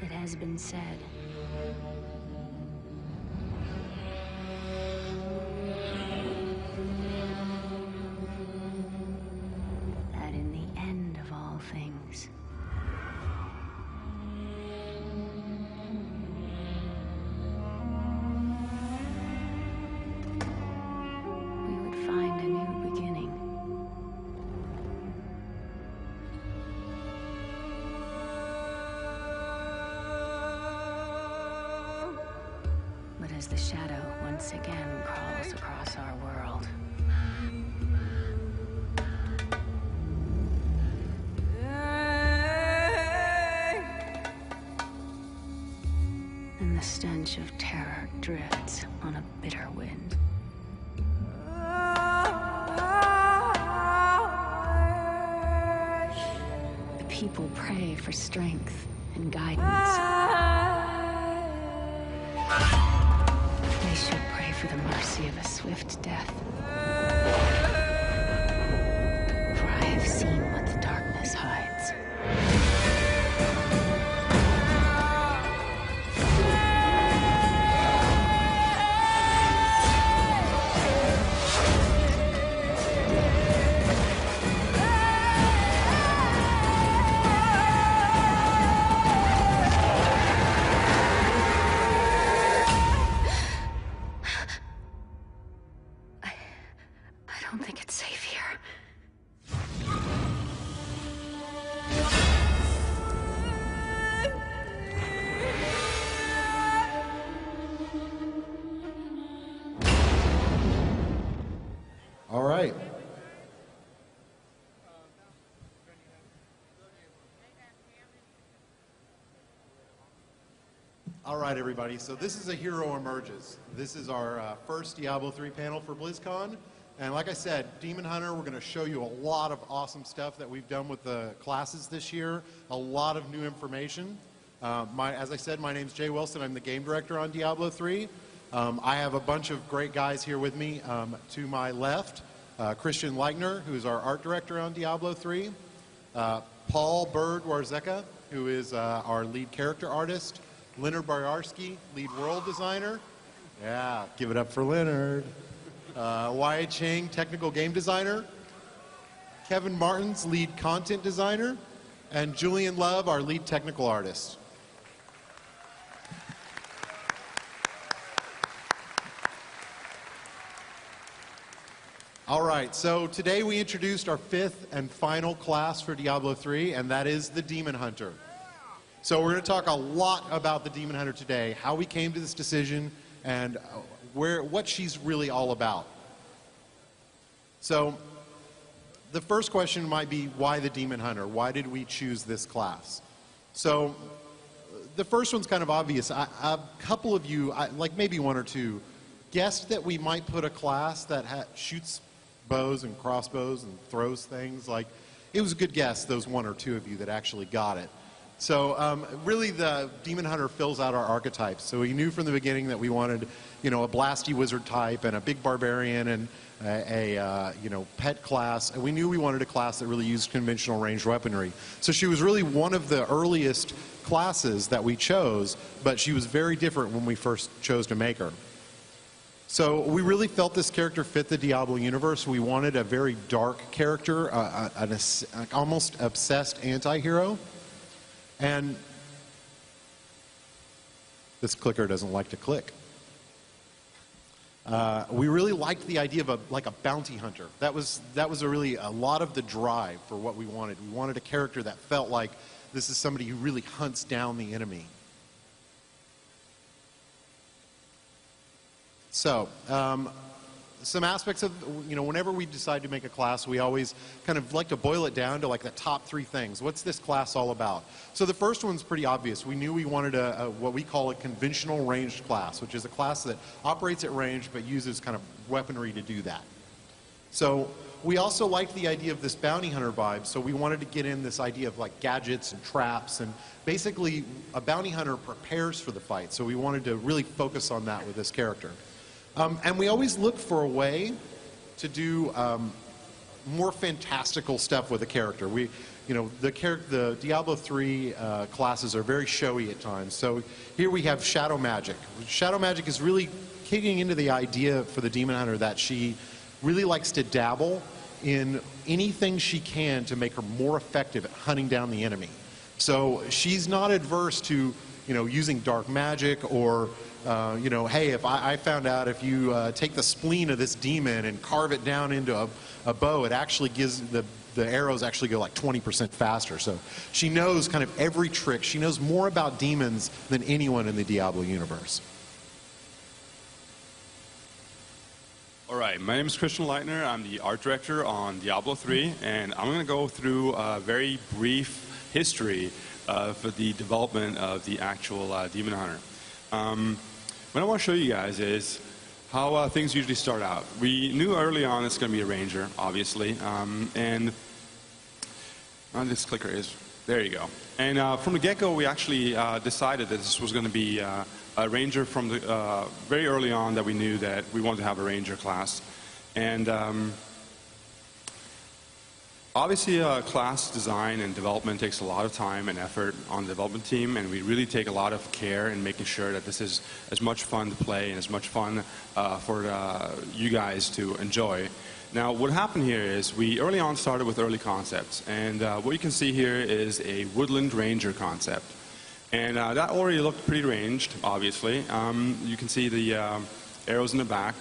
It has been said. That in the end of all things, we would find a new beginning. But as the shadow once again crawls across our world, and the stench of terror drifts on a bitter wind, the people pray for strength and guidance. They should pray for the mercy of a swift death. For I have seen what the darkness hides. I don't think it's safe here. All right. All right, everybody. So this is A Hero Emerges. This is our first Diablo 3 panel for Blizzcon. And like I said, Demon Hunter, we're going to show you a lot of awesome stuff that we've done with the classes this year. A lot of new information. As I said, my name's Jay Wilson. I'm the game director on Diablo 3. I have a bunch of great guys here with me. To my left, Christian Leitner, who is our art director on Diablo 3. Paul Bird-Warzeka, who is our lead character artist. Leonard Boyarsky, lead world designer. Yeah, give it up for Leonard. Wyatt Ching, technical game designer. Kevin Martins, lead content designer. And Julian Love, our lead technical artist. All right, so today we introduced our fifth and final class for Diablo 3, and that is the Demon Hunter. So we're going to talk a lot about the Demon Hunter today, how we came to this decision, and what she's really all about. So the first question might be, why the Demon Hunter? Why did we choose this class? So the first one's kind of obvious. A couple of you, like maybe one or two, guessed that we might put a class that shoots bows and crossbows and throws things. Like, it was a good guess, those one or two of you that actually got it. So really the Demon Hunter fills out our archetypes. So we knew from the beginning that we wanted, you know, a blasty wizard type and a big barbarian and a pet class. And we knew we wanted a class that really used conventional ranged weaponry. So she was really one of the earliest classes that we chose, but she was very different when we first chose to make her. So we really felt this character fit the Diablo universe. We wanted a very dark character, an almost obsessed anti-hero. And this clicker doesn't like to click. We really liked the idea of a bounty hunter. That was really a lot of the drive for what we wanted. We wanted a character that felt like this is somebody who really hunts down the enemy. So, some aspects of, whenever we decide to make a class, we always kind of like to boil it down to like the top three things. What's this class all about? So the first one's pretty obvious. We knew we wanted what we call a conventional ranged class, which is a class that operates at range but uses kind of weaponry to do that. So we also liked the idea of this bounty hunter vibe, so we wanted to get in this idea of like gadgets and traps, and basically a bounty hunter prepares for the fight, so we wanted to really focus on that with this character. And we always look for a way to do more fantastical stuff with a character. you know, the Diablo 3 classes are very showy at times. So here we have Shadow Magic. Shadow Magic is really kicking into the idea for the Demon Hunter that she really likes to dabble in anything she can to make her more effective at hunting down the enemy. So she's not adverse to, you know, using dark magic or, you know, hey, if I found out if you take the spleen of this demon and carve it down into a bow, it actually gives the arrows actually go like 20% faster. So she knows kind of every trick. She knows more about demons than anyone in the Diablo universe. All right, my name is Christian Leitner. I'm the art director on Diablo 3, and I'm going to go through a very brief history for the development of the actual Demon Hunter. What I want to show you guys is how things usually start out. We knew early on it's going to be a ranger, obviously, and this clicker is, there you go. And from the get-go, we actually decided that this was going to be a ranger from the very early on, that we knew that we wanted to have a ranger class. And obviously class design and development takes a lot of time and effort on the development team, and we really take a lot of care in making sure that this is as much fun to play and as much fun for you guys to enjoy. Now, what happened here is we early on started with early concepts, and what you can see here is a woodland ranger concept. And that already looked pretty ranged, obviously. You can see the arrows in the back.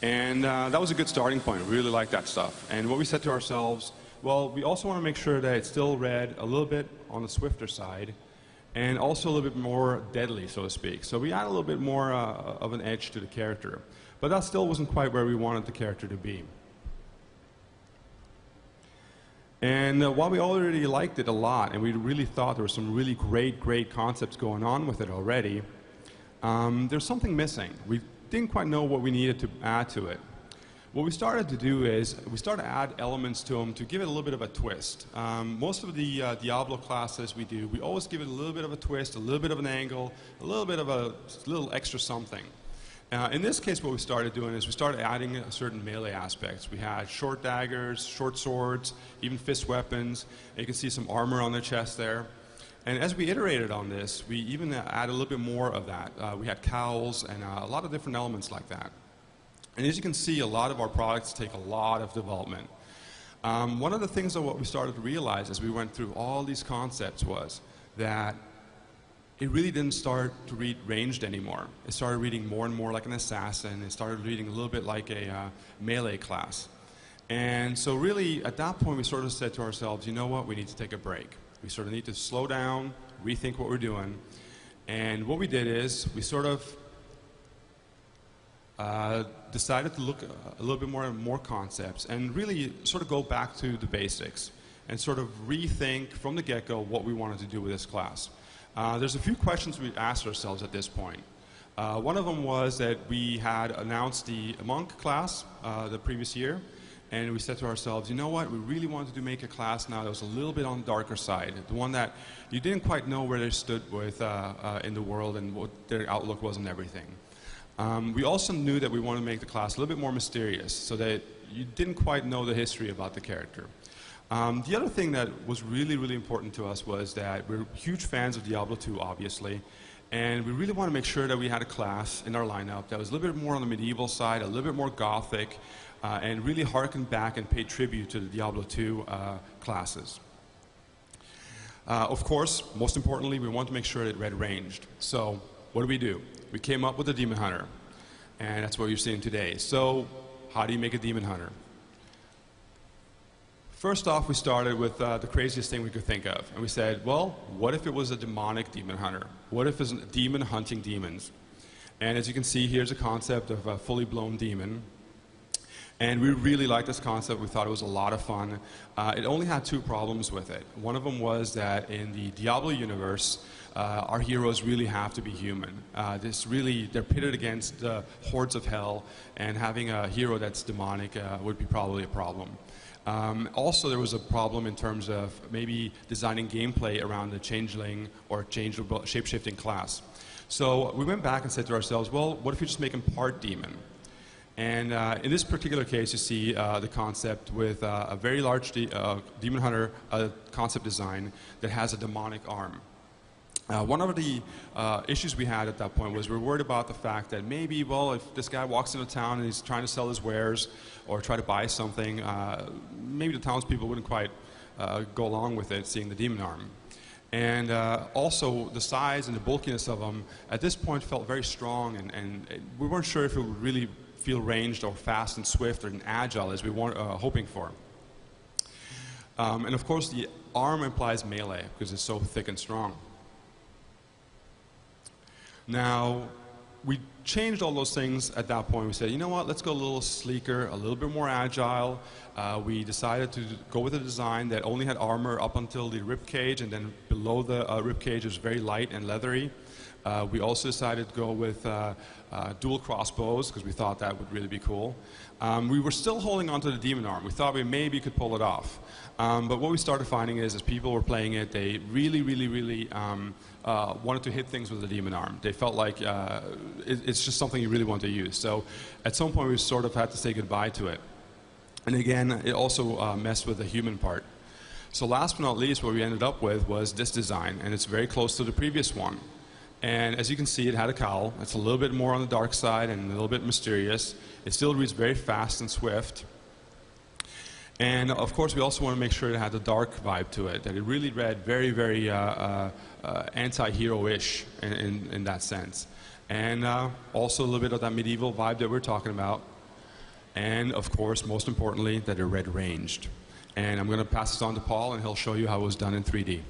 And that was a good starting point. We really liked that stuff. And what we said to ourselves, well, we also want to make sure that it's still read a little bit on the swifter side, and also a little bit more deadly, so to speak. So we add a little bit more of an edge to the character. But that still wasn't quite where we wanted the character to be. And while we already liked it a lot, and we really thought there were some really great concepts going on with it already, there's something missing. We didn't quite know what we needed to add to it. What we started to do is we started to add elements to them to give it a little bit of a twist. Most of the Diablo classes we do, we always give it a little bit of a twist, a little bit of an angle, a little bit of a little extra something. In this case, what we started doing is we started adding certain melee aspects. We had short daggers, short swords, even fist weapons. And you can see some armor on their chest there. And as we iterated on this, we even added a little bit more of that. We had cowls and a lot of different elements like that. And as you can see, a lot of our products take a lot of development. One of the things that what we started to realize as we went through all these concepts was that it really didn't start to read ranged anymore. It started reading more and more like an assassin. It started reading a little bit like a melee class. And so really, at that point, we sort of said to ourselves, you know what, we need to take a break. We sort of need to slow down, rethink what we're doing. And what we did is we sort of decided to look a little bit more at more concepts and really sort of go back to the basics and sort of rethink from the get-go what we wanted to do with this class. There's a few questions we asked ourselves at this point. One of them was that we had announced the monk class the previous year, and we said to ourselves, you know what, we really wanted to make a class now that was a little bit on the darker side, the one that you didn't quite know where they stood with in the world and what their outlook was and everything. We also knew that we wanted to make the class a little bit more mysterious so that you didn't quite know the history about the character. The other thing that was really important to us was that we're huge fans of Diablo 2, obviously, and we really want to make sure that we had a class in our lineup that was a little bit more on the medieval side, a little bit more gothic, and really harkened back and paid tribute to the Diablo 2 classes. Of course, most importantly, we want to make sure that it read ranged. So what do? We came up with a Demon Hunter, and that's what you're seeing today. So how do you make a Demon Hunter? First off, we started with the craziest thing we could think of. And we said, well, what if it was a demonic demon hunter? What if it's a demon hunting demons? And as you can see, here's a concept of a fully blown demon. And we really liked this concept. We thought it was a lot of fun. It only had two problems with it. One of them was that in the Diablo universe, our heroes really have to be human. They're pitted against the hordes of hell, and having a hero that's demonic would be probably a problem. Also, there was a problem in terms of maybe designing gameplay around the changeling or changeable shape-shifting class. So we went back and said to ourselves, well, what if we just make him part demon? And in this particular case, you see the concept with a very large demon hunter concept design that has a demonic arm. One of the issues we had at that point was we were worried about the fact that maybe, well, if this guy walks into town and he's trying to sell his wares or try to buy something, maybe the townspeople wouldn't quite go along with it, seeing the demon arm. And also, the size and the bulkiness of them at this point felt very strong, and we weren't sure if it would really feel ranged or fast and swift or agile as we were hoping for. And of course, the arm implies melee because it's so thick and strong. Now, we changed all those things at that point. We said, you know what, let's go a little sleeker, a little bit more agile. We decided to go with a design that only had armor up until the rib cage, and then below the rib cage was very light and leathery. We also decided to go with dual crossbows because we thought that would really be cool. We were still holding onto the demon arm. We thought we maybe could pull it off. But what we started finding is, as people were playing it, they really wanted to hit things with the demon arm. They felt like it's just something you really want to use. So at some point we sort of had to say goodbye to it. And again, it also messed with the human part. So last but not least, what we ended up with was this design, and it's very close to the previous one. And as you can see, it had a cowl. It's a little bit more on the dark side and a little bit mysterious. It still reads very fast and swift. And of course, we also want to make sure it had a dark vibe to it, that it really read very, very anti-hero-ish in that sense. And also a little bit of that medieval vibe that we're talking about. And of course, most importantly, that it read ranged. And I'm going to pass this on to Paul, and he'll show you how it was done in 3D.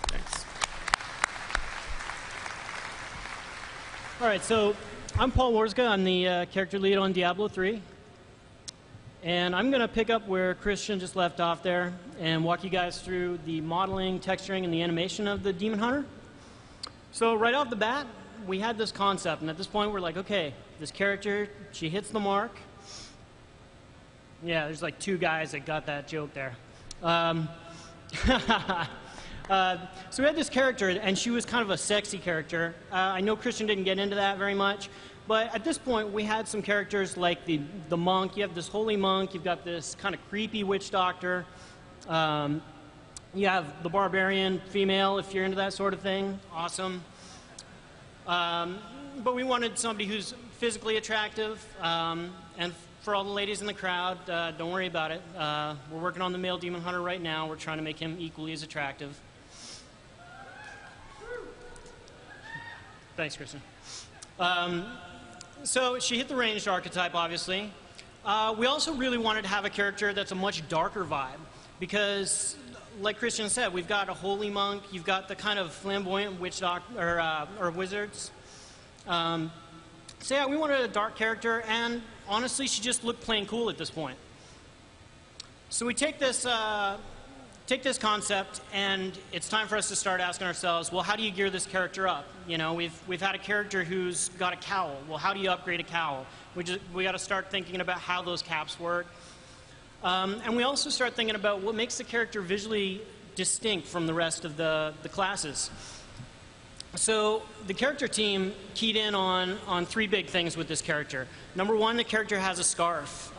Thanks. All right, so I'm Paul Warzga. I'm the character lead on Diablo 3. And I'm going to pick up where Christian just left off there and walk you guys through the modeling, texturing, and the animation of the Demon Hunter. So right off the bat, we had this concept, and at this point we're like, okay, this character, she hits the mark. Yeah, there's like two guys that got that joke there. So we had this character, and she was kind of a sexy character. I know Christian didn't get into that very much, but at this point we had some characters like the monk. You have this holy monk, you've got this kind of creepy witch doctor. You have the barbarian female, if you're into that sort of thing. Awesome. But we wanted somebody who's physically attractive, and for all the ladies in the crowd, don't worry about it. We're working on the male demon hunter right now. We're trying to make him equally as attractive. Thanks, Kristen. So she hit the ranged archetype, obviously. We also really wanted to have a character that's a much darker vibe, because like Christian said, we've got a holy monk, you've got the kind of flamboyant witch doctor, or wizards. So yeah, we wanted a dark character, and honestly, she just looked plain cool at this point. So we take this concept, and it's time for us to start asking ourselves, well, how do you gear this character up? You know, we've had a character who's got a cowl. Well, how do you upgrade a cowl? We got to start thinking about how those caps work. And we also start thinking about what makes the character visually distinct from the rest of the classes. So the character team keyed in on three big things with this character. Number one, the character has a scarf.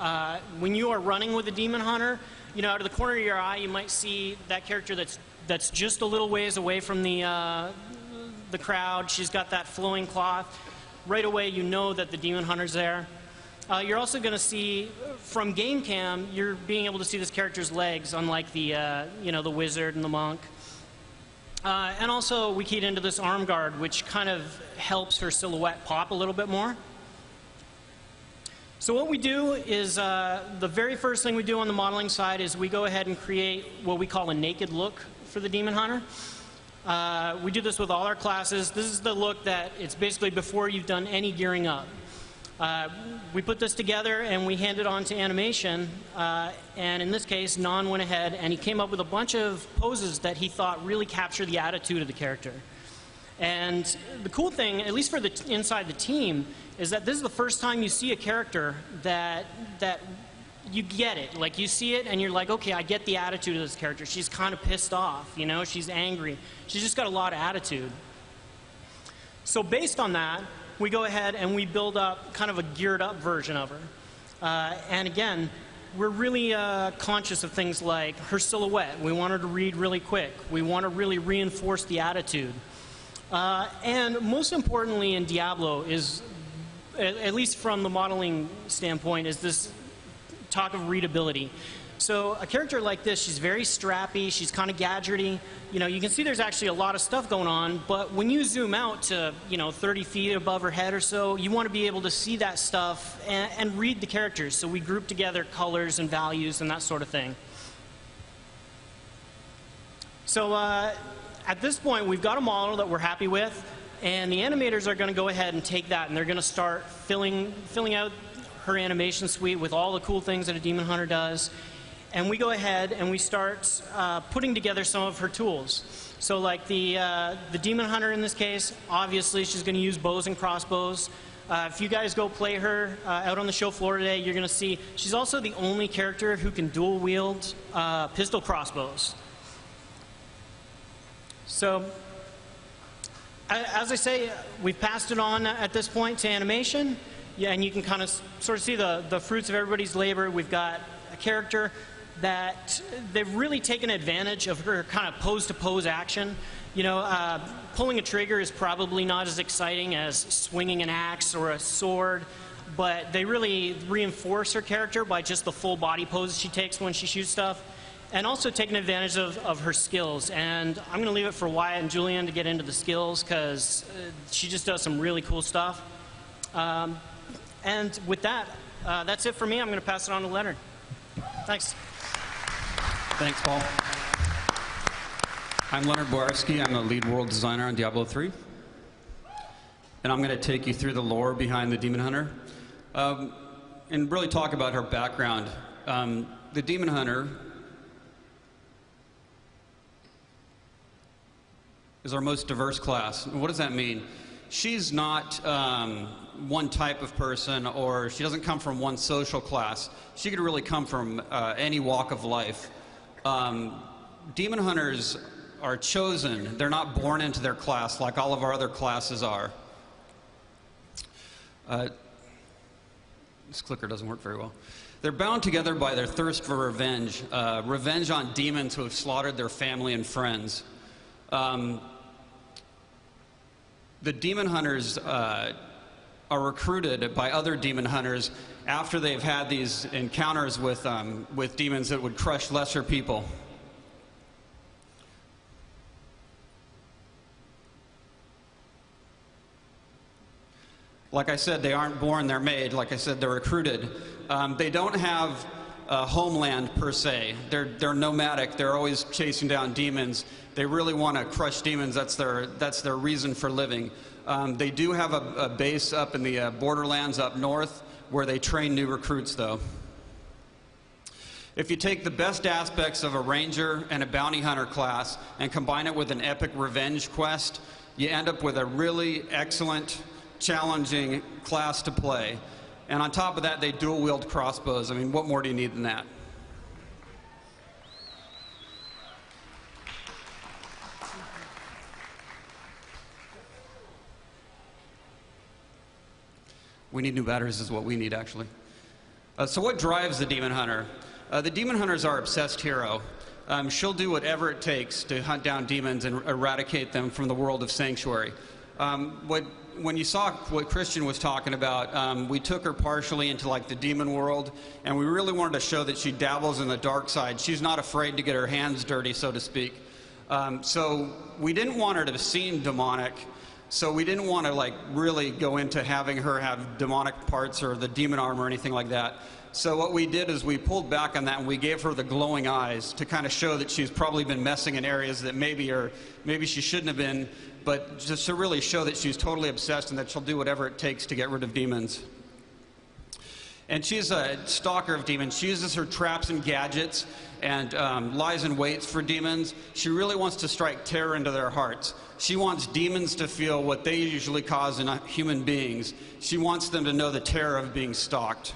When you are running with a demon hunter, you know, out of the corner of your eye, you might see that character that's just a little ways away from the crowd. She's got that flowing cloth. Right away, you know that the demon hunter's there. You're also going to see, from game cam, you're being able to see this character's legs, unlike the, you know, the wizard and the monk. And also, we keyed into this arm guard, which kind of helps her silhouette pop a little bit more. So what we do is, the very first thing we do on the modeling side is we go ahead and create what we call a naked look for the Demon Hunter. We do this with all our classes. This is the look that it's basically before you've done any gearing up. We put this together and we hand it on to animation, and in this case, Non went ahead and he came up with a bunch of poses that he thought really captured the attitude of the character. And the cool thing, at least for the inside the team, is that this is the first time you see a character that you get it. Like, you see it and you're like, okay, I get the attitude of this character. She's kind of pissed off, you know, she's angry. She's just got a lot of attitude. So based on that, we go ahead and we build up kind of a geared up version of her. And again, we're really conscious of things like her silhouette. We want her to read really quick. We want to really reinforce the attitude. And most importantly in Diablo is, at least from the modeling standpoint, is this talk of readability. So a character like this, she's very strappy, she's kind of gadgety. You know, you can see there's actually a lot of stuff going on, but when you zoom out to, 30 feet above her head or so, you want to be able to see that stuff and read the characters. So we group together colors and values and that sort of thing. So at this point, we've got a model that we're happy with, and the animators are going to go ahead and take that, and they're going to start filling out her animation suite with all the cool things that a Demon Hunter does. And we go ahead and we start putting together some of her tools. So like the Demon Hunter in this case, obviously she's going to use bows and crossbows. If you guys go play her out on the show floor today, you're going to see she's also the only character who can dual wield pistol crossbows. So as I say, we've passed it on at this point to animation. Yeah, and you can kind of sort of see the fruits of everybody's labor. We've got a character that they've really taken advantage of her kind of pose-to-pose action. Pulling a trigger is probably not as exciting as swinging an axe or a sword, but they really reinforce her character by just the full body poses she takes when she shoots stuff, and also taking advantage of her skills. And I'm going to leave it for Wyatt and Julian to get into the skills, because she just does some really cool stuff. And with that, that's it for me. I'm going to pass it on to Leonard. Thanks. Thanks, Paul. I'm Leonard Boarski. I'm the lead world designer on Diablo 3. And I'm going to take you through the lore behind the Demon Hunter and really talk about her background. The Demon Hunter is our most diverse class. What does that mean? She's not one type of person, or she doesn't come from one social class. She could really come from any walk of life. Demon Hunters are chosen. They're not born into their class like all of our other classes are. This clicker doesn't work very well. They're bound together by their thirst for revenge. Revenge on demons who have slaughtered their family and friends. The Demon Hunters are recruited by other Demon Hunters after they've had these encounters with demons that would crush lesser people. Like I said, they aren't born, they're made. Like I said, they're recruited. They don't have a homeland per se. They're nomadic. They're always chasing down demons. They really want to crush demons. That's their reason for living. They do have a base up in the borderlands up north where they train new recruits, though. If you take the best aspects of a ranger and a bounty hunter class and combine it with an epic revenge quest, you end up with a really excellent, challenging class to play. And on top of that, they dual wield crossbows. I mean, what more do you need than that? We need new batteries is what we need, actually. So what drives the Demon Hunter? The Demon Hunter is our obsessed hero. She'll do whatever it takes to hunt down demons and eradicate them from the world of Sanctuary. When you saw what Christian was talking about, we took her partially into like the demon world, and we really wanted to show that she dabbles in the dark side. She's not afraid to get her hands dirty, so to speak. So we didn't want her to seem demonic. So we didn't want to like really go into having her have demonic parts or the demon arm or anything like that. So what we did is we pulled back on that and we gave her the glowing eyes to kind of show that she's probably been messing in areas that maybe she shouldn't have been, but just to really show that she's totally obsessed and that she'll do whatever it takes to get rid of demons. And she's a stalker of demons. She uses her traps and gadgets and lies in wait for demons. She really wants to strike terror into their hearts. She wants demons to feel what they usually cause in human beings. She wants them to know the terror of being stalked.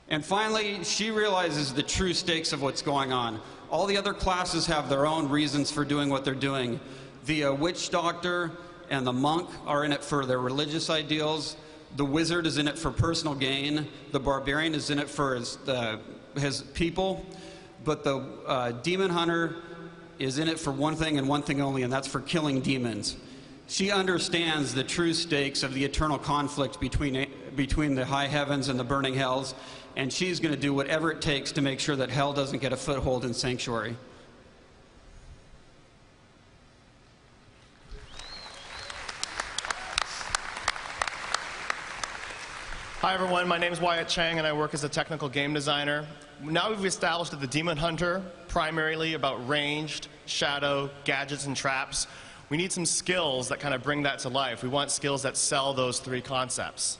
And finally, she realizes the true stakes of what's going on. All the other classes have their own reasons for doing what they're doing. The witch doctor and the monk are in it for their religious ideals. The wizard is in it for personal gain. The barbarian is in it for his people. But the demon hunter is in it for one thing and one thing only, and that's for killing demons. She understands the true stakes of the eternal conflict between the high heavens and the burning hells, and she's going to do whatever it takes to make sure that hell doesn't get a foothold in Sanctuary. Hi everyone, my name is Wyatt Chang and I work as a technical game designer. Now we've established that the Demon Hunter, primarily about ranged, shadow, gadgets, and traps, we need some skills that kind of bring that to life. We want skills that sell those three concepts.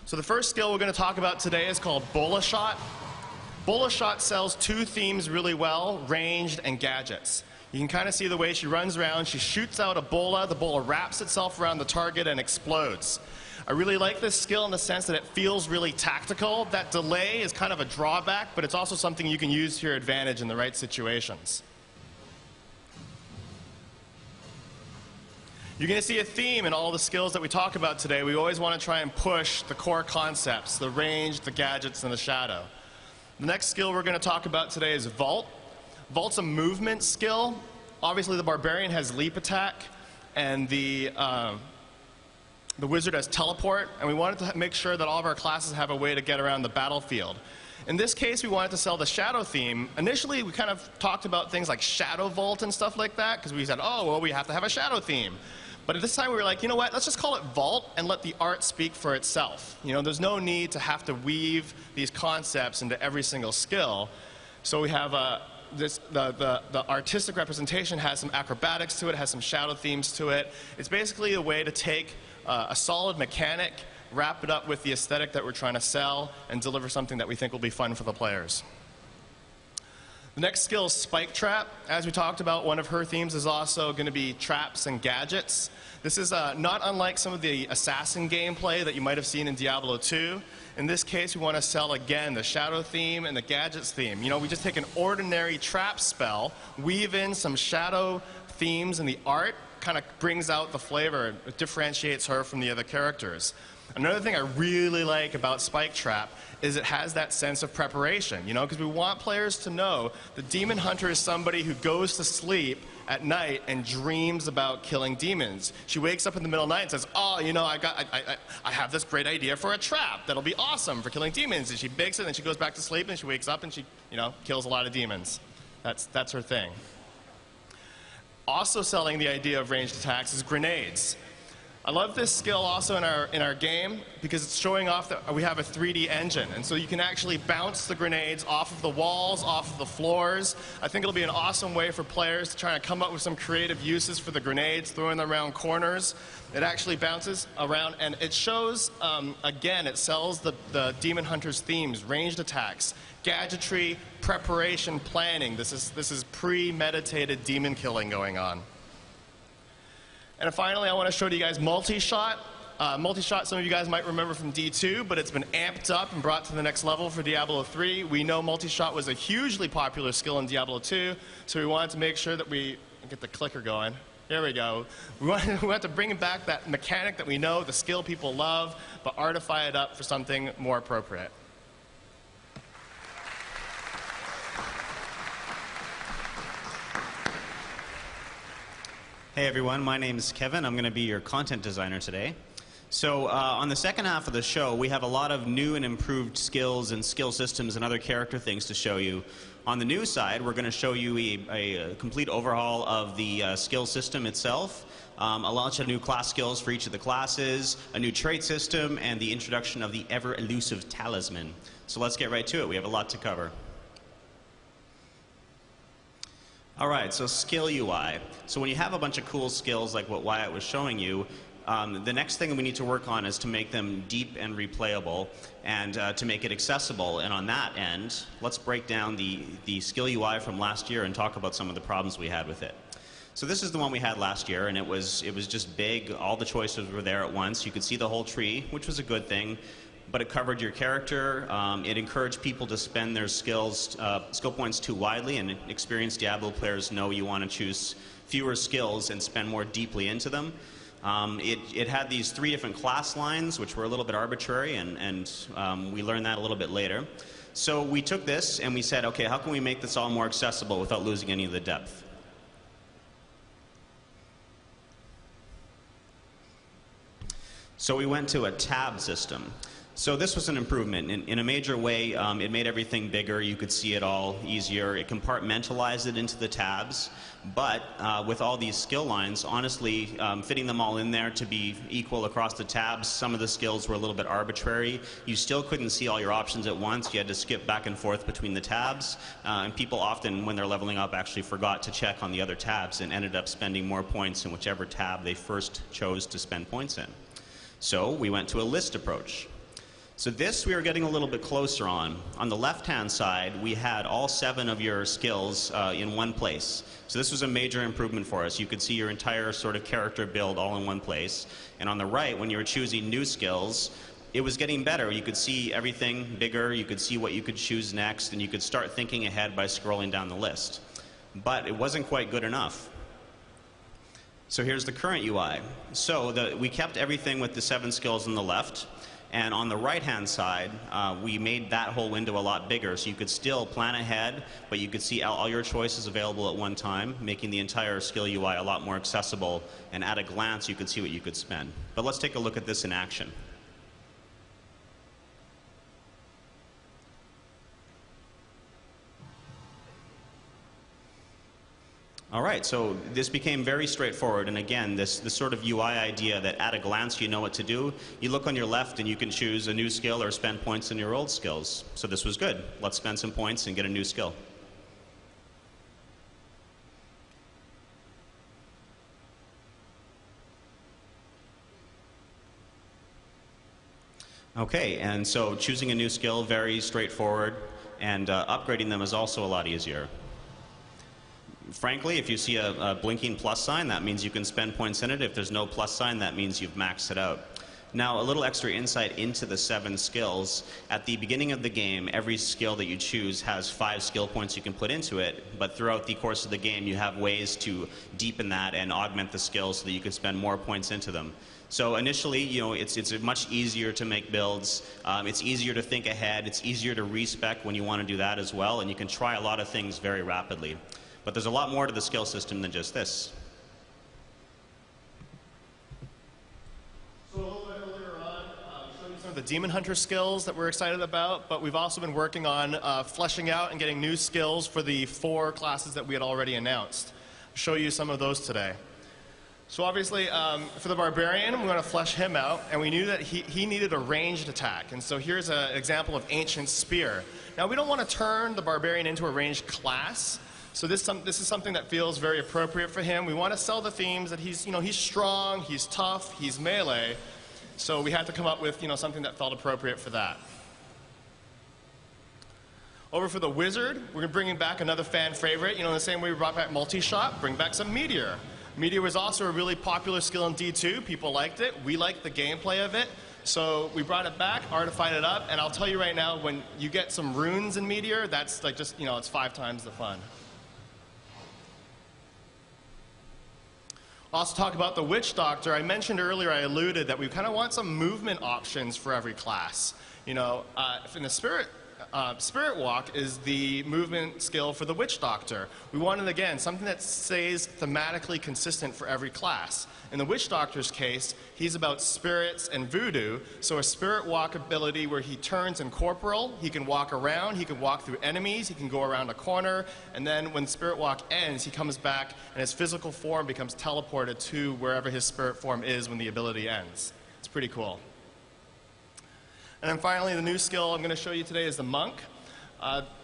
So the first skill we're going to talk about today is called Bola Shot. Bola Shot sells two themes really well, ranged and gadgets. You can kind of see the way she runs around, she shoots out a bola, the bola wraps itself around the target and explodes. I really like this skill in the sense that it feels really tactical. That delay is kind of a drawback, but it's also something you can use to your advantage in the right situations. You're going to see a theme in all the skills that we talk about today. We always want to try and push the core concepts, the range, the gadgets, and the shadow. The next skill we're going to talk about today is Vault. Vault's a movement skill. Obviously, the Barbarian has leap attack, and the Wizard has teleport, and we wanted to make sure that all of our classes have a way to get around the battlefield. In this case, we wanted to sell the shadow theme. Initially, we kind of talked about things like Shadow Vault and stuff like that, because we said, oh, well, we have to have a shadow theme. But at this time, we were like, you know what, let's just call it Vault and let the art speak for itself. You know, there's no need to have to weave these concepts into every single skill. So we have the artistic representation has some acrobatics to it, has some shadow themes to it. It's basically a way to take a solid mechanic, wrap it up with the aesthetic that we're trying to sell, and deliver something that we think will be fun for the players. The next skill is Spike Trap. As we talked about, one of her themes is also going to be traps and gadgets. This is not unlike some of the assassin gameplay that you might have seen in Diablo 2. In this case, we want to sell, again, the shadow theme and the gadgets theme. You know, we just take an ordinary trap spell, weave in some shadow themes in the art, kind of brings out the flavor, it differentiates her from the other characters. Another thing I really like about Spike Trap is it has that sense of preparation, you know, because we want players to know the Demon Hunter is somebody who goes to sleep at night and dreams about killing demons. She wakes up in the middle of the night and says, oh, you know, I have this great idea for a trap that'll be awesome for killing demons. And she bakes it and she goes back to sleep and she wakes up and she, you know, kills a lot of demons. That's her thing. Also selling the idea of ranged attacks is grenades. I love this skill also in our game because it's showing off that we have a 3D engine, and so you can actually bounce the grenades off of the walls, off of the floors. I think it'll be an awesome way for players to try and come up with some creative uses for the grenades, throwing them around corners. It actually bounces around, and it shows, again, it sells the Demon Hunter's themes, ranged attacks, gadgetry, preparation, planning. This is premeditated demon killing going on. And finally, I want to show you guys Multi-Shot. Multi-Shot, some of you guys might remember from D2, but it's been amped up and brought to the next level for Diablo 3. We know Multi-Shot was a hugely popular skill in Diablo 2, so we wanted to make sure that we get the clicker going. There we go. We want to bring back that mechanic that we know, the skill people love, but artify it up for something more appropriate. Hey everyone, my name is Kevin. I'm going to be your content designer today. So on the second half of the show, we have a lot of new and improved skills and skill systems and other character things to show you. On the new side, we're going to show you a complete overhaul of the skill system itself, a launch of new class skills for each of the classes, a new trait system, and the introduction of the ever-elusive talisman. So let's get right to it. We have a lot to cover. All right, so skill UI. So when you have a bunch of cool skills like what Wyatt was showing you, the next thing we need to work on is to make them deep and replayable and to make it accessible. And on that end, let's break down the skill UI from last year and talk about some of the problems we had with it. So this is the one we had last year, and it was just big. All the choices were there at once. You could see the whole tree, which was a good thing. but it covered your character. It encouraged people to spend their skill points too widely, and experienced Diablo players know you want to choose fewer skills and spend more deeply into them. It had these 3 different class lines, which were a little bit arbitrary, and we learned that a little bit later. So we took this and we said, okay, how can we make this all more accessible without losing any of the depth? So we went to a tab system. So this was an improvement. In a major way, it made everything bigger. You could see it all easier. It compartmentalized it into the tabs. But with all these skill lines, honestly, fitting them all in there to be equal across the tabs, some of the skills were a little bit arbitrary. You still couldn't see all your options at once. You had to skip back and forth between the tabs. And people often, when they're leveling up, actually forgot to check on the other tabs and ended up spending more points in whichever tab they first chose to spend points in. So we went to a list approach. So this we were getting a little bit closer on. On the left-hand side, we had all 7 of your skills in one place. So this was a major improvement for us. You could see your entire sort of character build all in one place. And on the right, when you were choosing new skills, it was getting better. You could see everything bigger. You could see what you could choose next, and you could start thinking ahead by scrolling down the list. But it wasn't quite good enough. So here's the current UI. So we kept everything with the 7 skills on the left. And on the right-hand side, we made that whole window a lot bigger, so you could still plan ahead, but you could see all your choices available at one time, making the entire skill UI a lot more accessible, and at a glance, you could see what you could spend. But let's take a look at this in action. All right, so this became very straightforward, and again, this sort of UI idea that at a glance you know what to do. You look on your left and you can choose a new skill or spend points in your old skills. So this was good. Let's spend some points and get a new skill. Okay, and so choosing a new skill, very straightforward, and upgrading them is also a lot easier. Frankly, if you see a blinking plus sign, that means you can spend points in it. If there's no plus sign, that means you've maxed it out. Now, a little extra insight into the 7 skills. At the beginning of the game, every skill that you choose has 5 skill points you can put into it, but throughout the course of the game, you have ways to deepen that and augment the skills so that you can spend more points into them. So initially, you know, it's much easier to make builds. It's easier to think ahead. It's easier to respec when you want to do that as well, and you can try a lot of things very rapidly. But there's a lot more to the skill system than just this. So a little bit earlier on, showed you some of the Demon Hunter skills that we're excited about, but we've also been working on fleshing out and getting new skills for the 4 classes that we had already announced. I'll show you some of those today. So obviously, for the Barbarian, we're going to flesh him out, and we knew that he needed a ranged attack. And so here's an example of Ancient Spear. Now, we don't want to turn the Barbarian into a ranged class, so this is something that feels very appropriate for him. We want to sell the themes that he's strong, he's tough, he's melee. So we had to come up with, something that felt appropriate for that. Over for the Wizard, we're bringing back another fan favorite. In the same way we brought back Multi-Shot, bring back some Meteor. Meteor was also a really popular skill in D2. People liked it. We liked the gameplay of it. So we brought it back, artified it up, and I'll tell you right now, when you get some runes in Meteor, that's like just, it's 5 times the fun. Also talk about the Witch Doctor. I mentioned earlier, I alluded that we kind of want some movement options for every class. In the Spirit Walk is the movement skill for the Witch Doctor. We wanted, again, something that stays thematically consistent for every class. In the Witch Doctor's case, he's about spirits and voodoo, so a Spirit Walk ability where he turns incorporeal, he can walk around, he can walk through enemies, he can go around a corner, and then when Spirit Walk ends, he comes back and his physical form becomes teleported to wherever his spirit form is when the ability ends. It's pretty cool. And then finally, the new skill I'm going to show you today is the Monk.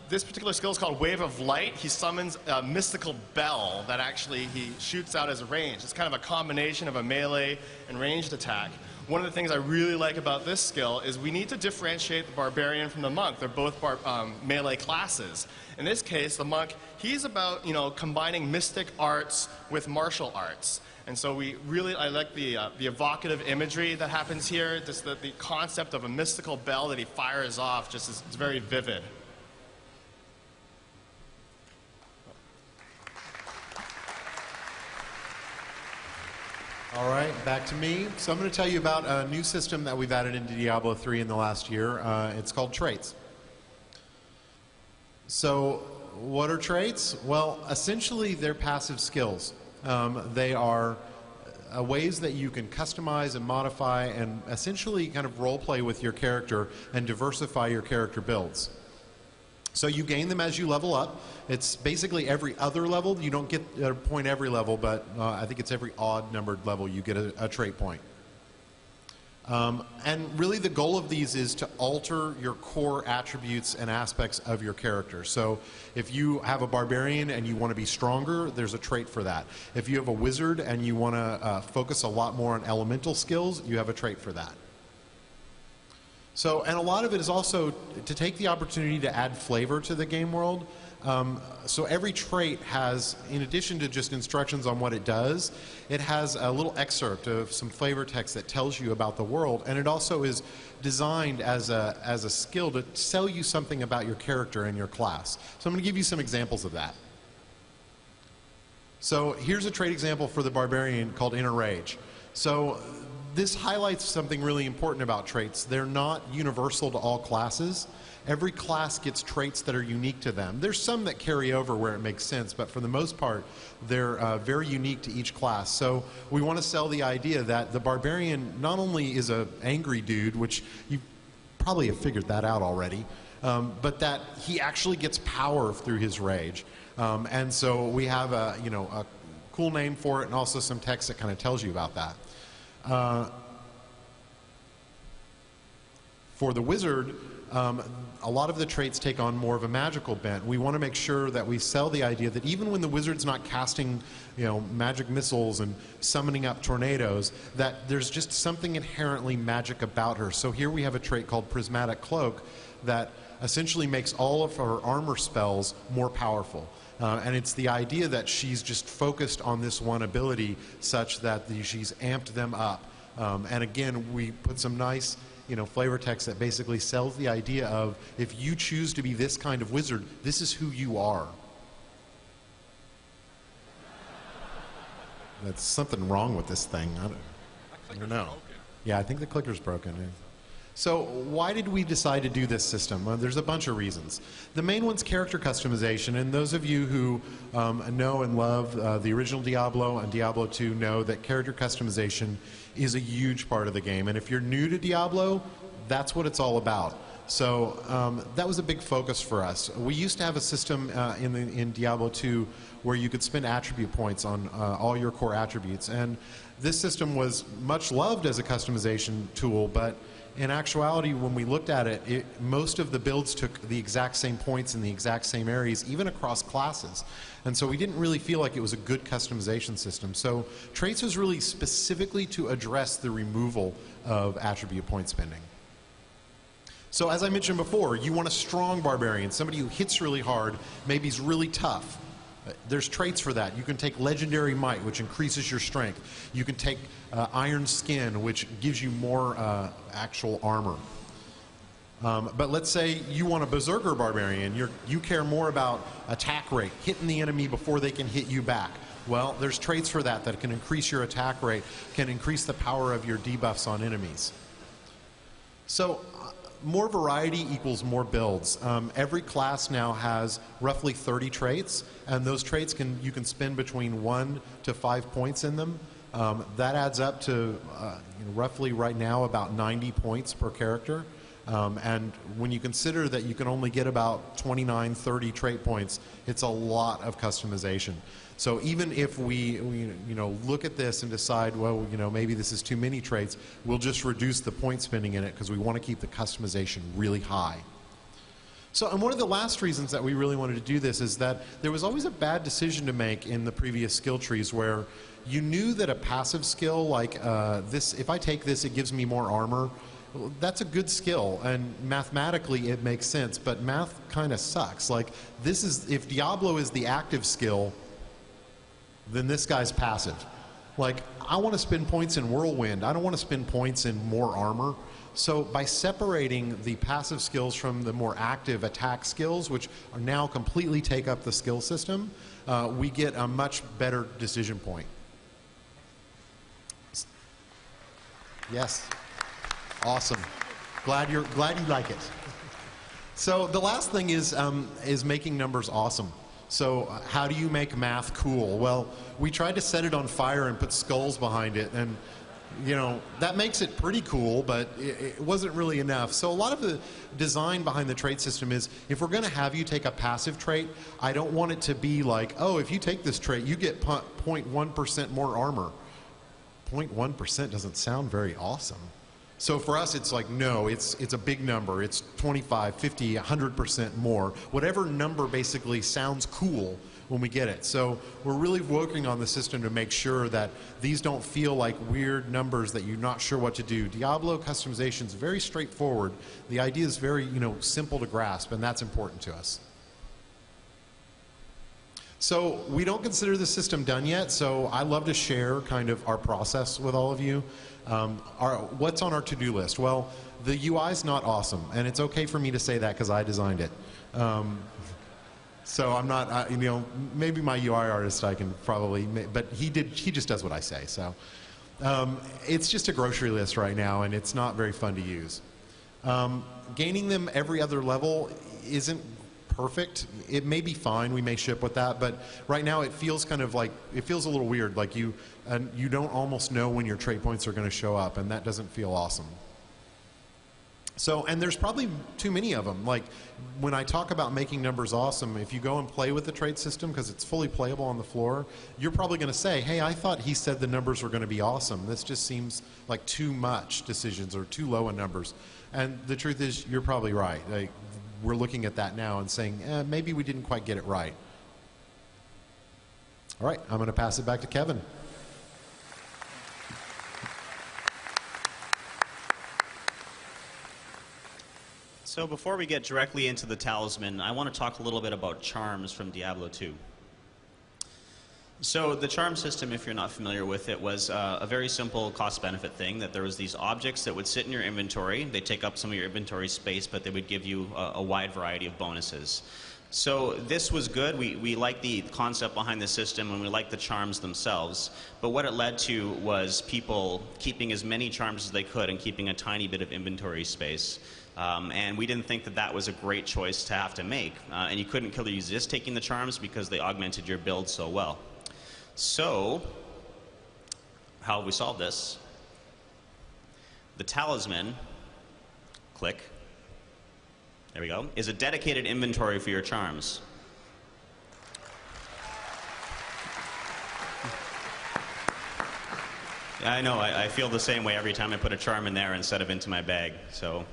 This particular skill is called Wave of Light. He summons a mystical bell that actually he shoots out as a range. It's kind of a combination of a melee and ranged attack. One of the things I really like about this skill is we need to differentiate the Barbarian from the Monk. They're both melee classes. In this case, the Monk, he's about combining mystic arts with martial arts. And so I like the evocative imagery that happens here. Just the concept of a mystical bell that he fires off just is very vivid. All right, back to me. So I'm going to tell you about a new system that we've added into Diablo 3 in the last year. It's called traits. So what are traits? Well, essentially they're passive skills. They are ways that you can customize and modify and essentially kind of role play with your character and diversify your character builds. So you gain them as you level up. It's basically every other level. You don't get a point every level, but I think it's every odd numbered level you get a trait point. And really the goal of these is to alter your core attributes and aspects of your character. So if you have a barbarian and you want to be stronger, there's a trait for that. If you have a wizard and you want to focus a lot more on elemental skills, you have a trait for that. So, and a lot of it is also to take the opportunity to add flavor to the game world. So every trait has, in addition to just instructions on what it does, it has a little excerpt of some flavor text that tells you about the world, and it also is designed as a skill to sell you something about your character and your class. So I'm going to give you some examples of that. So here's a trait example for the barbarian called Inner Rage. So this highlights something really important about traits. They're not universal to all classes. Every class gets traits that are unique to them. There's some that carry over where it makes sense, but for the most part, they're very unique to each class. So we want to sell the idea that the barbarian not only is an angry dude, which you probably have figured that out already, but that he actually gets power through his rage. And so we have a cool name for it and also some text that kind of tells you about that. For the wizard, a lot of the traits take on more of a magical bent. We want to make sure that we sell the idea that even when the wizard's not casting, magic missiles and summoning up tornadoes, that there's just something inherently magic about her. So here we have a trait called Prismatic Cloak that essentially makes all of her armor spells more powerful. And it's the idea that she's just focused on this one ability such that she's amped them up. And again, we put some nice flavor text that basically sells the idea of if you choose to be this kind of wizard, this is who you are. That's something wrong with this thing. I don't know. Yeah, I think the clicker's broken. Yeah. So why did we decide to do this system? Well, there's a bunch of reasons. The main one's character customization, and those of you who know and love the original Diablo and Diablo 2 know that character customization is a huge part of the game. And if you're new to Diablo, that's what it's all about. So that was a big focus for us. We used to have a system in Diablo 2 where you could spend attribute points on all your core attributes. And this system was much loved as a customization tool, but in actuality, when we looked at it, most of the builds took the exact same points in the exact same areas, even across classes. And so we didn't really feel like it was a good customization system. So traits was really specifically to address the removal of attribute point spending. So as I mentioned before, you want a strong barbarian, somebody who hits really hard, maybe he's really tough. There's traits for that. You can take Legendary Might, which increases your strength. You can take Iron Skin, which gives you more actual armor. But let's say you want a Berserker Barbarian. You care more about attack rate, hitting the enemy before they can hit you back. Well, there's traits for that that can increase your attack rate, can increase the power of your debuffs on enemies. So more variety equals more builds. Every class now has roughly 30 traits, and those traits you can spend between 1 to 5 points in them. That adds up to roughly right now about 90 points per character. And when you consider that you can only get about 29, 30 trait points, it's a lot of customization. So even if we look at this and decide, well, maybe this is too many traits, we'll just reduce the point spending in it because we want to keep the customization really high. So, and one of the last reasons that we really wanted to do this is that there was always a bad decision to make in the previous skill trees where you knew that a passive skill like this, if I take this, it gives me more armor. Well, that's a good skill, and mathematically it makes sense, but math kind of sucks. Like, if Diablo is the active skill, then this guy's passive. Like, I want to spend points in Whirlwind. I don't want to spend points in more armor. So by separating the passive skills from the more active attack skills, which are now completely take up the skill system, we get a much better decision point. Yes. Awesome. Glad you like it. So the last thing is making numbers awesome. So how do you make math cool? Well, we tried to set it on fire and put skulls behind it, and you know, that makes it pretty cool, but it wasn't really enough. So a lot of the design behind the trait system is, if we're going to have you take a passive trait, I don't want it to be like, oh, if you take this trait, you get 0.1% more armor. 0.1% doesn't sound very awesome. So for us, it's like, no, it's a big number. It's 25, 50, 100% more. Whatever number basically sounds cool when we get it. So we're really working on the system to make sure that these don't feel like weird numbers that you're not sure what to do. Diablo customization is very straightforward. The idea is very, simple to grasp, and that's important to us. So we don't consider the system done yet, so I love to share kind of our process with all of you. What's on our to-do list? Well, the UI is not awesome, and it's okay for me to say that because I designed it. So I'm not, maybe my UI artist I can probably, but he just does what I say. So it's just a grocery list right now, and it's not very fun to use. Gaining them every other level isn't perfect. It may be fine, we may ship with that, but right now it feels kind of like, it feels a little weird, like you don't almost know when your trait points are going to show up, and that doesn't feel awesome. So, and there's probably too many of them. Like, when I talk about making numbers awesome, if you go and play with the trait system, because it's fully playable on the floor, you're probably going to say, hey, I thought he said the numbers were going to be awesome. This just seems like too much decisions or too low in numbers. And the truth is, you're probably right. Like, we're looking at that now and saying, maybe we didn't quite get it right. All right, I'm going to pass it back to Kevin. So before we get directly into the talisman, I want to talk a little bit about charms from Diablo 2. So the charm system, if you're not familiar with it, was a very simple cost-benefit thing, that there was these objects that would sit in your inventory. They take up some of your inventory space, but they would give you a wide variety of bonuses. So this was good. We liked the concept behind the system, and we liked the charms themselves. But what it led to was people keeping as many charms as they could and keeping a tiny bit of inventory space. And we didn't think that that was a great choice to have to make. And you couldn't kill or resist taking the charms because they augmented your build so well. So, how have we solved this? The talisman, click, there we go, is a dedicated inventory for your charms. Yeah, I know, I feel the same way every time I put a charm in there instead of into my bag. So.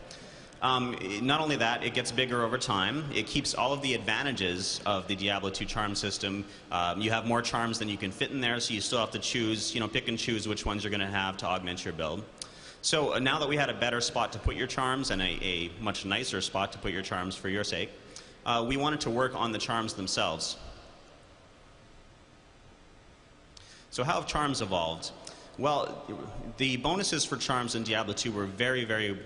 Not only that, it gets bigger over time. It keeps all of the advantages of the Diablo 2 charm system. You have more charms than you can fit in there, so you still have to choose, pick and choose which ones you're going to have to augment your build. So now that we had a better spot to put your charms and a much nicer spot to put your charms for your sake, we wanted to work on the charms themselves. So how have charms evolved? Well, the bonuses for charms in Diablo 2 were very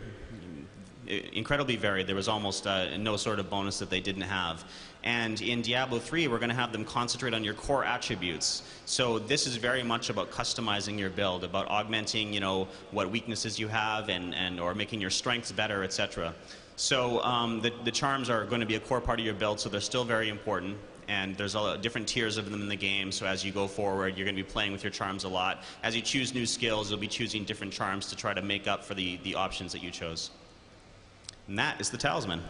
incredibly varied. There was almost no sort of bonus that they didn't have. And in Diablo 3, we're going to have them concentrate on your core attributes. So this is very much about customizing your build, about augmenting, what weaknesses you have or making your strengths better, etc. So the charms are going to be a core part of your build, so they're still very important. And there's different tiers of them in the game, so as you go forward, you're going to be playing with your charms a lot. As you choose new skills, you'll be choosing different charms to try to make up for the options that you chose. And that is the talisman.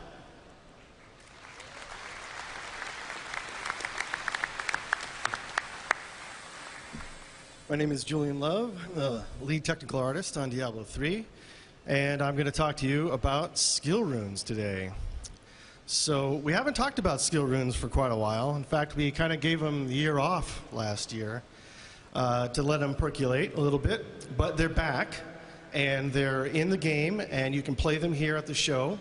My name is Julian Love, the lead technical artist on Diablo 3, and I'm going to talk to you about skill runes today. So we haven't talked about skill runes for quite a while. In fact, we kind of gave them the year off last year to let them percolate a little bit, but they're back. And they're in the game, and you can play them here at the show.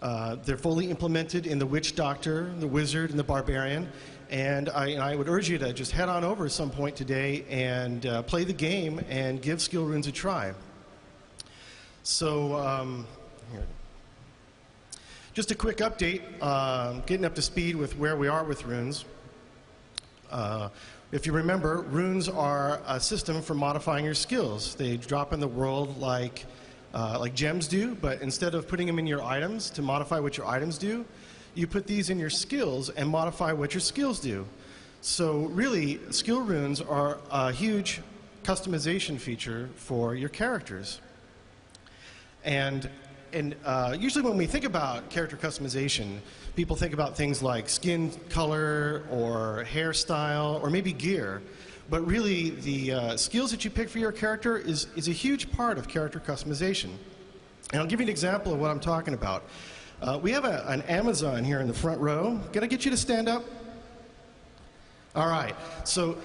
They're fully implemented in the Witch Doctor, the Wizard, and the Barbarian, And I would urge you to just head on over at some point today and play the game and give skill runes a try. So, here. Just a quick update, getting up to speed with where we are with runes. If you remember, runes are a system for modifying your skills. They drop in the world like gems do, but instead of putting them in your items to modify what your items do, you put these in your skills and modify what your skills do. So really, skill runes are a huge customization feature for your characters. And usually when we think about character customization, people think about things like skin color or hairstyle or maybe gear. But really, the skills that you pick for your character is a huge part of character customization. And I'll give you an example of what I'm talking about. We have an Amazon here in the front row. Can I get you to stand up? All right. So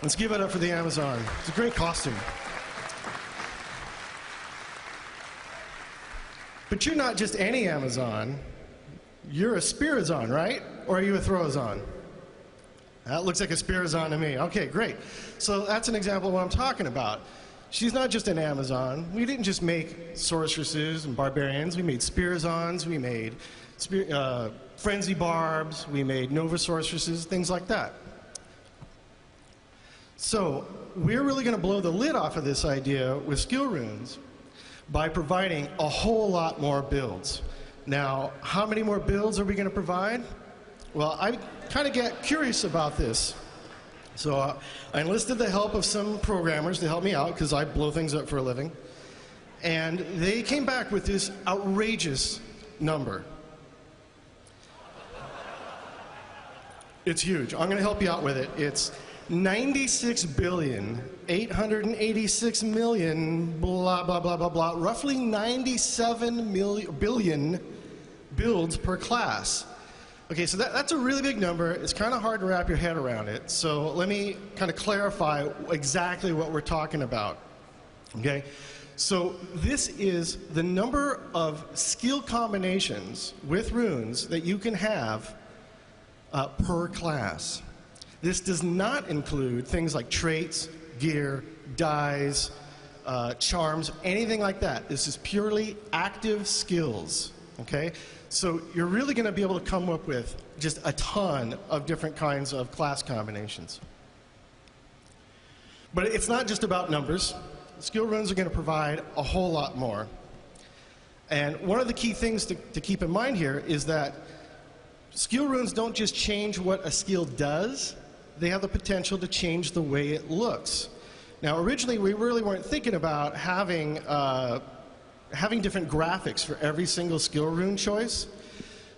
let's give it up for the Amazon. It's a great costume. But you're not just any Amazon. You're a Spirazon, right? Or are you a Throwazon? That looks like a Spirazon to me. Okay, great. So that's an example of what I'm talking about. She's not just an Amazon. We didn't just make sorceresses and barbarians. We made Spirazons. We made Frenzy Barbs. We made Nova Sorceresses, things like that. So we're really going to blow the lid off of this idea with skill runes by providing a whole lot more builds. Now, how many more builds are we going to provide? Well, I kind of get curious about this. So I enlisted the help of some programmers to help me out because I blow things up for a living. And they came back with this outrageous number. It's huge. I'm going to help you out with it. It's 96,886,000,000, blah, blah, blah, blah, blah, roughly 97 billion builds per class. Okay, so that's a really big number. It's kind of hard to wrap your head around it. So let me kind of clarify exactly what we're talking about. Okay, so this is the number of skill combinations with runes that you can have per class. This does not include things like traits, gear, dyes, charms, anything like that. This is purely active skills, okay? So you're really going to be able to come up with just a ton of different kinds of class combinations. But it's not just about numbers. Skill runes are going to provide a whole lot more. And one of the key things to keep in mind here is that skill runes don't just change what a skill does, they have the potential to change the way it looks. Now, originally, we really weren't thinking about having different graphics for every single skill rune choice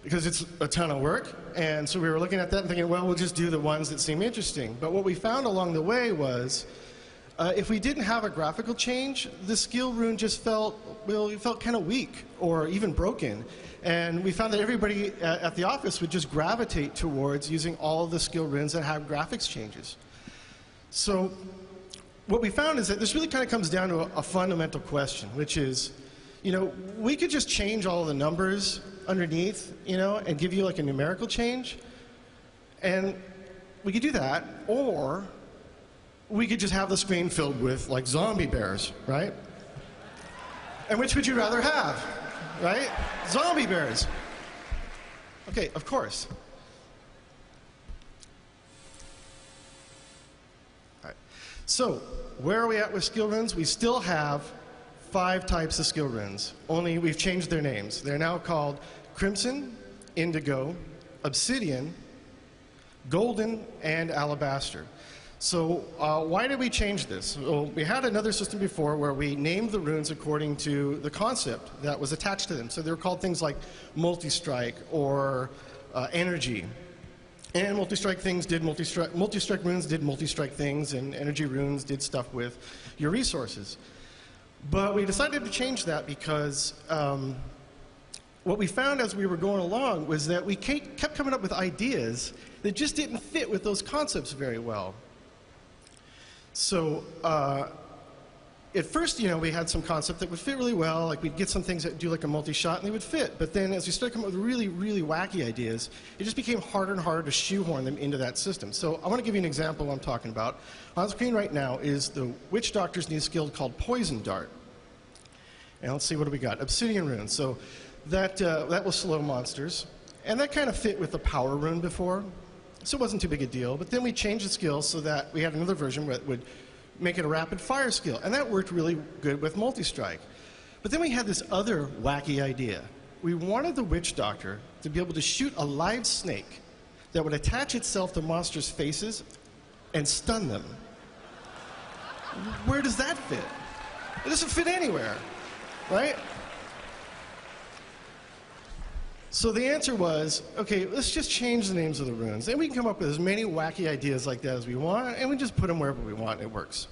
because it's a ton of work. And so we were looking at that and thinking, well, we'll just do the ones that seem interesting. But what we found along the way was if we didn't have a graphical change, the skill rune just felt kind of weak or even broken. And we found that everybody at the office would just gravitate towards using all of the skill runes that have graphics changes. So what we found is that this really kind of comes down to a fundamental question, which is, you know, we could just change all of the numbers underneath, you know, and give you like a numerical change. And we could do that, or we could just have the screen filled with like zombie bears, right? And which would you rather have? Right? Zombie bears. Okay, of course. All right. So, where are we at with skill runes? We still have 5 types of skill runes, only we've changed their names. They're now called Crimson, Indigo, Obsidian, Golden, and Alabaster. So why did we change this? Well, we had another system before where we named the runes according to the concept that was attached to them. So they were called things like multi-strike or energy. And multi-strike runes did multi-strike things, and energy runes did stuff with your resources. But we decided to change that because what we found as we were going along was that we kept coming up with ideas that just didn't fit with those concepts very well. So at first, you know, we had some concept that would fit really well. Like we'd get some things that do like a multi-shot and they would fit. But then as we started coming up with really, really wacky ideas, it just became harder and harder to shoehorn them into that system. So I want to give you an example of what I'm talking about. On screen right now is the Witch Doctor's new skill called Poison Dart. And let's see, what do we got? Obsidian Rune. So that will slow monsters. And that kind of fit with the Power Rune before. So it wasn't too big a deal. But then we changed the skill so that we had another version that would make it a rapid fire skill. And that worked really good with multi-strike. But then we had this other wacky idea. We wanted the Witch Doctor to be able to shoot a live snake that would attach itself to monsters' faces and stun them. Where does that fit? It doesn't fit anywhere, right? So the answer was, okay, let's just change the names of the runes. And we can come up with as many wacky ideas like that as we want, and we just put them wherever we want, and it works.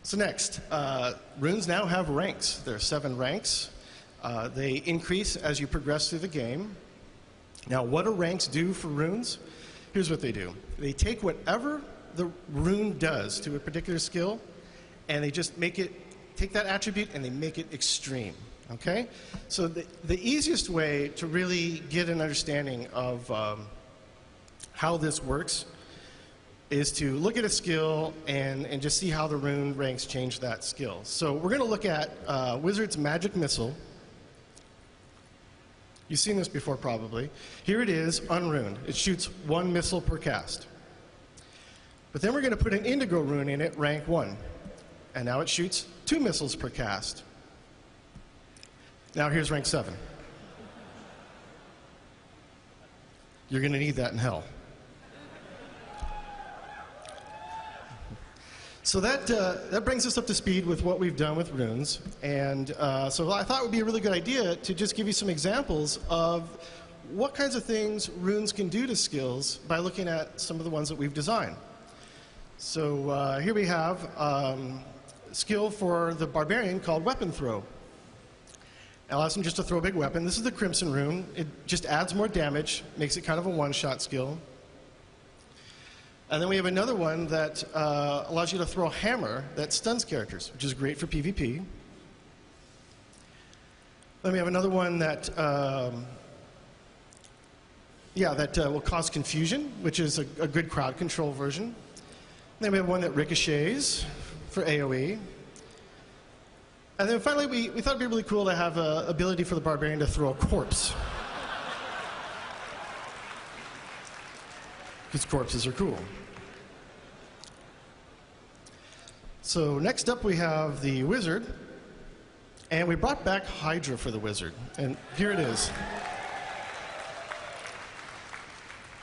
So next, runes now have ranks. There are 7 ranks. They increase as you progress through the game. Now, what do ranks do for runes? Here's what they do. They take whatever the rune does to a particular skill, and they just take that attribute and they make it extreme. Okay? So the easiest way to really get an understanding of how this works is to look at a skill and just see how the rune ranks change that skill. So we're going to look at Wizard's Magic Missile. You've seen this before probably. Here it is, unruned. It shoots 1 missile per cast. But then we're going to put an Indigo rune in it, rank 1. And now it shoots 2 missiles per cast. Now here's rank 7. You're going to need that in hell. So that brings us up to speed with what we've done with runes. And so I thought it would be a really good idea to just give you some examples of what kinds of things runes can do to skills by looking at some of the ones that we've designed. So here we have a skill for the Barbarian called Weapon Throw. It allows him just to throw a big weapon. This is the Crimson Rune. It just adds more damage, makes it kind of a one-shot skill. And then we have another one that allows you to throw a hammer that stuns characters, which is great for PvP. Then we have another one that, will cause confusion, which is a good crowd control version. Then we have one that ricochets for AoE. And then finally, we thought it'd be really cool to have an ability for the Barbarian to throw a corpse. Because corpses are cool. So next up we have the Wizard. And we brought back Hydra for the Wizard. And here it is.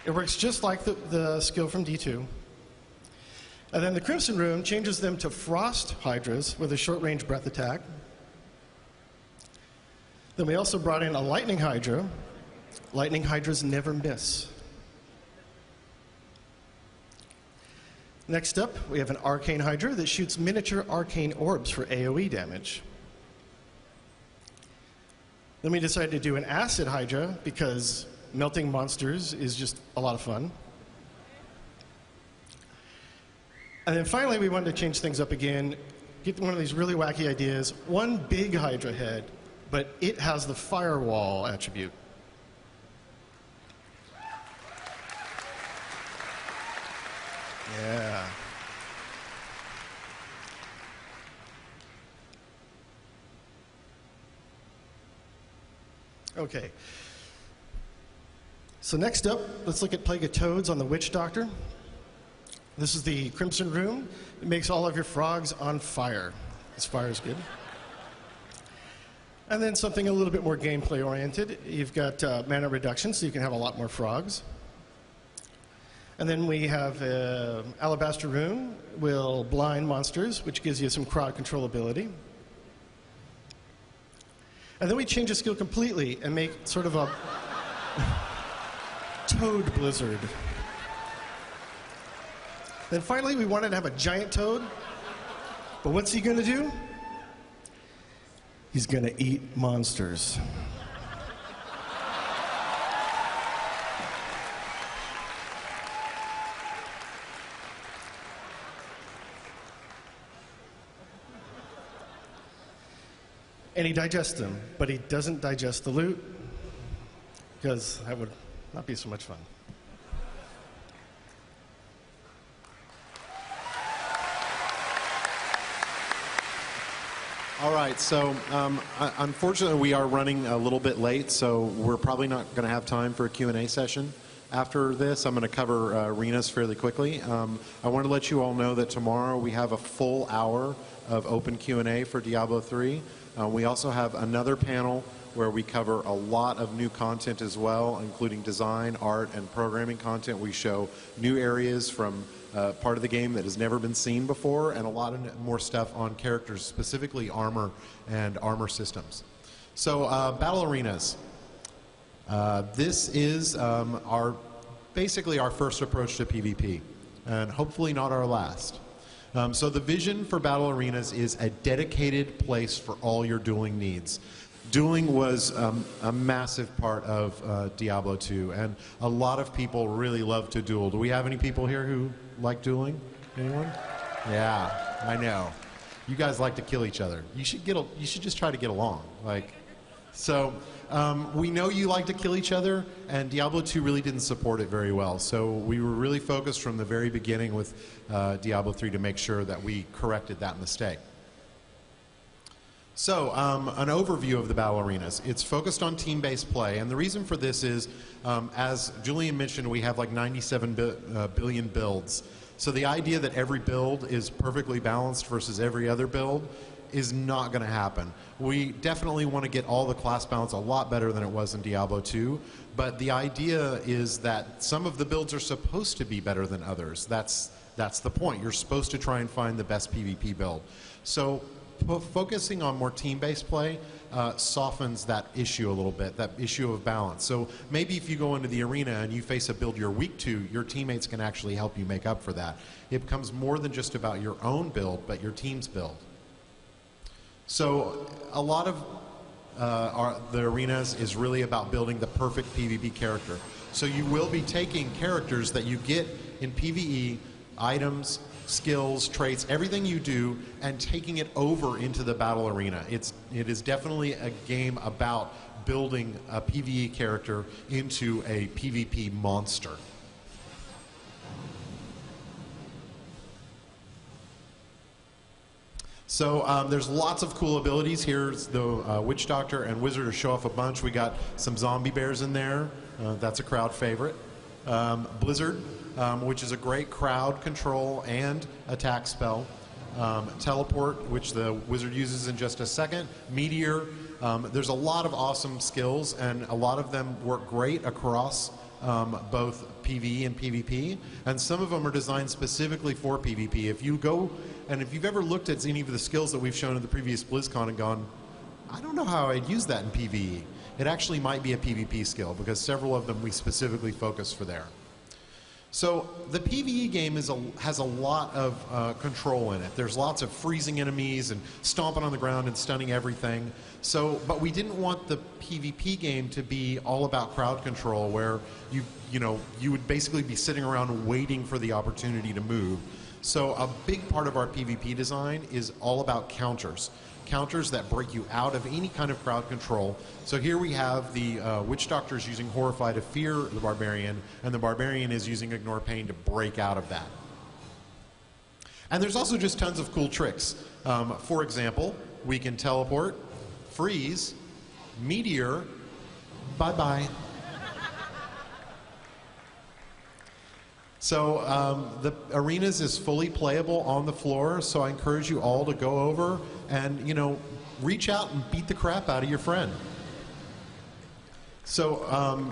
It works just like the skill from D2. And then the Crimson Rune changes them to Frost Hydras with a short-range breath attack. Then we also brought in a Lightning Hydra. Lightning Hydras never miss. Next up, we have an Arcane Hydra that shoots miniature arcane orbs for AoE damage. Then we decided to do an Acid Hydra because melting monsters is just a lot of fun. And then finally, we wanted to change things up again, get one of these really wacky ideas. One big Hydra head, but it has the Firewall attribute. Yeah. Okay. So next up, let's look at Plague of Toads on the Witch Doctor. This is the Crimson Rune. It makes all of your frogs on fire. This fire is good. And then something a little bit more gameplay oriented. You've got mana reduction, so you can have a lot more frogs. And then we have Alabaster Rune will blind monsters, which gives you some crowd control ability. And then we change the skill completely and make sort of a Toad Blizzard. Then finally, we wanted to have a giant toad. But what's he going to do? He's going to eat monsters. and he digests them, but he doesn't digest the loot, because that would not be so much fun. All right, so unfortunately we are running a little bit late, so we're probably not going to have time for a Q&A session. After this, I'm going to cover arenas fairly quickly. I want to let you all know that tomorrow we have a full hour of open Q&A for Diablo 3. We also have another panel where we cover a lot of new content as well, including design, art, and programming content. We show new areas from part of the game that has never been seen before, and a lot of more stuff on characters, specifically armor and armor systems. So, battle arenas. This is basically our first approach to PvP, and hopefully not our last. So the vision for battle arenas is a dedicated place for all your dueling needs. Dueling was a massive part of Diablo 2, and a lot of people really love to duel. Do we have any people here who like dueling? Anyone? Yeah, I know. You guys like to kill each other. You should just try to get along. We know you like to kill each other, and Diablo 2 really didn't support it very well. So we were really focused from the very beginning with Diablo 3 to make sure that we corrected that mistake. So, an overview of the battle arenas. It's focused on team-based play, and the reason for this is, as Julian mentioned, we have like 97 billion builds. So the idea that every build is perfectly balanced versus every other build is not going to happen. We definitely want to get all the class balance a lot better than it was in Diablo 2, but the idea is that some of the builds are supposed to be better than others. That's the point. You're supposed to try and find the best PvP build. So focusing on more team-based play softens that issue a little bit, that issue of balance. So maybe if you go into the arena and you face a build you're weak to, your teammates can actually help you make up for that. It becomes more than just about your own build, but your team's build. So a lot of the arenas is really about building the perfect PvP character. So you will be taking characters that you get in PvE, items, skills, traits, everything you do, and taking it over into the battle arena. It is definitely a game about building a PvE character into a PvP monster. So there's lots of cool abilities. Here's the Witch Doctor and Wizard to show off a bunch. We got some zombie bears in there. That's a crowd favorite. Blizzard, which is a great crowd control and attack spell. Teleport, which the Wizard uses in just a second. Meteor. There's a lot of awesome skills, and a lot of them work great across both PvE and PvP, and some of them are designed specifically for PvP. If you go, and if you've ever looked at any of the skills that we've shown in the previous Blizzcon and gone, I don't know how I'd use that in PvE, it actually might be a PvP skill, because several of them we specifically focus for there. So the PvE game has a lot of control in it. There's lots of freezing enemies and stomping on the ground and stunning everything. But we didn't want the PvP game to be all about crowd control, where you would basically be sitting around waiting for the opportunity to move. So a big part of our PvP design is all about counters. Counters that break you out of any kind of crowd control. So here we have the Witch Doctors using Horrify to fear the Barbarian, and the Barbarian is using Ignore Pain to break out of that. And there's also just tons of cool tricks. For example, we can teleport, freeze, meteor, bye-bye. So the arenas is fully playable on the floor, so I encourage you all to go over and, reach out and beat the crap out of your friend. So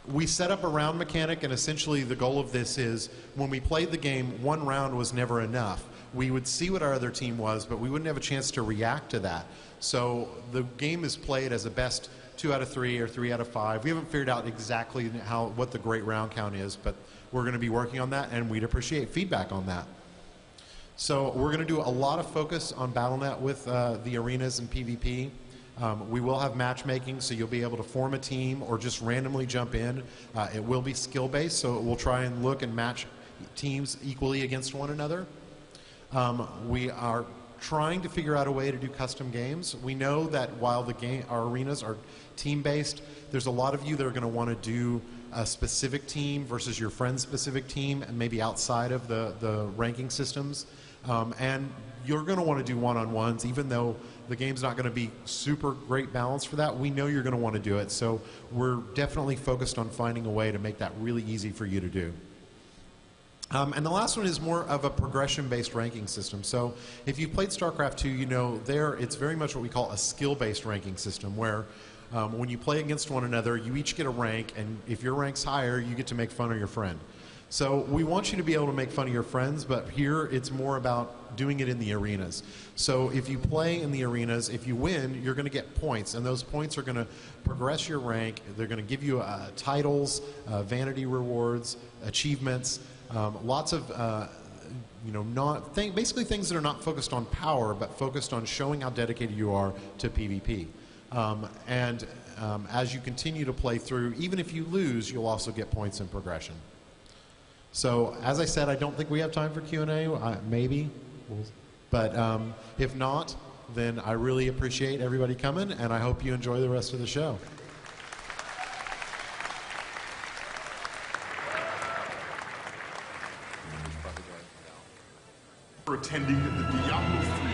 we set up a round mechanic, and essentially the goal of this is, when we played the game, one round was never enough. We would see what our other team was, but we wouldn't have a chance to react to that. So the game is played as a best 2 out of 3 or 3 out of 5. We haven't figured out exactly what the great round count is, but we're going to be working on that, and we'd appreciate feedback on that. So we're going to do a lot of focus on BattleNet with the arenas and PvP. We will have matchmaking, so you'll be able to form a team or just randomly jump in. It will be skill-based, so we'll try and look and match teams equally against one another. We are trying to figure out a way to do custom games. We know that while our arenas are team-based, there's a lot of you that are going to want to do a specific team versus your friend's specific team, and maybe outside of the ranking systems. And you're going to want to do one-on-ones, even though the game's not going to be super great balance for that. We know you're going to want to do it, so we're definitely focused on finding a way to make that really easy for you to do. And the last one is more of a progression-based ranking system. So if you've played StarCraft 2, you know it's very much what we call a skill-based ranking system, where when you play against one another, you each get a rank, and if your rank's higher, you get to make fun of your friend. So we want you to be able to make fun of your friends, but here it's more about doing it in the arenas. So if you play in the arenas, if you win, you're going to get points, and those points are going to progress your rank. They're going to give you titles, vanity rewards, achievements, lots of basically things that are not focused on power, but focused on showing how dedicated you are to PvP. As you continue to play through, even if you lose, you'll also get points in progression. So, as I said, I don't think we have time for Q&A, maybe, but if not, then I really appreciate everybody coming, and I hope you enjoy the rest of the show. For attending the Diablo 3.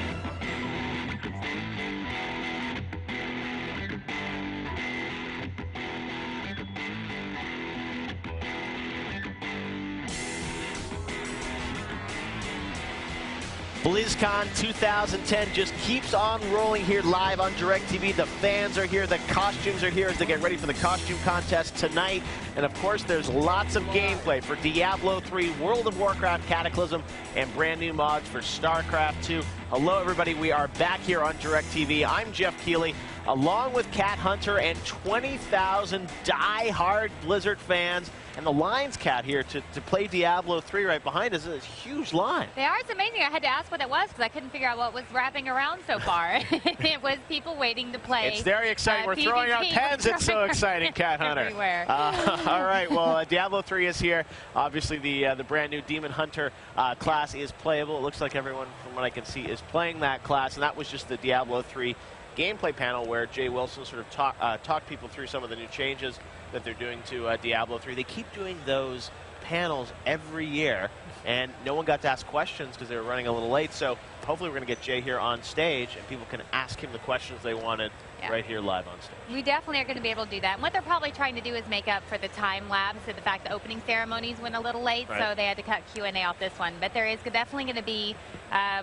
BlizzCon 2010 just keeps on rolling here live on DirecTV. The fans are here, the costumes are here as they get ready for the costume contest tonight. And of course, there's lots of gameplay for Diablo 3, World of Warcraft Cataclysm, and brand new mods for StarCraft 2. Hello, everybody. We are back here on DirecTV. I'm Jeff Keighley, along with Cat Hunter and 20,000 die-hard Blizzard fans. And the line's Cat here to play Diablo 3 right behind us. It's a huge line. They are. It's amazing. I had to ask what it was because I couldn't figure out what was wrapping around so far. It was people waiting to play. It's very exciting. We're throwing out pens. It's so exciting, Cat Hunter. Everywhere. All right. Well, Diablo 3 is here. Obviously, the brand new Demon Hunter class is playable. It looks like everyone, from what I can see, is playing that class. And that was just the Diablo 3 gameplay panel where Jay Wilson sort of talked people through some of the new changes that they're doing to Diablo 3. They keep doing those panels every year, and no one got to ask questions because they were running a little late. So hopefully we're going to get Jay here on stage, and people can ask him the questions they wanted right here live on stage. We definitely are going to be able to do that. And what they're probably trying to do is make up for the time lapse of the fact the opening ceremonies went a little late, so they had to cut Q&A off this one. But there is definitely going to be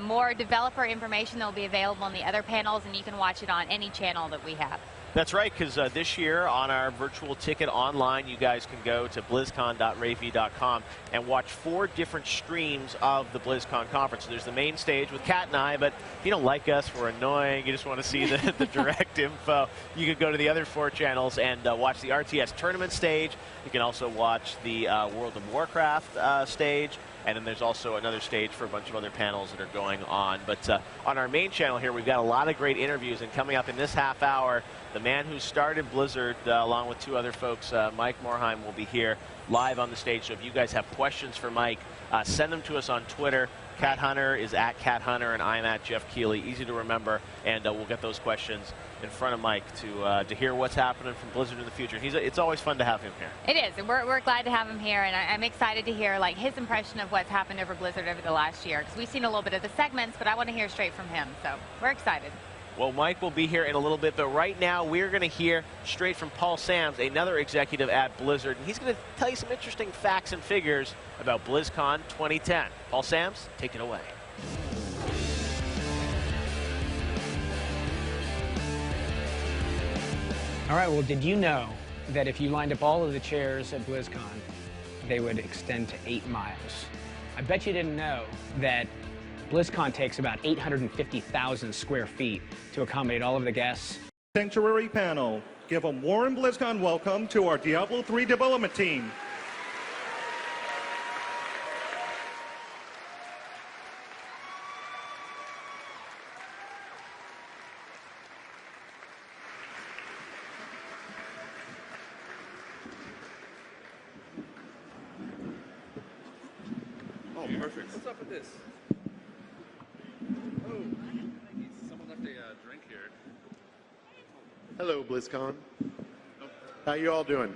more developer information that will be available on the other panels, and you can watch it on any channel that we have. That's right, because this year on our virtual ticket online, you guys can go to blizzcon.rave.com and watch 4 different streams of the BlizzCon conference. So there's the main stage with Kat and I, but if you don't like us, we're annoying, you just want to see the direct info, you can go to the other 4 channels and watch the RTS tournament stage. You can also watch the World of Warcraft stage. And then there's also another stage for a bunch of other panels that are going on. But on our main channel here, we've got a lot of great interviews. And coming up in this half hour, the man who started Blizzard, along with 2 other folks, Mike Morheim, will be here live on the stage. So if you guys have questions for Mike, send them to us on Twitter. Cat Hunter is at Cat Hunter, and I'm at Jeff Keighley. Easy to remember, and we'll get those questions in front of Mike to hear what's happening from Blizzard in the future. It's always fun to have him here. It is, and we're glad to have him here, and I'm excited to hear his impression of what's happened over Blizzard over the last year, because we've seen a little bit of the segments, but I want to hear straight from him, so we're excited. Well, Mike will be here in a little bit, but right now we're going to hear straight from Paul Sams, another executive at Blizzard, and he's going to tell you some interesting facts and figures about BlizzCon 2010. Paul Sams, take it away. All right, well, did you know that if you lined up all of the chairs at BlizzCon, they would extend to 8 miles? I bet you didn't know that BlizzCon takes about 850,000 square feet to accommodate all of the guests. Sanctuary panel. Give a warm BlizzCon welcome to our Diablo 3 development team. Oh, perfect. What's up with this? Oh. Hello, BlizzCon. How you all doing?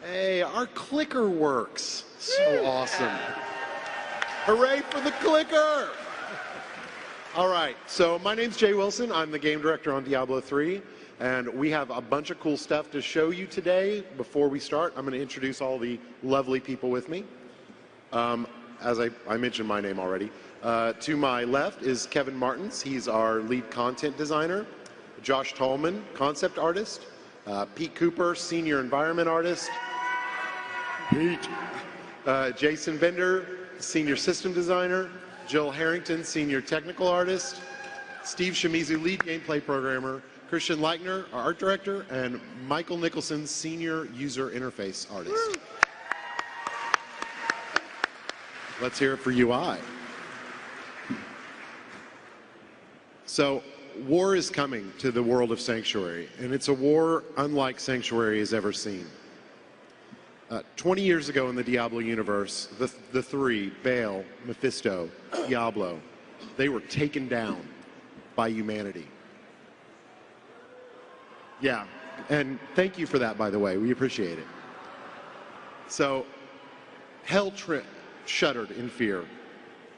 Hey, our clicker works. So awesome. Hooray for the clicker! All right, so my name's Jay Wilson. I'm the game director on Diablo 3, and we have a bunch of cool stuff to show you today. Before we start, I'm going to introduce all the lovely people with me. As I mentioned my name already. To my left is Kevin Martins. He's our lead content designer. Josh Tallman, concept artist. Pete Cooper, senior environment artist. Pete. Jason Bender, senior system designer. Jill Harrington, senior technical artist. Steve Shimizu, lead gameplay programmer. Christian Leichner, our art director. And Michael Nicholson, senior user interface artist. Let's hear it for UI. So, war is coming to the world of Sanctuary, and it's a war unlike Sanctuary has ever seen. 20 years ago in the Diablo universe, the three, Baal, Mephisto, Diablo, they were taken down by humanity. Yeah, and thank you for that, by the way. We appreciate it. So, hell shuddered in fear.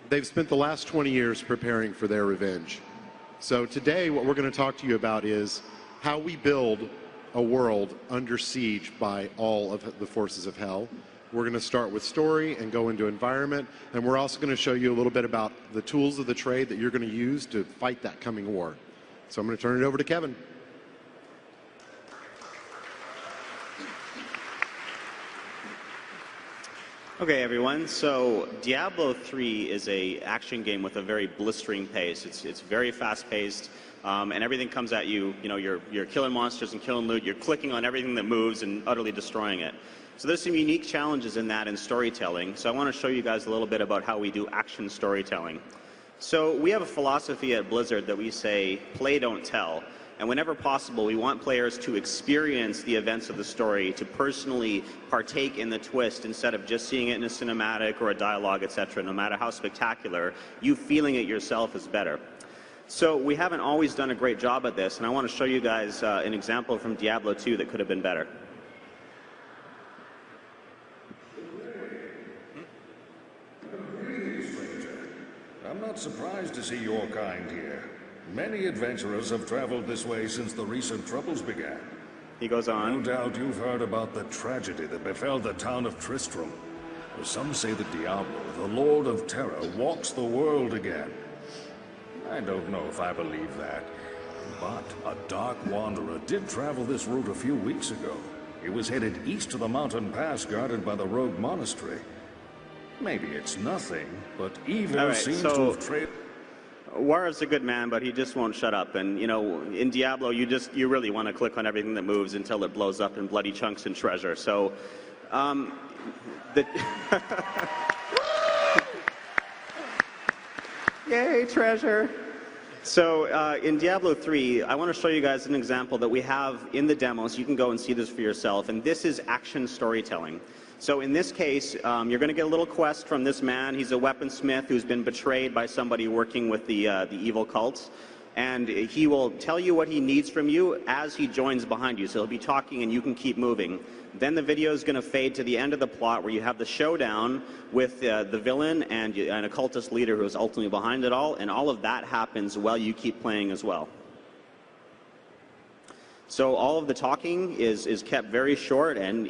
They've spent the last 20 years preparing for their revenge. So today what we're going to talk to you about is how we build a world under siege by all of the forces of hell. We're going to start with story and go into environment, and we're also going to show you a little bit about the tools of the trade that you're going to use to fight that coming war. So I'm going to turn it over to Kevin. Okay, everyone. So Diablo 3 is a action game with a very blistering pace. It's very fast-paced, and everything comes at you. You know, you're killing monsters and killing loot. You're clicking on everything that moves and utterly destroying it. So there's some unique challenges in that in storytelling. So I want to show you guys a little bit about how we do action storytelling. So we have a philosophy at Blizzard that we say, play, don't tell. And whenever possible, we want players to experience the events of the story, to personally partake in the twist instead of just seeing it in a cinematic or a dialogue, etc. No matter how spectacular, you feeling it yourself is better. So we haven't always done a great job at this, and I want to show you guys an example from Diablo 2 that could have been better. I'm not surprised to see your kind here. Many adventurers have traveled this way since the recent troubles began. He goes on. No doubt you've heard about the tragedy that befell the town of Tristram. Some say that Diablo, the Lord of Terror, walks the world again. I don't know if I believe that. But a dark wanderer did travel this route a few weeks ago. He was headed east to the mountain pass guarded by the rogue monastery. Maybe it's nothing, but evil seems to have trailed... Warav's a good man, but he just won't shut up. And, you know, in Diablo, you really want to click on everything that moves until it blows up in bloody chunks and treasure. So, Yay, treasure! So, in Diablo 3, I want to show you guys an example that we have in the demo, so you can go and see this for yourself. And this is action storytelling. So in this case, you're going to get a little quest from this man. He's a weaponsmith who's been betrayed by somebody working with the evil cults. And he will tell you what he needs from you as he joins behind you. So he'll be talking and you can keep moving. Then the video is going to fade to the end of the plot where you have the showdown with the villain and an occultist leader who is ultimately behind it all. And all of that happens while you keep playing as well. So all of the talking is kept very short, and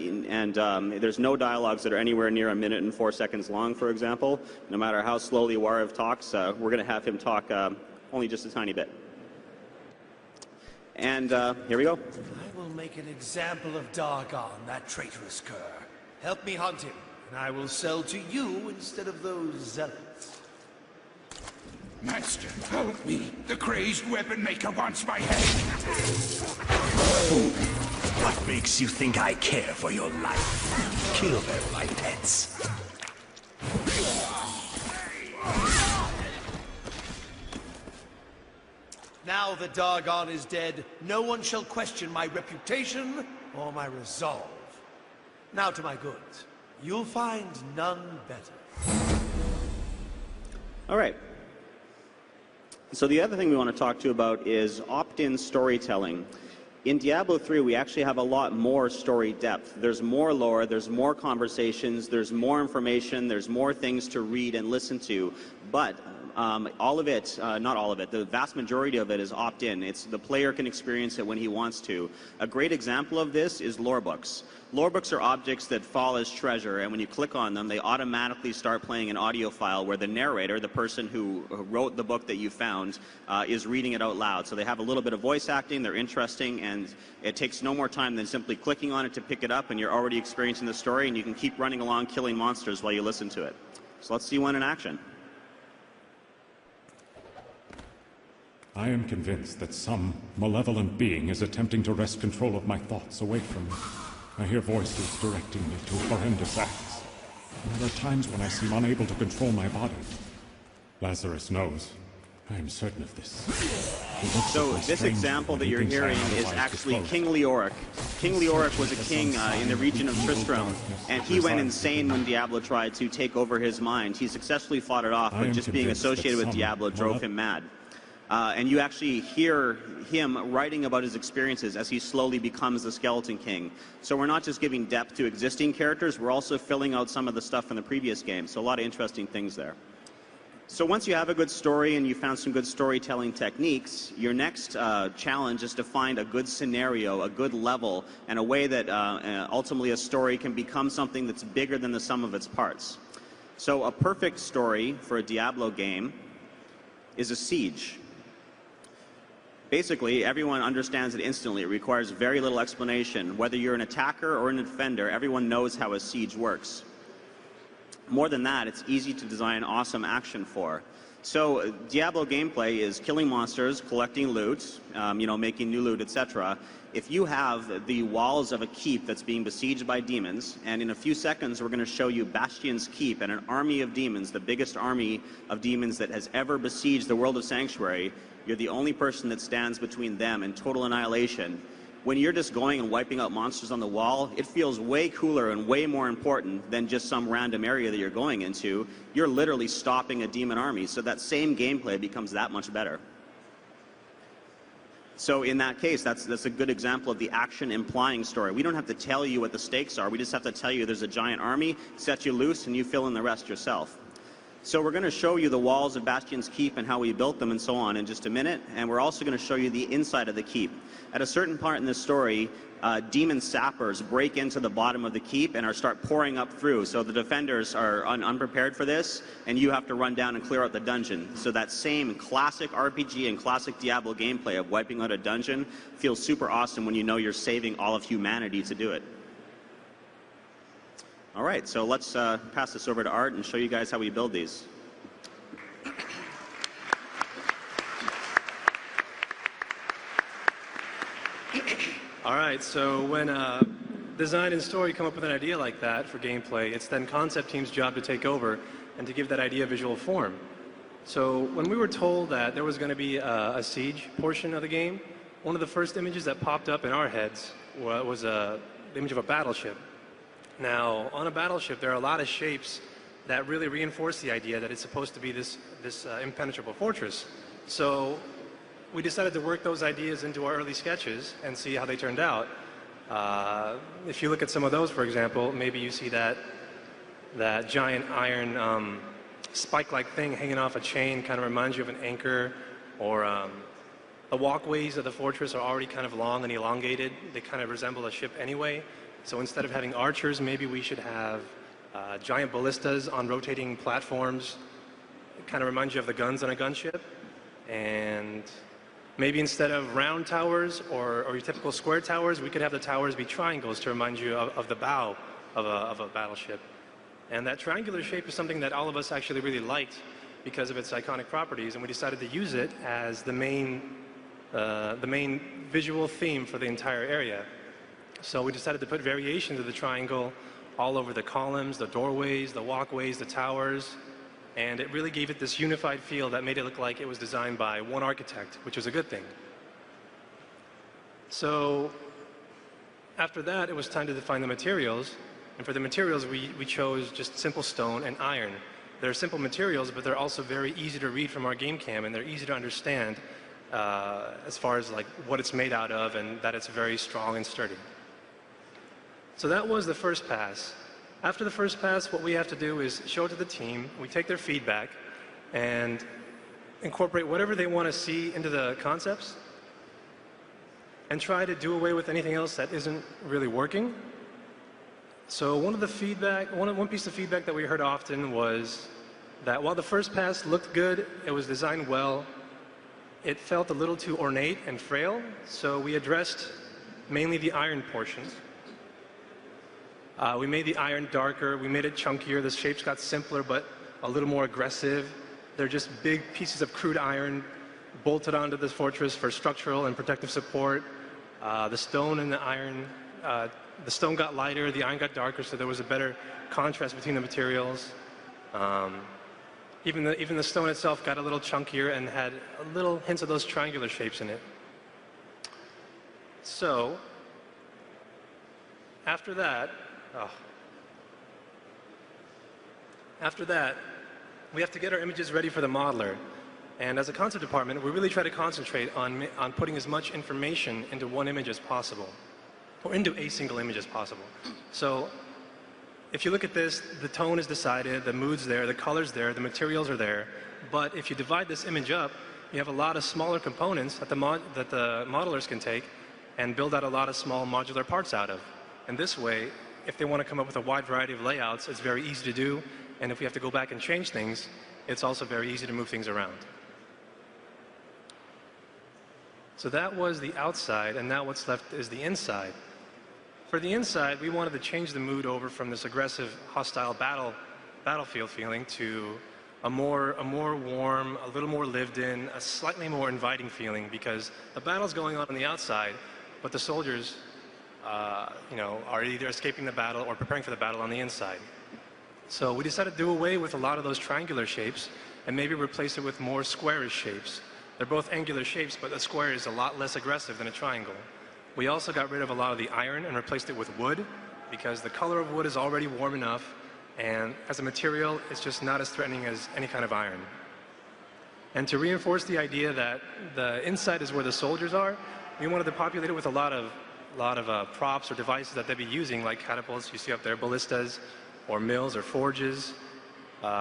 there's no dialogues that are anywhere near 1 minute and 4 seconds long, for example. No matter how slowly Warav talks, we're going to have him talk only just a tiny bit. And here we go. I will make an example of Dargon, that traitorous cur. Help me hunt him, and I will sell to you instead of those zealots. Master, help me. The crazed weapon maker wants my head. What makes you think I care for your life? Kill them, my pets. Now that Dargon is dead, no one shall question my reputation or my resolve. Now to my goods. You'll find none better. All right. So the other thing we want to talk to you about is opt-in storytelling. In Diablo 3, we actually have a lot more story depth. There's more lore, there's more conversations, there's more information, there's more things to read and listen to. But all of it, not all of it, the vast majority of it is opt-in. The player can experience it when he wants to. A great example of this is lore books. Lore books are objects that fall as treasure, and when you click on them, they automatically start playing an audio file where the narrator, the person who wrote the book that you found, is reading it out loud. So they have a little bit of voice acting, they're interesting, and it takes no more time than simply clicking on it to pick it up, and you're already experiencing the story, and you can keep running along killing monsters while you listen to it. So let's see one in action. I am convinced that some malevolent being is attempting to wrest control of my thoughts away from me. I hear voices directing me to horrendous acts. And there are times when I seem unable to control my body. Lazarus knows. I am certain of this. So this example that you're hearing is actually King Leoric. King Leoric was a king in the region of Tristram, and he went insane when Diablo tried to take over his mind. He successfully fought it off, but just being associated with Diablo drove him mad. And you actually hear him writing about his experiences as he slowly becomes the Skeleton King. So we're not just giving depth to existing characters, we're also filling out some of the stuff from the previous game. So a lot of interesting things there. So once you have a good story and you found some good storytelling techniques, your next challenge is to find a good scenario, a good level, and a way that ultimately a story can become something that's bigger than the sum of its parts. So a perfect story for a Diablo game is a siege. Basically, everyone understands it instantly. It requires very little explanation. Whether you're an attacker or a defender, everyone knows how a siege works. More than that, it's easy to design awesome action for. So Diablo gameplay is killing monsters, collecting loot, making new loot, etc. If you have the walls of a keep that's being besieged by demons, and in a few seconds we're going to show you Bastion's Keep and an army of demons, the biggest army of demons that has ever besieged the world of Sanctuary, you're the only person that stands between them and total annihilation. When you're just going and wiping out monsters on the wall, it feels way cooler and way more important than just some random area that you're going into. You're literally stopping a demon army, so that same gameplay becomes that much better. So in that case, that's a good example of the action implying story. We don't have to tell you what the stakes are, we just have to tell you there's a giant army, set you loose, and you fill in the rest yourself. So we're going to show you the walls of Bastion's Keep and how we built them and so on in just a minute, and we're also going to show you the inside of the keep. At a certain part in this story, demon sappers break into the bottom of the keep and start pouring up through. So the defenders are unprepared for this, and you have to run down and clear out the dungeon. So that same classic RPG and classic Diablo gameplay of wiping out a dungeon feels super awesome when you know you're saving all of humanity to do it. All right, so let's pass this over to Art and show you guys how we build these. All right, so when design and story come up with an idea like that for gameplay, it's then concept team's job to take over and to give that idea visual form. So when we were told that there was going to be a siege portion of the game, one of the first images that popped up in our heads was the image of a battleship. Now, on a battleship, there are a lot of shapes that really reinforce the idea that it's supposed to be this impenetrable fortress. So we decided to work those ideas into our early sketches and see how they turned out. If you look at some of those, for example, maybe you see that giant iron spike-like thing hanging off a chain kind of reminds you of an anchor, or the walkways of the fortress are already kind of long and elongated. They kind of resemble a ship anyway. So instead of having archers, maybe we should have giant ballistas on rotating platforms. It kind of reminds you of the guns on a gunship. And maybe instead of round towers or your typical square towers, we could have the towers be triangles to remind you of the bow of a battleship. And that triangular shape is something that all of us actually really liked because of its iconic properties, and we decided to use it as the main visual theme for the entire area. So we decided to put variations of the triangle all over the columns, the doorways, the walkways, the towers, and it really gave it this unified feel that made it look like it was designed by one architect, which was a good thing. So after that, it was time to define the materials, and for the materials, we chose just simple stone and iron. They're simple materials, but they're also very easy to read from our game cam, and they're easy to understand as far as like what it's made out of and that it's very strong and sturdy. So that was the first pass. After the first pass, what we have to do is show it to the team. We take their feedback and incorporate whatever they want to see into the concepts and try to do away with anything else that isn't really working. So one piece of feedback that we heard often was that while the first pass looked good, it was designed well, it felt a little too ornate and frail, so we addressed mainly the iron portions. We made the iron darker, we made it chunkier, the shapes got simpler but a little more aggressive. They're just big pieces of crude iron bolted onto this fortress for structural and protective support. The stone and the iron, the stone got lighter, the iron got darker, so there was a better contrast between the materials. Even the stone itself got a little chunkier and had a little hints of those triangular shapes in it. So, after that, we have to get our images ready for the modeler. And as a concept department, we really try to concentrate on putting as much information into one image as possible, or into a single image as possible. So if you look at this, the tone is decided, the mood's there, the color's there, the materials are there. But if you divide this image up, you have a lot of smaller components that the modelers can take and build out a lot of small modular parts out of. And this way, if they want to come up with a wide variety of layouts, it's very easy to do. And if we have to go back and change things, it's also very easy to move things around. So that was the outside, and now what's left is the inside. For the inside, we wanted to change the mood over from this aggressive, hostile battlefield feeling to a more warm, a little more lived in, a slightly more inviting feeling, because the battle's going on the outside, but the soldiers are either escaping the battle or preparing for the battle on the inside. So we decided to do away with a lot of those triangular shapes and maybe replace it with more squarish shapes. They're both angular shapes, but a square is a lot less aggressive than a triangle. We also got rid of a lot of the iron and replaced it with wood, because the color of wood is already warm enough, and as a material, it's just not as threatening as any kind of iron. And to reinforce the idea that the inside is where the soldiers are, we wanted to populate it with a lot of props or devices that they'd be using, like catapults you see up there, ballistas, or mills or forges,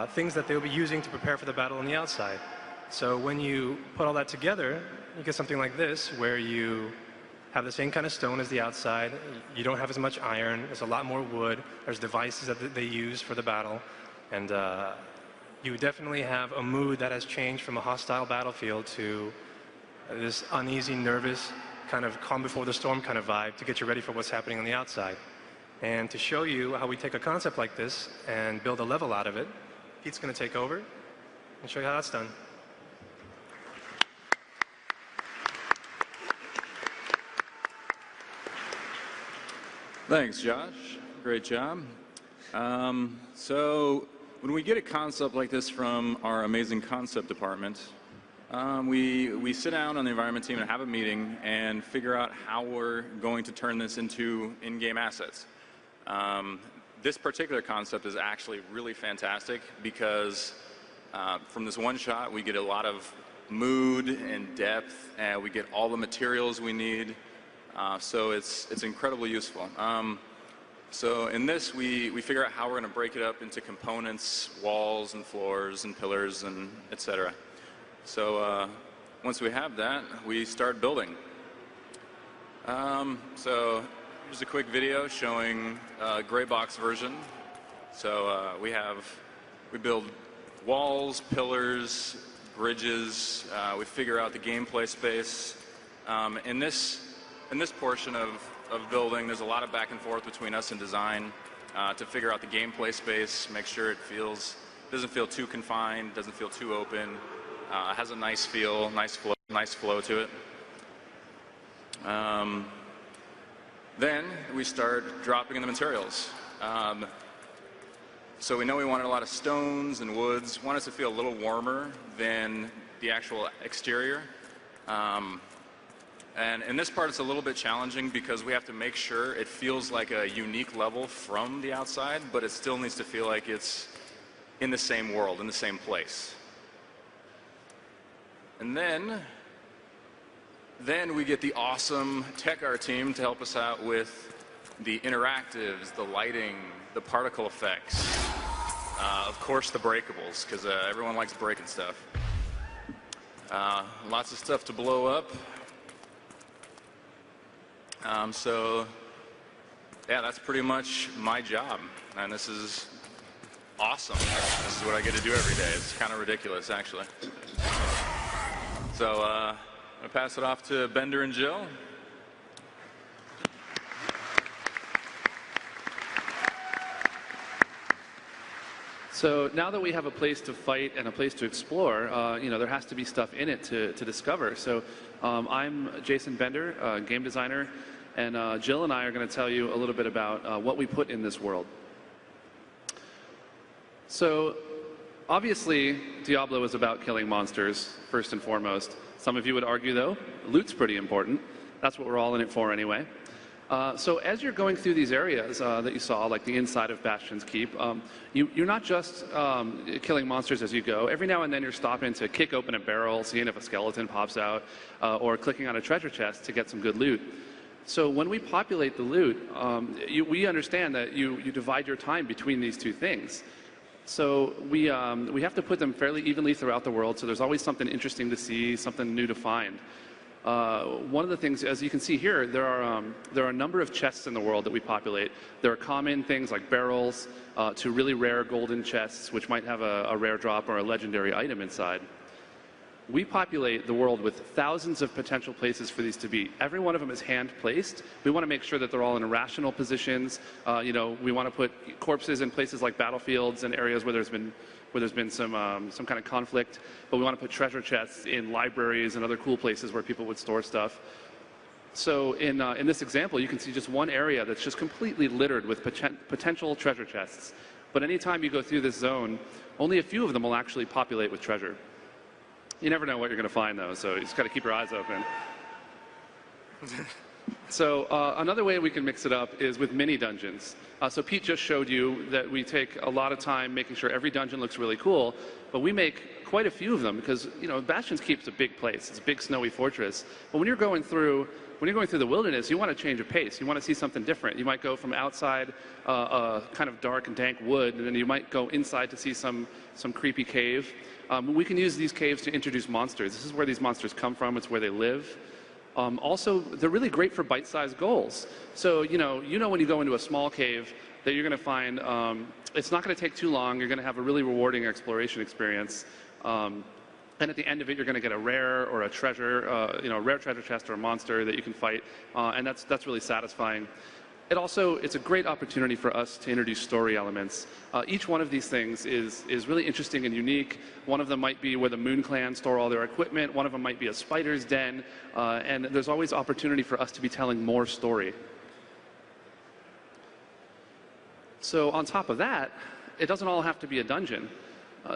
things that they'll be using to prepare for the battle on the outside. So when you put all that together, you get something like this, where you have the same kind of stone as the outside, you don't have as much iron, there's a lot more wood, there's devices that they use for the battle, and you definitely have a mood that has changed from a hostile battlefield to this uneasy, nervous, kind of calm before the storm kind of vibe to get you ready for what's happening on the outside. And to show you how we take a concept like this and build a level out of it, Pete's going to take over and show you how that's done. Thanks, Josh. Great job. So when we get a concept like this from our amazing concept department, we sit down on the environment team and have a meeting and figure out how we're going to turn this into in-game assets. This particular concept is actually really fantastic because from this one shot we get a lot of mood and depth, and we get all the materials we need. So it's incredibly useful. So in this, we figure out how we're going to break it up into components, walls and floors and pillars and etc. So once we have that, we start building. So here's a quick video showing a gray box version. So we build walls, pillars, bridges. We figure out the gameplay space. In this portion of building, there's a lot of back and forth between us and design to figure out the gameplay space, make sure it doesn't feel too confined, doesn't feel too open, has a nice feel, nice flow to it. Then we start dropping in the materials. So we know we wanted a lot of stones and woods, want it to feel a little warmer than the actual exterior. And in this part, it's a little bit challenging because we have to make sure it feels like a unique level from the outside, but it still needs to feel like it's in the same world, in the same place. And then we get the awesome tech art team to help us out with the interactives, the lighting, the particle effects, of course the breakables, because everyone likes breaking stuff. Lots of stuff to blow up. So yeah, that's pretty much my job, and this is awesome. This is what I get to do every day. It's kind of ridiculous, actually. So I'm going to pass it off to Bender and Jill. So now that we have a place to fight and a place to explore, you know, there has to be stuff in it to discover. So I'm Jason Bender, game designer, and Jill and I are going to tell you a little bit about what we put in this world. So obviously, Diablo is about killing monsters, first and foremost. Some of you would argue, though, loot's pretty important. That's what we're all in it for anyway. So as you're going through these areas that you saw, like the inside of Bastion's Keep, you're not just killing monsters as you go. Every now and then you're stopping to kick open a barrel, seeing if a skeleton pops out, or clicking on a treasure chest to get some good loot. So when we populate the loot, we understand that you divide your time between these two things. So we have to put them fairly evenly throughout the world, so there's always something interesting to see, something new to find. One of the things, as you can see here, there are a number of chests in the world that we populate. There are common things like barrels to really rare golden chests, which might have a rare drop or a legendary item inside. We populate the world with thousands of potential places for these to be. Every one of them is hand-placed. We want to make sure that they're all in irrational positions. You know, we want to put corpses in places like battlefields and areas where there's been some kind of conflict, but we want to put treasure chests in libraries and other cool places where people would store stuff. So in this example, you can see just one area that's just completely littered with potential treasure chests. But anytime you go through this zone, only a few of them will actually populate with treasure. You never know what you're going to find, though, so you just got to keep your eyes open. So another way we can mix it up is with mini dungeons. So Pete just showed you that we take a lot of time making sure every dungeon looks really cool, but we make quite a few of them because, you know, Bastion's Keep's a big place. It's a big snowy fortress. But when you're going through the wilderness, you want to change a pace. You want to see something different. You might go from outside a kind of dark and dank wood, and then you might go inside to see some creepy cave. We can use these caves to introduce monsters. This is where these monsters come from. It's where they live. Also, they're really great for bite-sized goals. So, you know when you go into a small cave that you're going to find it's not going to take too long. You're going to have a really rewarding exploration experience. And at the end of it, you're going to get a rare or a treasure, a rare treasure chest or a monster that you can fight, and that's really satisfying. It's a great opportunity for us to introduce story elements. Each one of these things is really interesting and unique. One of them might be where the Moon Clan store all their equipment. One of them might be a spider's den. And there's always opportunity for us to be telling more story. So on top of that, it doesn't all have to be a dungeon.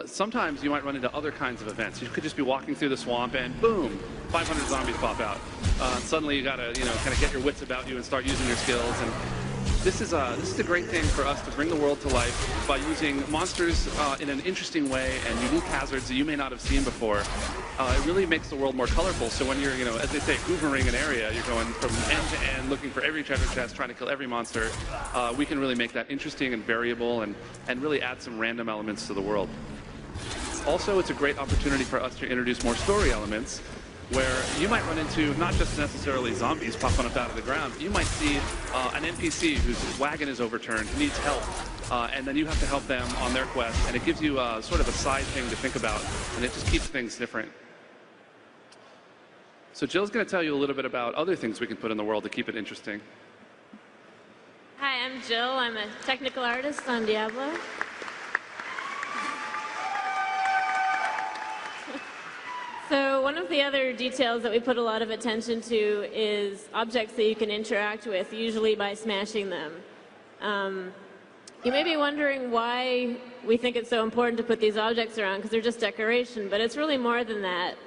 Sometimes you might run into other kinds of events. You could just be walking through the swamp and boom, 500 zombies pop out. Suddenly you gotta, kind of get your wits about you and start using your skills. And this is a great thing for us to bring the world to life by using monsters in an interesting way and unique hazards that you may not have seen before. It really makes the world more colorful. So when you're, as they say, hoovering an area, you're going from end to end, looking for every treasure chest, trying to kill every monster. We can really make that interesting and variable and really add some random elements to the world. Also, it's a great opportunity for us to introduce more story elements where you might run into not just necessarily zombies popping up out of the ground, but you might see an NPC whose wagon is overturned, who needs help, and then you have to help them on their quest, and it gives you sort of a side thing to think about, and it just keeps things different. So Jill's going to tell you a little bit about other things we can put in the world to keep it interesting. Hi, I'm Jill. I'm a technical artist on Diablo. So one of the other details that we put a lot of attention to is objects that you can interact with, usually by smashing them. You may be wondering why we think it's so important to put these objects around, because they're just decoration, but it's really more than that.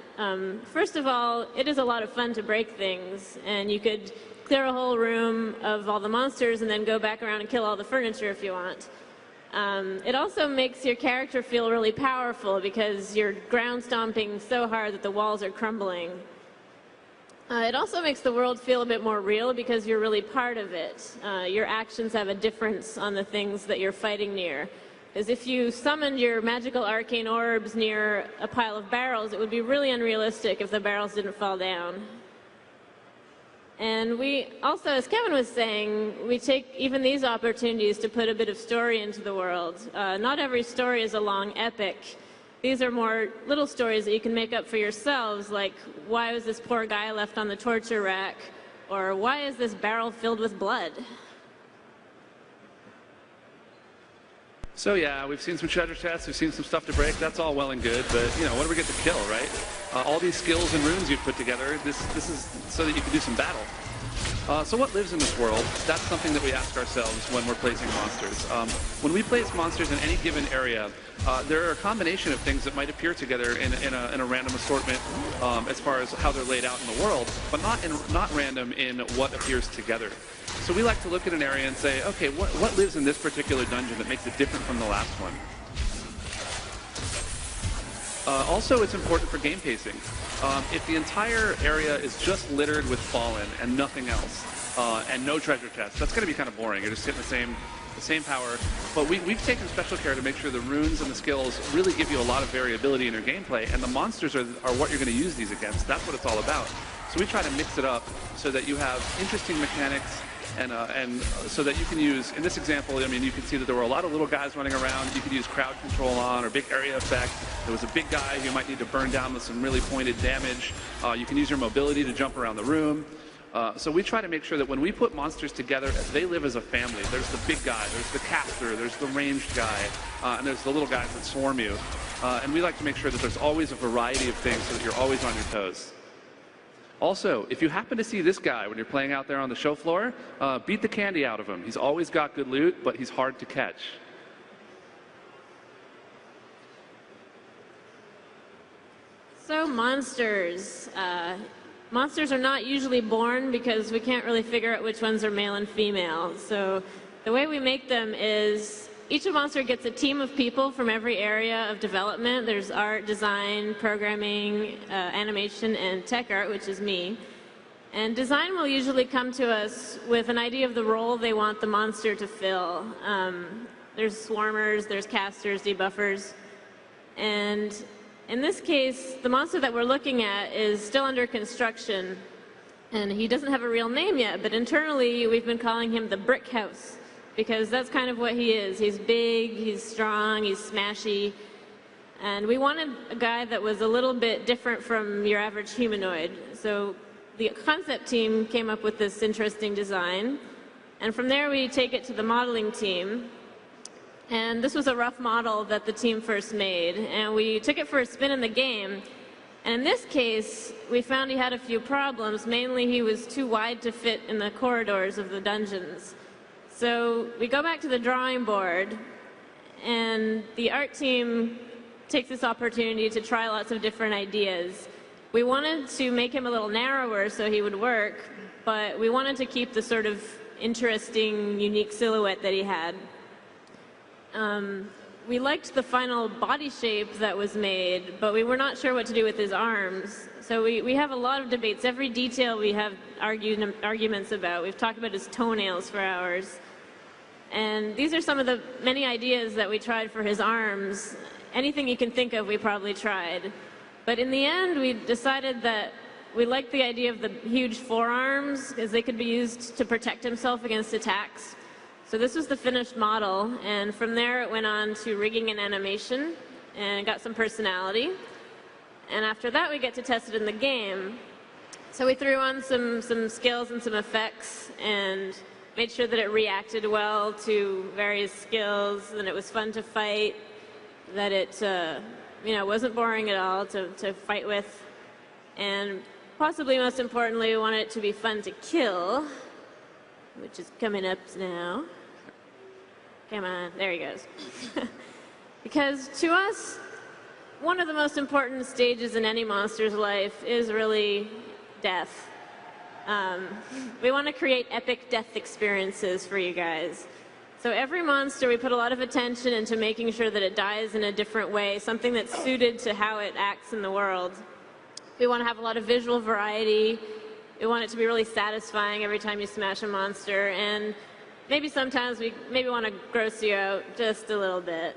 First of all, it is a lot of fun to break things, and you could clear a whole room of all the monsters and then go back around and kill all the furniture if you want. It also makes your character feel really powerful because you're ground stomping so hard that the walls are crumbling. It also makes the world feel a bit more real because you're really part of it. Your actions have a difference on the things that you're fighting near. Because if you summoned your magical arcane orbs near a pile of barrels, it would be really unrealistic if the barrels didn't fall down. And we also, as Kevin was saying, we take even these opportunities to put a bit of story into the world. Not every story is a long epic. These are more little stories that you can make up for yourselves, like why was this poor guy left on the torture rack? Or why is this barrel filled with blood? So yeah, we've seen some treasure chests, we've seen some stuff to break, that's all well and good, but you know, what do we get to kill, right? All these skills and runes you've put together, this is so that you can do some battle. So what lives in this world? That's something that we ask ourselves when we're placing monsters. When we place monsters in any given area, there are a combination of things that might appear together in a random assortment as far as how they're laid out in the world, but not random in what appears together. So we like to look at an area and say, okay, what lives in this particular dungeon that makes it different from the last one? Also, it's important for game pacing. If the entire area is just littered with fallen and nothing else, and no treasure chests, that's going to be kind of boring. You're just hitting the same power. But we've taken special care to make sure the runes and the skills really give you a lot of variability in your gameplay, and the monsters are what you're going to use these against. That's what it's all about. So we try to mix it up so that you have interesting mechanics, and so that you can use, in this example, I mean, you can see that there were a lot of little guys running around. You could use crowd control on, or big area effect. There was a big guy you might need to burn down with some really pointed damage. You can use your mobility to jump around the room. So we try to make sure that when we put monsters together, they live as a family. There's the big guy, there's the caster, there's the ranged guy, and there's the little guys that swarm you. And we like to make sure that there's always a variety of things so that you're always on your toes. Also, if you happen to see this guy when you're playing out there on the show floor, beat the candy out of him. He's always got good loot, but he's hard to catch. So monsters. Monsters are not usually born because we can't really figure out which ones are male and female. So the way we make them is each monster gets a team of people from every area of development. There's art, design, programming, animation, and tech art, which is me. And design will usually come to us with an idea of the role they want the monster to fill. There's swarmers, there's casters, debuffers. And in this case, the monster that we're looking at is still under construction. And he doesn't have a real name yet, but internally we've been calling him the Brick House, because that's kind of what he is. He's big, he's strong, he's smashy. And we wanted a guy that was a little bit different from your average humanoid. So the concept team came up with this interesting design. And from there we take it to the modeling team. And this was a rough model that the team first made. And we took it for a spin in the game. And in this case, we found he had a few problems. Mainly he was too wide to fit in the corridors of the dungeons. So we go back to the drawing board, and the art team takes this opportunity to try lots of different ideas. We wanted to make him a little narrower so he would work, but we wanted to keep the sort of interesting, unique silhouette that he had. We liked the final body shape that was made, but we were not sure what to do with his arms. So we have a lot of debates. Every detail we have arguments about. We've talked about his toenails for hours. And these are some of the many ideas that we tried for his arms. Anything you can think of, we probably tried. But in the end, we decided that we liked the idea of the huge forearms, because they could be used to protect himself against attacks. So this was the finished model, and from there it went on to rigging and animation, and got some personality. And after that, we get to test it in the game. So we threw on some skills and some effects, and made sure that it reacted well to various skills, and it was fun to fight, that it wasn't boring at all to fight with, and possibly most importantly, we wanted it to be fun to kill, which is coming up now. Come on, there he goes. Because to us, one of the most important stages in any monster's life is really death. We want to create epic death experiences for you guys. So every monster, we put a lot of attention into making sure that it dies in a different way, something that's suited to how it acts in the world. We want to have a lot of visual variety. We want it to be really satisfying every time you smash a monster, and maybe sometimes we maybe want to gross you out just a little bit.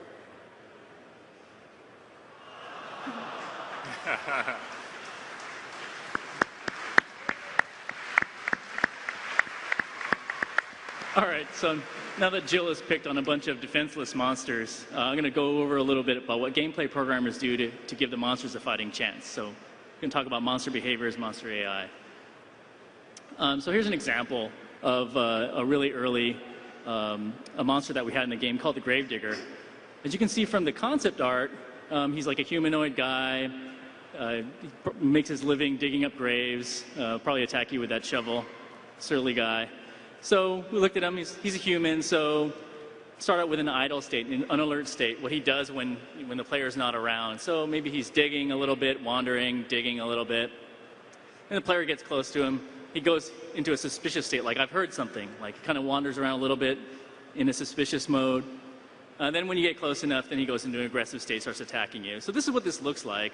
All right, so now that Jill has picked on a bunch of defenseless monsters, I'm going to go over a little bit about what gameplay programmers do to give the monsters a fighting chance. So we're going to talk about monster behaviors, monster AI. So here's an example of a really early a monster that we had in the game called the Gravedigger. As you can see from the concept art, he's like a humanoid guy. He makes his living digging up graves, probably attack you with that shovel. Surly guy. So we looked at him, he's a human, so start out with an idle state, an unalert state, what he does when the player's not around. So maybe he's digging a little bit, wandering, digging a little bit. And the player gets close to him. He goes into a suspicious state, like I've heard something. Like he kind of wanders around a little bit in a suspicious mode. Then when you get close enough, then he goes into an aggressive state, starts attacking you. So this is what this looks like.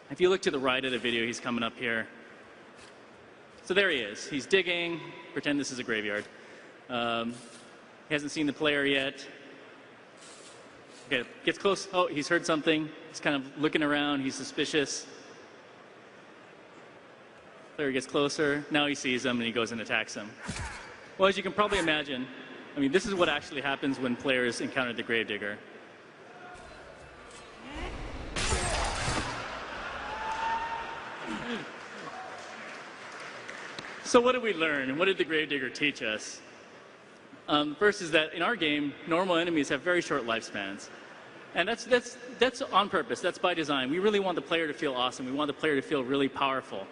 If you look to the right of the video, he's coming up here. So there he is. He's digging. Pretend this is a graveyard. He hasn't seen the player yet. Okay, gets close. Oh, he's heard something. He's kind of looking around. He's suspicious. Player gets closer. Now he sees him, and he goes and attacks him. Well, as you can probably imagine, I mean, this is what actually happens when players encounter the Gravedigger. So what did we learn? What did the Gravedigger teach us? First is that in our game, normal enemies have very short lifespans. And that's on purpose. That's by design. We really want the player to feel awesome. We want the player to feel really powerful.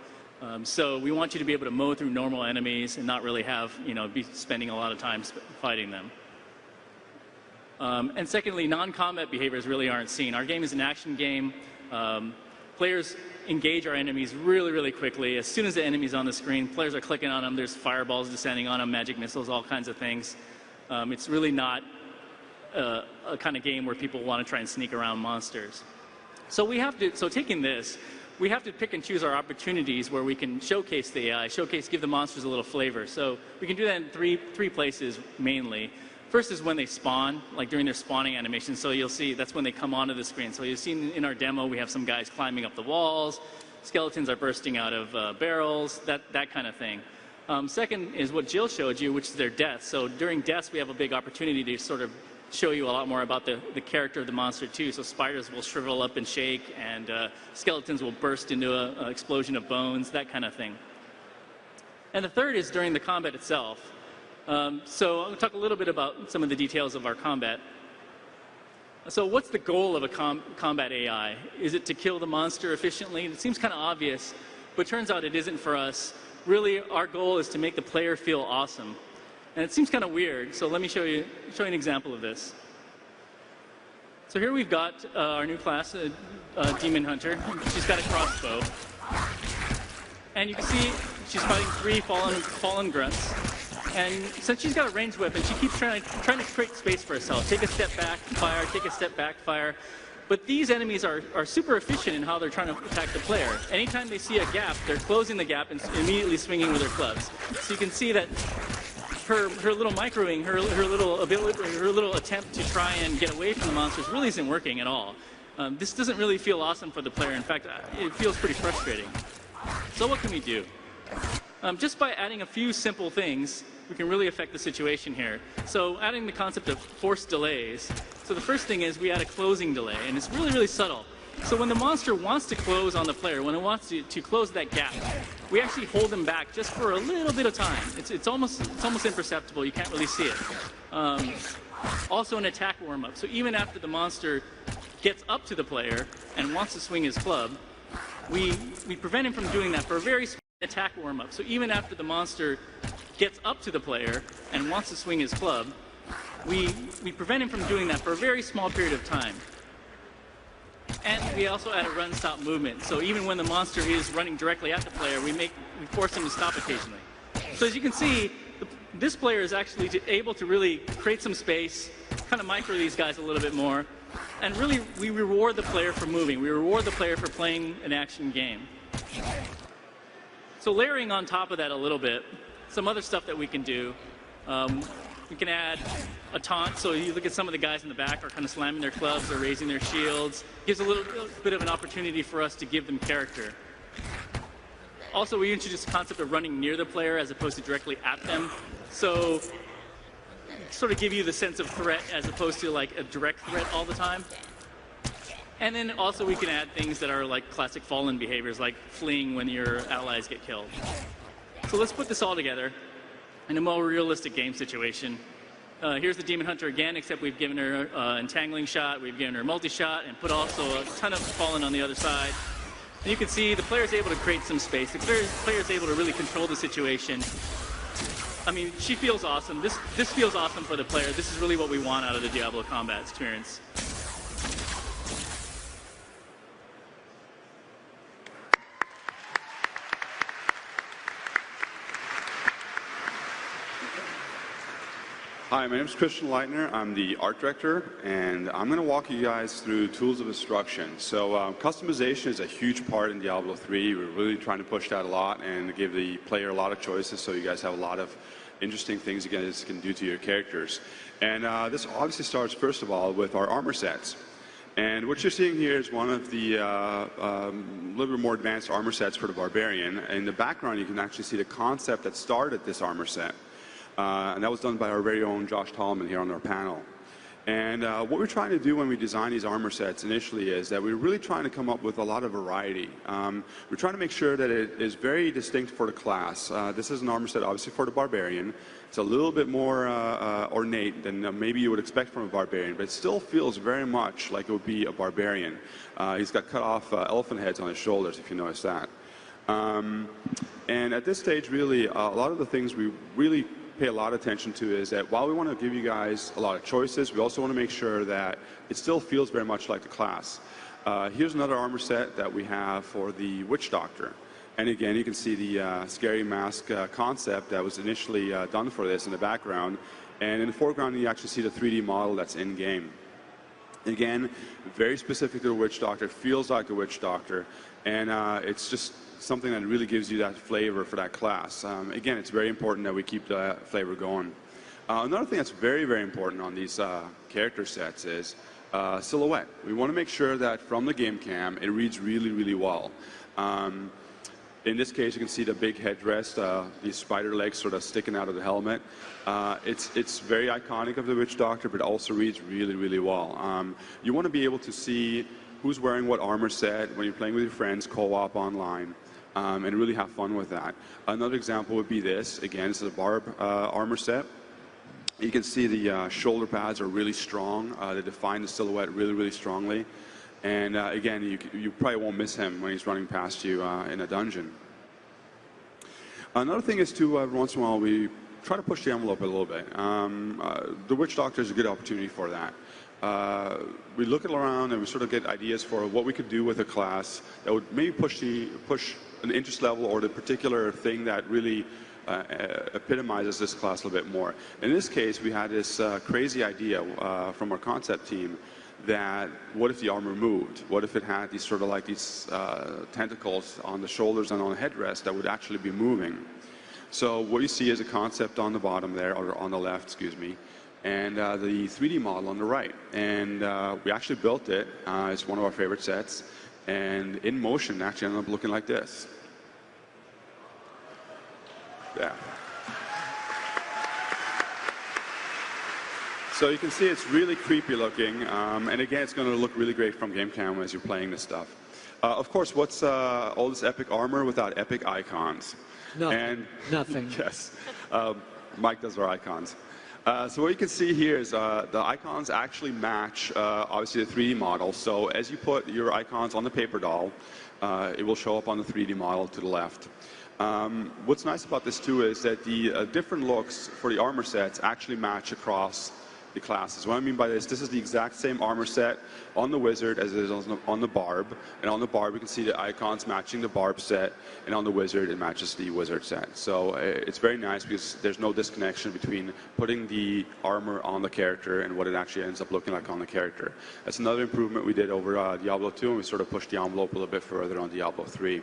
So we want you to be able to mow through normal enemies and not really have, be spending a lot of time fighting them. And secondly, non-combat behaviors really aren't seen. Our game is an action game. Players engage our enemies really, really quickly. As soon as the enemy's on the screen, players are clicking on them. There's fireballs descending on them, magic missiles, all kinds of things. It's really not a kind of game where people want to try and sneak around monsters. So taking this, we have to pick and choose our opportunities where we can showcase the AI, give the monsters a little flavor. So we can do that in three places mainly. First is when they spawn, like during their spawning animation. So you'll see that's when they come onto the screen. So you've seen in our demo, we have some guys climbing up the walls, skeletons are bursting out of barrels, that kind of thing. Second is what Jill showed you, which is their deaths. So during deaths, we have a big opportunity to sort of show you a lot more about the character of the monster too. So spiders will shrivel up and shake, and skeletons will burst into an explosion of bones, that kind of thing. And the third is during the combat itself. So I'm going to talk a little bit about some of the details of our combat. So what's the goal of a combat AI? Is it to kill the monster efficiently? It seems kind of obvious, but it turns out it isn't for us. Really, our goal is to make the player feel awesome. And it seems kind of weird, so let me show you an example of this. So here we've got our new class, Demon Hunter. She's got a crossbow. And you can see she's fighting 3 fallen grunts. And since she's got a ranged weapon, she keeps trying to create space for herself. Take a step back, fire, take a step back, fire. But these enemies are super efficient in how they're trying to attack the player. Anytime they see a gap, they're closing the gap and immediately swinging with their clubs. So you can see that her little microing, her little attempt to try and get away from the monsters really isn't working at all. This doesn't really feel awesome for the player. In fact, it feels pretty frustrating. So what can we do? Just by adding a few simple things, we can really affect the situation here. So adding the concept of forced delays. So the first thing is we add a closing delay, and it's really, really subtle. So when the monster wants to close on the player, when it wants to close that gap, we actually hold them back just for a little bit of time. It's almost imperceptible. You can't really see it. Also an attack warm-up. So even after the monster gets up to the player and wants to swing his club, we prevent him from doing that for a very small attack warm-up. So even after the monster gets up to the player and wants to swing his club, we prevent him from doing that for a very small period of time. And we also add a run-stop movement. So even when the monster is running directly at the player, we force him to stop occasionally. So as you can see, this player is actually able to really create some space, kind of micro these guys a little bit more, and really we reward the player for moving. We reward the player for playing an action game. So layering on top of that a little bit, some other stuff that we can do. We can add a taunt, so you look at some of the guys in the back are kind of slamming their clubs or raising their shields. Gives a little bit of an opportunity for us to give them character. Also, we introduced the concept of running near the player as opposed to directly at them. So sort of give you the sense of threat as opposed to like a direct threat all the time. And then also we can add things that are like classic Fallen behaviors, like fleeing when your allies get killed. So let's put this all together in a more realistic game situation. Here's the Demon Hunter again, except we've given her Entangling Shot, we've given her Multi-Shot, and put also a ton of Fallen on the other side. And you can see the player's able to create some space. The player's able to really control the situation. I mean, she feels awesome. This feels awesome for the player. This is really what we want out of the Diablo combat experience. Hi, my name is Christian Leitner. I'm the art director, and I'm going to walk you guys through tools of instruction. So customization is a huge part in Diablo 3. We're really trying to push that a lot and give the player a lot of choices so you guys have a lot of interesting things you guys can do to your characters. And this obviously starts, first of all, with our armor sets. And what you're seeing here is one of the little bit more advanced armor sets for the Barbarian. In the background, you can actually see the concept that started this armor set. And that was done by our very own Josh Tallman here on our panel. And what we're trying to do when we design these armor sets initially is that we're really trying to come up with a lot of variety. We're trying to make sure that it is very distinct for the class. This is an armor set obviously for the Barbarian. It's a little bit more ornate than maybe you would expect from a Barbarian, but it still feels very much like it would be a Barbarian. He's got cut off elephant heads on his shoulders, if you notice that. And at this stage, really, a lot of the things we really pay a lot of attention to is that while we want to give you guys a lot of choices, we also want to make sure that it still feels very much like the class. Here's another armor set that we have for the Witch Doctor. And again, you can see the scary mask concept that was initially done for this in the background. And in the foreground, you actually see the 3D model that's in-game. Again, very specific to the Witch Doctor. It feels like a Witch Doctor. And it's just something that really gives you that flavor for that class. Again, it's very important that we keep that flavor going. Another thing that's very, very important on these character sets is silhouette. We want to make sure that from the game cam, it reads really, really well. In this case, you can see the big headdress, these spider legs sort of sticking out of the helmet. It's very iconic of the Witch Doctor, but it also reads really, really well. You want to be able to see who's wearing what armor set when you're playing with your friends, co-op online, and really have fun with that. Another example would be this. Again, this is a Barb armor set. You can see the shoulder pads are really strong. They define the silhouette really, really strongly. And again, you probably won't miss him when he's running past you in a dungeon. Another thing is, too, every once in a while, we try to push the envelope a little bit. The Witch Doctor is a good opportunity for that. We look around and we sort of get ideas for what we could do with a class that would maybe push an interest level or the particular thing that really epitomizes this class a little bit more. In this case, we had this crazy idea from our concept team that what if the armor moved? What if it had these sort of like these tentacles on the shoulders and on the headrest that would actually be moving? So what you see is a concept on the bottom there, or on the left, excuse me, and the 3D model on the right. And we actually built it. It's one of our favorite sets. And in motion, it actually ended up looking like this. Yeah. So you can see it's really creepy looking. And again, it's going to look really great from game cam as you're playing this stuff. Of course, what's all this epic armor without epic icons? Nothing. Nothing. Yes. Mike does our icons. So what you can see here is the icons actually match, obviously, the 3D model. So as you put your icons on the paper doll, it will show up on the 3D model to the left. What's nice about this, too, is that the different looks for the armor sets actually match across the classes. What I mean by this is the exact same armor set on the wizard as it is on the barb. And on the barb, you can see the icons matching the barb set, and on the wizard, it matches the wizard set. So it's very nice because there's no disconnection between putting the armor on the character and what it actually ends up looking like on the character. That's another improvement we did over Diablo 2, and we sort of pushed the envelope a little bit further on Diablo 3.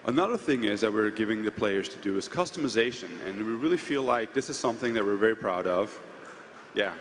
Another thing is that we're giving the players to do is customization, and we really feel like this is something that we're very proud of. Yeah.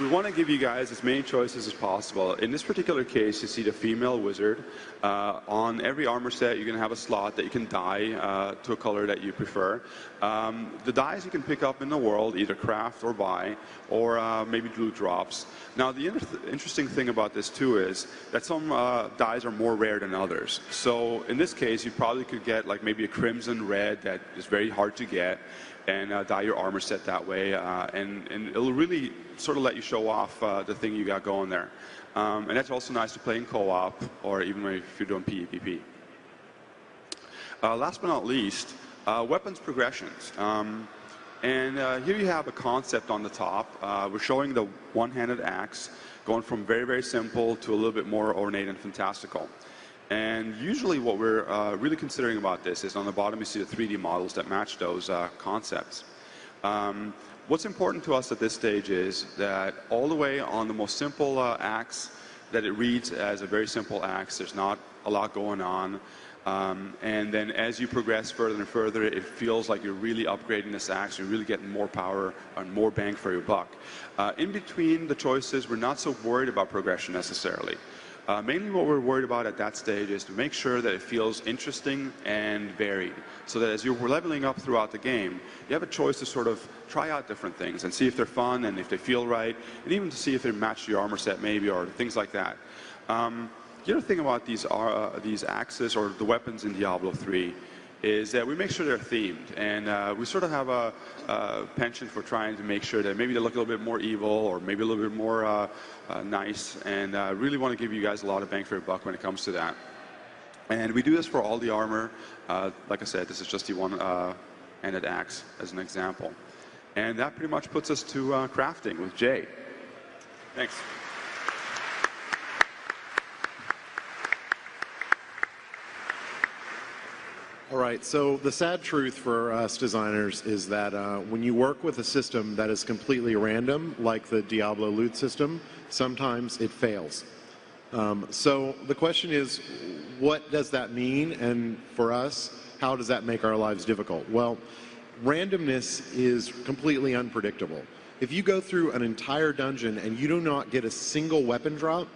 We want to give you guys as many choices as possible. In this particular case, you see the female wizard. On every armor set, you're going to have a slot that you can dye to a color that you prefer. The dyes you can pick up in the world, either craft or buy, or maybe loot drops. Now, the interesting thing about this, too, is that some dyes are more rare than others. So in this case, you probably could get like maybe a crimson red that is very hard to get, and dye your armor set that way, and it'll really sort of let you show off the thing you got going there. And that's also nice to play in co-op, or even if you're doing PvP. Last but not least, weapons progressions. Here you have a concept on the top. We're showing the one-handed axe, going from very, very simple to a little bit more ornate and fantastical. And usually what we're really considering about this is on the bottom you see the 3D models that match those concepts. What's important to us at this stage is that all the way on the most simple axe, that it reads as a very simple axe. There's not a lot going on. And then as you progress further and further, it feels like you're really upgrading this axe. You're really getting more power and more bang for your buck. In between the choices, we're not so worried about progression necessarily. Mainly what we're worried about at that stage is to make sure that it feels interesting and varied, so that as you're leveling up throughout the game, you have a choice to sort of try out different things and see if they're fun and if they feel right, and even to see if they match your armor set maybe, or things like that. The other thing about these axes or the weapons in Diablo 3 is that we make sure they're themed, and we sort of have a penchant for trying to make sure that maybe they look a little bit more evil or maybe a little bit more nice, and really want to give you guys a lot of bang for your buck when it comes to that. And we do this for all the armor. Like I said, this is just the one-handed axe as an example. And that pretty much puts us to crafting with Jay. Thanks. All right, so the sad truth for us designers is that when you work with a system that is completely random, like the Diablo loot system, sometimes it fails. So the question is, what does that mean? And for us, how does that make our lives difficult? Well, randomness is completely unpredictable. If you go through an entire dungeon and you do not get a single weapon drop,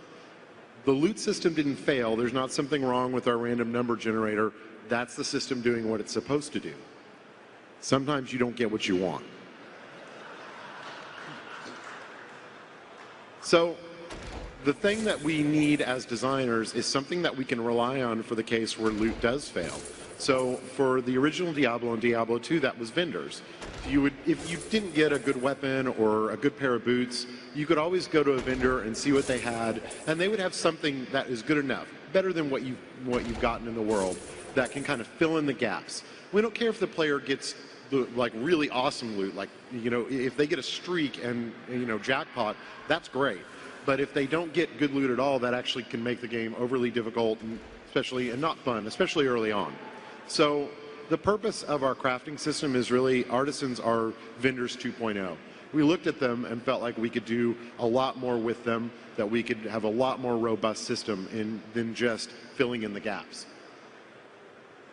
the loot system didn't fail. There's not something wrong with our random number generator. That's the system doing what it's supposed to do. Sometimes you don't get what you want. So the thing that we need as designers is something that we can rely on for the case where loot does fail. So for the original Diablo and Diablo 2, that was vendors. If you didn't get a good weapon or a good pair of boots, you could always go to a vendor and see what they had, and they would have something that is good enough, better than what you've gotten in the world, that can kind of fill in the gaps. We don't care if the player gets the really awesome loot, if they get a streak and jackpot, that's great. But if they don't get good loot at all, that actually can make the game overly difficult and not fun, especially early on. So the purpose of our crafting system is really artisans are vendors 2.0. We looked at them and felt like we could do a lot more with them, that we could have a lot more robust system than just filling in the gaps.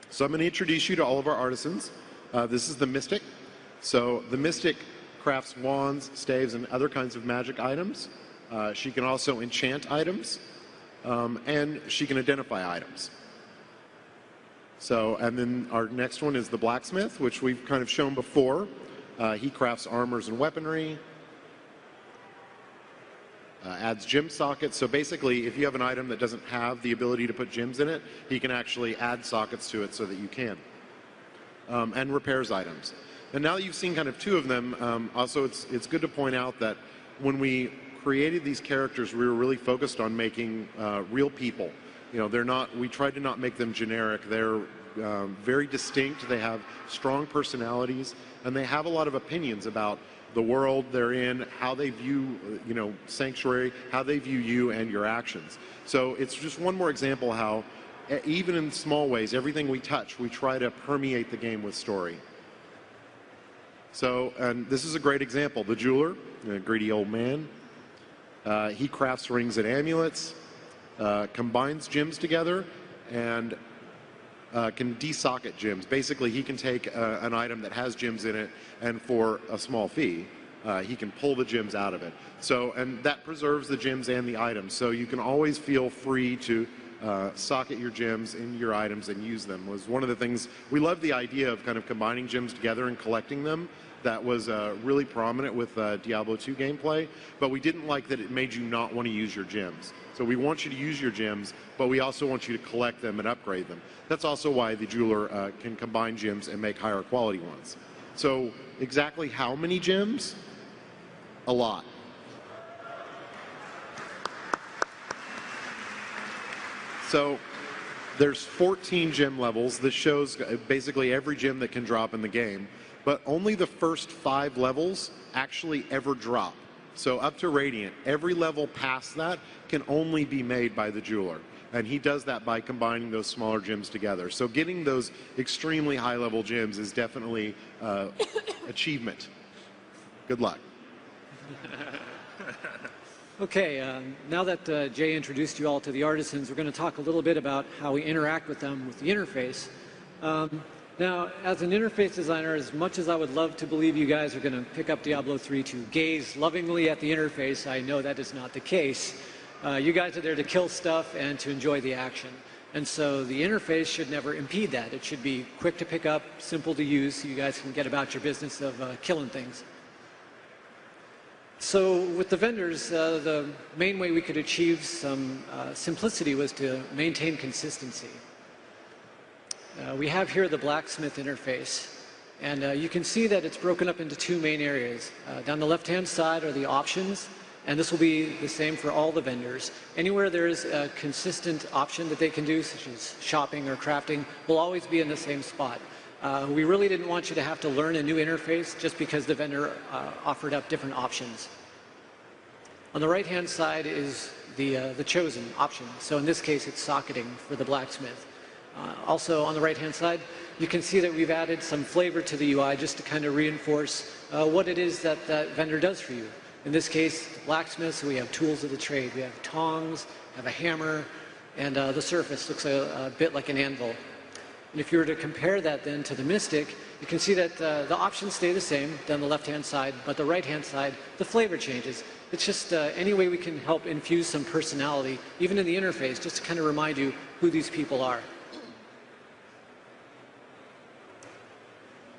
So I'm going to introduce you to all of our artisans. This is the Mystic. So the Mystic crafts wands, staves, and other kinds of magic items. She can also enchant items, and she can identify items. So, and then our next one is the Blacksmith, which we've kind of shown before. He crafts armors and weaponry, adds gem sockets. So basically, if you have an item that doesn't have the ability to put gems in it, he can actually add sockets to it so that you can. And repairs items. And now that you've seen kind of two of them, also it's good to point out that when we created these characters, we were really focused on making real people. You know, they're not. We tried to not make them generic. They're very distinct. They have strong personalities, and they have a lot of opinions about the world they're in, how they view, you know, Sanctuary, how they view you and your actions. So it's just one more example how, even in small ways, everything we touch, we try to permeate the game with story. So, and this is a great example. The jeweler, a greedy old man, he crafts rings and amulets, combines gems together, and can desocket gems. Basically, he can take an item that has gems in it, and for a small fee, he can pull the gems out of it. So, and that preserves the gems and the items. So you can always feel free to socket your gems in your items and use them. Was one of the things we loved, the idea of kind of combining gems together and collecting them. That was really prominent with Diablo 2 gameplay, but we didn't like that it made you not want to use your gems. So we want you to use your gems, but we also want you to collect them and upgrade them. That's also why the jeweler can combine gems and make higher quality ones. So exactly how many gems? A lot. So there's 14 gem levels. This shows basically every gem that can drop in the game, but only the first 5 levels actually ever drop. So up to Radiant, every level past that can only be made by the jeweler. And he does that by combining those smaller gems together. So getting those extremely high-level gems is definitely achievement. Good luck. Okay, now that Jay introduced you all to the artisans, we're going to talk a little bit about how we interact with them with the interface. Now, as an interface designer, as much as I would love to believe you guys are going to pick up Diablo 3 to gaze lovingly at the interface, I know that is not the case. You guys are there to kill stuff and to enjoy the action. And so the interface should never impede that. It should be quick to pick up, simple to use, so you guys can get about your business of killing things. So with the vendors, the main way we could achieve some simplicity was to maintain consistency. We have here the blacksmith interface, and you can see that it's broken up into 2 main areas. Down the left-hand side are the options, and this will be the same for all the vendors. Anywhere there is a consistent option that they can do, such as shopping or crafting, will always be in the same spot. We really didn't want you to have to learn a new interface just because the vendor offered up different options. On the right-hand side is the chosen option. So in this case, it's socketing for the blacksmith. Also on the right-hand side, you can see that we've added some flavor to the UI just to kind of reinforce what it is that that vendor does for you. In this case, blacksmiths, we have tools of the trade. We have tongs, have a hammer, and the surface looks a bit like an anvil. And if you were to compare that then to the mystic, you can see that the options stay the same down the left-hand side, but the right-hand side, the flavor changes. It's just any way we can help infuse some personality, even in the interface, just to kind of remind you who these people are.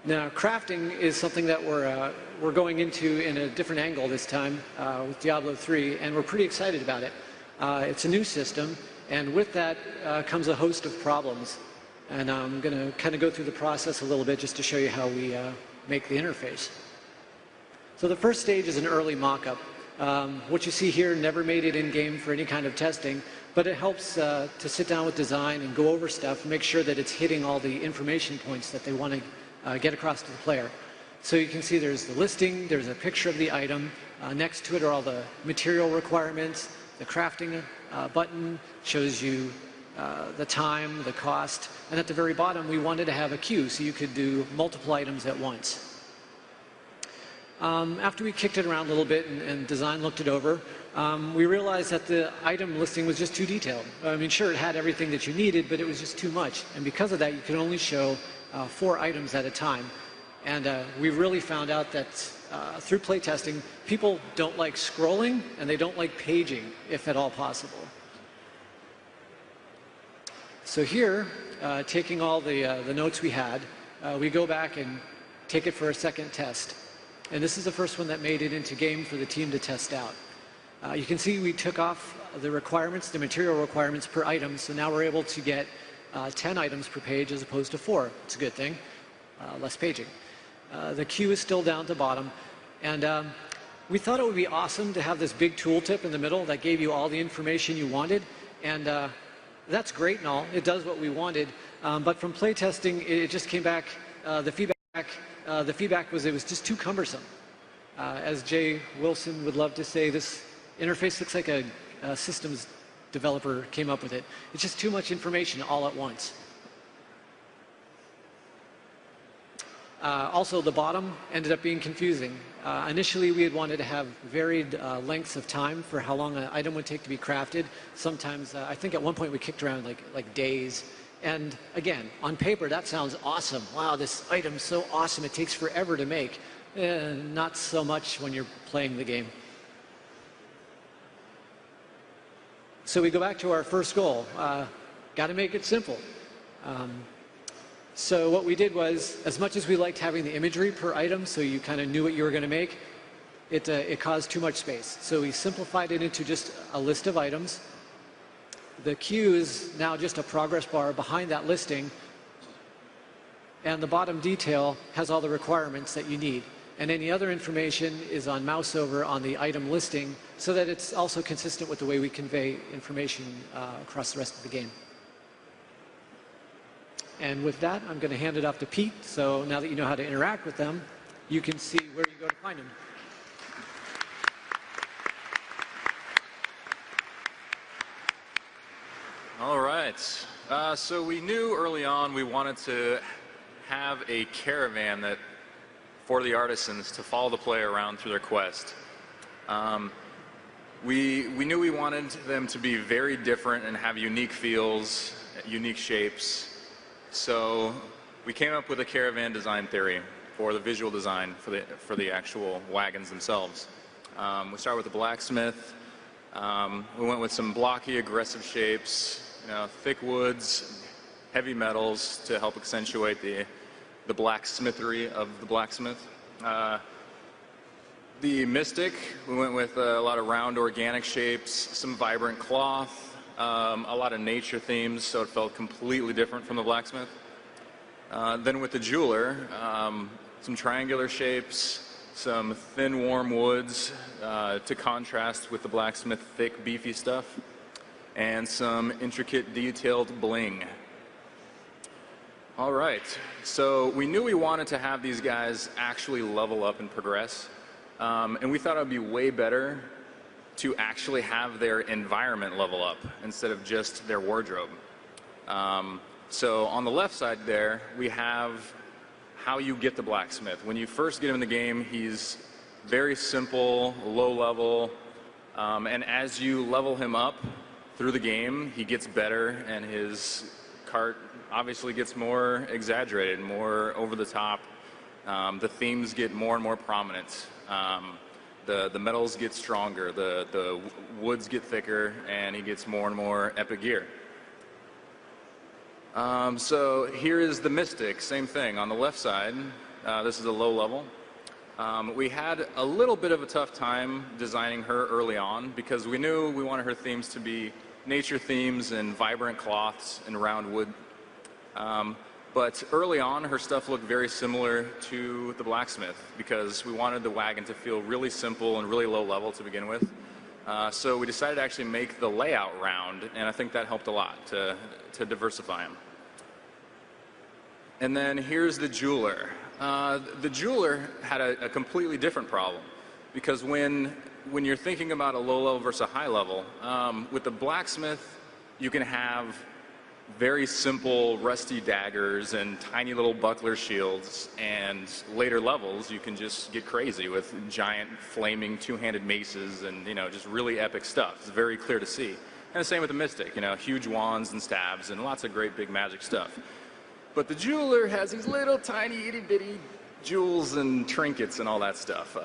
Now, crafting is something that we're going into in a different angle this time with Diablo 3, and we're pretty excited about it. It's a new system, and with that comes a host of problems. And I'm going to kind of go through the process a little bit just to show you how we make the interface. So the first stage is an early mock-up. What you see here never made it in-game for any kind of testing, but it helps to sit down with design and go over stuff and make sure that it's hitting all the information points that they want to get across to the player. So you can see there's the listing, there's a picture of the item, next to it are all the material requirements, the crafting button shows you the time, the cost, and at the very bottom we wanted to have a queue so you could do multiple items at once. After we kicked it around a little bit and design looked it over, we realized that the item listing was just too detailed. I mean, sure, it had everything that you needed, but it was just too much. And because of that, you could only show 4 items at a time. And we really found out that through playtesting, people don't like scrolling and they don't like paging, if at all possible. So here, taking all the notes we had, we go back and take it for a second test. And this is the first one that made it into game for the team to test out. You can see we took off the requirements, the material requirements per item, so now we're able to get 10 items per page as opposed to 4. It's a good thing, less paging. The queue is still down to bottom, and we thought it would be awesome to have this big tooltip in the middle that gave you all the information you wanted, and That's great and all. It does what we wanted. But from playtesting, it just came back, the feedback was it was just too cumbersome. As Jay Wilson would love to say, this interface looks like a systems developer came up with it. It's just too much information all at once. Also, the bottom ended up being confusing. Initially, we had wanted to have varied lengths of time for how long an item would take to be crafted. Sometimes, I think at one point we kicked around like days. And again, on paper, that sounds awesome. Wow, this item's so awesome, it takes forever to make. Not so much when you're playing the game. So we go back to our first goal. Got to make it simple. So what we did was, as much as we liked having the imagery per item so you kind of knew what you were going to make, it caused too much space. So we simplified it into just a list of items. The queue is now just a progress bar behind that listing, and the bottom detail has all the requirements that you need. And any other information is on mouse over on the item listing so that it's also consistent with the way we convey information across the rest of the game. And with that, I'm going to hand it off to Pete. So now that you know how to interact with them, you can see where you go to find them. All right. So we knew early on we wanted to have a caravan that for the artisans to follow the player around through their quest. We knew we wanted them to be very different and have unique feels, unique shapes. So we came up with a caravan design theory for the visual design for the actual wagons themselves. We started with the blacksmith. We went with some blocky, aggressive shapes, thick woods, heavy metals to help accentuate the blacksmithery of the blacksmith. The mystic, we went with a lot of round organic shapes, some vibrant cloth, a lot of nature themes, so it felt completely different from the blacksmith. Then with the jeweler, some triangular shapes, some thin, warm woods to contrast with the blacksmith thick, beefy stuff, and some intricate, detailed bling. All right, so we knew we wanted to have these guys actually level up and progress, and we thought it would be way better to actually have their environment level up instead of just their wardrobe. So on the left side there, we have how you get the blacksmith. When you first get him in the game, he's very simple, low level, and as you level him up through the game, he gets better, and his cart obviously gets more exaggerated, more over the top. The themes get more and more prominent. The metals get stronger, the woods get thicker, and he gets more and more epic gear. So here is the Mystic, same thing. On the left side, this is a low level. We had a little bit of a tough time designing her early on because we knew we wanted her themes to be nature themes and vibrant cloths and round wood. But early on, her stuff looked very similar to the blacksmith because we wanted the wagon to feel really simple and really low level to begin with. So we decided to actually make the layout round, and I think that helped a lot to diversify them. And then here's the jeweler. The jeweler had a completely different problem because when you're thinking about a low level versus a high level, with the blacksmith, you can have very simple rusty daggers and tiny little buckler shields, and later levels you can just get crazy with giant flaming two-handed maces and just really epic stuff. It's very clear to see. And the same with the mystic, huge wands and stabs and lots of great big magic stuff. But the jeweler has these little tiny itty-bitty jewels and trinkets and all that stuff.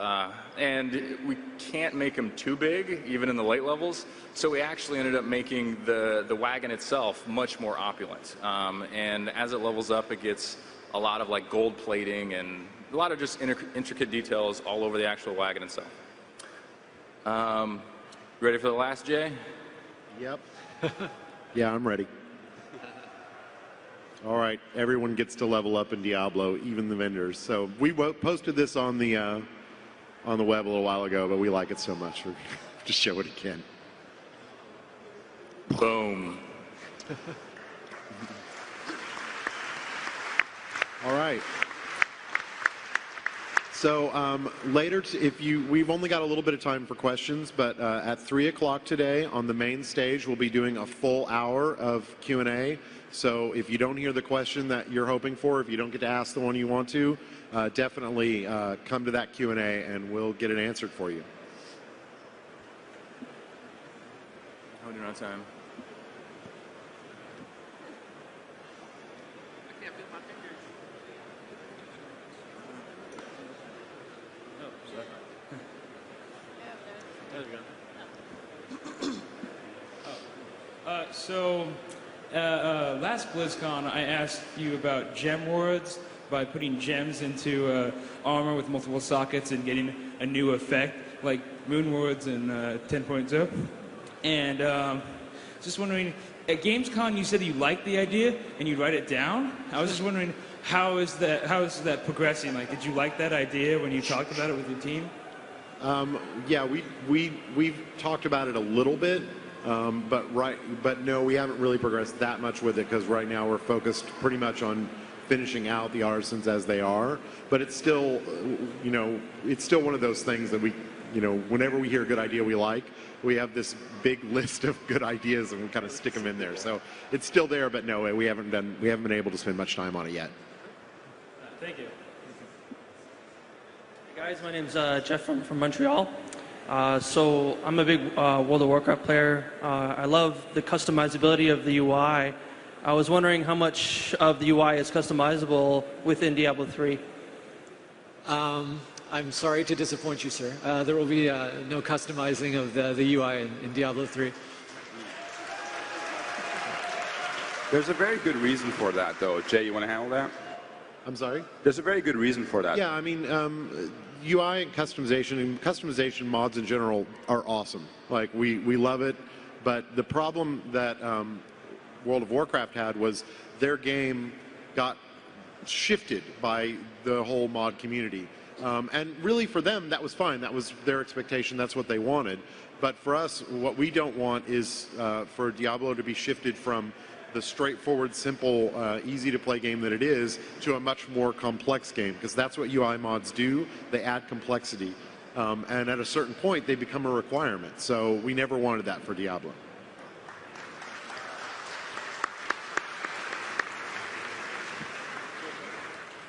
And we can't make them too big, even in the late levels. So we actually ended up making the wagon itself much more opulent. And as it levels up, it gets a lot of like gold plating and a lot of just intricate details all over the actual wagon itself. Ready for the last, Jay? Yep. Yeah, I'm ready. All right, everyone gets to level up in Diablo, even the vendors. So we posted this on the web a little while ago, but we like it so much, we're to show it again. Boom. All right. So later, we've only got a little bit of time for questions, but at 3 o'clock today on the main stage, we'll be doing a full hour of Q&A. So if you don't hear the question that you're hoping for, if you don't get to ask the one you want to, definitely come to that Q&A and we'll get it answered for you. How are we doing on time? Last BlizzCon, I asked you about gem wards by putting gems into armor with multiple sockets and getting a new effect, like moon wards and 10.0. And just wondering, at Gamescom, you said you liked the idea and you'd write it down. I was just wondering, how is that progressing? Like, did you like that idea when you talked about it with your team? Yeah, we've talked about it a little bit. But no, we haven't really progressed that much with it because right now we're focused pretty much on finishing out the artisans as they are. But it's still, it's still one of those things that we, whenever we hear a good idea we like, we have this big list of good ideas and we kind of stick them in there. So it's still there, but no, we haven't been able to spend much time on it yet. Thank you. Hey guys, my name's Jeff from Montreal. So I'm a big World of Warcraft player. I love the customizability of the UI. I was wondering how much of the UI is customizable within Diablo 3. I'm sorry to disappoint you, sir. There will be no customizing of the UI in Diablo 3. There's a very good reason for that, though. Jay, you want to handle that? I'm sorry? There's a very good reason for that. Yeah, I mean, UI and customization mods in general are awesome. Like, we love it, but the problem that World of Warcraft had was their game got shifted by the whole mod community. And really for them, that was fine. That was their expectation. That's what they wanted. But for us, what we don't want is for Diablo to be shifted from the straightforward, simple, easy-to-play game that it is to a much more complex game, because that's what UI mods do. They add complexity. And at a certain point, they become a requirement. So we never wanted that for Diablo.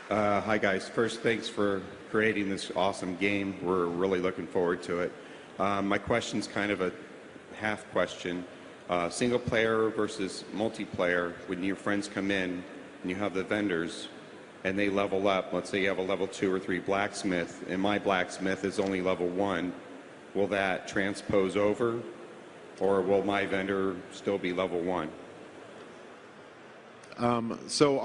Hi, guys. First, thanks for creating this awesome game. We're really looking forward to it. My question's kind of a half question. Single player versus multiplayer, when your friends come in and you have the vendors and they level up, let's say you have a level 2 or 3 blacksmith and my blacksmith is only level 1, will that transpose over or will my vendor still be level 1? So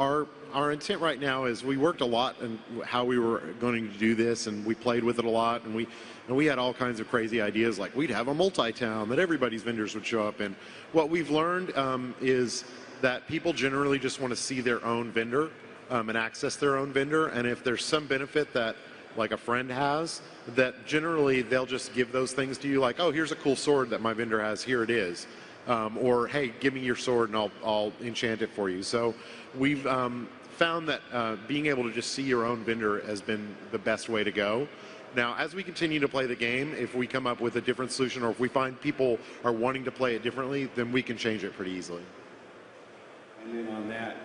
our intent right now is we worked a lot on how we were going to do this, and we played with it a lot, and we had all kinds of crazy ideas, like we'd have a multi-town that everybody's vendors would show up in. What we've learned is that people generally just want to see their own vendor and access their own vendor, and if there's some benefit that like a friend has, that generally they'll just give those things to you, like, oh, here's a cool sword that my vendor has, here it is. Or, hey, give me your sword and I'll enchant it for you. So we've found that being able to just see your own vendor has been the best way to go. Now, as we continue to play the game, if we come up with a different solution or if we find people are wanting to play it differently, then we can change it pretty easily. And then on that,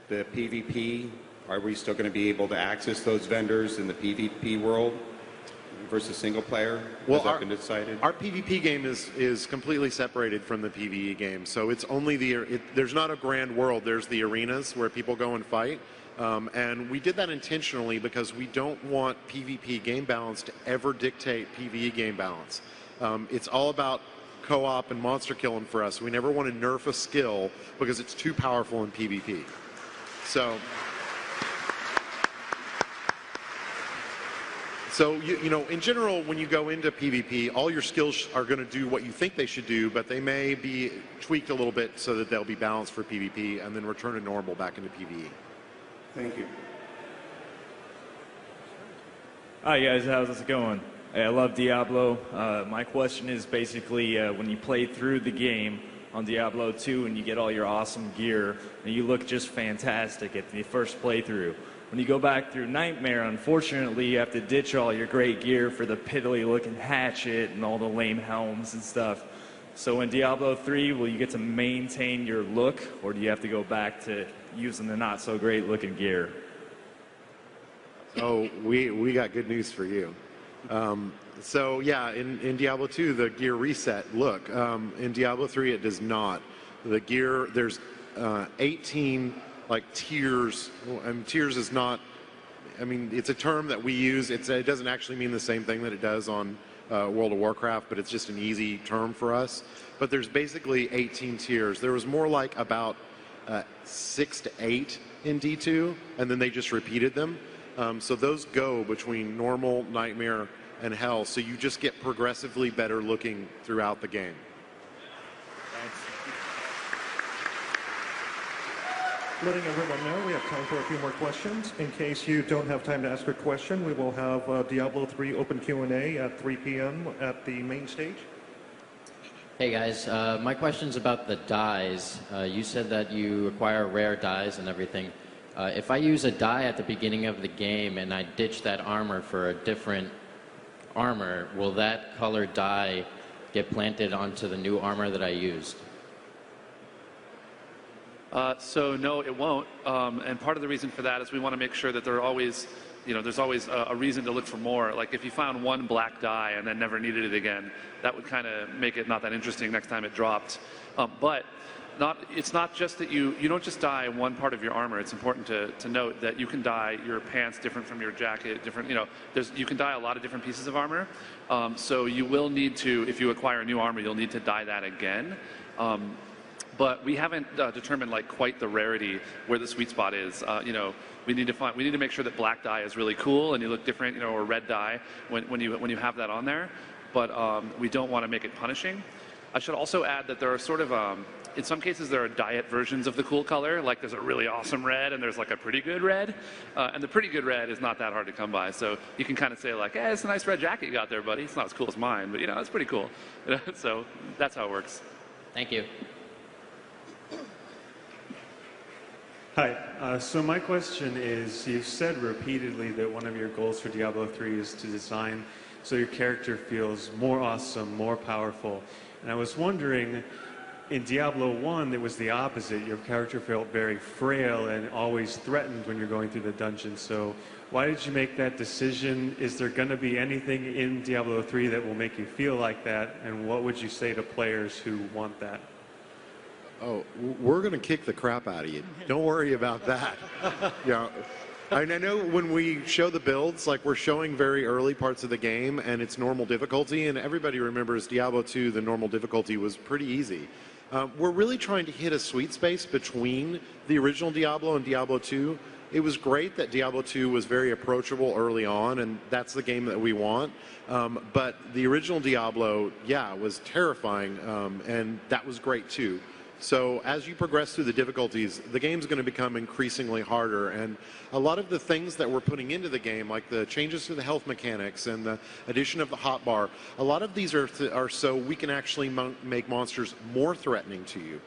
the PvP, are we still going to be able to access those vendors in the PvP world versus single player? Well, Has that been decided? Our PvP game is completely separated from the PvE game. So it's only there's not a grand world. There's the arenas where people go and fight. And we did that intentionally because we don't want PvP game balance to ever dictate PvE game balance. It's all about co-op and monster killing for us. We never want to nerf a skill because it's too powerful in PvP. So you know, in general, when you go into PvP, all your skills are going to do what you think they should do, but they may be tweaked a little bit so that they'll be balanced for PvP and then return to normal back into PvE. Thank you. Hi guys, how's it going? Hey, I love Diablo. My question is basically when you play through the game, on Diablo 2 and you get all your awesome gear and you look just fantastic at the first playthrough. When you go back through Nightmare, unfortunately, you have to ditch all your great gear for the piddly-looking hatchet and all the lame helms and stuff. So in Diablo 3, will you get to maintain your look, or do you have to go back to using the not-so-great-looking gear? Oh, we got good news for you. So yeah, in Diablo 2, the gear reset. Look, in Diablo 3, it does not. The gear, there's 18 like tiers. And tiers is not, I mean, it's a term that we use. It doesn't actually mean the same thing that it does on World of Warcraft, but it's just an easy term for us. But there's basically 18 tiers. There was more like about 6 to 8 in D2, and then they just repeated them. So those go between normal, nightmare, and hell. So you just get progressively better looking throughout the game. Letting everyone know, we have time for a few more questions. In case you don't have time to ask a question, we will have Diablo 3 open Q&A at 3 p.m. at the main stage. Hey guys, my question's about the dyes. You said that you acquire rare dyes and everything. If I use a dye at the beginning of the game and I ditch that armor for a different armor, will that colored dye get planted onto the new armor that I used? So no, it won't. And part of the reason for that is we want to make sure that there are always, there's always a reason to look for more. Like if you found one black dye and then never needed it again, that would kind of make it not that interesting next time it dropped. But it's not just that you don't just dye one part of your armor. It's important to note that you can dye your pants different from your jacket, different, you can dye a lot of different pieces of armor. So you will need to, if you acquire new armor, you'll need to dye that again. But we haven't determined like quite the rarity where the sweet spot is. We need to make sure that black dye is really cool and you look different, or red dye when you have that on there. But we don't want to make it punishing. I should also add that there are sort of in some cases there are diet versions of the cool color. Like there's a really awesome red and there's like a pretty good red, and the pretty good red is not that hard to come by. So you can kind of say like, hey, it's a nice red jacket you got there, buddy. It's not as cool as mine, but it's pretty cool. So that's how it works. Thank you. Hi, so my question is, you've said repeatedly that one of your goals for Diablo 3 is to design so your character feels more awesome, more powerful. And I was wondering, in Diablo 1, it was the opposite. Your character felt very frail and always threatened when you're going through the dungeon. So why did you make that decision? Is there going to be anything in Diablo 3 that will make you feel like that? And what would you say to players who want that? Oh, we're going to kick the crap out of you. Don't worry about that. I know when we show the builds, like we're showing very early parts of the game and it's normal difficulty, and everybody remembers Diablo 2, the normal difficulty was pretty easy. We're really trying to hit a sweet space between the original Diablo and Diablo 2. It was great that Diablo 2 was very approachable early on, and that's the game that we want. But the original Diablo, yeah, was terrifying, and that was great too. So as you progress through the difficulties, the game's going to become increasingly harder, and a lot of the things that we're putting into the game, like the changes to the health mechanics and the addition of the hotbar, a lot of these are so we can actually make monsters more threatening to you.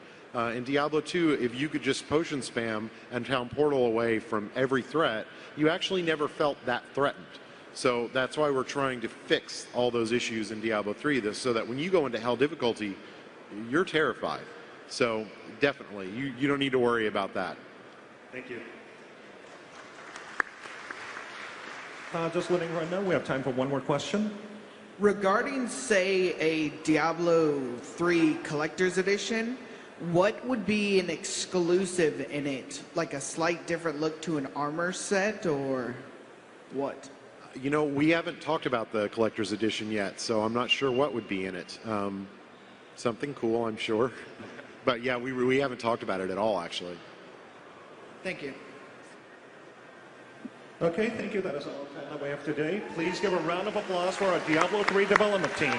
In Diablo 2, if you could just potion spam and town portal away from every threat, you actually never felt that threatened. So that's why we're trying to fix all those issues in Diablo 3, so that when you go into hell difficulty, you're terrified. So definitely, you don't need to worry about that. Thank you. Just letting right now, we have time for one more question. Regarding, say, a Diablo 3 Collector's Edition, what would be an exclusive in it? Like a slight different look to an armor set, or what? We haven't talked about the Collector's Edition yet, so I'm not sure what would be in it. Something cool, I'm sure. But yeah, we haven't talked about it at all, actually. Thank you. Okay, thank you. That is all the time that we have today. Please give a round of applause for our Diablo 3 development team.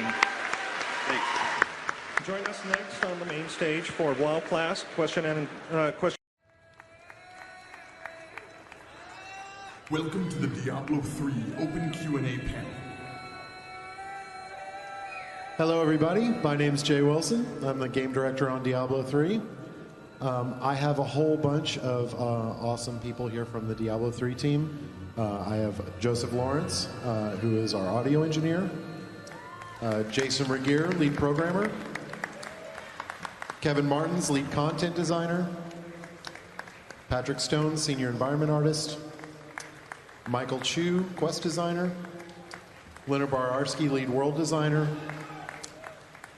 Thanks. Join us next on the main stage for WoW class question and question. Welcome to the Diablo 3 Open Q&A panel. Hello, everybody. My name's Jay Wilson. I'm the game director on Diablo 3. I have a whole bunch of awesome people here from the Diablo 3 team. I have Joseph Lawrence, who is our audio engineer. Jason Regier, lead programmer. Kevin Martins, lead content designer. Patrick Stone, senior environment artist. Michael Chu, quest designer. Leonard Bararski, lead world designer.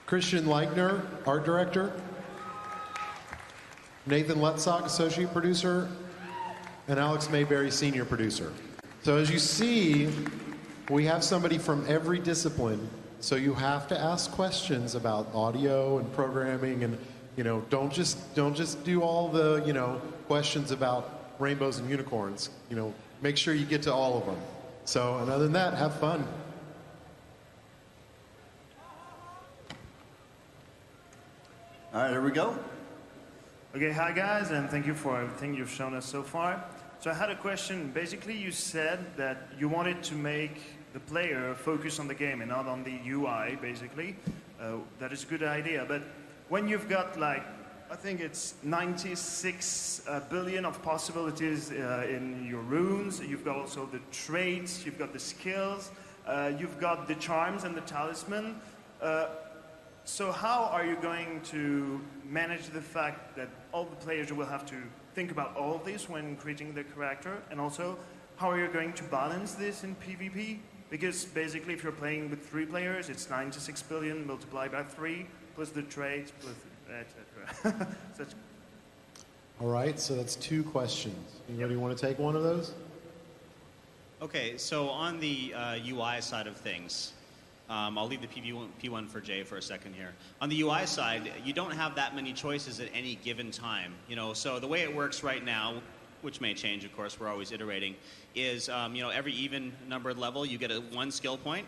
Christian Leichner, art director. Nathan Letzog, associate producer. And Alex Mayberry, senior producer. So as you see, we have somebody from every discipline. So you have to ask questions about audio and programming, and don't just do all the questions about rainbows and unicorns. Make sure you get to all of them. So, and other than that, have fun. All right, here we go. Okay, hi guys, and thank you for everything you've shown us so far. So I had a question. Basically, you said that you wanted to make the player focus on the game and not on the UI, basically. That is a good idea, but when you've got I think it's 96 billion of possibilities in your runes, you've got also the traits, you've got the skills, you've got the charms and the talisman. So how are you going to manage the fact that all the players will have to think about all of this when creating the character? And also, how are you going to balance this in PvP? Because basically, if you're playing with 3 players, it's 96 billion multiplied by 3, plus the traits, plus etc. All right, so that's 2 questions. Anybody want to take one of those? Okay, so on the UI side of things, I'll leave the P1 for Jay for a second here. On the UI side, you don't have that many choices at any given time. So the way it works right now, which may change, of course, we're always iterating, is every even numbered level you get 1 skill point,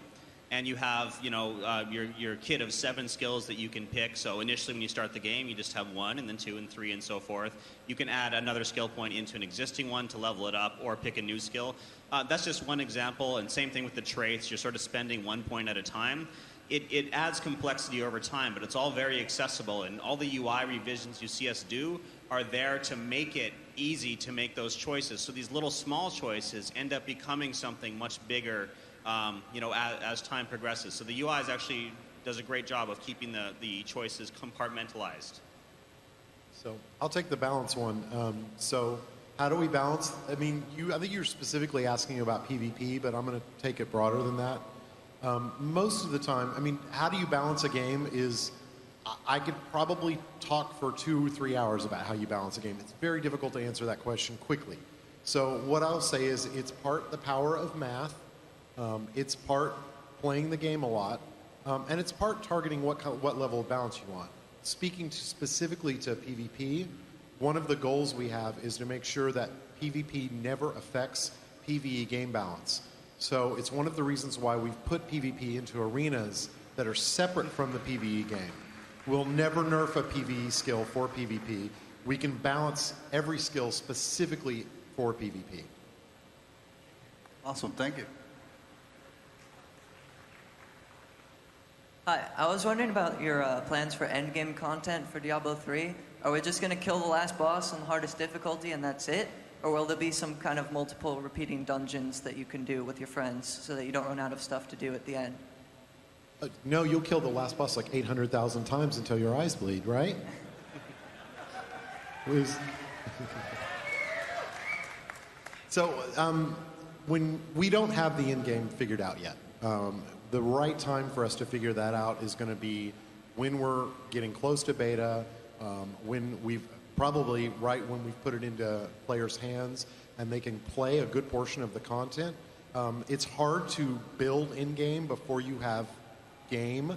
and you have your kit of 7 skills that you can pick. So initially when you start the game, you just have 1, and then 2 and 3 and so forth. You can add another skill point into an existing one to level it up, or pick a new skill. That's just one example, and same thing with the traits. You're sort of spending 1 point at a time. It adds complexity over time, but it's all very accessible, and all the UI revisions you see us do are there to make it easy to make those choices. So these little small choices end up becoming something much bigger as time progresses. So the UI actually does a great job of keeping the choices compartmentalized. So I'll take the balance one. So how do we balance? I think you're specifically asking about PvP, but I'm going to take it broader than that. Most of the time, how do you balance a game is, I could probably talk for 2 or 3 hours about how you balance a game. It's very difficult to answer that question quickly. So what I'll say is it's part the power of math, it's part playing the game a lot, and it's part targeting what level of balance you want. Speaking specifically to PvP, one of the goals we have is to make sure that PvP never affects PvE game balance. So it's one of the reasons why we've put PvP into arenas that are separate from the PvE game. We'll never nerf a PvE skill for PvP. We can balance every skill specifically for PvP. Awesome, thank you. Hi, I was wondering about your plans for endgame content for Diablo 3. Are we just going to kill the last boss on the hardest difficulty and that's it? Or will there be some kind of multiple repeating dungeons that you can do with your friends so that you don't run out of stuff to do at the end? No, you'll kill the last boss like 800,000 times until your eyes bleed, right? So, when we don't have the end game figured out yet. The right time for us to figure that out is going to be when we're getting close to beta, when we've probably when we've put it into players' hands and they can play a good portion of the content. It's hard to build in-game before you have game,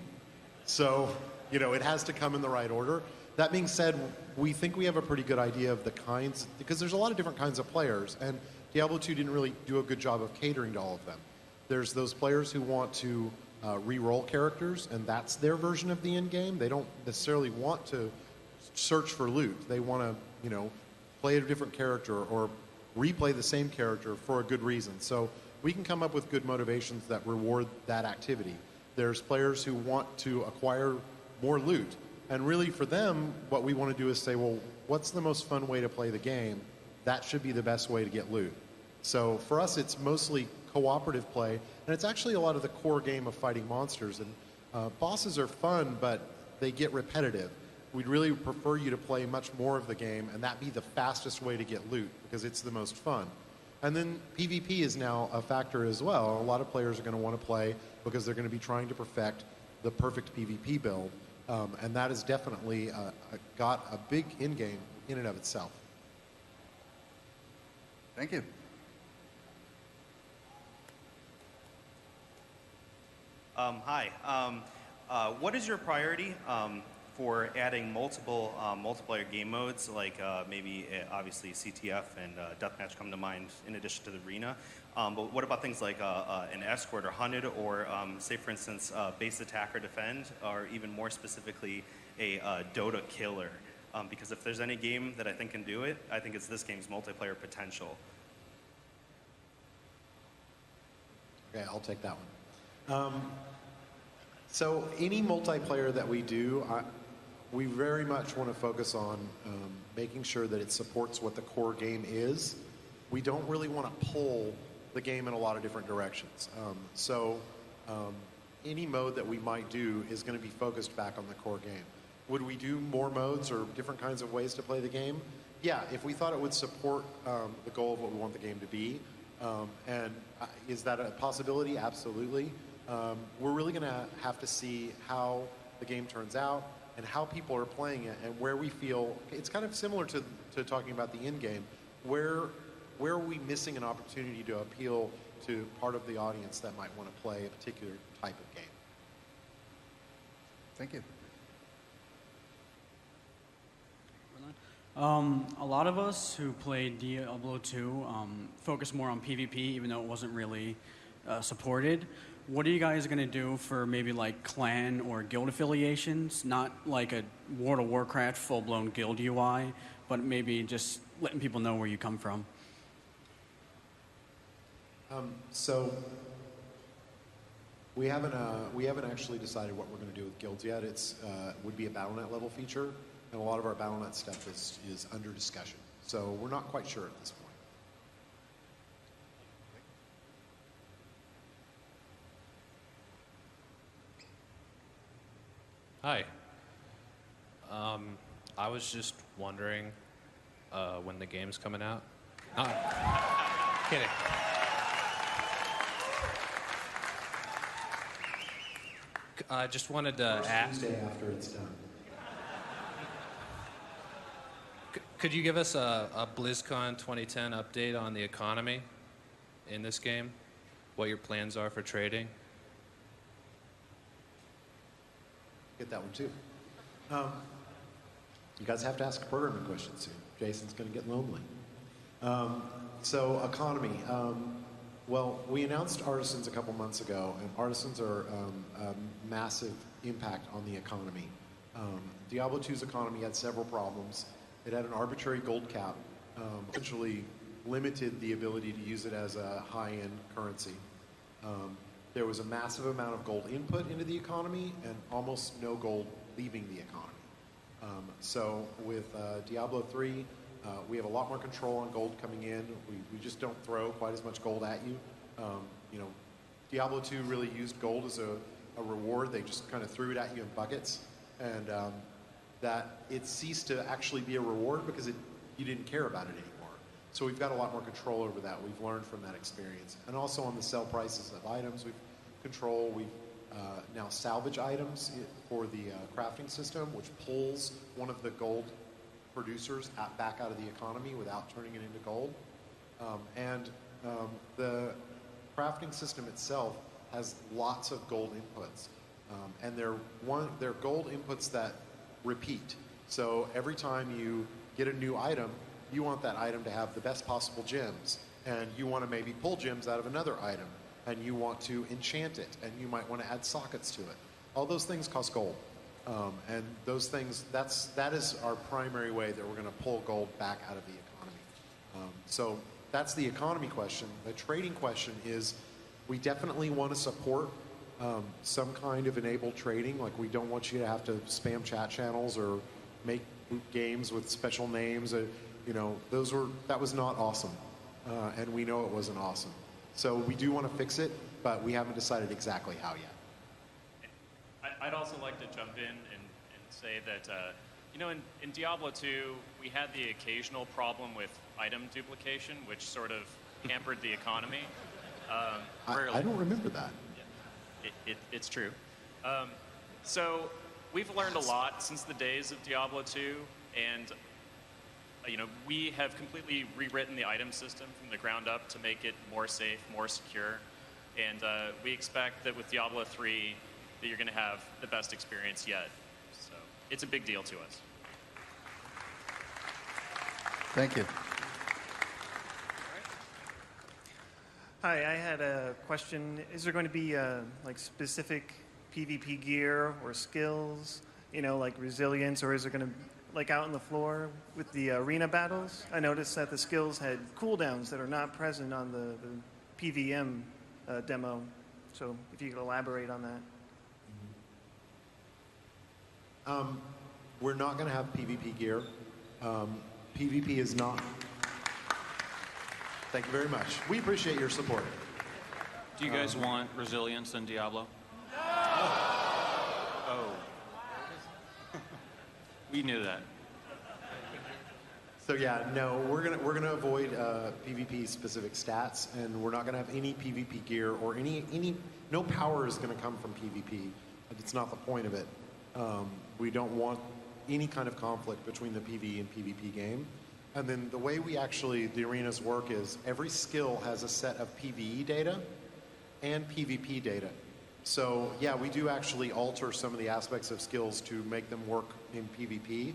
so it has to come in the right order. That being said, we think we have a pretty good idea of the kinds, because there's a lot of different kinds of players, and Diablo 2 didn't really do a good job of catering to all of them. There's those players who want to re-roll characters, and that's their version of the end game. They don't necessarily want to search for loot. They want to, play a different character or replay the same character for a good reason. So we can come up with good motivations that reward that activity. There's players who want to acquire more loot. And really for them, what we want to do is say, well, what's the most fun way to play the game? That should be the best way to get loot. So for us, it's mostly cooperative play, and it's actually a lot of the core game of fighting monsters. And bosses are fun, but they get repetitive. We'd really prefer you to play much more of the game, and that be the fastest way to get loot, because it's the most fun. And then PvP is now a factor as well. A lot of players are going to want to play because they're going to be trying to perfect the perfect PvP build. And that has definitely got a big in-game in and of itself. Thank you. Hi. What is your priority for adding multiple multiplayer game modes, like maybe obviously CTF and Deathmatch come to mind in addition to the arena? But what about things like an escort or hunted, or say for instance base attack or defend, or even more specifically a Dota killer? Because if there's any game that I think can do it, I think it's this game's multiplayer potential. Okay, I'll take that one. So any multiplayer that we do, we very much want to focus on making sure that it supports what the core game is. We don't really want to pull the game in a lot of different directions. Any mode that we might do is going to be focused back on the core game. Would we do more modes or different kinds of ways to play the game? Yeah, if we thought it would support the goal of what we want the game to be. Is that a possibility? Absolutely. We're really going to have to see how the game turns out and how people are playing it, and where we feel it's kind of similar to talking about the end game. Where are we missing an opportunity to appeal to part of the audience that might want to play a particular type of game? Thank you. A lot of us who played Diablo 2 focus more on PvP, even though it wasn't really supported. What are you guys going to do for maybe like clan or guild affiliations? Not like a World of Warcraft full-blown guild UI, but maybe just letting people know where you come from. So we haven't actually decided what we're going to do with guilds yet. It's would be a BattleNet level feature, and a lot of our BattleNet stuff is under discussion. So we're not quite sure at this point. Hi. I was just wondering when the game's coming out. Kidding. I just wanted to ask. Tuesday after it's done. Could you give us a BlizzCon 2010 update on the economy in this game? What your plans are for trading? Get that one too. You guys have to ask a programming question soon. Jason's going to get lonely. So economy. Well, we announced Artisans a couple months ago, and Artisans are a massive impact on the economy. Diablo 2's economy had several problems. It had an arbitrary gold cap, essentially limited the ability to use it as a high-end currency. There was a massive amount of gold input into the economy and almost no gold leaving the economy. So with Diablo 3, we have a lot more control on gold coming in. We just don't throw quite as much gold at you. Diablo 2 really used gold as a reward. They just kind of threw it at you in buckets, and that it ceased to actually be a reward because you didn't care about it anymore. So we've got a lot more control over that. We've learned from that experience. And also on the sell prices of items, we've control. We've now salvage items for the crafting system, which pulls one of the gold producers back out of the economy without turning it into gold. The crafting system itself has lots of gold inputs. And they're gold inputs that repeat. So every time you get a new item, you want that item to have the best possible gems, and you want to maybe pull gems out of another item, and you want to enchant it, and you might want to add sockets to it. All those things cost gold. And those things, that is our primary way that we're going to pull gold back out of the economy. So that's the economy question. The trading question is, we definitely want to support some kind of enabled trading. Like, we don't want you to have to spam chat channels or make games with special names. You know, that was not awesome, and we know it wasn't awesome. So we do want to fix it, but we haven't decided exactly how yet. I'd also like to jump in and say that, you know, in Diablo 2, we had the occasional problem with item duplication, which sort of hampered the economy. I don't remember that. It's true. So we've learned a lot since the days of Diablo 2, and you know, we have completely rewritten the item system from the ground up to make it more safe, more secure, and we expect that with Diablo 3 that you're going to have the best experience yet. So it's a big deal to us. Thank you. Hi, I had a question. Is there going to be like specific PvP gear or skills, you know, like resilience, or is it going to, like out on the floor with the arena battles? I noticed that the skills had cooldowns that are not present on the PVM demo. So if you could elaborate on that. We're not going to have PvP gear. PvP is not. Thank you very much. We appreciate your support. Do you guys want resilience in Diablo? Oh. We knew that. So yeah, no, we're gonna avoid PvP specific stats, and we're not gonna have any PvP gear or no power is gonna come from PvP. It's not the point of it. We don't want any kind of conflict between the PvE and PvP game. And then the way the arenas work is every skill has a set of PvE data and PvP data. So yeah, we do actually alter some of the aspects of skills to make them work in PvP.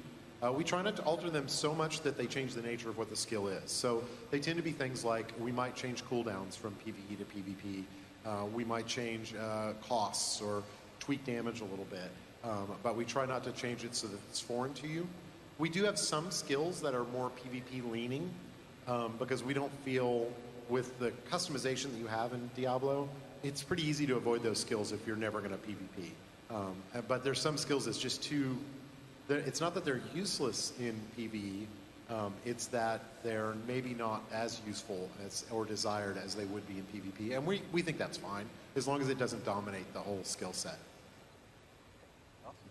We try not to alter them so much that they change the nature of what the skill is. So they tend to be things like we might change cooldowns from PvE to PvP. We might change costs or tweak damage a little bit. But we try not to change it so that it's foreign to you. We do have some skills that are more PvP leaning because we don't feel with the customization that you have in Diablo, it's pretty easy to avoid those skills if you're never going to PvP. But there's some skills that's just too, it's not that they're useless in PvE, it's that they're maybe not as useful or desired as they would be in PvP. And we think that's fine as long as it doesn't dominate the whole skill set.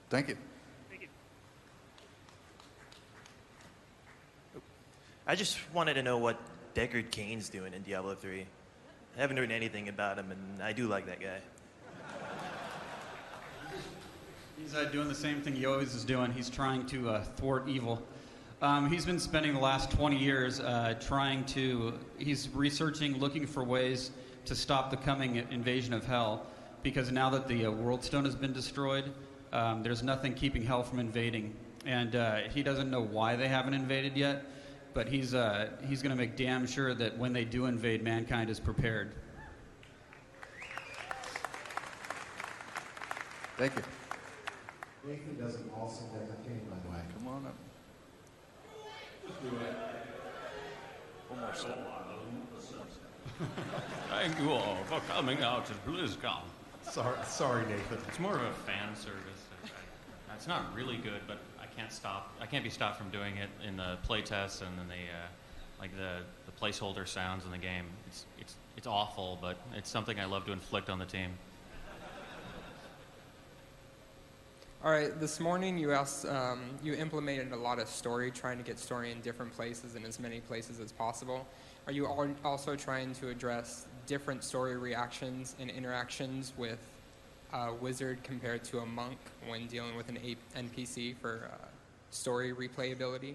Thank you. I just wanted to know what Deckard Cain's doing in Diablo 3. I haven't heard anything about him, and I do like that guy. He's doing the same thing he always is doing. He's trying to thwart evil. He's been spending the last 20 years he's researching, looking for ways to stop the coming invasion of Hell, because now that the World Stone has been destroyed, there's nothing keeping Hell from invading. And he doesn't know why they haven't invaded yet, but he's going to make damn sure that when they do invade, mankind is prepared. Thank you. Nathan does an awesome Deckard Cain, by the way. Come on up. One more step. Thank you all for coming out to BlizzCon. Sorry, Nathan. It's more of a fan service. It's not really good, but I can't be stopped from doing it in the playtests and then the placeholder sounds in the game. It's awful, but it's something I love to inflict on the team. All right, this morning you implemented a lot of story, trying to get story in different places and as many places as possible. Are you also trying to address different story reactions and interactions with a wizard compared to a monk when dealing with an NPC for story replayability?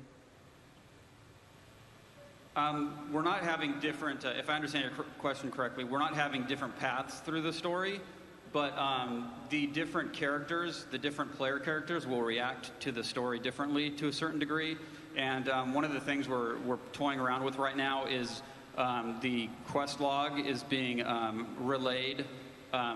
We're not having different, if I understand your question correctly, we're not having different paths through the story, but the different characters, the different player characters will react to the story differently to a certain degree. And one of the things we're toying around with right now is the quest log is being relayed.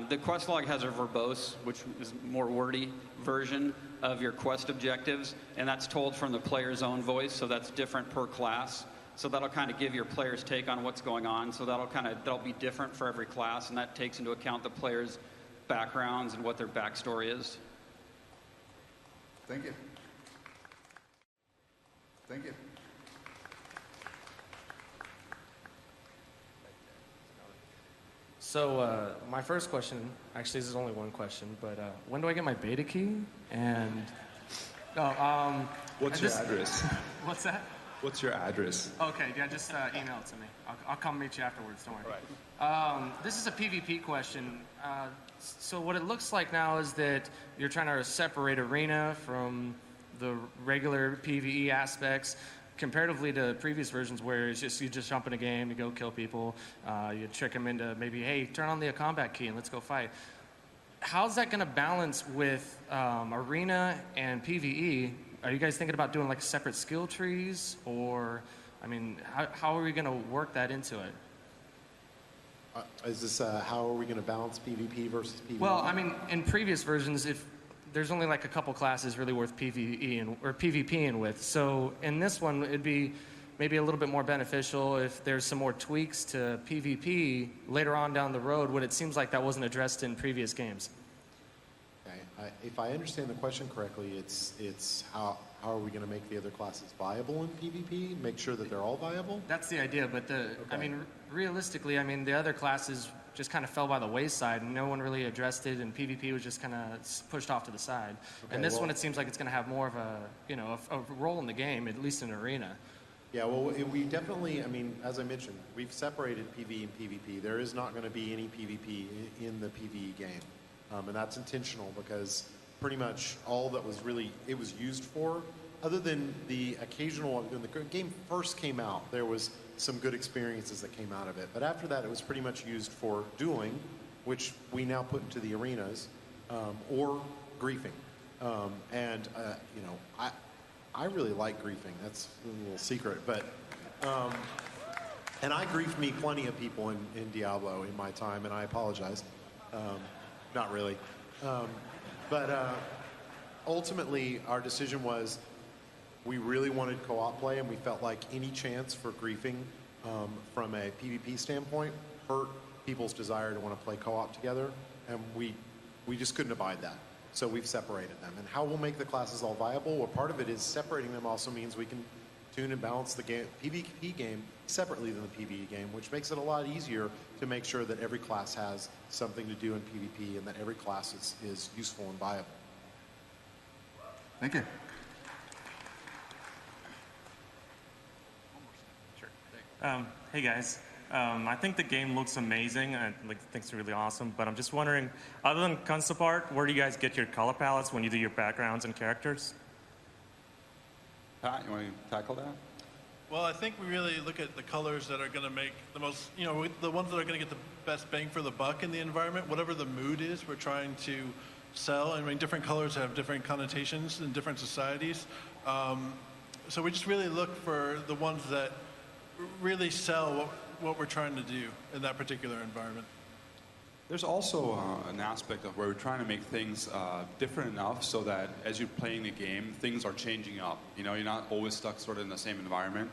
The quest log has a verbose, which is more wordy version of your quest objectives, and that's told from the player's own voice, so that's different per class. So that'll kind of give your player's take on what's going on. So that'll be different for every class, and that takes into account the player's backgrounds and what their backstory is. Thank you. Thank you. So my first question, actually this is only one question, but when do I get my beta key? And what's your address? What's that? What's your address? Okay, yeah, just email it to me. I'll come meet you afterwards. Don't worry. Right. This is a PvP question. So what it looks like now is that you're trying to separate arena from the regular PvE aspects, comparatively to previous versions where it's just you just jump in a game, you go kill people, you trick them into maybe, hey, turn on the combat key and let's go fight. How's that going to balance with arena and PvE? Are you guys thinking about doing like separate skill trees, or, I mean, how are we going to work that into it? Is this how are we going to balance PvP versus PvE? Well, I mean, in previous versions, if there's only like a couple classes really worth PvE or PvPing with. So in this one, it'd be maybe a little bit more beneficial if there's some more tweaks to PvP later on down the road, when it seems like that wasn't addressed in previous games. Okay. If I understand the question correctly, it's how are we going to make the other classes viable in PvP? Make sure that they're all viable? That's the idea, but I mean, realistically, I mean, the other classes just kind of fell by the wayside, and no one really addressed it, and PvP was just kind of pushed off to the side. Okay, and this one, it seems like it's going to have more of a, you know, a role in the game, at least in arena. Yeah, well, we definitely, I mean, as I mentioned, we've separated PvE and PvP. There is not going to be any PvP in the PvE game. And that's intentional because pretty much all that was really, it was used for, other than the occasional, when the game first came out, there was some good experiences that came out of it. But after that, it was pretty much used for dueling, which we now put into the arenas, or griefing. You know, I really like griefing. That's a little secret, but and I griefed me plenty of people in Diablo in my time, and I apologize. Not really, but ultimately our decision was we really wanted co-op play, and we felt like any chance for griefing from a PvP standpoint hurt people's desire to want to play co-op together, and we just couldn't abide that. So we've separated them. And how we'll make the classes all viable? Well, part of it is separating them also means we can tune and balance the game, PvP game separately than the PvE game, which makes it a lot easier to make sure that every class has something to do in PvP and that every class is useful and viable. Thank you. Sure. Hey guys. I think the game looks amazing, and I think it's really awesome, but I'm just wondering, other than concept art, where do you guys get your color palettes when you do your backgrounds and characters? Pat, you want to tackle that? Well, I think we really look at the colors that are going to make the most, you know, the ones that are going to get the best bang for the buck in the environment, whatever the mood is we're trying to sell. I mean, different colors have different connotations in different societies. So we just really look for the ones that really sell what we're trying to do in that particular environment. There's also an aspect of where we're trying to make things different enough so that as you're playing the game, things are changing up. You know, you're not always stuck sort of in the same environment.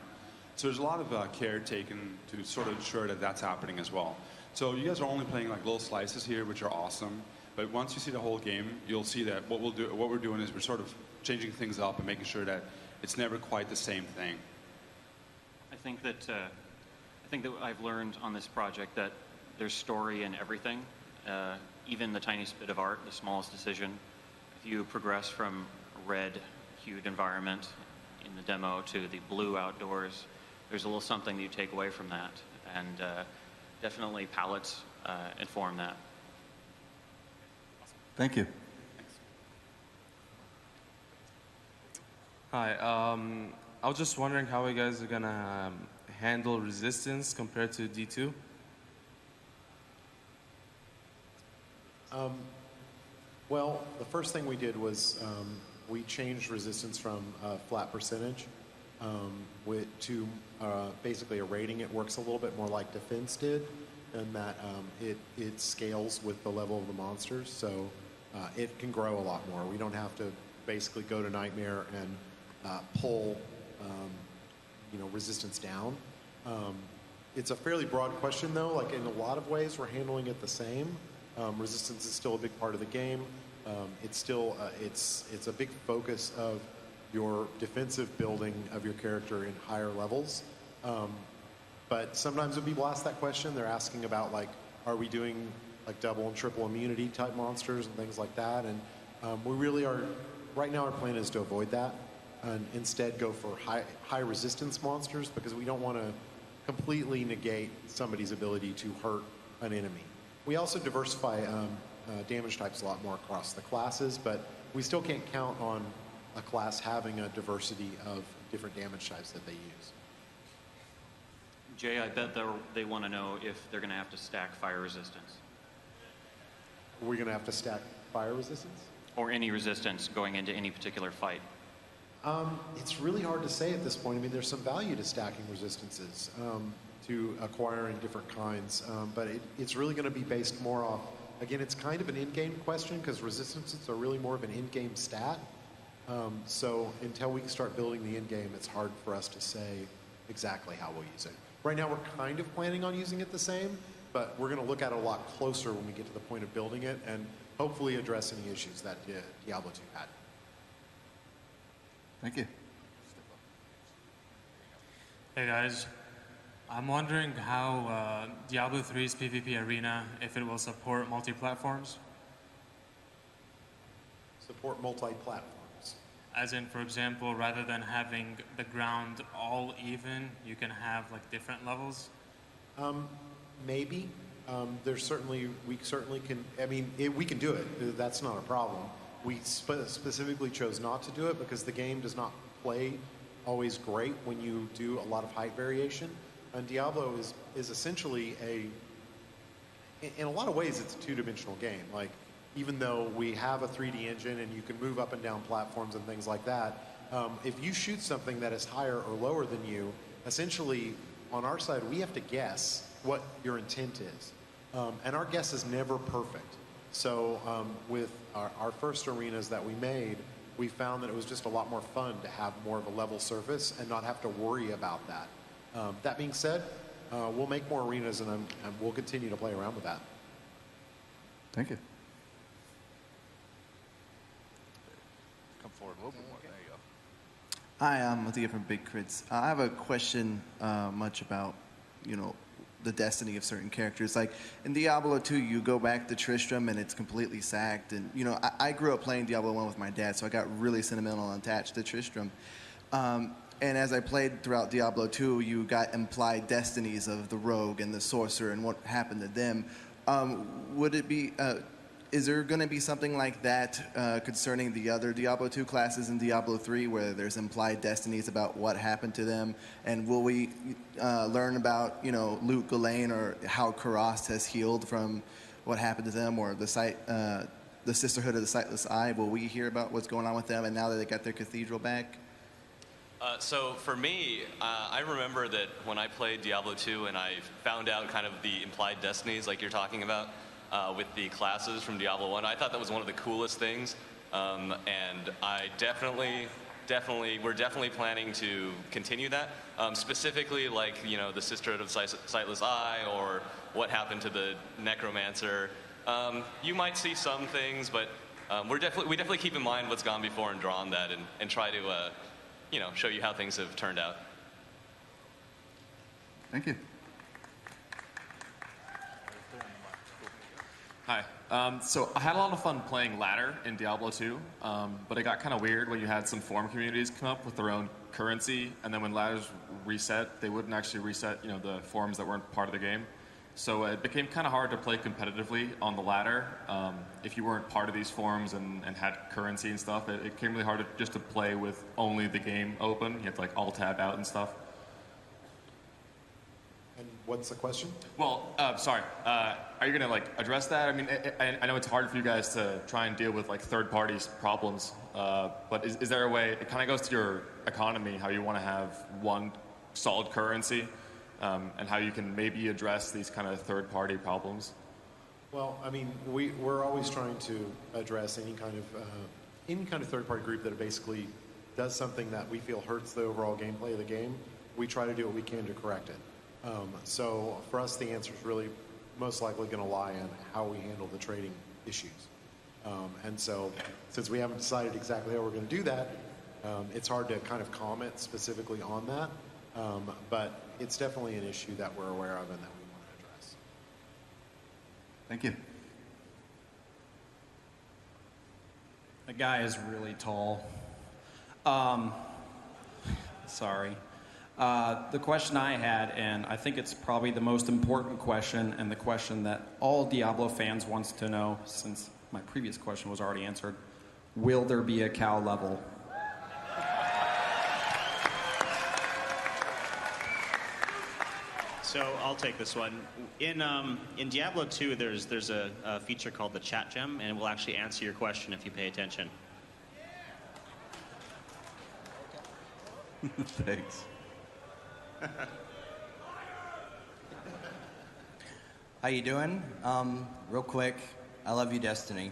So there's a lot of care taken to sort of ensure that that's happening as well. So you guys are only playing like little slices here, which are awesome. But once you see the whole game, you'll see that what we're doing is we're sort of changing things up and making sure that it's never quite the same thing. I think that I've learned on this project that there's story in everything, even the tiniest bit of art, the smallest decision. If you progress from a red-hued environment in the demo to the blue outdoors, there's a little something that you take away from that, and definitely palettes inform that. Thank you. Hi, I was just wondering how you guys are gonna handle resistance compared to D2? Well, the first thing we did was we changed resistance from a flat percentage to basically a rating. It works a little bit more like defense did, in that it scales with the level of the monsters, so it can grow a lot more. We don't have to basically go to Nightmare and pull resistance down. It's a fairly broad question though. Like in a lot of ways we're handling it the same. Resistance is still a big part of the game. It's still it's a big focus of your defensive building of your character in higher levels. But sometimes when people ask that question, they're asking about like, are we doing like double and triple immunity type monsters and things like that? And we really are, right now our plan is to avoid that and instead go for high resistance monsters because we don't want to completely negate somebody's ability to hurt an enemy. We also diversify damage types a lot more across the classes, but we still can't count on a class having a diversity of different damage types that they use. Jay, I bet they want to know if they're going to have to stack fire resistance. Are we going to have to stack fire resistance? Or any resistance going into any particular fight. It's really hard to say at this point. I mean, there's some value to stacking resistances, to acquiring different kinds, but it's really going to be based more off, again, it's kind of an in-game question because resistances are really more of an in-game stat. So until we can start building the in-game, it's hard for us to say exactly how we'll use it. Right now, we're kind of planning on using it the same, but we're going to look at it a lot closer when we get to the point of building it and hopefully address any issues that Diablo 2 had. Thank you. Hey guys, I'm wondering how Diablo 3's PvP arena, if it will support multi-platforms. Support multi-platforms. As in, for example, rather than having the ground all even, you can have like different levels? Maybe. We certainly can, I mean, we can do it. That's not a problem. We specifically chose not to do it because the game does not play always great when you do a lot of height variation. And Diablo is essentially in a lot of ways, it's a two-dimensional game. Like, even though we have a 3D engine and you can move up and down platforms and things like that, if you shoot something that is higher or lower than you, essentially, on our side, we have to guess what your intent is. And our guess is never perfect. So with our first arenas that we made, we found that it was just a lot more fun to have more of a level surface and not have to worry about that. That being said, we'll make more arenas and we'll continue to play around with that. Thank you. Come forward a little bit more. There you go. Hi, I'm Mathieu from Big Crits. I have a question much about, the destiny of certain characters. Like in Diablo 2, you go back to Tristram and it's completely sacked. And, I grew up playing Diablo 1 with my dad, so I got really sentimental and attached to Tristram. And as I played throughout Diablo 2, you got implied destinies of the rogue and the sorcerer and what happened to them. Would it be... is there going to be something like that concerning the other Diablo 2 classes in Diablo 3 where there's implied destinies about what happened to them? And will we learn about, Luke Ghislaine or how Karast has healed from what happened to them, or the Sisterhood of the Sightless Eye? Will we hear about what's going on with them and now that they got their cathedral back? So for me, I remember that when I played Diablo 2 and I found out kind of the implied destinies like you're talking about, with the classes from Diablo 1. I thought that was one of the coolest things, and we're definitely planning to continue that. Specifically, like, the Sisterhood of Sightless Eye, or what happened to the Necromancer. You might see some things, but we definitely keep in mind what's gone before and draw on that and try to, show you how things have turned out. Thank you. Hi. So I had a lot of fun playing ladder in Diablo 2, but it got kind of weird when you had some farm communities come up with their own currency, and then when ladders reset, they wouldn't actually reset, the forms that weren't part of the game. So it became kind of hard to play competitively on the ladder if you weren't part of these forms and had currency and stuff. It became really hard just to play with only the game open. You had to like alt-tab out and stuff. And what's the question? Well, sorry. Are you going to address that? I mean, I know it's hard for you guys to try and deal with third parties' problems, but is there a way? It kind of goes to your economy, how you want to have one solid currency, and how you can maybe address these kind of third-party problems. Well, I mean, we're always trying to address any kind of third-party group that basically does something that we feel hurts the overall gameplay of the game. We try to do what we can to correct it. So for us, the answer is really most likely going to lie in how we handle the trading issues. And so, since we haven't decided exactly how we're going to do that, it's hard to kind of comment specifically on that. But it's definitely an issue that we're aware of and that we want to address. Thank you. The guy is really tall. Sorry. The question I had, and I think it's probably the most important question, and the question that all Diablo fans wants to know, since my previous question was already answered: will there be a cow level? So I'll take this one. In Diablo 2, there's a feature called the chat gem, and it will actually answer your question if you pay attention. Thanks. How you doing? Real quick, I love you, Destiny.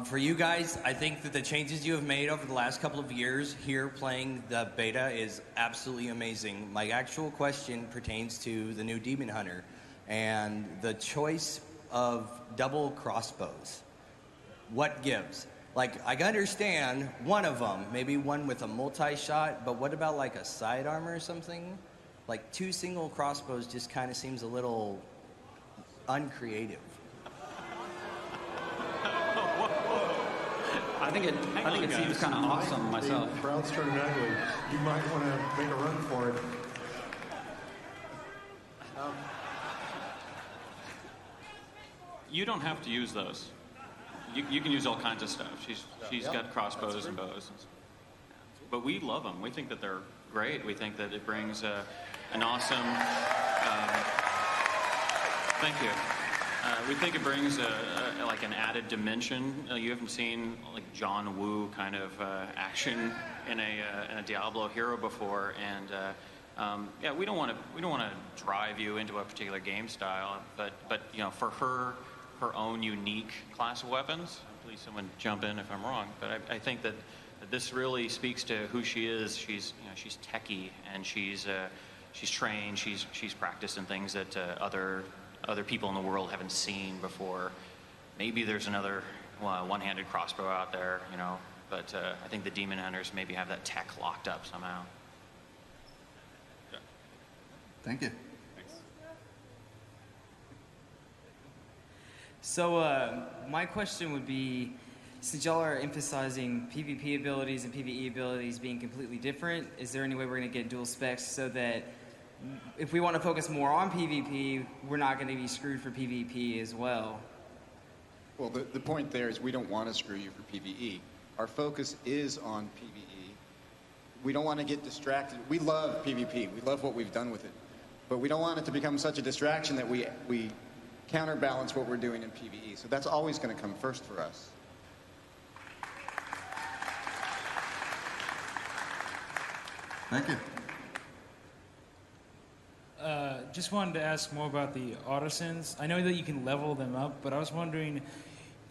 For you guys, I think that the changes you have made over the last couple of years here playing the beta is absolutely amazing. My actual question pertains to the new Demon Hunter and the choice of double crossbows. What gives? Like, I can understand one of them, maybe one with a multi-shot, but what about like a sidearm or something? Like 2 single crossbows just kind of seems a little uncreative. I think it seems kind of awesome myself. The crowd's turning ugly. You might want to make a run for it. You don't have to use those. You can use all kinds of stuff. She's got crossbows and bows. But we love them. We think that they're great. We think that it brings an awesome... thank you. We think it brings like an added dimension. You haven't seen like John Woo kind of action in a Diablo hero before, and yeah, we don't want to drive you into a particular game style, but you know, for her own unique class of weapons. Please, someone jump in if I'm wrong, but I think that this really speaks to who she is. She's techie, and she's trained. She's practiced in things that other people in the world haven't seen before. Maybe there's another one-handed crossbow out there, you know, but I think the Demon Hunters maybe have that tech locked up somehow. Yeah. Thank you. Thanks. So my question would be, since y'all are emphasizing PvP abilities and PvE abilities being completely different, is there any way we're going to get dual specs so that if we want to focus more on PvP, we're not going to be screwed for PvP as well? Well, the point there is we don't want to screw you for PvE. Our focus is on PvE. We don't want to get distracted. We love PvP. We love what we've done with it. But we don't want it to become such a distraction that we counterbalance what we're doing in PvE. So that's always going to come first for us. Thank you. Just wanted to ask more about the artisans. I know that you can level them up, but I was wondering,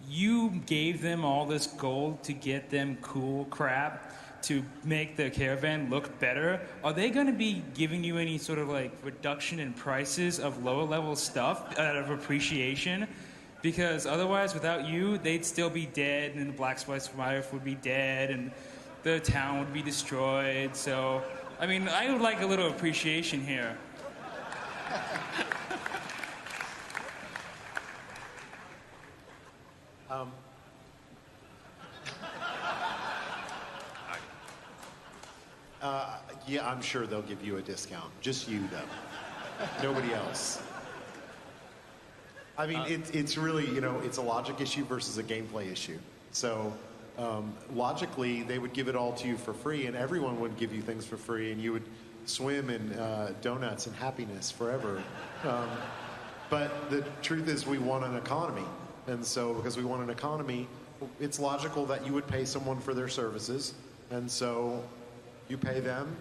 you gave them all this gold to get them cool crap to make the caravan look better. Are they going to be giving you any sort of like reduction in prices of lower level stuff out of appreciation? Because otherwise, without you, they'd still be dead, and the Black Spice Wife would be dead, and the town would be destroyed. So, I mean, I would like a little appreciation here. Yeah, I'm sure they'll give you a discount. Just you, though. Nobody else. I mean, it's really, you know, it's a logic issue versus a gameplay issue. So logically, they would give it all to you for free, and everyone would give you things for free, and you would swim in donuts and happiness forever. But the truth is, we want an economy. And so because we want an economy, it's logical that you would pay someone for their services. And so you pay them,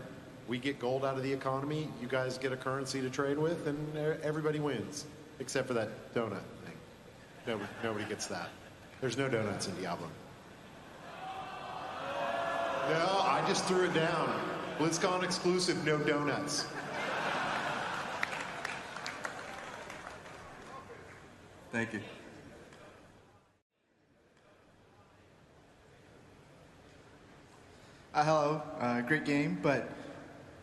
we get gold out of the economy, you guys get a currency to trade with, and everybody wins. Except for that donut thing. Nobody gets that. There's no donuts in Diablo. No, I just threw it down. Blizzcon exclusive, no donuts. Thank you. Hello, great game, but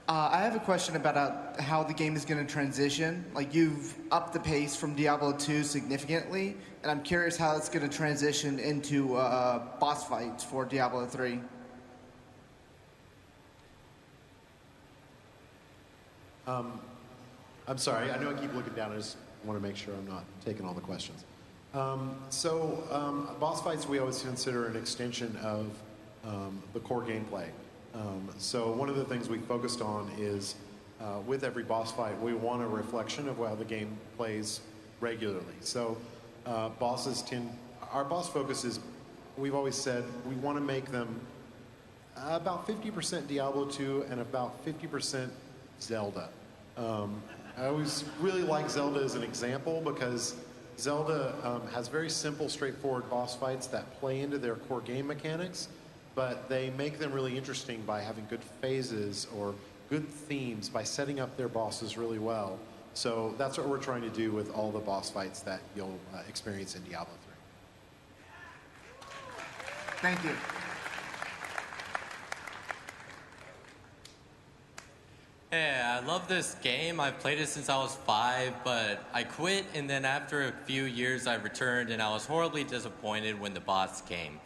I have a question about how the game is going to transition. Like, you've upped the pace from Diablo 2 significantly, and I'm curious how it's going to transition into boss fights for Diablo 3. I'm sorry, I know I keep looking down, I just want to make sure I'm not taking all the questions. Boss fights we always consider an extension of the core gameplay. So one of the things we focused on is with every boss fight, we want a reflection of how the game plays regularly. So our boss focus is, we've always said, we want to make them about 50% Diablo 2 and about 50% Zelda. I always really like Zelda as an example because Zelda has very simple, straightforward boss fights that play into their core game mechanics, but they make them really interesting by having good phases or good themes, by setting up their bosses really well. So that's what we're trying to do with all the boss fights that you'll experience in Diablo 3. Thank you. Hey, I love this game. I've played it since I was 5, but I quit, and then after a few years I returned, and I was horribly disappointed when the bots came.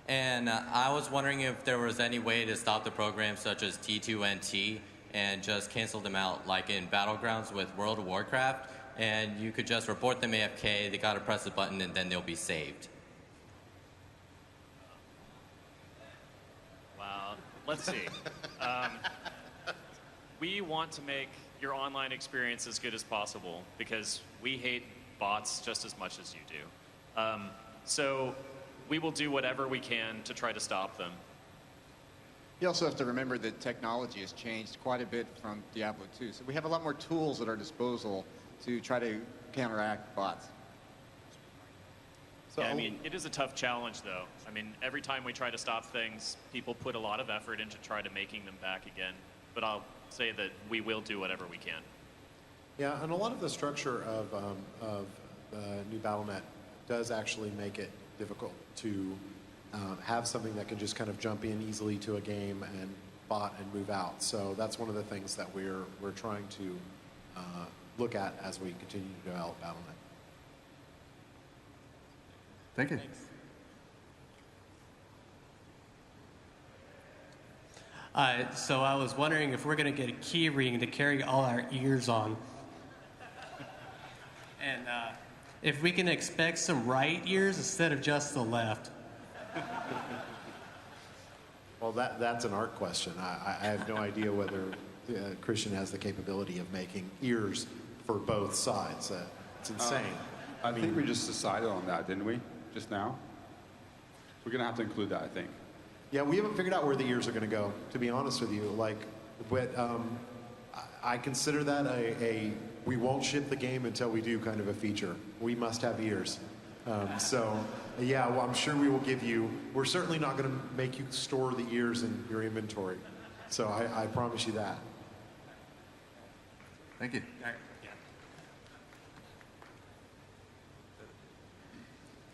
And I was wondering if there was any way to stop the program such as T2NT and just cancel them out, like in Battlegrounds with World of Warcraft, and you could just report them AFK, they gotta press the button, and then they'll be saved. Wow. Let's see. We want to make your online experience as good as possible because we hate bots just as much as you do. So we will do whatever we can to try to stop them. You also have to remember that technology has changed quite a bit from Diablo 2. So we have a lot more tools at our disposal to try to counteract bots. So, yeah, I mean, it is a tough challenge, though. I mean, every time we try to stop things, people put a lot of effort into try to making them back again. But I'll say that we will do whatever we can. Yeah, and a lot of the structure of new Battle.net does actually make it difficult to have something that can just kind of jump in easily to a game and bot and move out. So that's one of the things that we're trying to look at as we continue to develop Battle.net. Thank you. Thanks. So I was wondering if we're going to get a key ring to carry all our ears on. And if we can expect some right ears instead of just the left. Well, that's an art question. I have no idea whether Christian has the capability of making ears for both sides. It's insane. I think we just decided on that, didn't we? Just now? We're going to have to include that, I think. Yeah, we haven't figured out where the ears are going to go, to be honest with you. But I consider that we won't ship the game until we do kind of a feature. We must have ears. Yeah, well, I'm sure we will give you, we're certainly not going to make you store the ears in your inventory. So I promise you that. Thank you.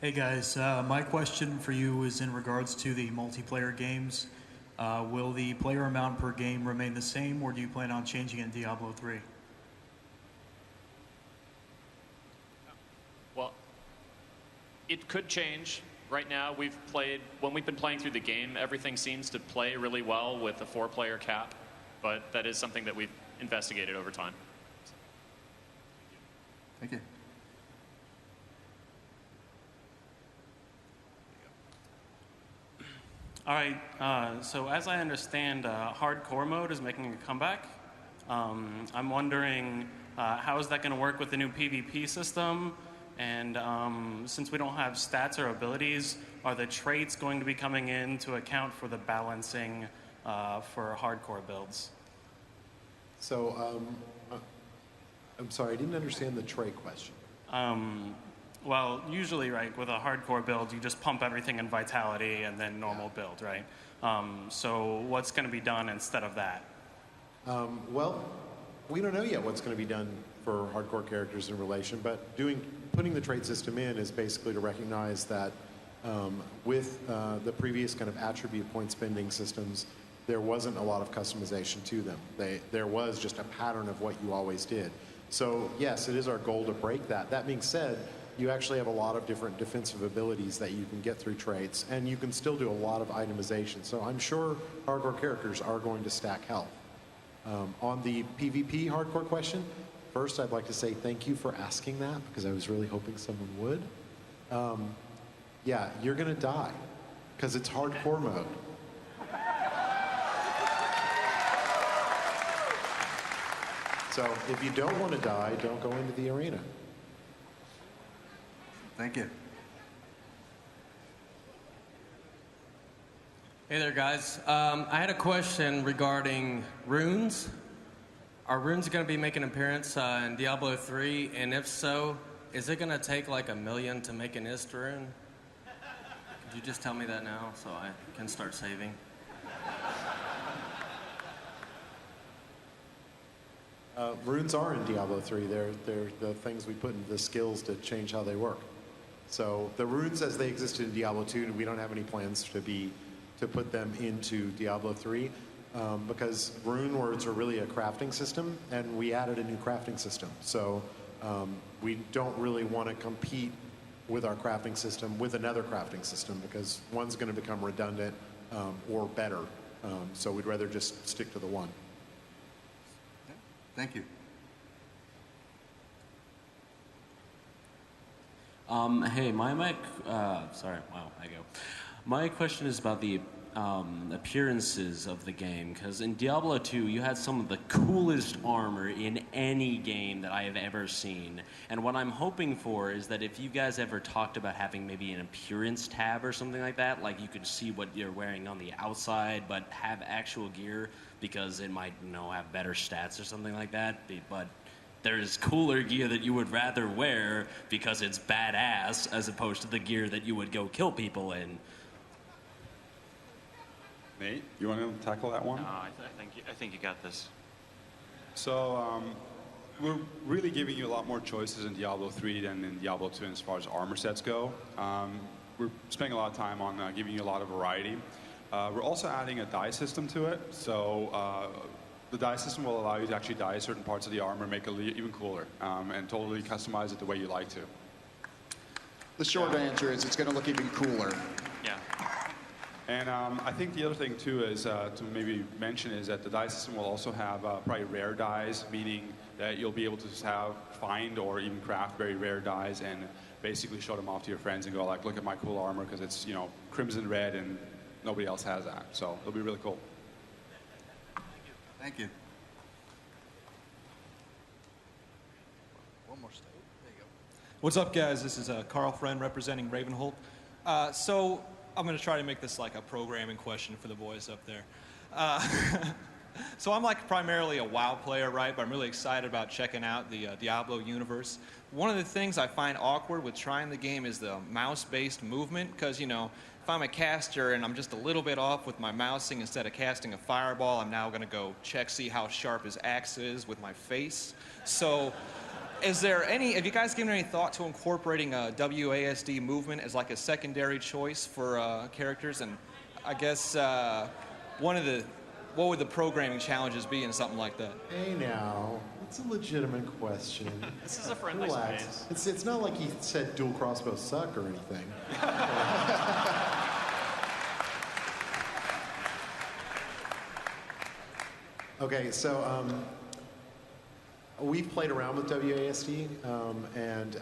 Hey guys, my question for you is in regards to the multiplayer games. Will the player amount per game remain the same, or do you plan on changing it in Diablo 3? Well, it could change. Right now, when we've been playing through the game, everything seems to play really well with the 4-player cap, but that is something that we've investigated over time. Thank you. All right, so as I understand, hardcore mode is making a comeback. I'm wondering how is that going to work with the new PvP system? And since we don't have stats or abilities, are the traits going to be coming in to account for the balancing for hardcore builds? So, I'm sorry, I didn't understand the trait question. Well, usually, right, with a hardcore build, you just pump everything in vitality and then normal build, right? So what's going to be done instead of that? Well, we don't know yet what's going to be done for hardcore characters in relation, but putting the trait system in is basically to recognize that with the previous kind of attribute point spending systems, there wasn't a lot of customization to them. There was just a pattern of what you always did. So yes, it is our goal to break that. That being said, you actually have a lot of different defensive abilities that you can get through traits, and you can still do a lot of itemization. So I'm sure hardcore characters are going to stack health. On the PvP hardcore question, first I'd like to say thank you for asking that, because I was really hoping someone would. Yeah, you're gonna die, because it's hardcore mode. So if you don't want to die, don't go into the arena. Thank you. Hey there, guys. I had a question regarding runes. Are runes going to be making an appearance in Diablo 3? And if so, is it going to take like 1 million to make an IST rune? Could you just tell me that now so I can start saving? Runes are in Diablo 3. They're the things we put into the skills to change how they work. So the runes as they existed in Diablo 2, we don't have any plans to put them into Diablo 3 because rune words are really a crafting system, and we added a new crafting system. So we don't really want to compete with our crafting system with another crafting system because one's going to become redundant or better. So we'd rather just stick to the one. Thank you. Hey, sorry, wow, I go. My question is about the appearances of the game, because in Diablo 2, you had some of the coolest armor in any game that I have ever seen. And what I'm hoping for is that if you guys ever talked about having maybe an appearance tab or something like that, like you could see what you're wearing on the outside, but have actual gear, because it might, have better stats or something like that, but there's cooler gear that you would rather wear because it's badass as opposed to the gear that you would go kill people in. Nate, you want to tackle that one? No, I think you got this. So we're really giving you a lot more choices in Diablo 3 than in Diablo 2 as far as armor sets go. We're spending a lot of time on giving you a lot of variety. We're also adding a die system to it. So the die system will allow you to actually dye certain parts of the armor, make it even cooler, and totally customize it the way you like to. The short answer is it's going to look even cooler. Yeah. And I think the other thing too is to maybe mention is that the die system will also have probably rare dies, meaning that you'll be able to find or even craft very rare dies and basically show them off to your friends and go like, look at my cool armor because it's crimson red and nobody else has that. So it'll be really cool. Thank you. One more step. There you go. What's up, guys? This is Carl Friend representing Ravenholt. So I'm going to try to make this like a programming question for the boys up there. So I'm like primarily a WoW player, right? But I'm really excited about checking out the Diablo universe. One of the things I find awkward with trying the game is the mouse-based movement, because if I'm a caster and I'm just a little bit off with my mousing, instead of casting a fireball, I'm now going to go see how sharp his axe is with my face. So have you guys given any thought to incorporating a WASD movement as like a secondary choice for characters? And I guess what would the programming challenges be in something like that? Hey now, it's a legitimate question. This is a friendly Relax. space. It's not like he said dual crossbows suck or anything. Okay, so we've played around with WASD, and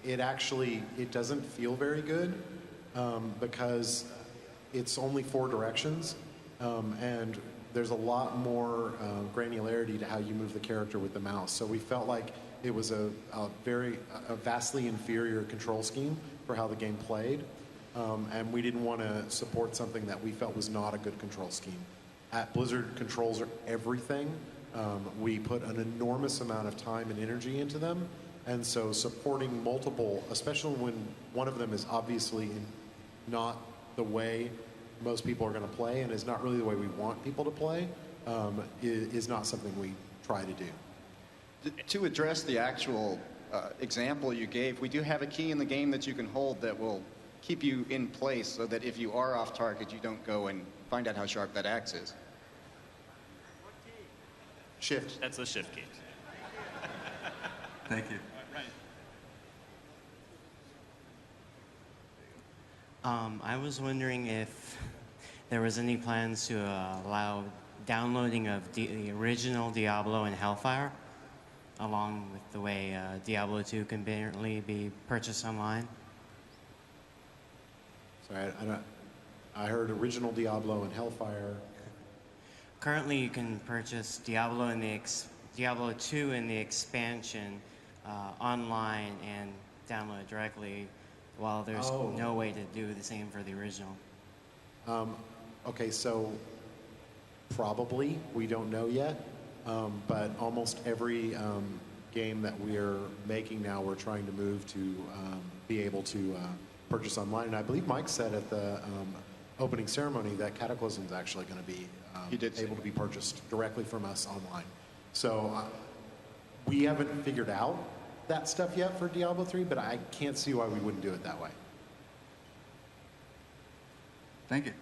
it doesn't feel very good because it's only 4 directions, and there's a lot more granularity to how you move the character with the mouse. So we felt like it was a vastly inferior control scheme for how the game played, and we didn't want to support something that we felt was not a good control scheme. At Blizzard, controls are everything. We put an enormous amount of time and energy into them, and so supporting multiple, especially when one of them is obviously not the way most people are going to play and is not really the way we want people to play, is not something we try to do. To address the actual example you gave, we do have a key in the game that you can hold that will keep you in place so that if you are off target, you don't go and find out how sharp that axe is. Shift. That's the shift key. Thank you. I was wondering if there was any plans to allow downloading of the original Diablo and Hellfire, along with the way Diablo 2 can apparently be purchased online. Sorry, I heard original Diablo and Hellfire. Currently, you can purchase Diablo and Diablo 2 and the expansion online and download it directly, while there's no way to do the same for the original. Okay, so probably, we don't know yet, but almost every game that we're making now, we're trying to move to be able to purchase online. And I believe Mike said at the opening ceremony that Cataclysm is actually going to be able to be purchased directly from us online. So we haven't figured out that stuff yet for Diablo 3, but I can't see why we wouldn't do it that way. Thank you.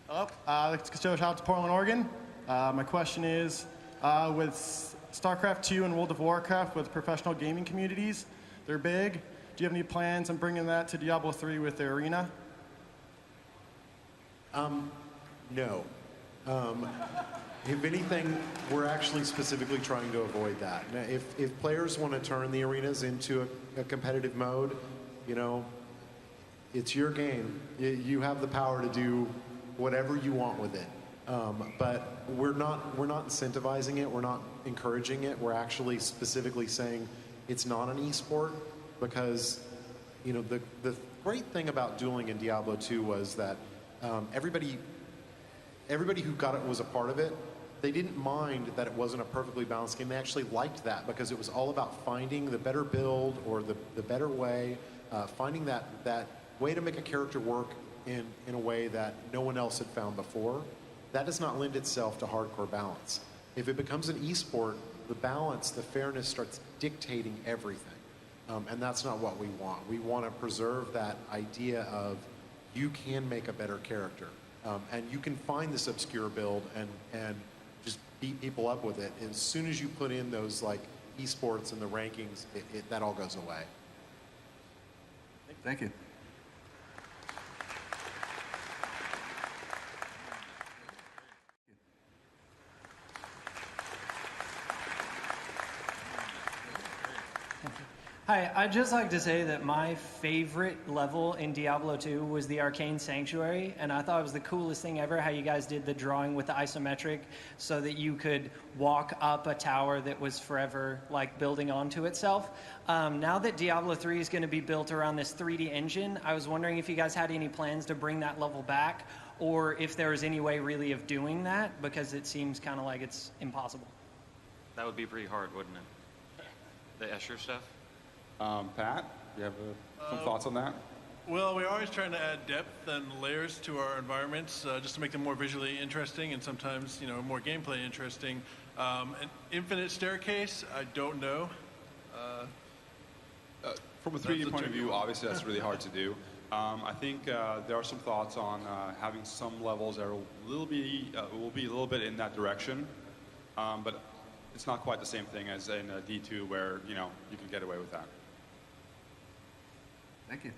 Hello, shout out to Portland, Oregon. My question is, with StarCraft 2 and World of Warcraft with professional gaming communities, they're big. Do you have any plans on bringing that to Diablo 3 with the arena? No. If anything, we're actually specifically trying to avoid that. Now, if players want to turn the arenas into a competitive mode, you know, it's your game. You have the power to do whatever you want with it. But we're not incentivizing it. We're not encouraging it. We're actually specifically saying it's not an esport because, you know, the great thing about dueling in Diablo 2 was that everybody who got it was a part of it. They didn't mind that it wasn't a perfectly balanced game. They actually liked that because it was all about finding the better build or the better way, finding that way to make a character work in a way that no one else had found before. That does not lend itself to hardcore balance. If it becomes an esport, the balance, the fairness starts dictating everything. And that's not what we want. We want to preserve that idea of you can make a better character. And you can find this obscure build and just beat people up with it. As soon as you put in those like esports and the rankings, that all goes away. Thank you. Hi, I'd just like to say that my favorite level in Diablo 2 was the Arcane Sanctuary, and I thought it was the coolest thing ever how you guys did the drawing with the isometric so that you could walk up a tower that was forever like building onto itself. Now that Diablo 3 is going to be built around this 3D engine, I was wondering if you guys had any plans to bring that level back, or if there was any way really of doing that, because it seems kind of like it's impossible. That would be pretty hard, wouldn't it? The Escher stuff? Pat, you have some thoughts on that? Well, we're always trying to add depth and layers to our environments just to make them more visually interesting and sometimes, you know, more gameplay interesting. An infinite staircase, I don't know. From a 3D point of view, obviously that's really hard to do. I think there are some thoughts on having some levels that will be a little bit in that direction, but it's not quite the same thing as in D2 where, you know, you can get away with that. Thank you.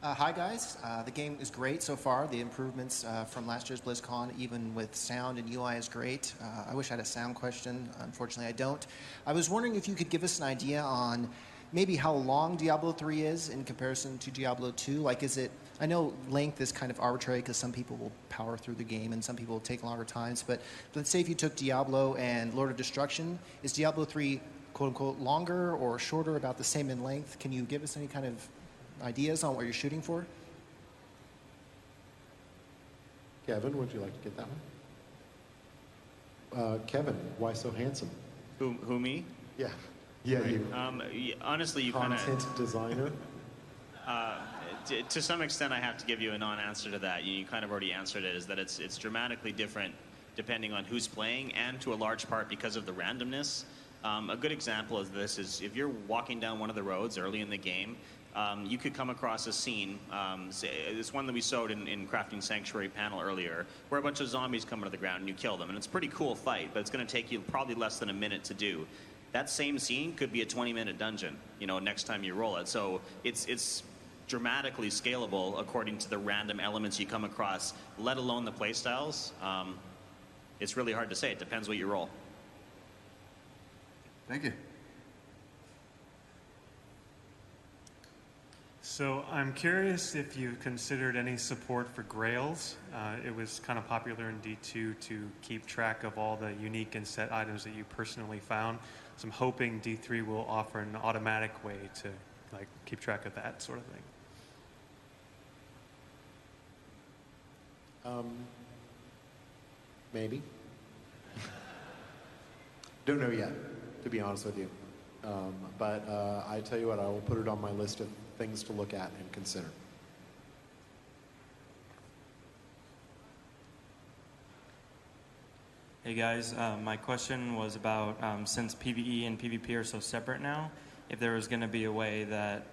Hi guys, the game is great so far. The improvements from last year's BlizzCon, even with sound and UI, is great. I wish I had a sound question. Unfortunately, I don't. I was wondering if you could give us an idea on maybe how long Diablo 3 is in comparison to Diablo 2. Like, is it? I know length is kind of arbitrary because some people will power through the game and some people will take longer times. But let's say if you took Diablo and Lord of Destruction, is Diablo 3 quote unquote longer or shorter, about the same in length? Can you give us any kind of ideas on what you're shooting for? Kevin, would you like to get that one? Kevin, why so handsome? Who me? Yeah, you. Honestly, you kind of content designer. To some extent, I have to give you a non-answer to that. You kind of already answered it, is that it's dramatically different depending on who's playing, and to a large part because of the randomness. A good example of this is if you're walking down one of the roads early in the game, you could come across a scene. It's one that we showed in Crafting Sanctuary panel earlier, where a bunch of zombies come out of the ground and you kill them. And it's a pretty cool fight, but it's going to take you probably less than a minute to do. That same scene could be a 20-minute dungeon, next time you roll it. So it's dramatically scalable according to the random elements you come across, let alone the playstyles. It's really hard to say. It depends what you roll. Thank you. So I'm curious if you considered any support for Grails. It was kind of popular in D2 to keep track of all the unique and set items that you personally found. So I'm hoping D3 will offer an automatic way to keep track of that sort of thing. Maybe. Don't know yet, to be honest with you. But I tell you what, I will put it on my list of things to look at and consider. Hey guys, my question was about since PvE and PvP are so separate now, if there was going to be a way that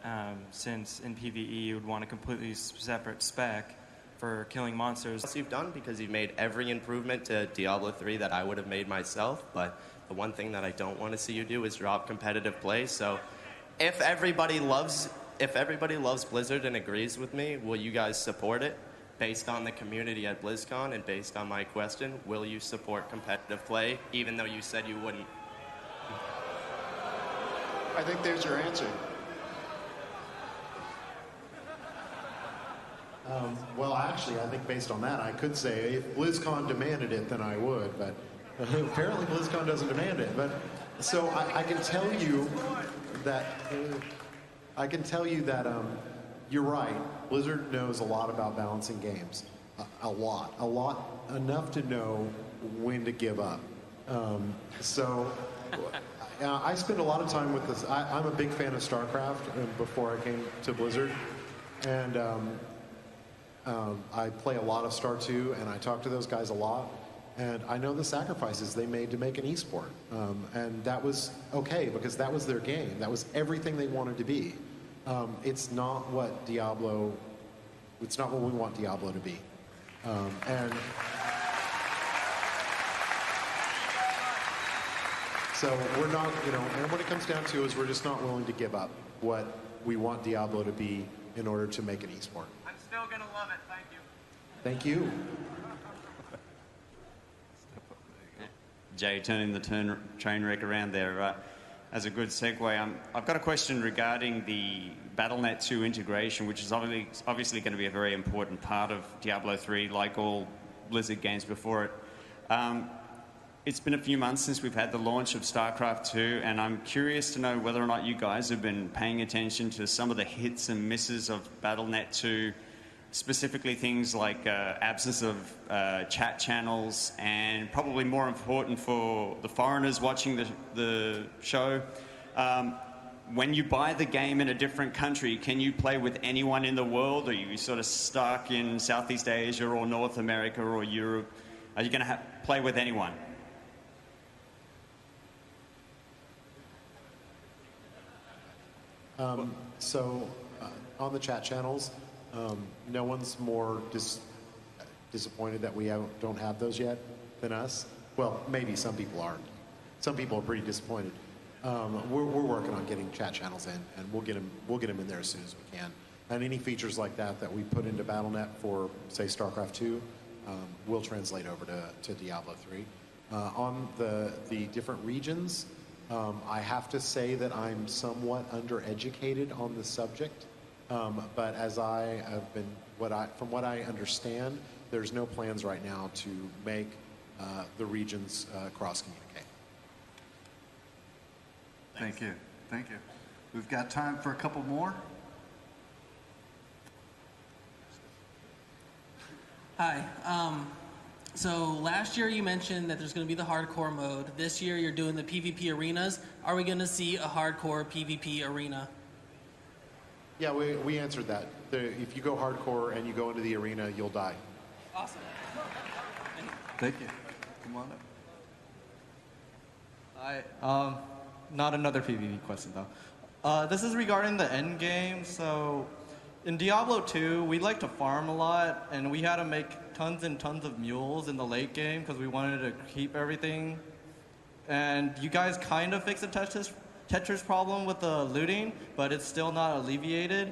since in PvE you would want a completely separate spec for killing monsters. You've done, because you've made every improvement to Diablo 3 that I would have made myself, but the one thing that I don't want to see you do is drop competitive play. So if everybody loves Blizzard and agrees with me, will you guys support it? Based on the community at BlizzCon and based on my question, will you support competitive play, even though you said you wouldn't? I think there's your answer. Well, actually, I think based on that, I could say if BlizzCon demanded it, then I would, but apparently BlizzCon doesn't demand it. But so I can tell you that you're right. Blizzard knows a lot about balancing games, a lot, enough to know when to give up. I spend a lot of time with this. I'm a big fan of StarCraft before I came to Blizzard, and I play a lot of Star 2, and I talk to those guys a lot, and I know the sacrifices they made to make an esport, and that was okay because that was their game. That was everything they wanted to be. It's not what we want Diablo to be, and so we're not, and what it comes down to is we're just not willing to give up what we want Diablo to be in order to make an esport. I'm still gonna love it. Thank you. Thank you. Jay, turning the train wreck around there. As a good segue, I've got a question regarding the BattleNet 2 integration, which is obviously going to be a very important part of Diablo 3, like all Blizzard games before it. It's been a few months since we've had the launch of StarCraft 2, and I'm curious to know whether or not you guys have been paying attention to some of the hits and misses of BattleNet 2, specifically things like absence of chat channels, and probably more important for the foreigners watching the show, when you buy the game in a different country, can you play with anyone in the world? Or are you sort of stuck in Southeast Asia or North America or Europe? Are you going to play with anyone? On the chat channels, no one's more disappointed that we don't have those yet than us. Well, maybe some people aren't. Some people are pretty disappointed. We're working on getting chat channels in, and we'll get them in there as soon as we can. And any features like that we put into BattleNet for, say, StarCraft 2, will translate over to Diablo 3. On the different regions, I have to say that I'm somewhat undereducated on the subject, but as I have been, from what I understand, there's no plans right now to make the regions cross-communicate. Thank you. Thank you. We've got time for a couple more. Hi. So last year you mentioned that there's going to be the hardcore mode. This year you're doing the PvP arenas. Are we going to see a hardcore PvP arena? Yeah, we answered that. If you go hardcore and you go into the arena, you'll die. Awesome. Thank you. Come on up. Hi. Not another PvP question though. This is regarding the end game. So, in Diablo 2, we like to farm a lot, and we had to make tons and tons of mules in the late game because we wanted to keep everything. And you guys kind of fixed the Tetris problem with the looting, but it's still not alleviated.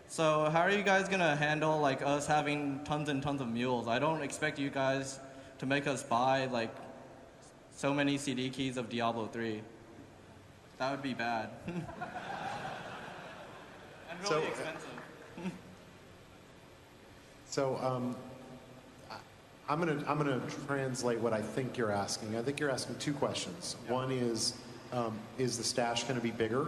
So how are you guys gonna handle like us having tons and tons of mules? I don't expect you guys to make us buy like so many CD keys of Diablo 3. That would be bad. And really expensive. So I'm gonna translate what I think you're asking. I think you're asking two questions. Yeah. One is the stash going to be bigger?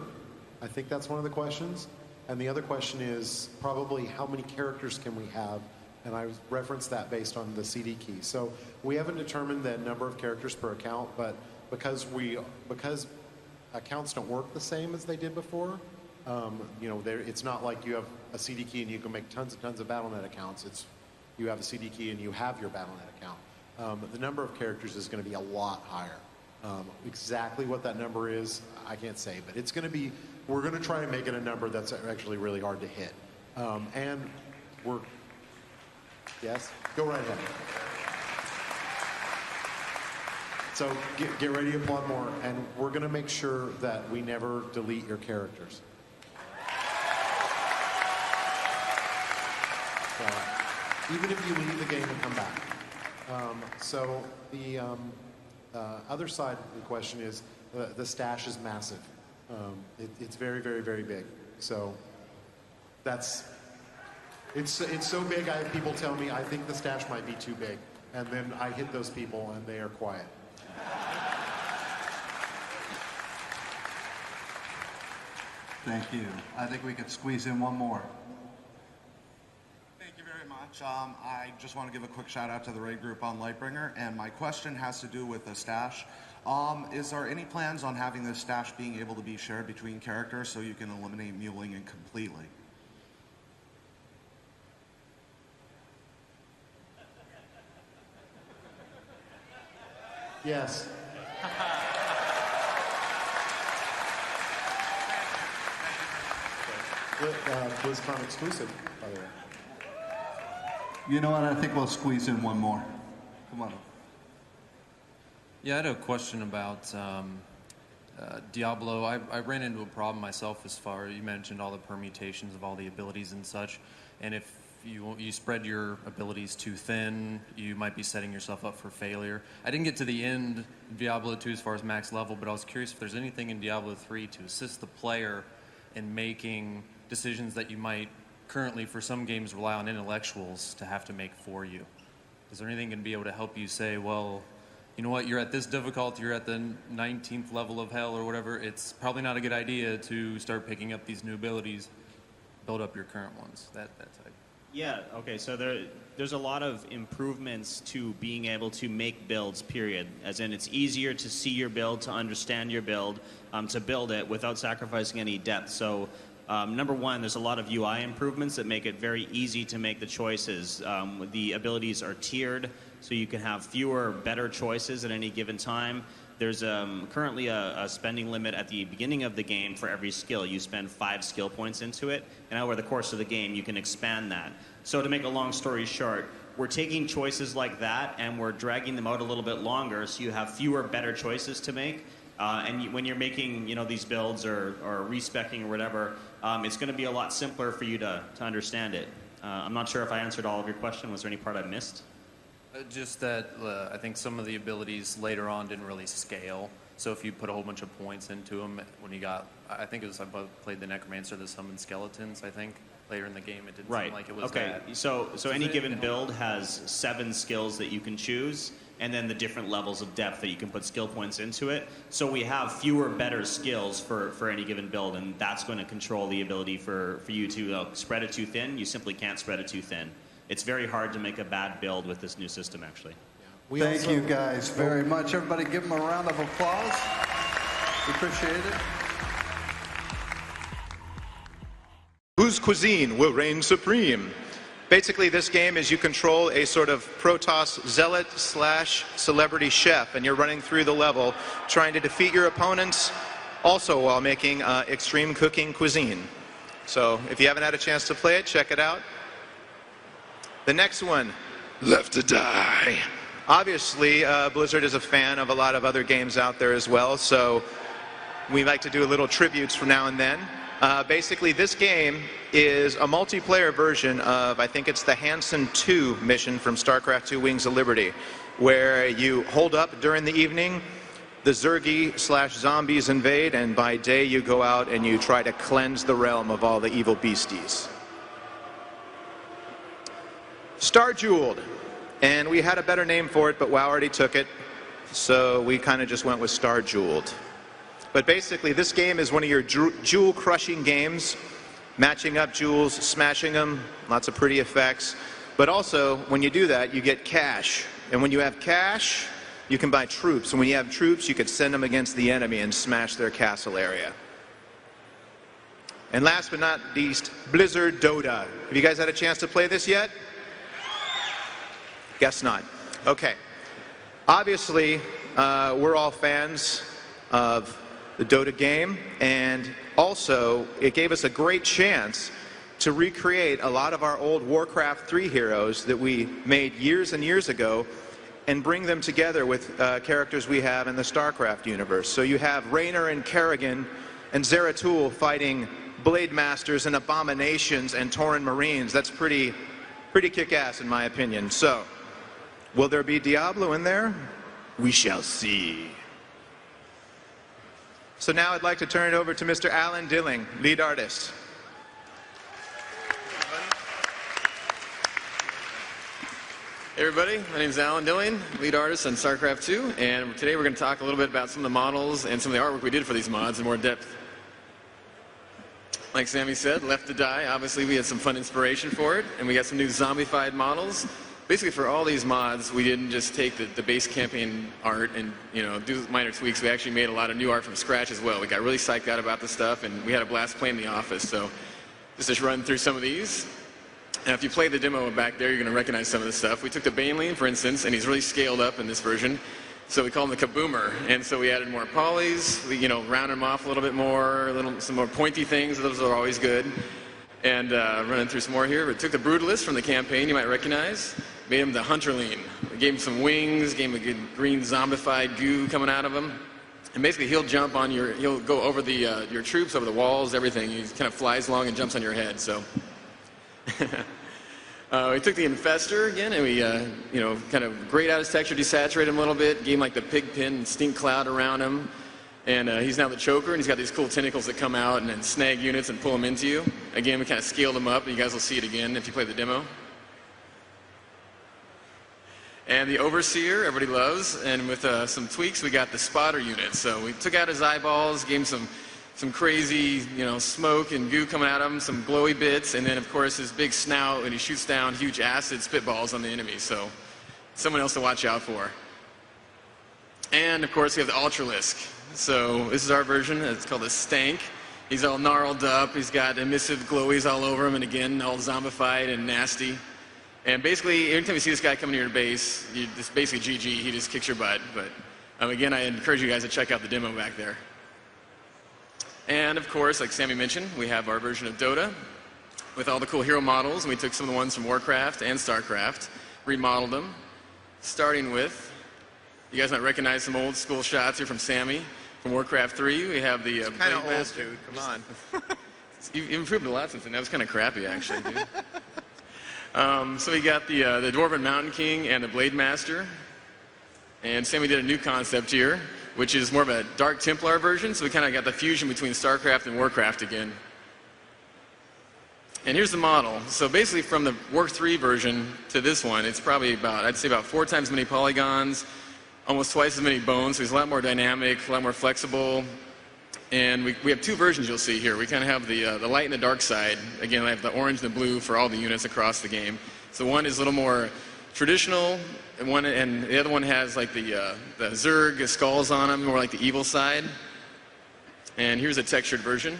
I think that's one of the questions. And the other question is probably how many characters can we have? And I referenced that based on the CD key. So we haven't determined the number of characters per account, but because accounts don't work the same as they did before, it's not like you have a CD key and you can make tons and tons of Battle.net accounts. It's you have a CD key and you have your Battle.net account. The number of characters is going to be a lot higher. Exactly what that number is, I can't say, but it's going to be. We're going to try to make it a number that's actually really hard to hit. Yes, go right ahead. So get ready to applaud more, and we're going to make sure that we never delete your characters. So, even if you leave the game and come back. So the other side of the question is the stash is massive. It's very, very, very big. So it's so big. I have people tell me I think the stash might be too big, and then I hit those people and they are quiet. Thank you. I think we could squeeze in one more. Thank you very much. I just want to give a quick shout out to the raid group on Lightbringer, and my question has to do with the stash. Is there any plans on having the stash being able to be shared between characters so you can eliminate muling it completely? Yes. Blizzcon exclusive, by the way. You know what? I think we'll squeeze in one more. Come on. Yeah, I had a question about Diablo. I ran into a problem myself as far as you mentioned all the permutations of all the abilities and such. And if you spread your abilities too thin, you might be setting yourself up for failure. I didn't get to the end of Diablo 2 as far as max level, but I was curious if there's anything in Diablo 3 to assist the player in making decisions that you might currently, for some games, rely on intellectuals to have to make for you. Is there anything going to be able to help you say, well, you know what, you're at this difficulty, you're at the 19th level of hell or whatever, it's probably not a good idea to start picking up these new abilities, build up your current ones, that type. Yeah, okay, so there's a lot of improvements to being able to make builds, period. As in, it's easier to see your build, to understand your build, to build it without sacrificing any depth. So, number one, there's a lot of UI improvements that make it very easy to make the choices. The abilities are tiered, so you can have fewer, better choices at any given time. There's currently a spending limit at the beginning of the game for every skill. You spend 5 skill points into it, and over the course of the game, you can expand that. So to make a long story short, we're taking choices like that, and we're dragging them out a little bit longer, so you have fewer, better choices to make. When you're making, these builds or respecking or whatever, it's going to be a lot simpler for you to understand it. I'm not sure if I answered all of your question. Was there any part I missed? Just that I think some of the abilities later on didn't really scale. So if you put a whole bunch of points into them, when you got, I think it was I played the Necromancer that summoned skeletons, I think. Later in the game, it didn't seem like it was that. So any given build has 7 skills that you can choose, and then the different levels of depth that you can put skill points into it. So we have fewer, better skills for any given build, and that's going to control the ability for you to spread it too thin. You simply can't spread it too thin. It's very hard to make a bad build with this new system, actually. Thank you guys very much. Everybody give them a round of applause. We appreciate it. Whose cuisine will reign supreme? Basically, this game is you control a sort of Protoss zealot / celebrity chef, and you're running through the level trying to defeat your opponents, also while making extreme cooking cuisine. So if you haven't had a chance to play it, check it out. The next one, Left to Die. Obviously, Blizzard is a fan of a lot of other games out there as well, so we like to do a little tributes from now and then. Basically, this game is a multiplayer version of, I think it's the Hansen 2 mission from StarCraft II Wings of Liberty, where you hold up during the evening, the Zergi / zombies invade, and by day you go out and you try to cleanse the realm of all the evil beasties. Star Jeweled. And we had a better name for it, but WoW already took it, so we kind of just went with Star Jeweled. But basically, this game is one of your jewel-crushing games, matching up jewels, smashing them, lots of pretty effects. But also, when you do that, you get cash. And when you have cash, you can buy troops. And when you have troops, you could send them against the enemy and smash their castle area. And last but not least, Blizzard Dota. Have you guys had a chance to play this yet? Guess not. Okay. Obviously, we're all fans of the Dota game, and also it gave us a great chance to recreate a lot of our old Warcraft 3 heroes that we made years and years ago and bring them together with characters we have in the StarCraft universe. So you have Raynor and Kerrigan and Zeratul fighting Blade Masters and Abominations and Tauren Marines. That's pretty kick-ass in my opinion. So, will there be Diablo in there? We shall see. So now I'd like to turn it over to Mr. Alan Dilling, lead artist. Hey everybody, my name is Alan Dilling, lead artist on StarCraft 2, and today we're going to talk a little bit about some of the models and some of the artwork we did for these mods in more depth. Like Sammy said, Left to Die, obviously we had some fun inspiration for it, and we got some new zombified models. Basically for all these mods, we didn't just take the base campaign art and do minor tweaks. We actually made a lot of new art from scratch as well. We got really psyched out about this stuff, and we had a blast playing in the office. So just to run through some of these. And if you play the demo back there, you're going to recognize some of this stuff. We took the Baneling, for instance, and he's really scaled up in this version. So we call him the Kaboomer. And so we added more polys. We rounded him off a little bit more, some more pointy things. Those are always good. And running through some more here. We took the Brutalist from the campaign you might recognize. Made him the Hunterling. We gave him some wings, gave him a good green zombified goo coming out of him. And basically he'll jump on he'll go over your troops, over the walls, everything. He kind of flies along and jumps on your head, so. We took the Infestor again, and we, kind of grayed out his texture, desaturated him a little bit, gave him like the pig pin and stink cloud around him. And he's now the Choker, and he's got these cool tentacles that come out and then snag units and pull them into you. Again, we kind of scaled him up, and you guys will see it again if you play the demo. And the Overseer, everybody loves, and with some tweaks, we got the Spotter unit. So we took out his eyeballs, gave him some crazy, smoke and goo coming out of him, some glowy bits, and then of course his big snout, and he shoots down huge acid spitballs on the enemy. So someone else to watch out for. And of course we have the Ultralisk. So this is our version. It's called the Stank. He's all gnarled up. He's got emissive glowies all over him, and again, all zombified and nasty. And basically, every time you see this guy coming to your base, it's basically GG. He just kicks your butt. But again, I encourage you guys to check out the demo back there. And of course, like Sammy mentioned, we have our version of Dota with all the cool hero models. And we took some of the ones from Warcraft and StarCraft, remodeled them, starting with, you guys might recognize some old school shots here from Sammy from Warcraft 3. We have the kind of old, dude. Come on. You've improved a lot since then. That was kind of crappy, actually, dude. So we got the Dwarven Mountain King and the Blade Master. And Sammy did a new concept here, which is more of a Dark Templar version. So we kind of got the fusion between StarCraft and Warcraft again. And here's the model. So basically from the Warc 3 version to this one, it's probably I'd say about 4 times as many polygons, almost twice as many bones. So he's a lot more dynamic, a lot more flexible. And we have 2 versions you'll see here. We kind of have the light and the dark side. Again, I have the orange and the blue for all the units across the game. So one is a little more traditional, and the other one has like the Zerg skulls on them, more like the evil side. And here's a textured version.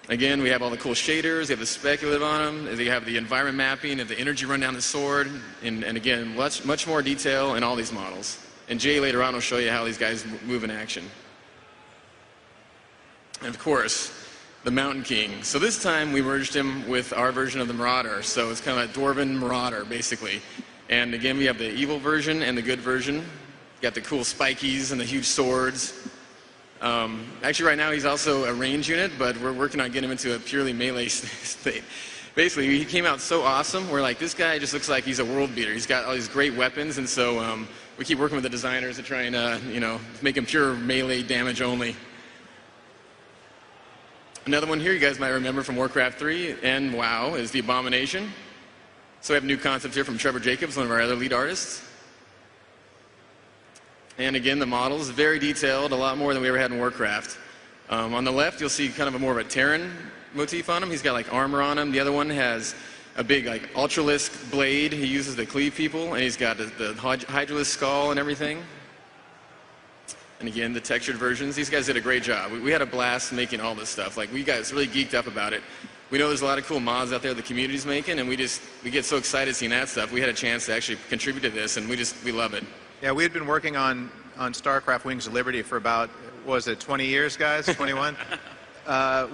Again, we have all the cool shaders, you have the speculative on them, you have the environment mapping, and the energy run down the sword, and again, much more detail in all these models. And Jay later on will show you how these guys move in action. And of course, the Mountain King. So this time we merged him with our version of the Marauder, so it's kind of a Dwarven Marauder, basically. And again, we have the evil version and the good version. You got the cool spikies and the huge swords. Actually, right now he's also a range unit, but we're working on getting him into a purely melee state. Basically, he came out so awesome. We're like, this guy just looks like he's a world beater. He's got all these great weapons, and so we keep working with the designers to try and make him pure melee damage only. Another one here you guys might remember from Warcraft 3 and WoW is the Abomination. So we have a new concept here from Trevor Jacobs, one of our other lead artists. And again, the models, very detailed, a lot more than we ever had in Warcraft. On the left, you'll see kind of more of a Terran motif on him. He's got like armor on him. The other one has a big like Ultralisk blade he uses to cleave people, and he's got the Hydralisk skull and everything. And again, the textured versions. These guys did a great job. We had a blast making all this stuff. Like, we guys really geeked up about it. We know there's a lot of cool mods out there the community's making, and we get so excited seeing that stuff. We had a chance to actually contribute to this, and we love it. Yeah, we had been working on StarCraft Wings of Liberty for about, what was it, 20 years, guys? 21?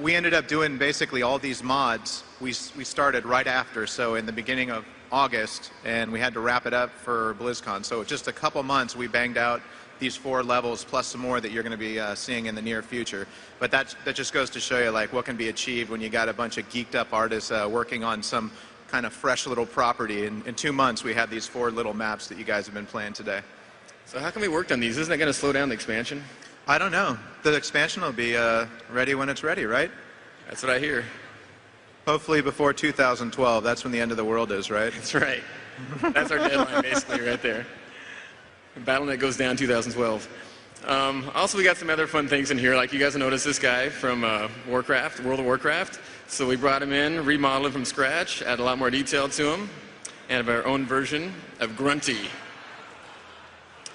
We ended up doing basically all these mods. We started right after, so in the beginning of August, and we had to wrap it up for BlizzCon. So just a couple months, we banged out these 4 levels plus some more that you're going to be seeing in the near future. But that just goes to show you like what can be achieved when you got a bunch of geeked up artists working on some kind of fresh little property. In 2 months, we had these 4 little maps that you guys have been playing today. So how come we worked on these? Isn't that going to slow down the expansion? I don't know. The expansion will be ready when it's ready, right? That's what I hear. Hopefully before 2012. That's when the end of the world is, right? That's right. That's our deadline, basically, right there. BattleNet goes down 2012. Also, we got some other fun things in here. Like, you guys will notice this guy from Warcraft, World of Warcraft. So we brought him in, remodeled him from scratch, added a lot more detail to him, and have our own version of Grunty.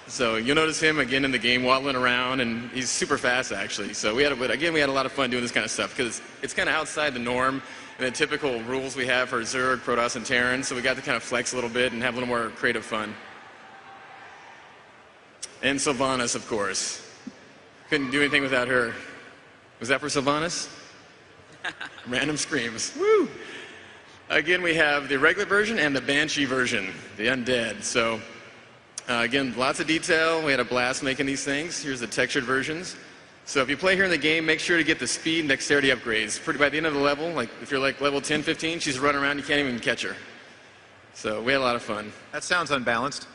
So you'll notice him again in the game waddling around, and he's super fast, actually. So we had a lot of fun doing this kind of stuff because it's kind of outside the norm and the typical rules we have for Zerg, Protoss, and Terran. So we got to kind of flex a little bit and have a little more creative fun. And Sylvanas, of course. Couldn't do anything without her. Was that for Sylvanas? Random screams. Woo! Again, we have the regular version and the Banshee version, the undead. So, again, lots of detail. We had a blast making these things. Here's the textured versions. So if you play here in the game, make sure to get the speed and dexterity upgrades. By the end of the level, like if you're like level 10, 15, she's running around, you can't even catch her. So we had a lot of fun. That sounds unbalanced.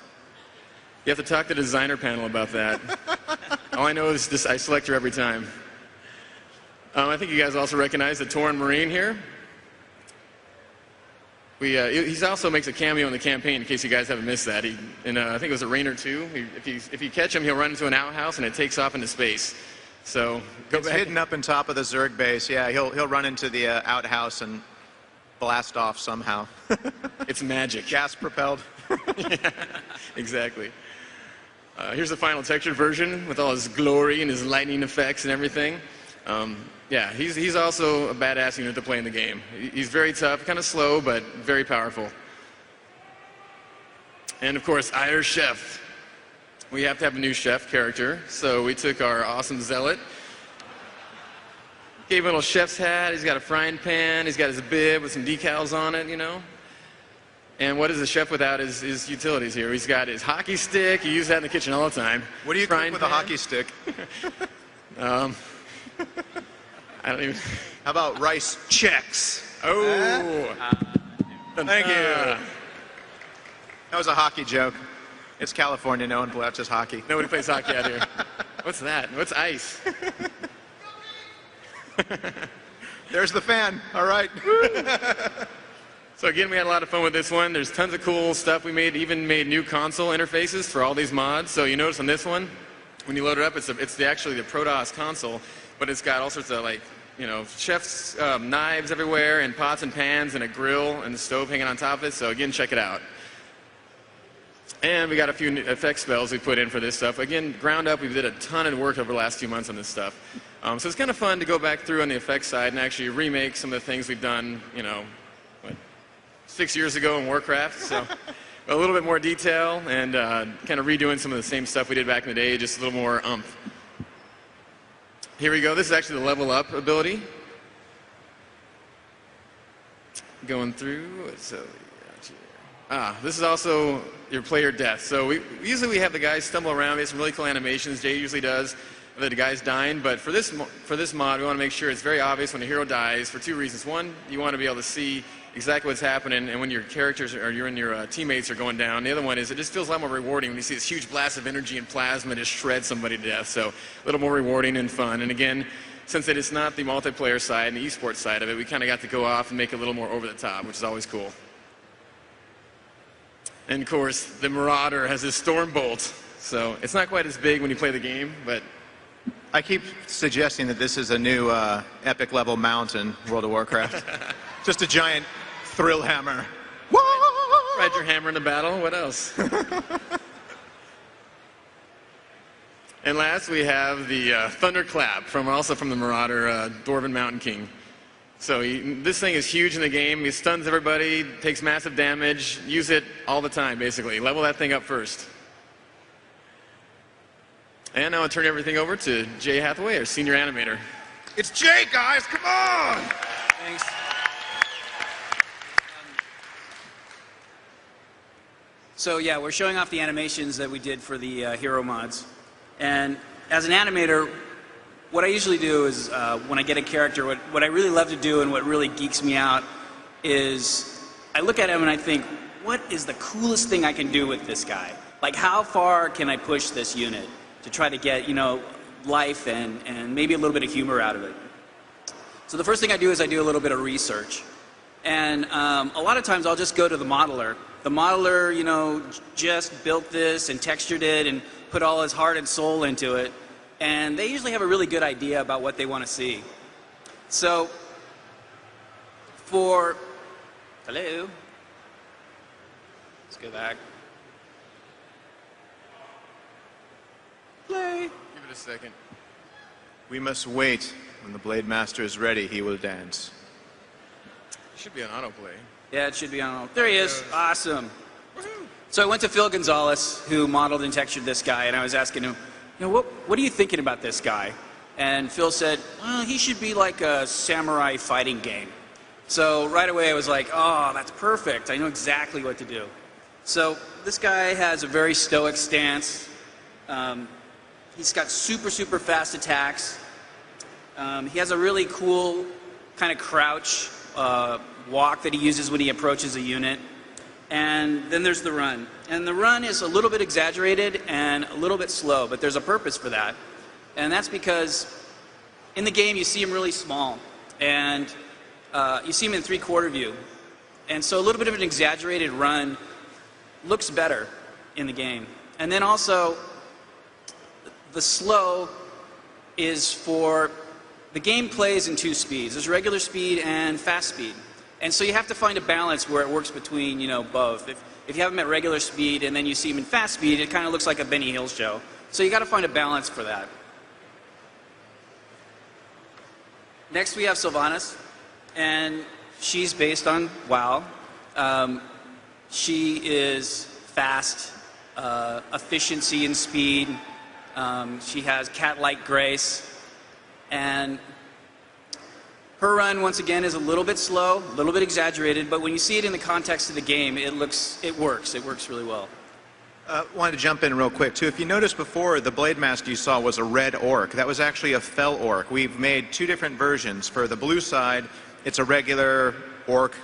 You have to talk to the designer panel about that. All I know is I select her every time. I think you guys also recognize the Tauren Marine here. He also makes a cameo in the campaign, in case you guys haven't missed that. I think it was a Rain or 2. If you catch him, he'll run into an outhouse and it takes off into space. So it's hidden up on top of the Zerg base. Yeah, he'll run into the outhouse and blast off somehow. It's magic. Gas propelled. Yeah, exactly. Here's the final textured version with all his glory and his lightning effects and everything. Yeah, he's also a badass unit to play in the game. He's very tough, kind of slow, but very powerful. And of course, Ire Chef. We have to have a new chef character, so we took our awesome zealot, gave him a little chef's hat, he's got a frying pan, he's got his bib with some decals on it, you know. And what is the chef without his utilities here? He's got his hockey stick. He uses that in the kitchen all the time. What do you cook with a hockey stick? I don't even. How about rice checks? Oh. Thank you. That was a hockey joke. It's California. No one watches hockey. Nobody plays hockey out here. What's that? What's ice? There's the fan. All right. So again, we had a lot of fun with this one. There's tons of cool stuff we made, even made new console interfaces for all these mods. So you notice on this one, when you load it up, it's actually the Protoss console, but it's got all sorts of chef's knives everywhere and pots and pans and a grill and the stove hanging on top of it. So again, check it out. And we got a few new effect spells we put in for this stuff. Again, ground up, we did a ton of work over the last few months on this stuff. So it's kind of fun to go back through on the effects side and actually remake some of the things we've done, 6 years ago in Warcraft. So a little bit more detail and kind of redoing some of the same stuff we did back in the day, just a little more oomph. Here we go. This is actually the level up ability. Going through. So, this is also your player death. So usually we have the guys stumble around. We have some really cool animations. Jay usually does that the guy's dying. But for this mod, we want to make sure it's very obvious when a hero dies for two reasons. One, you want to be able to see exactly what's happening and when your characters or your teammates are going down. The other one is it just feels a lot more rewarding when you see this huge blast of energy and plasma just shred somebody to death. So a little more rewarding and fun. And again, since it is not the multiplayer side and the esports side of it, we kind of got to go off and make it a little more over the top, which is always cool. And of course, the Marauder has this Stormbolt. So it's not quite as big when you play the game, but I keep suggesting that this is a new epic level mount in World of Warcraft. Just a giant thrill hammer. Ride your hammer in the battle. What else? And last, we have the Thunderclap, also from the Marauder, Dwarven Mountain King. So this thing is huge in the game. He stuns everybody, takes massive damage. Use it all the time, basically. Level that thing up first. And now I'll turn everything over to Jay Hathaway, our senior animator. It's Jay, guys. Come on. Thanks. So yeah, we're showing off the animations that we did for the hero mods. And as an animator, what I usually do is when I get a character, what I really love to do and what really geeks me out is I look at him and I think, what is the coolest thing I can do with this guy? Like, how far can I push this unit to try to get, life and maybe a little bit of humor out of it? So the first thing I do is I do a little bit of research. And a lot of times I'll just go to the modeler. The modeler, just built this and textured it and put all his heart and soul into it. And they usually have a really good idea about what they want to see. So hello. Let's go back. Play. Give it a second. We must wait. When the Blade Master is ready, he will dance. It should be on autoplay. Yeah, it should be on. There he is. Awesome. So I went to Phil Gonzalez, who modeled and textured this guy, and I was asking him, what are you thinking about this guy? And Phil said, well, he should be like a samurai fighting game. So right away I was like, oh, that's perfect. I know exactly what to do. So this guy has a very stoic stance. He's got super, super fast attacks. He has a really cool kind of crouch walk that he uses when he approaches a unit. And then there's the run. And the run is a little bit exaggerated and a little bit slow, but there's a purpose for that. And that's because in the game you see him really small. And you see him in 3/4 view. And so a little bit of an exaggerated run looks better in the game. And then also, the slow is for, the game plays in 2 speeds. There's regular speed and fast speed. And so you have to find a balance where it works between, both. If you have them at regular speed and then you see them in fast speed, it kind of looks like a Benny Hill show. So you got to find a balance for that. Next we have Sylvanas, and she's based on WoW. She is fast, efficiency and speed. She has cat-like grace, and her run, once again, is a little bit slow, a little bit exaggerated, but when you see it in the context of the game, it works. It works really well. Wanted to jump in real quick, too. If you noticed before, the Blade Master you saw was a red orc. That was actually a fel orc. We've made 2 different versions. For the blue side, it's a regular orc,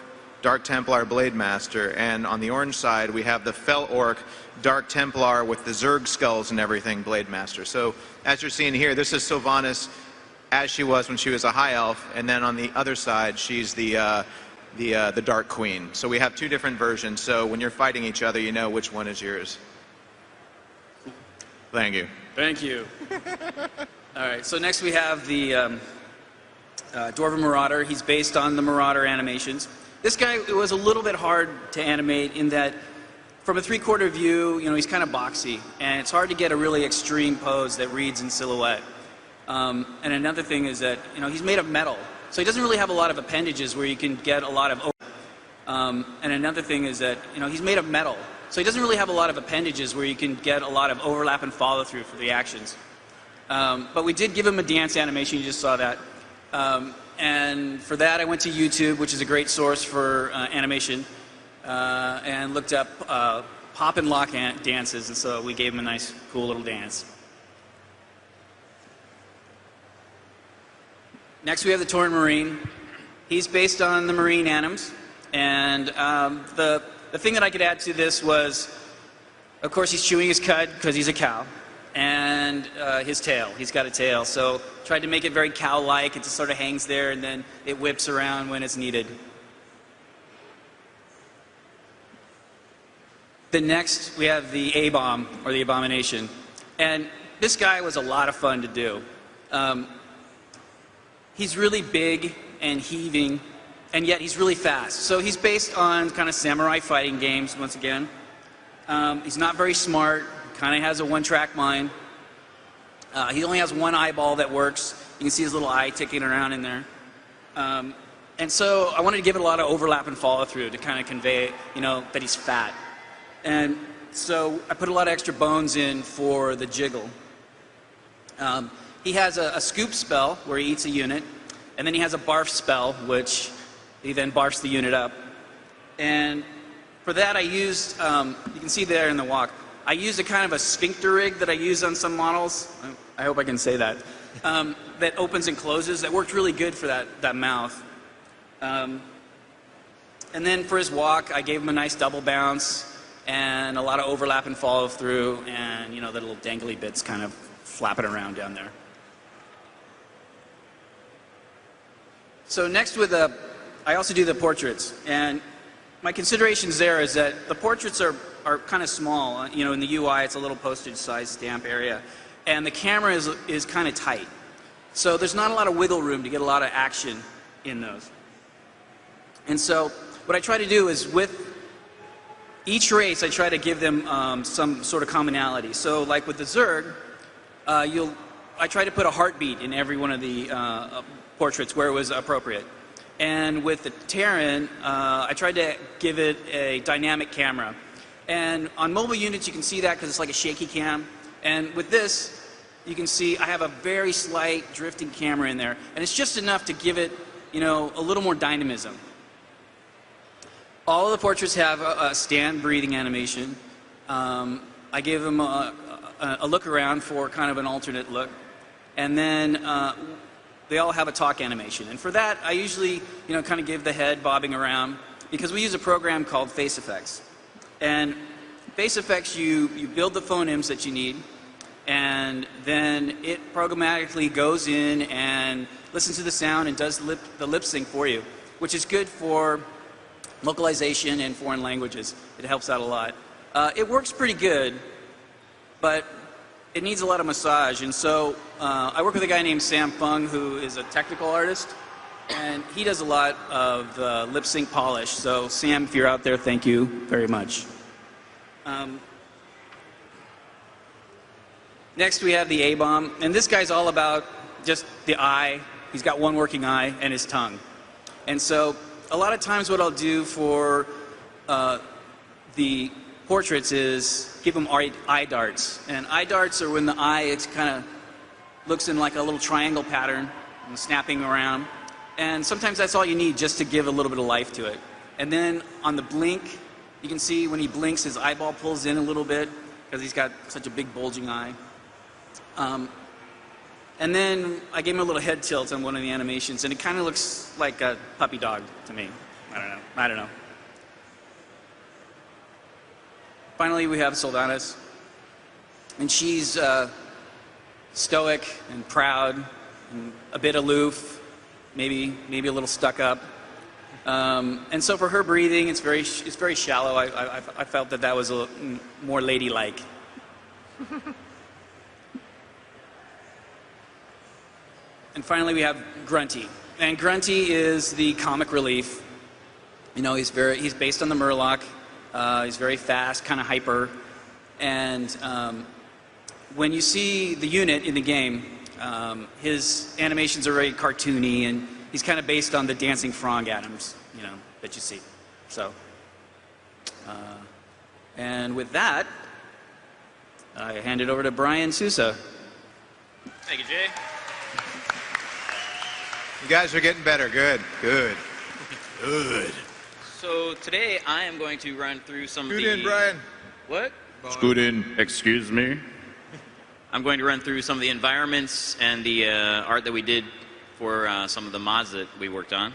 Dark Templar Blade Master, and on the orange side, we have the fel orc, Dark Templar with the Zerg skulls and everything Blade Master. So, as you're seeing here, this is Sylvanas as she was when she was a high elf, and then on the other side, she's the Dark Queen. So we have 2 different versions, so when you're fighting each other, you know which one is yours. Thank you. Thank you. All right, so next we have the Dwarven Marauder. He's based on the Marauder animations. This guy was a little bit hard to animate in that from a three-quarter view, he's kind of boxy, and it's hard to get a really extreme pose that reads in silhouette. And another thing is that, he's made of metal, so he doesn't really have a lot of appendages where you can get a lot of. And another thing is that, he's made of metal, so he doesn't really have a lot of appendages where you can get a lot of overlap and follow-through for the actions. But we did give him a dance animation, you just saw that. And for that, I went to YouTube, which is a great source for animation, and looked up pop and lock dances, and so we gave him a nice, cool little dance. Next, we have the Tauren Marine. He's based on the Marine Anims, and the thing that I could add to this was, of course, he's chewing his cud because he's a cow, and his tail. He's got a tail, so tried to make it very cow-like. It just sort of hangs there, and then it whips around when it's needed. Then next, we have the A-Bomb, or the Abomination. And this guy was a lot of fun to do. He's really big and heaving, and yet he's really fast. So he's based on kind of samurai fighting games, once again. He's not very smart, kind of has a one-track mind. He only has one eyeball that works. You can see his little eye ticking around in there. And so I wanted to give it a lot of overlap and follow-through to kind of convey, that he's fat. And so I put a lot of extra bones in for the jiggle. He has a scoop spell where he eats a unit, and then he has a barf spell, which he then barfs the unit up. And for that I used, you can see there in the walk, I used a kind of a sphincter rig that I use on some models. I hope I can say that. That opens and closes. That worked really good for that mouth. And then for his walk, I gave him a nice double bounce and a lot of overlap and follow through, and the little dangly bits kind of flapping around down there. So next I also do the portraits, and my considerations there is that the portraits are kind of small. In the UI, it's a little postage size stamp area, and the camera is kind of tight. So there's not a lot of wiggle room to get a lot of action in those. And so what I try to do is with each race, I try to give them some sort of commonality. So like with the Zerg, I try to put a heartbeat in every one of the portraits where it was appropriate. And with the Terran, I tried to give it a dynamic camera. And on mobile units, you can see that because it's like a shaky cam. And with this, you can see I have a very slight drifting camera in there. And it's just enough to give it, a little more dynamism. All of the portraits have a stand breathing animation. I gave them a look around for kind of an alternate look. And then they all have a talk animation. And for that, I usually, kind of give the head bobbing around because we use a program called Face Effects. And Face Effects, you build the phonemes that you need, and then it programmatically goes in and listens to the sound and does the lip sync for you, which is good for localization in foreign languages. It helps out a lot. It works pretty good, but it needs a lot of massage. And so I work with a guy named Sam Fung, who is a technical artist, and he does a lot of lip sync polish. So Sam, if you're out there, thank you very much. Next we have the A-Bomb, and this guy's all about just the eye. He's got one working eye and his tongue. And so a lot of times what I'll do for the portraits is give them eye darts. And eye darts are when the eye kind of looks in like a little triangle pattern and snapping around. And sometimes that's all you need just to give a little bit of life to it. And then on the blink, you can see when he blinks, his eyeball pulls in a little bit because he's got such a big bulging eye. And then I gave him a little head tilt on one of the animations, and it kind of looks like a puppy dog to me. I don't know. Finally, we have Sylvanas, and she's stoic and proud and a bit aloof, maybe a little stuck up. And so for her breathing, it's very shallow. I felt that was a little more ladylike. And finally, we have Grunty. And Grunty is the comic relief. He's based on the Murloc. He's very fast, kind of hyper. And when you see the unit in the game, his animations are very cartoony, and he's kind of based on the dancing frog atoms, that you see. So, and with that, I hand it over to Brian Sousa. Thank you, Jay. You guys are getting better. Good. Good. Good. So today I am going to run through some Scoot of the... in, Brian. What? Scoot in. Excuse me. I'm going to run through some of the environments and the art that we did for some of the mods that we worked on.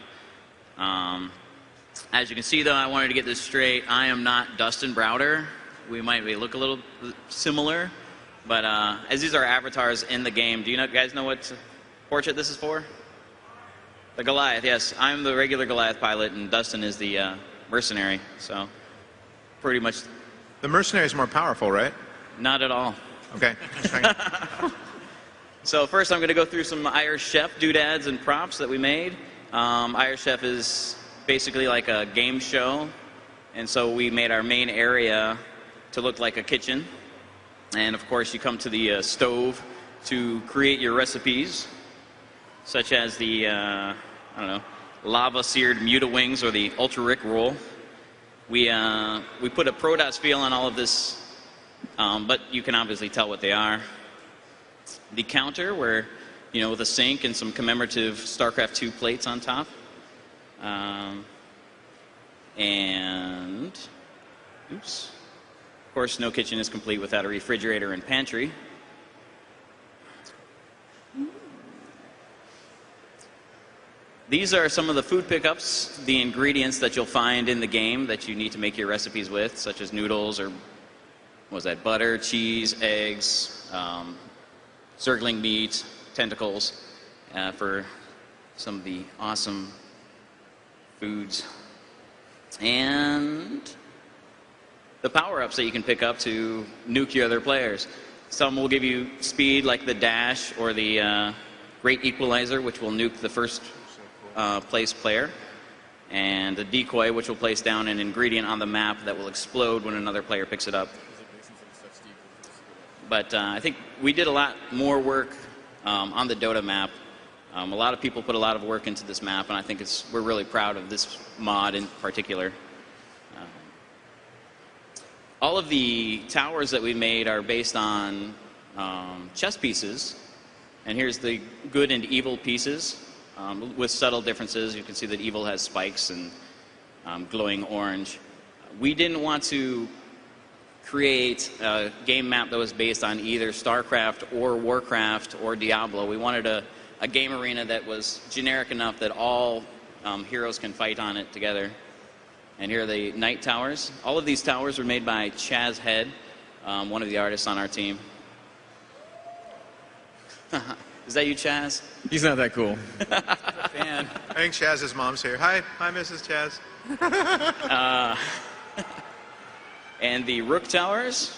As you can see, though, I wanted to get this straight. I am not Dustin Browder. We might look a little similar, but as these are avatars in the game, do you guys know what portrait this is for? The Goliath, yes. I'm the regular Goliath pilot, and Dustin is the mercenary, so pretty much... The mercenary is more powerful, right? Not at all. Okay. So first I'm going to go through some Irish Chef doodads and props that we made. Irish Chef is basically like a game show, and so we made our main area to look like a kitchen. And of course you come to the stove to create your recipes, such as the, I don't know, lava-seared Muta wings or the Ultra Rick roll. We put a Protoss feel on all of this, but you can obviously tell what they are. The counter, where, with a sink and some commemorative StarCraft 2 plates on top. And, oops. Of course, no kitchen is complete without a refrigerator and pantry. These are some of the food pickups, the ingredients that you'll find in the game that you need to make your recipes with, such as noodles or, what was that, butter, cheese, eggs, circling meat, tentacles, for some of the awesome foods. And the power-ups that you can pick up to nuke your other players. Some will give you speed, like the dash or the Great Equalizer, which will nuke the first place player, and the decoy, which will place down an ingredient on the map that will explode when another player picks it up. But I think we did a lot more work on the Dota map. A lot of people put a lot of work into this map, and I think we're really proud of this mod in particular. All of the towers that we made are based on chess pieces, and here's the good and evil pieces. With subtle differences. You can see that evil has spikes and glowing orange. We didn't want to create a game map that was based on either StarCraft or Warcraft or Diablo. We wanted a game arena that was generic enough that all heroes can fight on it together. And here are the Night Towers. All of these towers were made by Chaz Head, one of the artists on our team. Is that you, Chaz? He's not that cool. Fan. I think Chaz's mom's here. Hi, Mrs. Chaz. And the Rook Towers.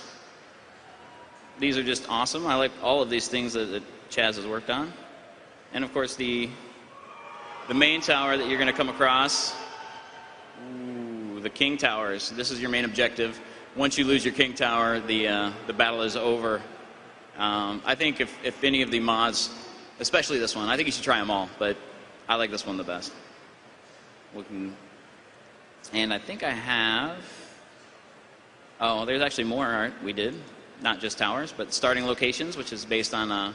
These are just awesome. I like all of these things that Chaz has worked on. And of course the main tower that you're going to come across. Ooh, the King Towers. This is your main objective. Once you lose your King Tower, the battle is over. I think if any of the mods, especially this one, I think you should try them all, but I like this one the best. And I think I have, oh, there's actually more art we did, not just towers, but starting locations, which is based on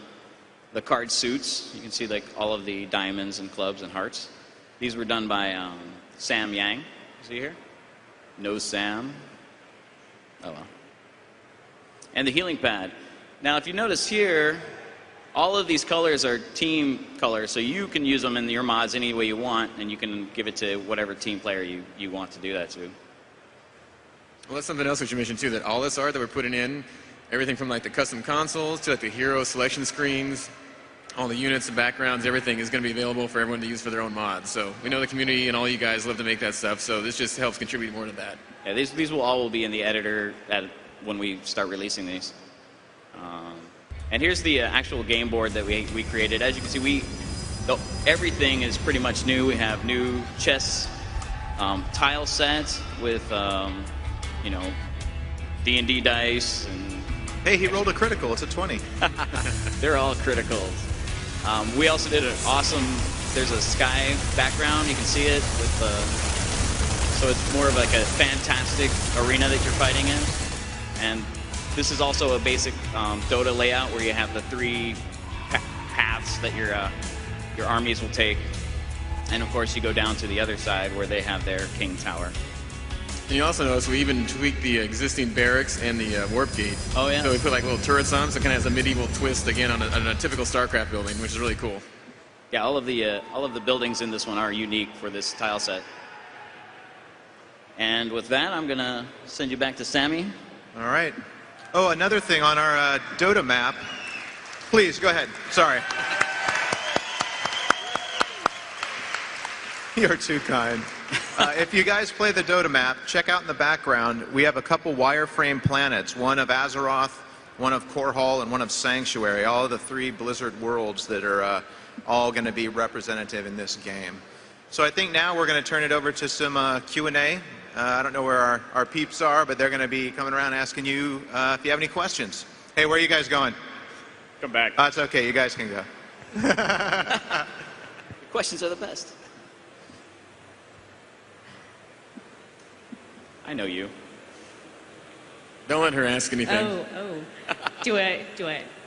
the card suits. You can see like all of the diamonds and clubs and hearts. These were done by Sam Yang. See here? No Sam. Oh well. And the healing pad. Now, if you notice here, all of these colors are team colors, so you can use them in your mods any way you want, and you can give it to whatever team player you want to do that to. Well, that's something else we should mention too, that all this art that we're putting in, everything from like the custom consoles to like the hero selection screens, all the units and backgrounds, everything is going to be available for everyone to use for their own mods. So we know the community and all you guys love to make that stuff, so this just helps contribute more to that. Yeah, these will all be in the editor when we start releasing these. And here's the actual game board that we created. As you can see, everything is pretty much new. We have new chess tile sets with you know, D&D dice. And hey, he rolled a critical. It's a 20. They're all criticals. We also did an awesome, there's a sky background. You can see it with the, so it's more of like a fantastic arena that you're fighting in. And this is also a basic Dota layout where you have the 3 paths that your armies will take. And of course you go down to the other side where they have their king tower. And you also notice we even tweaked the existing barracks and the warp gate. Oh yeah. So we put like little turrets on, so it kind of has a medieval twist again on a typical StarCraft building, which is really cool. Yeah, all of the buildings in this one are unique for this tile set. And with that, I'm gonna send you back to Sammy. All right. Oh, another thing on our Dota map. Please go ahead. Sorry. You're too kind. If you guys play the Dota map, check out in the background, we have a couple wireframe planets, one of Azeroth, one of Korhal, and one of Sanctuary, all of the 3 Blizzard worlds that are all going to be representative in this game. So I think now we're going to turn it over to some Q&A. I don't know where our peeps are, but they're going to be coming around asking you if you have any questions. Hey, where are you guys going? Come back. It's okay, you guys can go. Questions are the best. I know you. Don't let her ask anything. Oh. Do I?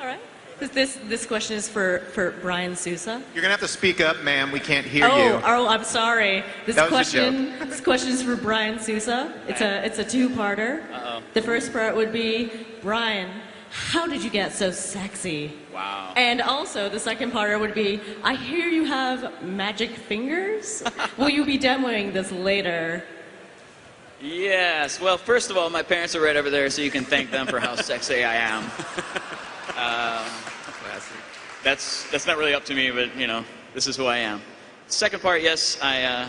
All right. This question is for Brian Sousa. You're going to have to speak up, ma'am. We can't hear you. Oh, I'm sorry. This That was a joke. question is for Brian Sousa. It's a 2-parter. Uh-oh. The first part would be, Brian, how did you get so sexy? Wow. And also, the second part would be, I hear you have magic fingers. Will you be demoing this later? Yes. Well, first of all, my parents are right over there, so you can thank them for how sexy I am. That's not really up to me, but you know, this is who I am. Second part, yes, I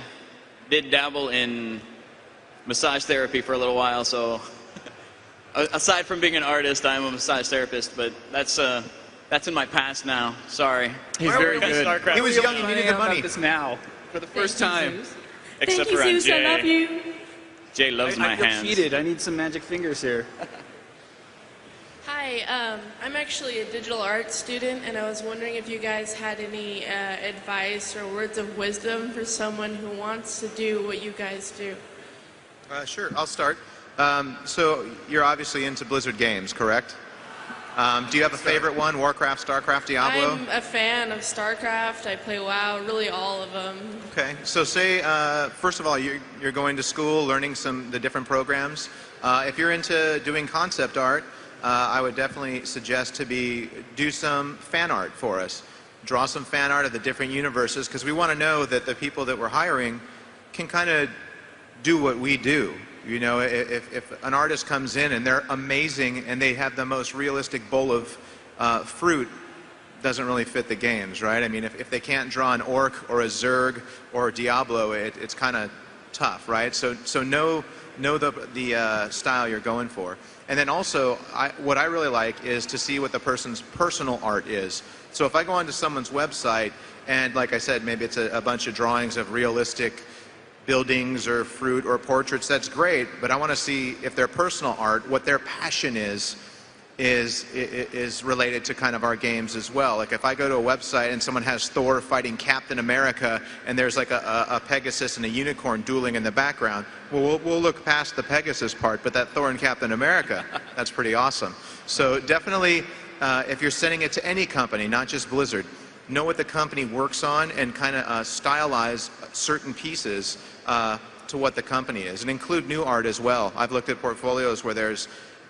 did dabble in massage therapy for a little while. So, aside from being an artist, I'm a massage therapist, but that's in my past now. Sorry. He's very good. StarCraft. He was young, he needed the money. This now for the first time. Thank you, Zeus. I love you. Jay loves my I feel hands. cheated. I need some magic fingers here. Hi, I'm actually a digital art student, and I was wondering if you guys had any advice or words of wisdom for someone who wants to do what you guys do. Sure, I'll start. So you're obviously into Blizzard games, correct? Do you have a favorite one? Warcraft, StarCraft, Diablo? I'm a fan of StarCraft. I play WoW, really all of them. Okay, so say, first of all, you're going to school, learning the different programs. If you're into doing concept art, I would definitely suggest to do some fan art for us. Draw some fan art of the different universes, because we want to know that the people that we're hiring can kind of do what we do. You know, if an artist comes in and they're amazing and they have the most realistic bowl of fruit, doesn't really fit the games, right? I mean, if they can't draw an orc or a zerg or Diablo, it's kind of tough, right? So know the style you're going for. And then also, what I really like is to see what the person's personal art is. So if I go onto someone's website and, like I said, maybe it's a bunch of drawings of realistic buildings or fruit or portraits, that's great, but I want to see if their personal art, what their passion is related to kind of our games as well. Like if I go to a website and someone has Thor fighting Captain America and there's like a Pegasus and a unicorn dueling in the background, well, we'll look past the Pegasus part, but that Thor and Captain America, that's pretty awesome. So definitely, if you're sending it to any company, not just Blizzard, know what the company works on and kind of stylize certain pieces to what the company is, and include new art as well. I've looked at portfolios where there's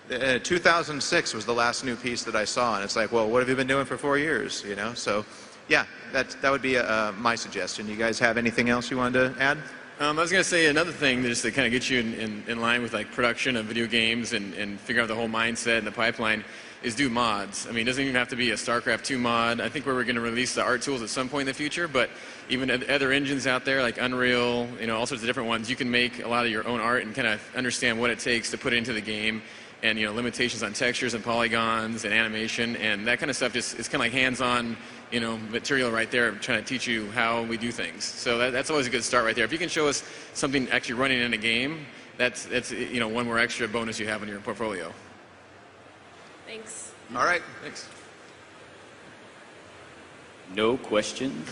2006 was the last new piece that I saw, and it's like, well, what have you been doing for 4 years, you know? So yeah, that would be my suggestion. You guys have anything else you wanted to add? I was going to say another thing just to kind of get you in line with like production of video games and figure out the whole mindset and the pipeline is do mods. I mean, it doesn't even have to be a StarCraft 2 mod. I think we're going to release the art tools at some point in the future, but even other engines out there like Unreal, you know, all sorts of different ones, you can make a lot of your own art and kind of understand what it takes to put it into the game, and, you know, limitations on textures and polygons and animation, and that kind of stuff just, it's kind of like hands-on, you know, material right there trying to teach you how we do things. So that's always a good start right there. If you can show us something actually running in a game, that's one more extra bonus you have in your portfolio. Thanks. All right. Thanks. No questions.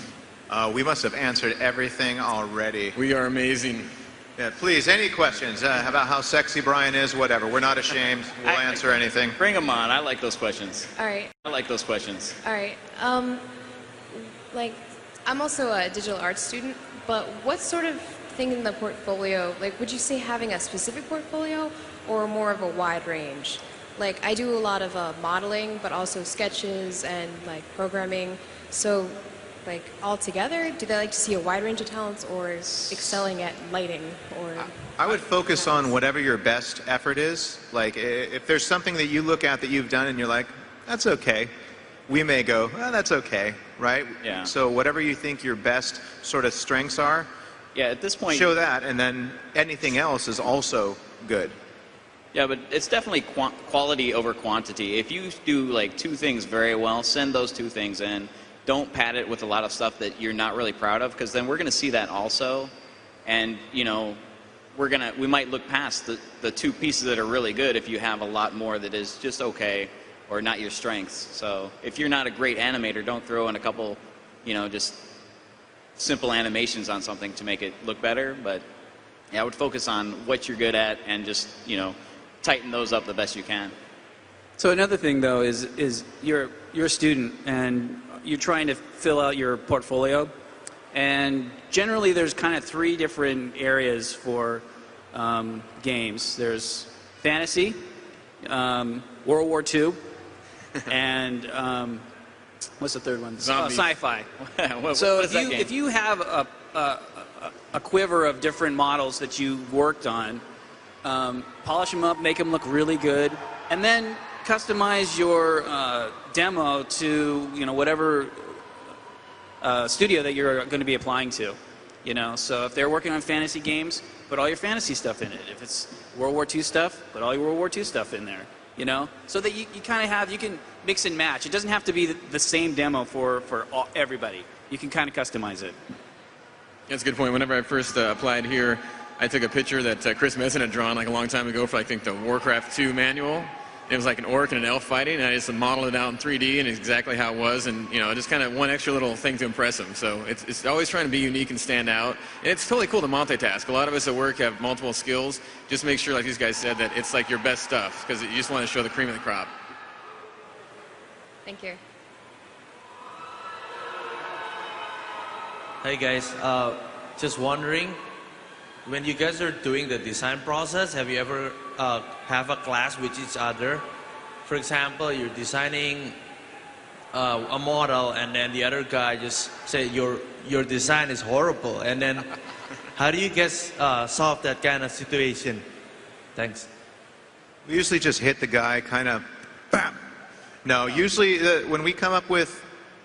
We must have answered everything already. We are amazing. Yeah, please, any questions about how sexy Brian is, whatever. We're not ashamed. We'll answer anything. Bring them on. I like those questions. All right. I like those questions. All right. Like, I'm also a digital arts student, but what sort of thing in the portfolio, like, would you say having a specific portfolio or more of a wide range? Like, I do a lot of modeling, but also sketches and, like, programming. So, like, all together, do they like to see a wide range of talents or excelling at lighting? Or I would focus on whatever your best effort is. Like, if there's something that you look at that you've done and you're like, that's okay, we may go, well, that's okay, right? Yeah. So whatever you think your best sort of strengths are, yeah, at this point, show that, and then anything else is also good. Yeah, but it's definitely quality over quantity. If you do like 2 things very well, send those 2 things in. Don't pad it with a lot of stuff that you're not really proud of, because then we're going to see that also, and we might look past the 2 pieces that are really good if you have a lot more that is just okay or not your strengths. So if you're not a great animator, don't throw in a couple, just simple animations on something to make it look better. But yeah, I would focus on what you're good at and just tighten those up the best you can. So another thing though is you're a student and you're trying to fill out your portfolio, and generally there's kind of 3 different areas for games. There's fantasy, World War II, and what's the third one? Sci-fi. So if you have a quiver of different models that you worked on, polish them up, make them look really good, and then customize your demo to whatever studio that you're going to be applying to. So if they're working on fantasy games, put all your fantasy stuff in it. If it's World War II stuff, put all your World War II stuff in there. So that you kind of you can mix and match. It doesn't have to be the same demo for everybody. You can kind of customize it. That's a good point. Whenever I first applied here, I took a picture that Chris Messon had drawn like a long time ago for I think the Warcraft 2 manual. It was like an orc and an elf fighting, and I just modeled it out in 3D, and it's exactly how it was, and just kind of one extra little thing to impress them. So it's always trying to be unique and stand out, and it's totally cool to multitask. A lot of us at work have multiple skills. Just make sure, like these guys said, that it's like your best stuff, because you just want to show the cream of the crop. Thank you. Hey guys, just wondering, when you guys are doing the design process, have you ever have a class with each other? For example, you're designing a model, and then the other guy just say your design is horrible, and then how do you guys solve that kind of situation? Thanks. We usually just hit the guy kind of, bam. No, usually when we come up with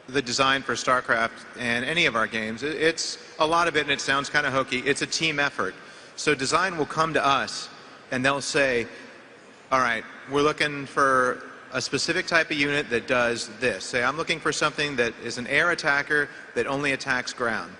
the design for StarCraft and any of our games, it's a lot of it, and it sounds kind of hokey, it's a team effort. So design will come to us, and they'll say, all right, we're looking for a specific type of unit that does this. Say, I'm looking for something that is an air attacker that only attacks ground.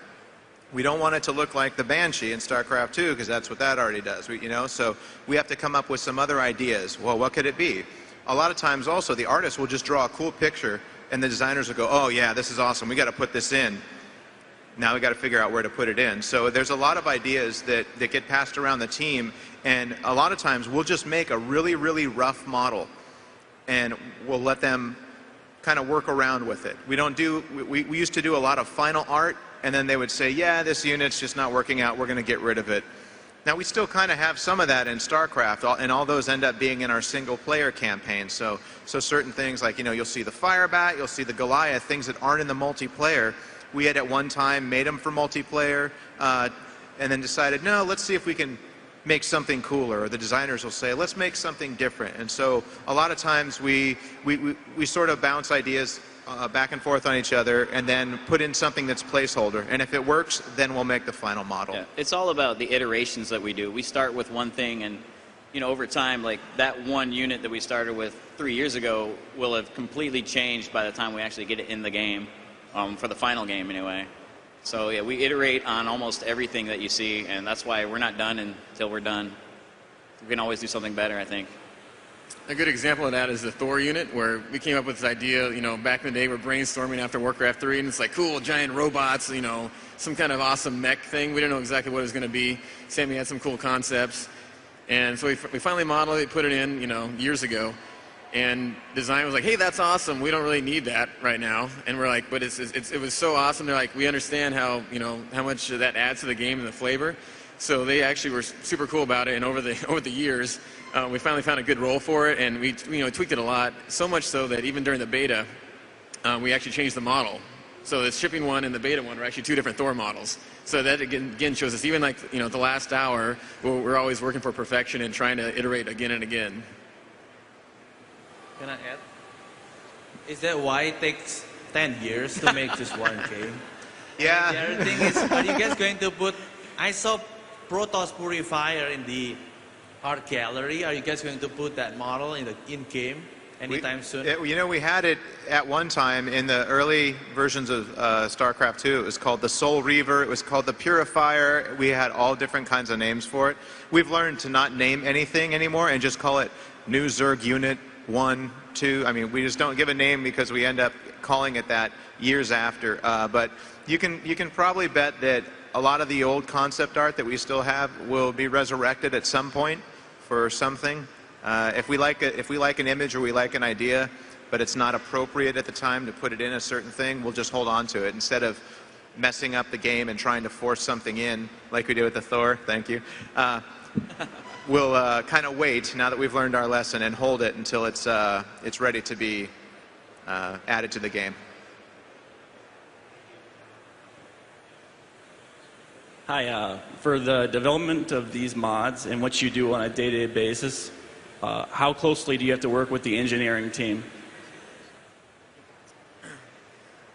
We don't want it to look like the Banshee in StarCraft 2, because that's what that already does. So we have to come up with some other ideas. Well, what could it be? A lot of times also, the artist will just draw a cool picture, and the designers will go, oh yeah, this is awesome, we got to put this in. Now we got to figure out where to put it in. So there's a lot of ideas that get passed around the team, and a lot of times we'll just make a really, really rough model, and we'll let them kind of work around with it. We used to do a lot of final art, and then they would say, yeah, this unit's just not working out, we're going to get rid of it. Now we still kind of have some of that in StarCraft, and all those end up being in our single-player campaign. So certain things like, you'll see the Firebat, you'll see the Goliath, things that aren't in the multiplayer. We had at one time made them for multiplayer, and then decided, no, let's see if we can make something cooler. Or the designers will say, let's make something different. And so a lot of times we sort of bounce ideas back and forth on each other, and then put in something that's placeholder. And if it works, then we'll make the final model. Yeah. It's all about the iterations that we do. We start with one thing, and over time, like that one unit that we started with 3 years ago will have completely changed by the time we actually get it in the game. For the final game anyway. So yeah, we iterate on almost everything that you see, and that's why we're not done until we're done. we can always do something better, I think. A good example of that is the Thor unit, where we came up with this idea, back in the day we're brainstorming after Warcraft 3, and it's like, cool, giant robots, some kind of awesome mech thing. We didn't know exactly what it was going to be. Sammy had some cool concepts. And so we finally modeled it, put it in, years ago. And design was like, hey, that's awesome. We don't really need that right now. And we're like, but it was so awesome. They're like, we understand how much that adds to the game and the flavor. So they actually were super cool about it. And over the years, we finally found a good role for it, and we tweaked it a lot. So much so that even during the beta, we actually changed the model. So the shipping one and the beta one are actually two different Thor models. So that again shows us, even like the last hour, we're always working for perfection and trying to iterate again and again. Can I add? Is that why it takes 10 years to make just one game? Yeah. And the other thing is, are you guys going to put? I saw Protoss Purifier in the art gallery. Are you guys going to put that model in the in-game anytime soon? We had it at one time in the early versions of StarCraft 2. It was called the Soul Reaver. It was called the Purifier. We had all different kinds of names for it. We've learned to not name anything anymore and just call it New Zerg Unit 1, 2. I mean, we just don't give a name because we end up calling it that years after. But you can probably bet that a lot of the old concept art that we still have will be resurrected at some point for something. If we like an image or we like an idea, but it's not appropriate at the time to put it in a certain thing, we'll just hold on to it instead of messing up the game and trying to force something in like we did with the Thor. Thank you. We'll kind of wait now that we've learned our lesson and hold it until it's ready to be added to the game. Hi, for the development of these mods and what you do on a day-to-day basis, how closely do you have to work with the engineering team?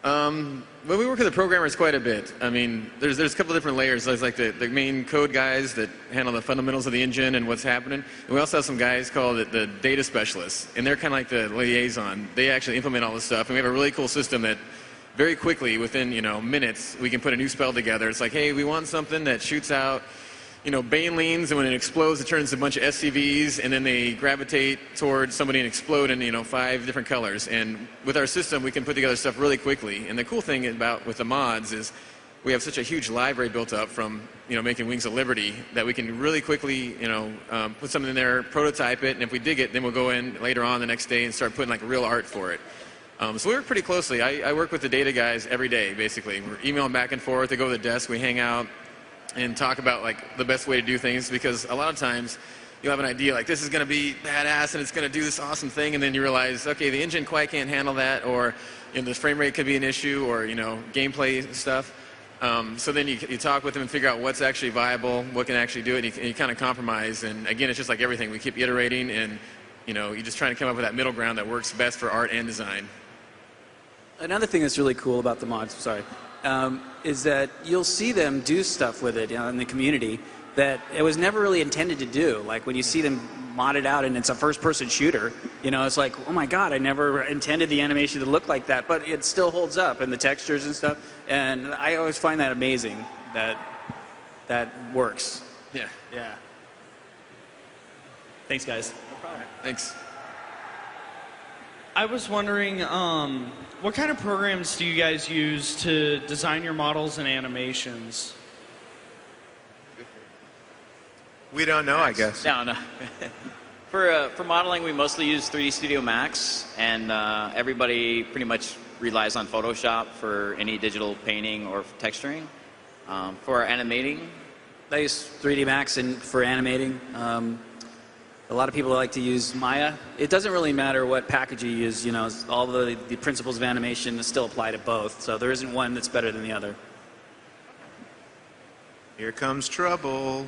Well, we work with the programmers quite a bit. I mean, there's a couple different layers. There's like the main code guys that handle the fundamentals of the engine and what's happening. And we also have some guys called the data specialists, and they're kind of like the liaison. They actually implement all this stuff, and we have a really cool system that very quickly, within minutes, we can put a new spell together. It's like, hey, we want something that shoots out banelines, and when it explodes, it turns a bunch of SCVs, and then they gravitate towards somebody and explode in 5 different colors. And with our system, we can put together stuff really quickly. And the cool thing with the mods is we have such a huge library built up from making Wings of Liberty that we can really quickly put something in there, prototype it, and if we dig it, then we'll go in later on the next day and start putting like real art for it. So we work pretty closely. I work with the data guys every day, basically. We're emailing back and forth. They go to the desk, we hang out and talk about like the best way to do things, because a lot of times you'll have an idea like this is going to be badass and it's going to do this awesome thing, and then you realize, okay, the engine quite can't handle that, or the frame rate could be an issue, or gameplay stuff. So then you talk with them and figure out what's actually viable, what can actually do it, and you kind of compromise. And again, it's just like everything. We keep iterating, and you're just trying to come up with that middle ground that works best for art and design. Another thing that's really cool about the mods, is that you'll see them do stuff with it in the community that it was never really intended to do. Like when you see them mod it out and it's a first-person shooter, it's like, oh my God, I never intended the animation to look like that, but it still holds up, and the textures and stuff. And I always find that amazing that works. Yeah. Yeah. Thanks, guys. No problem. Thanks. I was wondering, what kind of programs do you guys use to design your models and animations? We don't know, I guess. No. For modeling, we mostly use 3D Studio Max, and everybody pretty much relies on Photoshop for any digital painting or texturing. For animating, I use 3D Max for animating. A lot of people like to use Maya. It doesn't really matter what package you use, all the principles of animation still apply to both, so there isn't one that's better than the other. Here comes trouble.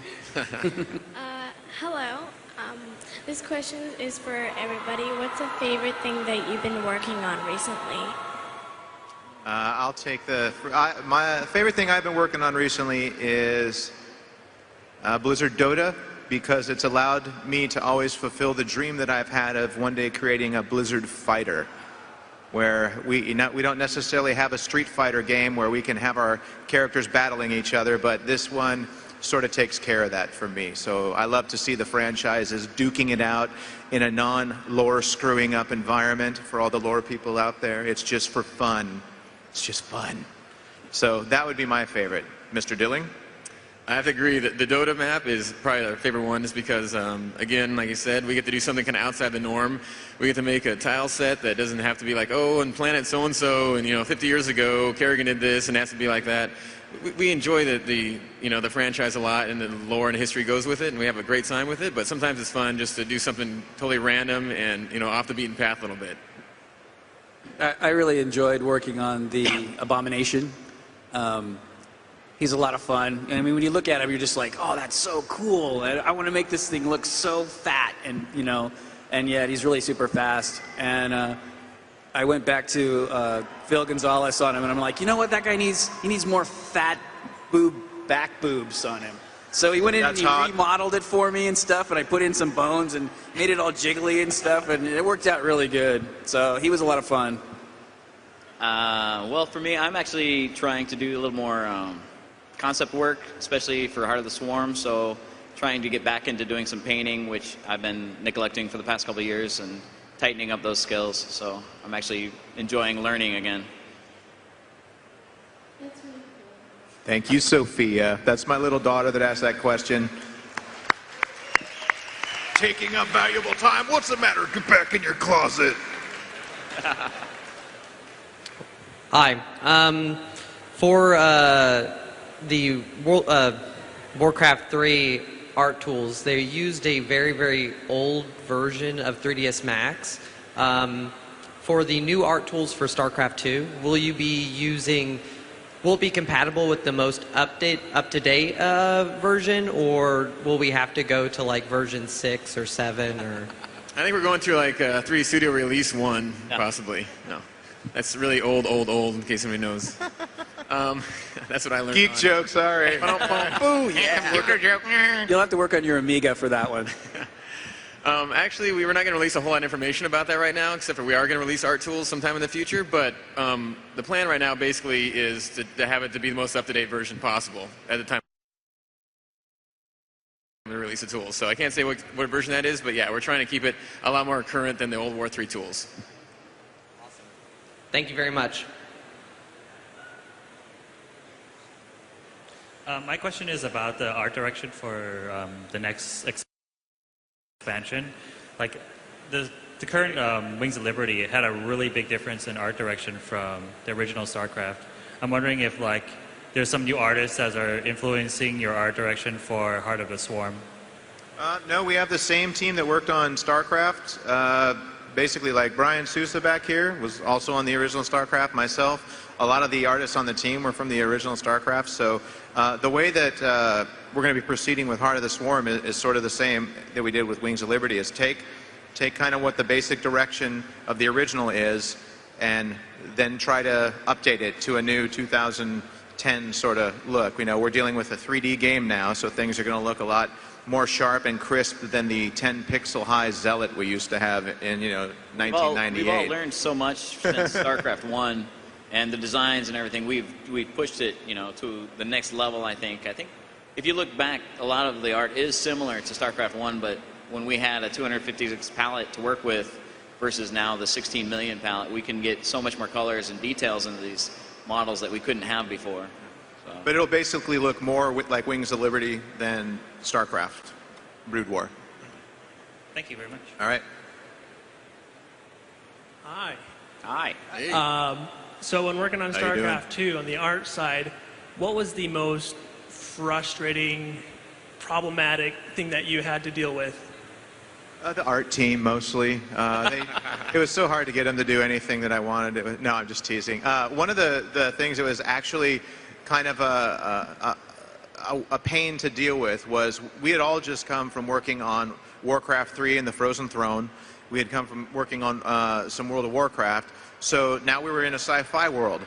Hello. This question is for everybody. What's a favorite thing that you've been working on recently? I'll take my favorite thing I've been working on recently is Blizzard Dota, because it's allowed me to always fulfill the dream that I've had of one day creating a Blizzard fighter, where we don't necessarily have a Street Fighter game where we can have our characters battling each other, but this one sort of takes care of that for me. So I love to see the franchises duking it out in a non-lore screwing up environment for all the lore people out there. It's just for fun. It's just fun. So that would be my favorite. Mr. Dilling? I have to agree that the Dota map is probably our favorite one just because, again, like you said, we get to do something kind of outside the norm. We get to make a tile set that doesn't have to be like, oh, and planet so-and-so, and, 50 years ago, Kerrigan did this, and it has to be like that. We enjoy the franchise a lot, and the lore and history goes with it, and we have a great time with it, but sometimes it's fun just to do something totally random and, off the beaten path a little bit. I really enjoyed working on the Abomination. He's a lot of fun. I mean, when you look at him, you're just like, oh, that's so cool. I want to make this thing look so fat, and and yet he's really super fast. And I went back to Phil Gonzalez on him, and I'm like, you know what, that guy needs? He needs more fat back boobs on him. So he went in and he remodeled it for me and stuff, and I put in some bones and made it all jiggly and stuff, and it worked out really good. So he was a lot of fun. Well, for me, I'm actually trying to do a little more concept work, especially for Heart of the Swarm, so trying to get back into doing some painting, which I've been neglecting for the past couple of years, and tightening up those skills, so I'm actually enjoying learning again. Thank you, Sophia. That's my little daughter that asked that question. Taking up valuable time. What's the matter? Get back in your closet. Hi. For the Warcraft 3 art tools, they used a very, very old version of 3ds Max. For the new art tools for StarCraft 2, will it be compatible with the most up-to-date version, or will we have to go to like version 6 or 7 or? I think we're going through like 3 Studio Release 1, possibly. No. That's really old, in case somebody knows. That's what I learned. Geek joke, sorry. Ooh, yeah. You'll have to work on your Amiga for that one. Actually, we were not going to release a whole lot of information about that right now, except for we are going to release art tools sometime in the future. But the plan right now basically is to have it to be the most up-to-date version possible at the time we release the tools. So I can't say what version that is, but yeah, we're trying to keep it a lot more current than the old War 3 tools. Thank you very much. My question is about the art direction for the next expansion. Like the current Wings of Liberty, it had a really big difference in art direction from the original StarCraft. I'm wondering if like there's some new artists that are influencing your art direction for Heart of the Swarm. No, we have the same team that worked on StarCraft. Basically, like Brian Sousa back here was also on the original StarCraft, myself. A lot of the artists on the team were from the original StarCraft, so the way that we're going to be proceeding with Heart of the Swarm is sort of the same that we did with Wings of Liberty, is take kind of what the basic direction of the original is and then try to update it to a new 2010 sort of look. We're dealing with a 3D game now, so things are going to look a lot more sharp and crisp than the 10-pixel high Zealot we used to have in 1998. Well, we've all learned so much since StarCraft 1, and the designs and everything. We've pushed it to the next level. I think if you look back, a lot of the art is similar to StarCraft 1, but when we had a 256 palette to work with versus now the 16 million palette, we can get so much more colors and details into these models that we couldn't have before. So. But it'll basically look more like Wings of Liberty than StarCraft Brood War. Thank you very much. All right. Hi. Hi. So when working on How you StarCraft 2 on the art side, what was the most frustrating, problematic thing that you had to deal with? The art team, mostly. It was so hard to get them to do anything that I wanted. No, I'm just teasing. One of the things that was actually kind of a pain to deal with was we had all just come from working on Warcraft 3 and the Frozen Throne. We had come from working on some World of Warcraft. So now we were in a sci-fi world.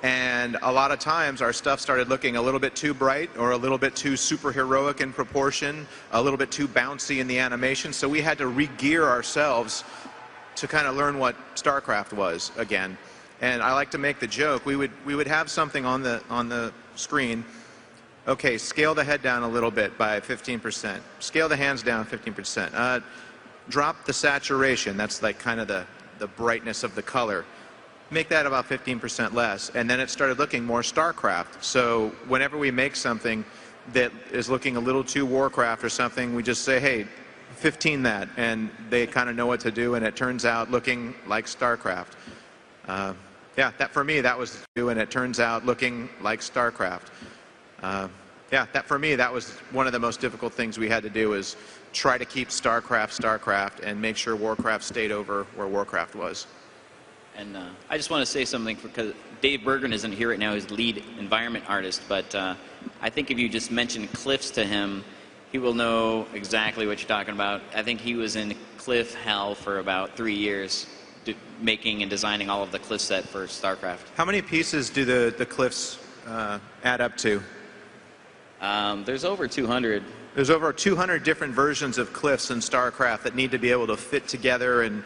And a lot of times our stuff started looking a little bit too bright or a little bit too superheroic in proportion, a little bit too bouncy in the animation. So we had to re-gear ourselves to kind of learn what StarCraft was again. And I like to make the joke, we would have something on the screen Okay, scale the head down a little bit by 15%. Scale the hands down 15%. Drop the saturation. That's like kind of the brightness of the color. Make that about 15% less. And then it started looking more StarCraft. So whenever we make something that is looking a little too Warcraft or something, we just say, hey, 15 that. And they kind of know what to do, and it turns out looking like StarCraft. Yeah, that for me, that was and it turns out looking like StarCraft. Yeah, that for me, that was one of the most difficult things we had to do, is try to keep StarCraft, and make sure Warcraft stayed over where Warcraft was. And I just want to say something, because Dave Bergren isn't here right now, he's lead environment artist, but I think if you just mention cliffs to him, he will know exactly what you're talking about. I think he was in cliff hell for about 3 years, making and designing all of the cliff set for StarCraft. How many pieces do the cliffs add up to? There's over 200. There's over 200 different versions of cliffs in StarCraft that need to be able to fit together and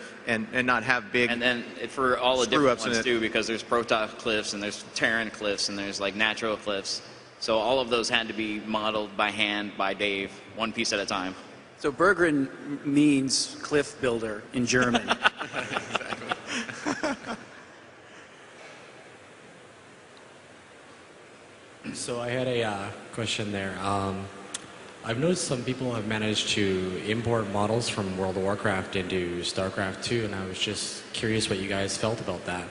not have big. And then for all the different ones in too, because there's Protoss cliffs and there's Terran cliffs and there's like natural cliffs. So all of those had to be modeled by hand by Dave, one piece at a time. So Bergren means cliff builder in German. So I had a question there. I've noticed some people have managed to import models from World of Warcraft into StarCraft 2, and I was just curious what you guys felt about that.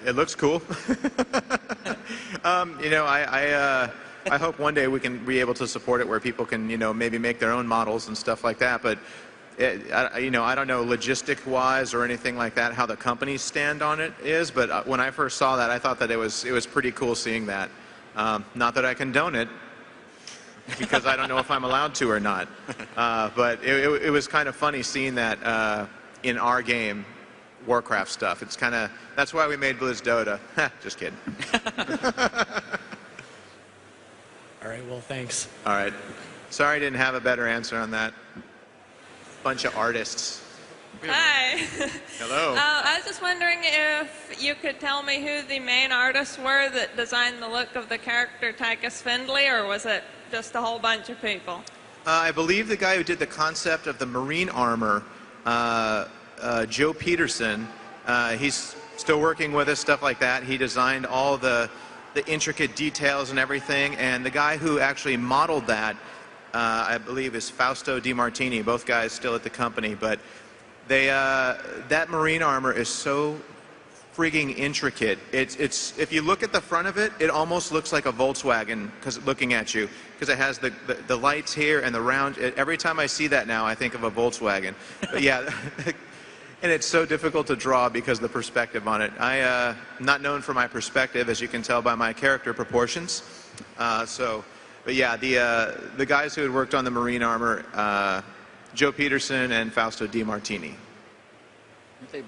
It looks cool. You know, I hope one day we can be able to support it where people can, you know, maybe make their own models and stuff like that. But you know, I don't know logistic-wise or anything like that how the companies stand on it is. But when I first saw that, I thought that it was pretty cool seeing that. Not that I condone it, because I don't know if I'm allowed to or not. But it was kind of funny seeing that in our game, Warcraft stuff. It's kind of, that's why we made Blizz Dota. Just kidding. All right, well, thanks. All right. Sorry I didn't have a better answer on that. Bunch of artists. Hi. Hello. I was just wondering if you could tell me who the main artists were that designed the look of the character Tychus Findlay, or was it just a whole bunch of people? I believe the guy who did the concept of the marine armor, Joe Peterson, he's still working with us, stuff like that. He designed all the intricate details and everything, and the guy who actually modeled that, I believe, is Fausto DiMartini. Both guys still at the company, but they that marine armor is so frigging intricate. It's if you look at the front of it, it almost looks like a Volkswagen looking at you, because it has the lights here and the round. Every time I see that now, I think of a Volkswagen. But yeah. And it's so difficult to draw because of the perspective on it. I'm not known for my perspective, as you can tell by my character proportions. But yeah, the guys who had worked on the marine armor, Joe Peterson and Fausto DiMartini. Could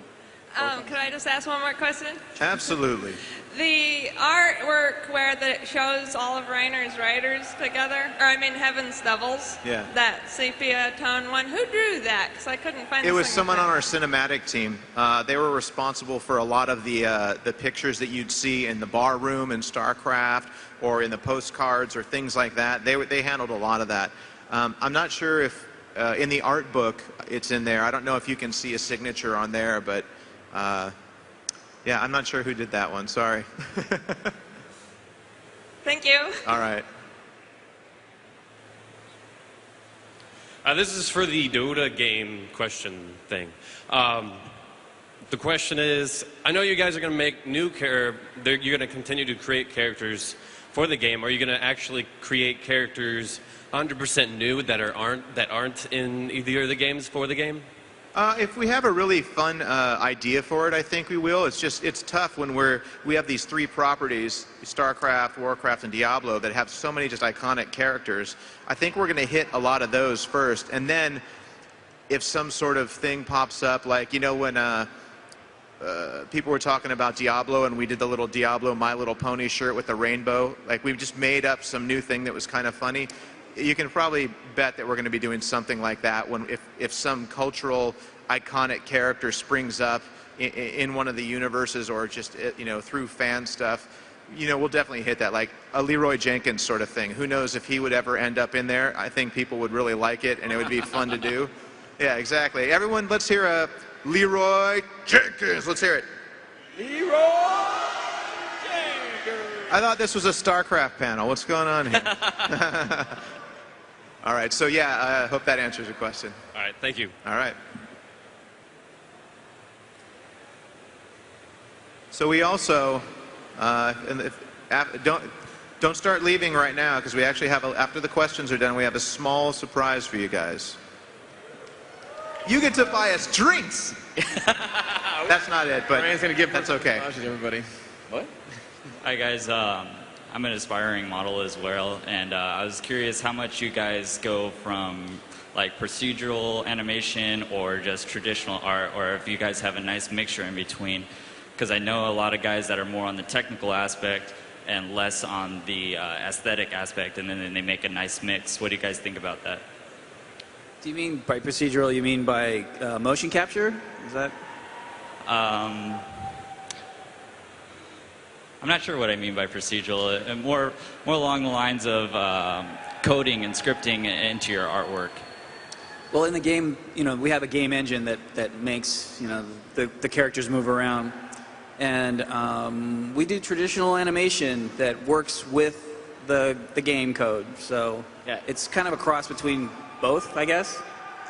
I just ask one more question? Absolutely. The artwork where it shows all of Rainer's riders together, or I mean Heaven's Devils, yeah, that sepia tone one, who drew that? Because I couldn't find it. a Was single someone thing. on our cinematic team. They were responsible for a lot of the pictures that you'd see in the bar room in StarCraft or in the postcards or things like that. They handled a lot of that. I'm not sure if in the art book it's in there. I don't know if you can see a signature on there, but yeah, I'm not sure who did that one. Sorry. Thank you. All right. This is for the Dota game question thing. The question is, I know you guys are going to make new you're going to continue to create characters for the game. Are you going to actually create characters 100% new that aren't in either of the games for the game? If we have a really fun idea for it, I think we will. It's tough when we have these three properties, StarCraft, Warcraft, and Diablo, that have so many just iconic characters. I think we're going to hit a lot of those first, and then if some sort of thing pops up, like, you know, when people were talking about Diablo and we did the little Diablo My Little Pony shirt with the rainbow, like we've just made up some new thing that was kind of funny. You can probably bet that we're going to be doing something like that if some cultural iconic character springs up in one of the universes, or just, you know, through fan stuff. we'll definitely hit that, like a Leroy Jenkins sort of thing. Who knows if he would ever end up in there? I think people would really like it, and it would be fun to do. Yeah, exactly. Everyone, let's hear a Leroy Jenkins. Let's hear it. Leroy I thought this was a StarCraft panel. What's going on here? All right, so yeah, I hope that answers your question. All right, thank you. All right. So we also, don't start leaving right now, because we actually have, after the questions are done, we have a small surprise for you guys. You get to buy us drinks. That's not it, but Ryan's gonna give that's okay. to everybody. What? Hi guys, I'm an aspiring model as well, and I was curious how much you guys go from like procedural animation or just traditional art, or if you guys have a nice mixture in between, because I know a lot of guys that are more on the technical aspect and less on the aesthetic aspect, and then they make a nice mix. What do you guys think about that? Do you mean by procedural, you mean by motion capture? Is that? I'm not sure what I mean by procedural. More along the lines of coding and scripting into your artwork. Well, in the game, we have a game engine that makes, the characters move around. And we do traditional animation that works with the game code. So yeah, it's kind of a cross between both, I guess.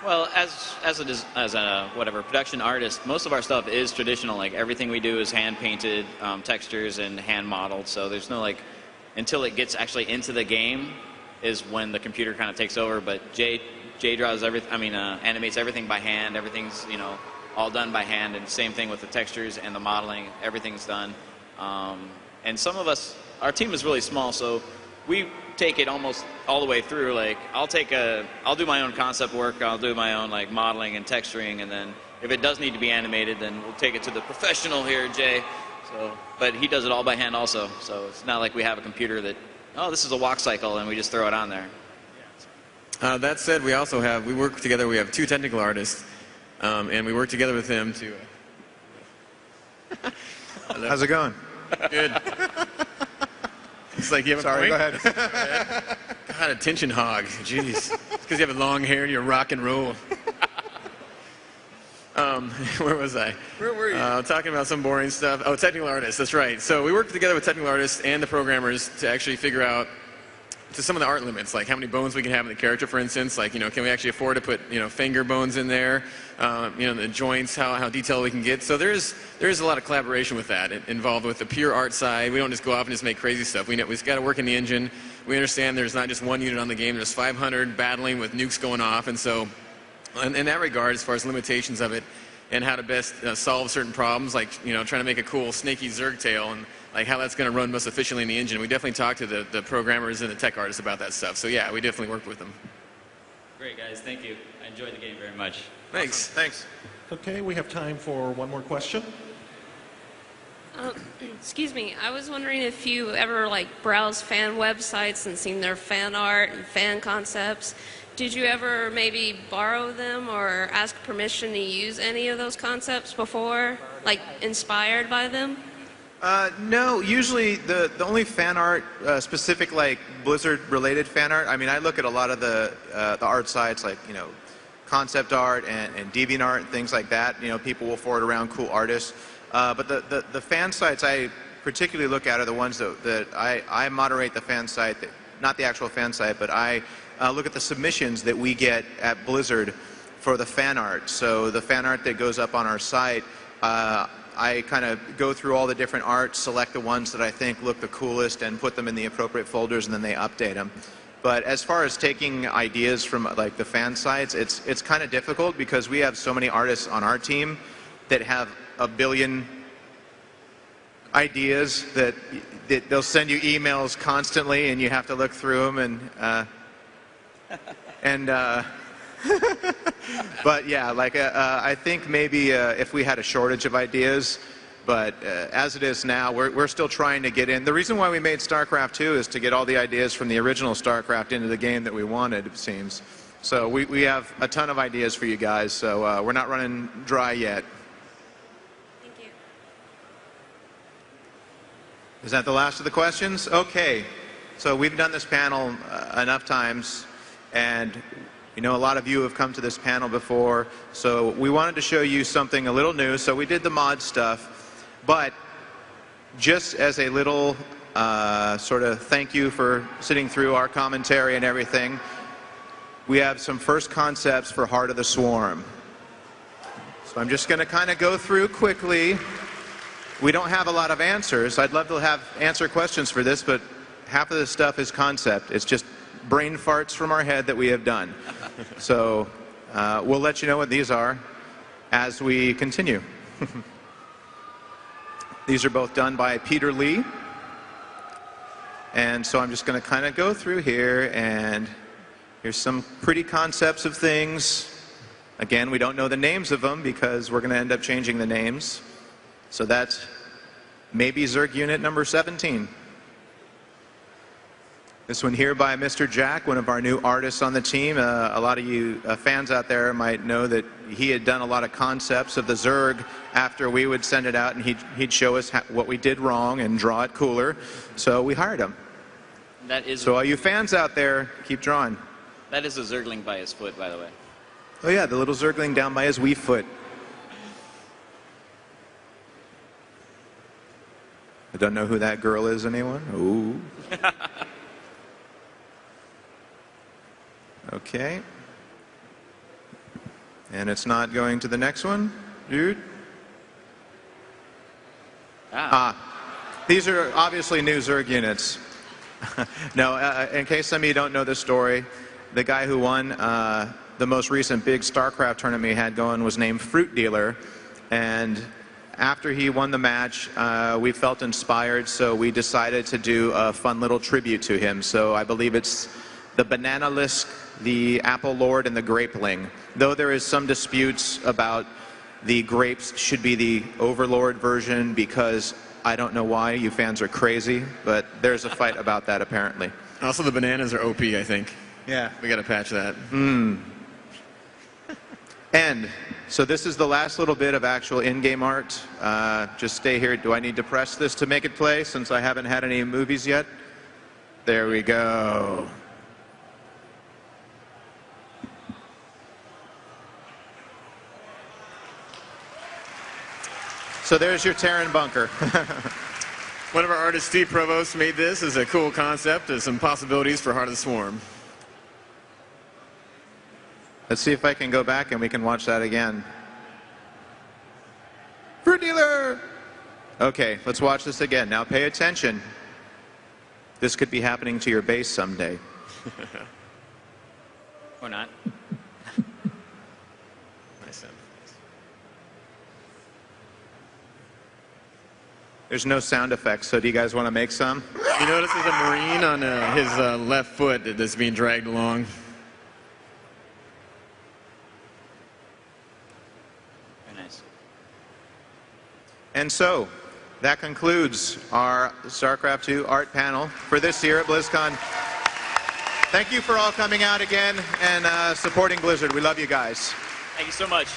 Well, as a whatever production artist, most of our stuff is traditional. Like everything we do is hand painted textures and hand modeled. So there's no until it gets actually into the game is when the computer kind of takes over. But Jay draws animates everything by hand. Everything's all done by hand, and same thing with the textures and the modeling. Everything's done. And some of us, our team is really small, so we take it almost all the way through. Like I'll do my own concept work, I'll do my own modeling and texturing, and then if it does need to be animated, then we'll take it to the professional here, Jay. But he does it all by hand also, so it's not like we have a computer that, oh, this is a walk cycle, and we just throw it on there. That said, we work together. We have 2 technical artists, and we work together with them to. How's it going? Good. It's like you have Sorry, a go point? ahead. God, attention hog. Jeez. It's because you have long hair and you're rock and roll. Where was I? Where were you? Talking about some boring stuff. Oh, technical artists. That's right. So we work together with technical artists and the programmers to actually figure out some of the art limits, like how many bones we can have in the character, for instance. Like, can we actually afford to put, finger bones in there? The joints, how detailed we can get. So there's a lot of collaboration with that involved with the pure art side. We don't just go off and just make crazy stuff. We've got to work in the engine. We understand there's not just one unit on the game. There's 500 battling with nukes going off, and so in that regard, as far as limitations of it and how to best solve certain problems, like trying to make a cool snaky Zerg tail and like how that's going to run most efficiently in the engine. We definitely talk to the programmers and the tech artists about that stuff. So yeah, we definitely work with them. Great, guys. Thank you. I enjoyed the game very much. Thanks. Awesome. Thanks. Okay, we have time for one more question. Excuse me. I was wondering if you ever browse fan websites and seen their fan art and fan concepts. Did you ever maybe borrow them or ask permission to use any of those concepts before, inspired by them? No, usually the only fan art, specific Blizzard-related fan art, I look at a lot of the art sites concept art and DeviantArt and things like that. People will forward around cool artists. But the fan sites I particularly look at are the ones that I moderate the fan site, not the actual fan site, but I look at the submissions that we get at Blizzard for the fan art. So the fan art that goes up on our site, I kind of go through all the different art, select the ones that I think look the coolest, and put them in the appropriate folders, and then they update them. But as far as taking ideas from the fan sites, it's kind of difficult because we have so many artists on our team that have a billion ideas that they'll send you emails constantly, and you have to look through them but yeah, I think maybe if we had a shortage of ideas, but as it is now, we're still trying to get in. The reason why we made StarCraft 2 is to get all the ideas from the original StarCraft into the game that we wanted, it seems. So we have a ton of ideas for you guys, so we're not running dry yet. Thank you. Is that the last of the questions? Okay. So we've done this panel enough times, and you know a lot of you have come to this panel before, so we wanted to show you something a little new. So we did the mod stuff, but just as a little sort of thank you for sitting through our commentary and everything, we have some first concepts for Heart of the Swarm. So I'm just going to kind of go through quickly. We don't have a lot of answers. I'd love to answer questions for this, but half of this stuff is concept. It's just brain farts from our head that we have done. So we'll let you know what these are as we continue. These are both done by Peter Lee. And so I'm just going to kind of go through here, and here's some pretty concepts of things. Again, we don't know the names of them because we're going to end up changing the names. So that's maybe Zerg Unit number 17. This one here by Mr. Jack, one of our new artists on the team. A lot of you fans out there might know that he had done a lot of concepts of the Zerg after we would send it out, and he'd show us what we did wrong and draw it cooler. So we hired him. That is. So all you fans out there, keep drawing. That is a Zergling by his foot, by the way. Oh yeah, the little Zergling down by his wee foot. I don't know who that girl is, anyone? Ooh. Okay. And it's not going to the next one, dude. These are obviously new Zerg units. No, in case some of you don't know the story, the guy who won the most recent big StarCraft tournament we had going was named Fruit Dealer, and after he won the match, we felt inspired, so we decided to do a fun little tribute to him. So I believe it's the Banana Lisk, the Apple Lord, and the Grapeling. Though there is some disputes about the grapes should be the Overlord version, because I don't know why, you fans are crazy, but there's a fight about that apparently. Also, the bananas are OP, I think. Yeah. We got to patch that. And so this is the last little bit of actual in-game art. Just stay here. Do I need to press this to make it play since I haven't had any movies yet? There we go. So there's your Terran bunker. One of our artists, Steve Provost, made this as a cool concept. There's some possibilities for Heart of the Swarm. Let's see if I can go back and we can watch that again. Fruit Dealer! Okay, let's watch this again. Now pay attention. This could be happening to your base someday. Or not. Nice. There's no sound effects, so do you guys want to make some? You notice there's a Marine on his left foot that's being dragged along. Very nice. And so, that concludes our StarCraft 2 art panel for this year at BlizzCon. Thank you for all coming out again and supporting Blizzard. We love you guys. Thank you so much.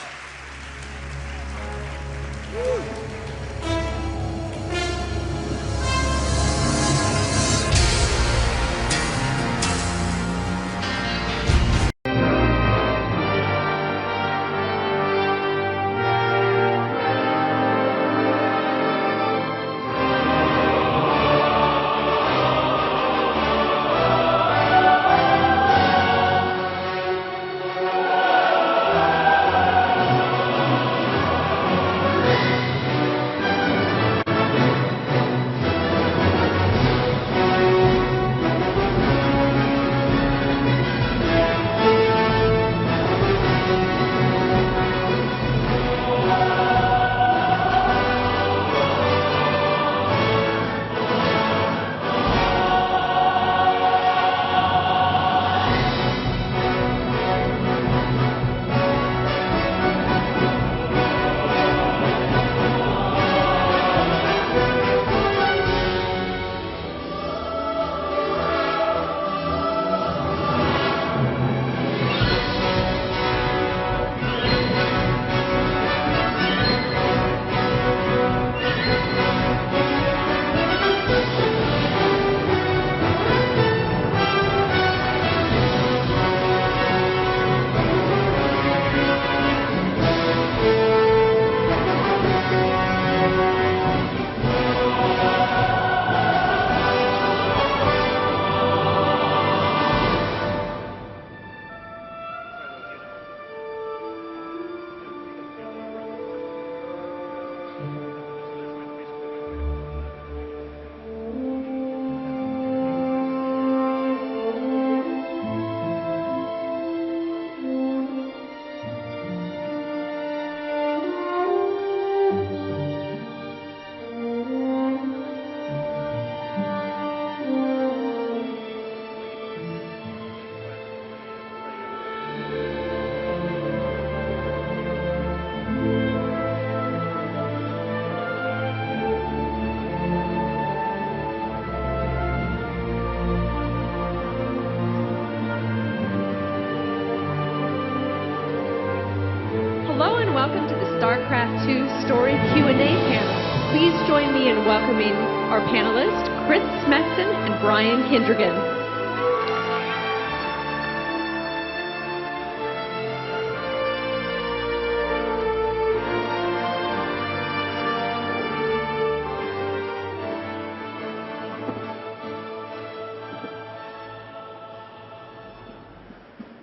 Story Q&A panel. Please join me in welcoming our panelists, Chris Smexton and Brian Kindrigan.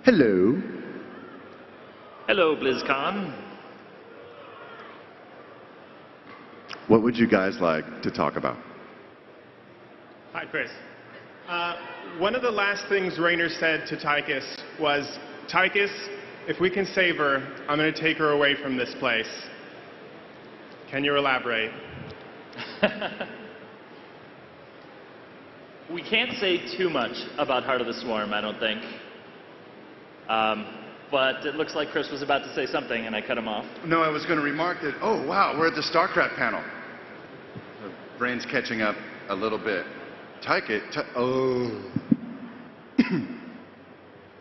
Hello. Hello, Blizzcon. What would you guys like to talk about? Hi, Chris. One of the last things Rainer said to Tychus was, Tychus, if we can save her, I'm going to take her away from this place. Can you elaborate? We can't say too much about Heart of the Swarm, I don't think. But it looks like Chris was about to say something, and I cut him off. No, I was going to remark that, oh, wow, we're at the StarCraft panel. The brain's catching up a little bit. Oh.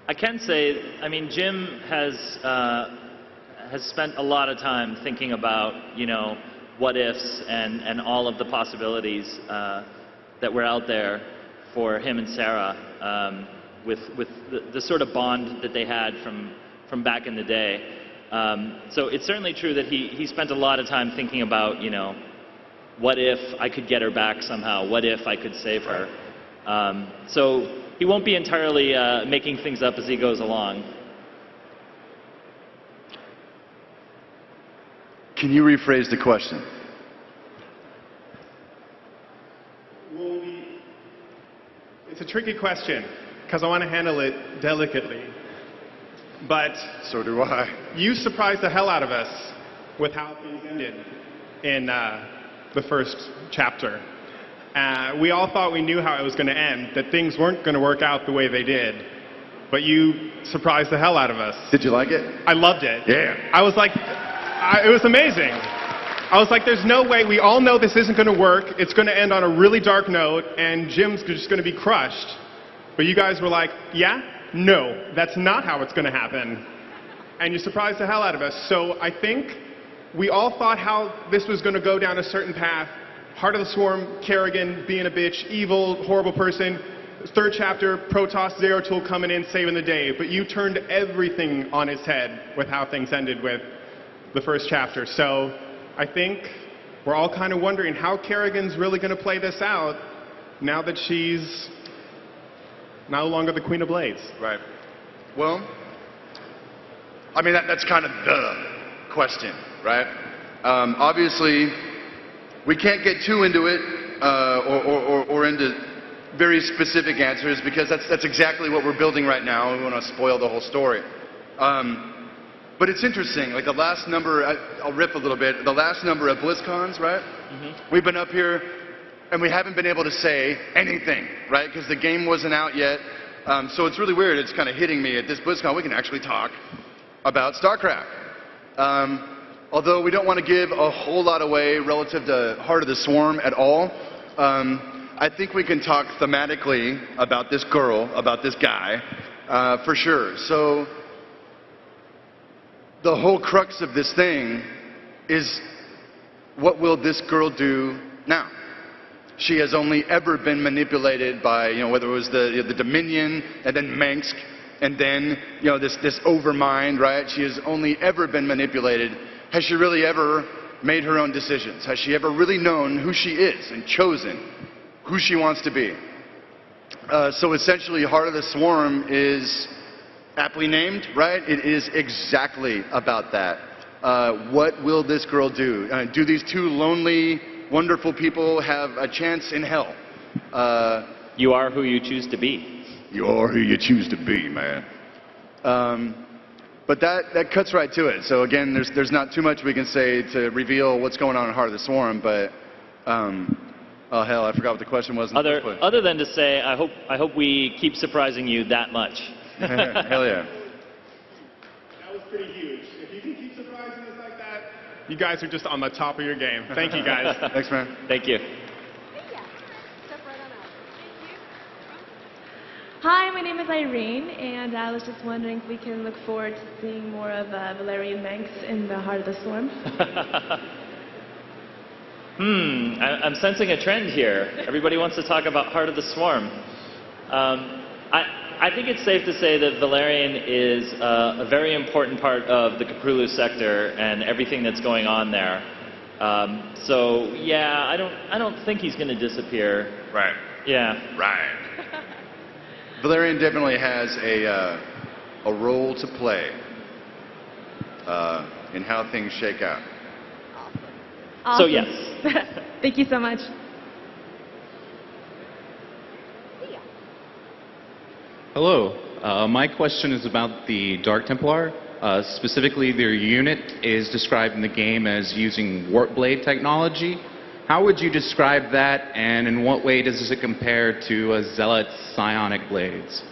I can say, I mean, Jim has spent a lot of time thinking about, you know, what ifs and all of the possibilities that were out there for him and Sarah. With the sort of bond that they had from back in the day. So it's certainly true that he spent a lot of time thinking about, you know, what if I could get her back somehow? What if I could save her? So he won't be entirely making things up as he goes along. Can you rephrase the question? Well, it's a tricky question, because I want to handle it delicately. But so do I. You surprised the hell out of us with how things ended in the first chapter. We all thought we knew how it was going to end, that things weren't going to work out the way they did. But you surprised the hell out of us. Did you like it? I loved it. Yeah. I was like, it was amazing. I was like, there's no way, we all know this isn't going to work. It's going to end on a really dark note, and Jim's just going to be crushed. But you guys were like, yeah? No, that's not how it's going to happen. And you surprised the hell out of us. So I think we all thought how this was going to go down a certain path. Heart of the Swarm, Kerrigan being a bitch, evil, horrible person. Third chapter, Protoss, Zeratul coming in, saving the day. But you turned everything on its head with how things ended with the first chapter. So I think we're all kind of wondering how Kerrigan's really going to play this out now that she's no longer the Queen of Blades. Right. Well, I mean, that's kind of the question, right? Obviously, we can't get too into it or into very specific answers, because that's exactly what we're building right now. We want to spoil the whole story. But it's interesting, like the last number, I'll rip a little bit, the last number of BlizzCons, right? Mm-hmm. We've been up here and we haven't been able to say anything, right? Because the game wasn't out yet. So it's really weird. It's kind of hitting me at this BlizzCon. We can actually talk about StarCraft. Although we don't want to give a whole lot away relative to Heart of the Swarm at all. I think we can talk thematically about this girl, about this guy, for sure. So the whole crux of this thing is, what will this girl do now? She has only ever been manipulated by, you know, whether it was the Dominion and then Mengsk and then, you know, this overmind, right? She has only ever been manipulated. Has she really ever made her own decisions? Has she ever really known who she is and chosen who she wants to be? So essentially, Heart of the Swarm is aptly named, right? It is exactly about that. What will this girl do? Do these two lonely, wonderful people have a chance in hell? You are who you choose to be. You are who you choose to be, man. But that cuts right to it. So again, there's not too much we can say to reveal what's going on in Heart of the Swarm, but oh hell, I forgot what the question was. Other than to say, I hope we keep surprising you that much. Hell yeah. That was pretty huge. If you can keep surprising us like that, you guys are just on the top of your game. Thank you, guys. Thanks, man. Thank you. Hi, my name is Irene, and I was just wondering if we can look forward to seeing more of Valerian Manx in the Heart of the Swarm. I'm sensing a trend here. Everybody wants to talk about Heart of the Swarm. I think it's safe to say that Valerian is a very important part of the Caprulu sector and everything that's going on there. So yeah, I don't think he's going to disappear. Right. Yeah. Right. Valerian definitely has a role to play in how things shake out. Awesome. So yes. Thank you so much. Hello. My question is about the Dark Templar. Specifically, their unit is described in the game as using warp blade technology. How would you describe that, and in what way does it compare to a Zealot's psionic blades?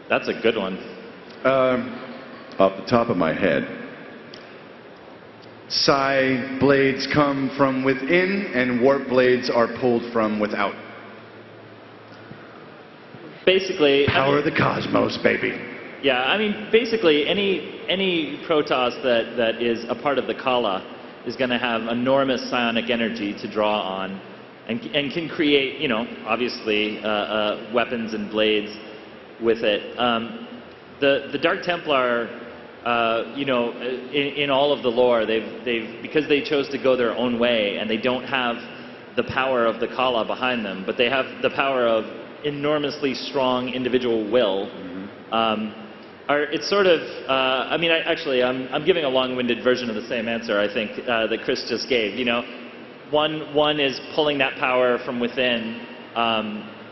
That's a good one. Off the top of my head, psi blades come from within, and warp blades are pulled from without. Basically, Power of the cosmos, baby. Yeah, I mean, basically, any Protoss that is a part of the Kala is going to have enormous psionic energy to draw on, and can create, you know, obviously, weapons and blades with it. The Dark Templar, you know, in all of the lore, because they chose to go their own way, and they don't have the power of the Kala behind them, but they have the power of enormously strong individual will. It's sort of, I mean, I'm giving a long-winded version of the same answer, I think, that Chris just gave. You know, one is pulling that power from within,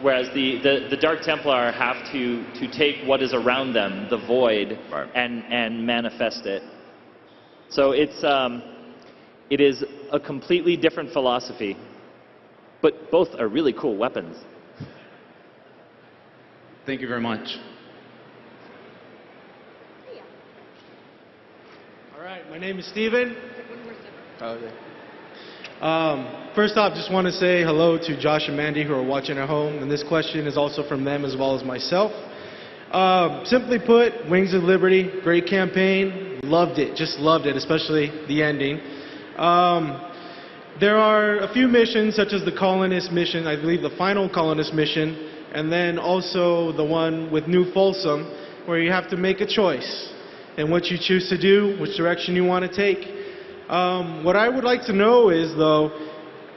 whereas the Dark Templar have to take what is around them, the void, and manifest it. So it is a completely different philosophy, but both are really cool weapons. Thank you very much. All right, my name is Steven. Oh, yeah. First off, just want to say hello to Josh and Mandy who are watching at home, and this question is also from them as well as myself. Simply put, Wings of Liberty, great campaign, loved it, just loved it, especially the ending. There are a few missions, such as the Colonist mission, I believe the final Colonist mission, and then also the one with New Folsom, where you have to make a choice and what you choose to do, which direction you want to take. What I would like to know is, though,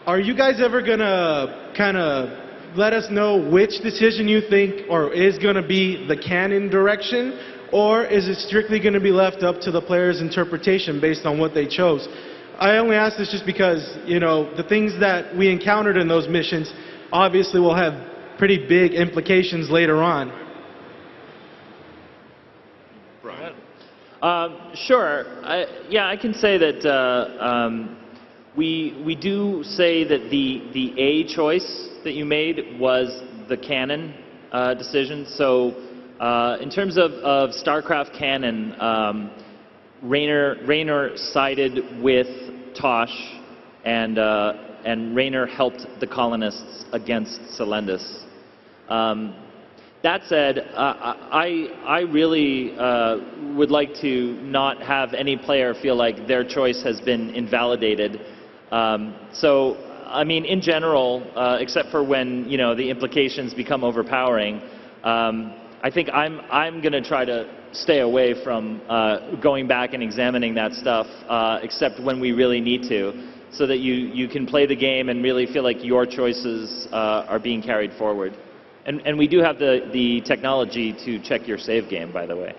are you guys ever going to kind of let us know which decision you think or is going to be the canon direction, or is it strictly going to be left up to the player's interpretation based on what they chose? I only ask this just because, you know, the things that we encountered in those missions obviously will have pretty big implications later on. Sure. Yeah, I can say that we do say that the A choice that you made was the canon decision. So in terms of StarCraft canon, Raynor sided with Tosh, and Raynor helped the colonists against Selendis. That said, I really would like to not have any player feel like their choice has been invalidated. So, I mean, in general, except for when, you know, the implications become overpowering, I think I'm going to try to stay away from going back and examining that stuff, except when we really need to, so that you can play the game and really feel like your choices are being carried forward. And we do have the technology to check your save game, by the way.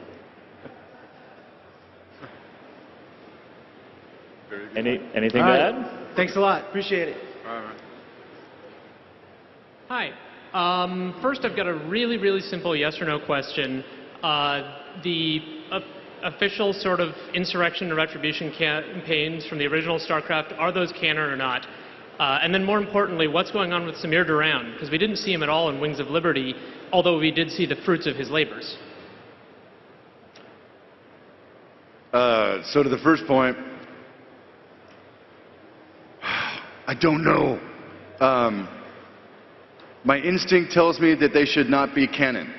Anything to add? Thanks a lot. Appreciate it. Hi. First, I've got a really, really simple yes or no question. The official sort of insurrection and retribution campaigns from the original StarCraft, are those canon or not? And then more importantly, what's going on with Samir Duran? Because we didn't see him at all in Wings of Liberty, although we did see the fruits of his labors. So to the first point, I don't know. My instinct tells me that they should not be canon.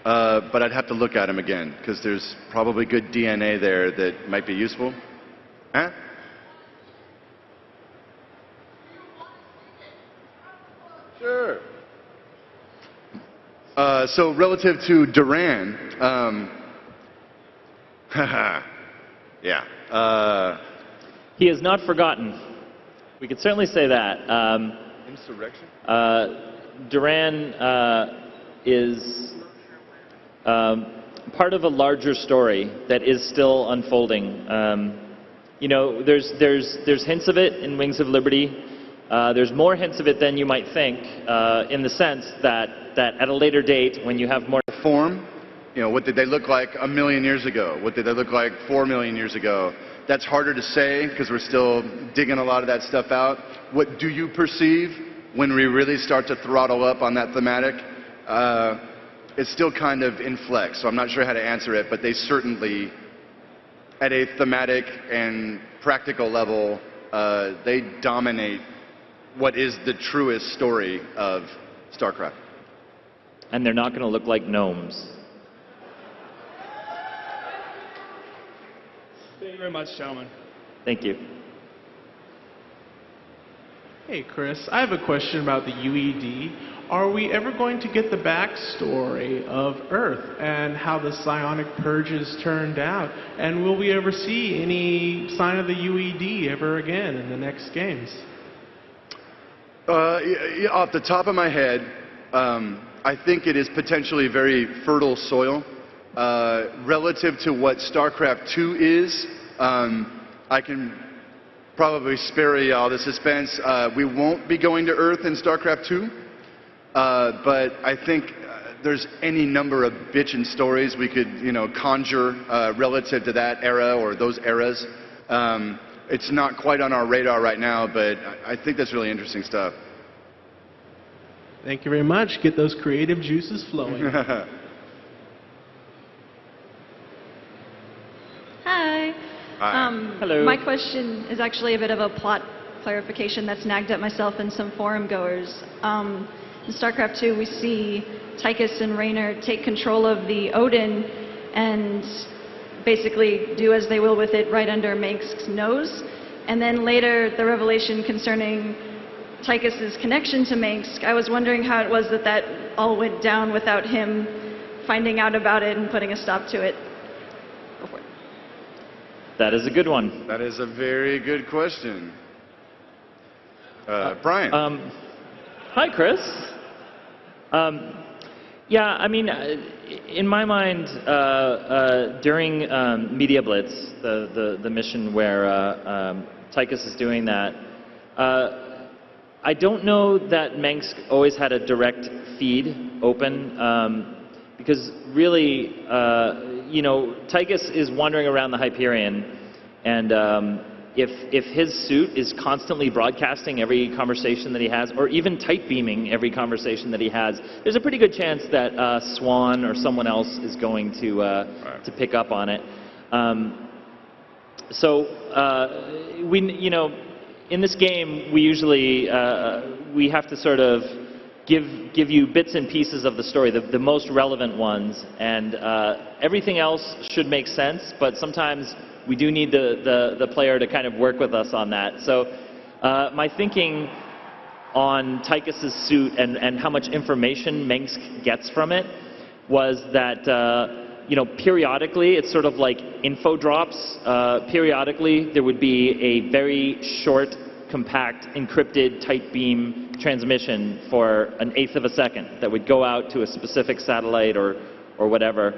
But I'd have to look at them again, because there's probably good DNA there that might be useful. Huh? So relative to Duran, yeah. He is not forgotten. We could certainly say that. Insurrection? Duran is part of a larger story that is still unfolding. You know, there's hints of it in Wings of Liberty. There's more hints of it than you might think, in the sense that at a later date, when you have more form, you know, what did they look like 1 million years ago? What did they look like 4 million years ago? That's harder to say because we're still digging a lot of that stuff out. What do you perceive when we really start to throttle up on that thematic? It's still kind of in flex, so I'm not sure how to answer it, but they certainly, at a thematic and practical level, they dominate what is the truest story of StarCraft. And they're not going to look like gnomes. Thank you very much, gentlemen. Thank you. Hey, Chris, I have a question about the UED. Are we ever going to get the backstory of Earth and how the psionic purges turned out? And will we ever see any sign of the UED ever again in the next games? Off the top of my head, I think it is potentially very fertile soil. Relative to what StarCraft 2 is, I can probably spare you all the suspense. We won't be going to Earth in StarCraft 2, but I think there's any number of bitchin' stories we could, you know, conjure relative to that era or those eras. It's not quite on our radar right now, but I think that's really interesting stuff. Thank you very much. Get those creative juices flowing. Hi. Hello. My question is actually a bit of a plot clarification that's nagged at myself and some forum goers. In StarCraft 2, we see Tychus and Raynor take control of the Odin and basically do as they will with it right under Mengsk's nose. And then later, the revelation concerning Tychus's connection to Mengsk, I was wondering how it was that that all went down without him finding out about it and putting a stop to it. Go for it. That is a good one. That is a very good question. Brian. Hi, Chris. Yeah, I mean, in my mind, during Media Blitz, the mission where Tychus is doing that, I don't know that Mengsk always had a direct feed open, because really, you know, Tychus is wandering around the Hyperion, and if his suit is constantly broadcasting every conversation that he has, or even tight beaming every conversation that he has, there's a pretty good chance that Swan or someone else is going to pick up on it. So we, you know, in this game, we usually we have to sort of give you bits and pieces of the story, the most relevant ones, and everything else should make sense, but sometimes we do need the player to kind of work with us on that. So my thinking on Tychus's suit and how much information Mengsk gets from it was that, you know, periodically, it's sort of like info drops. Periodically, there would be a very short, compact, encrypted tight beam transmission for 1/8 of a second that would go out to a specific satellite or whatever.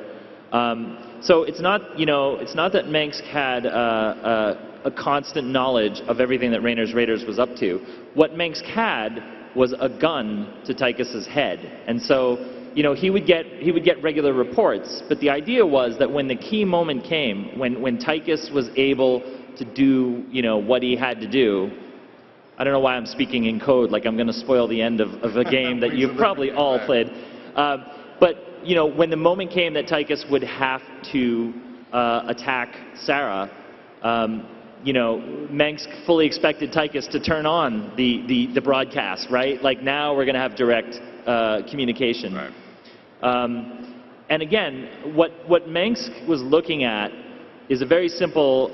So it's not, you know, it's not that Mengsk had a constant knowledge of everything that Raynor's Raiders was up to. What Mengsk had was a gun to Tychus's head, and so, you know, he would get regular reports. But the idea was that when the key moment came, when Tychus was able to do, you know, what he had to do. I don't know why I'm speaking in code, like I'm going to spoil the end of a game that you've probably all played. But you know, when the moment came that Tychus would have to attack Sarah, you know, Mengsk fully expected Tychus to turn on the broadcast, right? Like now we're going to have direct communication. Right. And again, what Mengsk was looking at is a very simple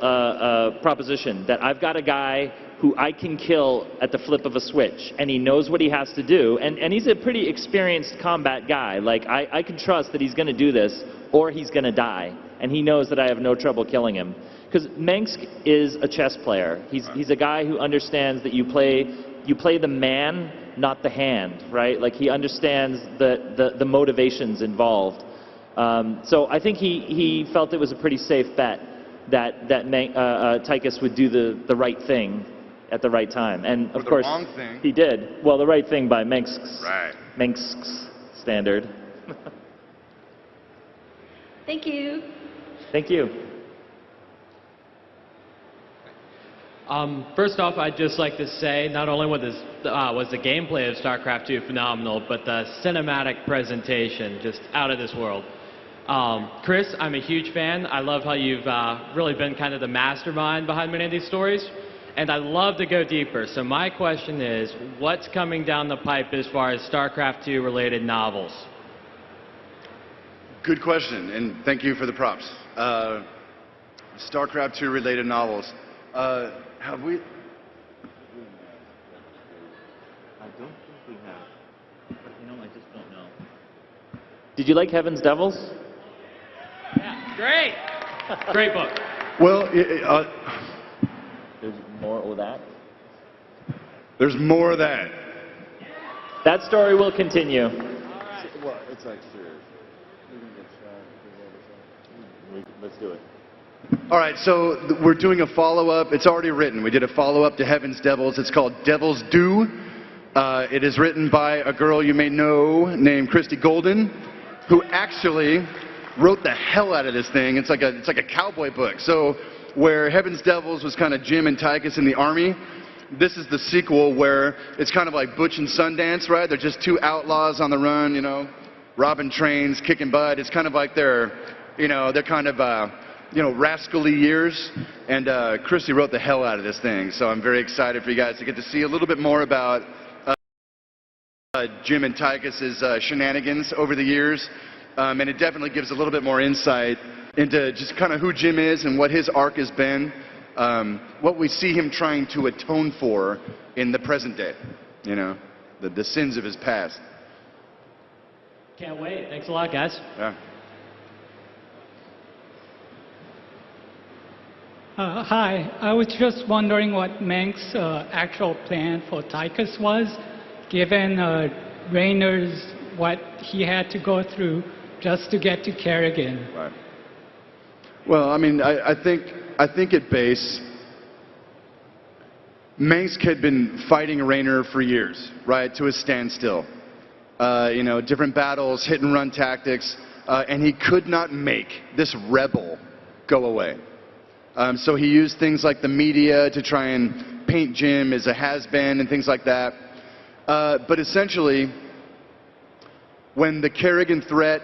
proposition, that I've got a guy who I can kill at the flip of a switch, and he knows what he has to do, and he's a pretty experienced combat guy. Like, I can trust that he's going to do this, or he's going to die, and he knows that I have no trouble killing him. Because Mengsk is a chess player. He's a guy who understands that you play the man, not the hand, right? Like, he understands the motivations involved. So I think he felt it was a pretty safe bet that Tychus would do the right thing at the right time. And of course, wrong thing. He did. Well, the right thing by Mengsk's standard. Thank you. Thank you. First off, I'd just like to say not only was the gameplay of StarCraft 2 phenomenal, but the cinematic presentation just out of this world. Chris, I'm a huge fan. I love how you've really been kind of the mastermind behind many of these stories, and I love to go deeper. So my question is, what's coming down the pipe as far as StarCraft 2 related novels? Good question, and thank you for the props. StarCraft 2 related novels. Have we? I don't think we have. But, you know, I just don't know. Did you like Heaven's Devils? Yeah, great. Great book. Well, There's more of that. There's more of that. That story will continue. Well, it's like serious. Let's do it. All right, so we're doing a follow-up. It's already written. We did a follow-up to Heaven's Devils. It's called Devil's Due. It is written by a girl you may know named Christy Golden, who actually wrote the hell out of this thing. It's like a cowboy book. So where Heaven's Devils was kind of Jim and Tychus in the army, this is the sequel where it's kind of like Butch and Sundance, right? They're just two outlaws on the run, you know, robbing trains, kicking butt. It's kind of like they're kind of rascally years, and Christy wrote the hell out of this thing, so I'm very excited for you guys to get to see a little bit more about Jim and Tychus's shenanigans over the years, and it definitely gives a little bit more insight into just kind of who Jim is and what his arc has been, what we see him trying to atone for in the present day, the sins of his past. Can't wait. Thanks a lot, guys. Yeah. Hi, I was just wondering what Mengsk's actual plan for Tychus was, given Rayner's what he had to go through just to get to Kerrigan. Right. Well, I mean, I think at base, Mengsk had been fighting Rayner for years, right, to a standstill. Different battles, hit and run tactics, and he could not make this rebel go away. So he used things like the media to try and paint Jim as a has-been and things like that. But essentially, when the Kerrigan threat,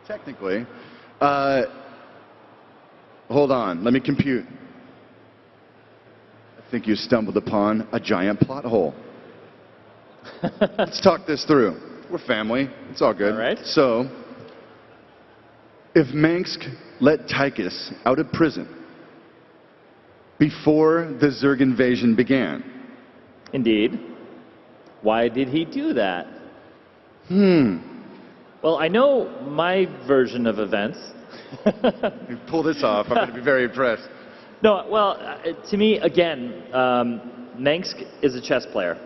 technically, hold on, let me compute. I think you stumbled upon a giant plot hole. Let's talk this through. We're family. It's all good. All right. So, if Mengsk let Tychus out of prison before the Zerg invasion began. Indeed. Why did he do that? Well, I know my version of events. You pull this off, I'm going to be very impressed. No, well, to me, again, Mengsk is a chess player.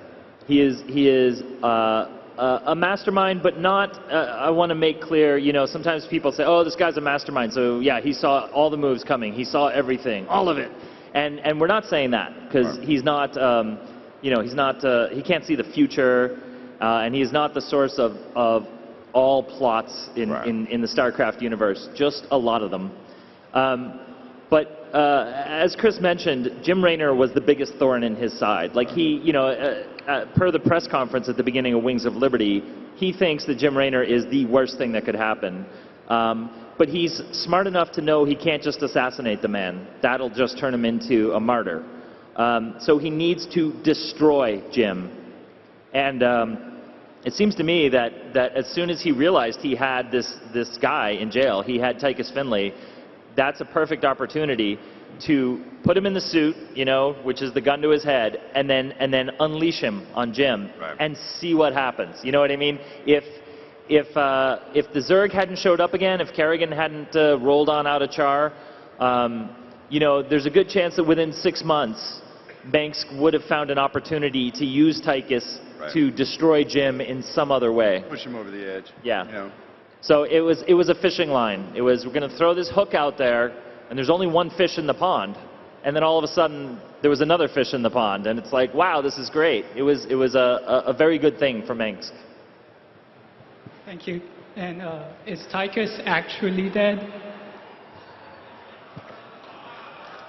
He is a mastermind, but not, I want to make clear, sometimes people say, oh, this guy's a mastermind, so yeah, he saw all the moves coming, he saw everything, all of it. And we're not saying that, because he's not, he can't see the future, and he is not the source of all plots in the StarCraft universe, just a lot of them. But as Chris mentioned, Jim Raynor was the biggest thorn in his side. Like per the press conference at the beginning of Wings of Liberty, he thinks that Jim Raynor is the worst thing that could happen. But he's smart enough to know he can't just assassinate the man. That'll just turn him into a martyr. So he needs to destroy Jim. And it seems to me that as soon as he realized he had this guy in jail, he had Tychus Finley, that's a perfect opportunity to put him in the suit, you know, which is the gun to his head, and then unleash him on Jim and see what happens. You know what I mean? If the Zerg hadn't showed up again, if Kerrigan hadn't rolled on out of Char, you know, there's a good chance that within 6 months, Banks would have found an opportunity to use Tychus to destroy Jim in some other way. Push him over the edge. Yeah. You know. So it was a fishing line. It was, we're going to throw this hook out there, and there's only one fish in the pond. And then all of a sudden, there was another fish in the pond, and it's like, wow, this is great. It was a very good thing for Manx. Thank you. And is Tychus actually dead?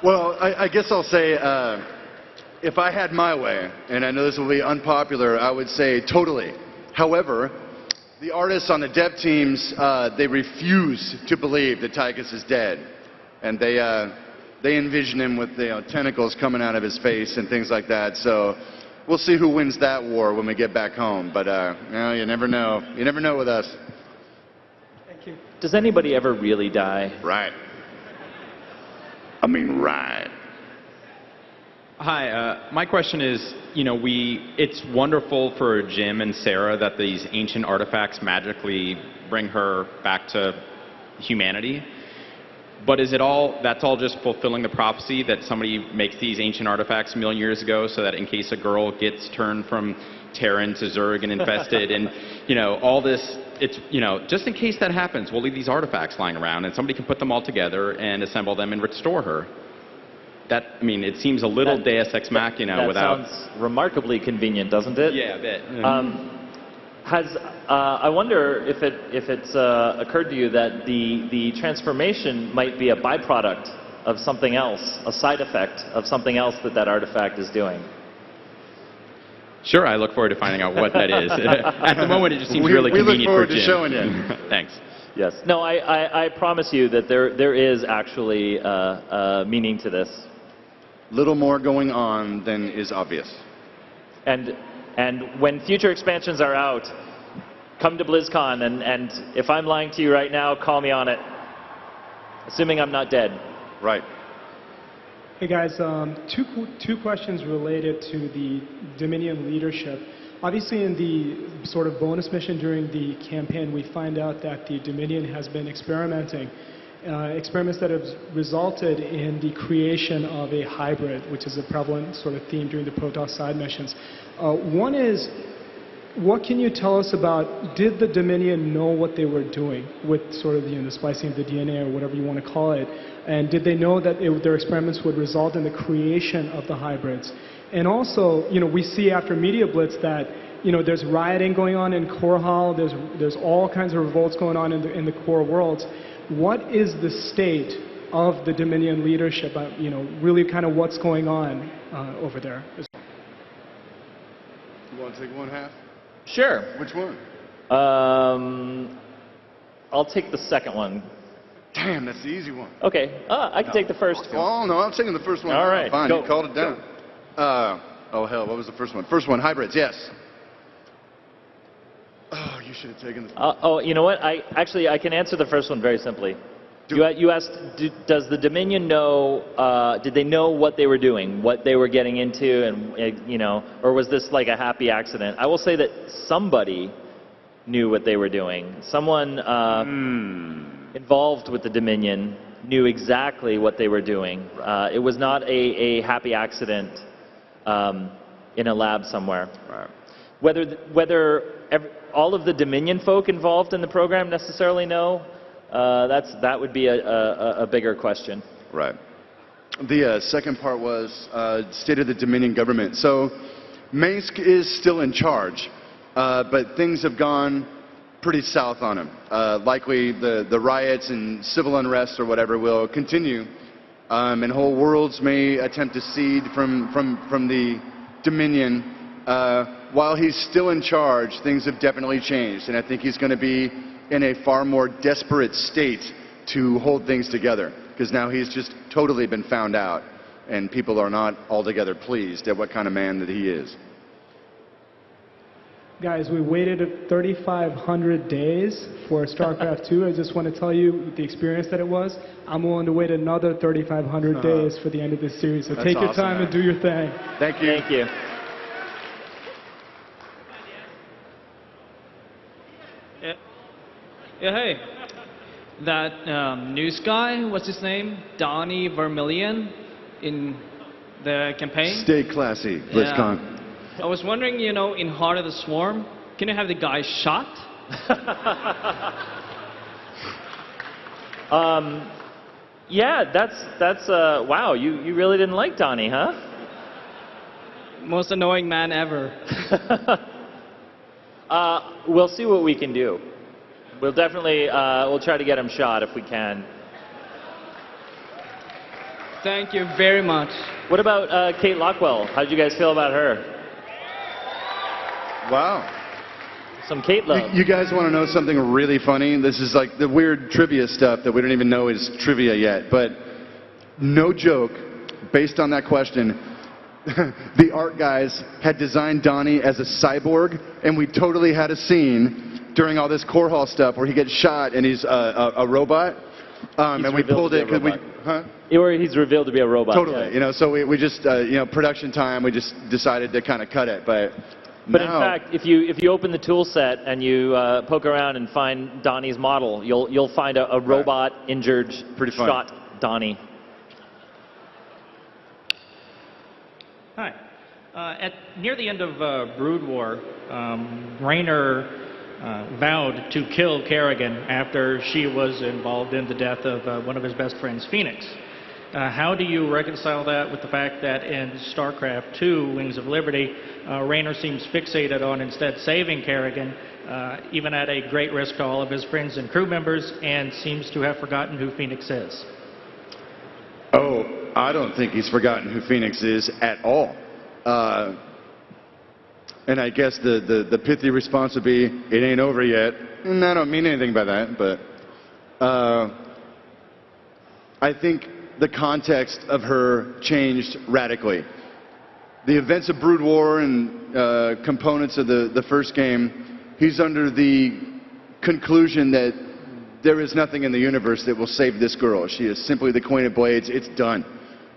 Well, I guess I'll say, if I had my way, and I know this will be unpopular, I would say totally. However, the artists on the dev teams, they refuse to believe that Tychus is dead. And they envision him with tentacles coming out of his face and things like that. So we'll see who wins that war when we get back home. But you know, you never know. You never know with us. Thank you. Does anybody ever really die? Right. I mean, right. Hi, my question is, you know, it's wonderful for Jim and Sarah that these ancient artifacts magically bring her back to humanity. But is it all, that's all just fulfilling the prophecy that somebody makes these ancient artifacts a million years ago so that in case a girl gets turned from Terran to Zerg and infested and, you know, all this, it's, you know, just in case that happens, we'll leave these artifacts lying around and somebody can put them all together and assemble them and restore her. That, I mean, it seems a little Deus Ex Machina that without... sounds remarkably convenient, doesn't it? Yeah, a bit. I wonder if it's occurred to you that the transformation might be a byproduct of something else, a side effect of something else that artifact is doing. Sure, I look forward to finding out what that is. At the moment, it just seems really convenient for Jim. We look forward to showing you. Thanks. Yes. No, I promise you that there is actually meaning to this. Little more going on than is obvious. And when future expansions are out, come to Blizzcon, and if I'm lying to you right now, call me on it. Assuming I'm not dead. Right. Hey guys, two questions related to the Dominion leadership. Obviously in the sort of bonus mission during the campaign, we find out that the Dominion has been experimenting. Experiments that have resulted in the creation of a hybrid, which is a prevalent sort of theme during the Protoss side missions. One is, what can you tell us about, did the Dominion know what they were doing with sort of the splicing of the DNA or whatever you want to call it? And did they know that their experiments would result in the creation of the hybrids? And also, you know, we see after Media Blitz that, you know, there's rioting going on in Core Hall, there's all kinds of revolts going on in the core worlds. What is the state of the Dominion leadership? You know, really kind of what's going on over there? You want to take one half? Sure. Which one? I'll take the second one. Damn, that's the easy one. Okay. I can take the first one. Oh, no, I'm taking the first one. All right. Fine, Go. you called it down. Oh, hell, what was the first one? First one, hybrids, yes. Oh, you should have taken the... you know what? I can answer the first one very simply. You asked, does the Dominion know, did they know what they were doing, what they were getting into, and, you know, or was this like a happy accident? I will say that somebody knew what they were doing. Someone involved with the Dominion knew exactly what they were doing. It was not a happy accident in a lab somewhere. Right. Whether all of the Dominion folk involved in the program necessarily know, that would be a bigger question. Right. The second part was state of the Dominion government. So Minsk is still in charge, but things have gone pretty south on him. Likely the riots and civil unrest or whatever will continue, and whole worlds may attempt to cede from the Dominion. While he's still in charge, things have definitely changed, and I think he's going to be in a far more desperate state to hold things together, because now he's just totally been found out, and people are not altogether pleased at what kind of man that he is. Guys, we waited 3,500 days for StarCraft 2. I just want to tell you the experience that it was. I'm willing to wait another 3,500 days for the end of this series. So That's take your awesome, time man. and do your thing. Thank you. Thank you. Yeah, hey. That news guy, what's his name? Donnie Vermillion in the campaign? Stay classy, Blizzcon. I was wondering, you know, in Heart of the Swarm, can you have the guy shot? Yeah, that's wow, you really didn't like Donnie, huh? Most annoying man ever. We'll see what we can do. We'll definitely, we'll try to get him shot if we can. Thank you very much. What about Kate Lockwell? How did you guys feel about her? Wow. Some Kate love. You guys want to know something really funny? This is like the weird trivia stuff that we don't even know is trivia yet. But no joke, based on that question, the art guys had designed Donnie as a cyborg, and we totally had a scene during all this core hall stuff where he gets shot and he's a robot. And we pulled it because we... Huh? Or he's revealed to be a robot. Totally. Yeah. You know, so we just, you know, production time, we just decided to kind of cut it. But in now, fact, if you open the tool set and you poke around and find Donnie's model, you'll find a robot injured Pretty fun. shot Donnie. Hi. Near the end of Brood War, Raynor vowed to kill Kerrigan after she was involved in the death of one of his best friends, Phoenix. How do you reconcile that with the fact that in StarCraft 2, Wings of Liberty, Raynor seems fixated on instead saving Kerrigan, even at a great risk to all of his friends and crew members, and seems to have forgotten who Phoenix is? Oh, I don't think he's forgotten who Phoenix is at all. And I guess the pithy response would be, it ain't over yet. And I don't mean anything by that, but I think the context of her changed radically. The events of Brood War and components of the first game, he's under the conclusion that there is nothing in the universe that will save this girl. She is simply the Queen of Blades. It's done.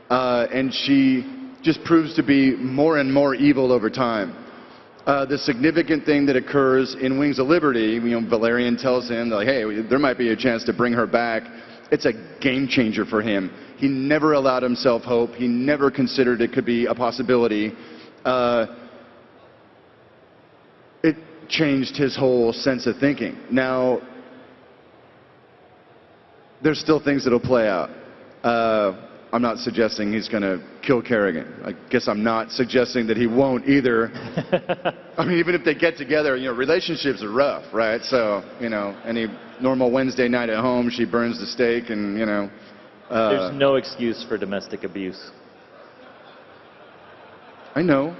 And she just proves to be more and more evil over time. The significant thing that occurs in Wings of Liberty, you know, Valerian tells him, like, hey, there might be a chance to bring her back. It's a game changer for him. He never allowed himself hope. He never considered it could be a possibility. It changed his whole sense of thinking. Now, there's still things that'll play out. I'm not suggesting he's going to kill Kerrigan. I guess I'm not suggesting that he won't either. I mean, even if they get together, you know, relationships are rough, right? So, you know, any normal Wednesday night at home, she burns the steak and, you know. There's no excuse for domestic abuse. I know.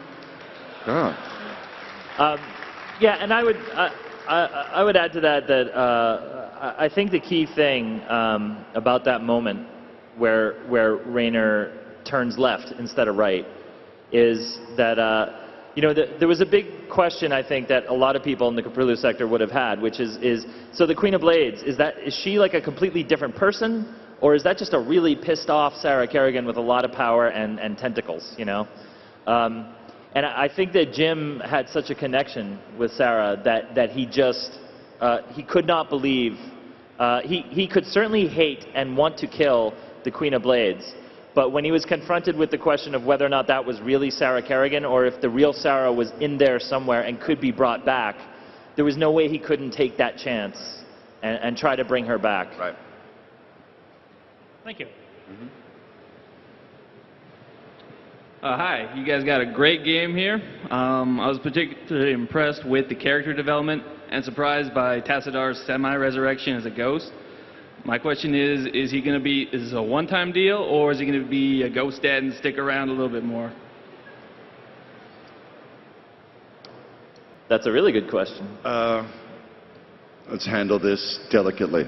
God. Yeah, and I would add to that that I think the key thing about that moment where Raynor turns left instead of right is that you know, there was a big question I think that a lot of people in the Caprillo sector would have had, which is so the Queen of Blades, is she like a completely different person, or is that just a really pissed off Sarah Kerrigan with a lot of power and tentacles, you know? And I think that Jim had such a connection with Sarah that he just he could not believe. He could certainly hate and want to kill the Queen of Blades, but when he was confronted with the question of whether or not that was really Sarah Kerrigan or if the real Sarah was in there somewhere and could be brought back, there was no way he couldn't take that chance and try to bring her back. Right. Thank you. Mm-hmm. Hi, you guys got a great game here. I was particularly impressed with the character development and surprised by Tassidar's semi-resurrection as a ghost. My question is he going to be, is this a one-time deal, or is he going to be a ghost dad and stick around a little bit more? That's a really good question. Let's handle this delicately.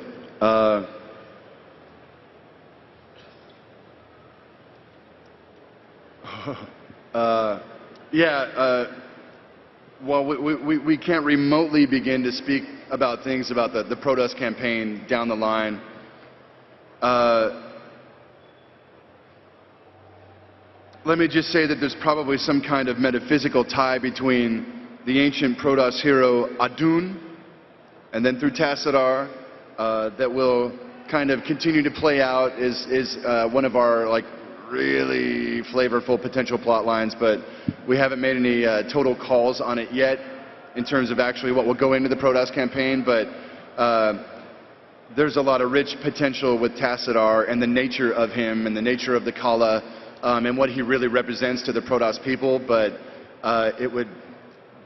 Well, we can't remotely begin to speak about things about the Protoss campaign down the line. Let me just say that there's probably some kind of metaphysical tie between the ancient Protoss hero Adun and then through Tassadar that will kind of continue to play out is one of our like really flavorful potential plot lines, but we haven't made any total calls on it yet in terms of actually what will go into the Protoss campaign, but there's a lot of rich potential with Tassadar and the nature of him and the nature of the Kala and what he really represents to the Protoss people, but it would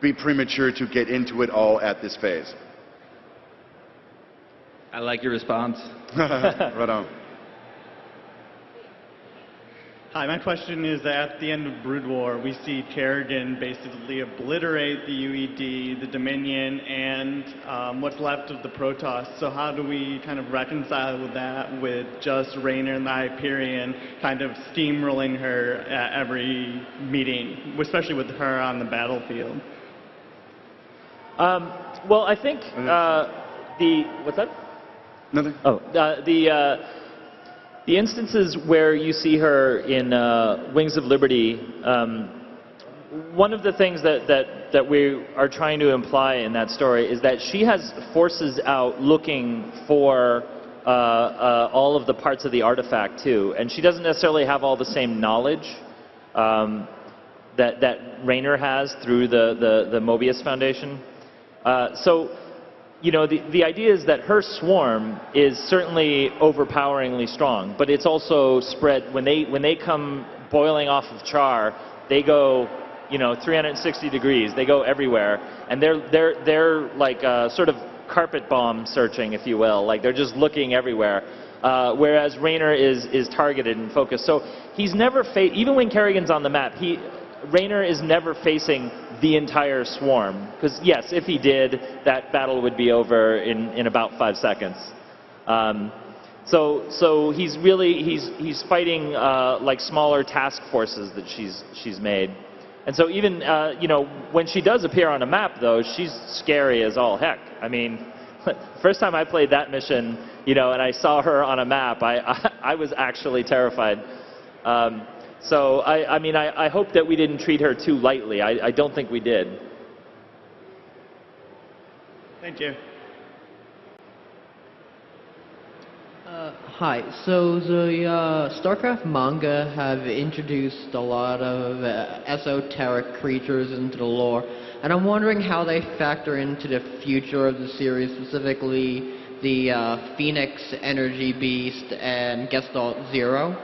be premature to get into it all at this phase. I like your response. Right on. Hi, my question is that at the end of Brood War, we see Kerrigan basically obliterate the UED, the Dominion, and what's left of the Protoss. So how do we kind of reconcile with that with just Raynor and the Hyperion kind of steamrolling her at every meeting, especially with her on the battlefield? Well, I think what's that? Nothing. Oh, the instances where you see her in Wings of Liberty, one of the things that we are trying to imply in that story is that she has forces out looking for all of the parts of the artifact too, and she doesn't necessarily have all the same knowledge that Raynor has through the Mobius Foundation. So, you know, the idea is that her swarm is certainly overpoweringly strong, but it's also spread. When they come boiling off of char, they go, you know, 360 degrees. They go everywhere, and they're like sort of carpet bomb searching, if you will. Like they're just looking everywhere. Whereas Raynor is targeted and focused. So he's never even when Kerrigan's on the map, Raynor is never facing the entire swarm, because yes, if he did, that battle would be over in about 5 seconds. So he's really he's fighting like smaller task forces that she's made, and so even you know, when she does appear on a map though, she's scary as all heck. I mean, first time I played that mission, you know, and I saw her on a map, I was actually terrified. So, I mean, I hope that we didn't treat her too lightly. I don't think we did. Thank you. Hi. So the StarCraft manga have introduced a lot of esoteric creatures into the lore, and I'm wondering how they factor into the future of the series, specifically the Phoenix Energy Beast and Gestalt Zero.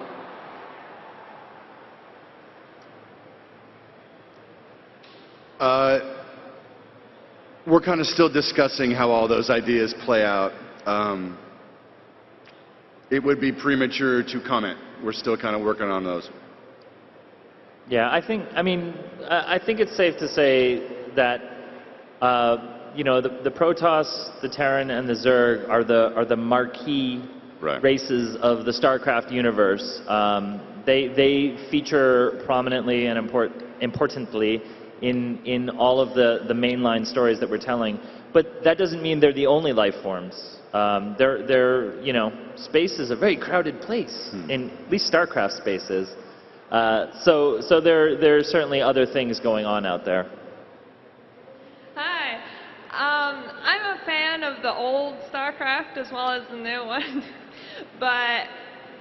We're kind of still discussing how all those ideas play out. It would be premature to comment. We're still kind of working on those. Yeah, I think it's safe to say that you know, the Protoss, the Terran, and the Zerg are the marquee races of the StarCraft universe. They feature prominently and importantly in all of the mainline stories that we're telling, but that doesn't mean they're the only life forms. They're you know, space is a very crowded place, in at least StarCraft space is. So there are certainly other things going on out there. Hi, I'm a fan of the old StarCraft as well as the new one, but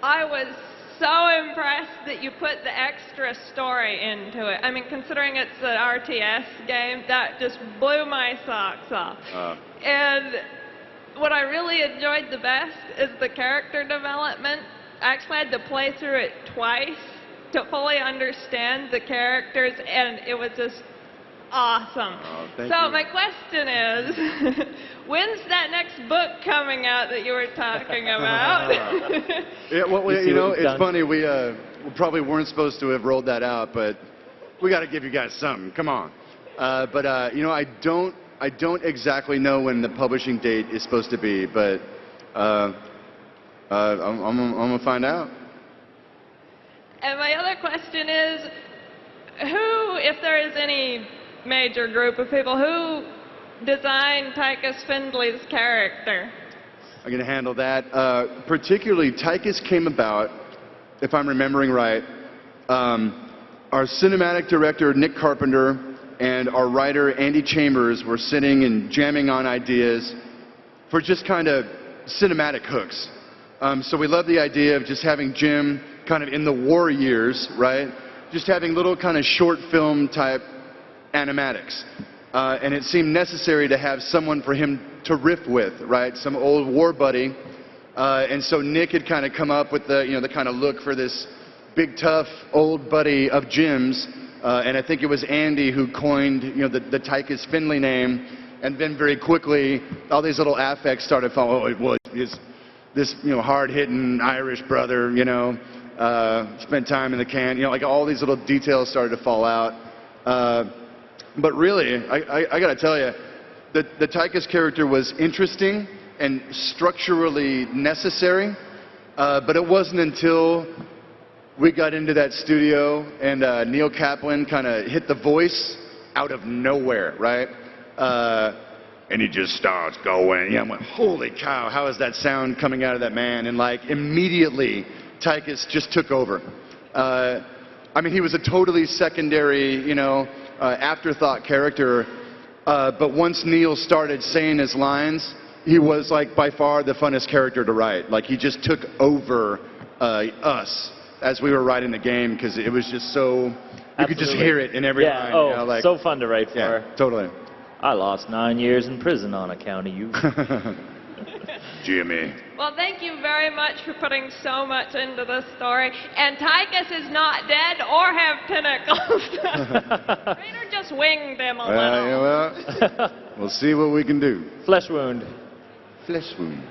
I was so impressed that you put the extra story into it. I mean, considering it's an RTS game, that just blew my socks off. And what I really enjoyed the best is the character development. I actually had to play through it twice to fully understand the characters, and it was just awesome. Thank so you. my question is, when's that next book coming out that you were talking about? Yeah, well, you know, it's funny. We probably weren't supposed to have rolled that out, but we got to give you guys something. Come on. But you know, I don't exactly know when the publishing date is supposed to be, but I'm gonna find out. And my other question is, who, if there is any major group of people. Who designed Tychus Findley's character? I'm going to handle that. Particularly, Tychus came about, if I'm remembering right, our cinematic director, Nick Carpenter, and our writer, Andy Chambers, were sitting and jamming on ideas for just kind of cinematic hooks. So we love the idea of just having Jim kind of in the war years, right? Just having little kind of short film type animatics. And it seemed necessary to have someone for him to riff with, right? Some old war buddy. And so Nick had kind of come up with the, the kind of look for this big, tough, old buddy of Jim's. And I think it was Andy who coined, the Tychus Findley name. And then very quickly, all these little affects started falling. Oh, it was this, hard-hitting Irish brother, spent time in the can. Like all these little details started to fall out. But really, I got to tell you, the Tychus character was interesting and structurally necessary, but it wasn't until we got into that studio and Neil Kaplan kind of hit the voice out of nowhere, right? And he just starts going. Yeah, I went, holy cow, how is that sound coming out of that man? And like immediately, Tychus just took over. I mean, he was a totally secondary, afterthought character, but once Neil started saying his lines, he was like by far the funnest character to write. Like he just took over us as we were writing the game because it was just so, you could just hear it in every line. Oh, so fun to write for. Yeah, totally. I lost 9 years in prison on account of you. Jimmy. Well, thank you very much for putting so much into this story. And Tychus is not dead or have tentacles. Rainer just winged him a little. Well, we'll see what we can do. Flesh wound. Flesh wound.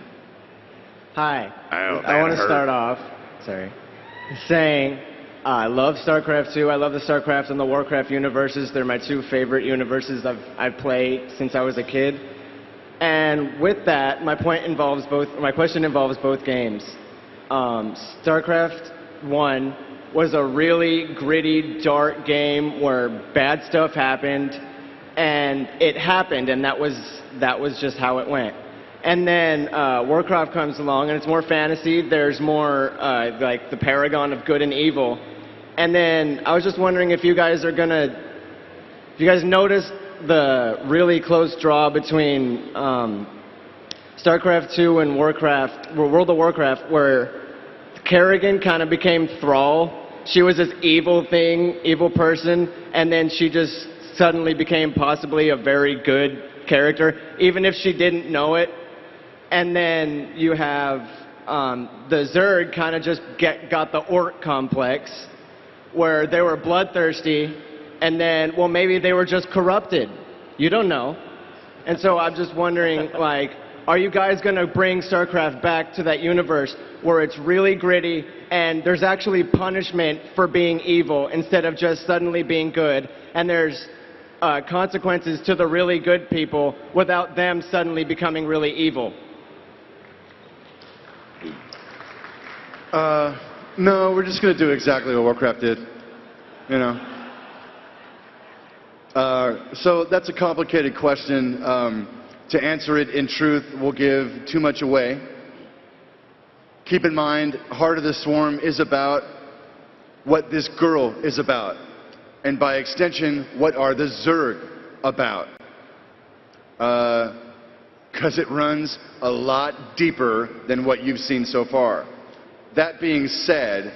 Hi. I want to start off, saying I love StarCraft 2. I love the StarCraft and the Warcraft universes. They're my two favorite universes I've played since I was a kid. And with that, my question involves both games. StarCraft 1 was a really gritty, dark game where bad stuff happened, and it happened, and that was just how it went. And then Warcraft comes along, and it's more fantasy. There's more like the paragon of good and evil. And then I was just wondering if you guys noticed the really close draw between StarCraft 2 and World of Warcraft, where Kerrigan kind of became Thrall. She was this evil person, and then she just suddenly became possibly a very good character, even if she didn't know it. And then you have the Zerg kind of just got the Orc complex, where they were bloodthirsty, and then, well, maybe they were just corrupted. You don't know. And so I'm just wondering, like, are you guys going to bring StarCraft back to that universe where it's really gritty and there's actually punishment for being evil instead of just suddenly being good, and there's consequences to the really good people without them suddenly becoming really evil? No, we're just going to do exactly what Warcraft did, So that's a complicated question. To answer it in truth will give too much away. Keep in mind, Heart of the Swarm is about what this girl is about. And by extension, what are the Zerg about? Because it runs a lot deeper than what you've seen so far. That being said,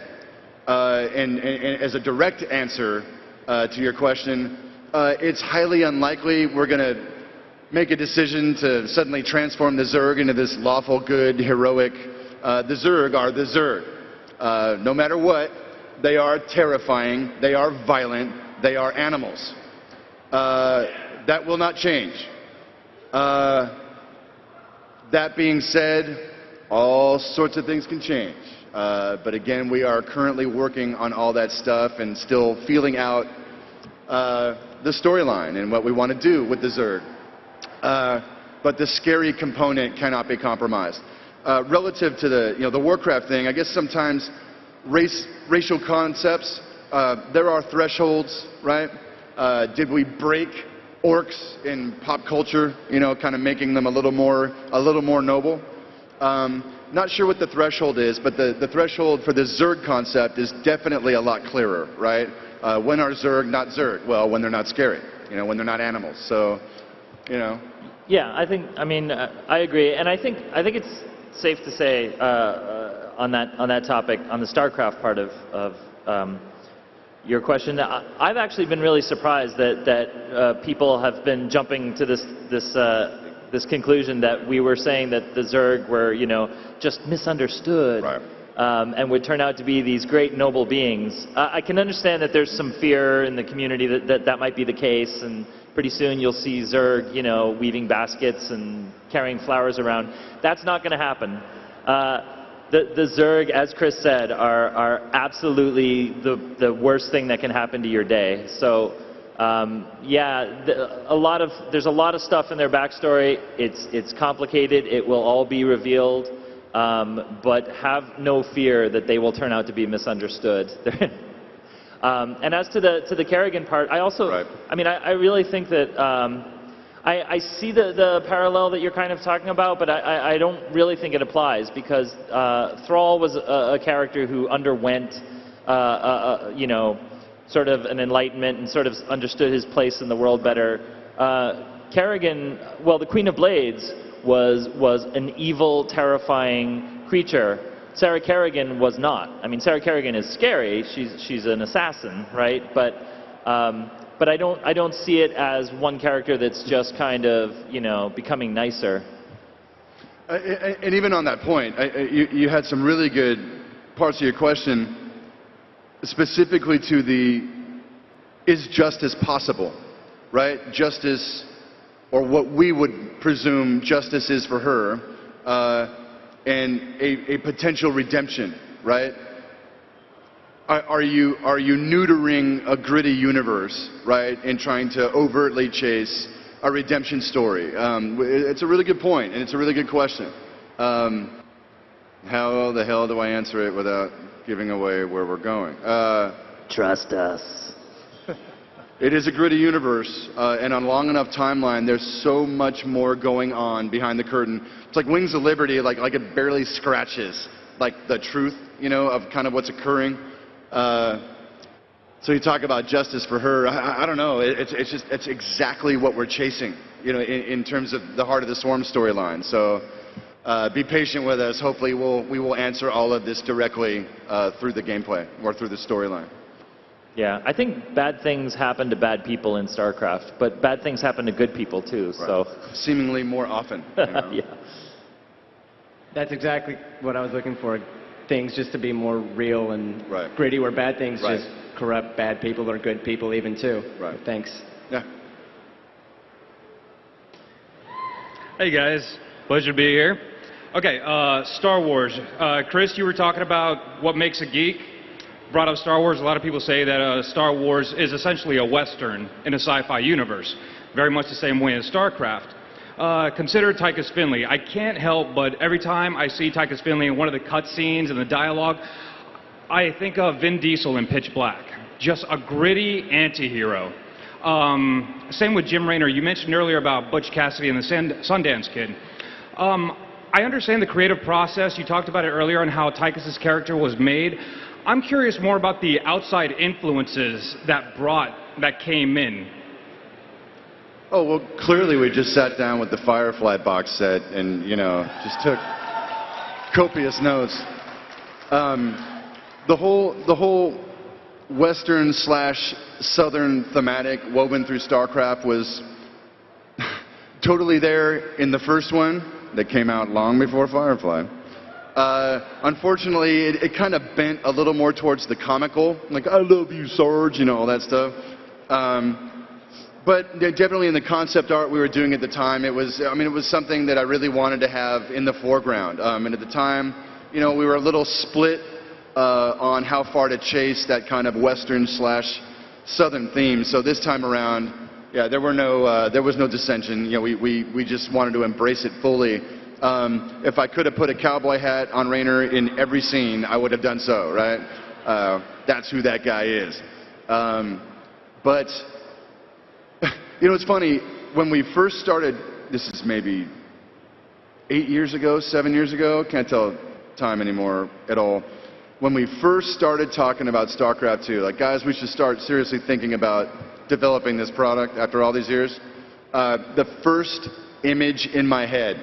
and as a direct answer to your question, it's highly unlikely we're going to make a decision to suddenly transform the Zerg into this lawful, good, heroic. The Zerg are the Zerg. No matter what, they are terrifying, they are violent, they are animals. That will not change. That being said, all sorts of things can change. But again, we are currently working on all that stuff and still feeling out the storyline and what we want to do with the Zerg. But the scary component cannot be compromised. Relative to the Warcraft thing, I guess sometimes racial concepts, there are thresholds, right? Did we break orcs in pop culture, you know, kind of making them a little more noble. Not sure what the threshold is, but the threshold for the Zerg concept is definitely a lot clearer, right? When are Zerg not Zerg? Well, when they're not scary, you know, when they're not animals. So, you know. Yeah, I mean, I agree, and I think it's safe to say on that topic, on the StarCraft part of your question, that I've actually been really surprised that people have been jumping to this conclusion that we were saying that the Zerg were, you know, just misunderstood, right. And would turn out to be these great noble beings. I can understand that there's some fear in the community that might be the case, and pretty soon you'll see Zerg, you know, weaving baskets and carrying flowers around. That's not going to happen. The Zerg, as Chris said, are absolutely the worst thing that can happen to your day. So. Yeah, there's a lot of stuff in their backstory. It's complicated. It will all be revealed, but have no fear that they will turn out to be misunderstood. And as to the Kerrigan part, I also, right. I mean, I really think that I see the parallel that you're kind of talking about, but I don't really think it applies because Thrall was a character who underwent, you know, sort of an enlightenment and sort of understood his place in the world better. Kerrigan, well, the Queen of Blades was an evil, terrifying creature. Sarah Kerrigan was not. I mean, Sarah Kerrigan is scary. She's an assassin, right? But I don't see it as one character that's just kind of, you know, becoming nicer. And even on that point, you had some really good parts of your question. Specifically to is justice possible, right? Justice, or what we would presume justice is for her, and a potential redemption, right? Are you neutering a gritty universe, right, and trying to overtly chase a redemption story? It's a really good point, and it's a really good question. How the hell do I answer it without giving away where we're going? Trust us. It is a gritty universe, and on a long enough timeline, there's so much more going on behind the curtain. It's like Wings of Liberty, like it barely scratches like the truth, you know, of kind of what's occurring. So you talk about justice for her. I don't know. It's exactly what we're chasing, you know, in terms of the Heart of the Swarm storyline. So. Be patient with us. Hopefully we will answer all of this directly through the gameplay or through the storyline. Yeah, I think bad things happen to bad people in StarCraft, but bad things happen to good people too. Right. So seemingly more often. You know? Yeah. That's exactly what I was looking for. Things just to be more real and right. gritty, where bad things right. just corrupt bad people or good people even too. Right. Thanks. Yeah. Hey guys, pleasure to be here. Okay, Star Wars. Chris, you were talking about what makes a geek. Brought up Star Wars. A lot of people say that Star Wars is essentially a Western in a sci-fi universe, very much the same way as StarCraft. Consider Tychus Finley. I can't help but every time I see Tychus Finley in one of the cutscenes and the dialogue, I think of Vin Diesel in Pitch Black. Just a gritty anti-hero. Same with Jim Raynor. You mentioned earlier about Butch Cassidy and the Sundance Kid. I understand the creative process. You talked about it earlier on how Tychus's character was made. I'm curious more about the outside influences that came in. Oh, well, clearly we just sat down with the Firefly box set and, you know, just took copious notes. The whole Western / Southern thematic woven through StarCraft was totally there in the first one that came out long before Firefly. Unfortunately, it kind of bent a little more towards the comical, like, I love you, Sarge, you know, all that stuff. But definitely in the concept art we were doing at the time, it was something that I really wanted to have in the foreground. And at the time, you know, we were a little split on how far to chase that kind of Western / Southern theme. So this time around, yeah, there was no dissension. You know, we just wanted to embrace it fully. If I could have put a cowboy hat on Raynor in every scene, I would have done so, right? That's who that guy is. But You know, it's funny, when we first started, this is maybe 8 years ago, 7 years ago, can't tell time anymore at all. When we first started talking about StarCraft 2, like, guys, we should start seriously thinking about developing this product after all these years, the first image in my head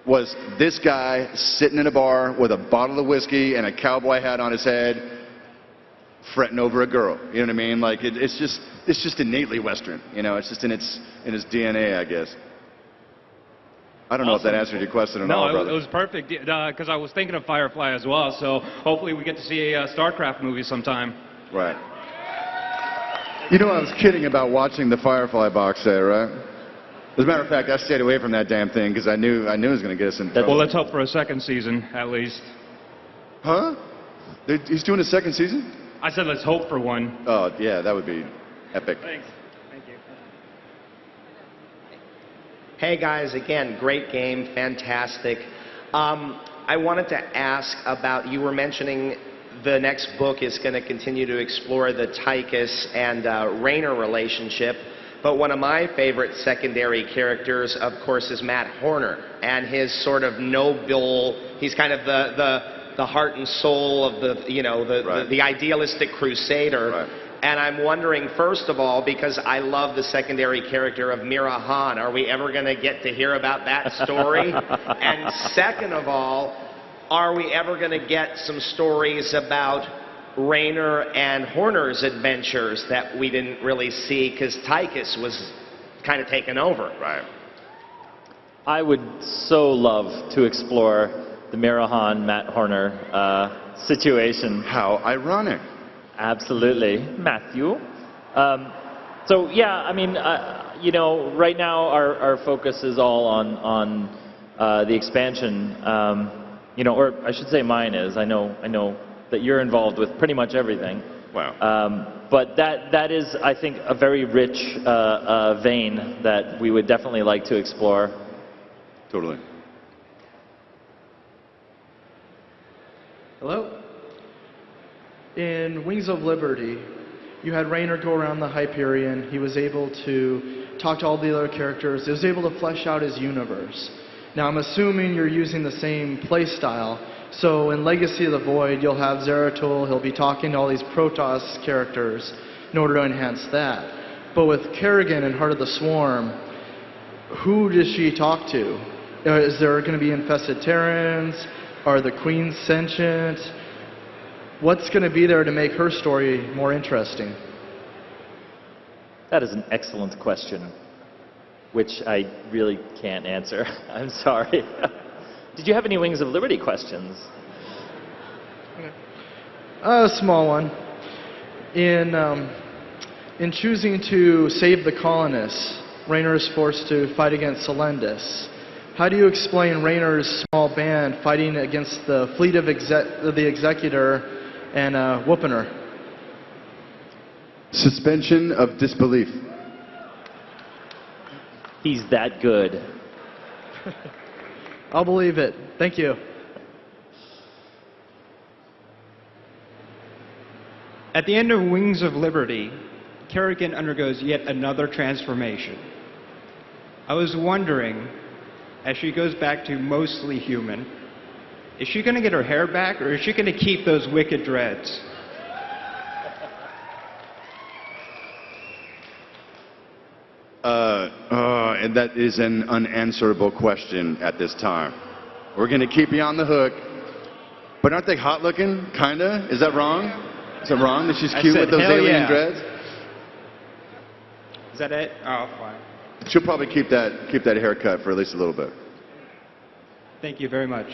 was this guy sitting in a bar with a bottle of whiskey and a cowboy hat on his head, fretting over a girl. You know what I mean? Like, it's just innately Western. You know, it's just in his DNA, I guess. I don't know if that answered your question at all, brother. No, it was perfect, because I was thinking of Firefly as well, so hopefully we get to see a StarCraft movie sometime. Right. You know, I was kidding about watching the Firefly box set, right? As a matter of fact, I stayed away from that damn thing because I knew it was going to get us in trouble. Well, let's hope for a second season, at least. Huh? He's doing a second season? I said let's hope for one. Oh, yeah, that would be epic. Thanks. Thank you. Hey guys, again, great game, fantastic. I wanted to ask about, you were mentioning the next book is going to continue to explore the Tychus and Raynor relationship, but one of my favorite secondary characters, of course, is Matt Horner, and his sort of noble, he's kind of the heart and soul of the idealistic crusader. Right. And I'm wondering, first of all, because I love the secondary character of Mira Han, are we ever going to get to hear about that story? And second of all, are we ever going to get some stories about Raynor and Horner's adventures that we didn't really see because Tychus was kind of taken over? Right. I would so love to explore the Mirahan, Matt Horner situation. How ironic. Absolutely. Matthew. So yeah, I mean, you know, right now our focus is all on the expansion. You know, or I should say mine is. I know that you're involved with pretty much everything. Wow. But that is, I think, a very rich vein that we would definitely like to explore. Totally. Hello? In Wings of Liberty, you had Raynor go around the Hyperion. He was able to talk to all the other characters. He was able to flesh out his universe. Now, I'm assuming you're using the same play style. So in Legacy of the Void, you'll have Zeratul. He'll be talking to all these Protoss characters in order to enhance that. But with Kerrigan and Heart of the Swarm, who does she talk to? Is there going to be infested Terrans? Are the Queens sentient? What's going to be there to make her story more interesting? That is an excellent question, which I really can't answer. I'm sorry. Did you have any Wings of Liberty questions? A small one. In choosing to save the colonists, Raynor is forced to fight against Selendis. How do you explain Raynor's small band fighting against the fleet of the Executor and whooping her? Suspension of disbelief. He's that good. I'll believe it. Thank you. At the end of Wings of Liberty, Kerrigan undergoes yet another transformation. I was wondering, as she goes back to mostly human, is she going to get her hair back, or is she going to keep those wicked dreads? And that is an unanswerable question at this time. We're going to keep you on the hook. But aren't they hot looking? Kinda? Is that wrong? Is that wrong that she's cute with those alien dreads? Is that it? Oh, fine. She'll probably keep that haircut for at least a little bit. Thank you very much.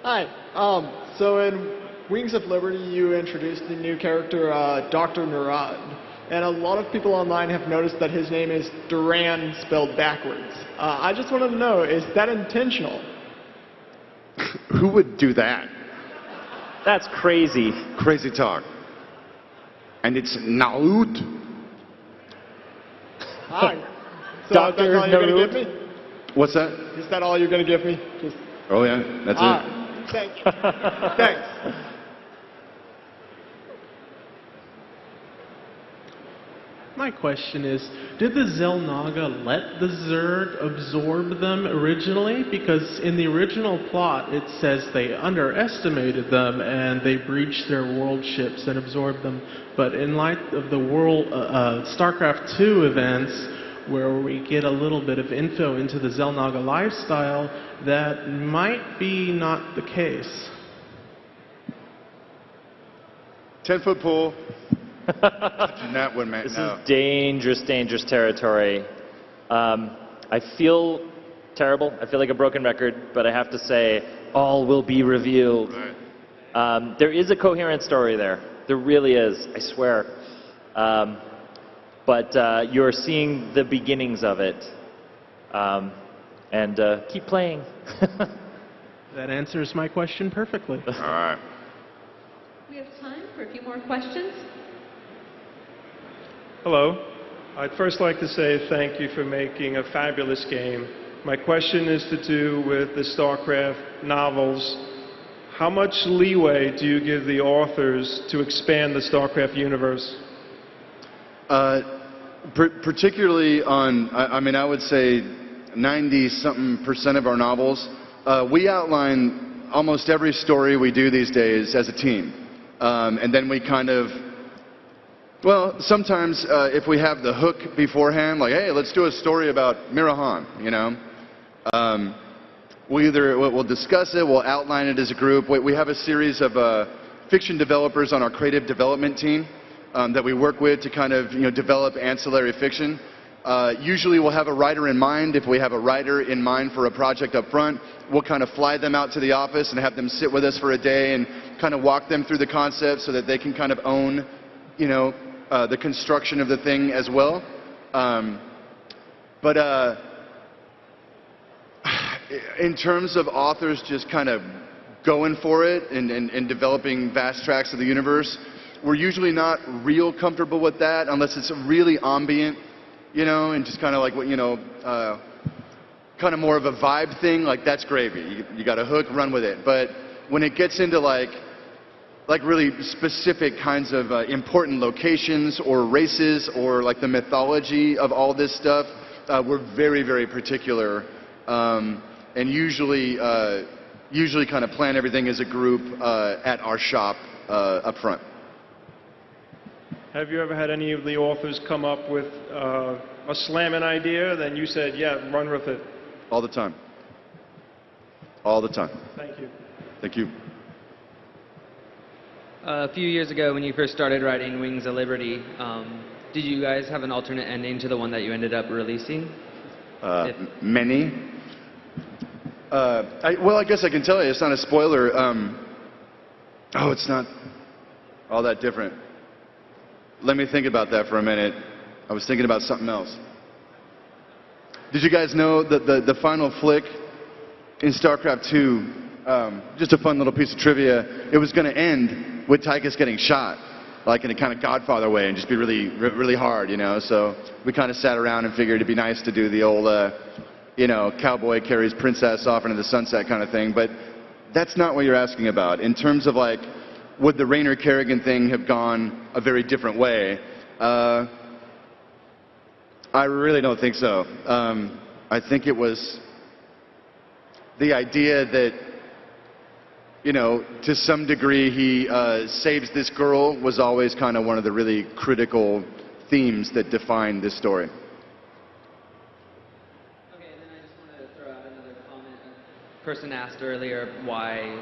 Hi. So in Wings of Liberty, you introduced the new character, Dr. Narad. And a lot of people online have noticed that his name is Duran spelled backwards. I just wanted to know, is that intentional? Who would do that? That's crazy. Crazy talk. And it's Naud. Hi. So that's all you're going to give me? What's that? Is that all you're going to give me? Just... Oh yeah, that's it. Thank you. Thanks. My question is, did the Xel'Naga let the Zerg absorb them originally? Because in the original plot, it says they underestimated them and they breached their world ships and absorbed them. But in light of the world StarCraft II events, where we get a little bit of info into the Xel'Naga lifestyle, that might be not the case. 10-foot pool. That one, man. This No. is dangerous, dangerous territory. I feel terrible. I feel like a broken record, but I have to say, all will be revealed. There is a coherent story there. There really is, I swear. But you're seeing the beginnings of it. And keep playing. That answers my question perfectly. All right. We have time for a few more questions. Hello. I'd first like to say thank you for making a fabulous game. My question is to do with the StarCraft novels. How much leeway do you give the authors to expand the StarCraft universe? Particularly on, I mean, I would say 90-something% of our novels, we outline almost every story we do these days as a team. And then we kind of, well, sometimes if we have the hook beforehand, like, hey, let's do a story about Mirahan, you know. We'll discuss it, we'll outline it as a group. We have a series of fiction developers on our creative development team that we work with to kind of, develop ancillary fiction. Usually we'll have a writer in mind. If we have a writer in mind for a project up front, we'll kind of fly them out to the office and have them sit with us for a day and kind of walk them through the concept so that they can kind of own, the construction of the thing as well. But in terms of authors just kind of going for it and developing vast tracts of the universe, we're usually not real comfortable with that unless it's really ambient, and just kind of like, kind of more of a vibe thing. Like, that's gravy. You got a hook, run with it. But when it gets into like really specific kinds of important locations or races or like the mythology of all this stuff, we're very, very particular, and usually kind of plan everything as a group at our shop up front. Have you ever had any of the authors come up with a slamming idea, then you said, yeah, run with it? All the time. All the time. Thank you. Thank you. A few years ago, when you first started writing Wings of Liberty, did you guys have an alternate ending to the one that you ended up releasing? Many. Well, I guess I can tell you, it's not a spoiler. It's not all that different. Let me think about that for a minute. I was thinking about something else. Did you guys know that the final flick in StarCraft II, just a fun little piece of trivia, it was going to end with Tychus getting shot, like in a kind of Godfather way, and just be really, really hard, So we kind of sat around and figured it'd be nice to do the old, cowboy carries princess off into the sunset kind of thing. But that's not what you're asking about. In terms of like, would the Raynor Kerrigan thing have gone a very different way? I really don't think so. I think it was the idea that, to some degree he saves this girl was always kind of one of the really critical themes that define this story. Okay, and then I just wanted to throw out another comment. A person asked earlier why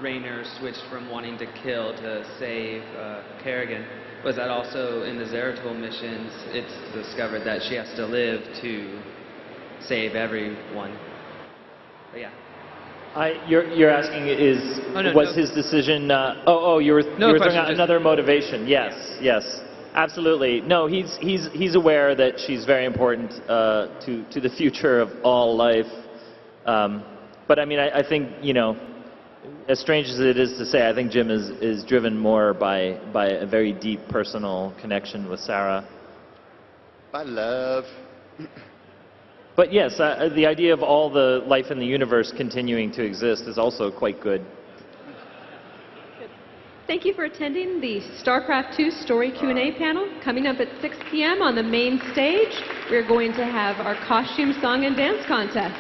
Raynor switched from wanting to kill to save Kerrigan. Was that also in the Zeratul missions, it's discovered that she has to live to save everyone? But yeah. You're asking was his decision? You were throwing out another motivation. Yes, yes, absolutely. No, he's aware that she's very important to the future of all life. But I mean, I think as strange as it is to say, I think Jim is driven more by a very deep personal connection with Sarah. By love. But yes, the idea of all the life in the universe continuing to exist is also quite good. Thank you for attending the StarCraft 2 Story Q&A panel. Coming up at 6 p.m. on the main stage, we're going to have our costume, song, and dance contest.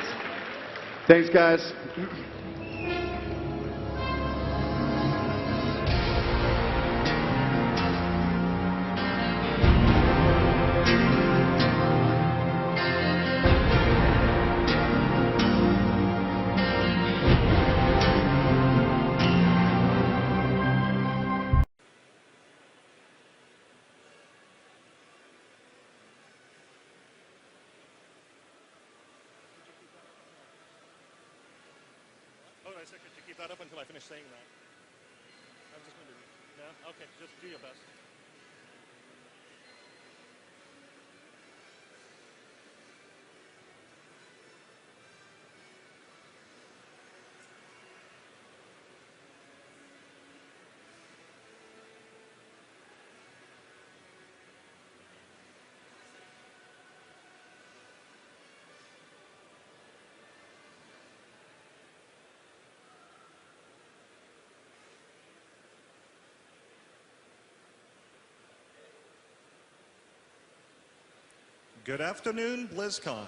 Thanks, guys. I said to keep that up until I finish saying that. I was just wondering. No? Okay, just do your best. Good afternoon, BlizzCon.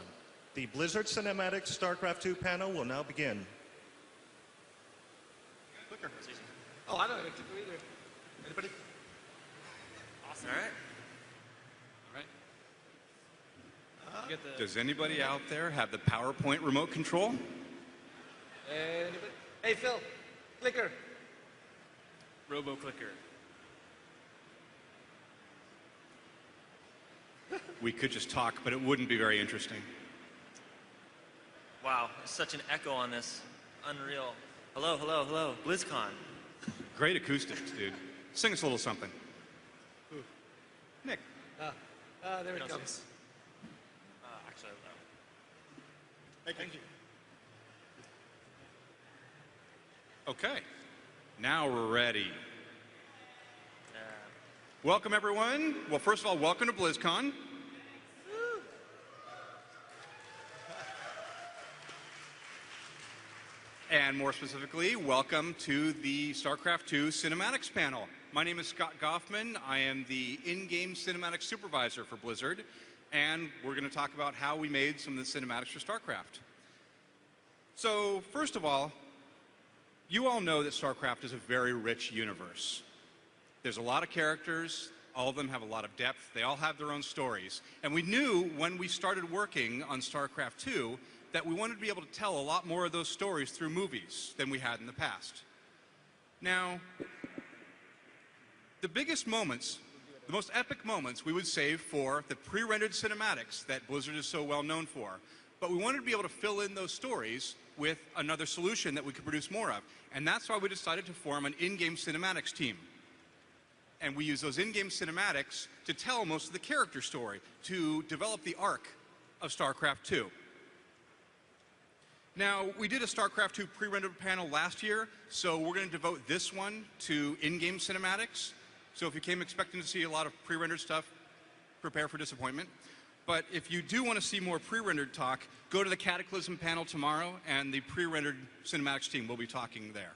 The Blizzard Cinematics StarCraft 2 panel will now begin. Clicker. Oh, I don't have a clicker either. Anybody? Awesome. All right. All right. Does anybody out there have the PowerPoint remote control? Anybody? Hey, Phil. Clicker. Robo-clicker. We could just talk, but it wouldn't be very interesting. Wow, there's such an echo on this. Unreal. Hello, hello, hello. BlizzCon. Great acoustics, dude. Sing us a little something. Ooh. Nick. There it comes. Actually, no. Thank you. Okay. Now we're ready. Welcome, everyone. Well, first of all, welcome to BlizzCon. And more specifically, welcome to the StarCraft 2 Cinematics panel. My name is Scott Goffman. I am the in-game cinematics supervisor for Blizzard, and we're going to talk about how we made some of the cinematics for StarCraft. So, first of all, you all know that StarCraft is a very rich universe. There's a lot of characters, all of them have a lot of depth, they all have their own stories. And we knew when we started working on StarCraft 2 that we wanted to be able to tell a lot more of those stories through movies than we had in the past. Now, the biggest moments, the most epic moments we would save for the pre-rendered cinematics that Blizzard is so well known for. But we wanted to be able to fill in those stories with another solution that we could produce more of. And that's why we decided to form an in-game cinematics team. And we use those in-game cinematics to tell most of the character story, to develop the arc of StarCraft 2. Now, we did a StarCraft 2 pre-rendered panel last year, so we're going to devote this one to in-game cinematics. So if you came expecting to see a lot of pre-rendered stuff, prepare for disappointment. But if you do want to see more pre-rendered talk, go to the Cataclysm panel tomorrow, and the pre-rendered cinematics team will be talking there.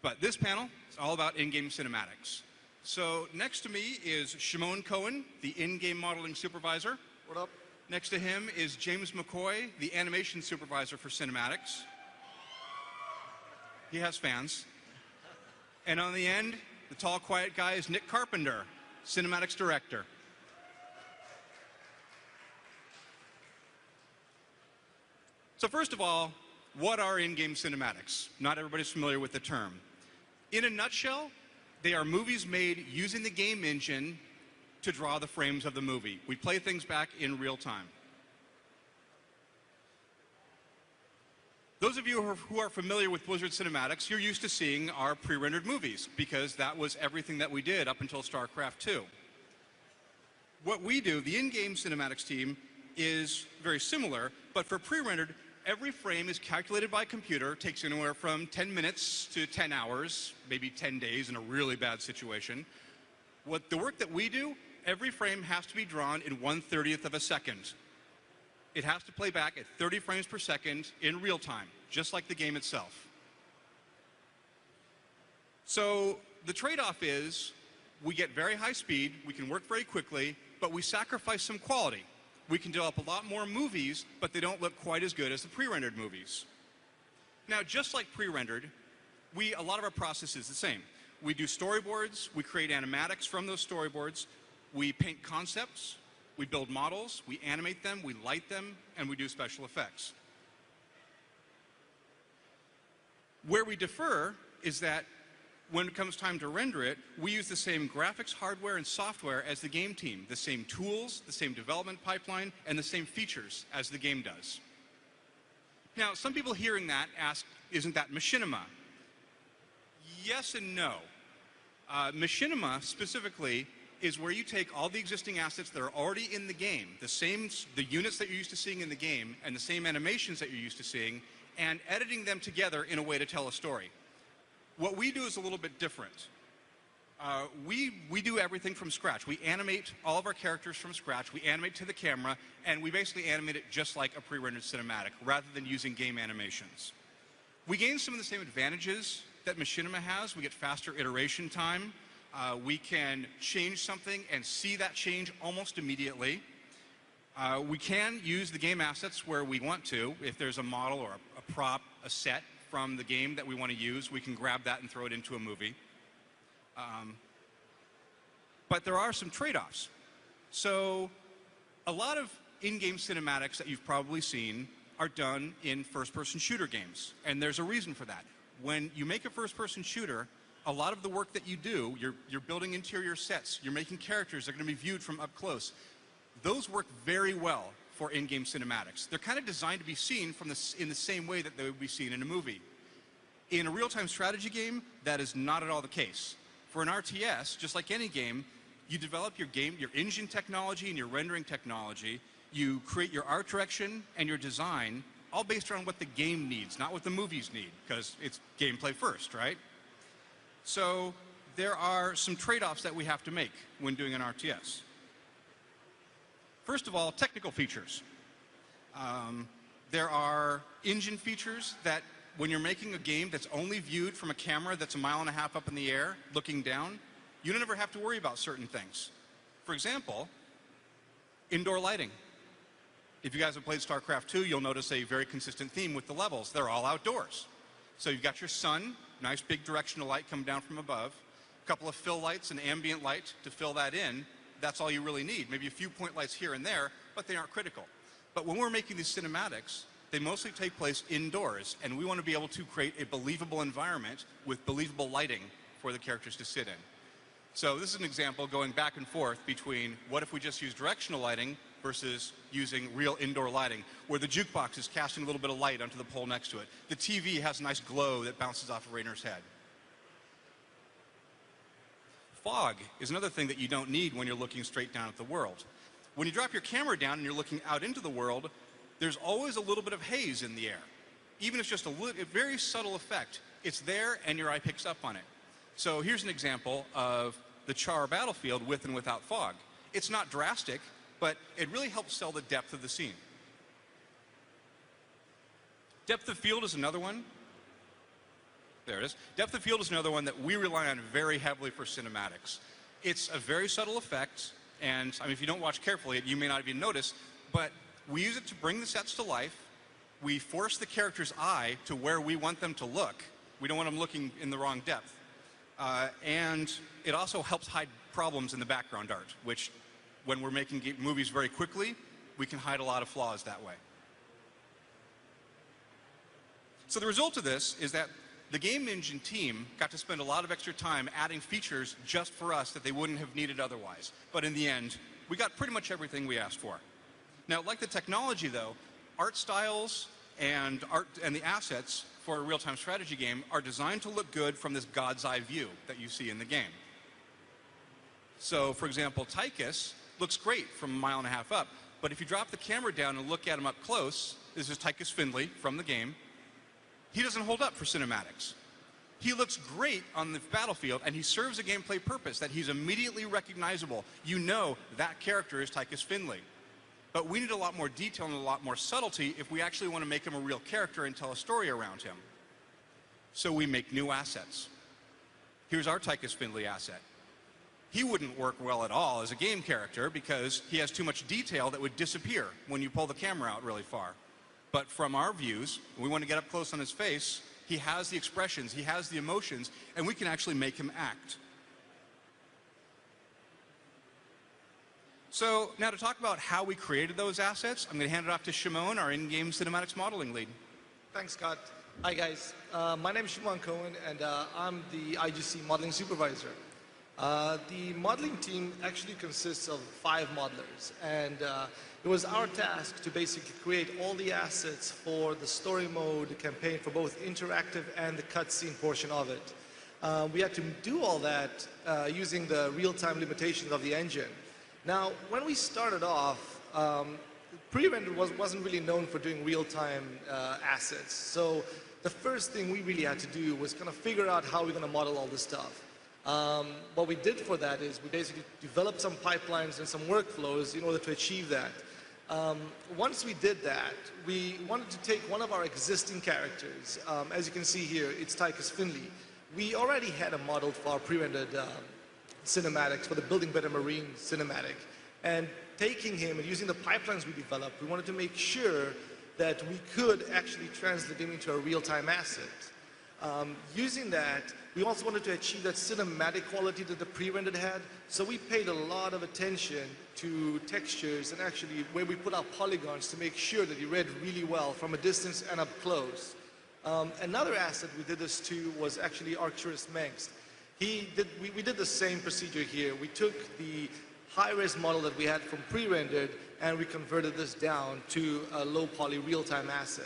But this panel is all about in-game cinematics. So next to me is Shimon Cohen, the in-game modeling supervisor. What up? Next to him is James McCoy, the animation supervisor for cinematics. He has fans. And on the end, the tall, quiet guy is Nick Carpenter, cinematics director. So first of all, what are in-game cinematics? Not everybody's familiar with the term. In a nutshell, they are movies made using the game engine to draw the frames of the movie. We play things back in real time. Those of you who are familiar with Blizzard Cinematics, you're used to seeing our pre-rendered movies because that was everything that we did up until StarCraft 2. What we do, the in-game cinematics team, is very similar, but for pre-rendered, every frame is calculated by computer, takes anywhere from 10 minutes to 10 hours, maybe 10 days in a really bad situation. The work that we do, every frame has to be drawn in 1/30th of a second. It has to play back at 30 frames per second in real time, just like the game itself. So the trade-off is we get very high speed, we can work very quickly, but we sacrifice some quality. We can develop a lot more movies, but they don't look quite as good as the pre-rendered movies. Now, just like pre-rendered, a lot of our process is the same. We do storyboards, we create animatics from those storyboards, we paint concepts, we build models, we animate them, we light them, and we do special effects. Where we differ is that when it comes time to render it, we use the same graphics hardware and software as the game team, the same tools, the same development pipeline, and the same features as the game does. Now, some people hearing that ask, isn't that machinima? Yes and no. Machinima, specifically, is where you take all the existing assets that are already in the game, the units that you're used to seeing in the game, and the same animations that you're used to seeing, and editing them together in a way to tell a story. What we do is a little bit different. We do everything from scratch. We animate all of our characters from scratch. We animate to the camera, and we basically animate it just like a pre-rendered cinematic, rather than using game animations. We gain some of the same advantages that machinima has. We get faster iteration time. We can change something and see that change almost immediately. We can use the game assets where we want to. If there's a model or a prop, a set from the game that we want to use, we can grab that and throw it into a movie. But there are some trade-offs. So a lot of in-game cinematics that you've probably seen are done in first-person shooter games, and there's a reason for that. When you make a first-person shooter, a lot of the work that you do, you're building interior sets, you're making characters that are going to be viewed from up close. Those work very well for in-game cinematics. They're kind of designed to be seen in the same way that they would be seen in a movie. In a real-time strategy game, that is not at all the case. For an RTS, just like any game, you develop your engine technology and your rendering technology. You create your art direction and your design, all based around what the game needs, not what the movies need, because it's gameplay first, right? So there are some trade-offs that we have to make when doing an RTS. First of all, technical features. There are engine features that when you're making a game that's only viewed from a camera that's 1.5 miles up in the air, looking down, you don't ever have to worry about certain things. For example, indoor lighting. If you guys have played StarCraft 2, you'll notice a very consistent theme with the levels. They're all outdoors. So you've got your sun, nice big directional light coming down from above, a couple of fill lights and ambient light to fill that in. That's all you really need. Maybe a few point lights here and there, but they aren't critical. But when we're making these cinematics, they mostly take place indoors, and we want to be able to create a believable environment with believable lighting for the characters to sit in. So this is an example going back and forth between what if we just use directional lighting versus using real indoor lighting, where the jukebox is casting a little bit of light onto the pole next to it. The TV has a nice glow that bounces off of Rainer's head. Fog is another thing that you don't need when you're looking straight down at the world. When you drop your camera down and you're looking out into the world, there's always a little bit of haze in the air. Even if it's just a very subtle effect, it's there and your eye picks up on it. So here's an example of the Char battlefield with and without fog. It's not drastic, but it really helps sell the depth of the scene. Depth of field is another one. There it is. Depth of field is another one that we rely on very heavily for cinematics. It's a very subtle effect, and I mean, if you don't watch carefully, you may not even notice, but we use it to bring the sets to life. We force the character's eye to where we want them to look. We don't want them looking in the wrong depth. And it also helps hide problems in the background art, which when we're making movies very quickly, we can hide a lot of flaws that way. So the result of this is that the game engine team got to spend a lot of extra time adding features just for us that they wouldn't have needed otherwise. But in the end, we got pretty much everything we asked for. Now, like the technology, though, art styles and the assets for a real-time strategy game are designed to look good from this God's eye view that you see in the game. So, for example, Tychus looks great from 1.5 miles up, but if you drop the camera down and look at him up close, this is Tychus Findlay from the game, he doesn't hold up for cinematics. He looks great on the battlefield, and he serves a gameplay purpose that he's immediately recognizable. You know that character is Tychus Findlay. But we need a lot more detail and a lot more subtlety if we actually want to make him a real character and tell a story around him. So we make new assets. Here's our Tychus Findlay asset. He wouldn't work well at all as a game character because he has too much detail that would disappear when you pull the camera out really far. But from our views, we want to get up close on his face, he has the expressions, he has the emotions, and we can actually make him act. So now to talk about how we created those assets, I'm going to hand it off to Shimon, our in-game cinematics modeling lead. Thanks, Scott. Hi, guys. My name is Shimon Cohen, and I'm the IGC modeling supervisor. The modeling team actually consists of 5 modelers, and it was our task to basically create all the assets for the story mode campaign for both interactive and the cutscene portion of it. We had to do all that using the real-time limitations of the engine. Now, when we started off, pre-render wasn't really known for doing real-time assets. So the first thing we really had to do was kind of figure out how we're going to model all this stuff. What we did for that is we basically developed some pipelines and some workflows in order to achieve that. Once we did that, we wanted to take one of our existing characters. As you can see here, it's Tychus Findlay. We already had a model for our pre-rendered cinematics, for the Building Better Marine cinematic. And taking him and using the pipelines we developed, we wanted to make sure that we could actually translate him into a real-time asset. Using that, we also wanted to achieve that cinematic quality that the pre-rendered had, so we paid a lot of attention to textures and actually where we put our polygons to make sure that he read really well from a distance and up close. Another asset we did this to was actually Arcturus Mengsk. We did the same procedure here. We took the high-res model that we had from pre-rendered and we converted this down to a low-poly real-time asset.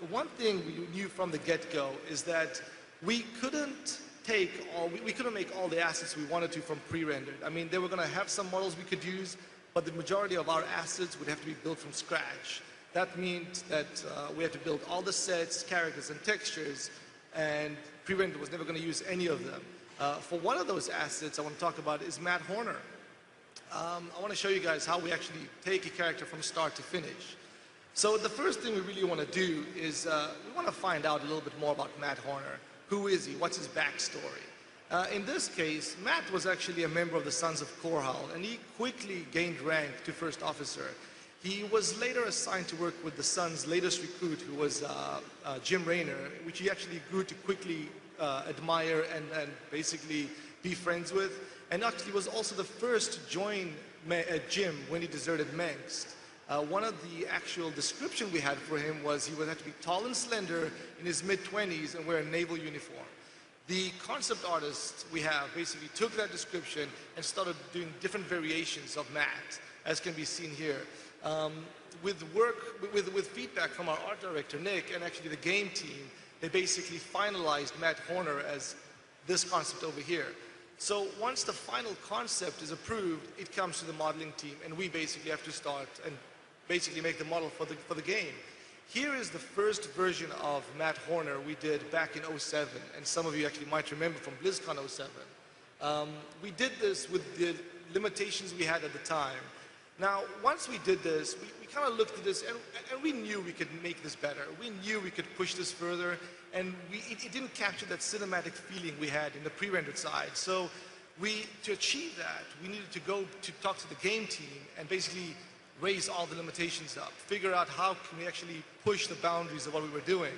One thing we knew from the get-go is that we couldn't make all the assets we wanted to from pre-rendered. I mean, they were going to have some models we could use, but the majority of our assets would have to be built from scratch. That means that we had to build all the sets, characters, and textures, and pre-rendered was never going to use any of them. For one of those assets I want to talk about is Matt Horner. I want to show you guys how we actually take a character from start to finish. So the first thing we really want to do is we want to find out a little bit more about Matt Horner. Who is he? What's his backstory? In this case, Matt was actually a member of the Sons of Korhal, and he quickly gained rank to first officer. He was later assigned to work with the Sun's latest recruit, who was Jim Raynor, which he actually grew to quickly admire and basically be friends with. And actually was also the first to join Jim when he deserted Mengsk. One of the actual description we had for him was he would have to be tall and slender in his mid-20s and wear a naval uniform. The concept artists we have basically took that description and started doing different variations of Matt, as can be seen here. With feedback from our art director, Nick, and actually the game team, they basically finalized Matt Horner as this concept over here. So once the final concept is approved, it comes to the modeling team, and we basically have to start and basically make the model for the game. Here is the first version of Matt Horner we did back in '07, and some of you actually might remember from Blizzcon '07. We did this with the limitations we had at the time. Now, once we did this, we kind of looked at this, and we knew we could make this better. We knew we could push this further, and it didn't capture that cinematic feeling we had in the pre-rendered side. So to achieve that, we needed to go to talk to the game team and basically raise all the limitations up, figure out how can we actually push the boundaries of what we were doing.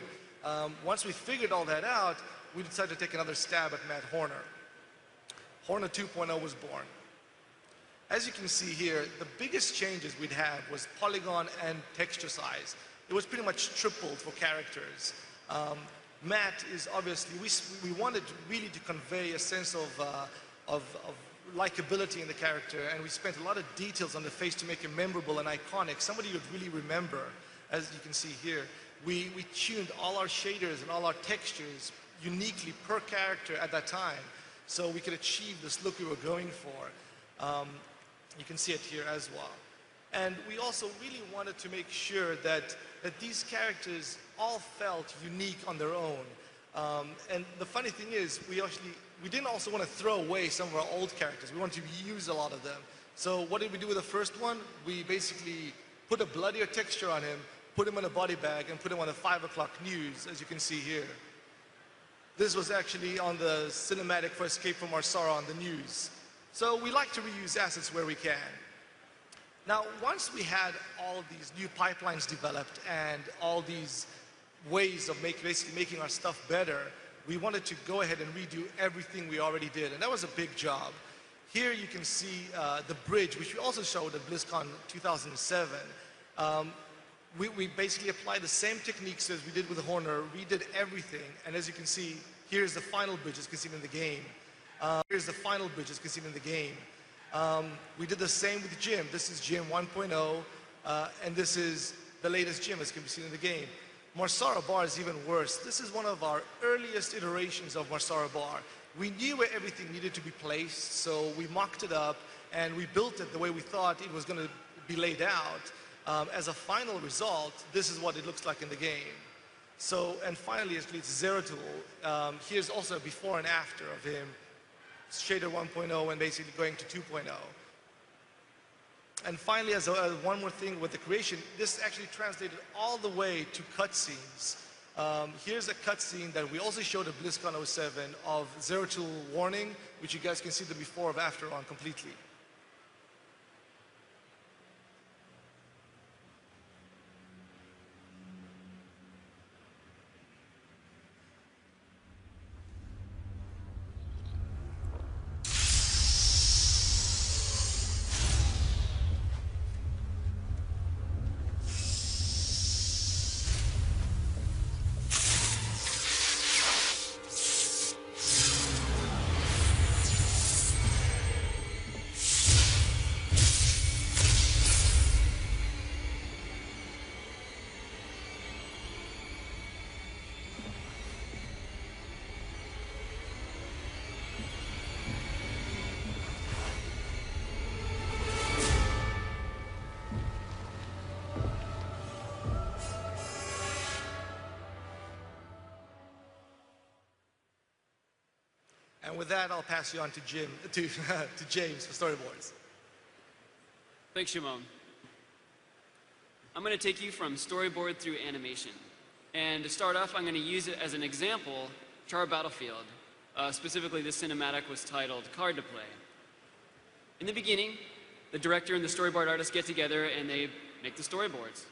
Once we figured all that out, we decided to take another stab at Matt Horner. Horner 2.0 was born. As you can see here, the biggest changes we'd had was polygon and texture size. It was pretty much tripled for characters. Matt is obviously, we wanted really to convey a sense of likability in the character, and we spent a lot of details on the face to make him memorable and iconic, somebody you'd really remember. As you can see here, we tuned all our shaders and all our textures uniquely per character at that time, so we could achieve this look we were going for. You can see it here as well. And we also really wanted to make sure that these characters all felt unique on their own. And the funny thing is, we didn't also want to throw away some of our old characters. We wanted to use a lot of them. So what did we do with the first one? We basically put a bloodier texture on him, put him in a body bag, and put him on the 5 o'clock news, as you can see here. This was actually on the cinematic for Escape from Marsara on the news. So we like to reuse assets where we can. Now, once we had all of these new pipelines developed and all these ways of basically making our stuff better, we wanted to go ahead and redo everything we already did, and that was a big job. Here you can see the bridge, which we also showed at Blizzcon 2007. We basically applied the same techniques as we did with Horner, redid everything, and as you can see, here's the final bridge as seen in the game. Here's the final bridge as seen in the game. We did the same with Jim. This is Jim 1.0, and this is the latest Jim as can be seen in the game. Marsara Bar is even worse. This is one of our earliest iterations of Marsara Bar. We knew where everything needed to be placed, so we mocked it up and we built it the way we thought it was going to be laid out. As a final result, this is what it looks like in the game. So, and finally, it's Zero Tool. Here's also a before and after of him, Shader 1.0 and basically going to 2.0. And finally, as one more thing with the creation, this actually translated all the way to cutscenes. Here's a cutscene that we also showed at BlizzCon 07 of Zero Tool Warning, which you guys can see the before and after on completely. And with that, I'll pass you on to James for storyboards. Thanks, Shimon. I'm going to take you from storyboard through animation. And to start off, I'm going to use it as an example, Char Battlefield. Specifically, this cinematic was titled Card to Play. In the beginning, the director and the storyboard artist get together and they make the storyboards.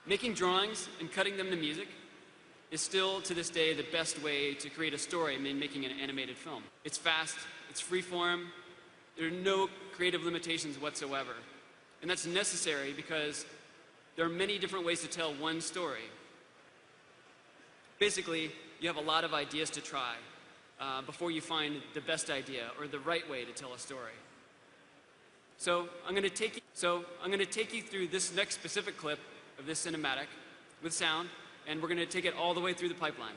Making drawings and cutting them to music is still, to this day, the best way to create a story in making an animated film. It's fast, it's freeform, there are no creative limitations whatsoever. And that's necessary because there are many different ways to tell one story. Basically, you have a lot of ideas to try before you find the best idea or the right way to tell a story. So I'm going to take you through this next specific clip of this cinematic with sound, and we're going to take it all the way through the pipeline.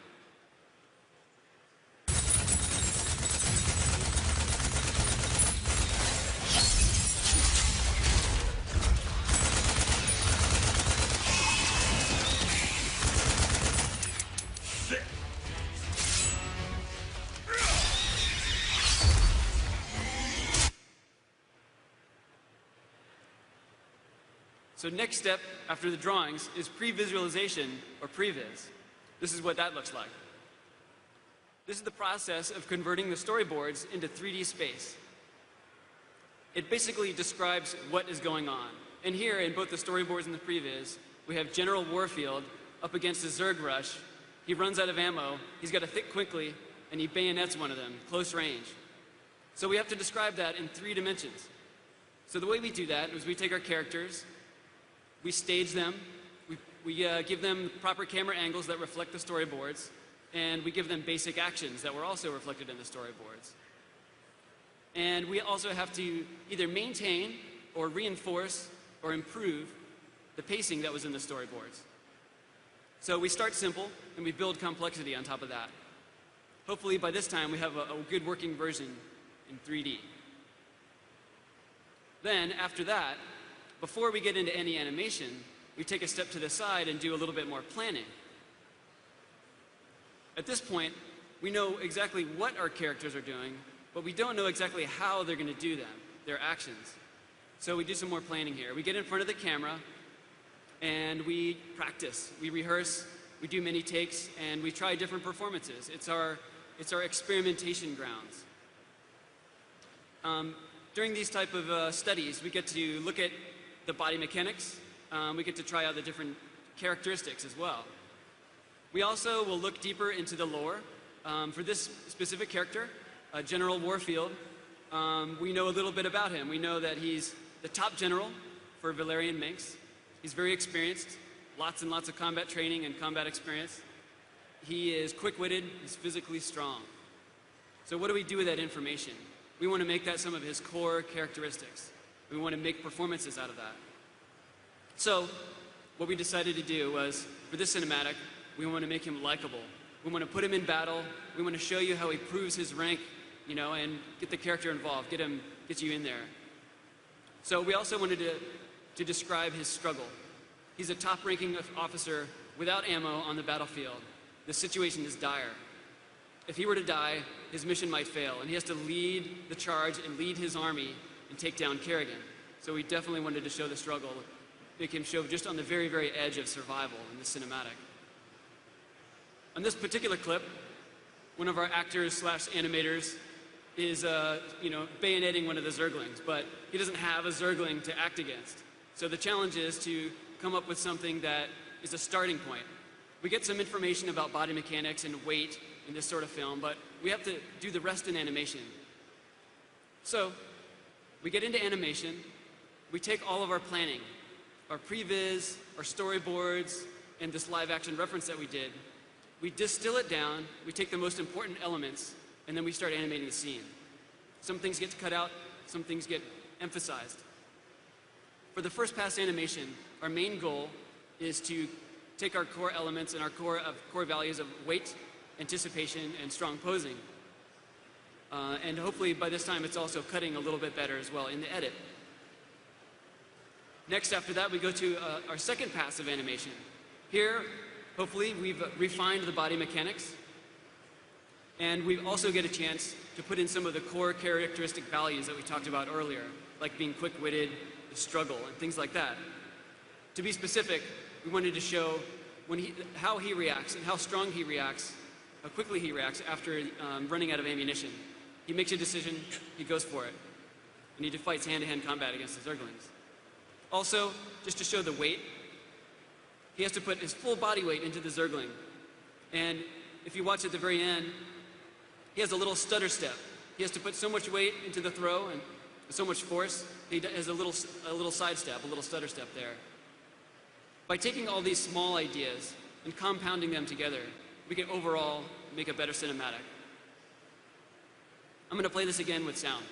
So next step after the drawings is pre-visualization or previs. This is what that looks like. This is the process of converting the storyboards into 3D space. It basically describes what is going on. And here, in both the storyboards and the previs, we have General Warfield up against a Zerg rush. He runs out of ammo, he's got to think quickly, and he bayonets one of them, close range. So we have to describe that in 3 dimensions. So the way we do that is we take our characters, we stage them, we give them proper camera angles that reflect the storyboards, and we give them basic actions that were also reflected in the storyboards. And we also have to either maintain or reinforce or improve the pacing that was in the storyboards. So we start simple and we build complexity on top of that. Hopefully by this time we have a good working version in 3D. Then after that, before we get into any animation, we take a step to the side and do a little bit more planning. At this point, we know exactly what our characters are doing, but we don't know exactly how they're going to do them, their actions. So we do some more planning here. We get in front of the camera and we practice. We rehearse we do many takes, and we try different performances. It's our experimentation grounds. During these type of studies, we get to look at the body mechanics. We get to try out the different characteristics as well. We also will look deeper into the lore. For this specific character, General Warfield, we know a little bit about him. We know that he's the top general for Valerian Minx. He's very experienced, lots and lots of combat training and combat experience. He is quick-witted, he's physically strong. So what do we do with that information? We want to make that some of his core characteristics. We want to make performances out of that. So what we decided to do was, for this cinematic, we want to make him likable. We want to put him in battle. We want to show you how he proves his rank, you know, and get the character involved, get you in there. So we also wanted to describe his struggle. He's a top-ranking officer without ammo on the battlefield. The situation is dire. If he were to die, his mission might fail, and he has to lead the charge and lead his army and take down Kerrigan. So we definitely wanted to show the struggle, make him show just on the very, very edge of survival in this cinematic. On this particular clip, one of our actors/animators is, bayoneting one of the Zerglings, but he doesn't have a Zergling to act against. So the challenge is to come up with something that is a starting point. We get some information about body mechanics and weight in this sort of film, but we have to do the rest in animation. So we get into animation, we take all of our planning, our previs, our storyboards, and this live action reference that we did. We distill it down, we take the most important elements, and then we start animating the scene. Some things get cut out, some things get emphasized. For the first pass animation, our main goal is to take our core elements and our core values of weight, anticipation, and strong posing. And hopefully by this time it's also cutting a little bit better as well in the edit. Next, after that, we go to our second pass of animation. Here, hopefully, we've refined the body mechanics, and we also get a chance to put in some of the core characteristic values that we talked about earlier, like being quick-witted, the struggle, and things like that. To be specific, we wanted to show how he reacts and how strong he reacts, how quickly he reacts after running out of ammunition. He makes a decision, he goes for it, and he fights hand-to-hand combat against the Zerglings. Also, just to show the weight, he has to put his full body weight into the Zergling. And if you watch at the very end, he has a little stutter step. He has to put so much weight into the throw and so much force, he has a little side step, a little stutter step there. By taking all these small ideas and compounding them together, we can overall make a better cinematic. I'm going to play this again with sound.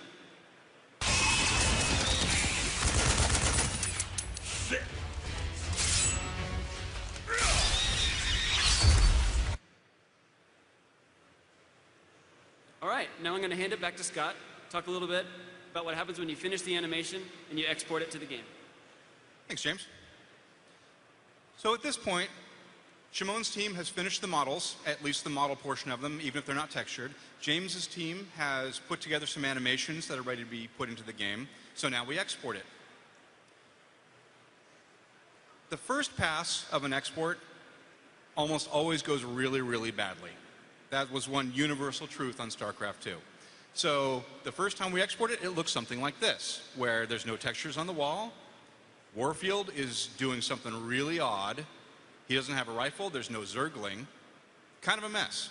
All right, now I'm going to hand it back to Scott, talk a little bit about what happens when you finish the animation and you export it to the game. Thanks, James. So at this point, Shimon's team has finished the models, at least the model portion of them, even if they're not textured. James's team has put together some animations that are ready to be put into the game, so now we export it. The first pass of an export almost always goes really, really badly. That was one universal truth on StarCraft 2. So the first time we export it, it looks something like this, where there's no textures on the wall. Warfield is doing something really odd. He doesn't have a rifle, there's no Zergling. Kind of a mess.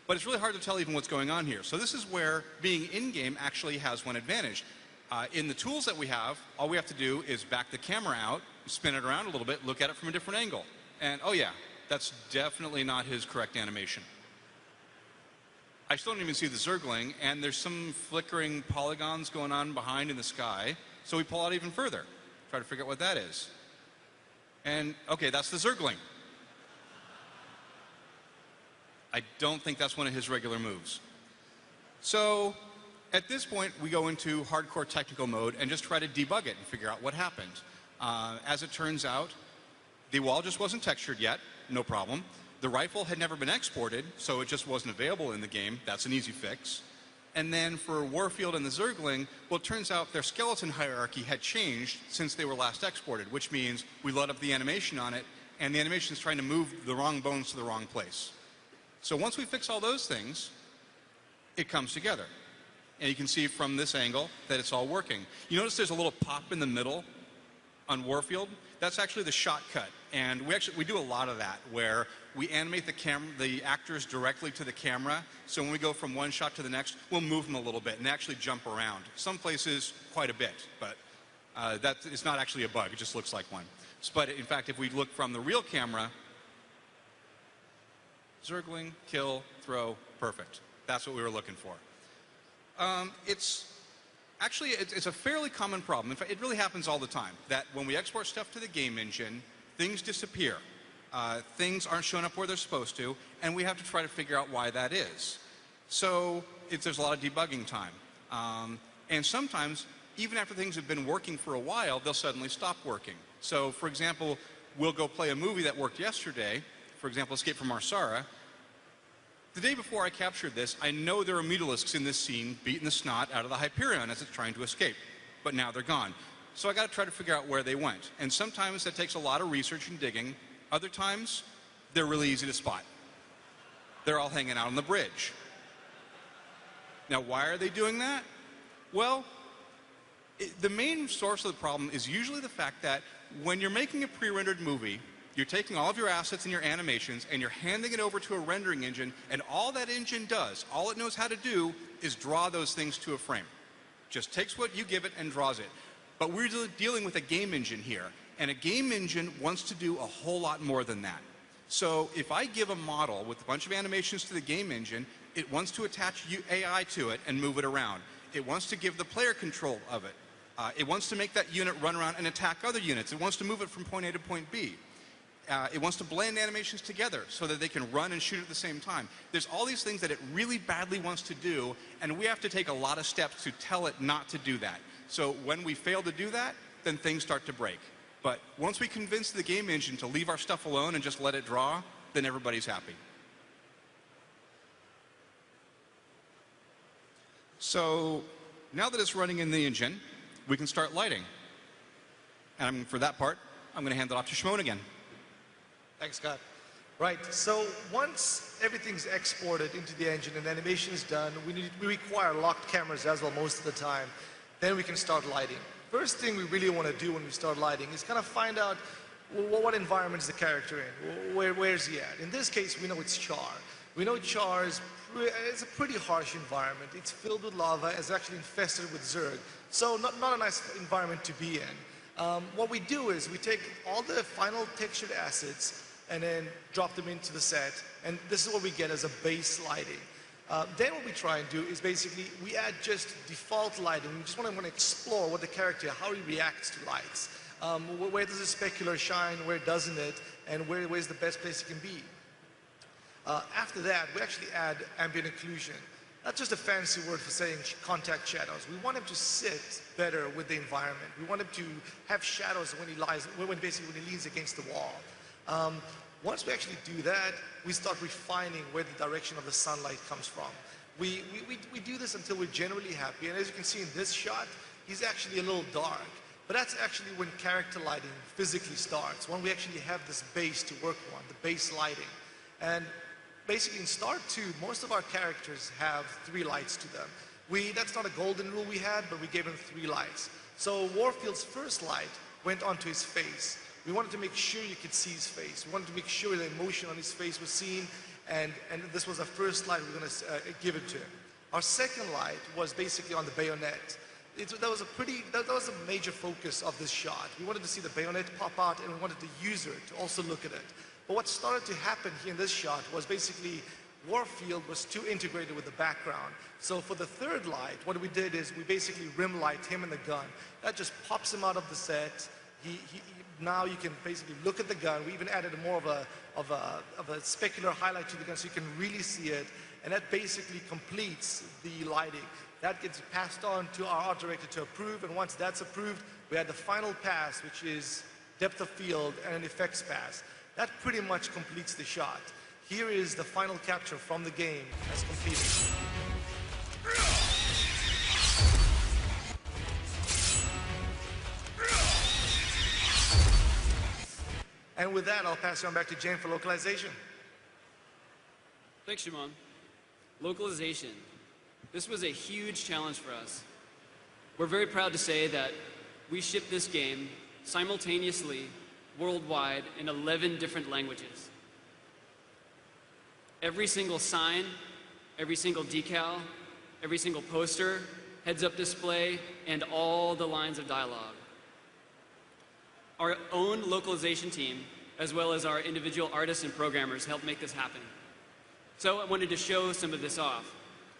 But it's really hard to tell even what's going on here. So this is where being in-game actually has one advantage. In the tools that we have, all we have to do is back the camera out, spin it around a little bit, look at it from a different angle. And oh yeah, that's definitely not his correct animation. I still don't even see the Zergling, and there's some flickering polygons going on behind in the sky. So we pull out even further, try to figure out what that is. And okay, that's the Zergling. I don't think that's one of his regular moves. So at this point, we go into hardcore technical mode and just try to debug it and figure out what happened. As it turns out, the wall just wasn't textured yet, no problem. The rifle had never been exported, so it just wasn't available in the game. That's an easy fix. And then for Warfield and the Zergling, well, it turns out their skeleton hierarchy had changed since they were last exported, which means we load up the animation on it, and the animation is trying to move the wrong bones to the wrong place. So once we fix all those things, it comes together. And you can see from this angle that it's all working. You notice there's a little pop in the middle on Warfield? That's actually the shot cut. And we do a lot of that, where we animate the actors directly to the camera. So when we go from one shot to the next, we'll move them a little bit and actually jump around. Some places quite a bit, but it's not actually a bug. It just looks like one. But in fact, if we look from the real camera, zergling, kill, throw, perfect. That's what we were looking for. It's a fairly common problem. In fact, it really happens all the time, that when we export stuff to the game engine, things disappear. Things aren't showing up where they're supposed to, and we have to try to figure out why that is. So there's a lot of debugging time. And sometimes, even after things have been working for a while, they'll suddenly stop working. So, for example, we'll go play a movie that worked yesterday, for example, Escape from Marsara. The day before I captured this, I know there are mutalisks in this scene beating the snot out of the Hyperion as it's trying to escape. But now they're gone. So I got to try to figure out where they went. And sometimes that takes a lot of research and digging. Other times, they're really easy to spot. They're all hanging out on the bridge. Now, why are they doing that? Well, the main source of the problem is usually the fact that when you're making a pre-rendered movie, you're taking all of your assets and your animations and you're handing it over to a rendering engine, and all that engine does, all it knows how to do, is draw those things to a frame. Just takes what you give it and draws it. But we're dealing with a game engine here, and a game engine wants to do a whole lot more than that. So if I give a model with a bunch of animations to the game engine, it wants to attach AI to it and move it around. It wants to give the player control of it. It wants to make that unit run around and attack other units. It wants to move it from point A to point B. It wants to blend animations together so that they can run and shoot at the same time. There's all these things that it really badly wants to do, and we have to take a lot of steps to tell it not to do that. So when we fail to do that, then things start to break. But once we convince the game engine to leave our stuff alone and just let it draw, then everybody's happy. So now that it's running in the engine, we can start lighting. And for that part, I'm going to hand it off to Shimon again. Thanks, Scott. Right, so once everything's exported into the engine and the animation is done, we require locked cameras as well most of the time. Then we can start lighting. First thing we really want to do when we start lighting is kind of find out what environment is the character in, where's he at. In this case, we know it's Char. We know Char is a pretty harsh environment. It's filled with lava, it's actually infested with Zerg. So not a nice environment to be in. What we do is we take all the final textured assets and then drop them into the set, and this is what we get as a base lighting. Then what we try and do is basically we add just default lighting. We just want to explore what the character, how he reacts to lights. Where does his specular shine, where doesn't it, and where's the best place it can be. After that, we actually add ambient occlusion. That's just a fancy word for saying contact shadows. We want him to sit better with the environment. We want him to have shadows when he leans against the wall. Once we actually do that, we start refining where the direction of the sunlight comes from. We do this until we're generally happy. And as you can see in this shot, he's actually a little dark. But that's actually when character lighting physically starts, when we actually have this base to work on, the base lighting. And basically in Star 2, most of our characters have 3 lights to them. That's not a golden rule we had, but we gave him 3 lights. So Warfield's first light went onto his face. We wanted to make sure you could see his face. We wanted to make sure the emotion on his face was seen, and this was our first light we were going to give it to him. Our second light was basically on the bayonet. That was a major focus of this shot. We wanted to see the bayonet pop out, and we wanted the user to also look at it. But what started to happen here in this shot was basically Warfield was too integrated with the background. So for the third light, what we did is we basically rim light him and the gun. That just pops him out of the set. Now you can basically look at the gun. We even added more of a specular highlight to the gun so you can really see it. And that basically completes the lighting. That gets passed on to our art director to approve. And once that's approved, we add the final pass, which is depth of field and an effects pass. That pretty much completes the shot. Here is the final capture from the game as completed. And with that, I'll pass it on back to James for localization. Thanks, Shimon. Localization. This was a huge challenge for us. We're very proud to say that we shipped this game simultaneously worldwide in 11 different languages. Every single sign, every single decal, every single poster, heads-up display, and all the lines of dialogue. Our own localization team, as well as our individual artists and programmers, helped make this happen. So I wanted to show some of this off.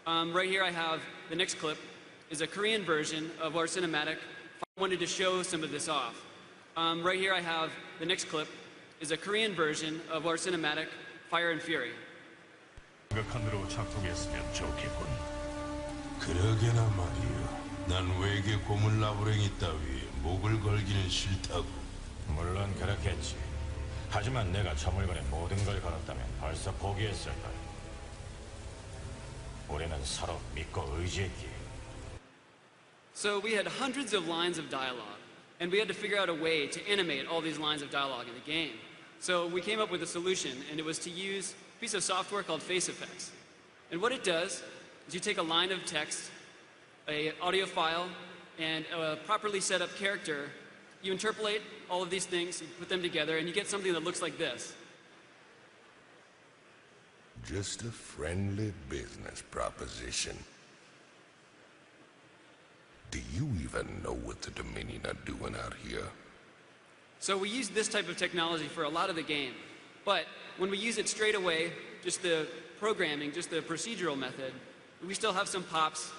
Right here I have the next clip is a Korean version of our cinematic. I wanted to show some of this off. Right here I have the next clip is a Korean version of our cinematic Fire and Fury. 생각하느라고 작동했으면 좋겠군. 그러게나 말이요. 난 외계 고물 나부랭이 따위에 목을 걸기는 싫다고. 물론 그렇겠지. 하지만 내가 저 물건에 모든 걸 걸었다면 벌써 포기했을 거야. 우리는 서로 믿고 의지했기에. So we had hundreds of lines of dialogue, and we had to figure out a way to animate all these lines of dialogue in the game. So we came up with a solution, and it was to use a piece of software called Face Effects. And what it does is you take a line of text, an audio file, and a properly set up character. You interpolate all of these things, you put them together, and you get something that looks like this. Just a friendly business proposition. Do you even know what the Dominion are doing out here? So we use this type of technology for a lot of the game. But when we use it straight away, just the programming, just the procedural method, we still have some pops.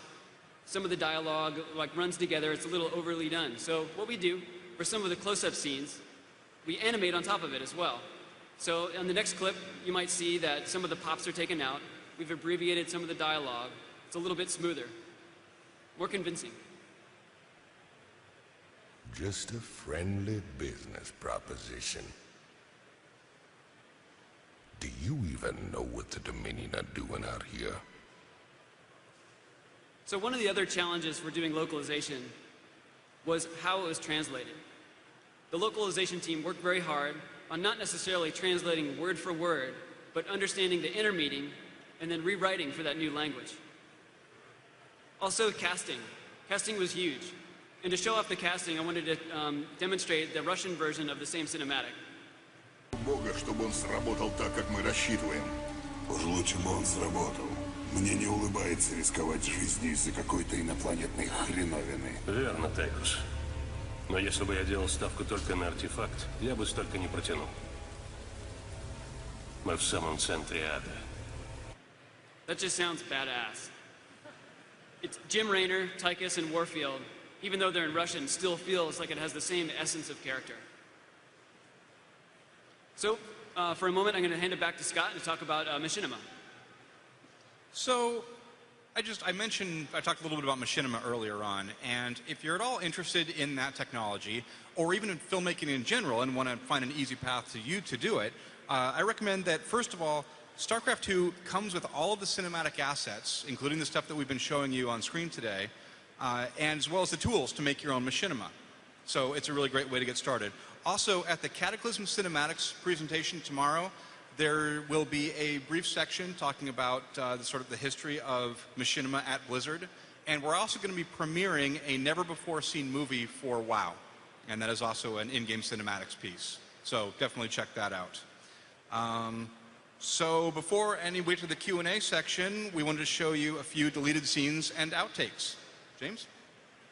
Some of the dialogue like runs together. It's a little overly done. So what we do for some of the close-up scenes, we animate on top of it as well. So on the next clip, you might see that some of the pops are taken out. We've abbreviated some of the dialogue. It's a little bit smoother, more convincing. Just a friendly business proposition. Do you even know what the Dominion are doing out here? So one of the other challenges for doing localization was how it was translated. The localization team worked very hard on not necessarily translating word for word, but understanding the inner meaning and then rewriting for that new language. Also casting. Casting was huge. And to show off the casting, I wanted to demonstrate the Russian version of the same cinematic. Бога, чтобы он сработал так, как мы рассчитываем. Уж лучше бы он сработал. Мне не улыбается рисковать жизнью из-за какой-то инопланетной хреновины. Верно, Тайкус. Но если бы я делал ставку только на артефакт, я бы столько не протянул. Мы в самом центре ада. That just sounds badass. It's Jim Raynor, Tychus, and Warfield, even though they're in Russian, still feels like it has the same essence of character. So, for a moment, I'm going to hand it back to Scott to talk about machinima. So, I talked a little bit about machinima earlier on, and if you're at all interested in that technology, or even in filmmaking in general, and want to find an easy path to do it, I recommend that, first of all, StarCraft 2 comes with all of the cinematic assets, including the stuff that we've been showing you on screen today, and as well as the tools to make your own machinima. So it's a really great way to get started. Also, at the Cataclysm Cinematics presentation tomorrow, there will be a brief section talking about the history of machinima at Blizzard, and we're also going to be premiering a never-before-seen movie for WoW, and that is also an in-game cinematics piece. So definitely check that out. So before we wait to the Q&A section, we wanted to show you a few deleted scenes and outtakes. James?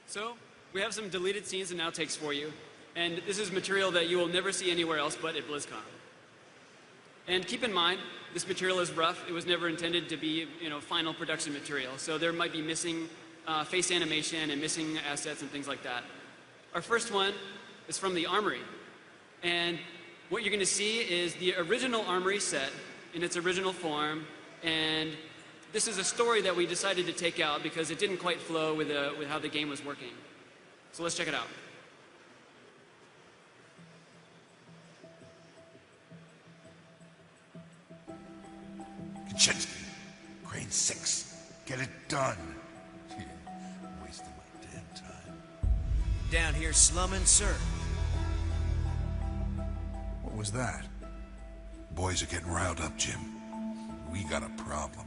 So we have some deleted scenes and outtakes for you, and this is material that you will never see anywhere else but at Blizzcon. And keep in mind, this material is rough. It was never intended to be, final production material. So there might be missing face animation and missing assets and things like that. Our first one is from the Armory. And what you're going to see is the original Armory set in its original form. And this is a story that we decided to take out because it didn't quite flow with how the game was working. So let's check it out. Kaczynski, Crane 6, get it done. Wasting my damn time. Down here slumming, sir. was that? Boys are getting riled up, Jim. We got a problem.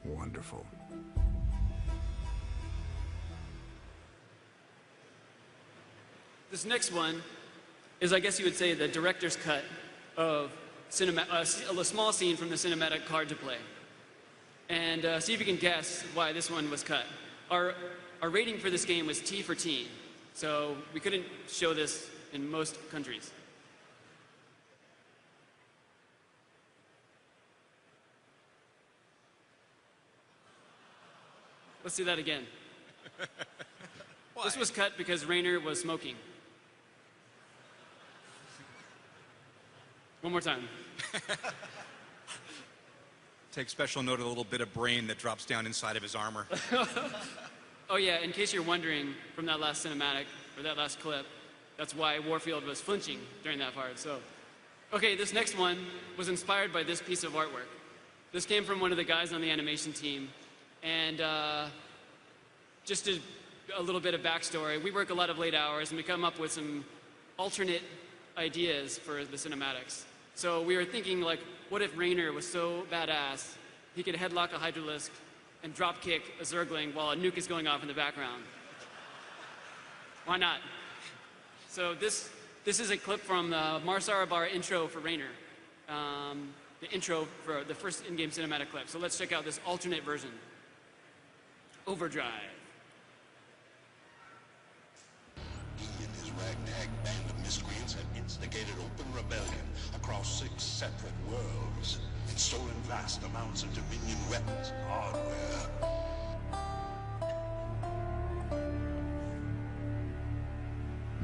Wonderful. This next one is, I guess you would say, the director's cut of a small scene from the cinematic card to play. And see if you can guess why this one was cut. Our rating for this game was T for teen, so we couldn't show this in most countries. Let's do that again. This was cut because Rainer was smoking. One more time. Take special note of the little bit of brain that drops down inside of his armor. Oh yeah, in case you're wondering from that last cinematic, or that last clip, that's why Warfield was flinching during that part, so. Okay, this next one was inspired by this piece of artwork. This came from one of the guys on the animation team, and just a little bit of backstory. We work a lot of late hours, and we come up with some alternate ideas for the cinematics. So we were thinking, like, what if Rainer was so badass he could headlock a Hydralisk and drop kick a Zergling while a nuke is going off in the background? Why not? So this is a clip from the Mars Arabar intro for Rainer, the intro for the first in-game cinematic clip. So let's check out this alternate version. Overdrive. He and his ragtag band of miscreants have instigated open rebellion across 6 separate worlds and stolen vast amounts of Dominion weapons and hardware.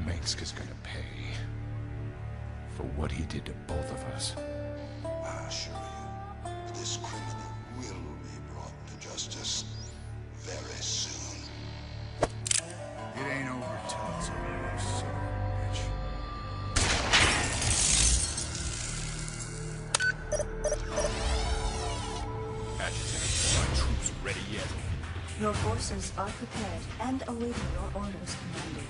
Mengsk is gonna pay for what he did to both of us. I assure you, this criminal will be brought to justice very soon. It ain't over till it's over, you son of a bitch. Adjutant, my troops ready yet? Your forces are prepared and awaiting your orders, Commander.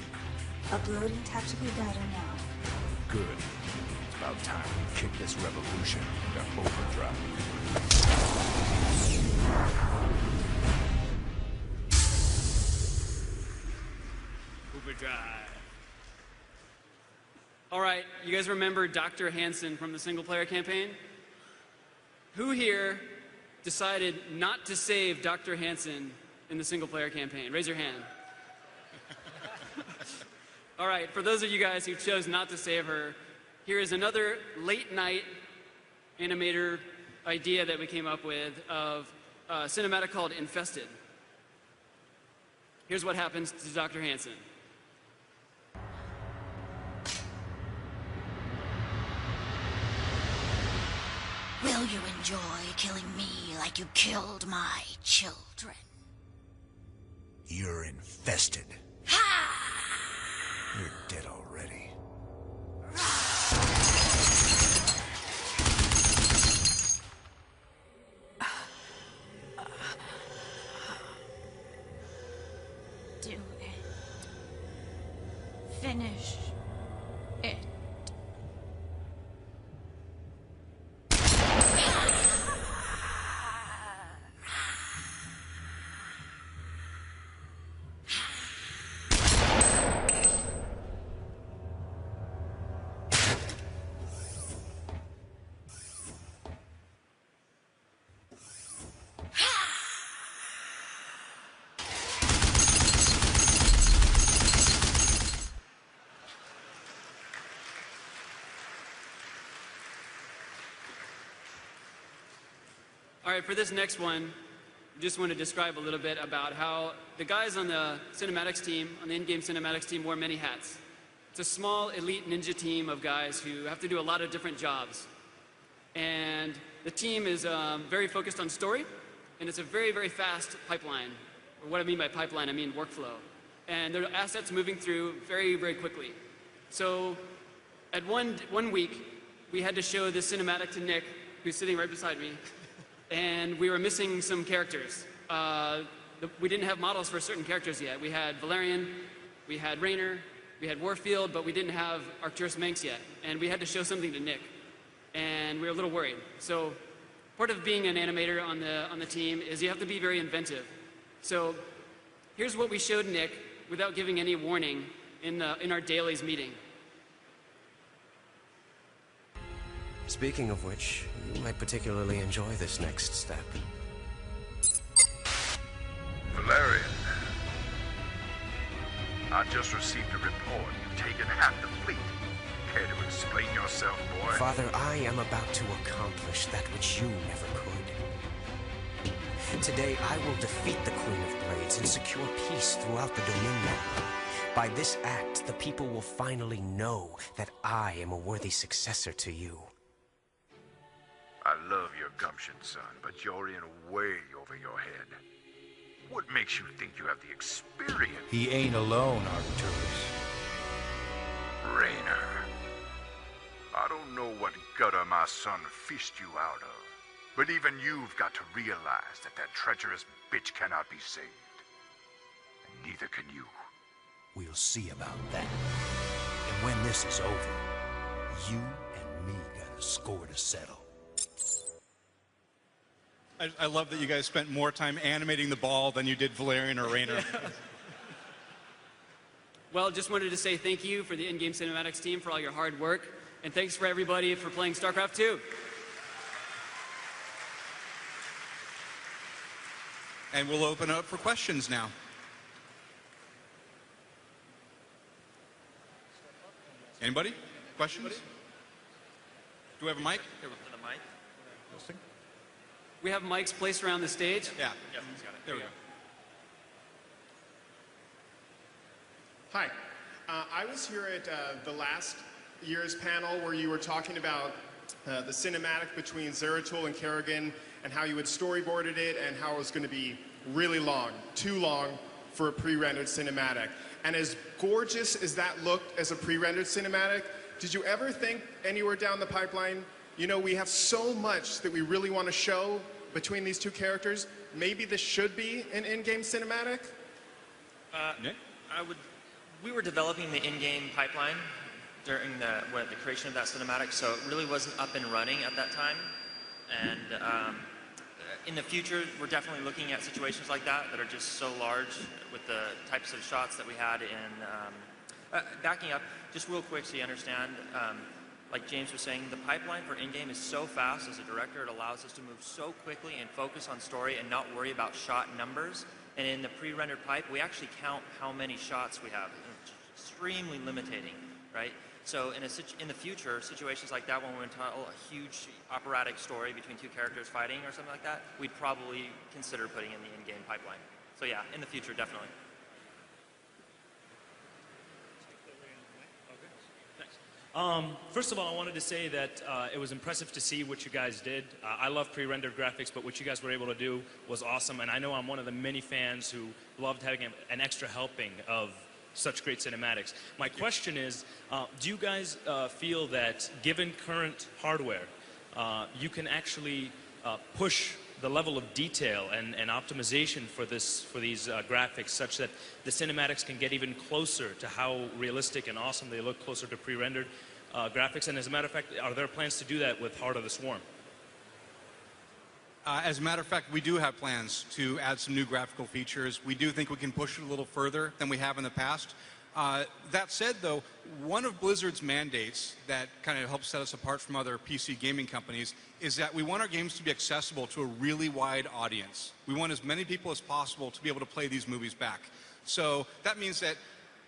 Uploading tactical data now. Good. It's about time we kick this revolution into overdrive. Overdrive. All right, you guys remember Dr. Hansen from the single-player campaign? Who here decided not to save Dr. Hansen in the single-player campaign? Raise your hand. All right, for those of you guys who chose not to save her, here is another late-night animator idea that we came up with of a cinematic called Infested. Here's what happens to Dr. Hansen. Will you enjoy killing me like you killed my children? You're infested. You're dead already. Do it. Finish it. All right, for this next one, I just want to describe a little bit about how the guys on the cinematics team, on the in-game cinematics team, wear many hats. It's a small elite ninja team of guys who have to do a lot of different jobs. And the team is very focused on story, and it's a very, very fast pipeline. Or what I mean by pipeline, I mean workflow. And there are assets moving through very, very quickly. So at one week, we had to show this cinematic to Nick, who's sitting right beside me, and we were missing some characters. We didn't have models for certain characters yet. We had Valerian, we had Rainer, We had Warfield, but we didn't have Arcturus Manx yet, and we had to show something to Nick, and we were a little worried. So part of being an animator on the team is you have to be very inventive. So here's what we showed Nick without giving any warning in our dailies meeting. Speaking of which, you might particularly enjoy this next step. Valerian, I just received a report. You've taken half the fleet. Care to explain yourself, boy? Father, I am about to accomplish that which you never could. Today, I will defeat the Queen of Blades and secure peace throughout the Dominion. By this act, the people will finally know that I am a worthy successor to you. I love your gumption, son, but you're in way over your head. What makes you think you have the experience? He ain't alone, Arcturus. Raynor. I don't know what gutter my son fished you out of, but even you've got to realize that that treacherous bitch cannot be saved. And neither can you. We'll see about that. And when this is over, you and me got a score to settle. I love that you guys spent more time animating the ball than you did Valerian or Raynor. Well, just wanted to say thank you for the in-game cinematics team for all your hard work, and thanks for everybody for playing StarCraft 2. And we'll open up for questions now. Anybody? Questions? Do we have a mic? Here, with the mic. We have mics placed around the stage. Yeah. Yep, he's got it. There we go. Hi. I was here at the last year's panel where you were talking about the cinematic between Zeratul and Kerrigan and how you had storyboarded it and how it was going to be really long, too long for a pre-rendered cinematic. And as gorgeous as that looked as a pre-rendered cinematic, did you ever think anywhere down the pipeline, you know, we have so much that we really want to show between these two characters, maybe this should be an in-game cinematic? Nick? We were developing the in-game pipeline during the creation of that cinematic, so it really wasn't up and running at that time. And in the future, we're definitely looking at situations like that that are just so large with the types of shots that we had in... backing up, just real quick so you understand, like James was saying, the pipeline for in-game is so fast as a director. It allows us to move so quickly and focus on story and not worry about shot numbers. And in the pre-rendered pipe, we actually count how many shots we have. It's extremely limiting, right? So in the future, situations like that, when we're going to tell a huge operatic story between two characters fighting or something like that, we'd probably consider putting in the in-game pipeline. So yeah, in the future, definitely. First of all, I wanted to say that it was impressive to see what you guys did. I love pre-rendered graphics, but what you guys were able to do was awesome. And I know I'm one of the many fans who loved having an extra helping of such great cinematics. My question is, do you guys feel that given current hardware, you can actually push the level of detail and optimization for these graphics such that the cinematics can get even closer to how realistic and awesome they look, closer to pre-rendered graphics? And as a matter of fact, are there plans to do that with Heart of the Swarm? As a matter of fact, we do have plans to add some new graphical features. We do think we can push it a little further than we have in the past. That said, though, one of Blizzard's mandates that kind of helps set us apart from other PC gaming companies is that we want our games to be accessible to a really wide audience. We want as many people as possible to be able to play these movies back. So that means that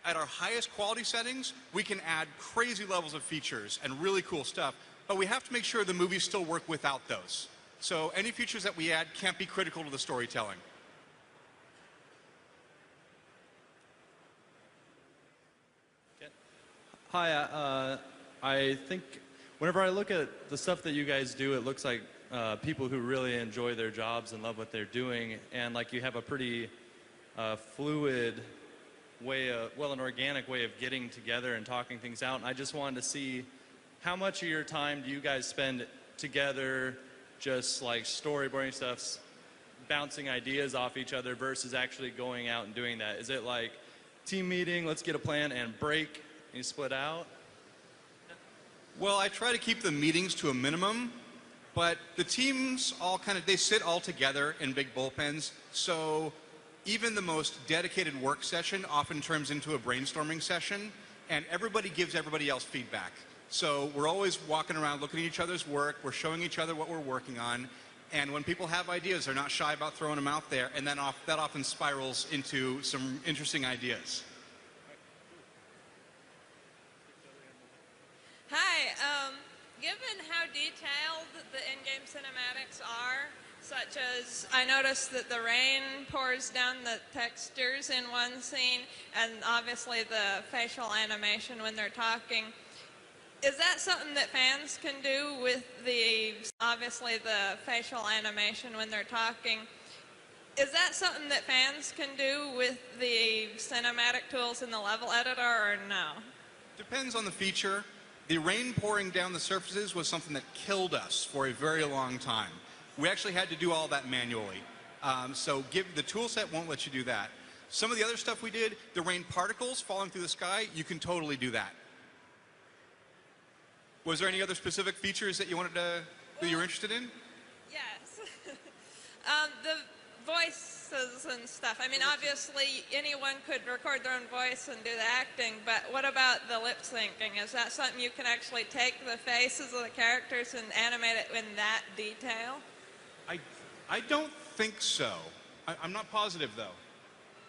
at our highest quality settings, we can add crazy levels of features and really cool stuff, but we have to make sure the movies still work without those. So any features that we add can't be critical to the storytelling. Hi, I think whenever I look at the stuff that you guys do, it looks like people who really enjoy their jobs and love what they're doing, and like you have a pretty fluid way of, well, an organic way of getting together and talking things out. And I just wanted to see how much of your time do you guys spend together just like storyboarding stuff, bouncing ideas off each other versus actually going out and doing that? Is it like team meeting, let's get a plan, and break, and you split out? Well, I try to keep the meetings to a minimum, but the teams all they sit all together in big bullpens, so even the most dedicated work session often turns into a brainstorming session, and everybody gives everybody else feedback. So we're always walking around looking at each other's work, we're showing each other what we're working on, and when people have ideas, they're not shy about throwing them out there, and then that often spirals into some interesting ideas. Hi, given how detailed the in-game cinematics are, such as I noticed that the rain pours down the textures in one scene, and obviously the facial animation when they're talking, is that something that fans can do with obviously the facial animation when they're talking? Is that something that fans can do with the cinematic tools in the level editor, or no? Depends on the feature. The rain pouring down the surfaces was something that killed us for a very long time. We actually had to do all that manually. So the tool set won't let you do that. Some of the other stuff we did, the rain particles falling through the sky, you can totally do that. Was there any other specific features that you wanted that you were interested in? Yes. The voices and stuff. I mean, obviously anyone could record their own voice and do the acting, but what about the lip syncing? Is that something you can actually take the faces of the characters and animate it in that detail? I don't think so. I'm not positive, though.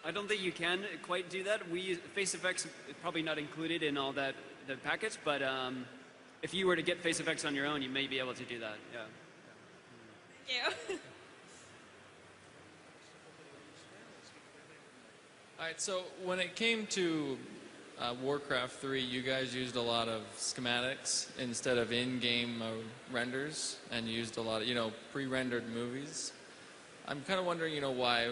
I don't think you can quite do that. We use face effects, probably not included in all that the package, but if you were to get face effects on your own, you may be able to do that. Yeah. Thank you. All right, so when it came to Warcraft 3, you guys used a lot of schematics instead of in-game renders, and used a lot of, pre-rendered movies. I'm kind of wondering, why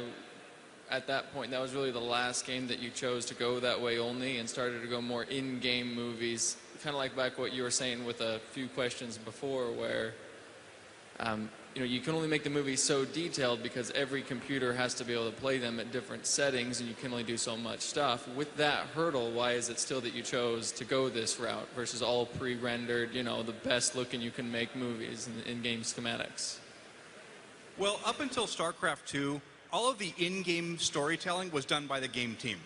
at that point, that was really the last game that you chose to go that way only and started to go more in-game movies, kind of like back what you were saying with a few questions before, where you can only make the movie so detailed because every computer has to be able to play them at different settings, and you can only do so much stuff. With that hurdle, why is it still that you chose to go this route versus all pre-rendered, the best looking you can make movies in-game schematics? Well, up until StarCraft 2, all of the in-game storytelling was done by the game team.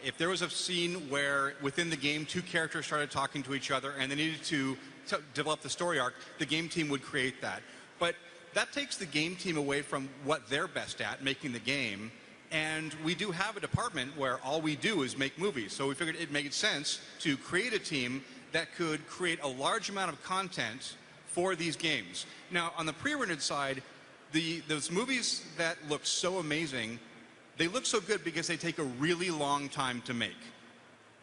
If there was a scene where within the game 2 characters started talking to each other and they needed to develop the story arc, the game team would create that. But that takes the game team away from what they're best at, making the game. And we do have a department where all we do is make movies. So we figured it made sense to create a team that could create a large amount of content for these games. Now, on the pre-rendered side, those movies that look so amazing, they look so good because they take a really long time to make.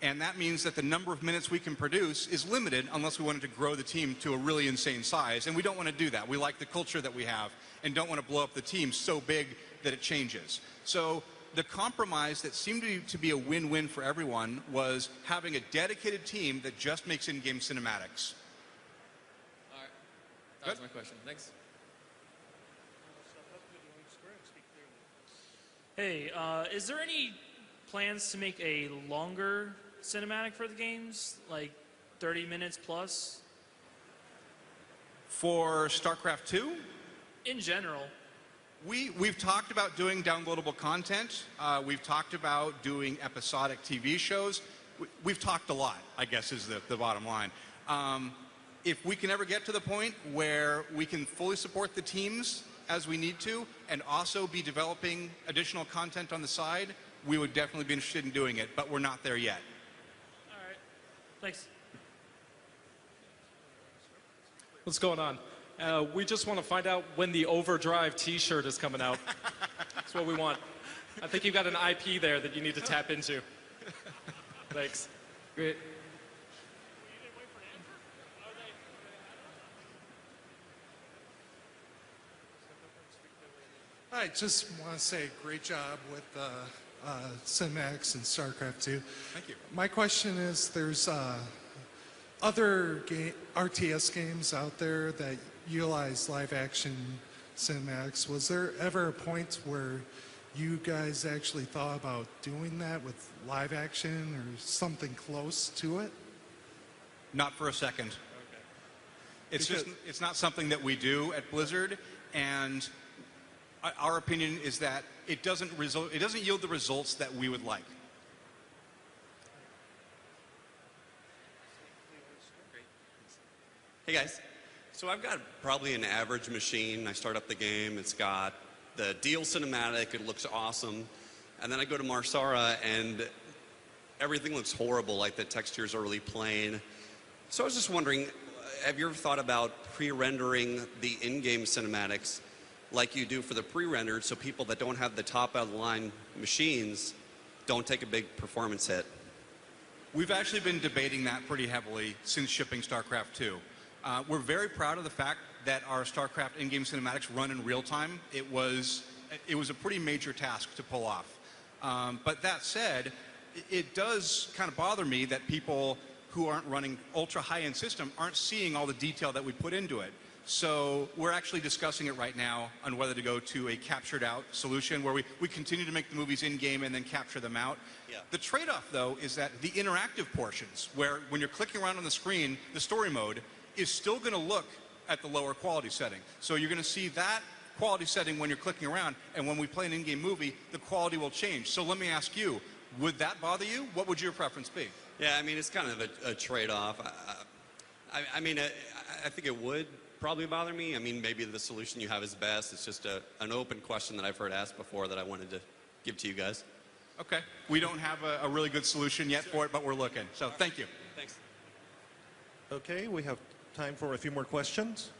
And that means that the number of minutes we can produce is limited unless we wanted to grow the team to a really insane size. And we don't want to do that. We like the culture that we have and don't want to blow up the team so big that it changes. So the compromise that seemed to be a win-win for everyone was having a dedicated team that just makes in-game cinematics. All right. That was my question. Thanks. Hey, is there any plans to make a longer cinematic for the games, like 30 minutes plus? For StarCraft 2? In general. We've talked about doing downloadable content. We've talked about doing episodic TV shows. We've talked a lot, I guess, is the bottom line. If we can ever get to the point where we can fully support the teams as we need to and also be developing additional content on the side, we would definitely be interested in doing it, but we're not there yet. All right. Thanks. What's going on? We just want to find out when the Overdrive t-shirt is coming out. That's what we want. I think you've got an IP there that you need to tap into. Thanks. Great. I just want to say great job with Cinematics and StarCraft 2. Thank you. My question is, there's other RTS games out there that utilize live action cinematics. Was there ever a point where you guys actually thought about doing that with live action or something close to it? Not for a second. It's not something that we do at Blizzard, and our opinion is that it doesn't yield the results that we would like. Hey guys, so I've got probably an average machine. I start up the game, it's got the deal cinematic, it looks awesome, and then I go to Marsara and everything looks horrible, like the textures are really plain. So I was just wondering, have you ever thought about pre-rendering the in-game cinematics like you do for the pre-rendered, so people that don't have the top-of-the-line machines don't take a big performance hit? We've actually been debating that pretty heavily since shipping StarCraft 2. We're very proud of the fact that our StarCraft in-game cinematics run in real time. It was a pretty major task to pull off. But that said, it does kind of bother me that people who aren't running ultra high-end system aren't seeing all the detail that we put into it. So we're actually discussing it right now on whether to go to a captured out solution where we continue to make the movies in-game and then capture them out. Yeah. The trade-off, though, is that the interactive portions, where when you're clicking around on the screen, the story mode is still going to look at the lower quality setting. So you're going to see that quality setting when you're clicking around, and when we play an in-game movie, the quality will change. So let me ask you, would that bother you? What would your preference be? Yeah, I mean, it's kind of a trade-off. I mean, I think it would probably bother me. I mean, maybe the solution you have is best. It's just an open question that I've heard asked before that I wanted to give to you guys. Okay. We don't have a really good solution yet for it, but we're looking. So thank you. Thanks. Okay, we have time for a few more questions.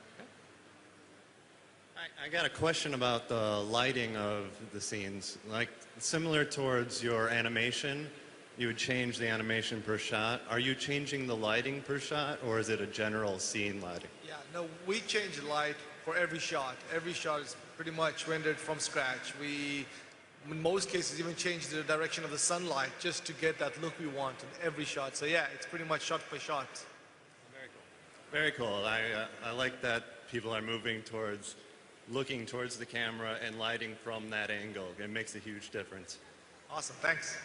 I got a question about the lighting of the scenes. Like, similar towards your animation, you would change the animation per shot. Are you changing the lighting per shot, or is it a general scene lighting? Yeah, no, we change the light for every shot. Every shot is pretty much rendered from scratch. We, in most cases, even change the direction of the sunlight just to get that look we want in every shot. So yeah, it's pretty much shot by shot. Very cool. I like that people are moving towards looking towards the camera and lighting from that angle. It makes a huge difference. Awesome, thanks.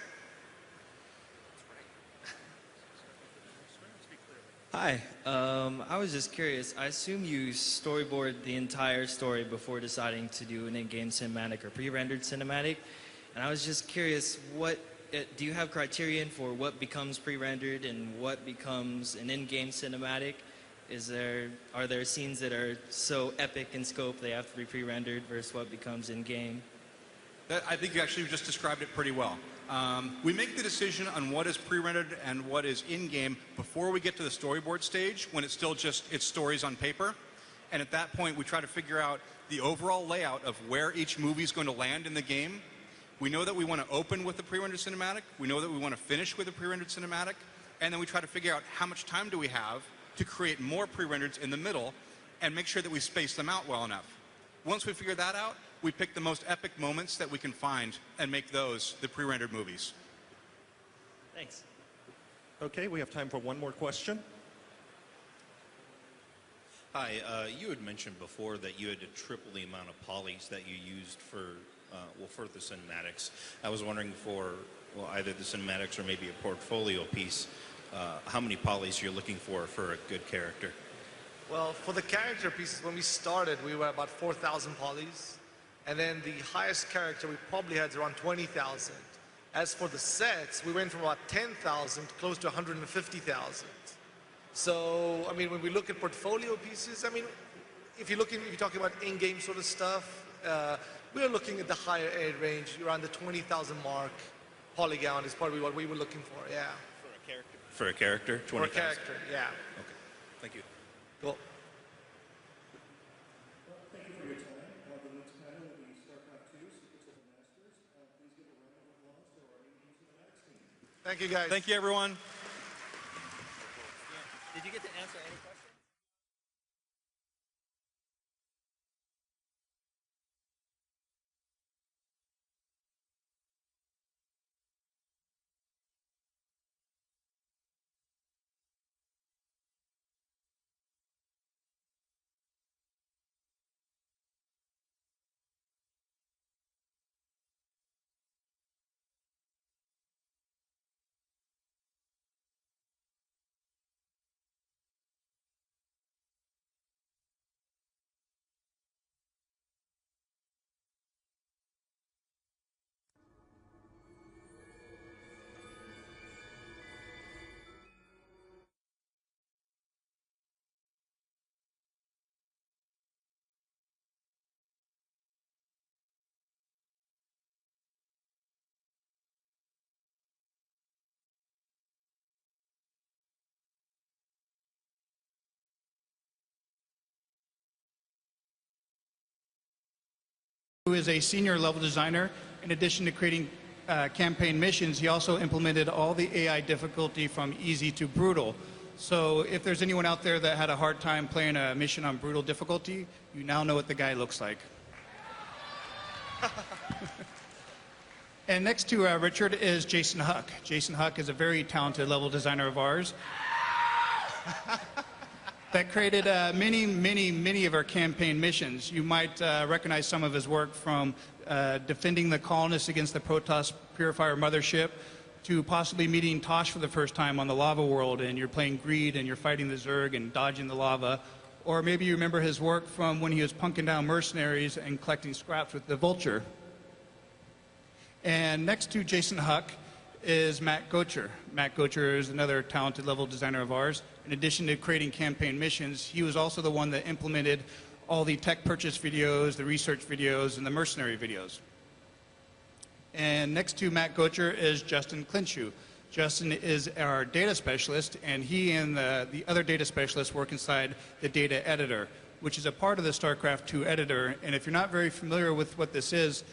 Hi, I was just curious. I assume you storyboard the entire story before deciding to do an in-game cinematic or pre-rendered cinematic. And I was just curious, do you have criterion for what becomes pre-rendered and what becomes an in-game cinematic? Are there scenes that are so epic in scope they have to be pre-rendered versus what becomes in-game? I think you actually just described it pretty well. We make the decision on what is pre-rendered and what is in-game before we get to the storyboard stage, when it's still just it's stories on paper. And at that point, we try to figure out the overall layout of where each movie is going to land in the game. We know that we want to open with the pre-rendered cinematic. We know that we want to finish with a pre-rendered cinematic. And then we try to figure out how much time do we have to create more pre-rendereds in the middle and make sure that we space them out well enough. Once we figure that out, we pick the most epic moments that we can find and make those the pre-rendered movies. Thanks. Okay, we have time for one more question. Hi, you had mentioned before that you had to triple the amount of polys that you used for the cinematics. I was wondering for either the cinematics or maybe a portfolio piece, how many polys you're looking for a good character. Well, for the character pieces, when we started, we were about 4,000 polys. And then the highest character we probably had around 20,000. As for the sets, we went from about 10,000 close to 150,000. So, I mean, when we look at portfolio pieces, I mean, if you're talking about in-game sort of stuff, we're looking at the higher end range, around the 20,000 mark. Polygon is probably what we were looking for, yeah. For a character? 20,000? For a character, yeah. Okay, thank you. Cool. Thank you for your time. The next panel will be StarCraft 2, Secrets of the Masters. Please give a round of applause to our in-game cinematics team. Thank you, guys. Thank you, everyone. Did you get to answer any questions? who is a senior level designer. In addition to creating campaign missions, he also implemented all the AI difficulty from easy to brutal. So if there's anyone out there that had a hard time playing a mission on brutal difficulty, you now know what the guy looks like. And next to Richard is Jason Huck. Jason Huck is a very talented level designer of ours that created many of our campaign missions. You might recognize some of his work from defending the colonists against the Protoss Purifier mothership, to possibly meeting Tosh for the first time on the lava world, and you're playing Greed and you're fighting the Zerg and dodging the lava. Or maybe you remember his work from when he was punking down mercenaries and collecting scraps with the Vulture. And next to Jason Huck is Matt Gocher. Matt Gocher is another talented level designer of ours. In addition to creating campaign missions, he was also the one that implemented all the tech purchase videos, the research videos, and the mercenary videos. And next to Matt Gocher is Justin Clinshew. Justin is our data specialist, and he and the other data specialists work inside the data editor, which is a part of the StarCraft II editor. And if you're not very familiar with what this is,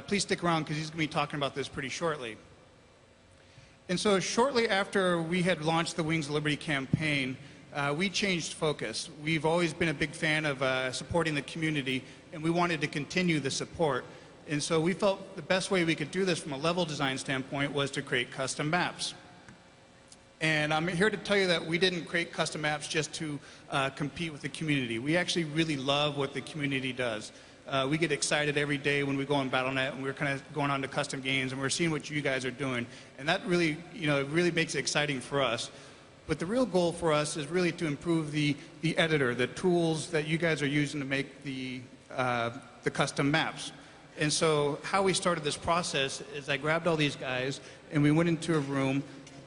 please stick around because he's going to be talking about this pretty shortly. And so shortly after we had launched the Wings of Liberty campaign, we changed focus. We've always been a big fan of supporting the community, and we wanted to continue the support. And so we felt the best way we could do this from a level design standpoint was to create custom maps. And I'm here to tell you that we didn't create custom maps just to compete with the community. We actually really love what the community does. We get excited every day when we go on Battle.net and we're kind of going on to custom games and we're seeing what you guys are doing. And that really, it really makes it exciting for us. But the real goal for us is really to improve the editor, the tools that you guys are using to make the custom maps. And so how we started this process is I grabbed all these guys and we went into a room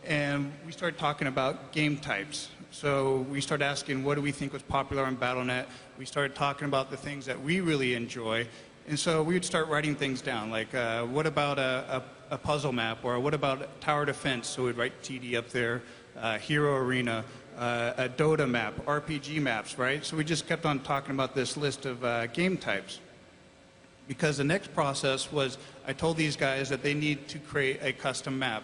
and we started talking about game types. So we started asking, what do we think was popular on Battle.net? We started talking about the things that we really enjoy. And so we would start writing things down, like what about a puzzle map, or what about tower defense? So we'd write TD up there, Hero Arena, a Dota map, RPG maps, right? So we just kept on talking about this list of game types. Because the next process was, I told these guys that they need to create a custom map.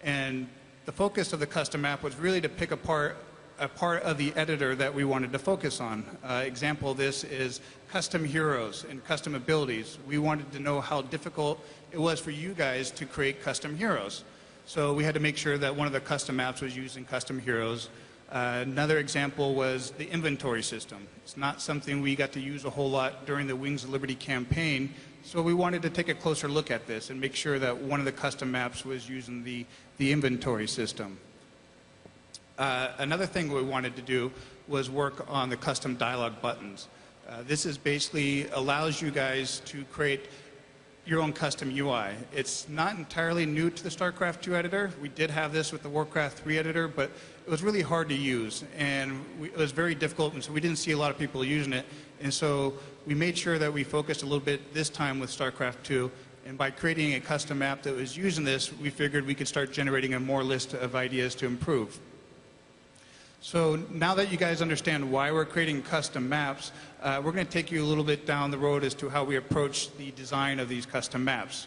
And the focus of the custom map was really to pick apart a part of the editor that we wanted to focus on. Example of this is custom heroes and custom abilities. We wanted to know how difficult it was for you guys to create custom heroes. So we had to make sure that one of the custom maps was using custom heroes. Another example was the inventory system. It's not something we got to use a whole lot during the Wings of Liberty campaign, so we wanted to take a closer look at this and make sure that one of the custom maps was using the inventory system. Another thing we wanted to do was work on the custom dialogue buttons. This is basically allows you guys to create your own custom UI. It's not entirely new to the StarCraft II editor. We did have this with the Warcraft III editor, but it was really hard to use, and it was very difficult, and so we didn't see a lot of people using it. And so we made sure that we focused a little bit this time with StarCraft II, and by creating a custom map that was using this, we figured we could start generating a more list of ideas to improve. So now that you guys understand why we're creating custom maps, we're going to take you a little bit down the road as to how we approach the design of these custom maps.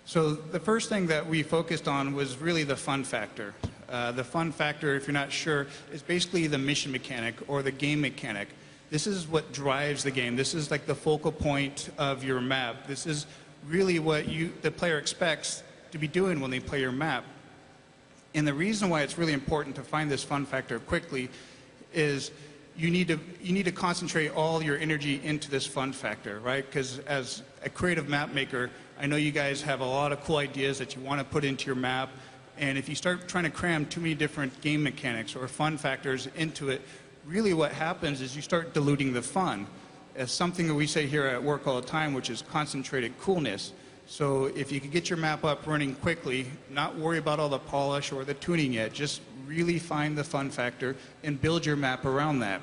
So the first thing that we focused on was really the fun factor. The fun factor, if you're not sure, is basically the mission mechanic or the game mechanic. This is what drives the game. This is like the focal point of your map. This is really what the player expects to be doing when they play your map. And the reason why it's really important to find this fun factor quickly is you need to concentrate all your energy into this fun factor, right? Because as a creative map maker, I know you guys have a lot of cool ideas that you want to put into your map. And if you start trying to cram too many different game mechanics or fun factors into it, really what happens is you start diluting the fun. As something that we say here at work all the time, which is concentrated coolness. So if you could get your map up running quickly, not worry about all the polish or the tuning yet, just really find the fun factor and build your map around that.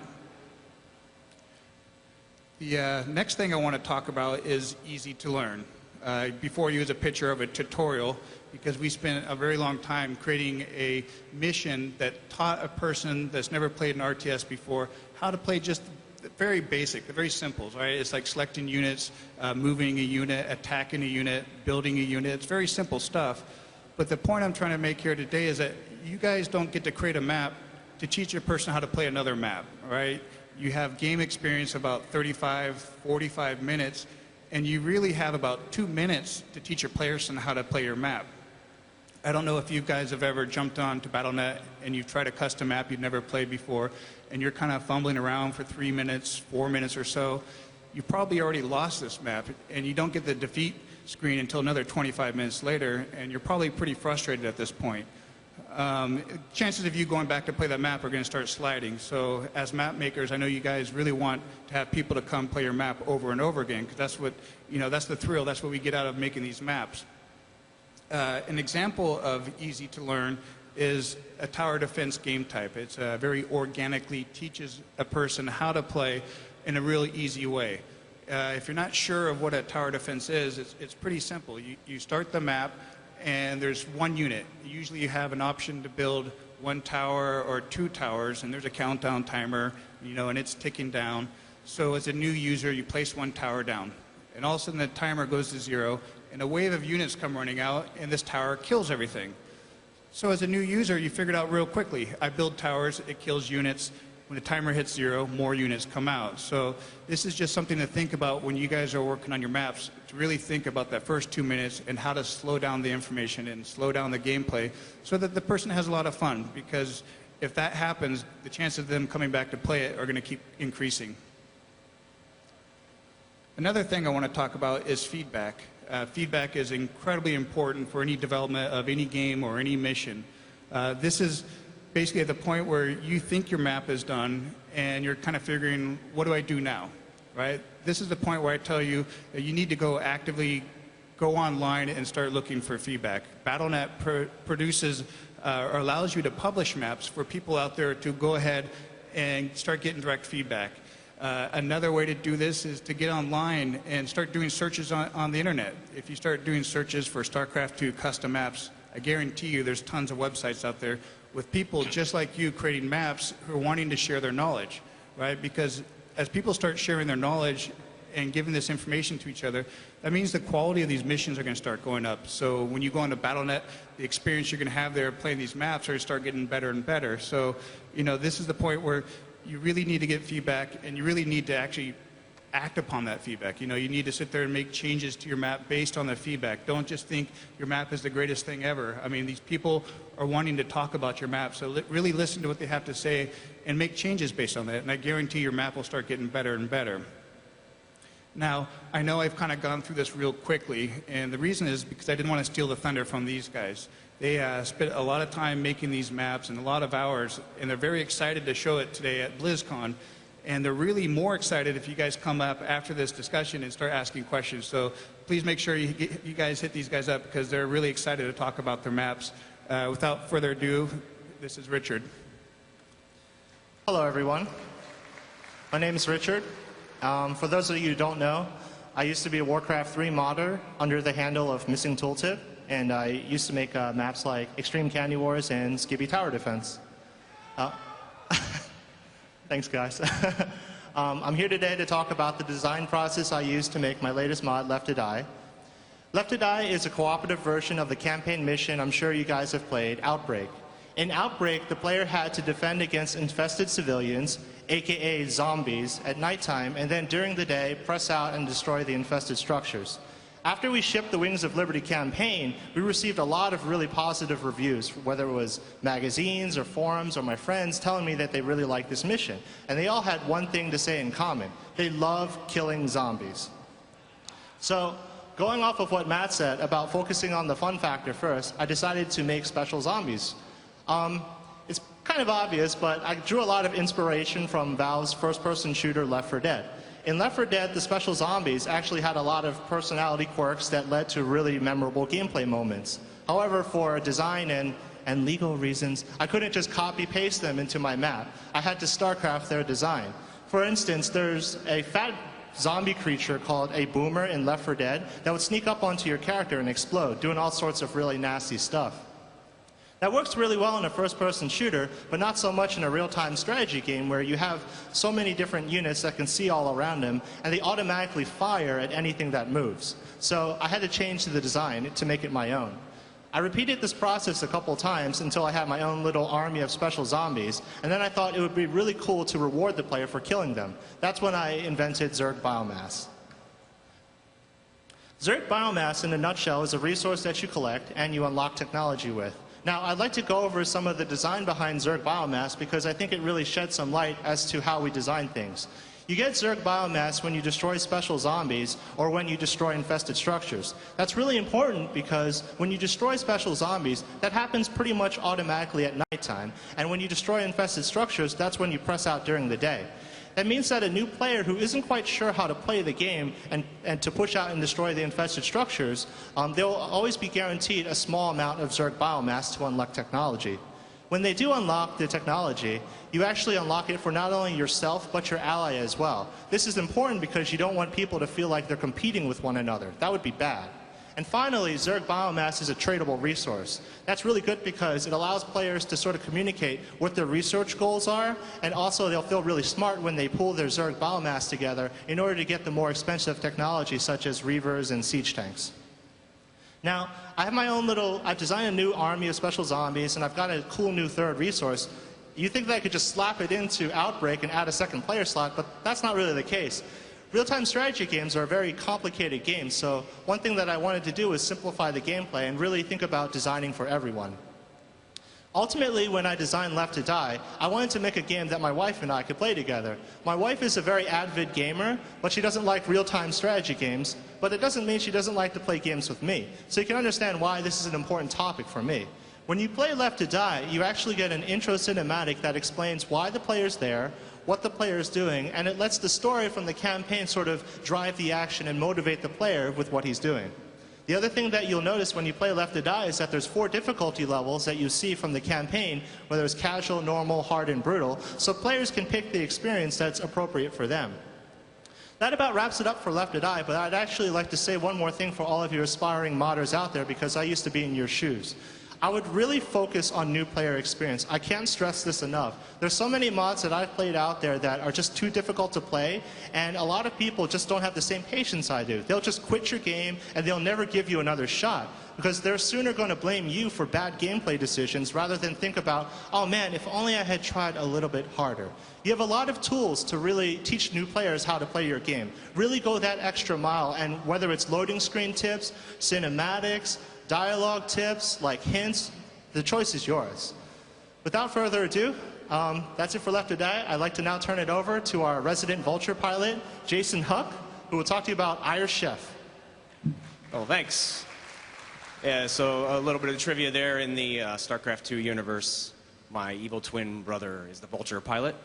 The next thing I want to talk about is easy to learn. Before you use a picture of a tutorial, because we spent a very long time creating a mission that taught a person that's never played an RTS before how to play just very basic, they're very simple, right? It's like selecting units, moving a unit, attacking a unit, building a unit. It's very simple stuff. But the point I'm trying to make here today is that you guys don't get to create a map to teach a person how to play another map, right? You have game experience about 35, 45 minutes, and you really have about 2 minutes to teach a person how to play your map. I don't know if you guys have ever jumped on to Battle.net and you've tried a custom map you've never played before, and you're kind of fumbling around for 3 minutes, 4 minutes or so. You probably already lost this map, and you don't get the defeat screen until another 25 minutes later, and you're probably pretty frustrated at this point. Chances of you going back to play that map are going to start sliding. So as map makers, I know you guys really want to have people to come play your map over and over again, because that's what, that's the thrill, that's what we get out of making these maps. An example of easy to learn is a tower defense game type. It's very organically teaches a person how to play in a really easy way. If you're not sure of what a tower defense is, it's pretty simple. You start the map, and there's one unit. Usually you have an option to build 1 tower or 2 towers, and there's a countdown timer, and it's ticking down. So as a new user, you place 1 tower down, and all of a sudden the timer goes to 0, and a wave of units come running out, and this tower kills everything. So as a new user, you figured out real quickly, I build towers, it kills units. When the timer hits 0, more units come out. So this is just something to think about when you guys are working on your maps, to really think about that first 2 minutes and how to slow down the information and slow down the gameplay so that the person has a lot of fun, because if that happens, the chance of them coming back to play it are going to keep increasing. Another thing I want to talk about is feedback. Feedback is incredibly important for any development of any game or any mission. This is basically at the point where you think your map is done and you're kind of figuring, what do I do now, right? This is the point where I tell you that you need to go actively go online and start looking for feedback. Battle.net produces or allows you to publish maps for people out there to go ahead and start getting direct feedback. Another way to do this is to get online and start doing searches on the internet. If you start doing searches for StarCraft 2 custom maps, I guarantee you there's tons of websites out there with people just like you creating maps who are wanting to share their knowledge, right? Because as people start sharing their knowledge and giving this information to each other, that means the quality of these missions are going to start going up. So when you go onto Battle.net, the experience you're going to have there playing these maps are going to start getting better and better. So, this is the point where you really need to get feedback, and you really need to actually act upon that feedback. You need to sit there and make changes to your map based on the feedback. Don't just think your map is the greatest thing ever. I mean, these people are wanting to talk about your map, so really listen to what they have to say and make changes based on that, and I guarantee your map will start getting better and better. Now, I know I've kind of gone through this real quickly, and the reason is because I didn't want to steal the thunder from these guys. They spent a lot of time making these maps and a lot of hours, and they're very excited to show it today at Blizzcon. And they're really more excited if you guys come up after this discussion and start asking questions. So please make sure you guys hit these guys up, because they're really excited to talk about their maps. Without further ado, this is Richard. Hello, everyone. My name is Richard. For those of you who don't know, I used to be a Warcraft 3 modder under the handle of Missing Tooltip, and I used to make maps like Extreme Candy Wars and Skibby Tower Defense. Thanks, guys. I'm here today to talk about the design process I used to make my latest mod, Left to Die. Left to Die is a cooperative version of the campaign mission I'm sure you guys have played, Outbreak. In Outbreak, the player had to defend against infested civilians, aka zombies, at nighttime, and then during the day, press out and destroy the infested structures. After we shipped the Wings of Liberty campaign, we received a lot of really positive reviews, whether it was magazines or forums or my friends telling me that they really liked this mission. And they all had one thing to say in common. They love killing zombies. So, going off of what Matt said about focusing on the fun factor first, I decided to make special zombies. It's kind of obvious, but I drew a lot of inspiration from Valve's first-person shooter Left 4 Dead. In Left 4 Dead, the special zombies actually had a lot of personality quirks that led to really memorable gameplay moments. However, for design and legal reasons, I couldn't just copy-paste them into my map. I had to StarCraft their design. For instance, there's a fat zombie creature called a boomer in Left 4 Dead that would sneak up onto your character and explode, doing all sorts of really nasty stuff. That works really well in a first-person shooter, but not so much in a real-time strategy game where you have so many different units that can see all around them, and they automatically fire at anything that moves. So I had to change the design to make it my own. I repeated this process a couple times until I had my own little army of special zombies, and then I thought it would be really cool to reward the player for killing them. That's when I invented Zerg Biomass. Zerg Biomass, in a nutshell, is a resource that you collect and you unlock technology with. Now, I'd like to go over some of the design behind Zerg Biomass because I think it really sheds some light as to how we design things. You get Zerg Biomass when you destroy special zombies or when you destroy infested structures. That's really important because when you destroy special zombies, that happens pretty much automatically at nighttime. And when you destroy infested structures, that's when you press out during the day. That means that a new player who isn't quite sure how to play the game and to push out and destroy the infested structures, they'll always be guaranteed a small amount of Zerg Biomass to unlock technology. When they do unlock the technology, you actually unlock it for not only yourself, but your ally as well. This is important because you don't want people to feel like they're competing with one another. That would be bad. And finally, Zerg Biomass is a tradable resource. That's really good because it allows players to sort of communicate what their research goals are, and also they'll feel really smart when they pool their Zerg Biomass together in order to get the more expensive technology such as Reavers and Siege Tanks. Now, I have my own I've designed a new army of special zombies, and I've got a cool new third resource. You think that I could just slap it into Outbreak and add a second player slot, but that's not really the case. Real-time strategy games are very complicated games, so one thing that I wanted to do was simplify the gameplay and really think about designing for everyone. Ultimately, when I designed Left to Die, I wanted to make a game that my wife and I could play together. My wife is a very avid gamer, but she doesn't like real-time strategy games, but it doesn't mean she doesn't like to play games with me. So you can understand why this is an important topic for me. When you play Left to Die, you actually get an intro cinematic that explains why the player's there, what the player is doing, and it lets the story from the campaign sort of drive the action and motivate the player with what he's doing. The other thing that you'll notice when you play Left to Die is that there's 4 difficulty levels that you see from the campaign, whether it's casual, normal, hard, and brutal, so players can pick the experience that's appropriate for them. That about wraps it up for Left to Die, but I'd actually like to say one more thing for all of you aspiring modders out there because I used to be in your shoes. I would really focus on new player experience. I can't stress this enough. There's so many mods that I've played out there that are just too difficult to play, and a lot of people just don't have the same patience I do. They'll just quit your game, and they'll never give you another shot, because they're sooner going to blame you for bad gameplay decisions rather than think about, oh man, if only I had tried a little bit harder. You have a lot of tools to really teach new players how to play your game. Really go that extra mile, and whether it's loading screen tips, cinematics, dialogue tips, like hints, the choice is yours. Without further ado, that's it for Left to Die. I'd like to now turn it over to our resident Vulture pilot, Jason Huck, who will talk to you about Iron Chef. Oh, thanks. Yeah, so a little bit of trivia there in the StarCraft 2 universe. My evil twin brother is the Vulture pilot,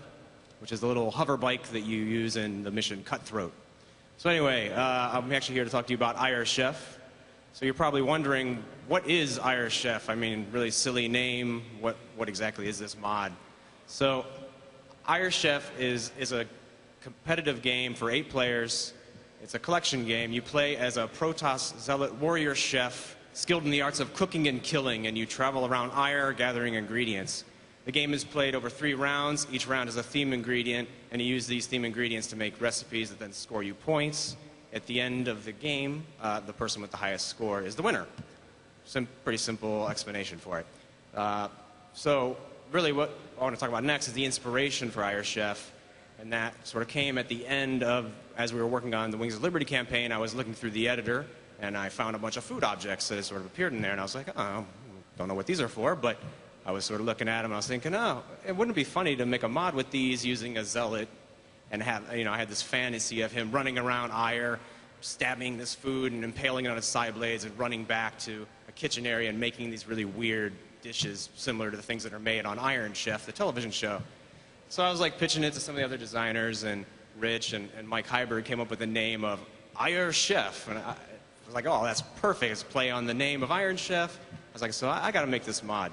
which is the little hover bike that you use in the mission Cutthroat. So anyway, I'm actually here to talk to you about Iron Chef. So you're probably wondering, what is Iron Chef? I mean, really silly name. What exactly is this mod? So Iron Chef is a competitive game for 8 players. It's a collection game. You play as a Protoss zealot warrior chef skilled in the arts of cooking and killing, and you travel around Ire gathering ingredients. The game is played over 3 rounds. Each round is a theme ingredient, and you use these theme ingredients to make recipes that then score you points. At the end of the game, the person with the highest score is the winner. Pretty simple explanation for it. So really what I want to talk about next is the inspiration for Iron Chef, and that sort of came at the end of, as we were working on the Wings of Liberty campaign, I was looking through the editor, and I found a bunch of food objects that sort of appeared in there, and I was like, oh, don't know what these are for, but I was sort of looking at them, and I was thinking, oh, it wouldn't be funny to make a mod with these using a zealot and have, I had this fantasy of him running around Ire, stabbing this food and impaling it on his side blades and running back to a kitchen area and making these really weird dishes similar to the things that are made on Iron Chef, the television show. So I was like pitching it to some of the other designers, and Rich and Mike Heiberg came up with the name of Iron Chef. And I was like, oh, that's perfect. It's a play on the name of Iron Chef. I was like, so I got to make this mod.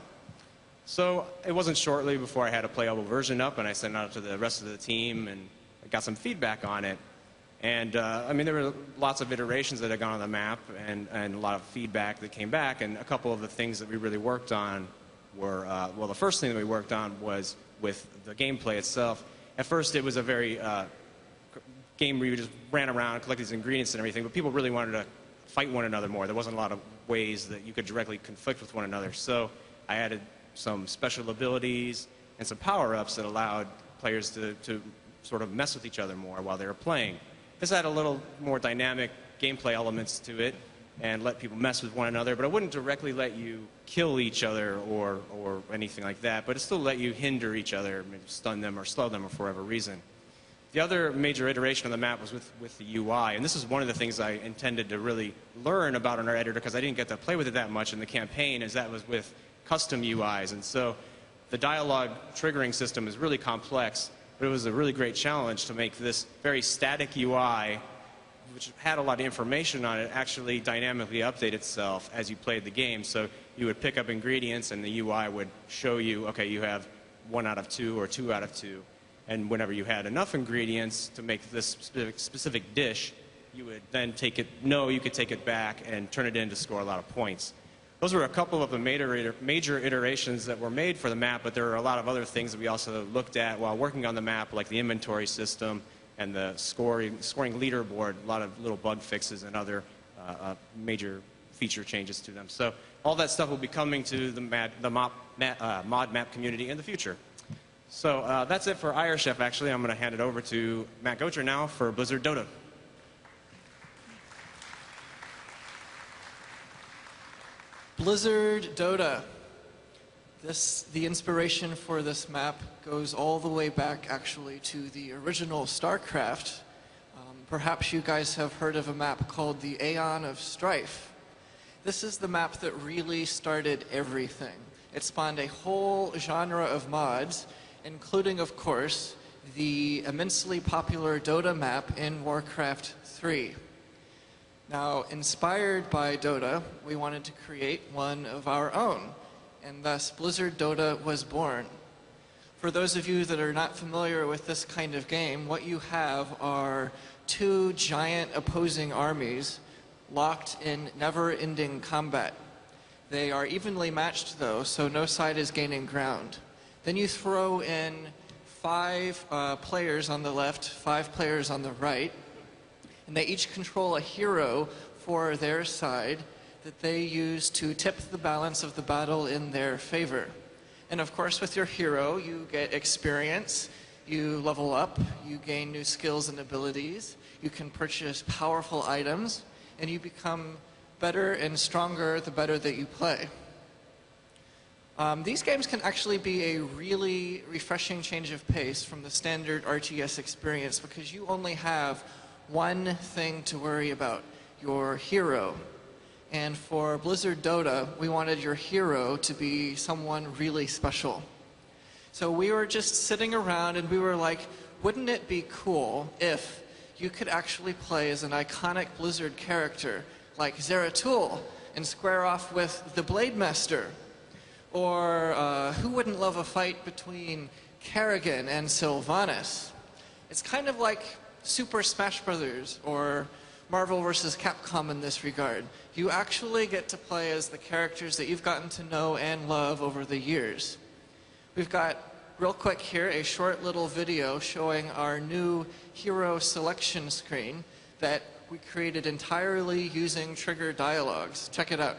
So it wasn't shortly before I had a playable version up, and I sent it out to the rest of the team, and I got some feedback on it. And I mean, there were lots of iterations that had gone on the map, and a lot of feedback that came back, and a couple of the things that we really worked on were, well, the first thing that we worked on was with the gameplay itself. At first, it was a very game where you just ran around, collected these ingredients and everything, but people really wanted to fight one another more. There wasn't a lot of ways that you could directly conflict with one another. So I added some special abilities and some power-ups that allowed players to sort of mess with each other more while they were playing. This had a little more dynamic gameplay elements to it and let people mess with one another, but it wouldn't directly let you kill each other or anything like that, but it still let you hinder each other, maybe stun them or slow them for whatever reason. The other major iteration of the map was with the UI, and this is one of the things I intended to really learn about in our editor because I didn't get to play with it that much in the campaign, is that was with custom UIs. And so the dialogue triggering system is really complex, but it was a really great challenge to make this very static UI, which had a lot of information on it, actually dynamically update itself as you played the game. So you would pick up ingredients and the UI would show you, okay, you have 1 out of 2 or 2 out of 2. And whenever you had enough ingredients to make this specific dish, you would then take it, you could take it back and turn it in to score a lot of points. Those were a couple of the major iterations that were made for the map, but there are a lot of other things that we also looked at while working on the map, like the inventory system and the scoring leaderboard, a lot of little bug fixes and other major feature changes to them. So all that stuff will be coming to the mod map community in the future. So that's it for Iron Chef, actually. I'm going to hand it over to Matt Gocher now for Blizzard Dota. Blizzard Dota. The inspiration for this map goes all the way back, actually, to the original StarCraft. Perhaps you guys have heard of a map called the Aeon of Strife. This is the map that really started everything. It spawned a whole genre of mods, including, of course, the immensely popular Dota map in Warcraft 3. Now, inspired by Dota, we wanted to create one of our own, and thus Blizzard Dota was born. For those of you that are not familiar with this kind of game, what you have are 2 giant opposing armies locked in never-ending combat. They are evenly matched, though, so no side is gaining ground. Then you throw in 5 players on the left, 5 players on the right, and they each control a hero for their side that they use to tip the balance of the battle in their favor. And of course, with your hero, you get experience, you level up, you gain new skills and abilities, you can purchase powerful items, and you become better and stronger the better that you play. These games can actually be a really refreshing change of pace from the standard RTS experience because you only have one thing to worry about, your hero. And for Blizzard Dota, we wanted your hero to be someone really special. So we were just sitting around and we were like, wouldn't it be cool if you could actually play as an iconic Blizzard character like Zeratul and square off with the Blade Master? Or who wouldn't love a fight between Kerrigan and Sylvanas? It's kind of like Super Smash Brothers or Marvel vs. Capcom in this regard. You actually get to play as the characters that you've gotten to know and love over the years. We've got, real quick here, a short little video showing our new hero selection screen that we created entirely using trigger dialogues. Check it out.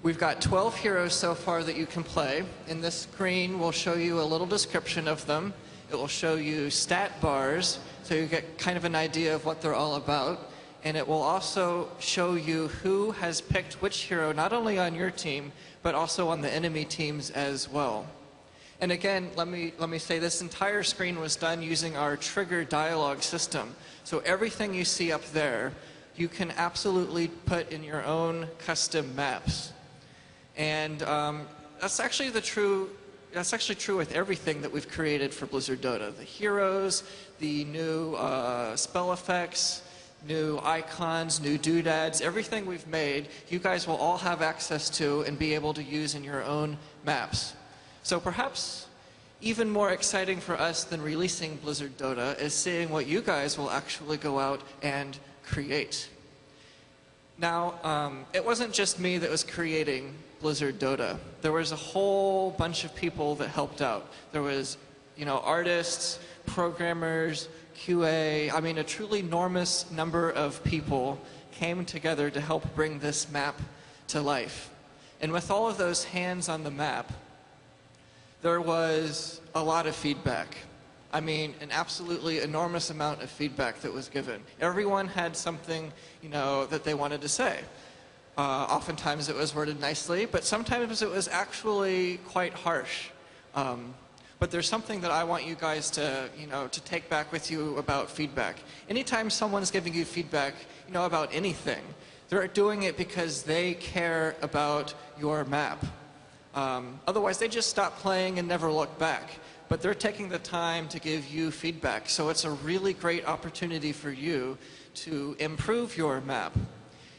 We've got 12 heroes so far that you can play. In this screen, we'll show you a little description of them. It will show you stat bars, so you get kind of an idea of what they're all about. And it will also show you who has picked which hero, not only on your team, but also on the enemy teams as well. And again, let me say this entire screen was done using our trigger dialogue system. So everything you see up there, you can absolutely put in your own custom maps. And that's actually true with everything that we've created for Blizzard Dota. The heroes, the new spell effects, new icons, new doodads, everything we've made, you guys will all have access to and be able to use in your own maps. So perhaps even more exciting for us than releasing Blizzard Dota is seeing what you guys will actually go out and create. Now, it wasn't just me that was creating Blizzard Dota. There was a whole bunch of people that helped out. There was, artists, programmers, QA. I mean, a truly enormous number of people came together to help bring this map to life. And with all of those hands on the map, there was a lot of feedback. I mean, an absolutely enormous amount of feedback that was given. Everyone had something, that they wanted to say. Oftentimes it was worded nicely, but sometimes it was actually quite harsh. But there's something that I want you guys to, to take back with you about feedback. Anytime someone's giving you feedback, about anything, they're doing it because they care about your map. Otherwise, they just stop playing and never look back. But they're taking the time to give you feedback. So it's a really great opportunity for you to improve your map.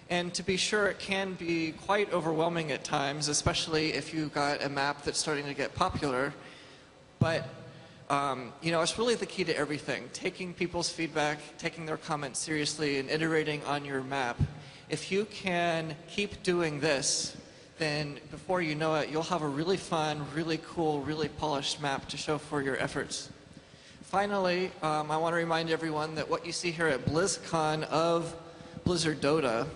And to be sure, it can be quite overwhelming at times, especially if you've got a map that's starting to get popular. But, it's really the key to everything. Taking people's feedback, taking their comments seriously, and iterating on your map. If you can keep doing this, then before you know it, you'll have a really fun, really cool, really polished map to show for your efforts. Finally, I want to remind everyone that what you see here at BlizzCon of Blizzard Dota,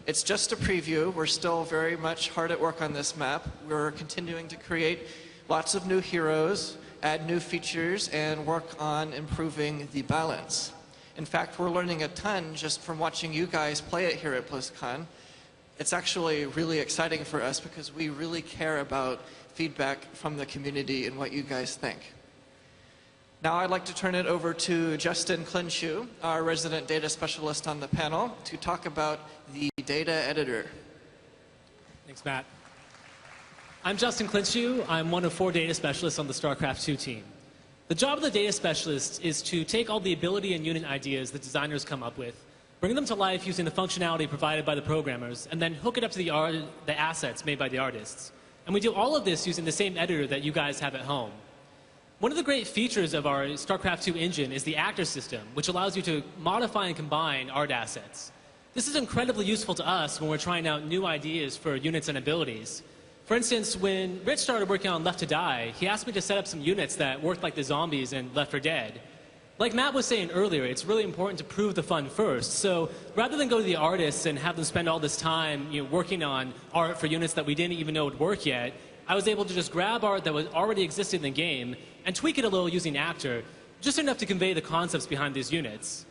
it's just a preview. We're still very much hard at work on this map. We're continuing to create lots of new heroes, add new features, and work on improving the balance. In fact, we're learning a ton just from watching you guys play it here at BlizzCon. It's actually really exciting for us because we really care about feedback from the community and what you guys think. Now I'd like to turn it over to Justin Clinshew, our resident data specialist on the panel, to talk about the data editor. Thanks, Matt. I'm Justin Clinshew. I'm one of 4 data specialists on the StarCraft 2 team. The job of the data specialist is to take all the ability and unit ideas that designers come up with, bring them to life using the functionality provided by the programmers, and then hook it up to the assets made by the artists. And we do all of this using the same editor that you guys have at home. One of the great features of our StarCraft 2 engine is the actor system, which allows you to modify and combine art assets. This is incredibly useful to us when we're trying out new ideas for units and abilities. For instance, when Rich started working on Left to Die, he asked me to set up some units that worked like the zombies in Left 4 Dead. Like Matt was saying earlier, it's really important to prove the fun first. So rather than go to the artists and have them spend all this time working on art for units that we didn't even know would work yet, I was able to just grab art that was already existed in the game and tweak it a little using Actor, just enough to convey the concepts behind these units.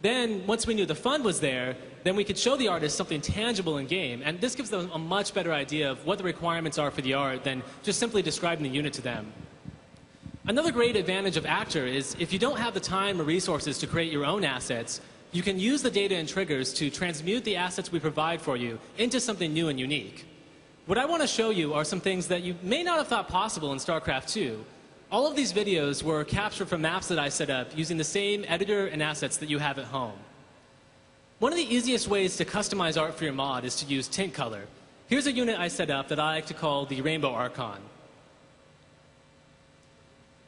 Then, once we knew the fun was there, then we could show the artists something tangible in game, and this gives them a much better idea of what the requirements are for the art than just simply describing the unit to them. Another great advantage of Actor is if you don't have the time or resources to create your own assets, you can use the data and triggers to transmute the assets we provide for you into something new and unique. What I want to show you are some things that you may not have thought possible in StarCraft 2. All of these videos were captured from maps that I set up using the same editor and assets that you have at home. One of the easiest ways to customize art for your mod is to use tint color. Here's a unit I set up that I like to call the Rainbow Archon.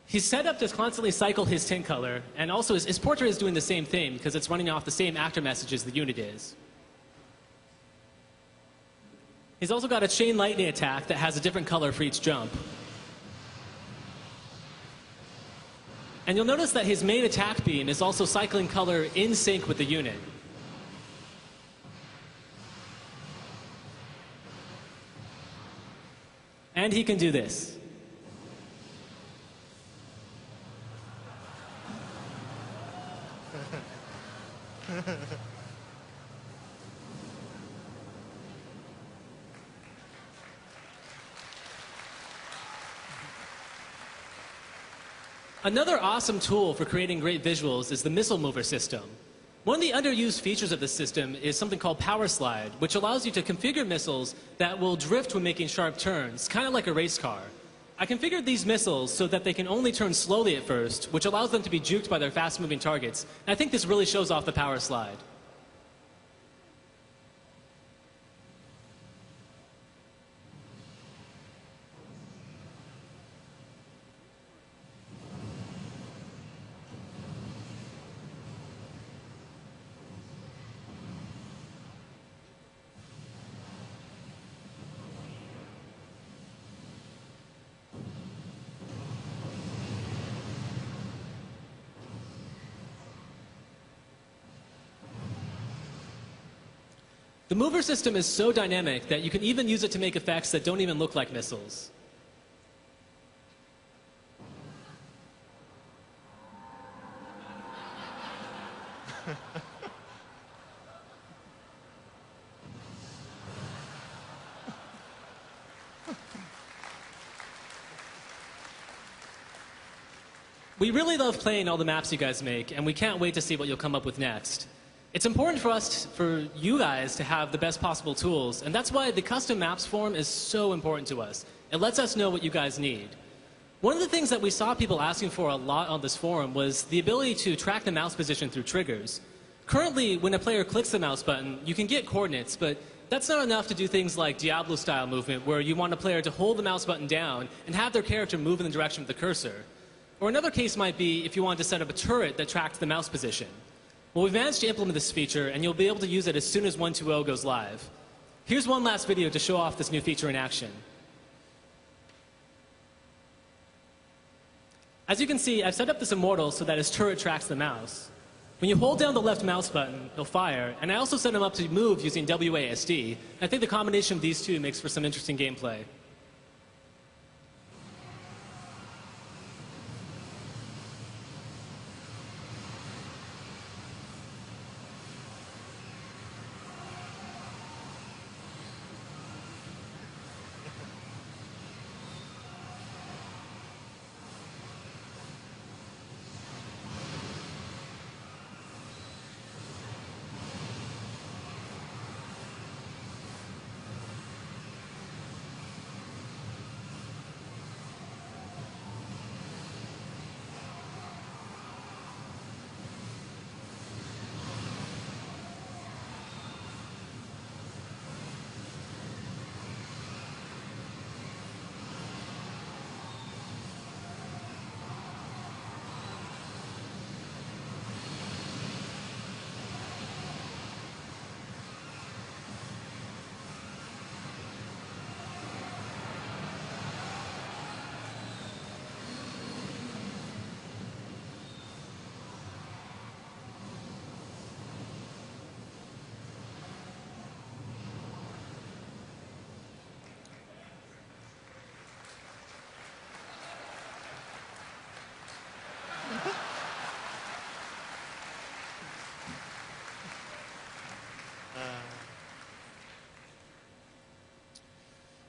He's set up to constantly cycle his tint color, and also his portrait is doing the same thing because it's running off the same actor messages the unit is. He's also got a chain lightning attack that has a different color for each jump. And you'll notice that his main attack beam is also cycling color in sync with the unit. And he can do this. Another awesome tool for creating great visuals is the missile mover system. One of the underused features of this system is something called Power Slide, which allows you to configure missiles that will drift when making sharp turns, kind of like a race car. I configured these missiles so that they can only turn slowly at first, which allows them to be juked by their fast-moving targets. And I think this really shows off the Power Slide. The mover system is so dynamic that you can even use it to make effects that don't even look like missiles. We really love playing all the maps you guys make, and we can't wait to see what you'll come up with next. It's important for you guys to have the best possible tools, and that's why the custom maps forum is so important to us. It lets us know what you guys need. One of the things that we saw people asking for a lot on this forum was the ability to track the mouse position through triggers. Currently, when a player clicks the mouse button, you can get coordinates, but that's not enough to do things like Diablo-style movement, where you want a player to hold the mouse button down and have their character move in the direction of the cursor. Or another case might be if you wanted to set up a turret that tracked the mouse position. Well, we've managed to implement this feature, and you'll be able to use it as soon as 1.2.0 goes live. Here's one last video to show off this new feature in action. As you can see, I've set up this immortal so that his turret tracks the mouse. When you hold down the left mouse button, he'll fire, and I also set him up to move using WASD. I think the combination of these two makes for some interesting gameplay.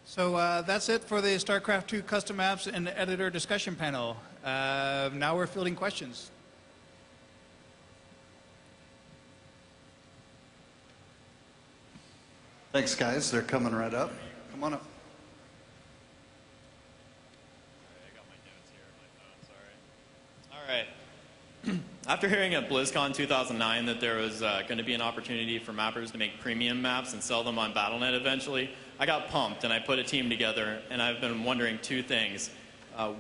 So that's it for the StarCraft 2 custom maps and editor discussion panel. Now we're fielding questions. Thanks, guys. They're coming right up. Come on up. All right. After hearing at BlizzCon 2009 that there was going to be an opportunity for mappers to make premium maps and sell them on Battle.net eventually, I got pumped and I put a team together, and I've been wondering two things.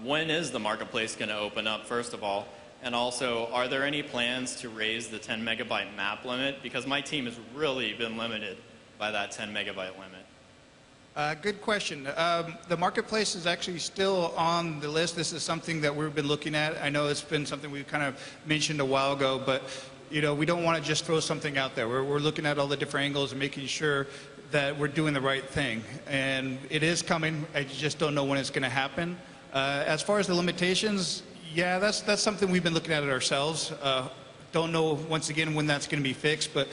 When is the marketplace going to open up, first of all? And also, are there any plans to raise the 10 megabyte map limit? Because my team has really been limited by that 10 megabyte limit. Good question. The marketplace is actually still on the list. This is something that we've been looking at. I know it's been something we kind of mentioned a while ago, but we don't want to just throw something out there. We're looking at all the different angles and making sure that we're doing the right thing. And it is coming. I just don't know when it's going to happen. As far as the limitations, yeah, that's something we've been looking at it ourselves. Don't know, once again, when that's going to be fixed, but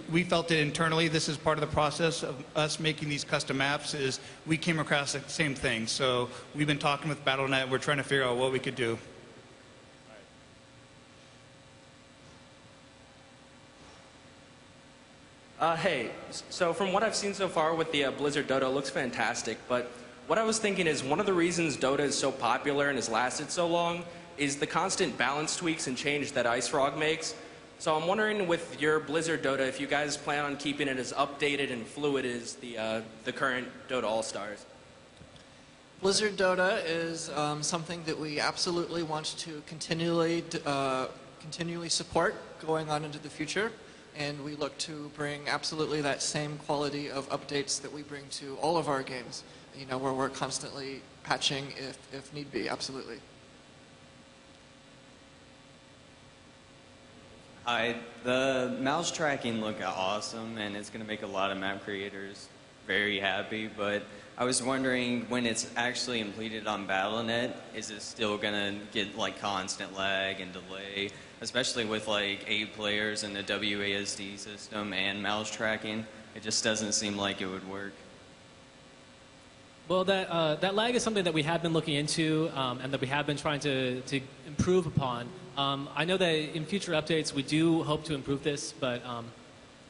we felt it internally. This is part of the process of us making these custom maps, is we came across the same thing. So we've been talking with Battle.net. We're trying to figure out what we could do. Hey, so from what I've seen so far with the Blizzard Dota, it looks fantastic, but what I was thinking is one of the reasons Dota is so popular and has lasted so long is the constant balance tweaks and change that IceFrog makes. So I'm wondering, with your Blizzard Dota, if you guys plan on keeping it as updated and fluid as the current Dota All-Stars. Blizzard Dota is something that we absolutely want to continually support going on into the future. And we look to bring absolutely that same quality of updates that we bring to all of our games, where we're constantly patching if need be, absolutely. The mouse tracking looked awesome, and it's going to make a lot of map creators very happy, but I was wondering, when it's actually completed on Battle.net, is it still going to get like constant lag and delay, especially with like 8 players in the WASD system and mouse tracking? It just doesn't seem like it would work. Well, that lag is something that we have been looking into and that we have been trying to improve upon. I know that in future updates we do hope to improve this, but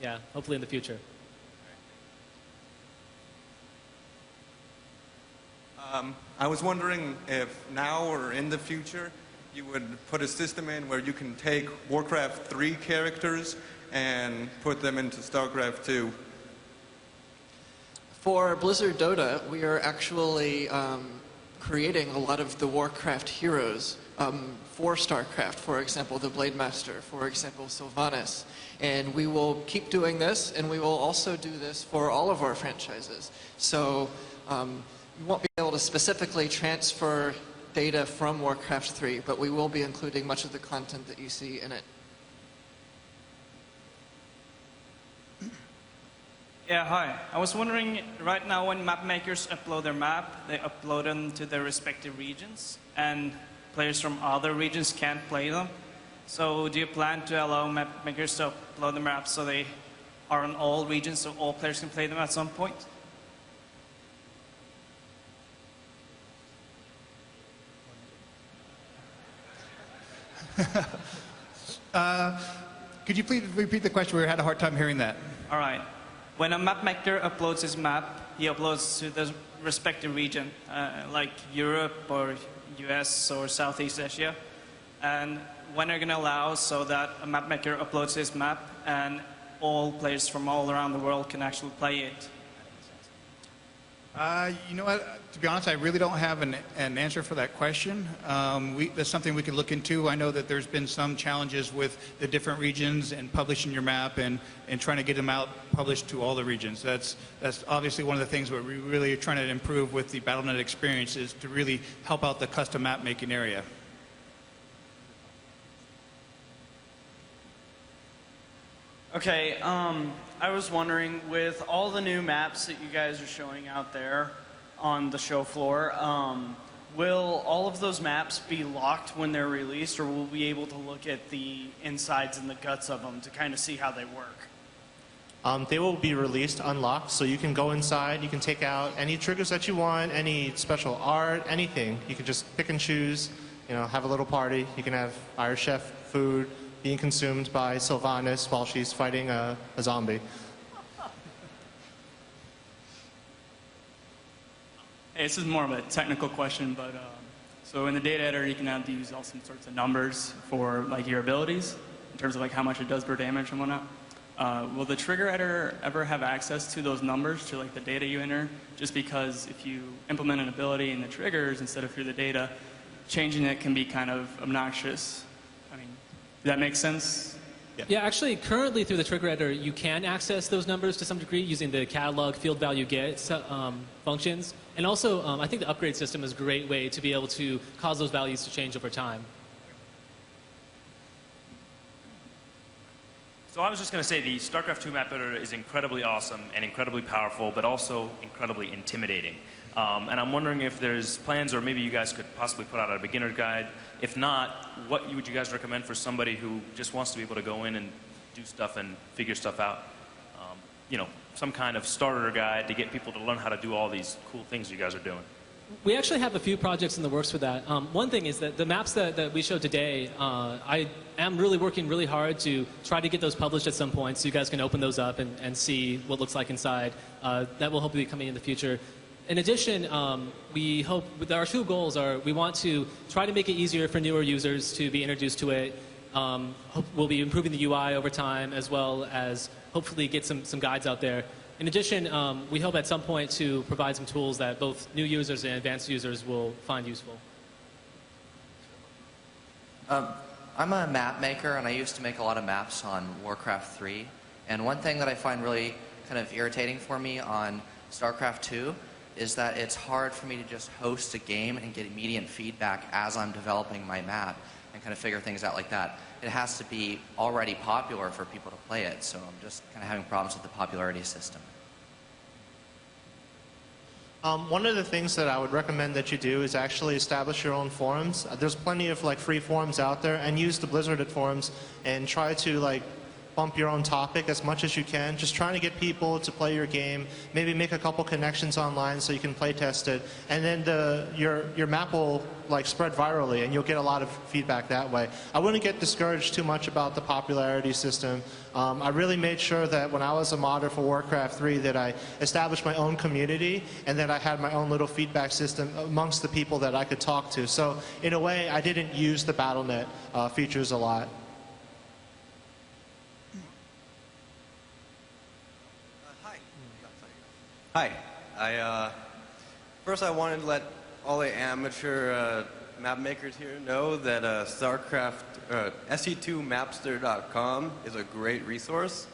yeah, hopefully in the future. I was wondering if now or in the future you would put a system in where you can take Warcraft 3 characters and put them into StarCraft 2. For Blizzard Dota, we are actually creating a lot of the Warcraft heroes for StarCraft. For example, the Blade Master, for example, Sylvanas. And we will keep doing this, and we will also do this for all of our franchises. So we won't be able to specifically transfer data from Warcraft 3, but we will be including much of the content that you see in it. Yeah, hi. I was wondering, right now when map makers upload their map, they upload them to their respective regions, and players from other regions can't play them. So do you plan to allow map makers to upload the maps so they are in all regions so all players can play them at some point? Could you please repeat the question? We had a hard time hearing that. All right. When a map maker uploads his map, he uploads to the respective region, like Europe or US or Southeast Asia. And when are you going to allow so that a map maker uploads his map and all players from all around the world can actually play it? You know what? To be honest, I really don't have an answer for that question. That's something we could look into. I know that there's been some challenges with the different regions and publishing your map and trying to get them out published to all the regions. That's obviously one of the things where we really are trying to improve with the Battle.net experience, is to really help out the custom map making area. Okay, I was wondering, with all the new maps that you guys are showing out there on the show floor, will all of those maps be locked when they're released, or will we be able to look at the insides and the guts of them to kind of see how they work? They will be released unlocked, so you can go inside, you can take out any triggers that you want, any special art, anything. You can just pick and choose, you know, have a little party. You can have Irish Chef food being consumed by Sylvanas while she's fighting a zombie. Hey, this is more of a technical question, but so in the data editor, you can have these all sorts of numbers for like your abilities in terms of like how much it does per damage and whatnot. Will the trigger editor ever have access to those numbers, to like the data you enter? Just because if you implement an ability in the triggers instead of through the data, changing it can be kind of obnoxious. I mean, does that make sense? Yeah, actually, currently through the trigger editor, you can access those numbers to some degree using the catalog field value get functions. And also, I think the upgrade system is a great way to be able to cause those values to change over time. So I was just going to say the StarCraft 2 Map Editor is incredibly awesome and incredibly powerful, but also incredibly intimidating. And I'm wondering if there's plans, or maybe you guys could possibly put out a beginner guide. If not, what would you guys recommend for somebody who just wants to be able to go in and do stuff and figure stuff out? You know, some kind of starter guide to get people to learn how to do all these cool things you guys are doing. We actually have a few projects in the works for that. One thing is that the maps that we showed today, I am really working really hard to try to get those published at some point so you guys can open those up and see what it looks like inside. That will hopefully be coming in the future. In addition, we hope, our two goals are, we want to try to make it easier for newer users to be introduced to it. We'll be improving the UI over time, as well as hopefully get some guides out there. In addition, we hope at some point to provide some tools that both new users and advanced users will find useful. I'm a map maker, and I used to make a lot of maps on Warcraft 3. And one thing that I find really kind of irritating for me on StarCraft 2 is that it's hard for me to just host a game and get immediate feedback as I'm developing my map. and kind of figure things out like that. It has to be already popular for people to play it, so I'm just kind of having problems with the popularity system. One of the things that I would recommend that you do is actually establish your own forums. There's plenty of like free forums out there, and use the Blizzarded forums and try to like bump your own topic as much as you can. Just trying to get people to play your game, maybe make a couple connections online so you can play test it, and then your map will like spread virally and you'll get a lot of feedback that way. I wouldn't get discouraged too much about the popularity system. I really made sure that when I was a modder for Warcraft 3 that I established my own community and that I had my own little feedback system amongst the people that I could talk to. So in a way, I didn't use the Battle.net features a lot. Hi. First I wanted to let all the amateur map makers here know that SC2Mapster.com is a great resource.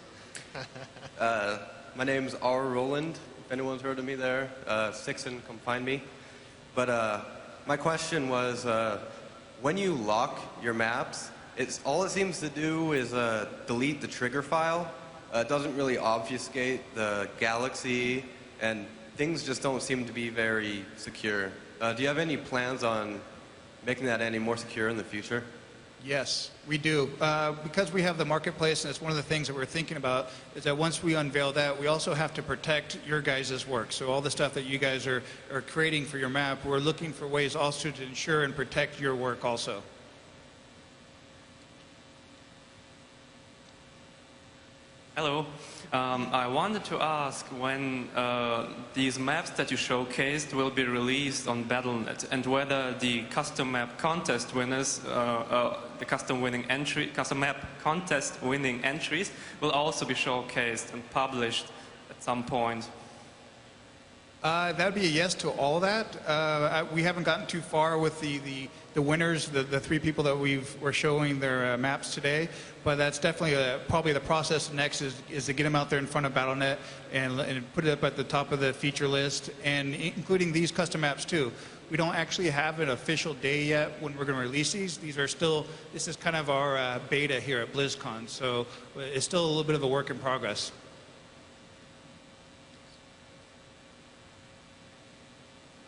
My name's R. Roland, if anyone's heard of me there. Sixon, come find me. But my question was, when you lock your maps, all it seems to do is delete the trigger file. It doesn't really obfuscate the galaxy, and things just don't seem to be very secure. Do you have any plans on making that any more secure in the future? Yes, we do. Because we have the marketplace, and it's one of the things that we're thinking about, is that once we unveil that, we also have to protect your guys' work. So all the stuff that you guys are creating for your map, we're looking for ways also to ensure and protect your work also. Hello. I wanted to ask when these maps that you showcased will be released on Battle.net, and whether the custom map contest winners, the custom map contest winning entries will also be showcased and published at some point. That would be a yes to all that. We haven't gotten too far with the winners, the three people that we're showing their maps today, but that's definitely probably the process next is to get them out there in front of Battle.net and put it up at the top of the feature list, and including these custom maps too. We don't actually have an official day yet when we're going to release these. This is kind of our beta here at BlizzCon, so it's still a little bit of a work in progress.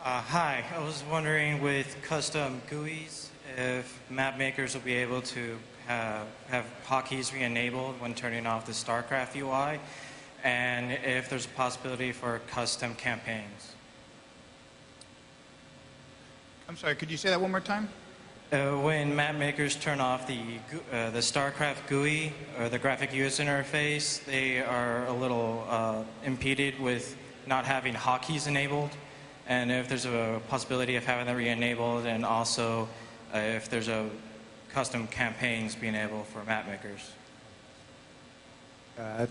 Hi, I was wondering with custom GUIs if map makers will be able to have hotkeys re-enabled when turning off the StarCraft UI, and if there's a possibility for custom campaigns. I'm sorry, could you say that one more time? When map makers turn off the StarCraft GUI, or the graphic user interface, they are a little impeded with not having hotkeys enabled. And if there's a possibility of having that re-enabled, and also if there's a custom campaigns being able for map makers.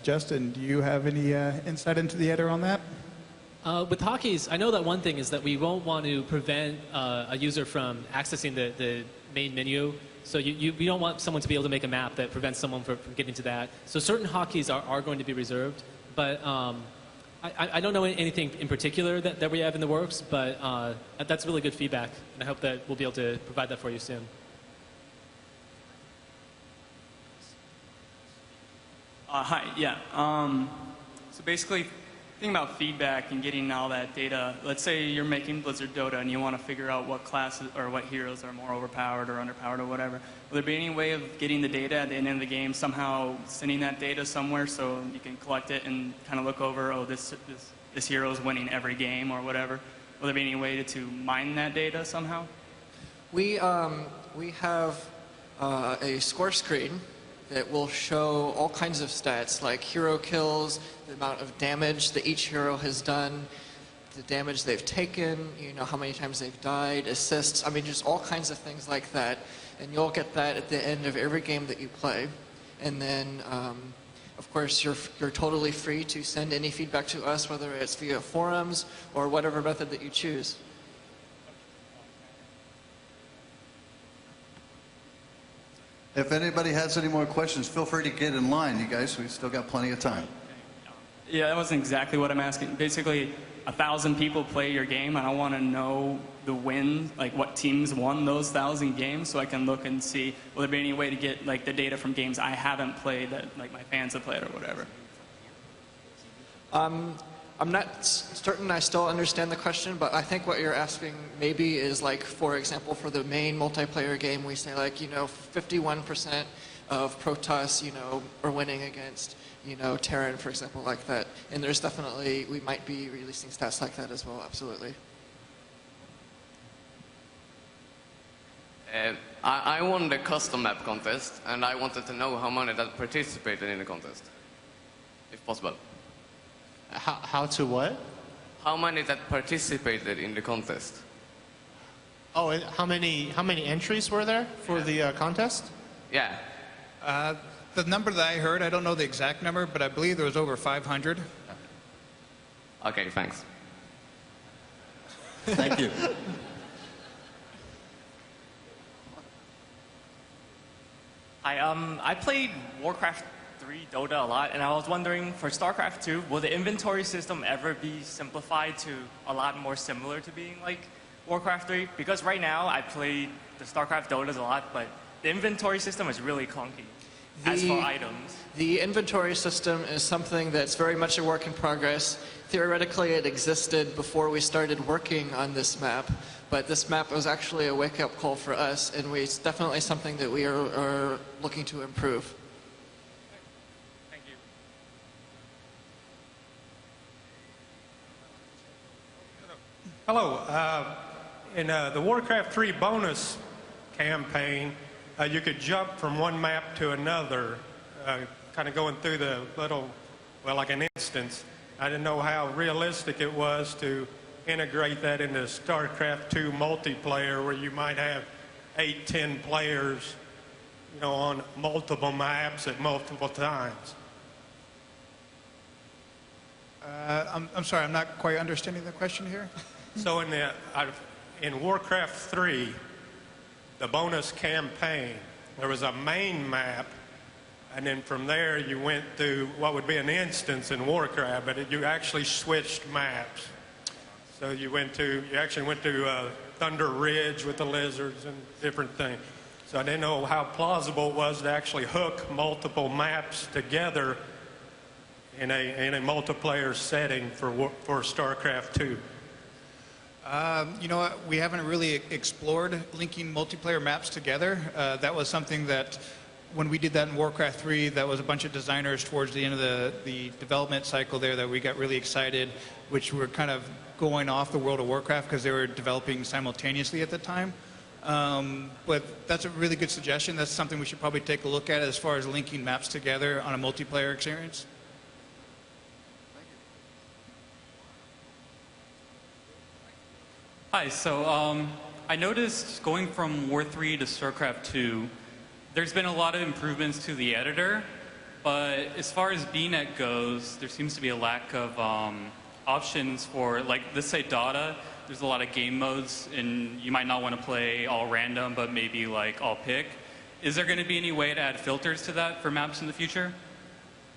Justin, do you have any insight into the editor on that? With hotkeys, I know that one thing is that we won't want to prevent a user from accessing the main menu. So we don't want someone to be able to make a map that prevents someone from getting to that. So certain hotkeys are going to be reserved, but I don't know anything in particular that we have in the works, but that's really good feedback, and I hope that we'll be able to provide that for you soon. Hi, yeah. So basically, thinking about feedback and getting all that data, let's say you're making Blizzard Dota and you want to figure out what classes or what heroes are more overpowered or underpowered or whatever. Will there be any way of getting the data at the end of the game, somehow sending that data somewhere so you can collect it and kind of look over, oh, this hero is winning every game or whatever? Will there be any way to mine that data somehow? We have a score screen that will show all kinds of stats like hero kills, the amount of damage that each hero has done, the damage they've taken, you know, how many times they've died, assists, I mean just all kinds of things like that. And you'll get that at the end of every game that you play. And then, of course, you're totally free to send any feedback to us, whether it's via forums or whatever method that you choose. If anybody has any more questions, feel free to get in line, you guys. We've still got plenty of time. Yeah, that wasn't exactly what I'm asking. Basically, 1,000 people play your game, and I want to know the win, like what teams won those 1,000 games, so I can look and see will there be any way to get like the data from games I haven't played that like my fans have played or whatever. I'm not certain I still understand the question, but I think what you're asking maybe is like, for example, for the main multiplayer game, we say like, 51% of Protoss, are winning against, Terran, for example, like that. And there's definitely, we might be releasing stats like that as well, absolutely. I won the custom map contest, and I wanted to know how many that participated in the contest, if possible. How to what? How many that participated in the contest? Oh, and how many entries were there for the contest? Yeah. The number that I heard, I don't know the exact number, but I believe there was over 500. Okay, thanks. Thank you. Hi, I played Warcraft 3 Dota a lot, and I was wondering, for StarCraft 2, will the inventory system ever be simplified to a lot more similar to being like Warcraft 3? Because right now, I played the StarCraft Dotas a lot, but the inventory system is really clunky. As for items. The inventory system is something that's very much a work in progress. Theoretically, it existed before we started working on this map, but this map was actually a wake-up call for us, and it's definitely something that we are looking to improve. Thank you. Hello. In the Warcraft 3 bonus campaign, you could jump from one map to another, kind of going through the little, well, like an instance. I didn't know how realistic it was to integrate that into StarCraft 2 Multiplayer, where you might have 8, 10 players, on multiple maps at multiple times. I'm sorry, I'm not quite understanding the question here. So in Warcraft 3, the bonus campaign, there was a main map, and then from there you went to what would be an instance in Warcraft, but you actually switched maps. So you actually went to Thunder Ridge with the lizards and different things. So I didn't know how plausible it was to actually hook multiple maps together in a multiplayer setting for StarCraft 2. You know what? We haven't really explored linking multiplayer maps together. That was something that, when we did that in Warcraft 3, that was a bunch of designers towards the end of the development cycle there that we got really excited, which were kind of going off the World of Warcraft because they were developing simultaneously at the time. But that's a really good suggestion. That's something we should probably take a look at as far as linking maps together on a multiplayer experience. Hi, so I noticed going from War 3 to StarCraft 2, there's been a lot of improvements to the editor, but as far as BNet goes, there seems to be a lack of options for, like, let's say Dota, there's a lot of game modes, and you might not want to play all random, but maybe like all pick. Is there going to be any way to add filters to that for maps in the future?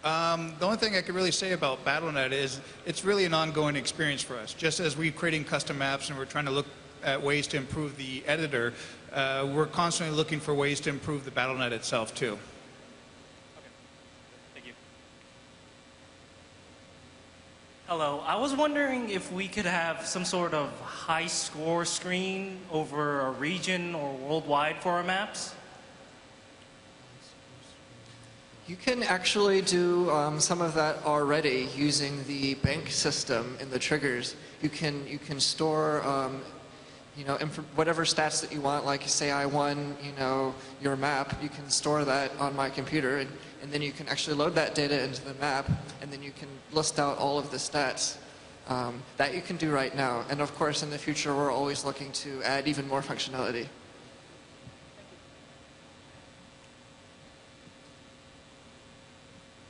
The only thing I could really say about Battle.net is it's really an ongoing experience for us. Just as we're creating custom maps and we're trying to look at ways to improve the editor, we're constantly looking for ways to improve the Battle.net itself too. Thank you. Hello. I was wondering if we could have some sort of high score screen over a region or worldwide for our maps. You can actually do some of that already using the bank system in the triggers. You can store whatever stats that you want, like say I won your map, you can store that on my computer, and then you can actually load that data into the map, and then you can list out all of the stats. That you can do right now, and of course in the future we're always looking to add even more functionality.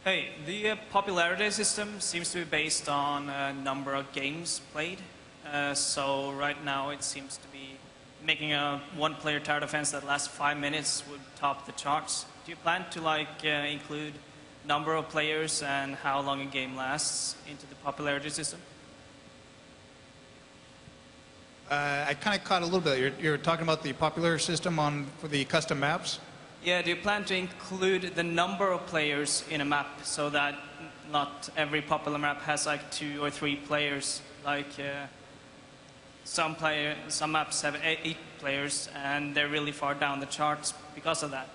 Hey, the popularity system seems to be based on a number of games played. So right now it seems to be making a one-player tower defense that lasts 5 minutes would top the charts. Do you plan to include number of players and how long a game lasts into the popularity system? I kind of caught a little bit. You're talking about the popular system for the custom maps? Yeah, do you plan to include the number of players in a map so that not every popular map has like 2 or 3 players? Like some maps have 8 players and they're really far down the charts because of that.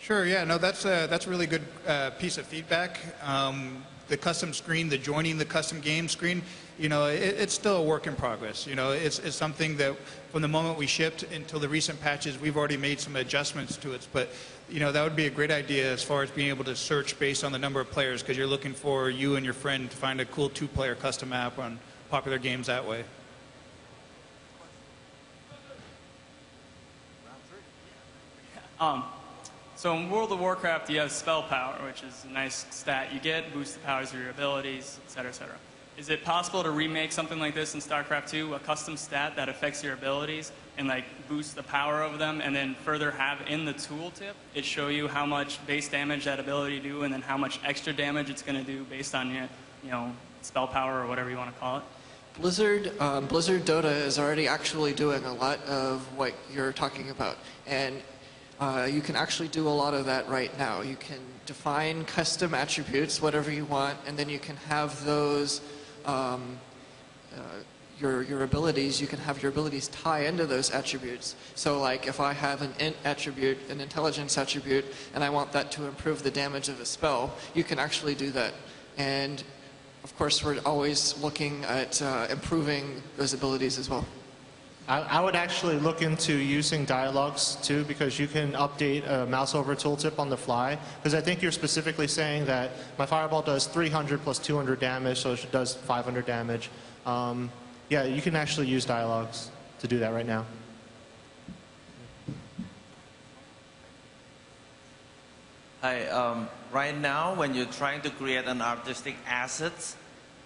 Sure, yeah, no, that's a really good piece of feedback. The custom screen, the joining the custom game screen, it's still a work in progress. It's something that from the moment we shipped until the recent patches, we've already made some adjustments to it. But, that would be a great idea as far as being able to search based on the number of players, because you're looking for you and your friend to find a cool 2-player custom map on popular games that way. So in World of Warcraft, you have spell power, which is a nice stat you get, boosts the powers of your abilities, etc., etc. Is it possible to remake something like this in StarCraft 2, a custom stat that affects your abilities and like boosts the power of them, and then further have in the tooltip it show you how much base damage that ability do, and then how much extra damage it's going to do based on your, spell power or whatever you want to call it? Blizzard Dota is already actually doing a lot of what you're talking about, and you can actually do a lot of that right now. You can define custom attributes, whatever you want, and then you can have those, your abilities, you can have your abilities tie into those attributes. So like if I have an int attribute, an intelligence attribute, and I want that to improve the damage of a spell, you can actually do that. And of course, we're always looking at improving those abilities as well. I would actually look into using dialogues too, because you can update a mouse over tooltip on the fly. Because I think you're specifically saying that my fireball does 300 plus 200 damage, so it does 500 damage. Yeah, you can actually use dialogues to do that right now. Hi, right now when you're trying to create an artistic asset,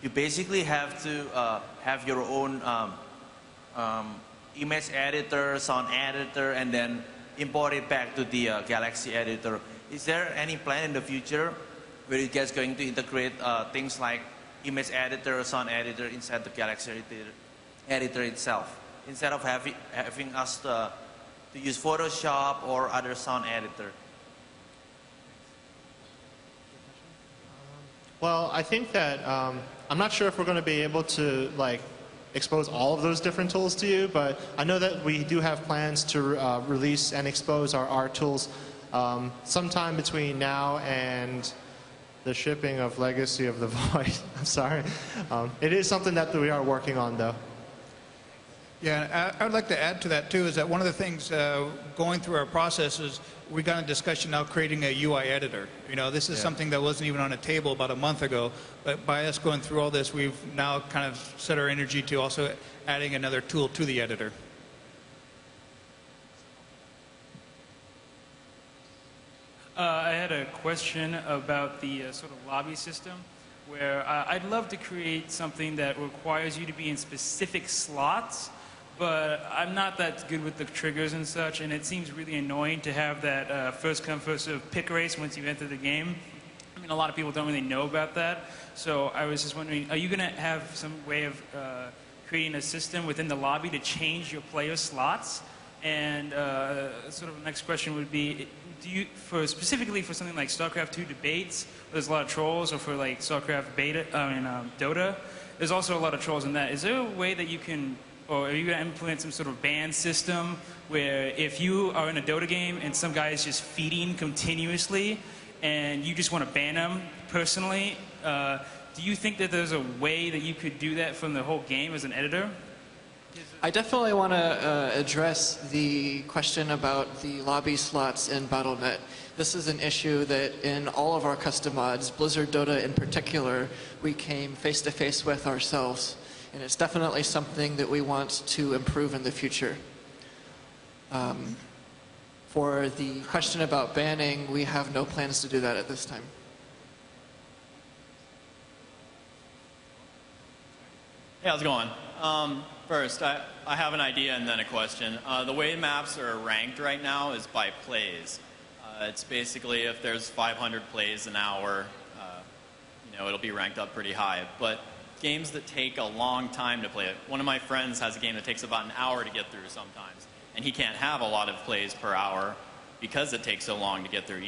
you basically have to have your own image editor, sound editor, and then import it back to the Galaxy editor. Is there any plan in the future where you guys going to integrate things like image editor, sound editor inside the Galaxy editor itself, instead of having us to use Photoshop or other sound editor? Well, I think that I'm not sure if we're going to be able to expose all of those different tools to you, but I know that we do have plans to release and expose our art tools sometime between now and the shipping of Legacy of the Void. I'm sorry. It is something that we are working on, though. Yeah, I would like to add to that too, is that one of the things going through our process is we got a discussion now creating a UI editor. This is something that wasn't even on a table about a month ago, but by us going through all this, we've now kind of set our energy to also adding another tool to the editor. I had a question about the sort of lobby system, where I'd love to create something that requires you to be in specific slots, but I'm not that good with the triggers and such, and it seems really annoying to have that first come, first serve pick race once you enter the game. I mean, a lot of people don't really know about that, so I was just wondering, are you going to have some way of creating a system within the lobby to change your player slots? And sort of the next question would be, do you, specifically for something like StarCraft 2 debates, there's a lot of trolls, or for like StarCraft beta, Dota, there's also a lot of trolls in that. Is there a way that you can, or are you going to implement some sort of ban system where if you are in a Dota game and some guy is just feeding continuously and you just want to ban him personally, do you think that there's a way that you could do that from the whole game as an editor? I definitely want to address the question about the lobby slots in Battle.net. This is an issue that in all of our custom mods, Blizzard Dota in particular, we came face to face with ourselves. And it's definitely something that we want to improve in the future. For the question about banning, we have no plans to do that at this time. Hey, how's it going? First, I have an idea and then a question. The way maps are ranked right now is by plays. It's basically if there's 500 plays an hour, it'll be ranked up pretty high. But games that take a long time to play, one of my friends has a game that takes about an hour to get through sometimes, and he can't have a lot of plays per hour because it takes so long to get through.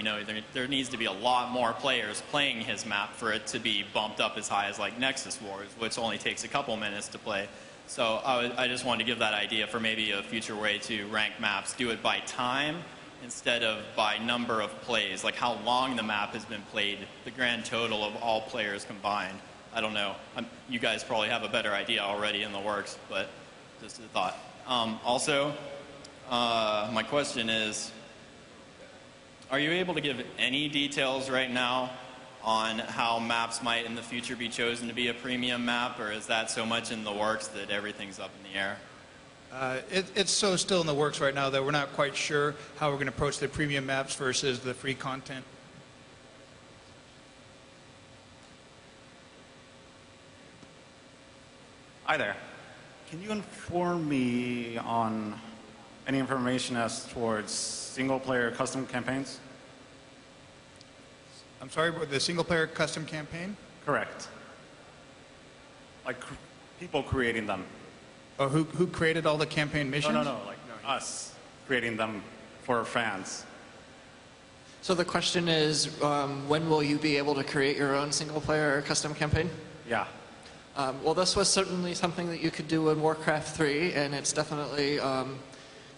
There needs to be a lot more players playing his map for it to be bumped up as high as like Nexus Wars, which only takes a couple minutes to play. So I just wanted to give that idea for maybe a future way to rank maps, do it by time instead of by number of plays, like how long the map has been played, the grand total of all players combined. I don't know. You guys probably have a better idea already in the works, but just a thought. Also, my question is, are you able to give any details right now on how maps might in the future be chosen to be a premium map, or is that so much in the works that everything's up in the air? It's so still in the works right now that we're not quite sure how we're going to approach the premium maps versus the free content. Hi there. Can you inform me on any information as towards single-player custom campaigns? I'm sorry, the single-player custom campaign? Correct. Like people creating them. Oh, who created all the campaign missions? No, like us creating them for fans. So the question is, when will you be able to create your own single-player custom campaign? Yeah. Well, this was certainly something that you could do in Warcraft 3, and it's definitely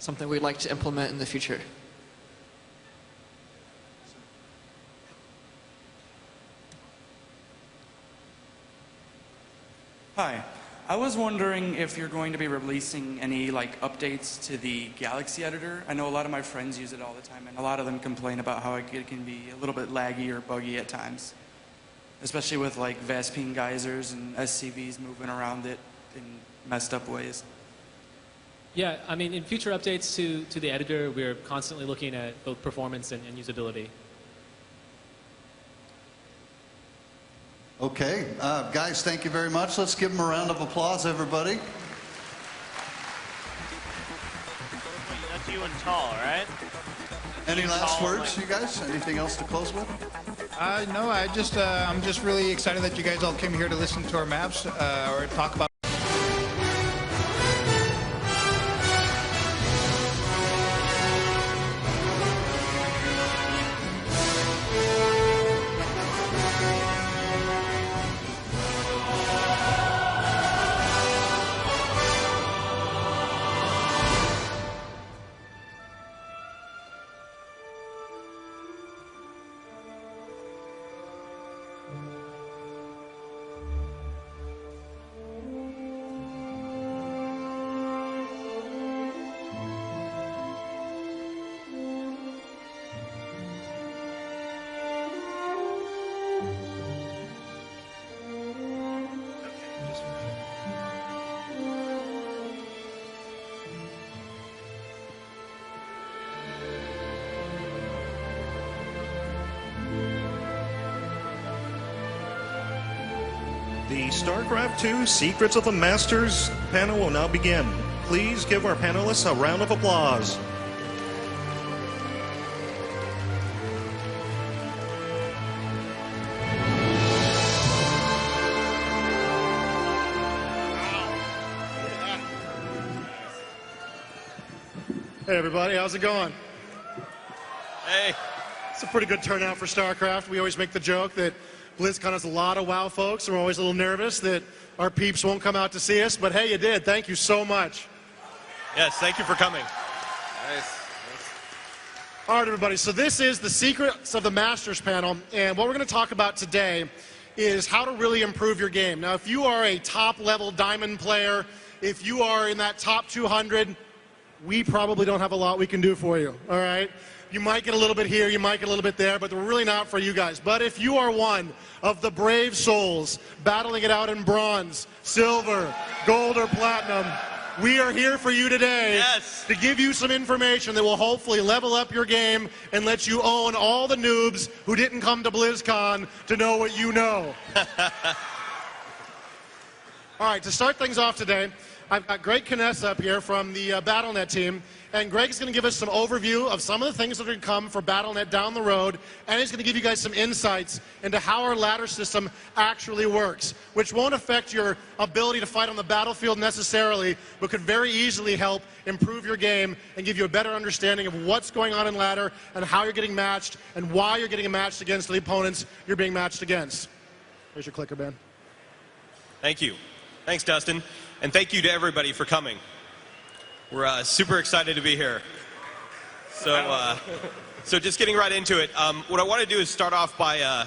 something we'd like to implement in the future. Hi. I was wondering if you're going to be releasing any updates to the Galaxy Editor. I know a lot of my friends use it all the time, and a lot of them complain about how it can be a little bit laggy or buggy at times, especially with Vespene geysers and SCVs moving around it in messed up ways. Yeah, I mean, in future updates to the editor, we're constantly looking at both performance and usability. Okay, guys, thank you very much. Let's give them a round of applause, everybody. That's you and Tall, right? Any last words, you guys? Anything else to close with? No, I'm just really excited that you guys all came here to listen to our maps or talk about. The StarCraft II Secrets of the Masters panel will now begin. Please give our panelists a round of applause. Hey everybody, how's it going? Hey, it's a pretty good turnout for StarCraft. We always make the joke that Blizzcon has a lot of WoW folks, and we're always a little nervous that our peeps won't come out to see us, but hey, you did. Thank you so much. Yes, thank you for coming. Nice. All right, everybody, so this is the Secrets of the Masters panel, and what we're going to talk about today is how to really improve your game. Now, if you are a top-level diamond player, if you are in that top 200, we probably don't have a lot we can do for you, all right? You might get a little bit here, you might get a little bit there, but we're really not for you guys. But if you are one of the brave souls battling it out in bronze, silver, gold, or platinum, we are here for you today to give you some information that will hopefully level up your game and let you own all the noobs who didn't come to BlizzCon to know what you know. All right, to start things off today, I've got Greg Kness up here from the BattleNet team, And Greg is going to give us some overview of some of the things that are going to come for Battle.net down the road, and he's going to give you guys some insights into how our ladder system actually works, which won't affect your ability to fight on the battlefield necessarily, but could very easily help improve your game and give you a better understanding of what's going on in ladder and how you're getting matched and why you're getting matched against the opponents you're being matched against. Here's your clicker, Ben. Thank you. Thanks, Dustin. And thank you to everybody for coming. We're super excited to be here. So just getting right into it, what I want to do is start off by,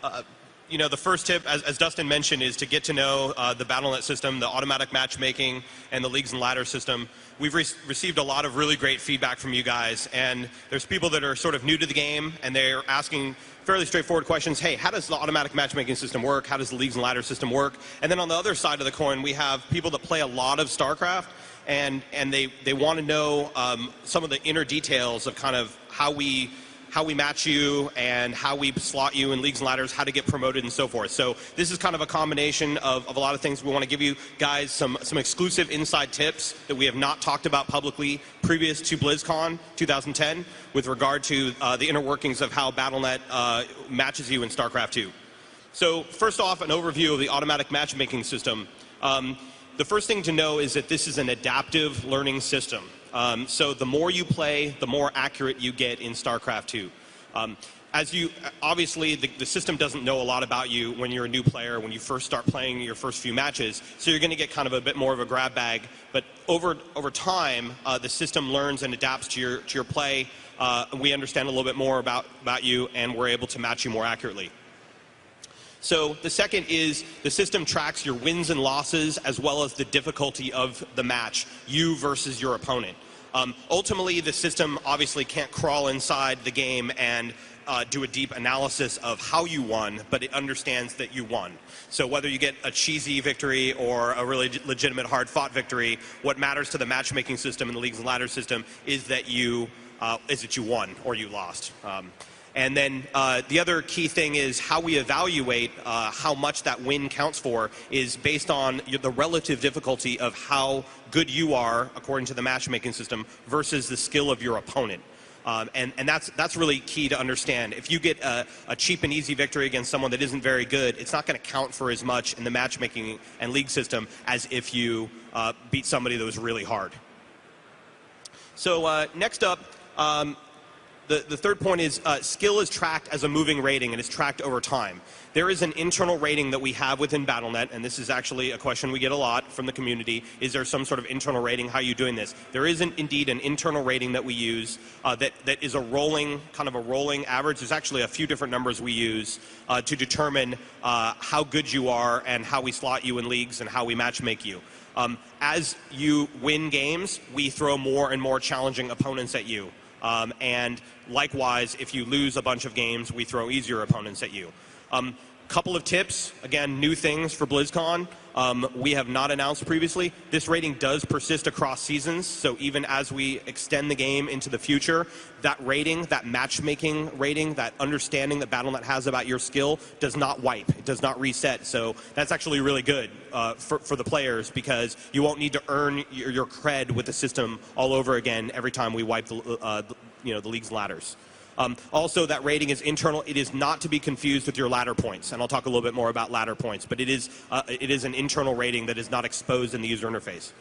the first tip, as Dustin mentioned, is to get to know the Battle.net system, the automatic matchmaking, and the leagues and ladder system. We've received a lot of really great feedback from you guys, and there's people that are sort of new to the game, and they're asking fairly straightforward questions. Hey, how does the automatic matchmaking system work? How does the leagues and ladder system work? And then on the other side of the coin, we have people that play a lot of StarCraft, and they want to know some of the inner details of kind of how we match you and how we slot you in leagues and ladders, how to get promoted and so forth. So this is kind of a combination of a lot of things. We want to give you guys some exclusive inside tips that we have not talked about publicly previous to BlizzCon 2010 with regard to the inner workings of how Battle.net matches you in StarCraft 2. So first off, an overview of the automatic matchmaking system. The first thing to know is that this is an adaptive learning system. So the more you play, the more accurate you get in StarCraft 2. Obviously, the system doesn't know a lot about you when you're a new player, when you first start playing your first few matches, so you're going to get kind of a bit more of a grab bag. But over time, the system learns and adapts to your play. We understand a little bit more about you, and we're able to match you more accurately. So the second is the system tracks your wins and losses as well as the difficulty of the match, you versus your opponent. Ultimately, the system obviously can't crawl inside the game and do a deep analysis of how you won, but it understands that you won. So whether you get a cheesy victory or a really legitimate hard-fought victory, what matters to the matchmaking system and the leagues and ladder system is that you won or you lost. And then the other key thing is how we evaluate how much that win counts for is based on the relative difficulty of how good you are, according to the matchmaking system, versus the skill of your opponent. And that's really key to understand. If you get a cheap and easy victory against someone that isn't very good, it's not going to count for as much in the matchmaking and league system as if you beat somebody that was really hard. So next up, the third point is skill is tracked as a moving rating, and it's tracked over time. There is an internal rating that we have within Battle.net, and this is actually a question we get a lot from the community. Is there some sort of internal rating? How are you doing this? There is indeed an internal rating that we use that is a rolling average. There's actually a few different numbers we use to determine how good you are and how we slot you in leagues and how we matchmake you. As you win games, we throw more and more challenging opponents at you. And likewise, if you lose a bunch of games, we throw easier opponents at you. Couple of tips, again, new things for BlizzCon. We have not announced previously. This rating does persist across seasons, so even as we extend the game into the future, that rating, that matchmaking rating, that understanding that Battle.net has about your skill does not wipe. It does not reset, so that's actually really good for the players because you won't need to earn your cred with the system all over again every time we wipe the leagues and ladders. Also, that rating is internal. It is not to be confused with your ladder points, and I'll talk a little bit more about ladder points, but it is an internal rating that is not exposed in the user interface.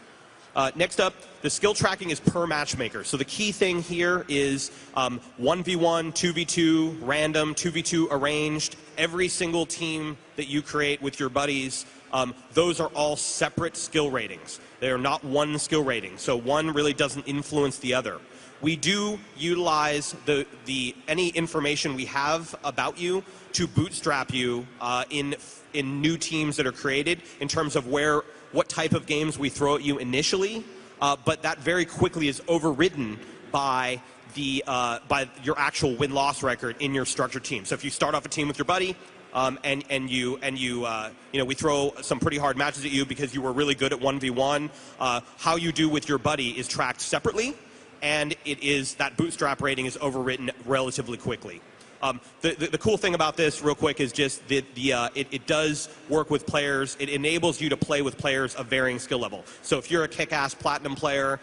Next up, the skill tracking is per matchmaker. So the key thing here is 1v1, 2v2, random, 2v2 arranged. Every single team that you create with your buddies, those are all separate skill ratings. They are not one skill rating, so one really doesn't influence the other. We do utilize any information we have about you to bootstrap you in new teams that are created in terms of what type of games we throw at you initially, but that very quickly is overridden by your actual win-loss record in your structured team. So if you start off a team with your buddy, we throw some pretty hard matches at you because you were really good at 1v1, how you do with your buddy is tracked separately. And that bootstrap rating is overwritten relatively quickly. The cool thing about this, real quick, is just that it does work with players. It enables you to play with players of varying skill level. So if you're a kick-ass platinum player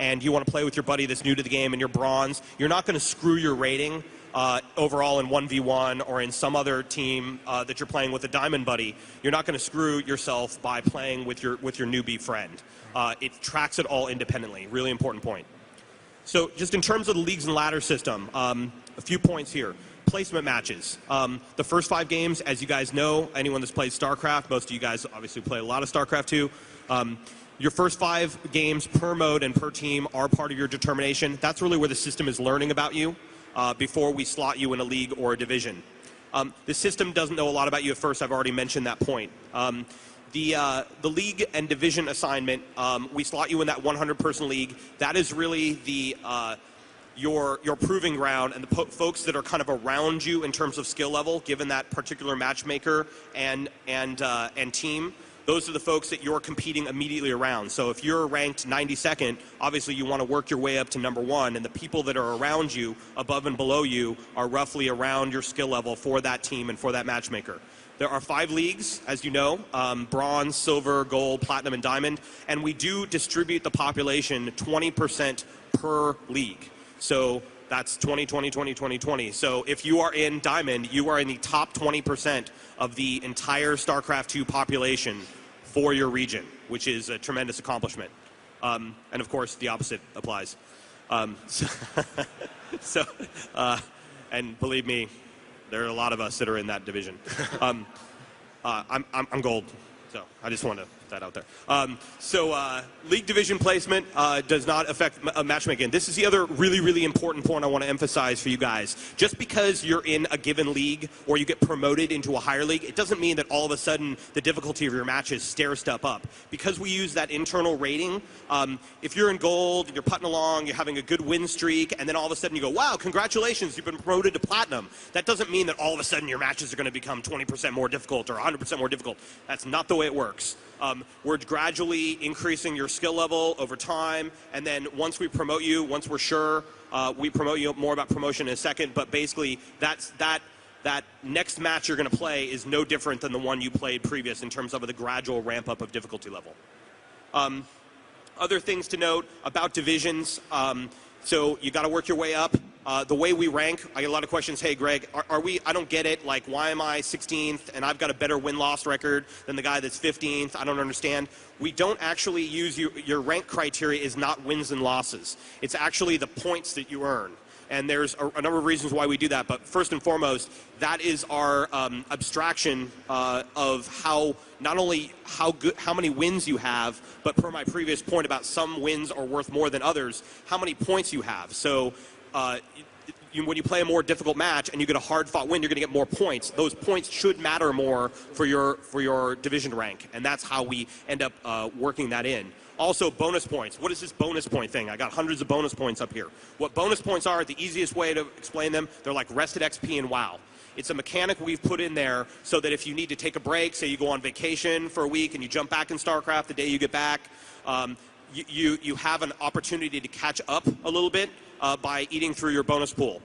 and you want to play with your buddy that's new to the game and you're bronze, you're not going to screw your rating overall in 1v1 or in some other team that you're playing with a diamond buddy. You're not going to screw yourself by playing with your newbie friend. It tracks it all independently. Really important point. So just in terms of the leagues and ladder system, a few points here. Placement matches. The first 5 games, as you guys know, anyone that's played StarCraft, most of you guys obviously play a lot of StarCraft 2. Your first 5 games per mode and per team are part of your determination. That's really where the system is learning about you before we slot you in a league or a division. The system doesn't know a lot about you at first. I've already mentioned that point. The league and division assignment, we slot you in that 100-person league. That is really the your proving ground, and the folks that are kind of around you in terms of skill level, given that particular matchmaker and team. Those are the folks that you're competing immediately around. So if you're ranked 92nd, obviously you want to work your way up to number 1, and the people that are around you, above and below you, are roughly around your skill level for that team and for that matchmaker. There are 5 leagues, as you know, bronze, silver, gold, platinum, and diamond, and we do distribute the population 20% per league. So that's 20, 20, 20, 20, 20. So if you are in diamond, you are in the top 20% of the entire StarCraft 2 population for your region, which is a tremendous accomplishment. And of course, the opposite applies. And believe me, there are a lot of us that are in that division. I'm gold, so I just want to put that out there. League division placement does not affect matchmaking. This is the other really, really important point I want to emphasize for you guys. Just because you're in a given league or you get promoted into a higher league, it doesn't mean that all of a sudden the difficulty of your matches stair-step up. Because we use that internal rating, if you're in gold and you're putting along, you're having a good win streak, and then all of a sudden you go, wow, congratulations, you've been promoted to platinum. That doesn't mean that all of a sudden your matches are going to become 20% more difficult or 100% more difficult. That's not the way it works. We're gradually increasing your skill level over time, and then once we promote you, once we're sure, we promote you. More about promotion in a second, but basically that next match you're going to play is no different than the one you played previous in terms of the gradual ramp up of difficulty level. Other things to note about divisions, so you got to work your way up. The way we rank, I get a lot of questions, hey Greg, I don't get it, like why am I 16th and I've got a better win-loss record than the guy that's 15th, I don't understand. We don't actually use, your rank criteria is not wins and losses. It's actually the points that you earn. And there's a number of reasons why we do that, but first and foremost, that is our abstraction of how, not only how many wins you have, but per my previous point about some wins are worth more than others, how many points you have. So when you play a more difficult match and you get a hard-fought win, you're going to get more points. Those points should matter more for your division rank, and that's how we end up working that in. Also, bonus points. What is this bonus point thing? I got hundreds of bonus points up here. What bonus points are, the easiest way to explain them, they're like rested XP in WoW. It's a mechanic we've put in there so that if you need to take a break, say you go on vacation for a week and you jump back in StarCraft the day you get back, you have an opportunity to catch up a little bit by eating through your bonus pool.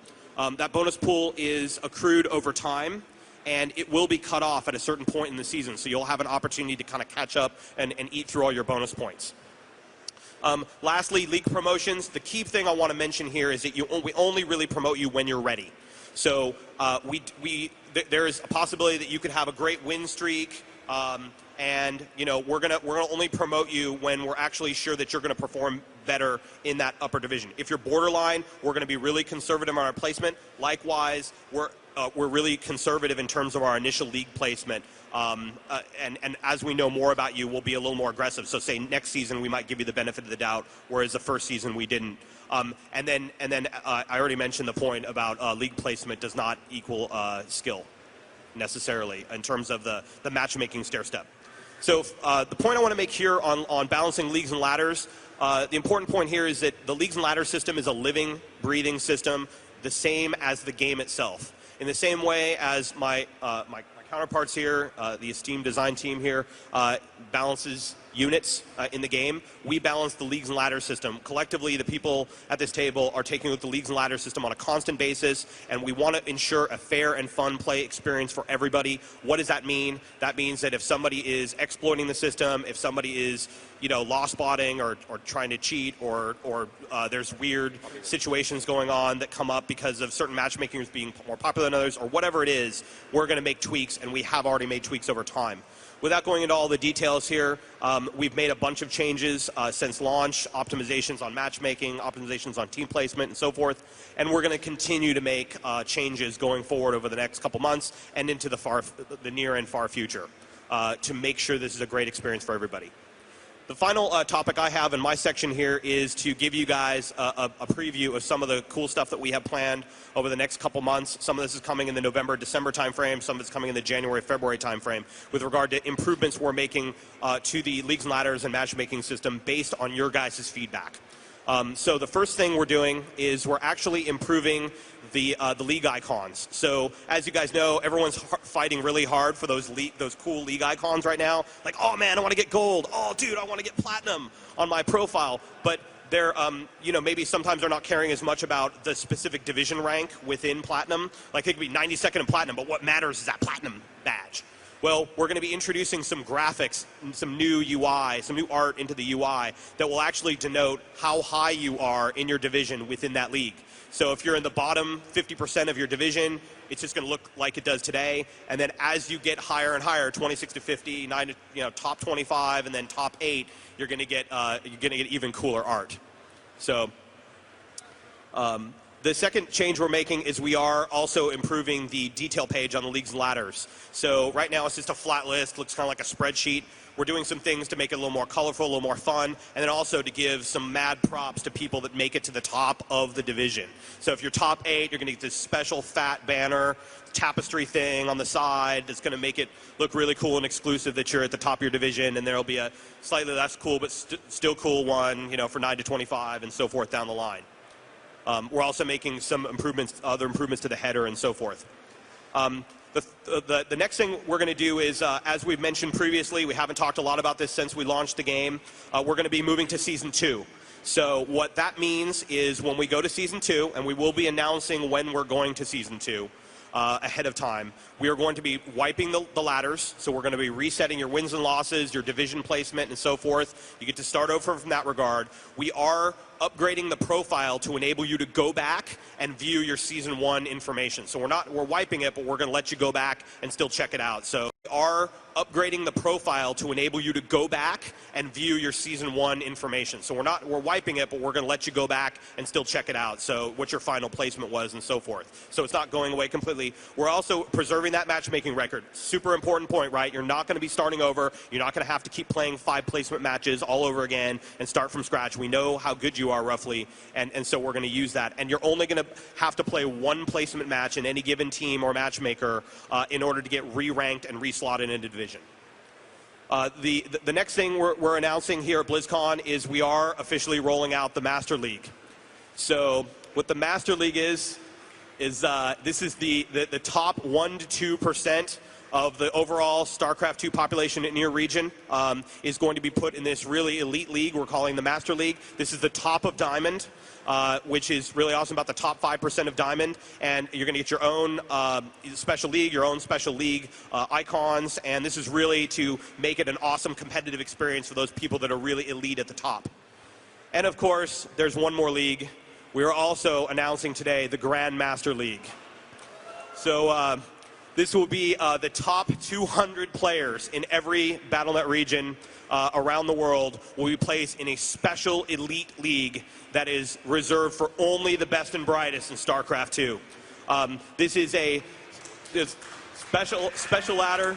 That bonus pool is accrued over time, and it will be cut off at a certain point in the season, so you'll have an opportunity to kind of catch up and eat through all your bonus points. Lastly, league promotions. The key thing I want to mention here is that we only really promote you when you're ready. So there is a possibility that you could have a great win streak, and we're gonna only promote you when we're actually sure that you're going to perform better in that upper division. If you're borderline, we're going to be really conservative on our placement. Likewise, we're really conservative in terms of our initial league placement. And as we know more about you, we'll be a little more aggressive. So say next season we might give you the benefit of the doubt, whereas the first season we didn't. And then I already mentioned the point about league placement does not equal skill necessarily in terms of the matchmaking stair step. So the point I want to make here on balancing leagues and ladders, the important point here is that the leagues and ladder system is a living, breathing system, the same as the game itself. in the same way as my counterparts here, the esteemed design team here, balances units in the game, we balance the leagues and ladder system. Collectively, the people at this table are taking a look at the leagues and ladder system on a constant basis, and we want to ensure a fair and fun play experience for everybody. What does that mean? That means that if somebody is exploiting the system, if somebody is lost spotting or trying to cheat, or there's weird situations going on that come up because of certain matchmakers being more popular than others, or whatever it is, we're going to make tweaks, and we have already made tweaks over time. Without going into all the details here, we've made a bunch of changes since launch, optimizations on matchmaking, optimizations on team placement, and so forth, and we're going to continue to make changes going forward over the next couple months and into the near and far future to make sure this is a great experience for everybody. The final topic I have in my section here is to give you guys a preview of some of the cool stuff that we have planned over the next couple months. Some of this is coming in the November, December timeframe. Some of it's coming in the January, February timeframe with regard to improvements we're making to the leagues and ladders and matchmaking system based on your guys' feedback. So the first thing we're doing is we're actually improving the league icons. So as you guys know, everyone's fighting really hard for those cool league icons right now. Like, oh man, I want to get gold. Oh dude, I want to get platinum on my profile. But they're, maybe sometimes they're not caring as much about the specific division rank within platinum. Like it could be 92nd in platinum, but what matters is that platinum badge. Well, we're going to be introducing some graphics, some new UI, some new art into the UI that will actually denote how high you are in your division within that league. So if you're in the bottom 50% of your division, it's just going to look like it does today. And then as you get higher and higher, 26 to 50, top 25, and then top 8, you're going to get even cooler art. So the second change we're making is we are also improving the detail page on the leagues and ladders. So right now it's just a flat list, looks kind of like a spreadsheet. We're doing some things to make it a little more colorful, a little more fun, and then also to give some mad props to people that make it to the top of the division. So if you're top 8, you're going to get this special fat banner, tapestry thing on the side that's going to make it look really cool and exclusive that you're at the top of your division, and there'll be a slightly less cool but still cool one, for 9 to 25 and so forth down the line. We're also making some improvements, other improvements to the header and so forth. The next thing we're going to do is, as we've mentioned previously, we haven't talked a lot about this since we launched the game, we're going to be moving to Season 2. So what that means is when we go to Season 2, and we will be announcing when we're going to Season 2 ahead of time, we are going to be wiping the ladders. So we're going to be resetting your wins and losses, your division placement, and so forth. You get to start over from that regard. We are upgrading the profile to enable you to go back and view your Season 1 information. So we're wiping it, but we're going to let you go back and still check it out. So we are upgrading the profile to enable you to go back and view your Season 1 information. So we're wiping it, but we're going to let you go back and still check it out. So what your final placement was and so forth. So it's not going away completely. We're also preserving that matchmaking record. Super important point, right? You're not going to be starting over. You're not going to have to keep playing 5 placement matches all over again and start from scratch. We know how good you are roughly, and so we're going to use that. And you're only going to have to play 1 placement match in any given team or matchmaker in order to get re-ranked and re-slotted into division. The next thing we're announcing here at BlizzCon is we are officially rolling out the Master League. So what the Master League is this is the top 1 to 2% of the overall StarCraft 2 population in your region is going to be put in this really elite league we're calling the Master League. This is the top of Diamond, which is really awesome, about the top 5% of Diamond. And you're going to get your own special league icons. And this is really to make it an awesome competitive experience for those people that are really elite at the top. And of course, there's one more league. We are also announcing today the Grand Master League. So this will be the top 200 players in every Battle.net region around the world will be placed in a special elite league that is reserved for only the best and brightest in StarCraft 2. This is a special ladder.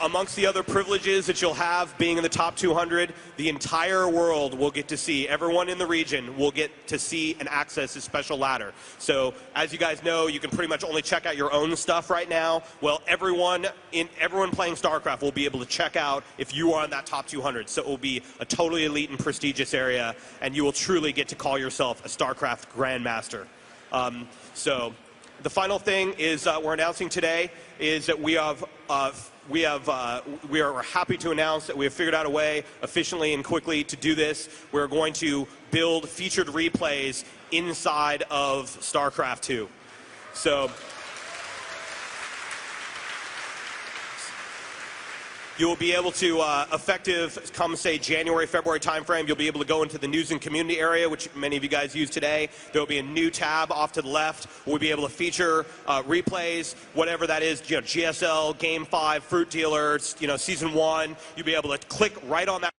Amongst the other privileges that you'll have being in the top 200, the entire world will get to see, everyone in the region will get to see and access this special ladder. So as you guys know, you can pretty much only check out your own stuff right now. Well, everyone playing StarCraft will be able to check out if you are in that top 200. So it will be a totally elite and prestigious area, and you will truly get to call yourself a StarCraft Grandmaster. So The final thing is we're announcing today is that we are happy to announce that we have figured out a way efficiently and quickly to do this. We're going to build featured replays inside of StarCraft 2. So you'll be able to, effective come, say, January, February timeframe, you'll be able to go into the news and community area, which many of you guys use today. There will be a new tab off to the left. We'll be able to feature replays, whatever that is, you know, GSL, Game 5, Fruit Dealers, you know, Season 1. You'll be able to click right on that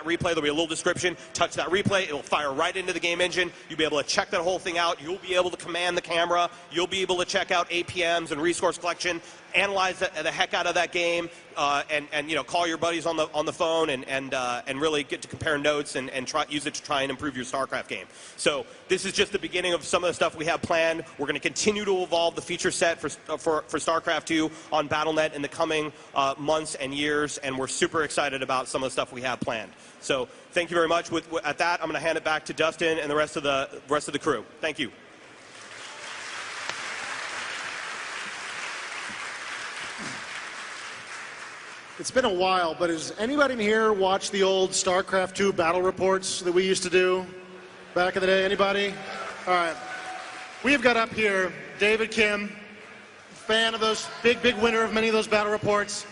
replay. There'll be a little description. Touch that replay. It'll fire right into the game engine. You'll be able to check that whole thing out. You'll be able to command the camera. You'll be able to check out APMs and resource collection, analyze the heck out of that game, and you know, call your buddies on the phone and really get to compare notes and use it to try and improve your StarCraft game. So this is just the beginning of some of the stuff we have planned. We're going to continue to evolve the feature set for StarCraft 2 on Battle.net in the coming months and years, and we're super excited about some of the stuff we have planned. So thank you very much. At that, I'm going to hand it back to Dustin and the rest of the crew. Thank you. It's been a while, but has anybody in here watched the old StarCraft 2 battle reports that we used to do back in the day? Anybody? All right. We've got up here David Kim, fan of those, big winner of many of those battle reports,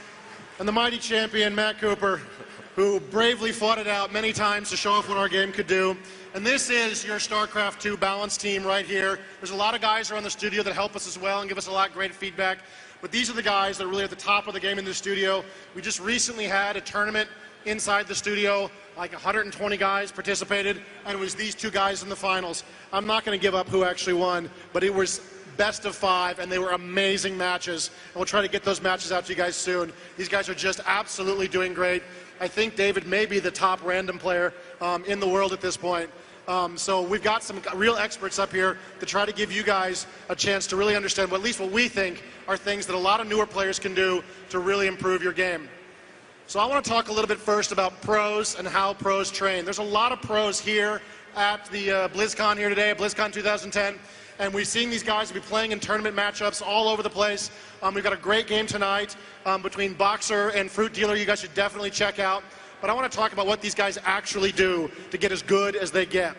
and the mighty champion Matt Cooper, who bravely fought it out many times to show off what our game could do. And this is your StarCraft 2 balance team right here. There's a lot of guys around the studio that help us as well and give us a lot of great feedback. But these are the guys that are really at the top of the game in the studio. We just recently had a tournament inside the studio. Like 120 guys participated, and it was these two guys in the finals. I'm not going to give up who actually won, but it was best of 5, and they were amazing matches. And we'll try to get those matches out to you guys soon. These guys are just absolutely doing great. I think David may be the top random player in the world at this point. So we've got some real experts up here to try to give you guys a chance to really understand at least what we think are things that a lot of newer players can do to really improve your game. So I want to talk a little bit first about pros and how pros train. There's a lot of pros here at the BlizzCon here today, BlizzCon 2010. And we've seen these guys be playing in tournament matchups all over the place. We've got a great game tonight between Boxer and Fruit Dealer. You guys should definitely check out. But I want to talk about what these guys actually do to get as good as they get.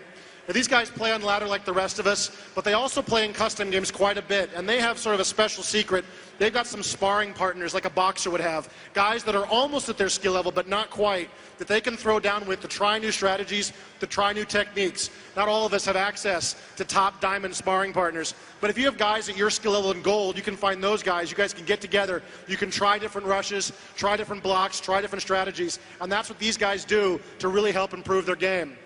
Now, these guys play on ladder like the rest of us, but they also play in custom games quite a bit. And they have sort of a special secret. They've got some sparring partners like a boxer would have. Guys that are almost at their skill level, but not quite, that they can throw down with to try new strategies, to try new techniques. Not all of us have access to top diamond sparring partners. But if you have guys at your skill level in gold, you can find those guys. You guys can get together. You can try different rushes, try different blocks, try different strategies. And that's what these guys do to really help improve their game.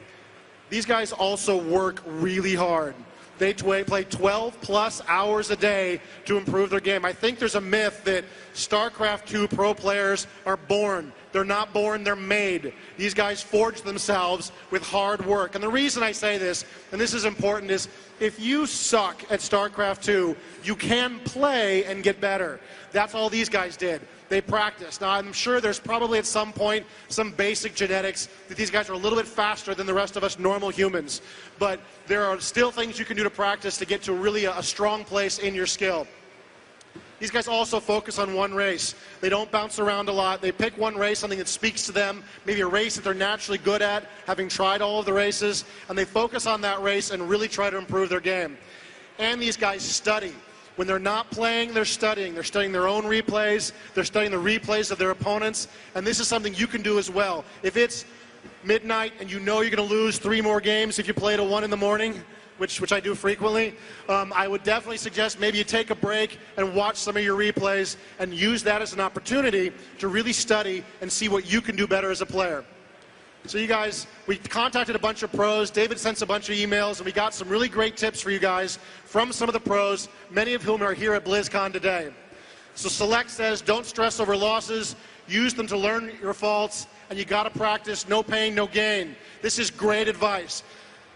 These guys also work really hard. They play 12 plus hours a day to improve their game. I think there's a myth that StarCraft 2 pro players are born. They're not born, they're made. These guys forge themselves with hard work. And the reason I say this, and this is important, is if you suck at StarCraft 2, you can play and get better. That's all these guys did. They practiced. Now, I'm sure there's probably at some point some basic genetics that these guys are a little bit faster than the rest of us normal humans. But there are still things you can do to practice to get to really a strong place in your skill. These guys also focus on one race. They don't bounce around a lot. They pick one race, something that speaks to them, maybe a race that they're naturally good at, having tried all of the races, and they focus on that race and really try to improve their game. And these guys study. When they're not playing, they're studying. They're studying their own replays. They're studying the replays of their opponents. And this is something you can do as well. If it's midnight and you know you're going to lose 3 more games if you play till 1 in the morning, which I do frequently, I would definitely suggest maybe you take a break and watch some of your replays and use that as an opportunity to really study and see what you can do better as a player. So you guys, we contacted a bunch of pros. David sent a bunch of emails, and we got some really great tips for you guys from some of the pros, many of whom are here at BlizzCon today. So Select says, don't stress over losses. Use them to learn your faults, and you got to practice. No pain, no gain. This is great advice.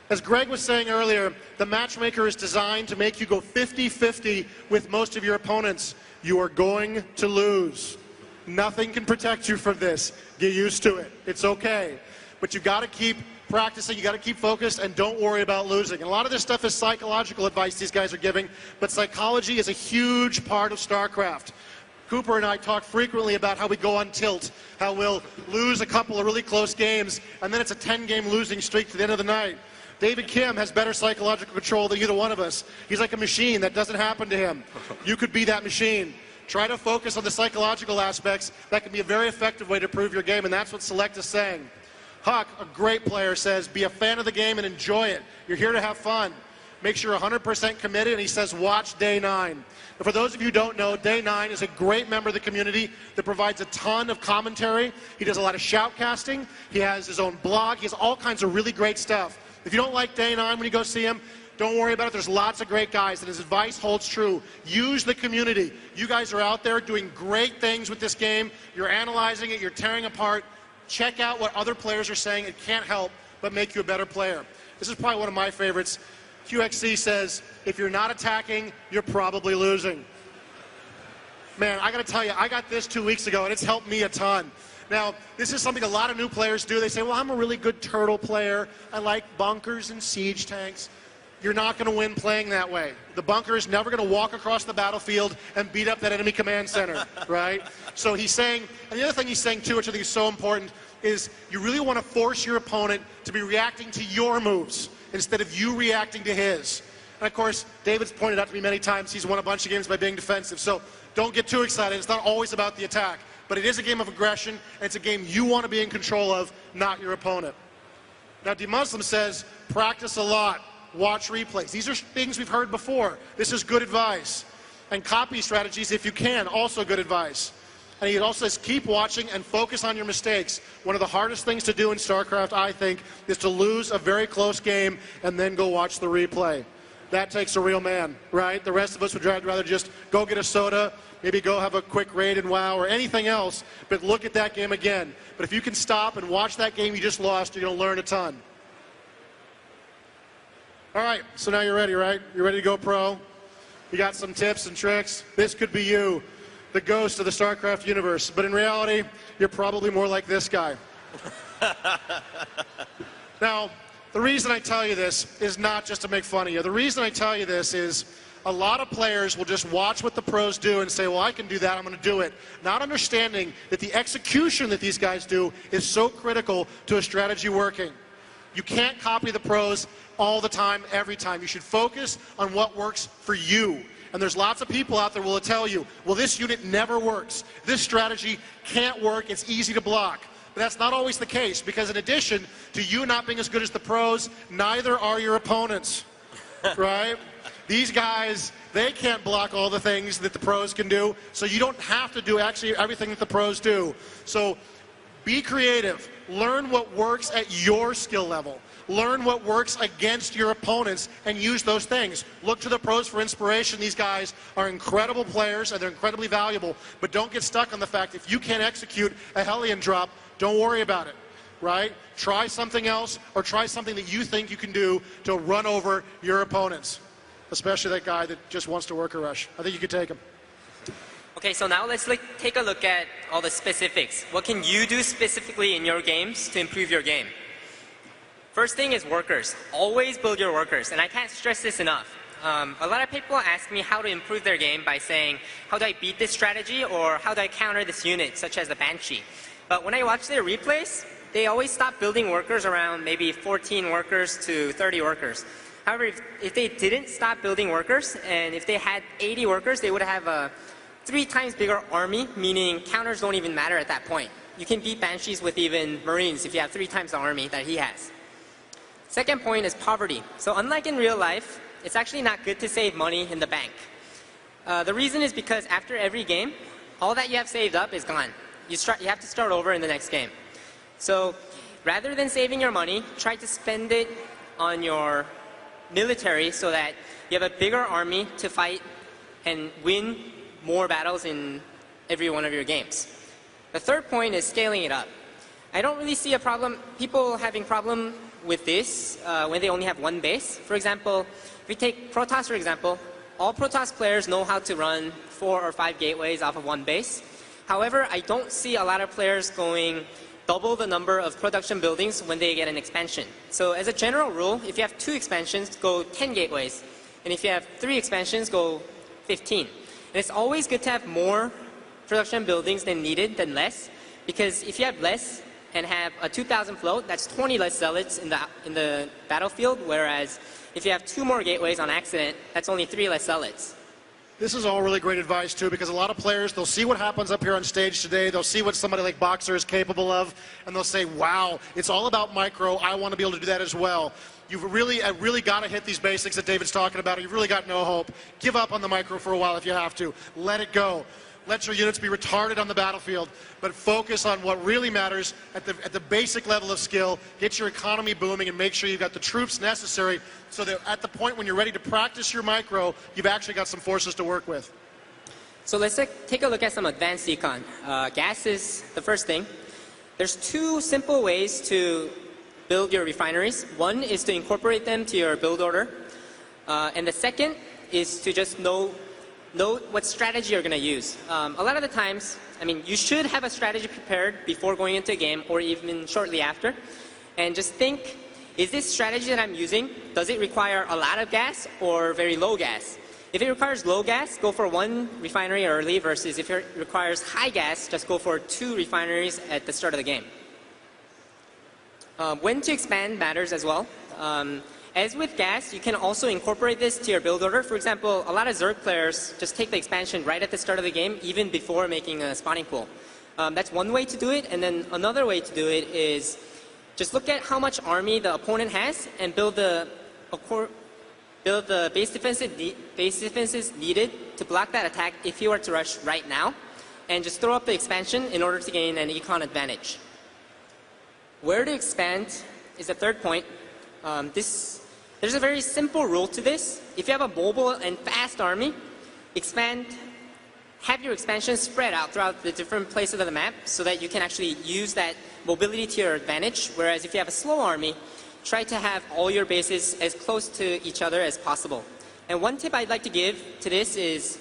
As Greg was saying earlier, the matchmaker is designed to make you go 50-50 with most of your opponents. You are going to lose. Nothing can protect you from this. Get used to it. It's okay. But you've got to keep practicing, you got to keep focused, and don't worry about losing. And a lot of this stuff is psychological advice these guys are giving, but psychology is a huge part of StarCraft. Cooper and I talk frequently about how we go on tilt, how we'll lose a couple of really close games, and then it's a 10-game losing streak to the end of the night. David Kim has better psychological control than either one of us. He's like a machine. That doesn't happen to him. You could be that machine. Try to focus on the psychological aspects. That can be a very effective way to improve your game, and that's what Select is saying. Huck, a great player, says, be a fan of the game and enjoy it. You're here to have fun. Make sure you're 100% committed, and he says, watch Day 9. And for those of you who don't know, Day 9 is a great member of the community that provides a ton of commentary. He does a lot of shoutcasting. He has his own blog. He has all kinds of really great stuff. If you don't like Day 9 when you go see him, don't worry about it. There's lots of great guys, and his advice holds true. Use the community. You guys are out there doing great things with this game. You're analyzing it. You're tearing apart. Check out what other players are saying. It can't help but make you a better player. This is probably one of my favorites. QXC says, if you're not attacking, you're probably losing. Man, I got to tell you, I got this 2 weeks ago, and it's helped me a ton. Now, this is something a lot of new players do. They say, well, I'm a really good turtle player. I like bunkers and siege tanks. You're not going to win playing that way. The bunker is never going to walk across the battlefield and beat up that enemy command center, right? So he's saying, and the other thing he's saying too, which I think is so important, is you really want to force your opponent to be reacting to your moves instead of you reacting to his. And of course, David's pointed out to me many times he's won a bunch of games by being defensive. So don't get too excited. It's not always about the attack. But it is a game of aggression, and it's a game you want to be in control of, not your opponent. Now, D-Muslim says, practice a lot. Watch replays. These are things we've heard before. This is good advice. And copy strategies, if you can, also good advice. And he also says, keep watching and focus on your mistakes. One of the hardest things to do in StarCraft, I think, is to lose a very close game and then go watch the replay. That takes a real man, right? The rest of us would rather just go get a soda, maybe go have a quick raid in WoW or anything else, but look at that game again. But if you can stop and watch that game you just lost, you're going to learn a ton. All right, so now you're ready, right? You're ready to go pro? You got some tips and tricks? This could be you, the ghost of the StarCraft universe. But in reality, you're probably more like this guy. Now, the reason I tell you this is not just to make fun of you. The reason I tell you this is a lot of players will just watch what the pros do and say, well, I can do that, I'm going to do it. Not understanding that the execution that these guys do is so critical to a strategy working. You can't copy the pros all the time, every time. You should focus on what works for you. And there's lots of people out there who will tell you, well, this unit never works. This strategy can't work. It's easy to block. But that's not always the case, because in addition to you not being as good as the pros, neither are your opponents, right? These guys, they can't block all the things that the pros can do, so you don't have to do actually everything that the pros do. So be creative. Learn what works at your skill level. Learn what works against your opponents and use those things. Look to the pros for inspiration. These guys are incredible players and they're incredibly valuable, but don't get stuck on the fact if you can't execute a Hellion drop, don't worry about it, right? Try something else or try something that you think you can do to run over your opponents, especially that guy that just wants to work a rush. I think you could take him. Okay, so now let's take a look at all the specifics. What can you do specifically in your games to improve your game? First thing is workers. Always build your workers, and I can't stress this enough. A lot of people ask me how to improve their game by saying, how do I beat this strategy, or how do I counter this unit, such as the Banshee? But when I watch their replays, they always stop building workers around maybe 14 workers to 30 workers. However, if they didn't stop building workers, and if they had 80 workers, they would have a 3 times bigger army, meaning counters don't even matter at that point. You can beat Banshees with even Marines if you have 3 times the army that he has. Second point is poverty. So unlike in real life, it's actually not good to save money in the bank. The reason is because after every game, all that you have saved up is gone. You have to start over in the next game. So rather than saving your money, try to spend it on your military so that you have a bigger army to fight and win more battles in every one of your games. The third point is scaling it up. I don't really see a problem, people having problem with this when they only have one base. For example, if we take Protoss for example, all Protoss players know how to run 4 or 5 gateways off of one base. However, I don't see a lot of players going double the number of production buildings when they get an expansion. So as a general rule, if you have 2 expansions, go 10 gateways. And if you have 3 expansions, go 15. And it's always good to have more production buildings than needed than less, because if you have less and have a 2,000 float, that's 20 less zealots in the battlefield, whereas if you have 2 more gateways on accident, that's only 3 less zealots. This is all really great advice, too, because a lot of players, they'll see what happens up here on stage today, they'll see what somebody like Boxer is capable of, and they'll say, wow, it's all about micro, I want to be able to do that as well. You've really got to hit these basics that David's talking about, or you've really got no hope. Give up on the micro for a while if you have to. Let it go. Let your units be retarded on the battlefield, but focus on what really matters at the basic level of skill. Get your economy booming and make sure you've got the troops necessary so that at the point when you're ready to practice your micro, you've actually got some forces to work with. So let's take a look at some advanced econ. Gas is the first thing. There's 2 simple ways to build your refineries. One is to incorporate them to your build order. And the second is to just know what strategy you're going to use. A lot of the times, I mean, you should have a strategy prepared before going into a game or even shortly after. And just think, is this strategy that I'm using, does it require a lot of gas or very low gas? If it requires low gas, go for 1 refinery early, versus if it requires high gas, just go for 2 refineries at the start of the game. When to expand matters as well. As with gas, you can also incorporate this to your build order. For example, a lot of Zerg players just take the expansion right at the start of the game, even before making a spawning pool. That's one way to do it, and then another way to do it is just look at how much army the opponent has and build the base defenses needed to block that attack if you were to rush right now, and just throw up the expansion in order to gain an econ advantage. Where to expand is the third point. There's a very simple rule to this. If you have a mobile and fast army, have your expansion spread out throughout the different places of the map so that you can actually use that mobility to your advantage. Whereas if you have a slow army, try to have all your bases as close to each other as possible. And one tip I'd like to give to this is,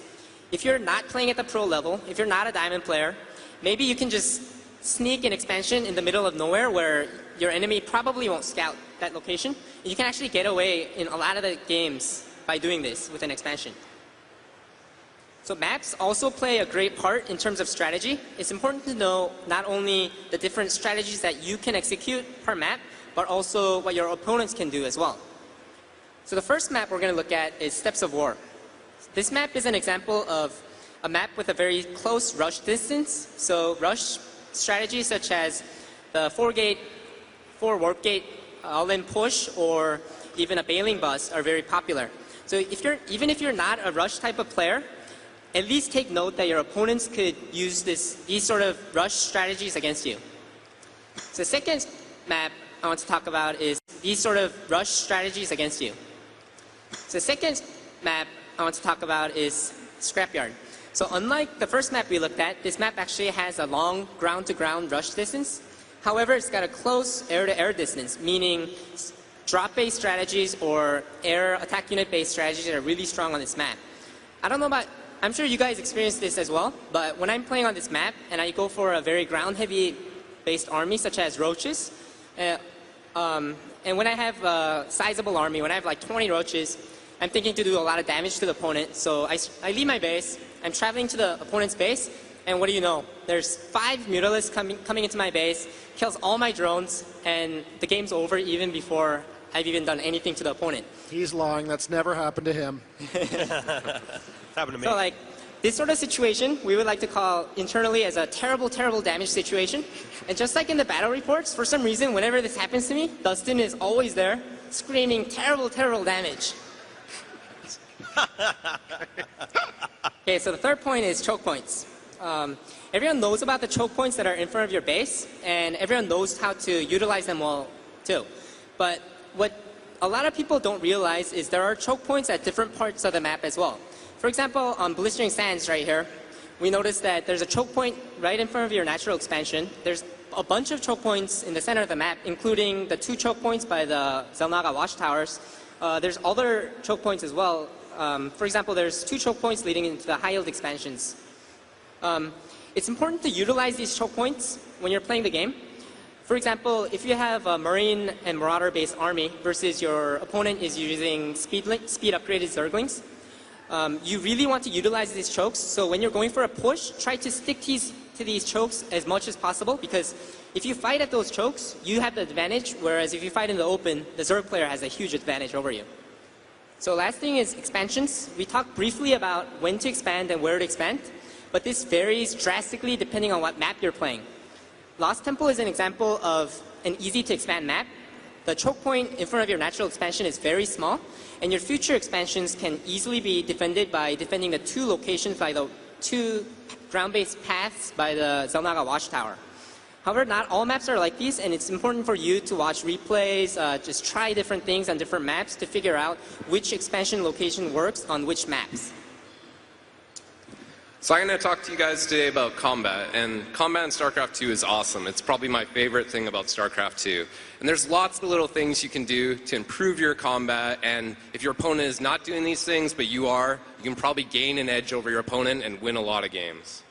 if you're not playing at the pro level, if you're not a diamond player, maybe you can just sneak an expansion in the middle of nowhere where your enemy probably won't scout that location. You can actually get away in a lot of the games by doing this with an expansion. So maps also play a great part in terms of strategy. It's important to know not only the different strategies that you can execute per map, but also what your opponents can do as well. So the first map we're going to look at is Steps of War. This map is an example of a map with a very close rush distance. So rush strategies such as the 4-gate, 4-warp gate, all-in push, or even a bailing bus are very popular. So even if you're not a rush type of player, at least take note that your opponents could use these sort of rush strategies against you. So the second map I want to talk about is these sort of rush strategies against you. So the second map I want to talk about is Scrapyard. So unlike the first map we looked at, this map actually has a long ground-to-ground rush distance. However, it's got a close air-to-air distance, meaning drop-based strategies or air attack unit-based strategies are really strong on this map. I don't know about, I'm sure you guys experience this as well, but when I'm playing on this map and I go for a very ground-heavy based army such as roaches, and when I have a sizable army, when I have like 20 roaches, I'm thinking to do a lot of damage to the opponent. So I leave my base, I'm traveling to the opponent's base, and what do you know? There's 5 Mutalisks coming into my base, kills all my drones, and the game's over even before I've even done anything to the opponent. He's lying. That's never happened to him. Happened to me. So like, this sort of situation, we would like to call internally as a terrible, terrible damage situation. And just like in the battle reports, for some reason, whenever this happens to me, Dustin is always there, screaming terrible, terrible damage. Okay, so the third point is choke points. Everyone knows about the choke points that are in front of your base, and everyone knows how to utilize them well too. But what a lot of people don't realize is there are choke points at different parts of the map as well. For example, on Blistering Sands right here, we notice that there's a choke point right in front of your natural expansion. There's a bunch of choke points in the center of the map, including the 2 choke points by the Zelnaga watchtowers. There's other choke points as well. For example, there's 2 choke points leading into the high-yield expansions. It's important to utilize these choke points when you're playing the game. For example, if you have a Marine and Marauder-based army versus your opponent is using speed upgraded Zerglings, you really want to utilize these chokes. So when you're going for a push, try to stick to these chokes as much as possible, because if you fight at those chokes, you have the advantage, whereas if you fight in the open, the Zerg player has a huge advantage over you. So last thing is expansions. We talked briefly about when to expand and where to expand, but this varies drastically depending on what map you're playing. Lost Temple is an example of an easy to expand map. The choke point in front of your natural expansion is very small, and your future expansions can easily be defended by defending the 2 locations by the 2 ground-based paths by the Zelnaga Watchtower. However, not all maps are like these, and it's important for you to watch replays, just try different things on different maps to figure out which expansion location works on which maps. So I'm going to talk to you guys today about combat, and combat in StarCraft 2 is awesome. It's probably my favorite thing about StarCraft 2. And there's lots of little things you can do to improve your combat, and if your opponent is not doing these things, but you are, you can probably gain an edge over your opponent and win a lot of games.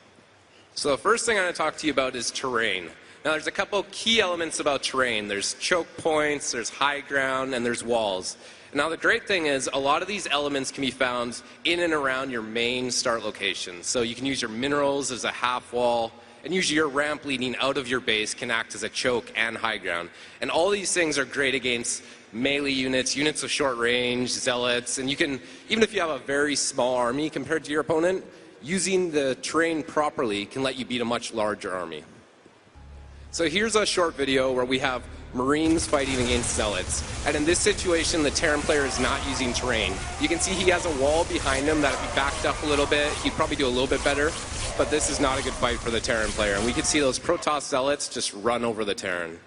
So the first thing I'm going to talk to you about is terrain. Now there's a couple key elements about terrain. There's choke points, there's high ground, and there's walls. Now the great thing is a lot of these elements can be found in and around your main start location. So you can use your minerals as a half wall, and usually your ramp leading out of your base can act as a choke and high ground. And all these things are great against melee units, units with short range, zealots, and you can, even if you have a very small army compared to your opponent, using the terrain properly can let you beat a much larger army. So here's a short video where we have Marines fighting against Zealots. And in this situation, the Terran player is not using terrain. You can see he has a wall behind him that if he backed up a little bit, he'd probably do a little bit better. But this is not a good fight for the Terran player. And we can see those Protoss Zealots just run over the Terran.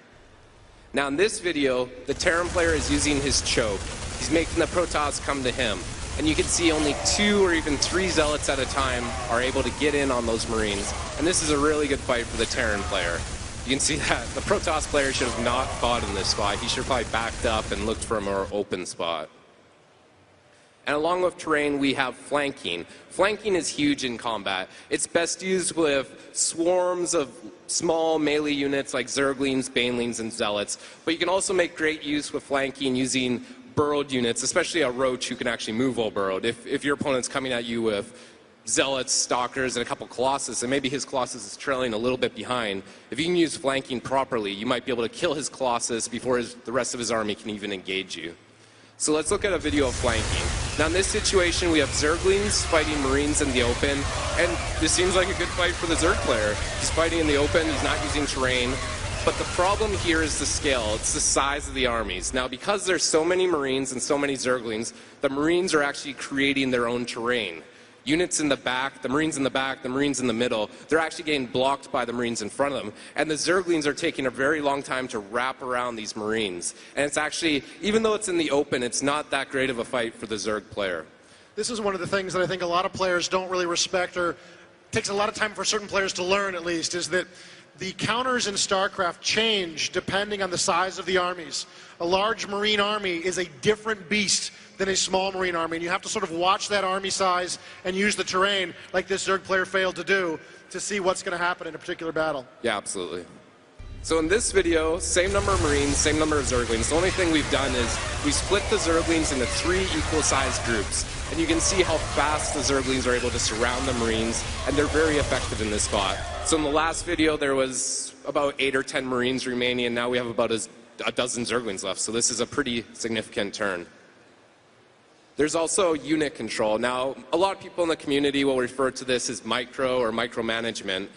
Now in this video, the Terran player is using his choke. He's making the Protoss come to him. And you can see only 2 or even 3 Zealots at a time are able to get in on those Marines. And this is a really good fight for the Terran player. You can see that the Protoss player should have not fought in this spot. He should have probably backed up and looked for a more open spot. And along with terrain, we have flanking. Flanking is huge in combat. It's best used with swarms of small melee units like Zerglings, Banelings, and Zealots. But you can also make great use with flanking using burrowed units, especially a Roach who can actually move while burrowed. If your opponent's coming at you with Zealots, Stalkers, and a couple Colossus, and maybe his Colossus is trailing a little bit behind, if you can use flanking properly, you might be able to kill his Colossus before the rest of his army can even engage you. So let's look at a video of flanking. Now in this situation, we have Zerglings fighting Marines in the open, and this seems like a good fight for the Zerg player. He's fighting in the open, he's not using terrain, but the problem here is the scale. It's the size of the armies. Now because there's so many Marines and so many Zerglings, the Marines are actually creating their own terrain. Units in the back, the Marines in the back, the Marines in the middle, they're actually getting blocked by the Marines in front of them. And the Zerglings are taking a very long time to wrap around these Marines. And it's actually, even though it's in the open, it's not that great of a fight for the Zerg player. This is one of the things that I think a lot of players don't really respect, or takes a lot of time for certain players to learn at least, is that the counters in StarCraft change depending on the size of the armies. A large Marine army is a different beast than a small Marine army, and you have to sort of watch that army size and use the terrain like this Zerg player failed to do to see what's going to happen in a particular battle. Yeah, absolutely. So in this video, same number of Marines, same number of Zerglings. The only thing we've done is we split the Zerglings into 3 equal-sized groups, and you can see how fast the Zerglings are able to surround the Marines, and they're very effective in this spot. So in the last video, there was about 8 or 10 Marines remaining, and now we have about a dozen Zerglings left, so this is a pretty significant turn. There's also unit control. Now, a lot of people in the community will refer to this as micro or micromanagement,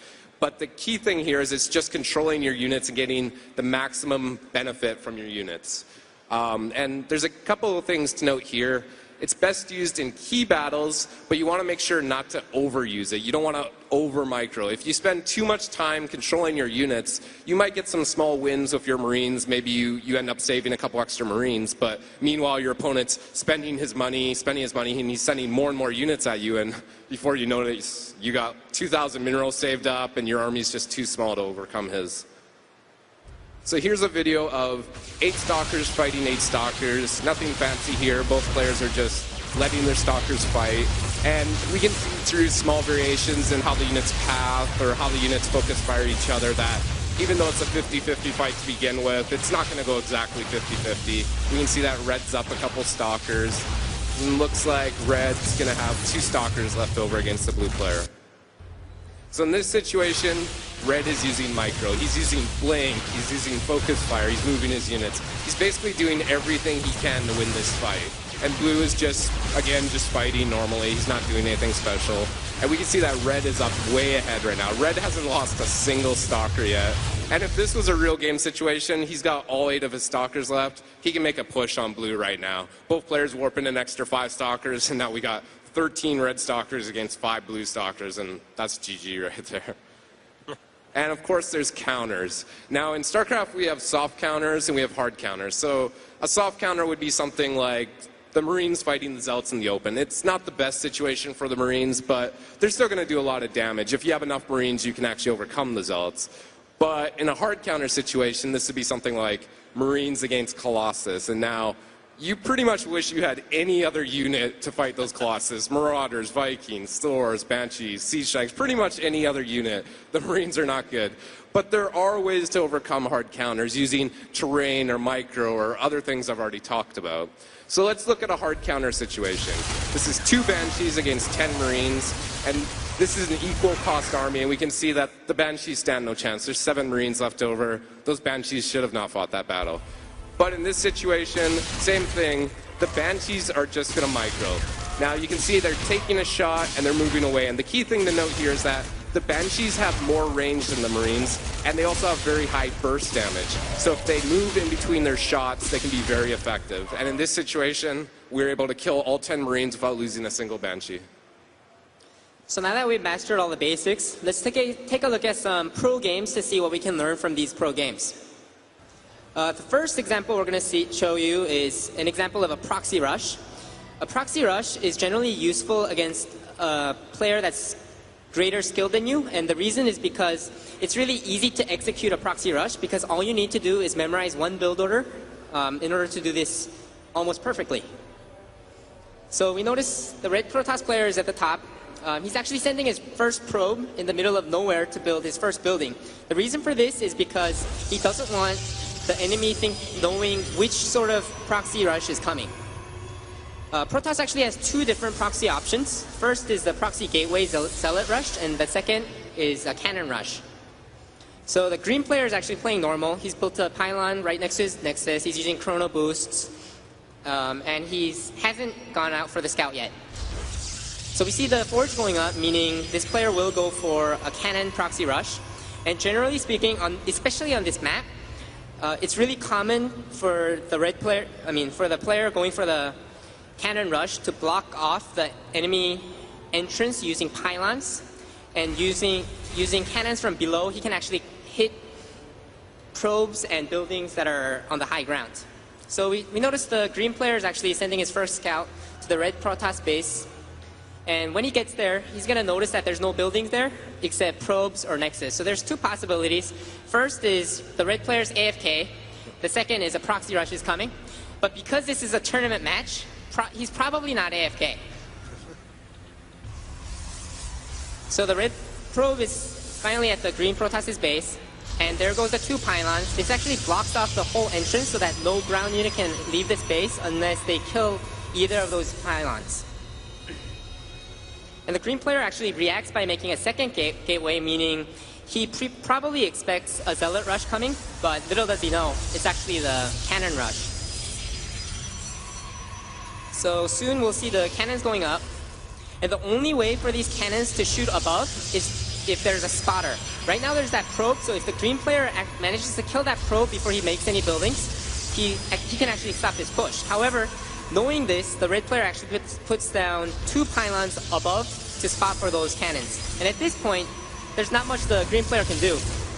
but the key thing here is it's just controlling your units and getting the maximum benefit from your units. And there's a couple of things to note here. It's best used in key battles, but you want to make sure not to overuse it. You don't want to over-micro. If you spend too much time controlling your units, you might get some small wins with your Marines. Maybe you end up saving a couple extra Marines, but meanwhile your opponent's spending his money, and he's sending more and more units at you, and before you notice, you got 2,000 minerals saved up, and your army's just too small to overcome his. So here's a video of 8 Stalkers fighting 8 Stalkers. Nothing fancy here. Both players are just letting their Stalkers fight. And we can see through small variations in how the units path or how the units focus fire each other that even though it's a 50-50 fight to begin with, it's not going to go exactly 50-50. We can see that red's up a couple stalkers. And looks like red's going to have 2 stalkers left over against the blue player. So in this situation, red is using micro. He's using blink. He's using focus fire. He's moving his units. He's basically doing everything he can to win this fight. And blue is just, again, just fighting normally. He's not doing anything special. And we can see that red is up way ahead right now. Red hasn't lost a single stalker yet. And if this was a real game situation, he's got all 8 of his stalkers left. He can make a push on blue right now. Both players warping an extra 5 stalkers, and now we got 13 red stalkers against 5 blue stalkers, and that's GG right there. And of course, there's counters. Now, in StarCraft, we have soft counters and we have hard counters. So a soft counter would be something like the Marines fighting the Zealots in the open. It's not the best situation for the Marines, but they're still going to do a lot of damage. If you have enough Marines, you can actually overcome the Zealots. But in a hard counter situation, this would be something like Marines against Colossus. And now, you pretty much wish you had any other unit to fight those Colossus. Marauders, Vikings, Thors, Banshees, Siege Shanks, pretty much any other unit. The Marines are not good. But there are ways to overcome hard counters using terrain or micro or other things I've already talked about. So let's look at a hard counter situation. This is 2 Banshees against 10 Marines, and this is an equal cost army, and we can see that the Banshees stand no chance. There's 7 Marines left over. Those Banshees should have not fought that battle. But in this situation, same thing. The Banshees are just going to micro. Now you can see they're taking a shot and they're moving away. And the key thing to note here is that the Banshees have more range than the Marines, and they also have very high burst damage. So if they move in between their shots, they can be very effective. And in this situation, we were able to kill all 10 Marines without losing a single Banshee. So now that we've mastered all the basics, let's take a look at some pro games to see what we can learn from these pro games. The first example we're going to show you is an example of a proxy rush. A proxy rush is generally useful against a player that's greater skill than you, and the reason is because it's really easy to execute a proxy rush because all you need to do is memorize one build order in order to do this almost perfectly. So we notice the red Protoss player is at the top. He's actually sending his first probe in the middle of nowhere to build his first building. The reason for this is because he doesn't want the enemy knowing which sort of proxy rush is coming. Protoss actually has 2 different proxy options. First is the proxy gateway zealot rush, and the second is a cannon rush. So the green player is actually playing normal. He's built a pylon right next to his nexus. He's using chrono boosts, and he hasn't gone out for the scout yet. So we see the forge going up, meaning this player will go for a cannon proxy rush. And generally speaking, especially on this map, it's really common for the red player, for the player going for the cannon rush to block off the enemy entrance using pylons, and using cannons from below, he can actually hit probes and buildings that are on the high ground. So we notice the green player is actually sending his first scout to the red Protoss base, and when he gets there, he's going to notice that there's no buildings there except probes or nexus. So there's 2 possibilities. First is the red player's AFK. The second is a proxy rush is coming. But because this is a tournament match, he's probably not AFK. So the red probe is finally at the green Protoss' base, and there goes the 2 pylons. This actually blocks off the whole entrance so that no ground unit can leave this base unless they kill either of those pylons. And the green player actually reacts by making a second gateway, meaning he probably expects a zealot rush coming, but little does he know, it's actually the cannon rush. So soon we'll see the cannons going up, and the only way for these cannons to shoot above is if there's a spotter. Right now there's that probe, so if the green player manages to kill that probe before he makes any buildings, he can actually stop this push. However, knowing this, the red player actually puts down 2 pylons above to spot for those cannons. And at this point, there's not much the green player can do,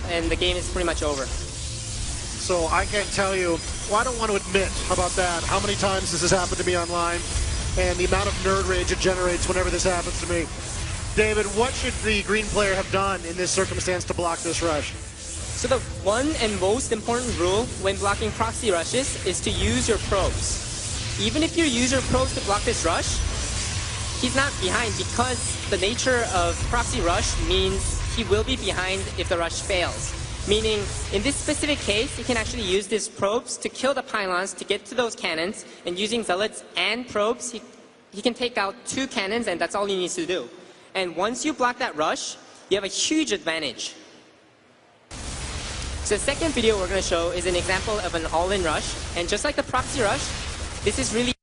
and the game is pretty much over. So I can't tell you, well, I don't want to admit, how about that, how many times this has happened to me online, and the amount of nerd rage it generates whenever this happens to me. David, what should the green player have done in this circumstance to block this rush? So the one and most important rule when blocking proxy rushes is to use your probes. Even if you use your probes to block this rush, he's not behind, because the nature of proxy rush means he will be behind if the rush fails. Meaning, in this specific case, you can actually use these probes to kill the pylons to get to those cannons, and using zealots and probes, he can take out 2 cannons, and that's all he needs to do. And once you block that rush, you have a huge advantage. So the second video we're going to show is an example of an all-in rush, and just like the proxy rush, this is really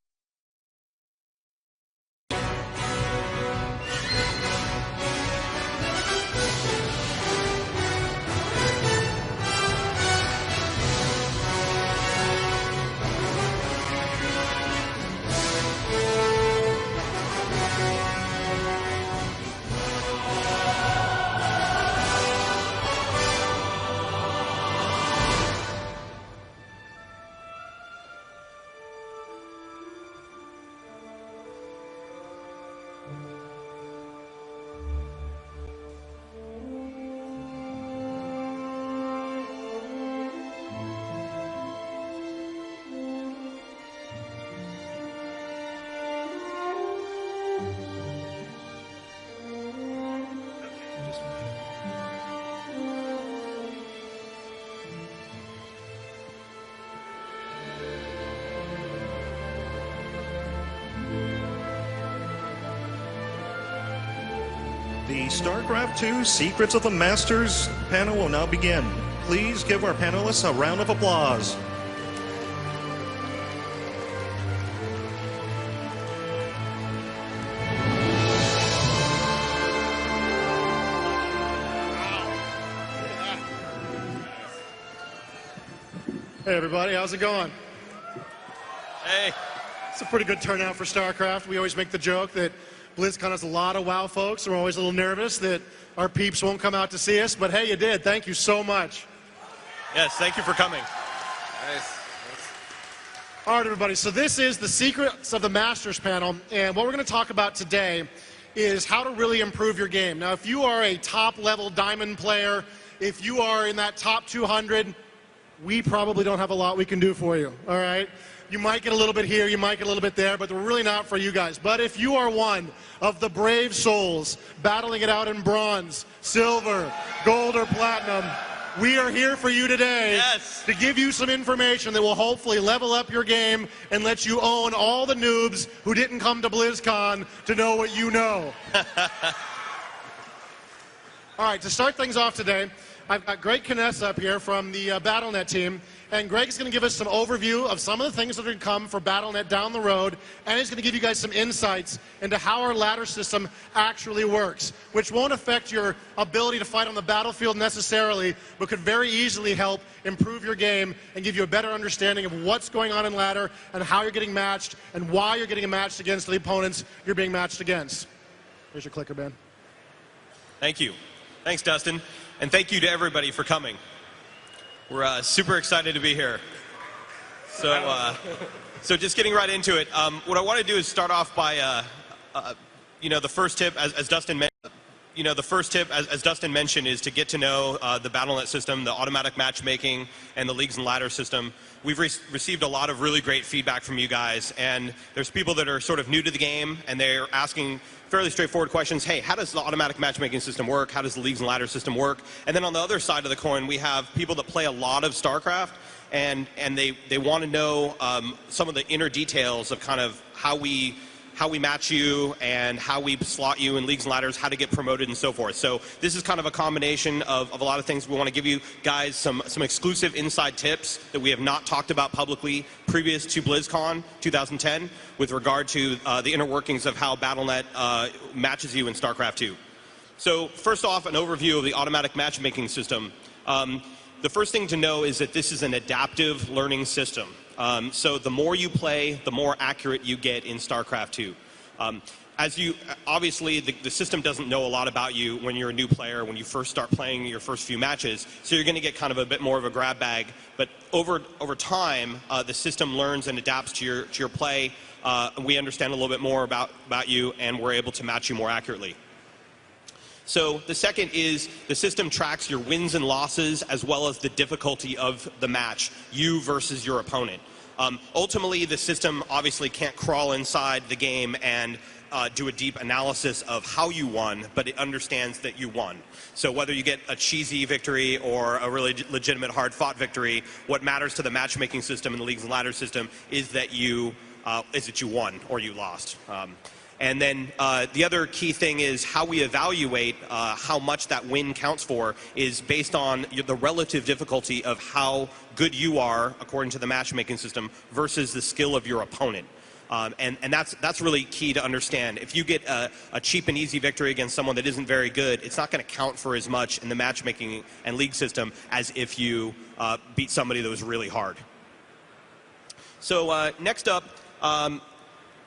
The StarCraft II Secrets of the Masters panel will now begin. Please give our panelists a round of applause. Hey everybody, how's it going? Hey. It's a pretty good turnout for StarCraft. We always make the joke that Blizzcon has a lot of WoW folks, and we're always a little nervous that our peeps won't come out to see us, but hey, you did. Thank you so much. Yes, thank you for coming. Nice. All right, everybody, so this is the Secrets of the Masters panel, and what we're going to talk about today is how to really improve your game. Now, if you are a top-level diamond player, if you are in that top 200, we probably don't have a lot we can do for you, all right? You might get a little bit here, you might get a little bit there, but we're really not for you guys. But if you are one of the brave souls battling it out in bronze, silver, gold, or platinum, we are here for you today to give you some information that will hopefully level up your game and let you own all the noobs who didn't come to BlizzCon to know what you know. All right, to start things off today, I've got Greg Kness up here from the BattleNet team, and Greg's going to give us some overview of some of the things that are going to come for BattleNet down the road, and he's going to give you guys some insights into how our ladder system actually works, which won't affect your ability to fight on the battlefield necessarily, but could very easily help improve your game and give you a better understanding of what's going on in ladder and how you're getting matched and why you're getting matched against the opponents you're being matched against. Here's your clicker, Ben. Thank you. Thanks, Dustin. And thank you to everybody for coming. We're super excited to be here. So just getting right into it, what I want to do is start off by, the first tip, as Dustin mentioned, is to get to know the BattleNet system, the automatic matchmaking, and the leagues and ladder system. We've received a lot of really great feedback from you guys, and there's people that are sort of new to the game, and they're asking fairly straightforward questions. Hey, how does the automatic matchmaking system work? How does the leagues and ladder system work? And then on the other side of the coin, we have people that play a lot of StarCraft, and they want to know some of the inner details of kind of how we match you and how we slot you in leagues and ladders, how to get promoted and so forth. So this is kind of a combination of a lot of things. We want to give you guys some exclusive inside tips that we have not talked about publicly previous to BlizzCon 2010 with regard to the inner workings of how BattleNet matches you in StarCraft 2. So first off, an overview of the automatic matchmaking system. The first thing to know is that this is an adaptive learning system. So the more you play, the more accurate you get in StarCraft 2. Obviously, the system doesn't know a lot about you when you're a new player, when you first start playing your first few matches, so you're going to get kind of a bit more of a grab bag. But over time, the system learns and adapts to your play. We understand a little bit more about you, and we're able to match you more accurately. So the second is the system tracks your wins and losses as well as the difficulty of the match, you versus your opponent. Ultimately, the system obviously can't crawl inside the game and do a deep analysis of how you won, but it understands that you won. So whether you get a cheesy victory or a really legitimate hard-fought victory, what matters to the matchmaking system and the leagues and ladders system is that you won or you lost. And then the other key thing is how we evaluate how much that win counts for is based on the relative difficulty of how good you are according to the matchmaking system versus the skill of your opponent. And that's really key to understand. If you get a cheap and easy victory against someone that isn't very good, it's not going to count for as much in the matchmaking and league system as if you beat somebody that was really hard. So next up,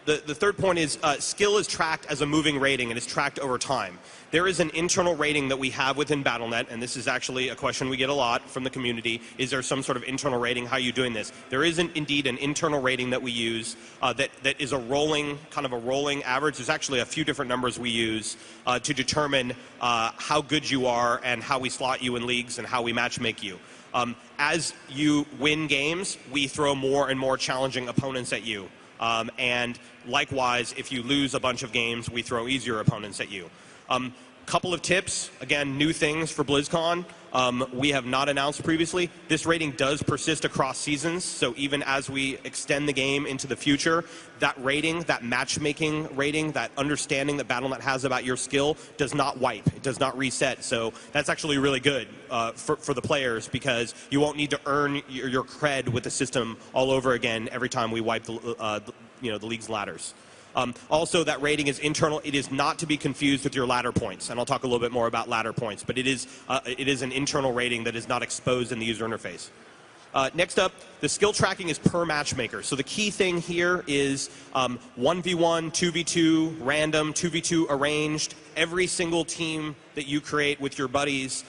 the third point is skill is tracked as a moving rating and is tracked over time. There is an internal rating that we have within Battle.net, and this is actually a question we get a lot from the community. Is there some sort of internal rating? How are you doing this? There is indeed an internal rating that we use that is a rolling, kind of a rolling average. There's actually a few different numbers we use to determine how good you are and how we slot you in leagues and how we matchmake you. As you win games, we throw more and more challenging opponents at you. And likewise, if you lose a bunch of games, we throw easier opponents at you. Couple of tips, again, new things for BlizzCon. We have not announced previously. This rating does persist across seasons, so even as we extend the game into the future, that rating, that matchmaking rating, that understanding that Battle.net has about your skill does not wipe. It does not reset, so that's actually really good for the players because you won't need to earn your cred with the system all over again every time we wipe the league's ladders. Also, that rating is internal. It is not to be confused with your ladder points, and I'll talk a little bit more about ladder points, but it is an internal rating that is not exposed in the user interface. Next up, the skill tracking is per matchmaker. So the key thing here is 1v1, 2v2, random, 2v2 arranged. Every single team that you create with your buddies,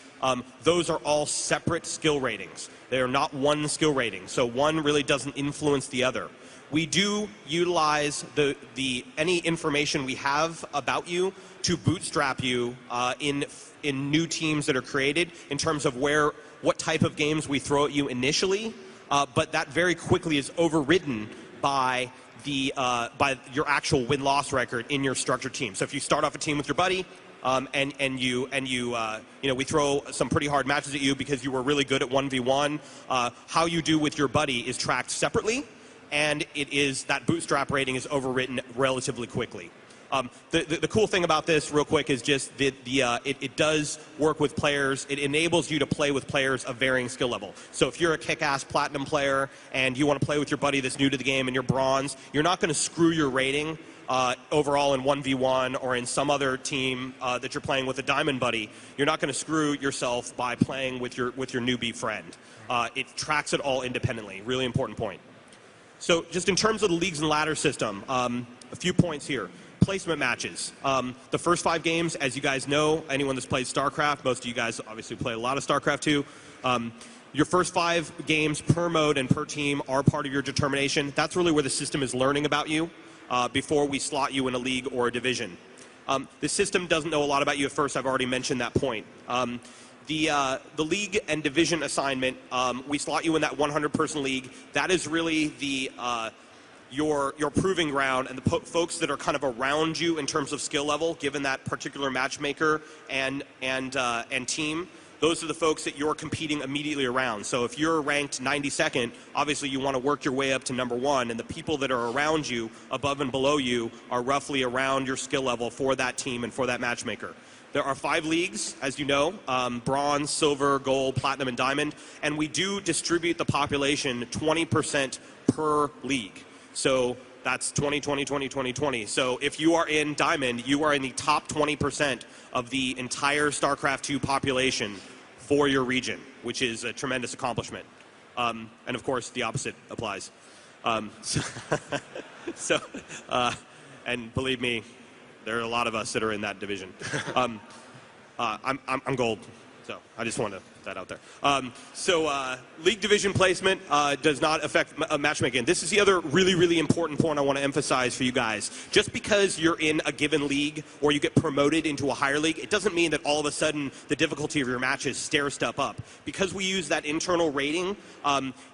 those are all separate skill ratings. They are not one skill rating, so one really doesn't influence the other. We do utilize any information we have about you to bootstrap you in new teams that are created in terms of what type of games we throw at you initially, but that very quickly is overridden by your actual win-loss record in your structured team. So if you start off a team with your buddy we throw some pretty hard matches at you because you were really good at 1v1, how you do with your buddy is tracked separately. And that bootstrap rating is overwritten relatively quickly. The cool thing about this, real quick, is just it does work with players. It enables you to play with players of varying skill level. So if you're a kick-ass platinum player and you want to play with your buddy that's new to the game and you're bronze, you're not going to screw your rating overall in 1v1 or in some other team that you're playing with a diamond buddy. You're not going to screw yourself by playing with your newbie friend. It tracks it all independently. Really important point. So just in terms of the leagues and ladder system, a few points here. Placement matches. The first 5 games, as you guys know, anyone that's played StarCraft, most of you guys obviously play a lot of StarCraft 2. Your first 5 games per mode and per team are part of your determination. That's really where the system is learning about you before we slot you in a league or a division. The system doesn't know a lot about you at first. I've already mentioned that point. The league and division assignment, we slot you in that 100-person league. That is really your proving ground and the folks that are kind of around you in terms of skill level, given that particular matchmaker and team. Those are the folks that you're competing immediately around. So if you're ranked 92nd, obviously you want to work your way up to number 1, and the people that are around you, above and below you, are roughly around your skill level for that team and for that matchmaker. There are 5 leagues, as you know, bronze, silver, gold, platinum, and diamond, and we do distribute the population 20% per league. So that's 20, 20, 20, 20, 20. So if you are in diamond, you are in the top 20% of the entire StarCraft 2 population for your region, which is a tremendous accomplishment. And of course, the opposite applies. And believe me, there are a lot of us that are in that division. I'm gold, so I just want to that out there. League division placement does not affect matchmaking. This is the other really, really important point I want to emphasize for you guys. Just because you're in a given league or you get promoted into a higher league, it doesn't mean that all of a sudden the difficulty of your matches stair-step up. Because we use that internal rating,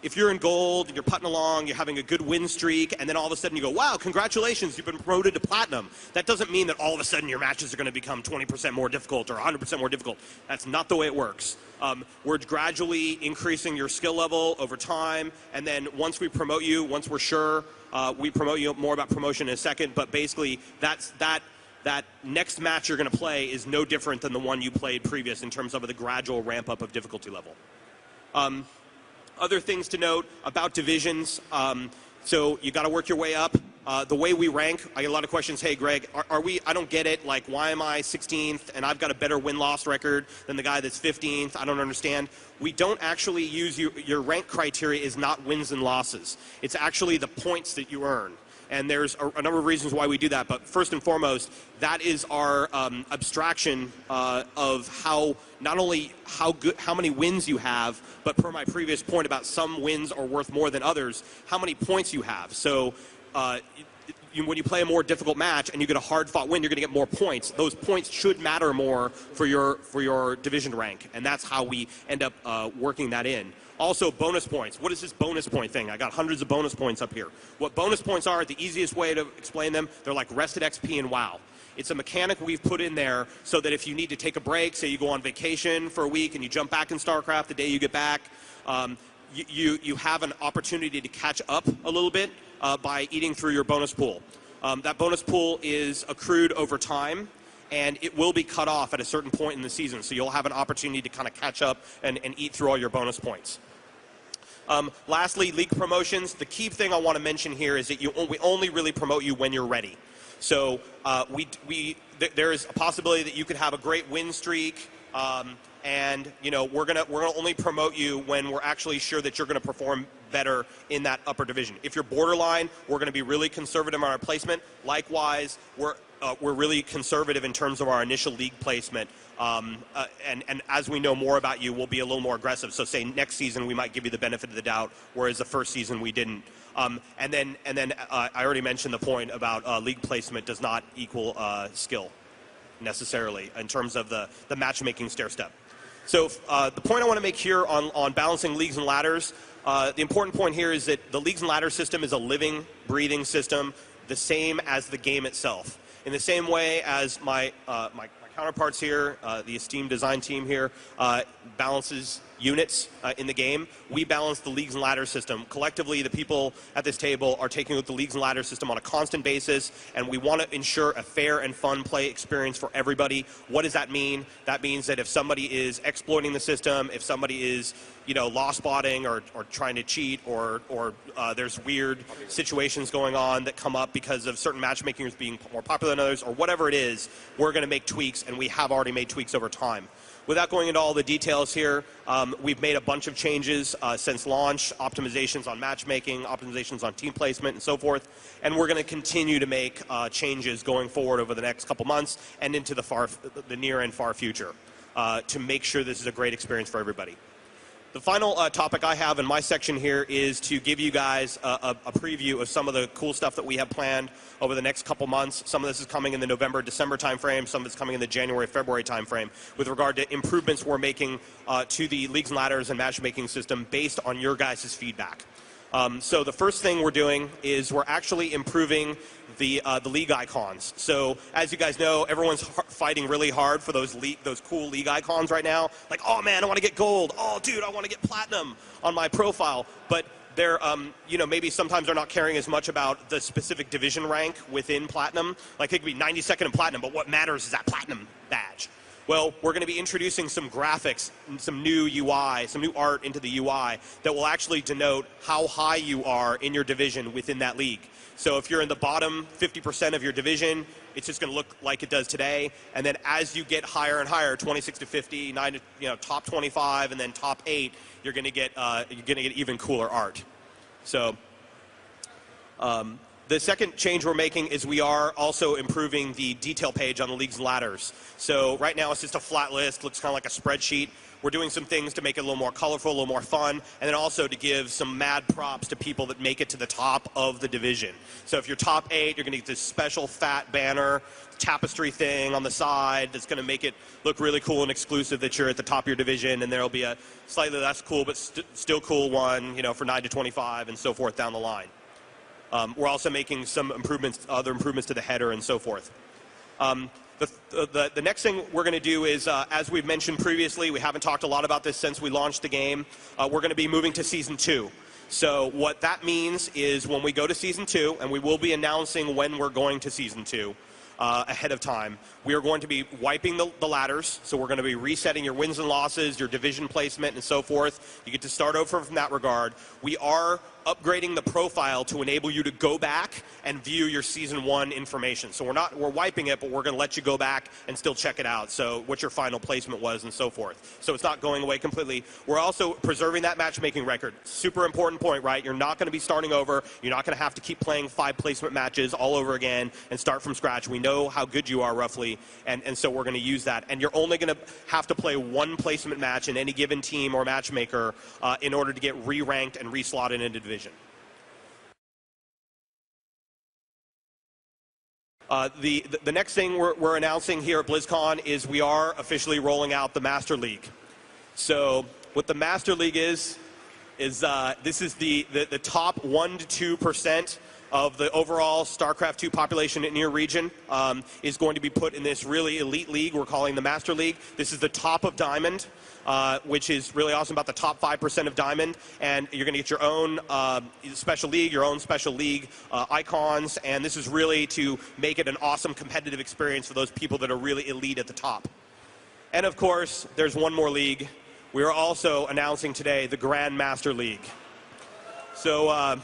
if you're in gold and you're putting along, you're having a good win streak, and then all of a sudden you go, wow, congratulations, you've been promoted to platinum. That doesn't mean that all of a sudden your matches are going to become 20% more difficult or 100% more difficult. That's not the way it works. We're gradually increasing your skill level over time, and then once we promote you, once we're sure, we promote you. More about promotion in a second, but basically that next match you're going to play is no different than the one you played previous in terms of the gradual ramp up of difficulty level. Other things to note about divisions. So you got to work your way up. The way we rank, I get a lot of questions. Hey, Greg, are we? I don't get it. Like, why am I 16th and I've got a better win-loss record than the guy that's 15th? I don't understand. We don't actually use your rank criteria is not wins and losses. It's actually the points that you earn. And there's a number of reasons why we do that. But first and foremost, that is our abstraction of how not only how many wins you have, but per my previous point about some wins are worth more than others, how many points you have. So when you play a more difficult match and you get a hard-fought win, you're going to get more points. Those points should matter more for your division rank, and that's how we end up working that in. Also, bonus points. What is this bonus point thing? I got hundreds of bonus points up here. What bonus points are, the easiest way to explain them, they're like rested XP in WoW. It's a mechanic we've put in there so that if you need to take a break, say you go on vacation for a week and you jump back in StarCraft the day you get back, you have an opportunity to catch up a little bit by eating through your bonus pool. That bonus pool is accrued over time, and it will be cut off at a certain point in the season. So you'll have an opportunity to kind of catch up and eat through all your bonus points. Lastly, league promotions. The key thing I want to mention here is that we only really promote you when you're ready. So there is a possibility that you could have a great win streak, and we're gonna only promote you when we're actually sure that you're going to perform better in that upper division. If you're borderline, we're going to be really conservative on our placement. Likewise, we're really conservative in terms of our initial league placement. And as we know more about you, we'll be a little more aggressive. So say next season we might give you the benefit of the doubt, whereas the first season we didn't. And then I already mentioned the point about league placement does not equal skill necessarily in terms of the matchmaking stair step. So the point I want to make here on balancing leagues and ladders, the important point here is that the leagues and ladder system is a living, breathing system, the same as the game itself. In the same way as my counterparts here, the esteemed design team here, balances units in the game, we balance the leagues and ladder system. Collectively, the people at this table are taking a look at the leagues and ladder system on a constant basis, and we want to ensure a fair and fun play experience for everybody. What does that mean? That means that if somebody is exploiting the system, if somebody is law spotting or trying to cheat, or there's weird situations going on that come up because of certain matchmakers being more popular than others, or whatever it is, we're going to make tweaks, and we have already made tweaks over time. Without going into all the details here, we've made a bunch of changes since launch, optimizations on matchmaking, optimizations on team placement, and so forth. And we're going to continue to make changes going forward over the next couple months and into the near and far future to make sure this is a great experience for everybody. The final topic I have in my section here is to give you guys a preview of some of the cool stuff that we have planned over the next couple months. Some of this is coming in the November-December timeframe. Some of it's coming in the January-February timeframe with regard to improvements we're making to the leagues and ladders and matchmaking system based on your guys' feedback. So the first thing we're doing is we're actually improving the league icons. So as you guys know, everyone's fighting really hard for those cool league icons right now. Like, oh man, I want to get gold. Oh dude, I want to get platinum on my profile. But they're, maybe sometimes they're not caring as much about the specific division rank within platinum. Like it could be 92nd in platinum, but what matters is that platinum badge. Well, we're going to be introducing some graphics, and some new UI, some new art into the UI that will actually denote how high you are in your division within that league. So if you're in the bottom 50% of your division, it's just going to look like it does today. And then as you get higher and higher, 26 to 50, top 25, and then top 8, you're going to get even cooler art. So The second change we're making is we are also improving the detail page on the league's ladders. So right now it's just a flat list, looks kind of like a spreadsheet. We're doing some things to make it a little more colorful, a little more fun, and then also to give some mad props to people that make it to the top of the division. So if you're top 8, you're going to get this special fat banner, tapestry thing on the side that's going to make it look really cool and exclusive that you're at the top of your division, and there'll be a slightly less cool but still cool one, you know, for 9 to 25 and so forth down the line. We're also making some improvements, other improvements to the header and so forth. The next thing we're going to do is, as we've mentioned previously, we haven't talked a lot about this since we launched the game, we're going to be moving to Season 2. So what that means is when we go to Season 2, and we will be announcing when we're going to Season 2 ahead of time, we are going to be wiping the ladders. So we're going to be resetting your wins and losses, your division placement, and so forth. You get to start over from that regard. We are upgrading the profile to enable you to go back and view your Season 1 information. So we're wiping it, but we're going to let you go back and still check it out. So what your final placement was and so forth. So it's not going away completely. We're also preserving that matchmaking record. Super important point, right? You're not going to be starting over. You're not going to have to keep playing 5 placement matches all over again and start from scratch. We know how good you are roughly, and so we're going to use that. And you're only going to have to play 1 placement match in any given team or matchmaker in order to get re-ranked and re-slotted into division. The next thing we're announcing here at BlizzCon is we are officially rolling out the Master League. So what the Master League is this is the top 1 to 2% of the overall StarCraft II population in your region is going to be put in this really elite league we're calling the Master League. This is the top of Diamond, which is really awesome, about the top 5% of Diamond, and you're going to get your own special league, your own special league icons, and this is really to make it an awesome competitive experience for those people that are really elite at the top. And of course, there's one more league. We are also announcing today the Grand Master League. So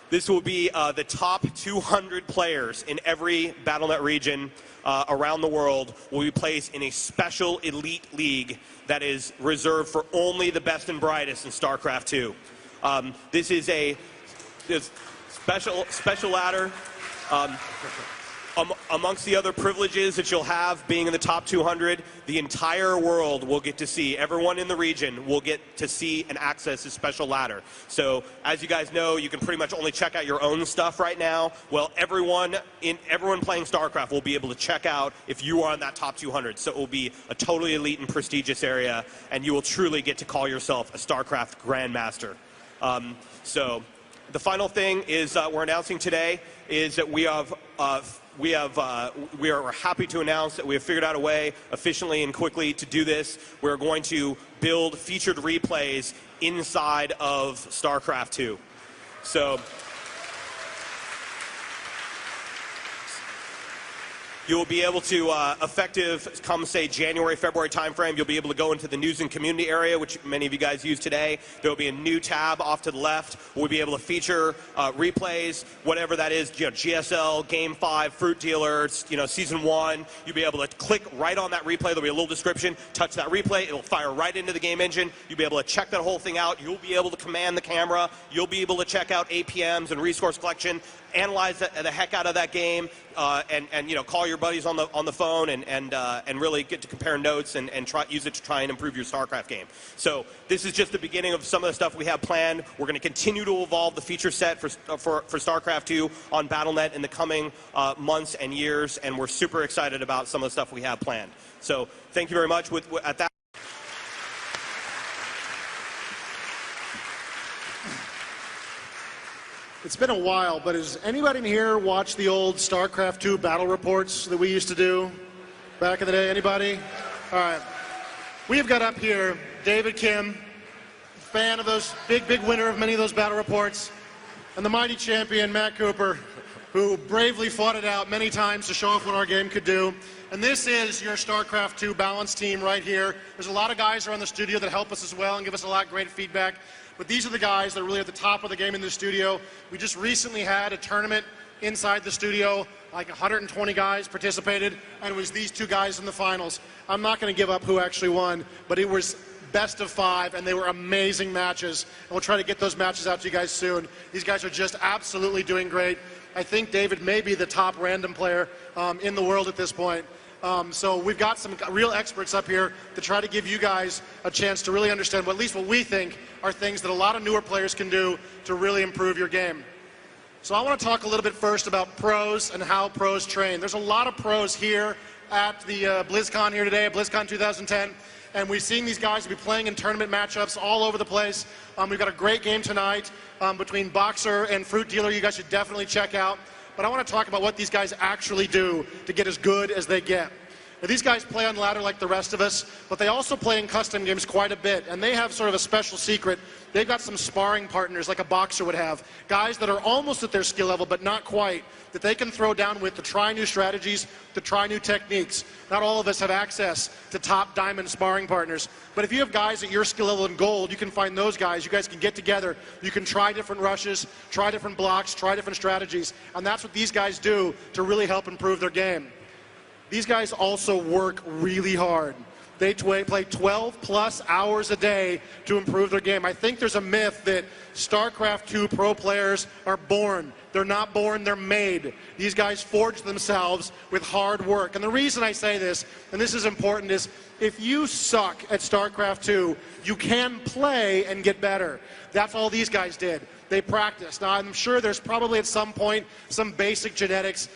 this will be the top 200 players in every Battle.net region around the world will be placed in a special elite league that is reserved for only the best and brightest in StarCraft II. This is a special ladder. Amongst the other privileges that you'll have being in the top 200, the entire world will get to see, everyone in the region will get to see and access this special ladder. So as you guys know, you can pretty much only check out your own stuff right now. Well, everyone playing StarCraft will be able to check out if you are in that top 200. So it will be a totally elite and prestigious area, and you will truly get to call yourself a StarCraft Grandmaster. So the final thing is we're announcing today is that we are happy to announce that we have figured out a way efficiently and quickly to do this. We're going to build featured replays inside of StarCraft II. So you will be able to, effective, come say January, February timeframe, you'll be able to go into the news and community area, which many of you guys use today. There will be a new tab off to the left. We'll be able to feature replays, whatever that is, you know, GSL, Game 5, Fruit Dealer, you know, Season 1. You'll be able to click right on that replay. There'll be a little description. Touch that replay. It'll fire right into the game engine. You'll be able to check that whole thing out. You'll be able to command the camera. You'll be able to check out APMs and resource collection, analyze the heck out of that game, and you know, call your buddies on the phone and really get to compare notes and use it to try and improve your StarCraft game. So this is just the beginning of some of the stuff we have planned. We're going to continue to evolve the feature set for StarCraft II on Battle.net in the coming months and years, and we're super excited about some of the stuff we have planned. So thank you very much. At that. It's been a while, but has anybody in here watched the old StarCraft II battle reports that we used to do back in the day? Anybody? All right. We have got up here David Kim, fan of those, big winner of many of those battle reports, and the mighty champion Matt Cooper, who bravely fought it out many times to show off what our game could do. And this is your StarCraft II balance team right here. There's a lot of guys around the studio that help us as well and give us a lot of great feedback. But these are the guys that are really at the top of the game in the studio. We just recently had a tournament inside the studio, like 120 guys participated, and it was these two guys in the finals. I'm not going to give up who actually won, but it was best of 5, and they were amazing matches. And we'll try to get those matches out to you guys soon. These guys are just absolutely doing great. I think David may be the top random player in the world at this point. So we've got some real experts up here to try to give you guys a chance to really understand at least what we think are things that a lot of newer players can do to really improve your game. So I want to talk a little bit first about pros and how pros train. There's a lot of pros here at the BlizzCon here today, at BlizzCon 2010. And we've seen these guys be playing in tournament matchups all over the place. We've got a great game tonight between Boxer and Fruit Dealer. You guys should definitely check out. But I want to talk about what these guys actually do to get as good as they get. Now, these guys play on ladder like the rest of us, but they also play in custom games quite a bit. And they have sort of a special secret. They've got some sparring partners like a boxer would have. Guys that are almost at their skill level, but not quite, that they can throw down with to try new strategies, to try new techniques. Not all of us have access to top diamond sparring partners. But if you have guys at your skill level in gold, you can find those guys. You guys can get together. You can try different rushes, try different blocks, try different strategies. And that's what these guys do to really help improve their game. These guys also work really hard. They play 12 plus hours a day to improve their game. I think there's a myth that StarCraft 2 pro players are born. They're not born, they're made. These guys forge themselves with hard work. And the reason I say this, and this is important, is if you suck at StarCraft 2, you can play and get better. That's all these guys did. They practiced. Now, I'm sure there's probably at some point some basic genetics.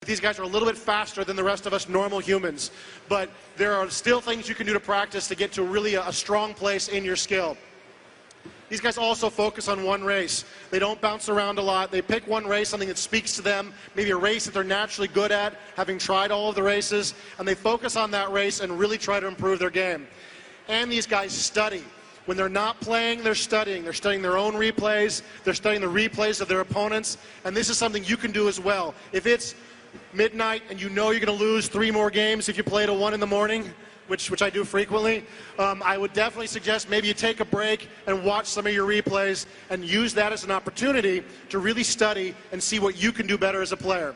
These guys are a little bit faster than the rest of us normal humans, but there are still things you can do to practice to get to really a strong place in your skill. These guys also focus on one race. They don't bounce around a lot. They pick one race, something that speaks to them, maybe a race that they're naturally good at, having tried all of the races, and they focus on that race and really try to improve their game. And these guys study. When they're not playing, they're studying. They're studying their own replays. They're studying the replays of their opponents, and this is something you can do as well. If it's midnight and you know you're going to lose 3 more games if you play till 1 in the morning, which I do frequently, I would definitely suggest maybe you take a break and watch some of your replays and use that as an opportunity to really study and see what you can do better as a player.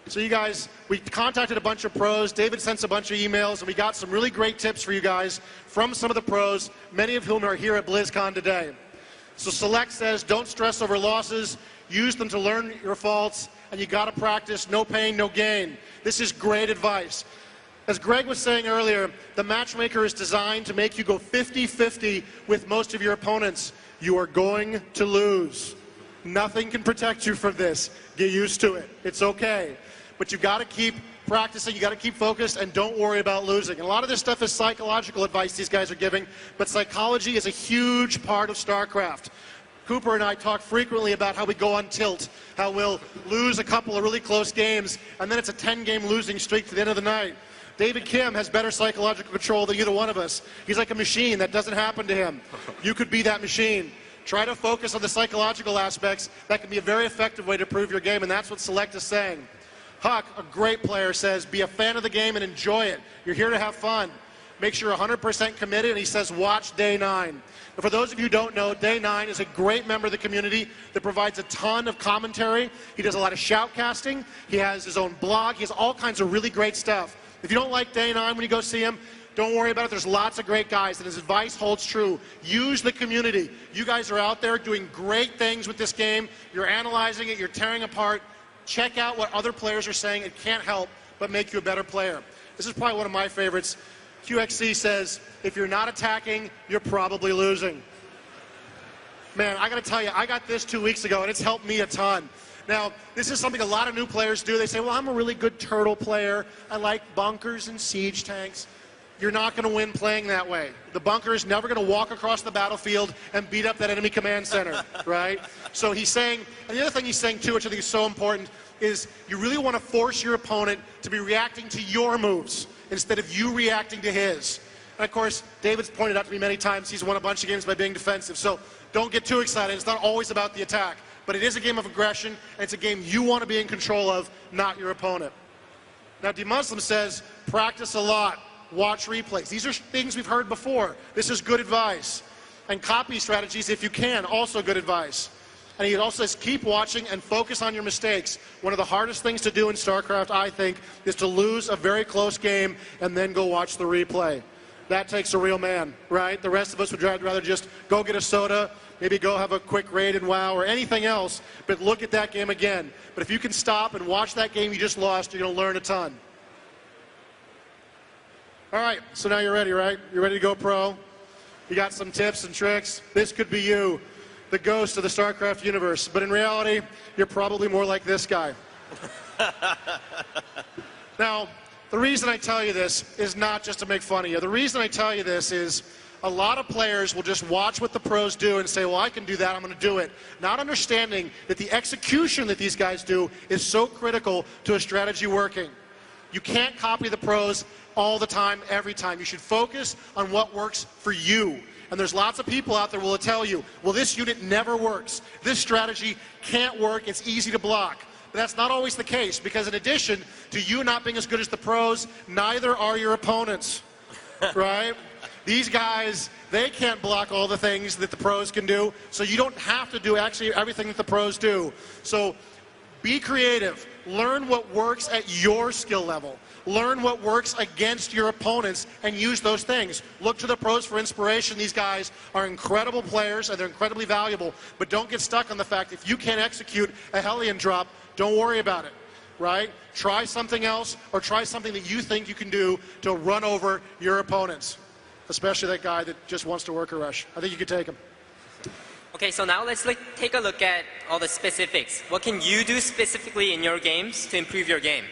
So you guys, we contacted a bunch of pros. David sent a bunch of emails, and we got some really great tips for you guys from some of the pros, many of whom are here at BlizzCon today. So Select says, don't stress over losses. Use them to learn your faults, and you got to practice. No pain, no gain. This is great advice. As Greg was saying earlier, the matchmaker is designed to make you go 50-50 with most of your opponents. You are going to lose. Nothing can protect you from this. Get used to it. It's okay. But you've got to keep practicing, you got to keep focused, and don't worry about losing. And a lot of this stuff is psychological advice these guys are giving, but psychology is a huge part of StarCraft. Cooper and I talk frequently about how we go on tilt, how we'll lose a couple of really close games, and then it's a 10-game losing streak to the end of the night. David Kim has better psychological control than either one of us. He's like a machine. That doesn't happen to him. You could be that machine. Try to focus on the psychological aspects. That can be a very effective way to improve your game, and that's what Select is saying. Huck, a great player, says, be a fan of the game and enjoy it. You're here to have fun. Make sure you're 100% committed, and he says, watch Day 9. And for those of you who don't know, Day 9 is a great member of the community that provides a ton of commentary. He does a lot of shoutcasting. He has his own blog. He has all kinds of really great stuff. If you don't like Day 9 when you go see him, don't worry about it. There's lots of great guys, and his advice holds true. Use the community. You guys are out there doing great things with this game. You're analyzing it. You're tearing apart. Check out what other players are saying. It can't help but make you a better player. This is probably one of my favorites. QXC says, if you're not attacking, you're probably losing. Man, I got to tell you, I got this 2 weeks ago, and it's helped me a ton. Now, this is something a lot of new players do. They say, well, I'm a really good turtle player. I like bunkers and siege tanks. You're not going to win playing that way. The bunker is never going to walk across the battlefield and beat up that enemy command center, right? So he's saying, and the other thing he's saying too, which I think is so important, is you really want to force your opponent to be reacting to your moves instead of you reacting to his. And of course, David's pointed out to me many times he's won a bunch of games by being defensive. So don't get too excited. It's not always about the attack. But it is a game of aggression, and it's a game you want to be in control of, not your opponent. Now, D-Muslim says, practice a lot. Watch replays. These are things we've heard before. This is good advice. And copy strategies, if you can, also good advice. And he also says, keep watching and focus on your mistakes. One of the hardest things to do in StarCraft, I think, is to lose a very close game and then go watch the replay. that takes a real man, right? The rest of us would rather just go get a soda, maybe go have a quick raid in WoW or anything else, but look at that game again. But if you can stop and watch that game you just lost, you're going to learn a ton. All right, so now you're ready, right? You're ready to go pro. You got some tips and tricks. This could be you, the ghost of the StarCraft universe. But in reality, you're probably more like this guy. Now, the reason I tell you this is not just to make fun of you. The reason I tell you this is a lot of players will just watch what the pros do and say, well, I can do that, I'm going to do it. Not understanding that the execution that these guys do is so critical to a strategy working. You can't copy the pros all the time, every time. You should focus on what works for you. And there's lots of people out there who will tell you, well, this unit never works. This strategy can't work. It's easy to block. But that's not always the case, because in addition to you not being as good as the pros, neither are your opponents, right? These guys, they can't block all the things that the pros can do, so you don't have to do actually everything that the pros do. So be creative. Learn what works at your skill level. Learn what works against your opponents and use those things. Look to the pros for inspiration. These guys are incredible players and they're incredibly valuable, but don't get stuck on the fact if you can't execute a Hellion drop, don't worry about it, right? Try something else or try something that you think you can do to run over your opponents, especially that guy that just wants to work a rush. I think you could take him. Okay, so now let's take a look at all the specifics. What can you do specifically in your games to improve your game?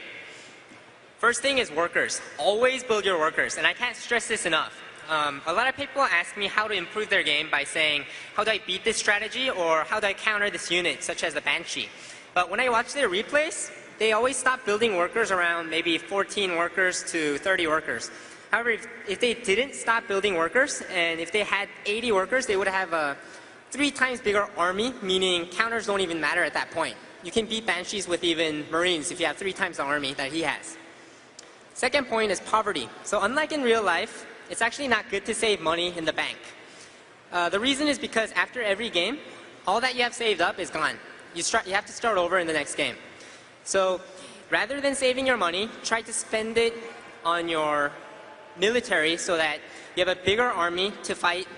First thing is workers. Always build your workers, and I can't stress this enough. A lot of people ask me how to improve their game by saying, how do I beat this strategy, or how do I counter this unit, such as the Banshee? But when I watch their replays, they always stop building workers around maybe 14 workers to 30 workers. However, if they didn't stop building workers, and if they had 80 workers, they would have a 3 times bigger army, meaning counters don't even matter at that point. You can beat Banshees with even Marines if you have 3 times the army that he has. Second point is poverty. So unlike in real life, it's actually not good to save money in the bank. The reason is because after every game, all that you have saved up is gone. You have to start over in the next game. So rather than saving your money, try to spend it on your military so that you have a bigger army to fight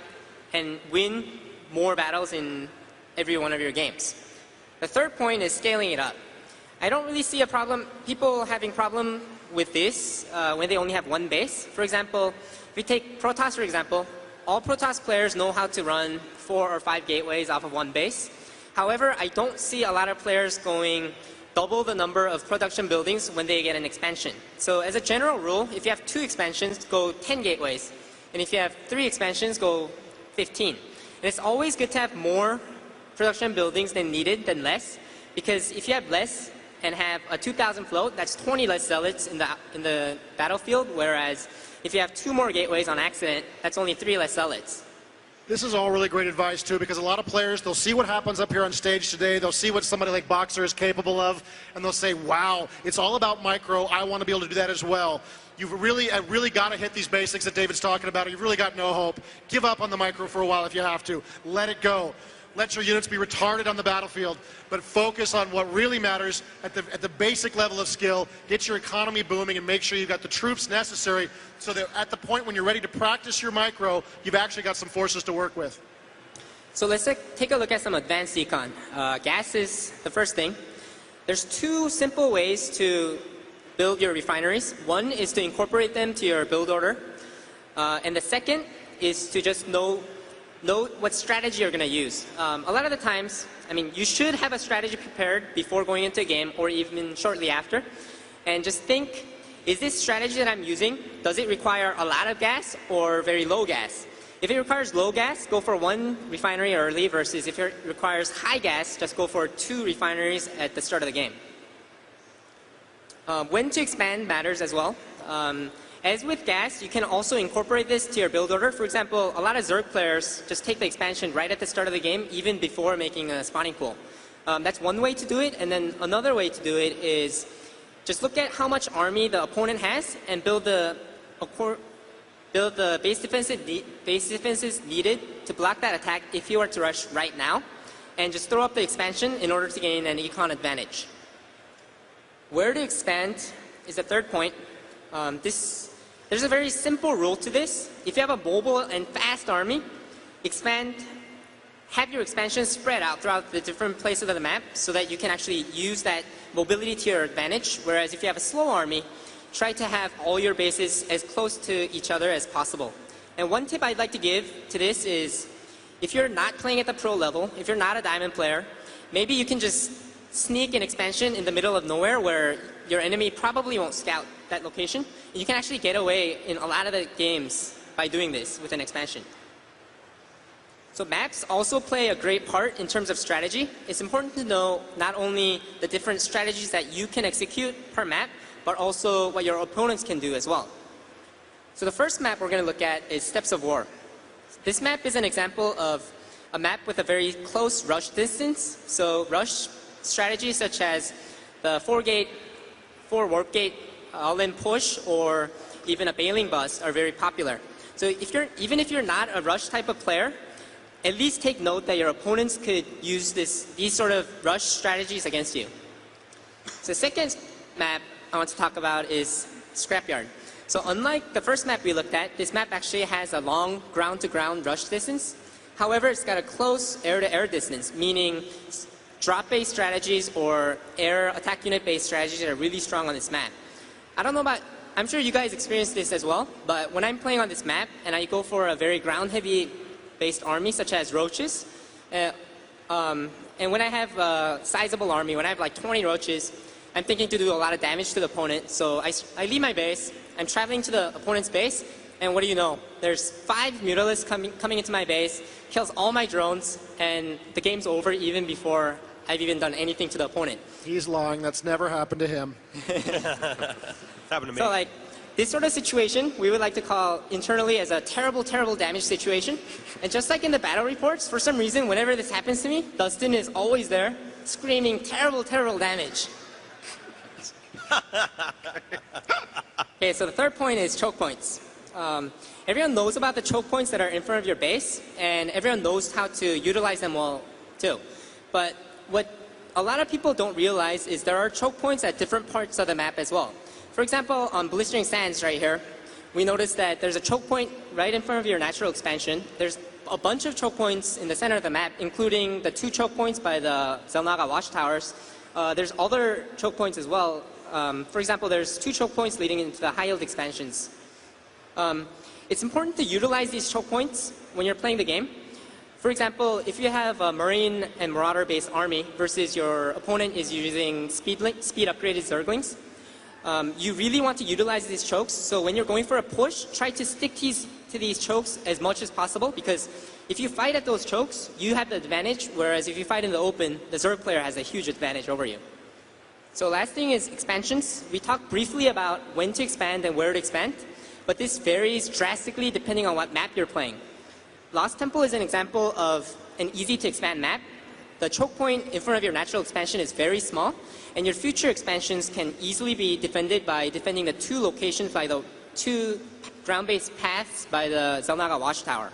and win more battles in every one of your games. The third point is scaling it up. I don't really see a problem, people having problem with this when they only have one base. For example, if we take Protoss for example, all Protoss players know how to run 4 or 5 gateways off of one base. However, I don't see a lot of players going double the number of production buildings when they get an expansion. So as a general rule, if you have 2 expansions, go 10 gateways. And if you have 3 expansions, go 15. And it's always good to have more production buildings than needed than less, because if you have less and have a 2,000 float, that's 20 less zealots in the battlefield, whereas if you have 2 more gateways on accident, that's only 3 less zealots. This is all really great advice too, because a lot of players, they'll see what happens up here on stage today, they'll see what somebody like Boxer is capable of, and they'll say, wow, it's all about micro, I want to be able to do that as well. You've really got to hit these basics that David's talking about, or you've really got no hope. Give up on the micro for a while if you have to. Let it go. Let your units be retarded on the battlefield, but focus on what really matters at the basic level of skill. Get your economy booming and make sure you've got the troops necessary so that at the point when you're ready to practice your micro, you've actually got some forces to work with. So let's take a look at some advanced econ. Gas is the first thing. There's 2 simple ways to build your refineries. One is to incorporate them to your build order. And the second is to just know what strategy you're going to use. A lot of the times, I mean, you should have a strategy prepared before going into a game or even shortly after. And just think, is this strategy that I'm using, does it require a lot of gas or very low gas? If it requires low gas, go for 1 refinery early, versus if it requires high gas, just go for 2 refineries at the start of the game. When to expand matters as well. As with gas, you can also incorporate this to your build order. For example, a lot of Zerg players just take the expansion right at the start of the game, even before making a spawning pool. That's one way to do it, and then another way to do it is just look at how much army the opponent has and build the base defenses needed to block that attack if you were to rush right now, and just throw up the expansion in order to gain an econ advantage. Where to expand is the third point. There's a very simple rule to this. If you have a mobile and fast army, have your expansions spread out throughout the different places of the map so that you can actually use that mobility to your advantage. Whereas if you have a slow army, try to have all your bases as close to each other as possible. And one tip I'd like to give to this is, if you're not playing at the pro level, if you're not a diamond player, maybe you can just sneak an expansion in the middle of nowhere where your enemy probably won't scout that location. You can actually get away in a lot of the games by doing this with an expansion. So maps also play a great part in terms of strategy. It's important to know not only the different strategies that you can execute per map, but also what your opponents can do as well. So the first map we're going to look at is Steps of War. This map is an example of a map with a very close rush distance. So rush strategies such as the 4-gate, 4-warp gate, all-in push, or even a bailing bus are very popular. So even if you're not a rush type of player, at least take note that your opponents could use these sort of rush strategies against you. So the second map I want to talk about is Scrapyard. So unlike the first map we looked at, this map actually has a long ground-to-ground rush distance. However, it's got a close air-to-air distance, meaning drop-based strategies or air attack unit-based strategies are really strong on this map. I don't know about, I'm sure you guys experience this as well, but when I'm playing on this map and I go for a very ground-heavy based army such as roaches, and when I have a sizable army, when I have like 20 roaches, I'm thinking to do a lot of damage to the opponent. So I leave my base, I'm traveling to the opponent's base, and what do you know? There's 5 Mutalisks coming into my base, kills all my drones, and the game's over even before I've even done anything to the opponent. He's lying. That's never happened to him. It's happened to me. So like, this sort of situation, we would like to call internally as a terrible, terrible damage situation. And just like in the battle reports, for some reason, whenever this happens to me, Dustin is always there, screaming, terrible, terrible damage. Okay, so the third point is choke points. Everyone knows about the choke points that are in front of your base, and everyone knows how to utilize them well, too. But what a lot of people don't realize is there are choke points at different parts of the map as well. For example, on Blistering Sands right here, we notice that there's a choke point right in front of your natural expansion. There's a bunch of choke points in the center of the map, including the 2 choke points by the Zelnaga watchtowers. There's other choke points as well. For example, there's 2 choke points leading into the high-yield expansions. It's important to utilize these choke points when you're playing the game. For example, if you have a Marine and Marauder-based army versus your opponent is using speed-upgraded Zerglings, you really want to utilize these chokes. So when you're going for a push, try to stick to these chokes as much as possible, because if you fight at those chokes, you have the advantage, whereas if you fight in the open, the Zerg player has a huge advantage over you. So last thing is expansions. We talked briefly about when to expand and where to expand, but this varies drastically depending on what map you're playing. Lost Temple is an example of an easy-to-expand map. The choke point in front of your natural expansion is very small, and your future expansions can easily be defended by defending the 2 locations by the 2 ground-based paths by the Zelnaga watchtower.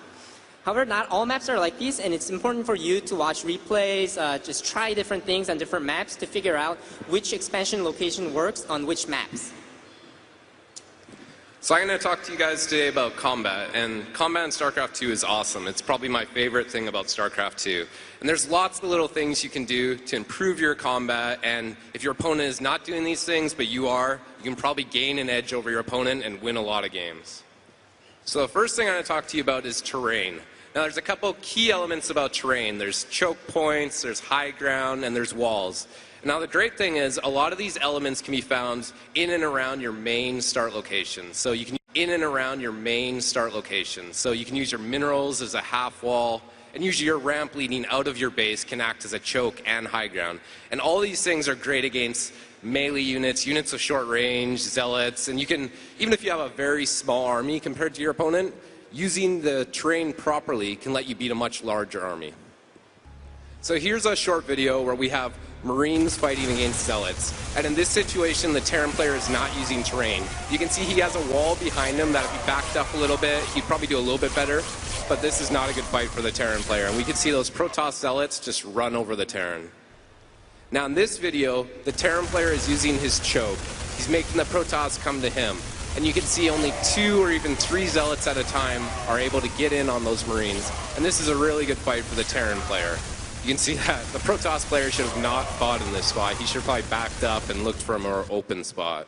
However, not all maps are like these, and it's important for you to watch replays, just try different things on different maps to figure out which expansion location works on which maps. So I'm going to talk to you guys today about combat, and combat in StarCraft 2 is awesome. It's probably my favorite thing about StarCraft 2. And there's lots of little things you can do to improve your combat, and if your opponent is not doing these things, but you are, you can probably gain an edge over your opponent and win a lot of games. So the first thing I'm going to talk to you about is terrain. Now there's a couple key elements about terrain. There's choke points, there's high ground, and there's walls. Now the great thing is a lot of these elements can be found in and around your main start location. So you can use your minerals as a half wall, and usually your ramp leading out of your base can act as a choke and high ground. And all these things are great against melee units, units of short range, zealots, and you can, even if you have a very small army compared to your opponent, using the terrain properly can let you beat a much larger army. So here's a short video where we have Marines fighting against Zealots. And in this situation, the Terran player is not using terrain. You can see he has a wall behind him that if he backed up a little bit, he'd probably do a little bit better. But this is not a good fight for the Terran player. And we can see those Protoss Zealots just run over the Terran. Now in this video, the Terran player is using his choke. He's making the Protoss come to him. And you can see only 2 or even 3 zealots at a time are able to get in on those Marines. And this is a really good fight for the Terran player. You can see that the Protoss player should have not fought in this spot. He should have probably backed up and looked for a more open spot.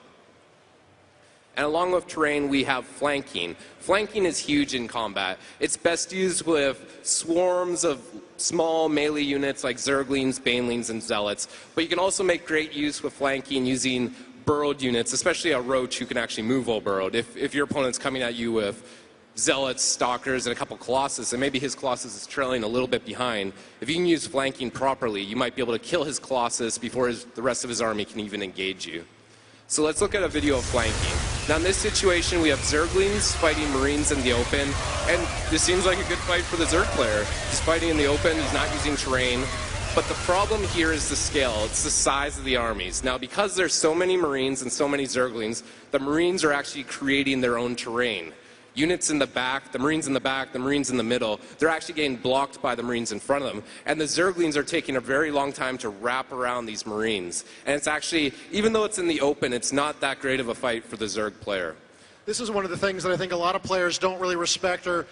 And along with terrain, we have flanking. Flanking is huge in combat. It's best used with swarms of small melee units like Zerglings, Banelings, and Zealots. But you can also make great use with flanking using burrowed units, especially a Roach who can actually move while burrowed. If your opponent's coming at you with Zealots, Stalkers, and a couple Colossus, and maybe his Colossus is trailing a little bit behind, if you can use flanking properly, you might be able to kill his Colossus before the rest of his army can even engage you. So let's look at a video of flanking. Now in this situation, we have Zerglings fighting Marines in the open, and this seems like a good fight for the Zerg player. He's fighting in the open, he's not using terrain, but the problem here is the scale. It's the size of the armies. Now because there's so many Marines and so many Zerglings, the Marines are actually creating their own terrain. Units in the back, the Marines in the back, the Marines in the middle, they're actually getting blocked by the Marines in front of them. And the Zerglings are taking a very long time to wrap around these Marines. And it's actually, even though it's in the open, it's not that great of a fight for the Zerg player. This is one of the things that I think a lot of players don't really respect, or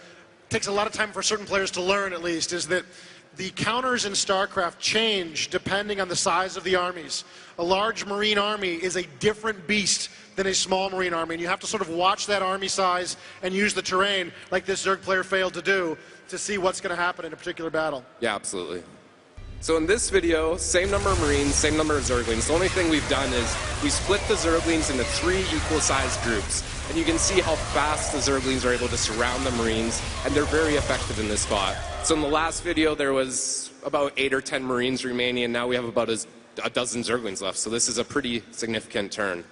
takes a lot of time for certain players to learn at least, is that the counters in StarCraft change depending on the size of the armies. A large Marine army is a different beast than a small Marine army, and you have to sort of watch that army size and use the terrain, like this Zerg player failed to do, to see what's going to happen in a particular battle. Yeah, absolutely. So in this video, same number of Marines, same number of Zerglings. The only thing we've done is we split the Zerglings into 3 equal-sized groups. And you can see how fast the Zerglings are able to surround the Marines, and they're very effective in this spot. So in the last video, there was about 8 or 10 Marines remaining, and now we have about a dozen Zerglings left. So this is a pretty significant turn.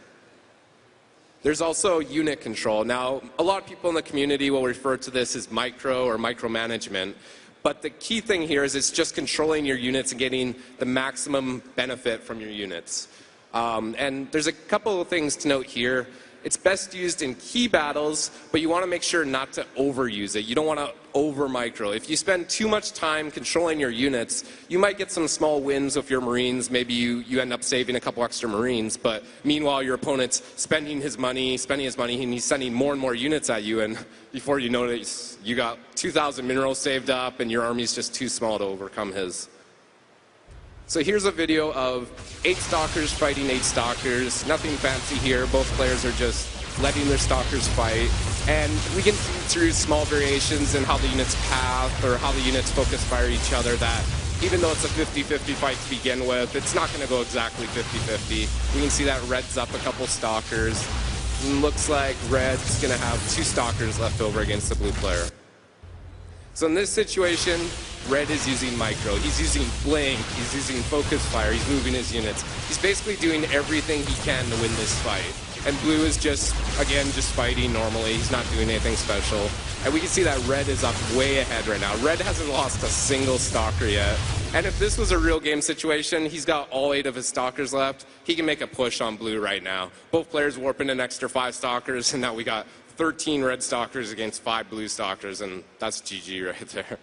There's also unit control. Now, a lot of people in the community will refer to this as micro or micromanagement. But the key thing here is it's just controlling your units and getting the maximum benefit from your units. And there's a couple of things to note here. It's best used in key battles, but you want to make sure not to overuse it. You don't want to over-micro. If you spend too much time controlling your units, you might get some small wins with your Marines. Maybe you end up saving a couple extra Marines, but meanwhile your opponent's spending his money, and he's sending more and more units at you, and before you know it, you got 2,000 minerals saved up, and your army's just too small to overcome his. So here's a video of 8 Stalkers fighting 8 Stalkers. Nothing fancy here. Both players are just letting their Stalkers fight. And we can see through small variations in how the units path or how the units focus fire each other that even though it's a 50-50 fight to begin with, it's not going to go exactly 50-50. We can see that Red's up a couple Stalkers. And looks like Red's going to have 2 Stalkers left over against the blue player. So in this situation, Red is using micro, he's using blink, he's using focus fire, he's moving his units. He's basically doing everything he can to win this fight. And blue is just, again, just fighting normally, he's not doing anything special. And we can see that Red is up way ahead right now. Red hasn't lost a single Stalker yet. And if this was a real game situation, he's got all 8 of his Stalkers left, he can make a push on blue right now. Both players warping an extra 5 Stalkers, and now we got 13 Red Stalkers against 5 blue Stalkers, and that's GG right there.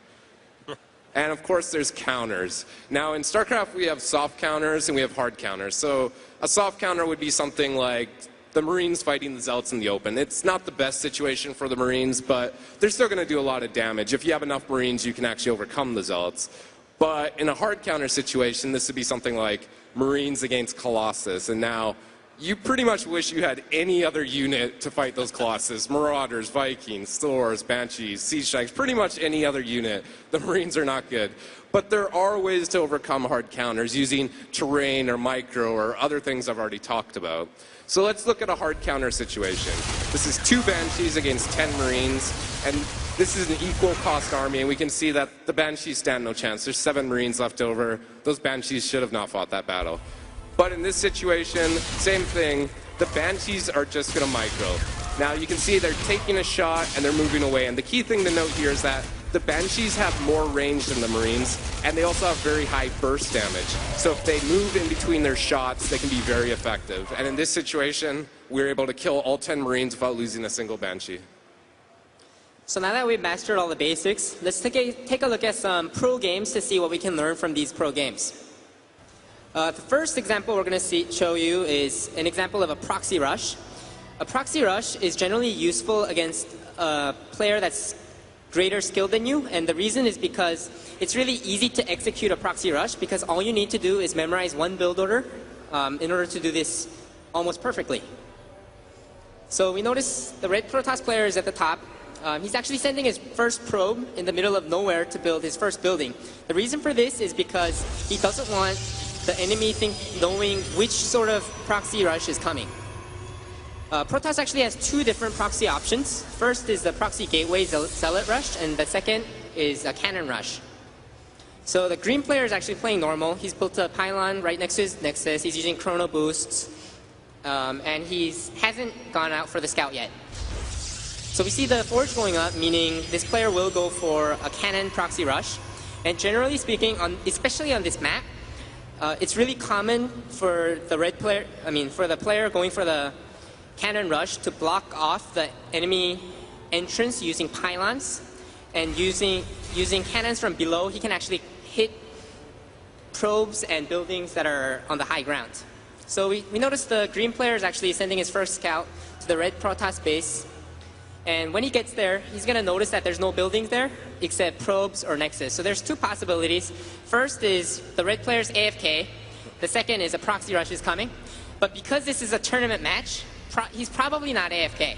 And of course there's counters. Now in StarCraft we have soft counters and we have hard counters. So a soft counter would be something like the Marines fighting the Zealots in the open. It's not the best situation for the Marines, but they're still going to do a lot of damage. If you have enough Marines, you can actually overcome the Zealots. But in a hard counter situation, this would be something like Marines against Colossus. And now you pretty much wish you had any other unit to fight those Colossus. Marauders, Vikings, Thors, Banshees, Siege Strikes, pretty much any other unit. The Marines are not good. But there are ways to overcome hard counters using terrain or micro or other things I've already talked about. So let's look at a hard counter situation. This is 2 Banshees against 10 Marines, and this is an equal cost army, and we can see that the Banshees stand no chance. There's 7 Marines left over. Those Banshees should have not fought that battle. But in this situation, same thing, the Banshees are just going to micro. Now you can see they're taking a shot and they're moving away, and the key thing to note here is that the Banshees have more range than the Marines, and they also have very high burst damage. So if they move in between their shots, they can be very effective. And in this situation, we were able to kill all 10 Marines without losing a single Banshee. So now that we've mastered all the basics, let's take a look at some pro games to see what we can learn from these pro games. The first example we're going to show you is an example of a proxy rush. A proxy rush is generally useful against a player that's greater skill than you, and the reason is because it's really easy to execute a proxy rush because all you need to do is memorize one build order in order to do this almost perfectly. So we notice the red Protoss player is at the top. He's actually sending his first probe in the middle of nowhere to build his first building. The reason for this is because he doesn't want the enemy knowing which sort of proxy rush is coming. Protoss actually has two different proxy options. First is the proxy gateway zealot rush, and the second is a cannon rush. So the green player is actually playing normal. He's built a pylon right next to his nexus. He's using chrono boosts, and he hasn't gone out for the scout yet. So we see the forge going up, meaning this player will go for a cannon proxy rush. And generally speaking, especially on this map, it's really common for the red player, for the player going for the cannon rush to block off the enemy entrance using pylons, and using cannons from below, he can actually hit probes and buildings that are on the high ground. So we notice the green player is actually sending his first scout to the red Protoss base, and when he gets there, he's going to notice that there's no buildings there except probes or nexus. So there's two possibilities. First is the red player's AFK. The second is a proxy rush is coming. But because this is a tournament match, he's probably not AFK.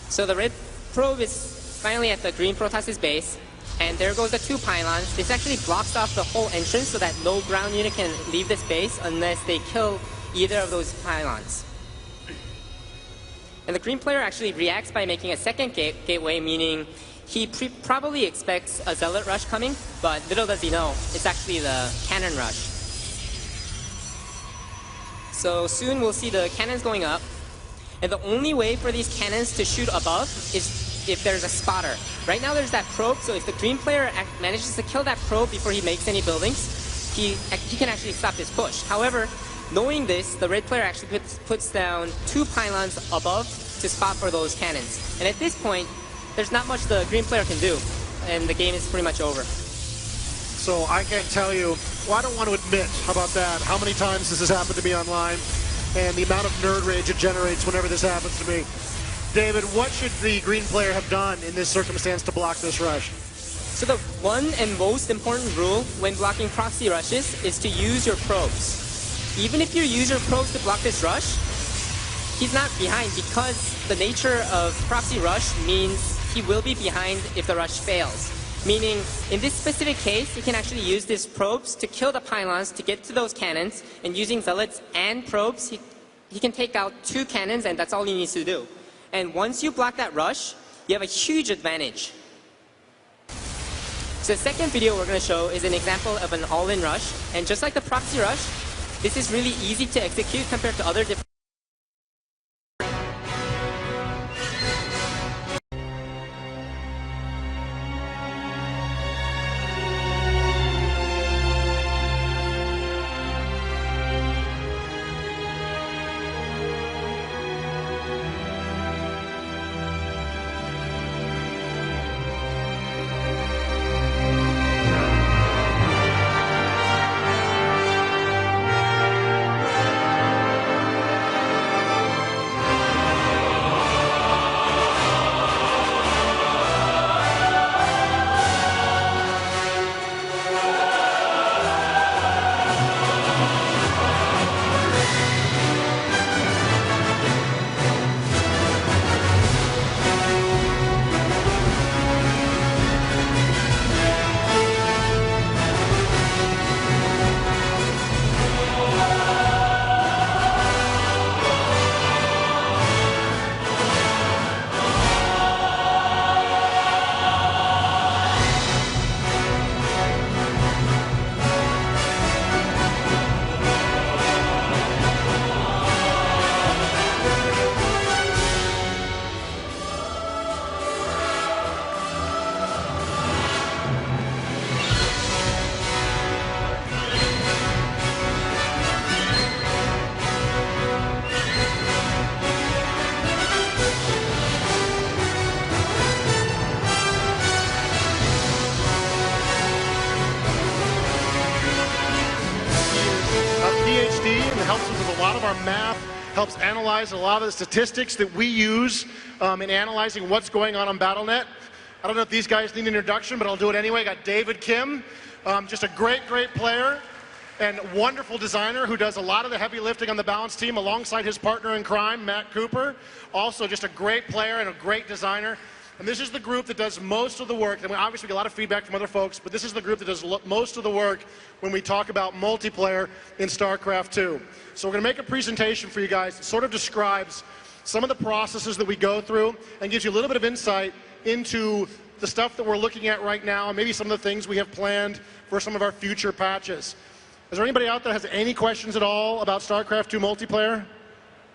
So the red probe is finally at the green Protoss' base, and there goes the two pylons. This actually blocks off the whole entrance so that no ground unit can leave this base unless they kill either of those pylons. And the green player actually reacts by making a second gateway, meaning he probably expects a zealot rush coming, but little does he know, it's actually the cannon rush. So soon we'll see the cannons going up, and the only way for these cannons to shoot above is if there's a spotter. Right now there's that probe, so if the green player manages to kill that probe before he makes any buildings, he can actually stop this push. However, knowing this, the red player actually puts down two pylons above to spot for those cannons. And at this point, there's not much the green player can do, and the game is pretty much over. So I can't tell you, well, I don't want to admit, how about that, how many times this has happened to me online, and the amount of nerd rage it generates whenever this happens to me. David, what should the green player have done in this circumstance to block this rush? So the one and most important rule when blocking proxy rushes is to use your probes. Even if you use your probes to block this rush, he's not behind because the nature of proxy rush means he will be behind if the rush fails. Meaning, in this specific case, he can actually use these probes to kill the pylons to get to those cannons, and using zealots and probes, he can take out two cannons, and that's all he needs to do. And once you block that rush, you have a huge advantage. So the second video we're going to show is an example of an all-in rush, and just like the proxy rush, this is really easy to execute compared to other different helps analyze a lot of the statistics that we use in analyzing what's going on BattleNet. I don't know if these guys need an introduction, but I'll do it anyway. I got David Kim, just a great player and wonderful designer who does a lot of the heavy lifting on the Balance team alongside his partner in crime, Matt Cooper. Also just a great player and a great designer. And this is the group that does most of the work. And we obviously get a lot of feedback from other folks, but this is the group that does most of the work when we talk about multiplayer in StarCraft 2. So we're going to make a presentation for you guys that sort of describes some of the processes that we go through and gives you a little bit of insight into the stuff that we're looking at right now and maybe some of the things we have planned for some of our future patches. Is there anybody out there that has any questions at all about StarCraft 2 multiplayer?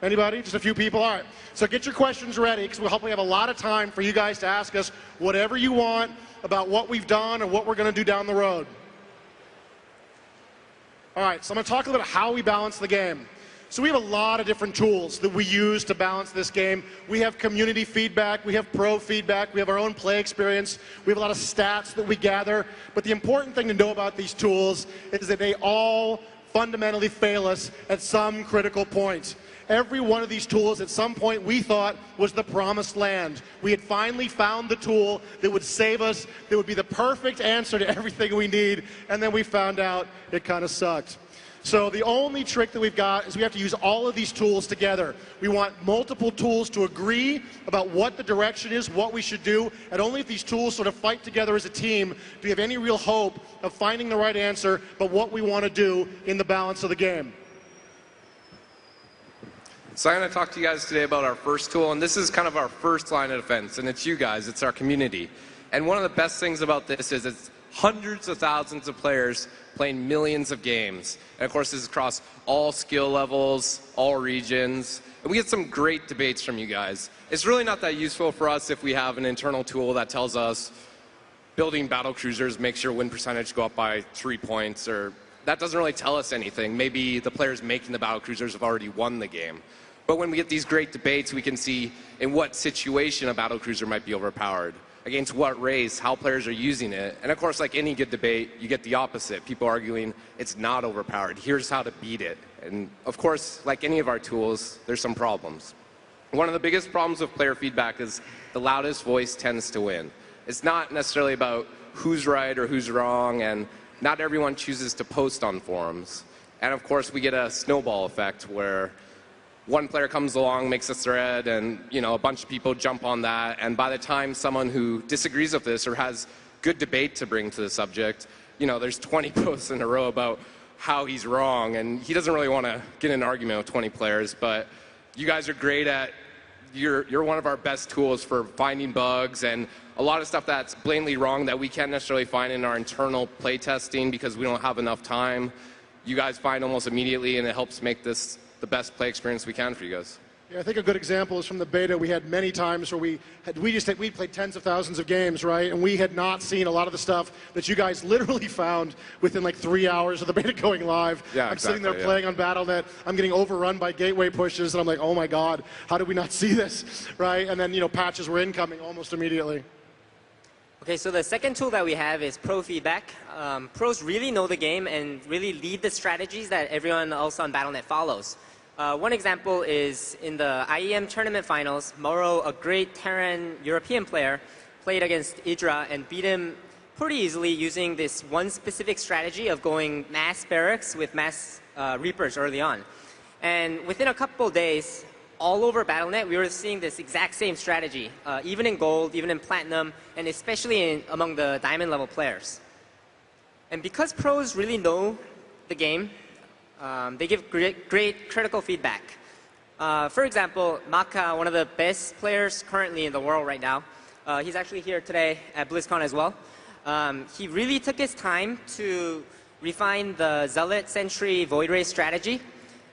Anybody? Just a few people? All right. So get your questions ready because we'll hopefully have a lot of time for you guys to ask us whatever you want about what we've done or what we're going to do down the road. All right. So I'm going to talk a little bit about how we balance the game. So we have a lot of different tools that we use to balance this game. We have community feedback, we have pro feedback, we have our own play experience, we have a lot of stats that we gather. But the important thing to know about these tools is that they all fundamentally fail us at some critical point. Every one of these tools at some point we thought was the promised land. We had finally found the tool that would save us, that would be the perfect answer to everything we need, and then we found out it kind of sucked. So the only trick that we've got is we have to use all of these tools together. We want multiple tools to agree about what the direction is, what we should do, and only if these tools sort of fight together as a team do we have any real hope of finding the right answer, but what we want to do in the balance of the game. So I'm going to talk to you guys today about our first tool, and this is kind of our first line of defense, and it's you guys, it's our community. And one of the best things about this is it's hundreds of thousands of players playing millions of games. And of course, this is across all skill levels, all regions. And we get some great debates from you guys. It's really not that useful for us if we have an internal tool that tells us building battle cruisers makes your win percentage go up by 3 points, or that doesn't really tell us anything. Maybe the players making the battle cruisers have already won the game. But when we get these great debates, we can see in what situation a battle cruiser might be overpowered, against what race, how players are using it. And of course, like any good debate, you get the opposite. People arguing it's not overpowered. Here's how to beat it. And of course, like any of our tools, there's some problems. One of the biggest problems with player feedback is the loudest voice tends to win. It's not necessarily about who's right or who's wrong, and not everyone chooses to post on forums. And of course, we get a snowball effect where one player comes along, makes a thread, and a bunch of people jump on that. And by the time someone who disagrees with this or has good debate to bring to the subject, there's 20 posts in a row about how he's wrong, and he doesn't really want to get in an argument with 20 players. But you guys are great at. You're one of our best tools for finding bugs and a lot of stuff that's blatantly wrong that we can't necessarily find in our internal play testing because we don't have enough time. You guys find almost immediately, and it helps make this the best play experience we can for you guys. Yeah, I think a good example is from the beta. We had many times where we played tens of thousands of games, right? And we had not seen a lot of the stuff that you guys literally found within like 3 hours of the beta going live. Yeah, I'm sitting there playing on BattleNet. I'm getting overrun by gateway pushes, and I'm like, oh my God, how did we not see this, right? And then patches were incoming almost immediately. Okay, so the second tool that we have is pro feedback. Pros really know the game and really lead the strategies that everyone else on BattleNet follows. One example is in the IEM tournament finals, Moro, a great Terran European player, played against Idra and beat him pretty easily using this one specific strategy of going mass barracks with mass Reapers early on. And within a couple days, all over BattleNet, we were seeing this exact same strategy, even in gold, even in platinum, and especially among the diamond level players. And because pros really know the game, they give great critical feedback. For example, Maka, one of the best players currently in the world right now, he's actually here today at Blizzcon as well. He really took his time to refine the Zealot Sentry Void Ray strategy.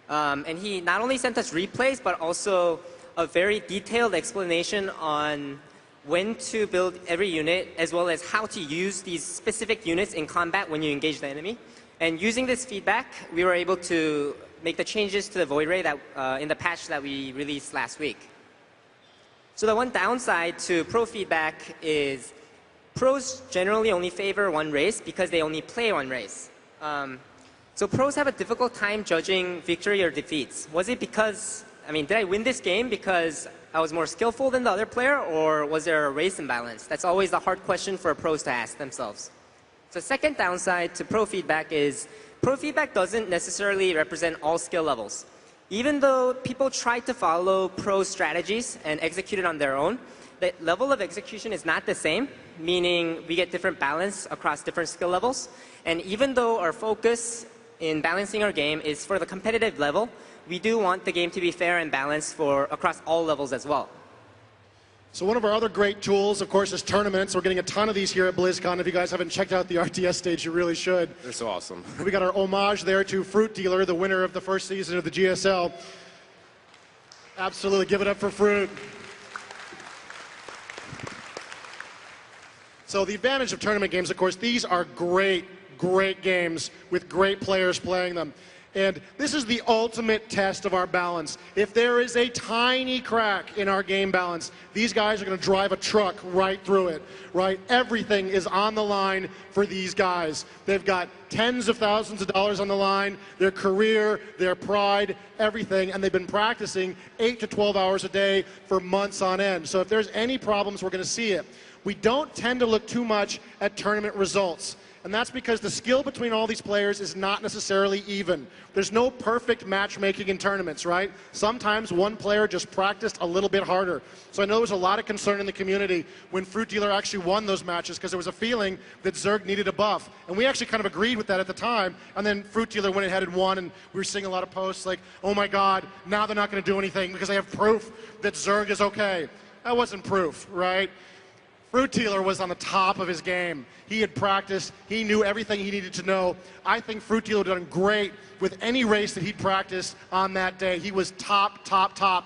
And he not only sent us replays, but also a very detailed explanation on when to build every unit, as well as how to use these specific units in combat when you engage the enemy. And using this feedback, we were able to make the changes to the Void Ray that, in the patch that we released last week. So the one downside to pro feedback is pros generally only favor one race because they only play one race. So pros have a difficult time judging victory or defeats. Was it because I mean, did I win this game because I was more skillful than the other player, or was there a race imbalance? That's always the hard question for pros to ask themselves. The second downside to pro feedback is pro feedback doesn't necessarily represent all skill levels. Even though people try to follow pro strategies and execute it on their own, the level of execution is not the same, meaning we get different balance across different skill levels. And even though our focus in balancing our game is for the competitive level, we do want the game to be fair and balanced for across all levels as well. So one of our other great tools, of course, is tournaments. We're getting a ton of these here at Blizzcon. If you guys haven't checked out the RTS stage, you really should. They're so awesome. We got our homage there to Fruit Dealer, the winner of the first season of the GSL. Absolutely, give it up for Fruit. So the advantage of tournament games, of course, these are great, great games with great players playing them. And this is the ultimate test of our balance. If there is a tiny crack in our game balance, these guys are going to drive a truck right through it, right? Everything is on the line for these guys. They've got tens of thousands of dollars on the line, their career, their pride, everything, and they've been practicing 8 to 12 hours a day for months on end. So if there's any problems, we're going to see it. We don't tend to look too much at tournament results. And that's because the skill between all these players is not necessarily even. There's no perfect matchmaking in tournaments, right? Sometimes one player just practiced a little bit harder. So I know there was a lot of concern in the community when Fruit Dealer actually won those matches because there was a feeling that Zerg needed a buff. And we actually kind of agreed with that at the time. And then Fruit Dealer went ahead and won, and we were seeing a lot of posts like, oh my God, now they're not going to do anything because they have proof that Zerg is okay. That wasn't proof, right? Fruit Dealer was on the top of his game. He had practiced. He knew everything he needed to know. I think Fruit Dealer done great with any race that he'd practiced on that day. He was top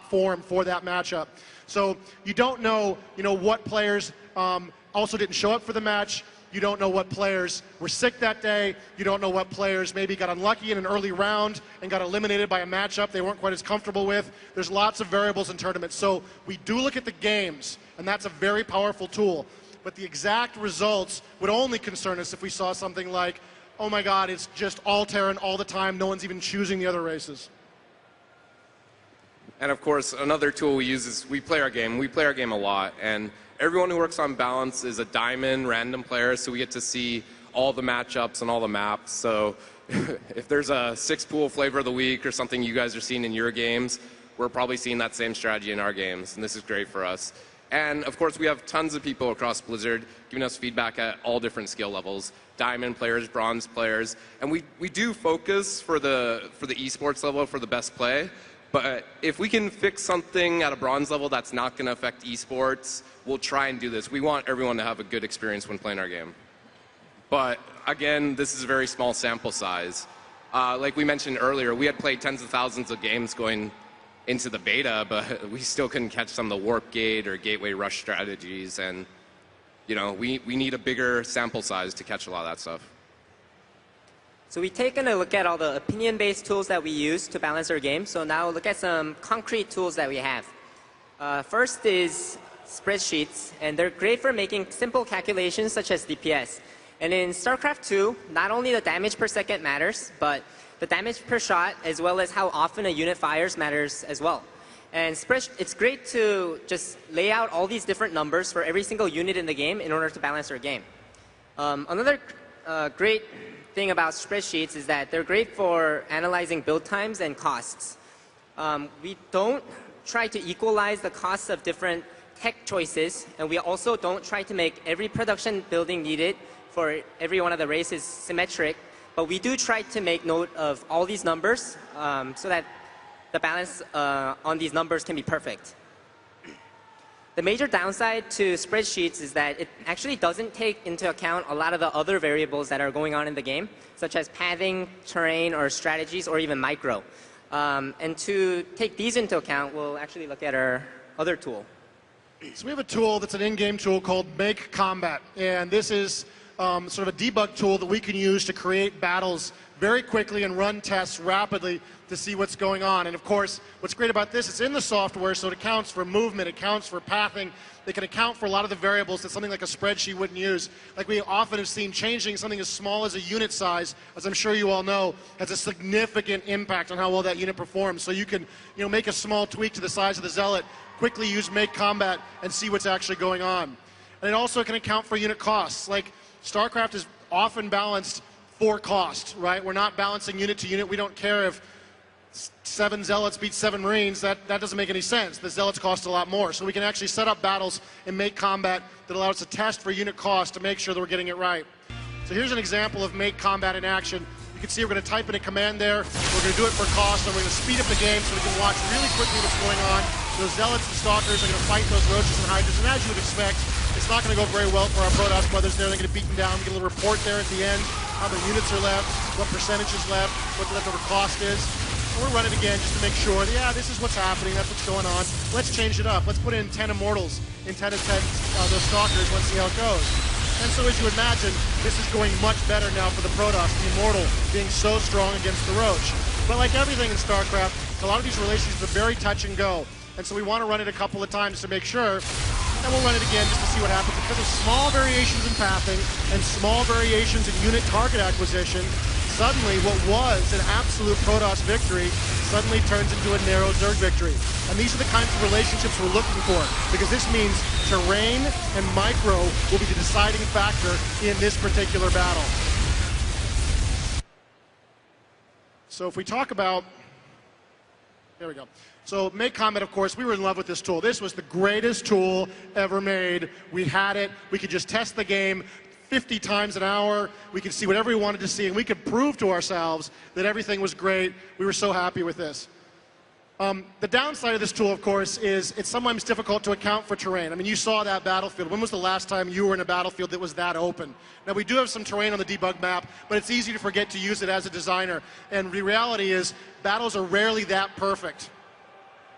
form for that matchup. So you don't know, what players also didn't show up for the match. You don't know what players were sick that day. You don't know what players maybe got unlucky in an early round and got eliminated by a matchup they weren't quite as comfortable with. There's lots of variables in tournaments. So we do look at the games, and that's a very powerful tool. But the exact results would only concern us if we saw something like, oh my God, it's just all Terran all the time. No one's even choosing the other races. And of course, another tool we use is we play our game. We play our game a lot. And everyone who works on balance is a diamond random player, so we get to see all the matchups and all the maps. So if there's a 6 pool flavor of the week or something you guys are seeing in your games, we're probably seeing that same strategy in our games, and this is great for us. And of course, we have tons of people across Blizzard giving us feedback at all different skill levels, diamond players, bronze players, and we do focus for the esports level for the best play. But if we can fix something at a bronze level that's not going to affect esports, we'll try and do this. We want everyone to have a good experience when playing our game. But again, this is a very small sample size. Like we mentioned earlier, we had played tens of thousands of games going into the beta, but we still couldn't catch some of the warp gate or gateway rush strategies. And, we need a bigger sample size to catch a lot of that stuff. So we've taken a look at all the opinion-based tools that we use to balance our game. So now look at some concrete tools that we have. First is spreadsheets, and they're great for making simple calculations such as DPS. And in StarCraft 2, not only the damage per second matters, but the damage per shot as well as how often a unit fires matters as well. And it's great to just lay out all these different numbers for every single unit in the game in order to balance our game. Another great thing about spreadsheets is that they're great for analyzing build times and costs. We don't try to equalize the costs of different tech choices, and we also don't try to make every production building needed for every one of the races symmetric, but we do try to make note of all these numbers so that the balance on these numbers can be perfect. The major downside to spreadsheets is that it actually doesn't take into account a lot of the other variables that are going on in the game, such as pathing, terrain, or strategies, or even micro. And to take these into account, we'll actually look at our other tool. So we have a tool that's an in-game tool called Make Combat, and this is sort of a debug tool that we can use to create battles very quickly and run tests rapidly to see what's going on. And of course, what's great about this, it's in the software, so it accounts for movement, it accounts for pathing. They can account for a lot of the variables that something like a spreadsheet wouldn't use. Like we often have seen, changing something as small as a unit size, as I'm sure you all know, has a significant impact on how well that unit performs. So you can, make a small tweak to the size of the Zealot, quickly use Make Combat, and see what's actually going on. And it also can account for unit costs. Like StarCraft is often balanced for cost, right? We're not balancing unit to unit. We don't care if 7 Zealots beat 7 Marines. That doesn't make any sense. The Zealots cost a lot more. So we can actually set up battles and Make Combat that allow us to test for unit cost to make sure that we're getting it right. So here's an example of Make Combat in action. You can see we're going to type in a command there. We're going to do it for cost, and we're going to speed up the game so we can watch really quickly what's going on. Those Zealots and Stalkers are going to fight those Roaches and Hydras, and as you would expect, it's not going to go very well for our Protoss brothers there. They're going to beat them down. We get a little report there at the end, how many units are left, what percentage is left, what the leftover cost is. And we'll run it again just to make sure that, yeah, this is what's happening, that's what's going on. Let's change it up. Let's put in 10 Immortals instead of 10 those Stalkers. Let's see how it goes. And so as you imagine, this is going much better now for the Protoss, the Immortal being so strong against the Roach. But like everything in StarCraft, a lot of these relationships are very touch and go. And so we want to run it a couple of times to make sure, and we'll run it again just to see what happens. Because of small variations in pathing and small variations in unit target acquisition, suddenly what was an absolute Protoss victory suddenly turns into a narrow Zerg victory. And these are the kinds of relationships we're looking for, because this means terrain and micro will be the deciding factor in this particular battle. So if we talk about, there we go. So Make Combat, of course, we were in love with this tool. This was the greatest tool ever made. We had it. We could just test the game 50 times an hour. We could see whatever we wanted to see, and we could prove to ourselves that everything was great. We were so happy with this. The downside of this tool, of course, is it's sometimes difficult to account for terrain. I mean, you saw that battlefield. When was the last time you were in a battlefield that was that open? Now, we do have some terrain on the debug map, but it's easy to forget to use it as a designer. And the reality is, battles are rarely that perfect.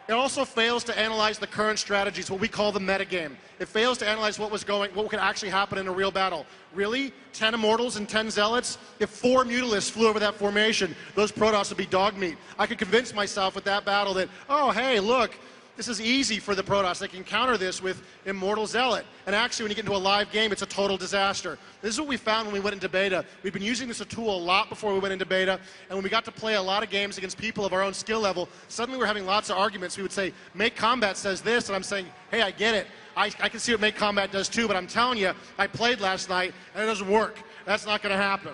It also fails to analyze the current strategies, what we call the metagame. It fails to analyze what could actually happen in a real battle. Really? 10 Immortals and 10 Zealots? If 4 Mutalisks flew over that formation, those Protoss would be dog meat. I could convince myself with that battle that, oh, hey, look, this is easy for the Protoss. They can counter this with Immortal Zealot. And actually, when you get into a live game, it's a total disaster. This is what we found when we went into beta. We've been using this tool a lot before we went into beta, and when we got to play a lot of games against people of our own skill level, suddenly we're having lots of arguments. We would say, Make Combat says this, and I'm saying, hey, I get it. I can see what Make Combat does too, but I'm telling you, I played last night, and it doesn't work. That's not going to happen.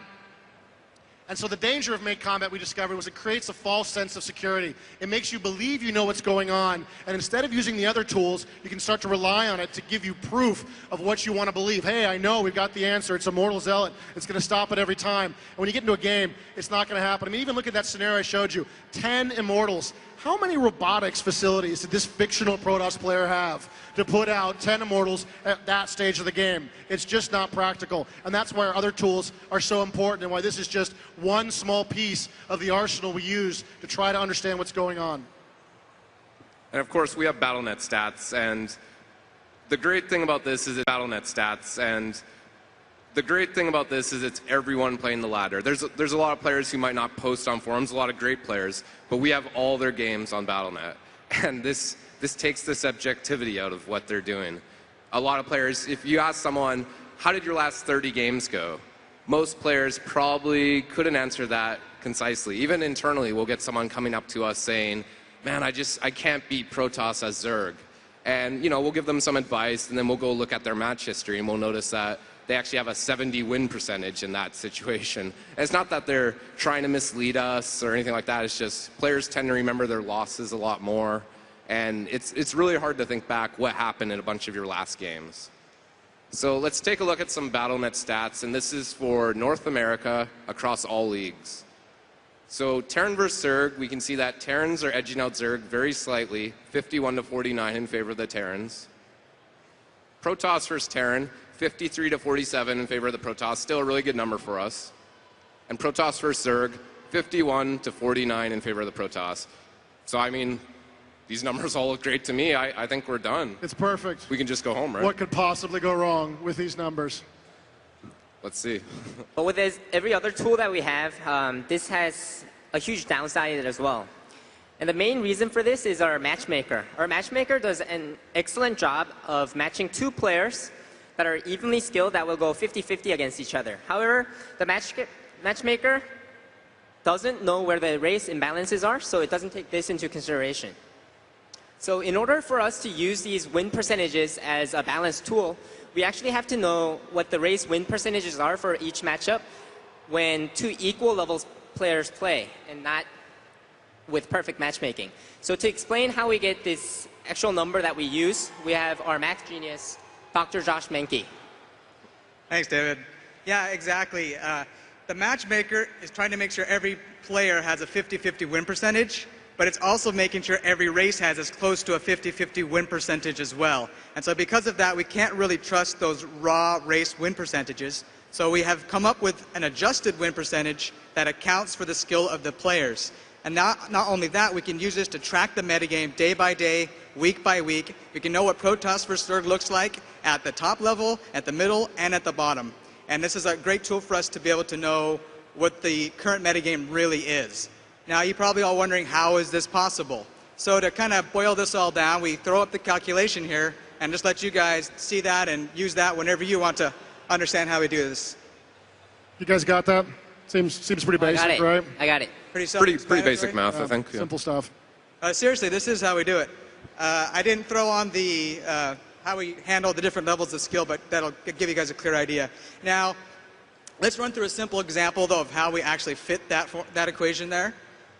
And so the danger of Make Combat, we discovered, was it creates a false sense of security. It makes you believe you know what's going on, and instead of using the other tools, you can start to rely on it to give you proof of what you want to believe. Hey, I know, we've got the answer. It's Immortal Zealot. It's going to stop it every time. And when you get into a game, it's not going to happen. I mean, even look at that scenario I showed you. 10 Immortals. How many robotics facilities did this fictional Protoss player have to put out 10 Immortals at that stage of the game? It's just not practical. And that's why our other tools are so important and why this is just one small piece of the arsenal we use to try to understand what's going on. And of course, we have BattleNet stats. And the great thing about this is it's BattleNet stats. And the great thing about this is it's everyone playing the ladder. There's a lot of players who might not post on forums, a lot of great players, but we have all their games on BattleNet. And this takes the subjectivity out of what they're doing. A lot of players, if you ask someone, how did your last 30 games go? Most players probably couldn't answer that concisely. Even internally, we'll get someone coming up to us saying, man, I can't beat Protoss as Zerg. And, we'll give them some advice, and then we'll go look at their match history, and we'll notice that they actually have a 70 win percentage in that situation. And it's not that they're trying to mislead us or anything like that. It's just players tend to remember their losses a lot more. And it's really hard to think back what happened in a bunch of your last games. So let's take a look at some BattleNet stats. And this is for North America across all leagues. So Terran versus Zerg, we can see that Terrans are edging out Zerg very slightly, 51-49 in favor of the Terrans. Protoss versus Terran, 53-47 in favor of the Protoss, still a really good number for us. And Protoss versus Zerg, 51-49 in favor of the Protoss. So, I mean, these numbers all look great to me. I think we're done. It's perfect. We can just go home, right? What could possibly go wrong with these numbers? Let's see. But with every other tool that we have, this has a huge downside as well. And the main reason for this is our matchmaker. Our matchmaker does an excellent job of matching two players that are evenly skilled that will go 50-50 against each other. However, the matchmaker doesn't know where the race imbalances are, so it doesn't take this into consideration. So in order for us to use these win percentages as a balanced tool, we actually have to know what the race win percentages are for each matchup when two equal levels players play and not with perfect matchmaking. So to explain how we get this actual number that we use, we have our math genius, Dr. Josh Menke. Thanks, David. Yeah, exactly. The matchmaker is trying to make sure every player has a 50-50 win percentage, but it's also making sure every race has as close to a 50-50 win percentage as well. And so because of that, we can't really trust those raw race win percentages. So we have come up with an adjusted win percentage that accounts for the skill of the players. And not only that, we can use this to track the metagame day by day, week by week. We can know what Protoss versus Zerg looks like at the top level, at the middle, and at the bottom. And this is a great tool for us to be able to know what the current metagame really is. Now, you're probably all wondering, how is this possible? So to kind of boil this all down, we throw up the calculation here and just let you guys see that and use that whenever you want to understand how we do this. You guys got that? Seems pretty basic, right? I got it. Pretty basic math, I think. Yeah. Simple stuff. Seriously, this is how we do it. I didn't throw on the how we handle the different levels of skill, but that'll give you guys a clear idea. Now, let's run through a simple example, though, of how we actually fit that equation there.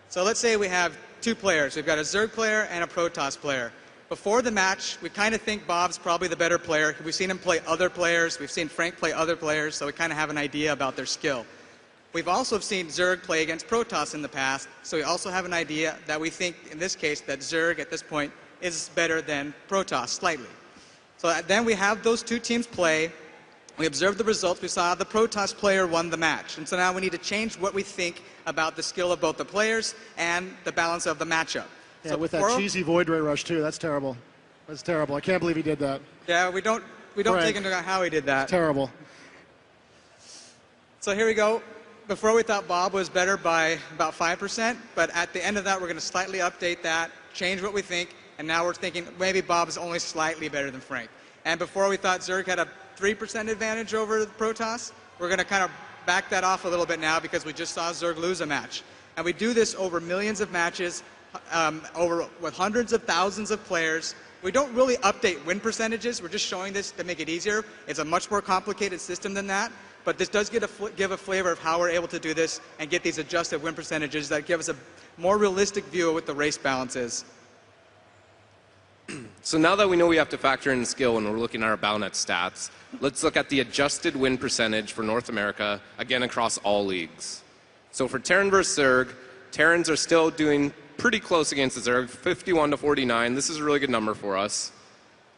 So let's say we have two players. We've got a Zerg player and a Protoss player. Before the match, we kind of think Bob's probably the better player. We've seen him play other players. We've seen Frank play other players, so we kind of have an idea about their skill. We've also seen Zerg play against Protoss in the past, so we also have an idea that we think, in this case, that Zerg at this point is better than Protoss, slightly. So then we have those two teams play. We observed the results. We saw the Protoss player won the match. And so now we need to change what we think about the skill of both the players and the balance of the matchup. Yeah, so with that cheesy Void Ray Rush, too. That's terrible. That's terrible. I can't believe he did that. Yeah, we don't take into account how he did that. It's terrible. So here we go. Before we thought Bob was better by about 5%, but at the end of that, we're going to slightly update that, change what we think, and now we're thinking maybe Bob's only slightly better than Frank. And before we thought Zerg had a 3% advantage over the Protoss, we're going to kind of back that off a little bit now because we just saw Zerg lose a match. And we do this over millions of matches, with hundreds of thousands of players. We don't really update win percentages. We're just showing this to make it easier. It's a much more complicated system than that. But this does give a flavor of how we're able to do this and get these adjusted win percentages that give us a more realistic view of what the race balance is. So now that we know we have to factor in skill when we're looking at our Battle.net stats, let's look at the adjusted win percentage for North America, again across all leagues. So for Terran versus Zerg, Terrans are still doing pretty close against the Zerg, 51-49. This is a really good number for us.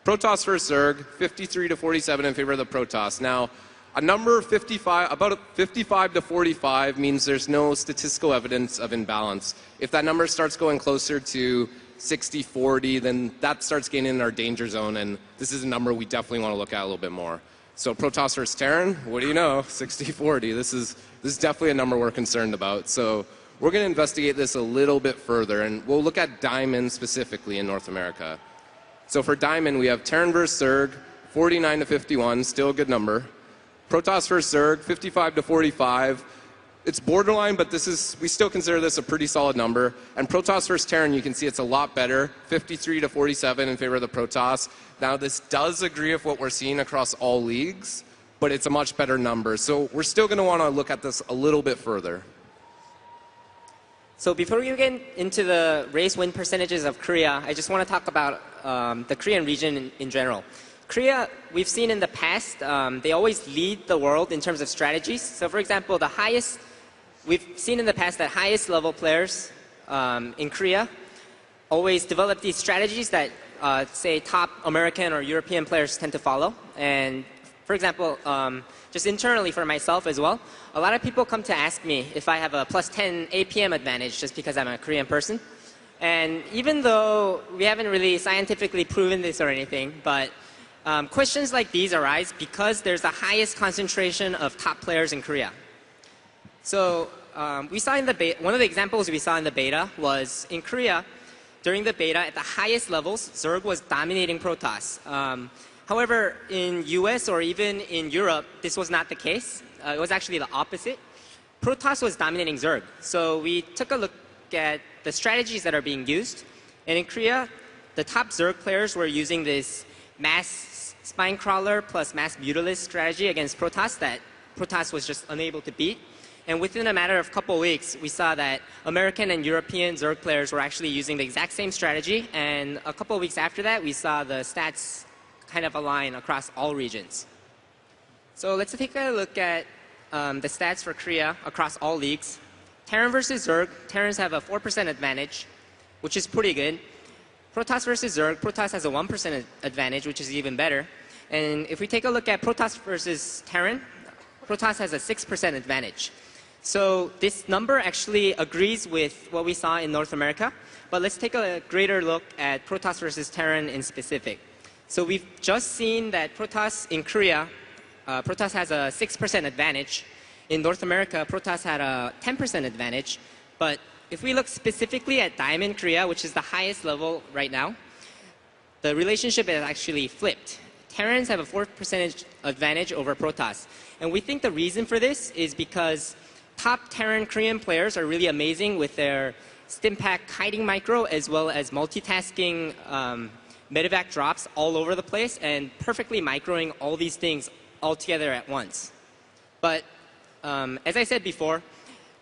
Protoss versus Zerg, 53-47 in favor of the Protoss. Now, a number 55, about 55-45 means there's no statistical evidence of imbalance. If that number starts going closer to 60-40, then that starts getting in our danger zone, and this is a number we definitely want to look at a little bit more. So Protoss versus Terran, what do you know? 60-40. This is definitely a number we're concerned about. So we're going to investigate this a little bit further, and we'll look at Diamond specifically in North America. So for Diamond, we have Terran versus Zerg, 49-51, still a good number. Protoss versus Zerg, 55-45. It's borderline, but we still consider this a pretty solid number. And Protoss versus Terran, you can see it's a lot better, 53-47 in favor of the Protoss. Now, this does agree with what we're seeing across all leagues, but it's a much better number. So we're still going to want to look at this a little bit further. So before we get into the race win percentages of Korea, I just want to talk about the Korean region in general. Korea, we've seen in the past, they always lead the world in terms of strategies. So for example, we've seen in the past that highest level players in Korea always develop these strategies that, say, top American or European players tend to follow. And for example, just internally for myself as well, a lot of people come to ask me if I have a +10 APM advantage just because I'm a Korean person. And even though we haven't really scientifically proven this or anything, but Questions like these arise because there's the highest concentration of top players in Korea. So we saw in the one of the examples we saw in the beta was in Korea, during the beta at the highest levels, Zerg was dominating Protoss. However, in US or even in Europe, this was not the case. It was actually the opposite. Protoss was dominating Zerg. So we took a look at the strategies that are being used. And in Korea, the top Zerg players were using this mass spine crawler plus mass mutalist strategy against Protoss that Protoss was just unable to beat. And within a matter of a couple of weeks, we saw that American and European Zerg players were actually using the exact same strategy. And a couple of weeks after that, we saw the stats kind of align across all regions. So let's take a look at the stats for Korea across all leagues. Terran versus Zerg, Terrans have a 4% advantage, which is pretty good. Protoss versus Zerg, Protoss has a 1% advantage, which is even better. And if we take a look at Protoss versus Terran, Protoss has a 6% advantage. So this number actually agrees with what we saw in North America. But let's take a greater look at Protoss versus Terran in specific. So we've just seen that Protoss in Korea, Protoss has a 6% advantage. In North America, Protoss had a 10% advantage. But if we look specifically at Diamond Korea, which is the highest level right now, the relationship is actually flipped. Terrans have a 4% advantage over Protoss. And we think the reason for this is because top Terran Korean players are really amazing with their Stimpack kiting micro as well as multitasking medevac drops all over the place and perfectly microing all these things all together at once. But as I said before,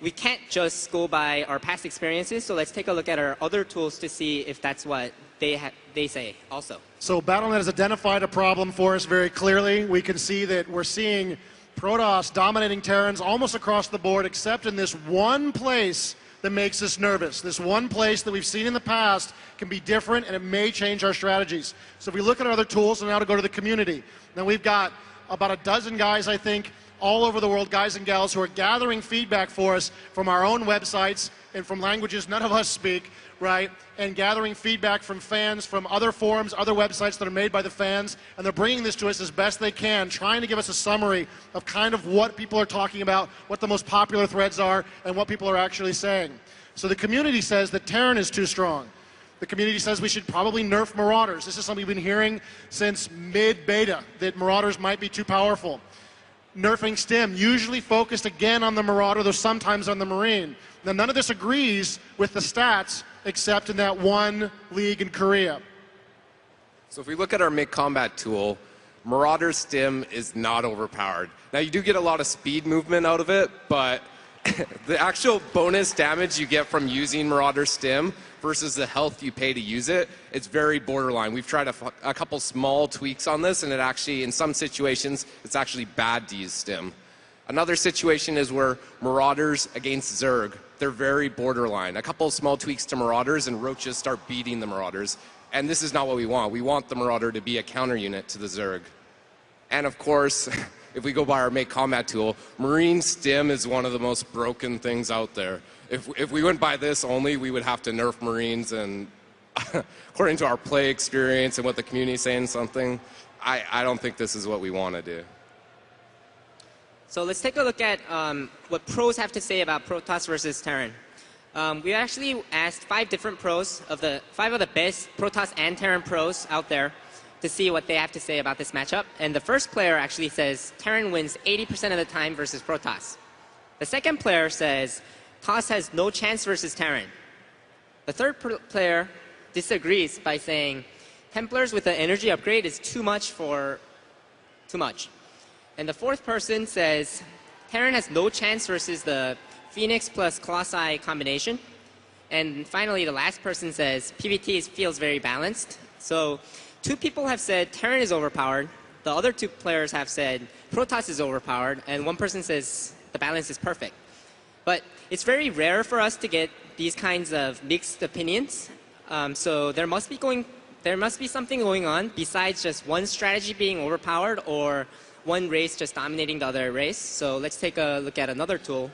we can't just go by our past experiences, so let's take a look at our other tools to see if that's what they say also. So Battle.net has identified a problem for us very clearly. We can see that we're seeing Protoss dominating Terrans almost across the board, except in this one place that makes us nervous. This one place that we've seen in the past can be different, and it may change our strategies. So if we look at our other tools, and now to go to the community. Now we've got about a dozen guys, I think, all over the world, guys and gals, who are gathering feedback for us from our own websites and from languages none of us speak, right? And gathering feedback from fans, from other forums, other websites that are made by the fans, and they're bringing this to us as best they can, trying to give us a summary of kind of what people are talking about, what the most popular threads are, and what people are actually saying. So the community says that Terran is too strong. The community says we should probably nerf Marauders. This is something we've been hearing since mid-beta, that Marauders might be too powerful. Nerfing Stim, usually focused again on the Marauder, though sometimes on the Marine. Now, none of this agrees with the stats, except in that one league in Korea. So if we look at our mid-combat tool, Marauder Stim is not overpowered. Now, you do get a lot of speed movement out of it, but the actual bonus damage you get from using Marauder Stim versus the health you pay to use it, it's very borderline. We've tried a couple small tweaks on this, and it actually, in some situations, it's actually bad to use Stim. Another situation is where Marauders against Zerg, they're very borderline. A couple small tweaks to Marauders, and Roaches start beating the Marauders. And this is not what we want. We want the Marauder to be a counter unit to the Zerg. And of course, if we go by our Make Combat tool, Marine Stim is one of the most broken things out there. If we went by this only, we would have to nerf Marines, and according to our play experience and what the community is saying something, I don't think this is what we want to do. So let's take a look at what pros have to say about Protoss versus Terran. We actually asked 5 different pros, of the 5 of the best Protoss and Terran pros out there, to see what they have to say about this matchup. And the first player actually says Terran wins 80% of the time versus Protoss. The second player says Toss has no chance versus Terran. The third player disagrees by saying Templars with an energy upgrade is too much. And the fourth person says Terran has no chance versus the Phoenix plus Colossi combination. And finally, the last person says PvT feels very balanced. So 2 people have said Terran is overpowered. The other 2 players have said Protoss is overpowered. And 1 person says the balance is perfect. But it's very rare for us to get these kinds of mixed opinions. So there must be something going on besides just one strategy being overpowered or one race just dominating the other race. So let's take a look at another tool.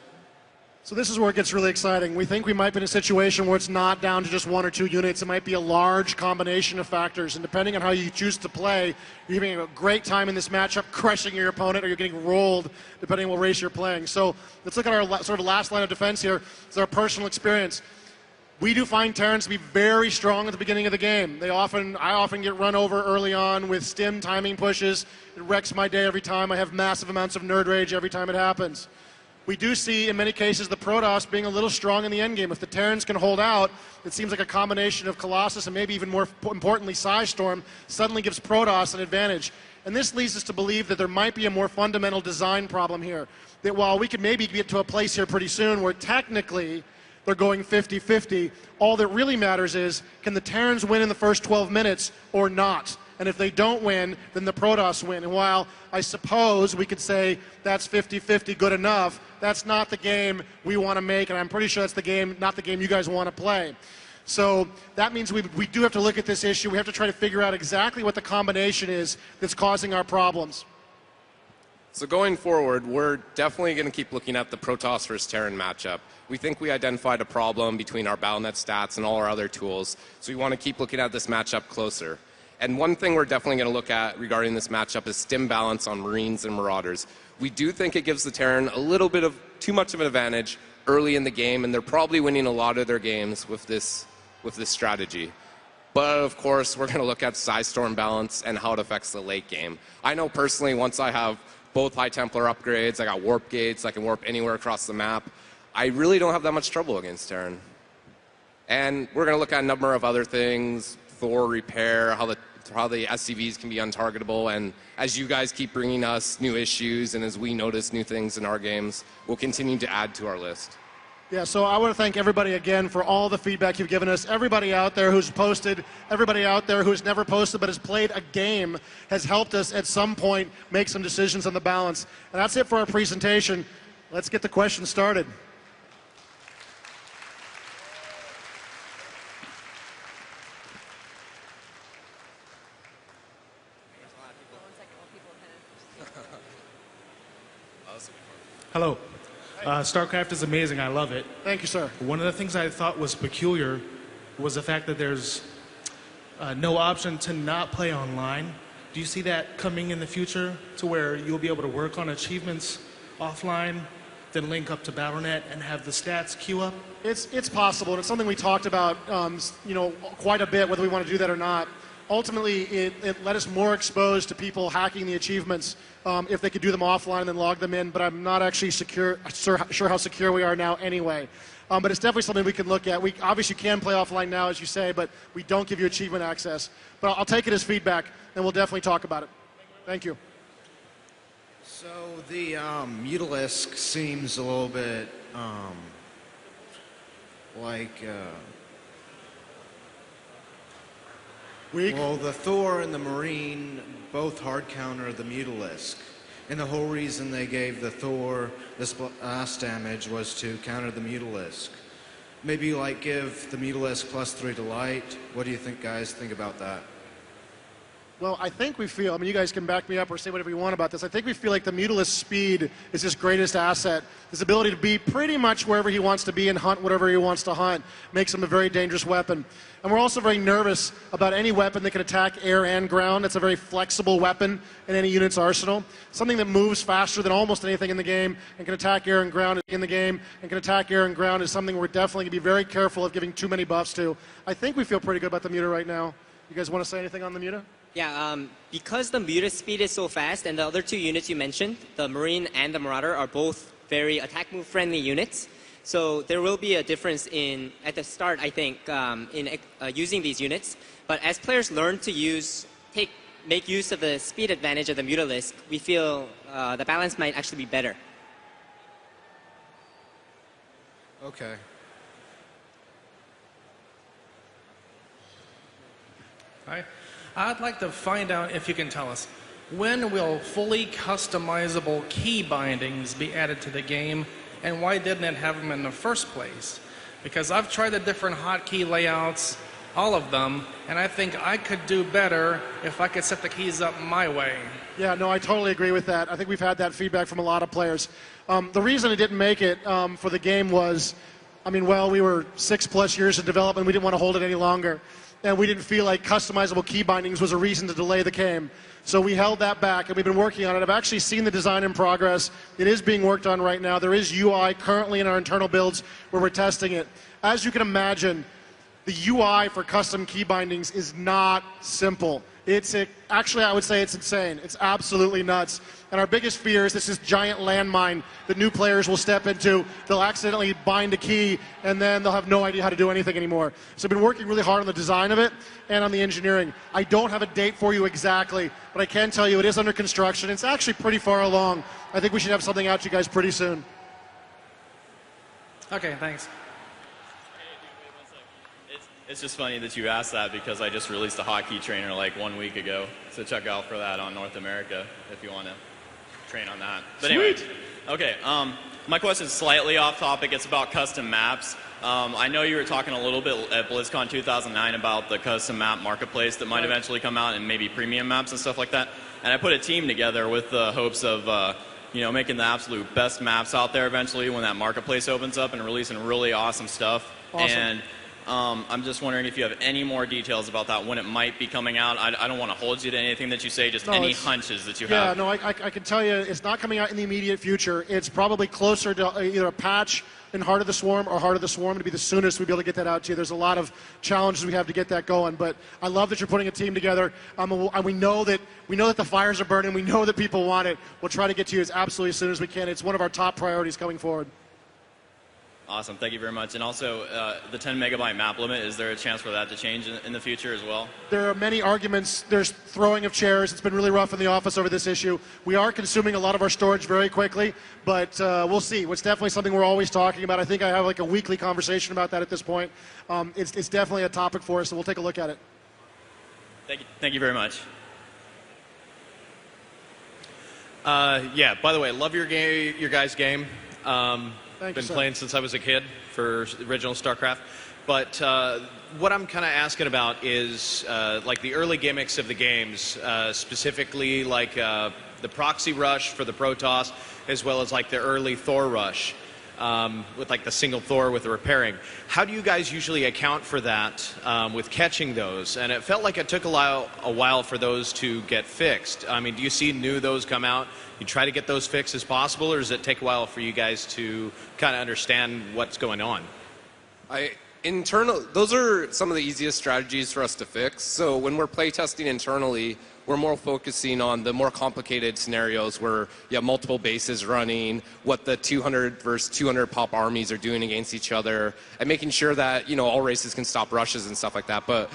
So this is where it gets really exciting. We think we might be in a situation where it's not down to just 1 or 2 units. It might be a large combination of factors. And depending on how you choose to play, you're having a great time in this matchup, crushing your opponent, or you're getting rolled, depending on what race you're playing. So let's look at our sort of last line of defense here. It's our personal experience. We do find Terrans to be very strong at the beginning of the game. I often get run over early on with stim timing pushes. It wrecks my day every time. I have massive amounts of nerd rage every time it happens. We do see, in many cases, the Protoss being a little strong in the endgame. If the Terrans can hold out, it seems like a combination of Colossus and maybe even more importantly, Psystorm suddenly gives Protoss an advantage. And this leads us to believe that there might be a more fundamental design problem here. That while we could maybe get to a place here pretty soon where technically they're going 50-50, all that really matters is, can the Terrans win in the first 12 minutes or not? And if they don't win, then the Protoss win. And while I suppose we could say that's 50-50 good enough, that's not the game we want to make, and I'm pretty sure that's the game, not the game you guys want to play. So that means we do have to look at this issue. We have to try to figure out exactly what the combination is that's causing our problems. So going forward, we're definitely going to keep looking at the Protoss versus Terran matchup. We think we identified a problem between our BattleNet stats and all our other tools, so we want to keep looking at this matchup closer. And one thing we're definitely going to look at regarding this matchup is stim balance on Marines and Marauders. We do think it gives the Terran a little bit of too much of an advantage early in the game, and they're probably winning a lot of their games with this strategy. But of course, we're going to look at Psystorm balance and how it affects the late game. I know personally, once I have both High Templar upgrades, I got warp gates, I can warp anywhere across the map, I really don't have that much trouble against Terran. And we're going to look at a number of other things, Thor repair, how the SCVs can be untargetable, and as you guys keep bringing us new issues and as we notice new things in our games, we'll continue to add to our list. Yeah, so I want to thank everybody again for all the feedback you've given us. Everybody out there who's posted, everybody out there who's never posted but has played a game has helped us at some point make some decisions on the balance. And that's it for our presentation. Let's get the questions started. Hello. StarCraft is amazing. I love it. Thank you, sir. One of the things I thought was peculiar was the fact that there's no option to not play online. Do you see that coming in the future to where you'll be able to work on achievements offline, then link up to Battle.net and have the stats queue up? It's possible, and it's something we talked about quite a bit, whether we want to do that or not. Ultimately, it let us more exposed to people hacking the achievements if they could do them offline and then log them in, but I'm not actually sure how secure we are now anyway. But it's definitely something we can look at. We obviously can play offline now, as you say, but we don't give you achievement access. But I'll take it as feedback, and we'll definitely talk about it. Thank you. So the Mutalisk seems a little bit like... Weak? Well, the Thor and the Marine both hard counter the Mutalisk. And the whole reason they gave the Thor this blast damage was to counter the Mutalisk. Maybe like give the Mutalisk +3 to light. What do you think, guys, think about that? Well, I think we feel, I mean, you guys can back me up or say whatever you want about this. I think we feel like the Mutalisk speed is his greatest asset. His ability to be pretty much wherever he wants to be and hunt whatever he wants to hunt makes him a very dangerous weapon. And we're also very nervous about any weapon that can attack air and ground. It's a very flexible weapon in any unit's arsenal. Something that moves faster than almost anything in the game and can attack air and ground in the game and can attack air and ground is something we're definitely going to be very careful of giving too many buffs to. I think we feel pretty good about the Muta right now. You guys want to say anything on the Muta? Yeah, because the Muta speed is so fast and the other two units you mentioned, the Marine and the Marauder, are both very attack move friendly units. So there will be a difference at the start, I think, in using these units. But as players learn to make use of the speed advantage of the Mutalisk, we feel the balance might actually be better. Okay. Hi. I'd like to find out if you can tell us, when will fully customizable key bindings be added to the game, and why didn't it have them in the first place? Because I've tried the different hotkey layouts, all of them, and I think I could do better if I could set the keys up my way. Yeah, no, I totally agree with that. I think we've had that feedback from a lot of players. The reason it didn't make it for the game was, I mean, well, we were 6+ years in development. We didn't want to hold it any longer. And we didn't feel like customizable key bindings was a reason to delay the game. So we held that back, and we've been working on it. I've actually seen the design in progress. It is being worked on right now. There is UI currently in our internal builds where we're testing it. As you can imagine, the UI for custom key bindings is not simple. Actually, I would say it's insane. It's absolutely nuts. And our biggest fear is this giant landmine that new players will step into. They'll accidentally bind a key, and then they'll have no idea how to do anything anymore. So I've been working really hard on the design of it and on the engineering. I don't have a date for you exactly, but I can tell you it is under construction. It's actually pretty far along. I think we should have something out to you guys pretty soon. Okay, thanks. It's just funny that you asked that because I just released a hotkey trainer like 1 week ago. So check out for that on North America if you want to train on that. But anyway, okay. My question is slightly off topic. It's about custom maps. I know you were talking a little bit at Blizzcon 2009 about the custom map marketplace that might eventually come out and maybe premium maps and stuff like that. And I put a team together with the hopes of making the absolute best maps out there eventually when that marketplace opens up and releasing really awesome stuff. Awesome. And I'm just wondering if you have any more details about that, when it might be coming out. I don't want to hold you to anything that you say, just any hunches that you have. Yeah, no, I can tell you it's not coming out in the immediate future. It's probably closer to either a patch in Heart of the Swarm or Heart of the Swarm to be the soonest we'll be able to get that out to you. There's a lot of challenges we have to get that going, but I love that you're putting a team together. And we know that the fires are burning. We know that people want it. We'll try to get to you as absolutely as soon as we can. It's one of our top priorities going forward. Awesome, thank you very much. And also, the 10 megabyte map limit, is there a chance for that to change in the future as well? There are many arguments. There's throwing of chairs. It's been really rough in the office over this issue. We are consuming a lot of our storage very quickly, but we'll see. It's definitely something we're always talking about. I think I have like a weekly conversation about that at this point. It's definitely a topic for us, so we'll take a look at it. Thank you very much. Yeah, by the way, love your guys' game. Thank Been you, sir. playing since I was a kid for original StarCraft. But what I'm kind of asking about is like the early gimmicks of the games, specifically like the proxy rush for the Protoss, as well as like the early Thor rush with like the single Thor with the repairing. How do you guys usually account for that with catching those? And it felt like it took a while for those to get fixed. I mean, do you see those come out? You try to get those fixed as possible, or does it take a while for you guys to kind of understand what's going on? Those are some of the easiest strategies for us to fix. So when we're playtesting internally, we're more focusing on the more complicated scenarios where you have multiple bases running, what the 200 versus 200 pop armies are doing against each other, and making sure that all races can stop rushes and stuff like that. But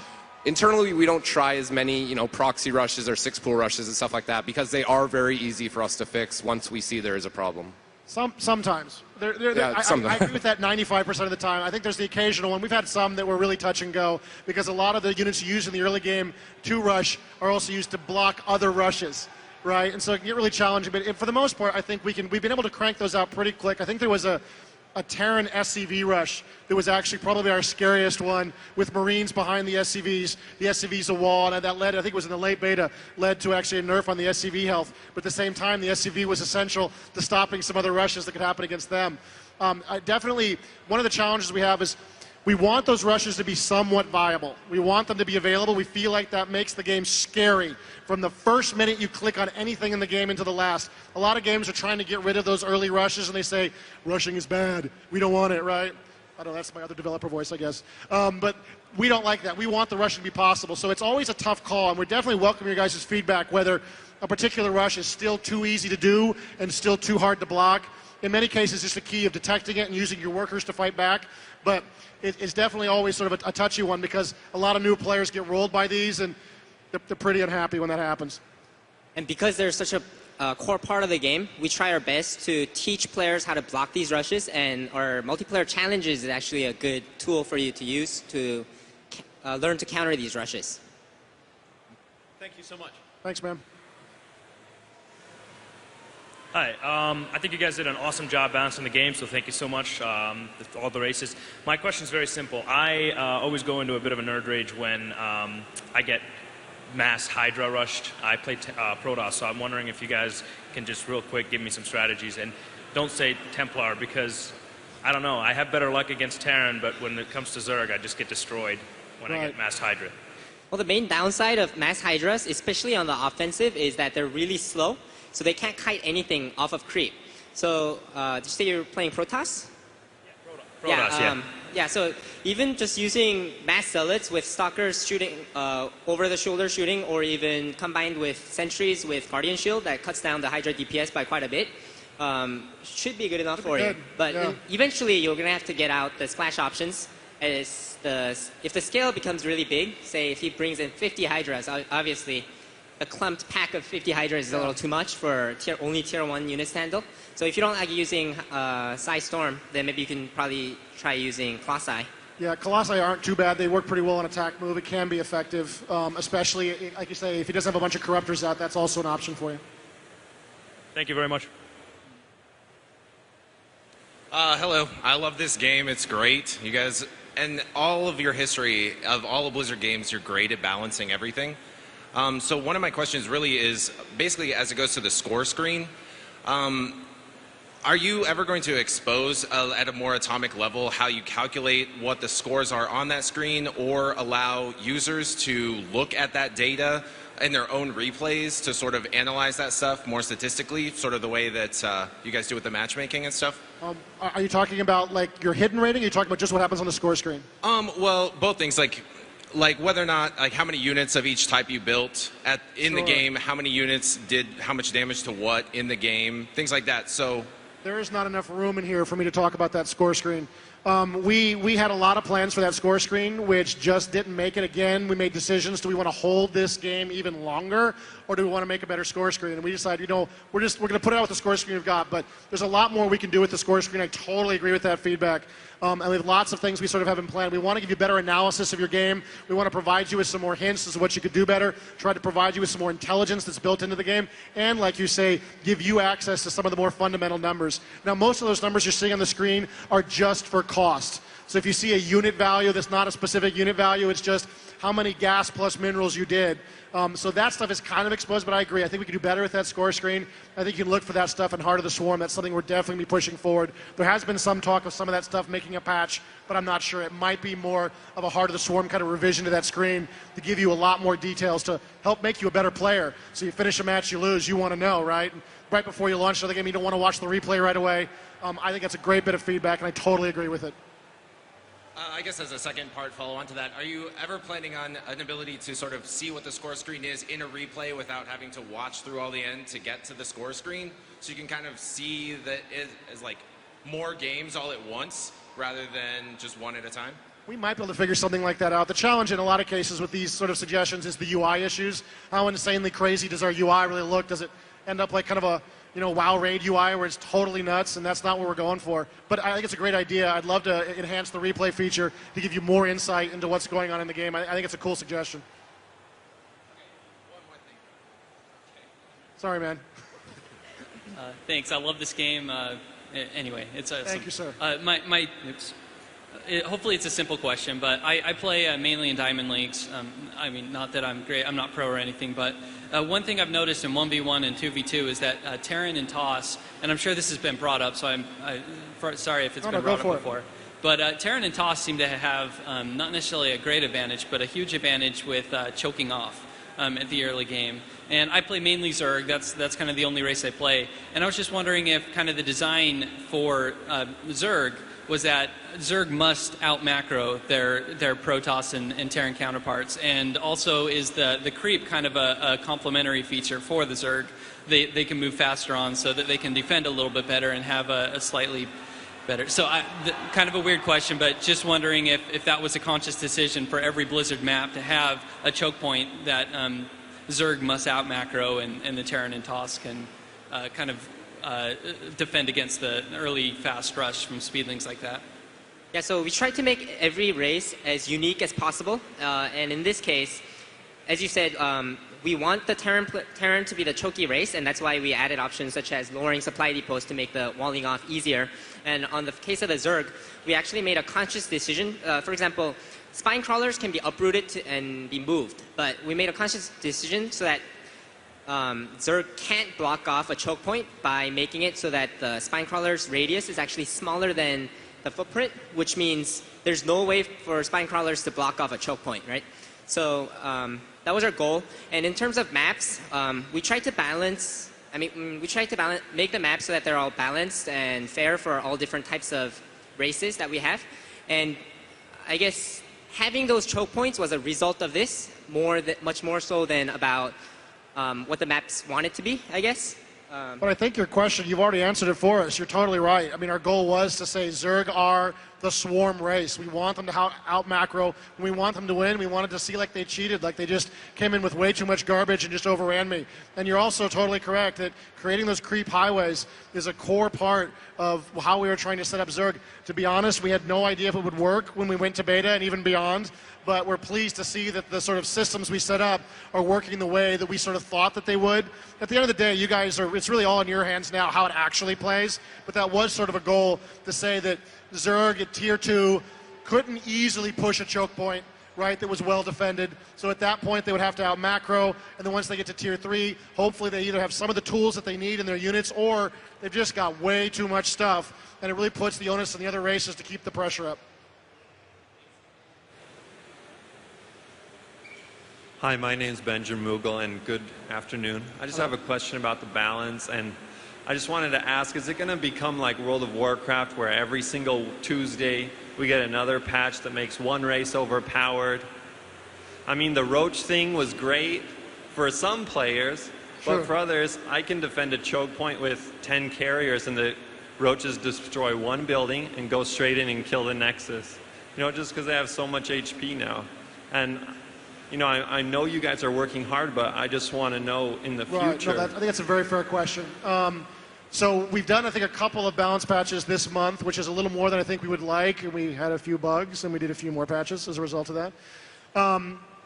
internally, we don't try as many proxy rushes or 6-pool rushes and stuff like that because they are very easy for us to fix once we see there is a problem. Sometimes. I agree with that 95% of the time. I think there's the occasional one. We've had some that were really touch and go because a lot of the units you use in the early game to rush are also used to block other rushes, right? And so it can get really challenging. But for the most part, I think we've been able to crank those out pretty quick. I think there was a Terran SCV rush that was actually probably our scariest one with Marines behind the SCVs. The SCV's a wall, and that led, I think it was in the late beta, led to actually a nerf on the SCV health. But at the same time, the SCV was essential to stopping some other rushes that could happen against them. Definitely, one of the challenges we have is we want those rushes to be somewhat viable. We want them to be available. We feel like that makes the game scary from the first minute you click on anything in the game into the last. A lot of games are trying to get rid of those early rushes, and they say, rushing is bad. We don't want it, right? I don't know, that's my other developer voice, I guess. But we don't like that. We want the rushing to be possible. So it's always a tough call, and we're definitely welcoming your guys' feedback, whether a particular rush is still too easy to do and still too hard to block. In many cases, it's the key of detecting it and using your workers to fight back. But it's definitely always sort of a touchy one because a lot of new players get rolled by these, and they're pretty unhappy when that happens. And because they're such a core part of the game, we try our best to teach players how to block these rushes, and our multiplayer challenges is actually a good tool for you to use to learn to counter these rushes. Thank you so much. Thanks, man. Hi. I think you guys did an awesome job balancing the game, so thank you so much for all the races. My question is very simple. I always go into a bit of a nerd rage when I get mass Hydra rushed. I play Protoss, so I'm wondering if you guys can just real quick give me some strategies. And don't say Templar, because I don't know. I have better luck against Terran, but when it comes to Zerg, I just get destroyed when I get mass Hydra. Well, the main downside of mass Hydras, especially on the offensive, is that they're really slow, so they can't kite anything off of creep. So, did you say you're playing Protoss? Protoss, yeah. Yeah, so even just using mass zealots with stalkers shooting over-the-shoulder shooting, or even combined with sentries with Guardian Shield that cuts down the Hydra DPS by quite a bit, should be good enough for you. But eventually, you're going to have to get out the splash options. If the scale becomes really big, say if he brings in 50 Hydras, obviously a clumped pack of 50 Hydras is a little too much for only tier 1 units to handle. So if you don't like using Psy Storm, then maybe you can probably try using Colossi. Yeah, Colossi aren't too bad. They work pretty well on attack move. It can be effective, especially, like you say, if he doesn't have a bunch of Corruptors out, that's also an option for you. Thank you very much. Hello. I love this game. It's great. You guys, and all of your history of all of Blizzard games, you're great at balancing everything. So one of my questions really is, basically as it goes to the score screen, are you ever going to expose at a more atomic level how you calculate what the scores are on that screen, or allow users to look at that data in their own replays to sort of analyze that stuff more statistically, sort of the way that you guys do with the matchmaking and stuff? Are you talking about like your hidden rating, or are you talking about just what happens on the score screen? Well, both things. Like whether or not, like how many units of each type you built in the game, how many units did how much damage to what in the game, things like that. So there is not enough room in here for me to talk about that score screen. We had a lot of plans for that score screen, which just didn't make it. Again, we made decisions. Do we want to hold this game even longer, or do we want to make a better score screen? And we decided, you know, we're going to put it out with the score screen we've got, but there's a lot more we can do with the score screen. I totally agree with that feedback. And we have lots of things we sort of have in plan. We want to give you better analysis of your game. We want to provide you with some more hints as to what you could do better, try to provide you with some more intelligence that's built into the game, and like you say, give you access to some of the more fundamental numbers. Now, most of those numbers you're seeing on the screen are just for cost. So if you see a unit value that's not a specific unit value, it's just how many gas plus minerals you did. So that stuff is kind of exposed, but I agree. I think we can do better with that score screen. I think you can look for that stuff in Heart of the Swarm. That's something we're definitely be pushing forward. There has been some talk of some of that stuff making a patch, but I'm not sure. It might be more of a Heart of the Swarm kind of revision to that screen to give you a lot more details to help make you a better player. So you finish a match, you lose, you want to know, right? And right before you launch another game, you don't want to watch the replay right away. I think that's a great bit of feedback, and I totally agree with it. I guess as a second part follow-on to that, are you ever planning on an ability to sort of see what the score screen is in a replay without having to watch through all the end to get to the score screen? So you can kind of see that as like more games all at once rather than just one at a time? We might be able to figure something like that out. The challenge in a lot of cases with these sort of suggestions is the UI issues. How insanely crazy does our UI really look? Does it end up like kind of a, you know, WoW raid UI where it's totally nuts, and that's not what we're going for. But I think it's a great idea. I'd love to enhance the replay feature to give you more insight into what's going on in the game. I think it's a cool suggestion. Sorry, man. Thanks. I love this game. Anyway, it's Thank you, sir. Hopefully it's a simple question, but I play mainly in Diamond Leagues. I mean, not that I'm great. I'm not pro or anything, but one thing I've noticed in 1v1 and 2v2 is that Terran and Toss, and I'm sure this has been brought up, so I'm sorry if it's been brought up before, but Terran and Toss seem to have not necessarily a great advantage, but a huge advantage with choking off at the early game. And I play mainly Zerg. That's kind of the only race I play. And I was just wondering if kind of the design for Zerg was that Zerg must out-macro their Protoss and Terran counterparts. And also is the creep kind of a complementary feature for the Zerg. They can move faster on so that they can defend a little bit better and have a slightly better. So kind of a weird question, but just wondering if that was a conscious decision for every Blizzard map to have a choke point that Zerg must out-macro and the Terran and Toss can kind of defend against the early fast rush from speedlings like that. Yeah, so we tried to make every race as unique as possible, and in this case, as you said, we want the Terran to be the choky race, and that's why we added options such as lowering supply depots to make the walling off easier. And on the case of the Zerg, we actually made a conscious decision. For example, spine crawlers can be uprooted and be moved, but we made a conscious decision so that Zerg can't block off a choke point by making it so that the spine crawler's radius is actually smaller than the footprint, which means there's no way for spine crawlers to block off a choke point, right? So that was our goal. And in terms of maps, we tried to balance. Make the maps so that they're all balanced and fair for all different types of races that we have. And I guess having those choke points was a result of this, much more so than about what the maps wanted to be, I guess. But I think your question, you've already answered it for us. You're totally right. I mean, our goal was to say Zerg are the swarm race. We want them to out macro. We want them to win. We wanted to see like they cheated, like they just came in with way too much garbage and just overran me. And you're also totally correct that creating those creep highways is a core part of how we were trying to set up Zerg. To be honest, we had no idea if it would work when we went to beta and even beyond. But we're pleased to see that the sort of systems we set up are working the way that we sort of thought that they would. At the end of the day, you guys it's really all in your hands now how it actually plays. But that was sort of a goal to say that Zerg at tier 2 couldn't easily push a choke point, right, that was well defended. So at that point, they would have to out macro. And then once they get to tier 3, hopefully they either have some of the tools that they need in their units or they've just got way too much stuff. And it really puts the onus on the other races to keep the pressure up. Hi, my name is Benjamin Mughal, and good afternoon. I just have a question about the balance, and I just wanted to ask, is it going to become like World of Warcraft, where every single Tuesday we get another patch that makes one race overpowered? I mean, the Roach thing was great for some players, but for others, I can defend a choke point with 10 carriers, and the Roaches destroy one building and go straight in and kill the Nexus. You know, just because they have so much HP now. And you know, I know you guys are working hard, but I just want to know in the future. No, I think that's a very fair question. So we've done, I think, a couple of balance patches this month, which is a little more than I think we would like. And we had a few bugs, and we did a few more patches as a result of that.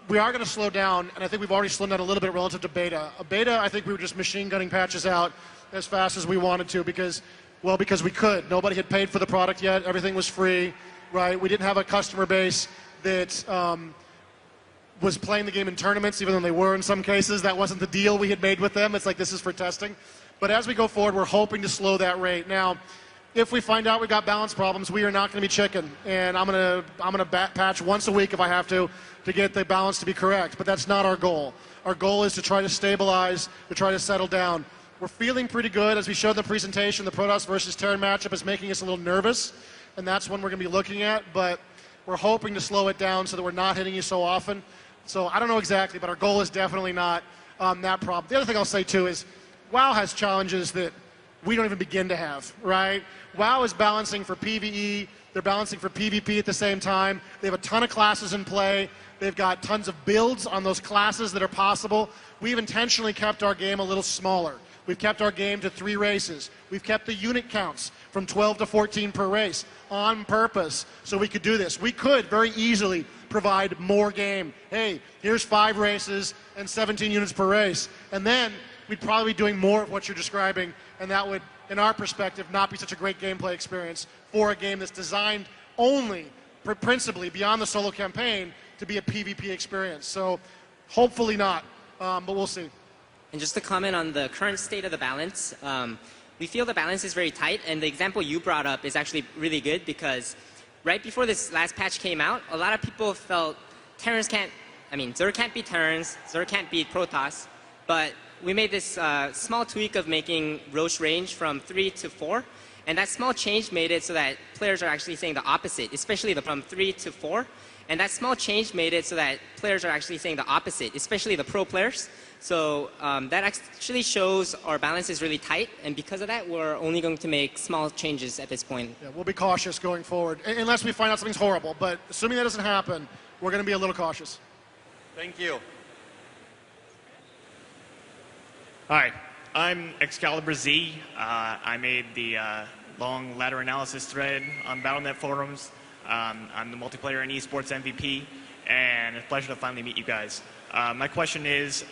We are going to slow down, and I think we've already slowed down a little bit relative to beta. Beta, I think we were just machine gunning patches out as fast as we wanted to because we could. Nobody had paid for the product yet. Everything was free, right? We didn't have a customer base that was playing the game in tournaments, even though they were in some cases. That wasn't the deal we had made with them. It's like, this is for testing. But as we go forward, we're hoping to slow that rate. Now, if we find out we got balance problems, we are not going to be chicken. And I'm gonna patch once a week if I have to get the balance to be correct. But that's not our goal. Our goal is to try to stabilize, to try to settle down. We're feeling pretty good. As we showed in the presentation, the Protoss versus Terran matchup is making us a little nervous. And that's one we're going to be looking at. But we're hoping to slow it down so that we're not hitting you so often. So I don't know exactly, but our goal is definitely not that problem. The other thing I'll say, too, is WoW has challenges that we don't even begin to have, right? WoW is balancing for PvE. They're balancing for PvP at the same time. They have a ton of classes in play. They've got tons of builds on those classes that are possible. We've intentionally kept our game a little smaller. We've kept our game to 3 races. We've kept the unit counts from 12 to 14 per race on purpose so we could do this. We could very easily provide more game. Hey, here's 5 races and 17 units per race. And then we'd probably be doing more of what you're describing, and that would, in our perspective, not be such a great gameplay experience for a game that's designed only, principally, beyond the solo campaign, to be a PvP experience. So hopefully not, but we'll see. And just to comment on the current state of the balance, we feel the balance is very tight, and the example you brought up is actually really good because right before this last patch came out, a lot of people felt Zerg can't beat Terrans, Zerg can't beat Protoss, but we made this small tweak of making Roach range from 3 to 4, and that small change made it so that players are actually saying the opposite, especially from 3 to 4, and that small change made it so that players are actually saying the opposite, especially the pro players. So that actually shows our balance is really tight, and because of that, we're only going to make small changes at this point. Yeah, we'll be cautious going forward, unless we find out something's horrible. But assuming that doesn't happen, we're going to be a little cautious. Thank you. Hi, I'm Excalibur Z. I made the long ladder analysis thread on Battle.net forums. I'm the multiplayer and esports MVP, and it's a pleasure to finally meet you guys. My question is,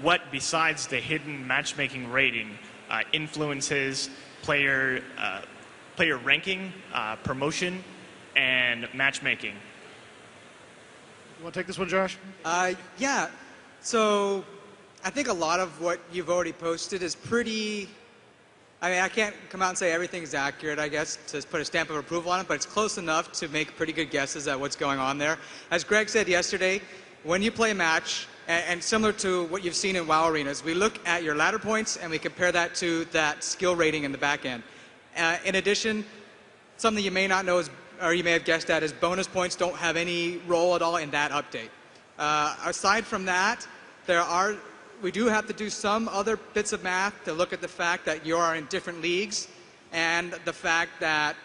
what besides the hidden matchmaking rating influences player ranking, promotion, and matchmaking? You want to take this one, Josh? Yeah. So I think a lot of what you've already posted is pretty. I mean, I can't come out and say everything's accurate, I guess, to put a stamp of approval on it, but it's close enough to make pretty good guesses at what's going on there. As Greg said yesterday, when you play a match, and similar to what you've seen in WoW arenas, we look at your ladder points and we compare that to that skill rating in the back end. In addition, something you may not know is, or you may have guessed at, is bonus points don't have any role at all in that update. Aside from that, we do have to do some other bits of math to look at the fact that you are in different leagues and the fact that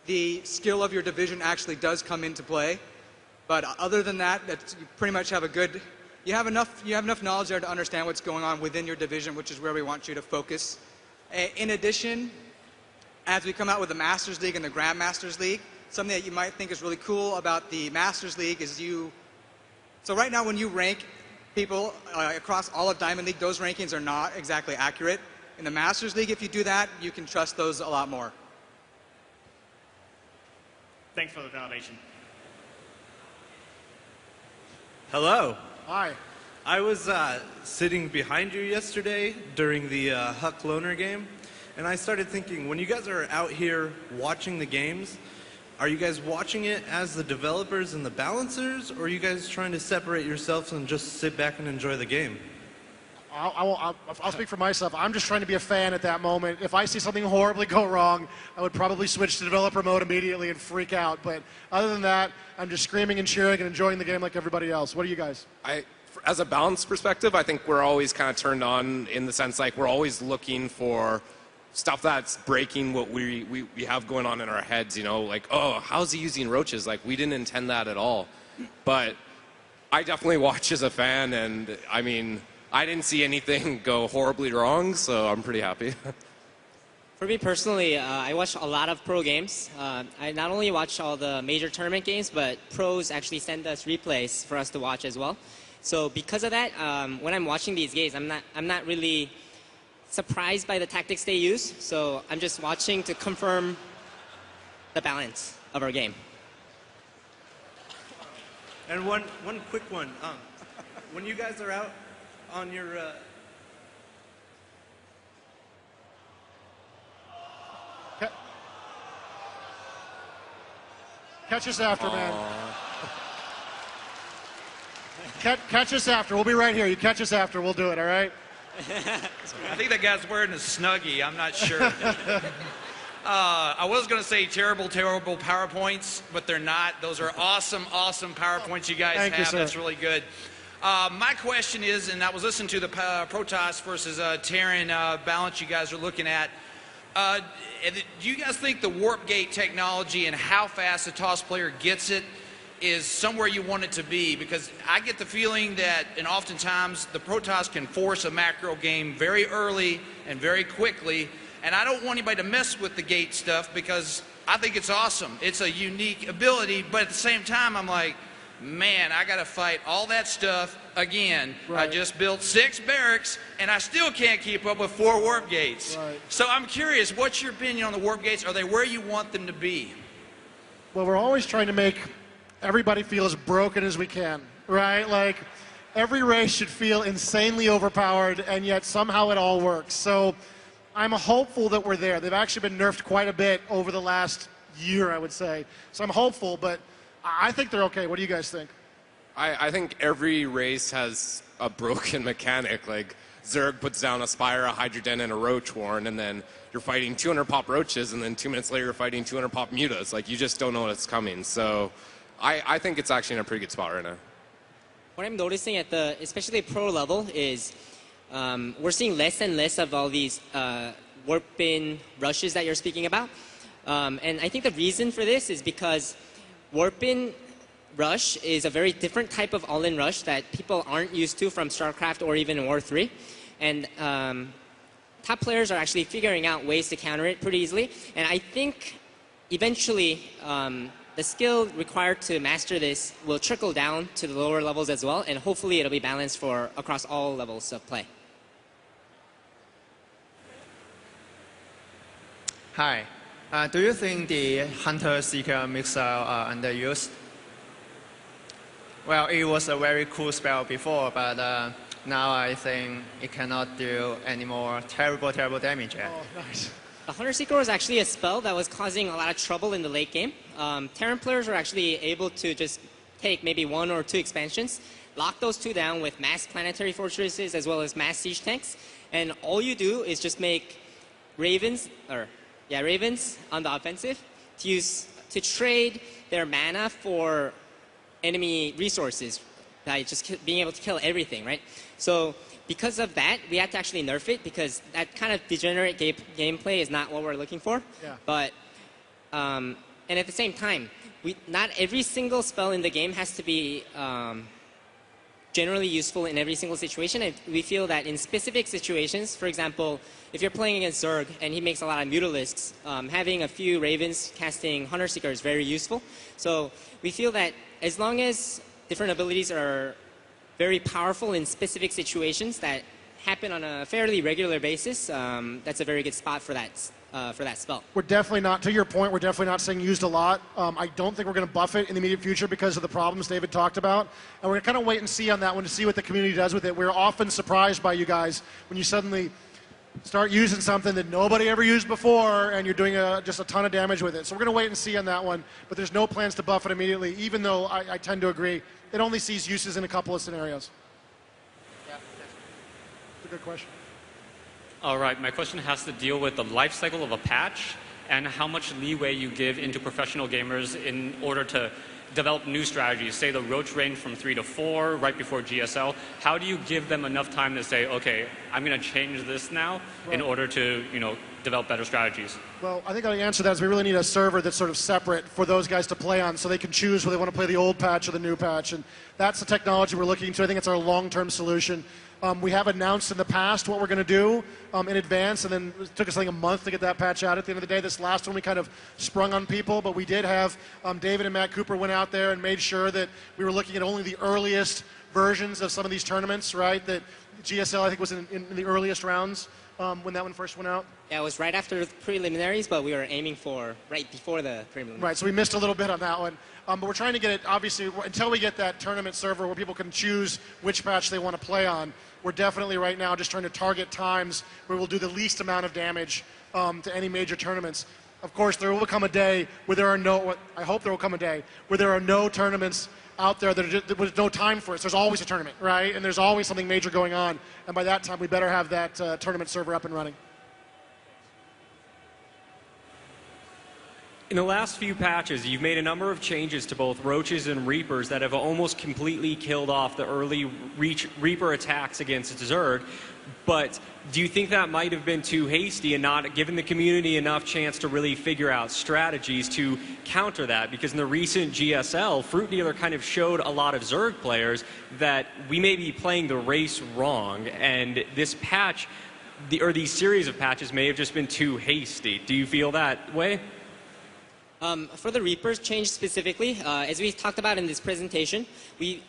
the skill of your division actually does come into play. But other than that, you pretty much have you have enough knowledge there to understand what's going on within your division, which is where we want you to focus. In addition, as we come out with the Masters League and the Grandmasters League, something that you might think is really cool about the Masters League is so right now when you rank people across all of Diamond League, those rankings are not exactly accurate. In the Masters League, if you do that, you can trust those a lot more. Thanks for the validation. Hello. Hi. I was sitting behind you yesterday during the Huck Loner game, and I started thinking, when you guys are out here watching the games, are you guys watching it as the developers and the balancers, or are you guys trying to separate yourselves and just sit back and enjoy the game? I'll speak for myself. I'm just trying to be a fan at that moment. If I see something horribly go wrong, I would probably switch to developer mode immediately and freak out. But other than that, I'm just screaming and cheering and enjoying the game like everybody else. What are you guys? As a balance perspective, I think we're always kind of turned on in the sense like we're always looking for stuff that's breaking what we have going on in our heads, you know, like, oh, how's he using roaches? Like, we didn't intend that at all. But I definitely watch as a fan, and I mean, I didn't see anything go horribly wrong, so I'm pretty happy. For me personally, I watch a lot of pro games. I not only watch all the major tournament games, but pros actually send us replays for us to watch as well. So because of that, when I'm watching these games, I'm not really surprised by the tactics they use. So I'm just watching to confirm the balance of our game. And one quick one. When you guys are out on your catch us after, man. Catch us after. We'll be right here. You catch us after. We'll do it, all right? I think that guy's wearing a Snuggie. I'm not sure. I was going to say terrible PowerPoints, but they're not. Those are awesome PowerPoints you guys have. Sir. That's really good. My question is, and I was listening to the Protoss versus Terran balance you guys are looking at. Do you guys think the warp gate technology and how fast the TOS player gets it is somewhere you want it to be? Because I get the feeling that, and oftentimes, the Protoss can force a macro game very early and very quickly, and I don't want anybody to mess with the gate stuff because I think it's awesome. It's a unique ability, but at the same time, I'm like, man, I got to fight all that stuff again. Right. I just built 6 barracks, and I still can't keep up with 4 warp gates. Right. So I'm curious, what's your opinion on the warp gates? Are they where you want them to be? Well, we're always trying to make everybody feel as broken as we can, right? Like, every race should feel insanely overpowered, and yet somehow it all works. So I'm hopeful that we're there. They've actually been nerfed quite a bit over the last year, I would say. So I'm hopeful, but I think they're okay. What do you guys think? I think every race has a broken mechanic. Like, Zerg puts down a Spire, a Hydroden, and a Roach Warren, and then you're fighting 200 pop Roaches, and then 2 minutes later you're fighting 200 pop Mutas. Like, you just don't know what's coming. So I think it's actually in a pretty good spot right now. What I'm noticing at especially pro level is we're seeing less and less of all these warp-in rushes that you're speaking about. And I think the reason for this is because warp-in rush is a very different type of all-in rush that people aren't used to from StarCraft or even War 3. And top players are actually figuring out ways to counter it pretty easily. And I think eventually the skill required to master this will trickle down to the lower levels as well, and hopefully it'll be balanced for across all levels of play. Hi. Do you think the Hunter-Seeker mixer are underused? Well, it was a very cool spell before, but now I think it cannot do any more terrible damage yet. Oh, nice. The Hunter-Seeker was actually a spell that was causing a lot of trouble in the late game. Terran players were actually able to just take maybe 1 or 2 expansions, lock those 2 down with mass planetary fortresses as well as mass siege tanks, and all you do is just make ravens on the offensive to trade their mana for enemy resources by just being able to kill everything, right? So because of that, we had to actually nerf it because that kind of degenerate gameplay is not what we're looking for. Yeah. But and at the same time, not every single spell in the game has to be generally useful in every single situation. And we feel that in specific situations, for example, if you're playing against Zerg and he makes a lot of Mutalisks, having a few Ravens casting Hunter-Seeker is very useful. So we feel that as long as different abilities are very powerful in specific situations that happen on a fairly regular basis, that's a very good spot for that spell. We're definitely not, to your point, we're definitely not saying used a lot. I don't think we're going to buff it in the immediate future because of the problems David talked about. And we're going to kind of wait and see on that one to see what the community does with it. We're often surprised by you guys when you suddenly start using something that nobody ever used before and you're doing just a ton of damage with it. So we're going to wait and see on that one. But there's no plans to buff it immediately, even though I tend to agree. It only sees uses in a couple of scenarios. Yeah. That's a good question. All right, my question has to deal with the life cycle of a patch and how much leeway you give into professional gamers in order to develop new strategies. Say the roach range from 3 to 4 right before GSL. How do you give them enough time to say, okay, I'm going to change this now in order to, develop better strategies? Well, I think the answer to that is we really need a server that's sort of separate for those guys to play on so they can choose whether they want to play the old patch or the new patch. And that's the technology we're looking into. I think it's our long-term solution. We have announced in the past what we're going to do in advance, and then it took us like a month to get that patch out. At the end of the day, this last one we kind of sprung on people, but we did have David and Matt Cooper went out there and made sure that we were looking at only the earliest versions of some of these tournaments, right? That GSL, I think, was in the earliest rounds when that one first went out. Yeah, it was right after the preliminaries, but we were aiming for right before the preliminaries. Right, so we missed a little bit on that one. But we're trying to get it, obviously, until we get that tournament server where people can choose which patch they want to play on, we're definitely right now just trying to target times where we'll do the least amount of damage to any major tournaments. Of course, there will come a day where there are I hope there will come a day where there are no tournaments out there that there's no time for us. There's always a tournament, right? And there's always something major going on. And by that time, we better have that tournament server up and running. In the last few patches, you've made a number of changes to both Roaches and Reapers that have almost completely killed off the early Reaper attacks against Zerg. But do you think that might have been too hasty and not given the community enough chance to really figure out strategies to counter that? Because in the recent GSL, Fruit Dealer kind of showed a lot of Zerg players that we may be playing the race wrong, and this patch, or these series of patches, may have just been too hasty. Do you feel that way? For the Reapers change specifically, as we talked about in this presentation,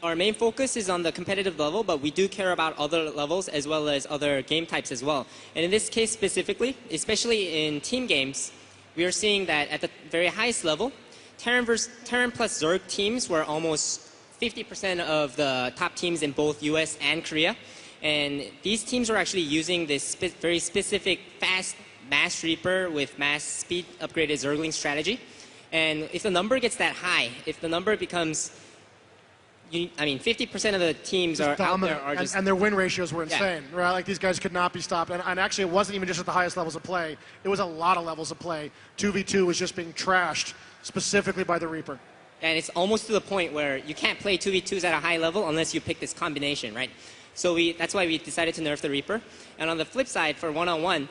our main focus is on the competitive level, but we do care about other levels as well as other game types as well. And in this case specifically, especially in team games, we are seeing that at the very highest level, Terran plus Zerg teams were almost 50% of the top teams in both US and Korea. And these teams were actually using this very specific fast mass Reaper with mass speed upgraded Zergling strategy. And if the number gets that high, if the number becomes, 50% of the teams are out there are just... And their win ratios were insane, right? Like, these guys could not be stopped. And actually, it wasn't even just at the highest levels of play. It was a lot of levels of play. 2v2 was just being trashed specifically by the Reaper. And it's almost to the point where you can't play 2v2s at a high level unless you pick this combination, right? So that's why we decided to nerf the Reaper. And on the flip side, for one-on-one,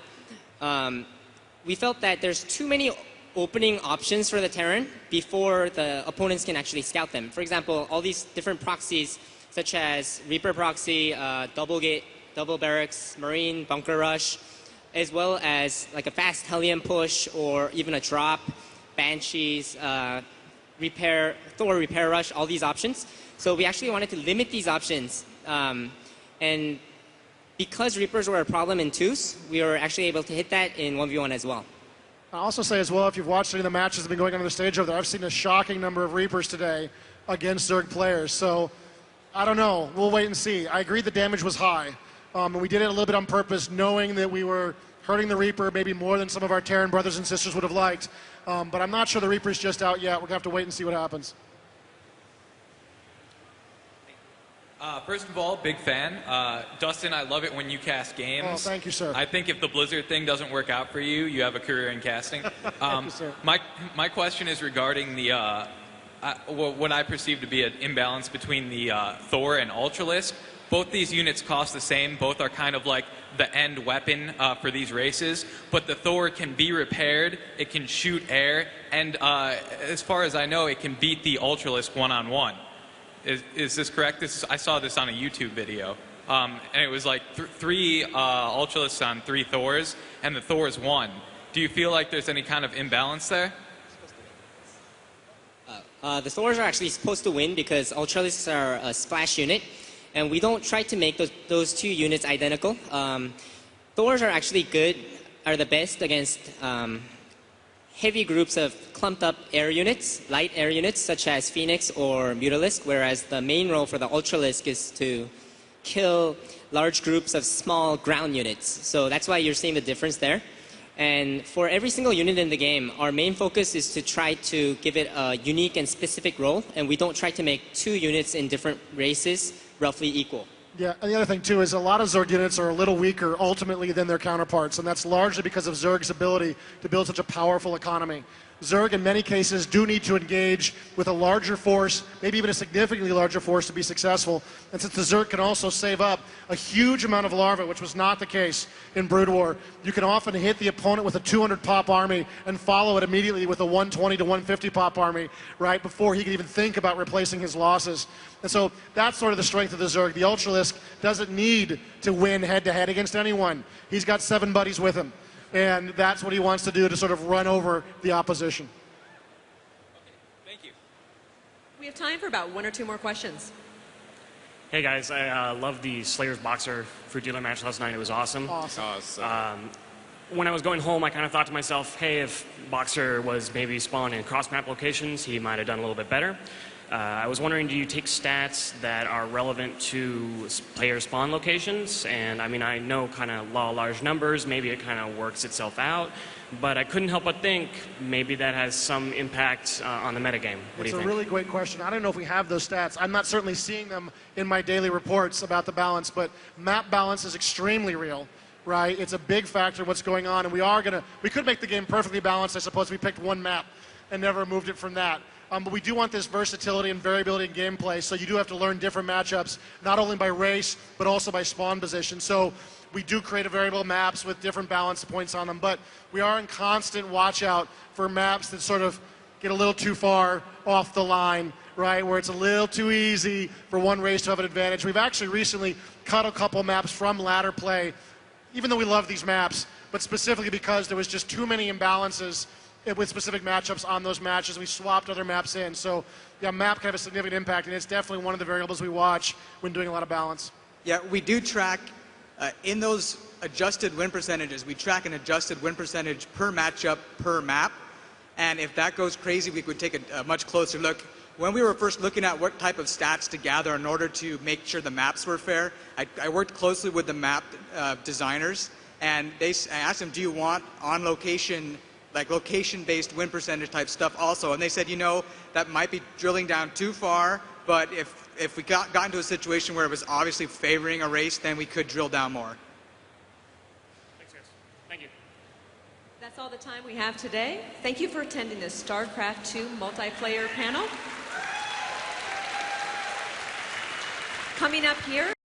we felt that there's too many opening options for the Terran before the opponents can actually scout them. For example, all these different proxies, such as Reaper proxy, double gate, double barracks, Marine, bunker rush, as well as like a fast Hellion push or even a drop, Banshees, repair, Thor, repair rush, all these options. So we actually wanted to limit these options. And because Reapers were a problem in 2s, we were actually able to hit that in 1v1 as well. I'll also say as well, if you've watched any of the matches that have been going on the stage over there, I've seen a shocking number of Reapers today against Zerg players. So I don't know. We'll wait and see. I agree the damage was high. And we did it a little bit on purpose, knowing that we were hurting the Reaper maybe more than some of our Terran brothers and sisters would have liked. But I'm not sure the Reaper's just out yet. We're going to have to wait and see what happens. First of all, big fan. Dustin, I love it when you cast games. Oh, thank you, sir. I think if the Blizzard thing doesn't work out for you, you have a career in casting. Thank you, sir. My question is regarding the what I perceive to be an imbalance between the Thor and Ultralisk. Both these units cost the same. Both are kind of like the end weapon for these races. But the Thor can be repaired. It can shoot air. And as far as I know, it can beat the Ultralisk one-on-one. Is this correct? I saw this on a YouTube video. And it was like three Ultralisks on 3 Thors, and the Thors won. Do you feel like there's any kind of imbalance there? The Thors are actually supposed to win because Ultralisks are a splash unit, and we don't try to make those 2 units identical. Thors are actually are the best against heavy groups of clumped up air units, light air units such as Phoenix or Mutalisk, whereas the main role for the Ultralisk is to kill large groups of small ground units. So that's why you're seeing the difference there. And for every single unit in the game, our main focus is to try to give it a unique and specific role, and we don't try to make 2 units in different races roughly equal. Yeah, and the other thing too is a lot of Zerg units are a little weaker ultimately than their counterparts, and that's largely because of Zerg's ability to build such a powerful economy. Zerg in many cases do need to engage with a larger force, maybe even a significantly larger force to be successful. And since the Zerg can also save up a huge amount of larvae, which was not the case in Brood War, you can often hit the opponent with a 200 pop army and follow it immediately with a 120 to 150 pop army, right, before he can even think about replacing his losses. And so that's sort of the strength of the Zerg. The Ultralisk doesn't need to win head-to-head against anyone. He's got 7 buddies with him. And that's what he wants to do to sort of run over the opposition. Thank you. We have time for about 1 or 2 more questions. Hey guys, I love the Slayer's Boxer Fruit Dealer match last night. It was awesome. Awesome. When I was going home, I kind of thought to myself, hey, if Boxer was maybe spawned in cross-map locations, he might have done a little bit better. I was wondering, do you take stats that are relevant to player spawn locations? And I mean, I know kind of law of large numbers, maybe it kind of works itself out, but I couldn't help but think maybe that has some impact on the metagame. What do you think? It's a really great question. I don't know if we have those stats. I'm not certainly seeing them in my daily reports about the balance, but map balance is extremely real. Right? It's a big factor in what's going on, and we could make the game perfectly balanced, I suppose, if we picked one map and never moved it from that. But we do want this versatility and variability in gameplay, so you do have to learn different matchups, not only by race, but also by spawn position. So we do create variable maps with different balance points on them, but we are in constant watch out for maps that sort of get a little too far off the line, right, where it's a little too easy for one race to have an advantage. We've actually recently cut a couple maps from ladder play, even though we love these maps, but specifically because there was just too many imbalances with specific matchups on those matches. We swapped other maps in. So, yeah, map can have a significant impact, and it's definitely one of the variables we watch when doing a lot of balance. Yeah, we do track, in those adjusted win percentages, we track an adjusted win percentage per matchup per map. And if that goes crazy, we could take a much closer look. When we were first looking at what type of stats to gather in order to make sure the maps were fair, I worked closely with the map designers, and I asked them, do you want on location, like location-based win percentage type stuff also? And they said, you know, that might be drilling down too far, but if we got into a situation where it was obviously favoring a race, then we could drill down more. Thanks, guys. Thank you. That's all the time we have today. Thank you for attending the StarCraft 2 Multiplayer panel. Coming up here.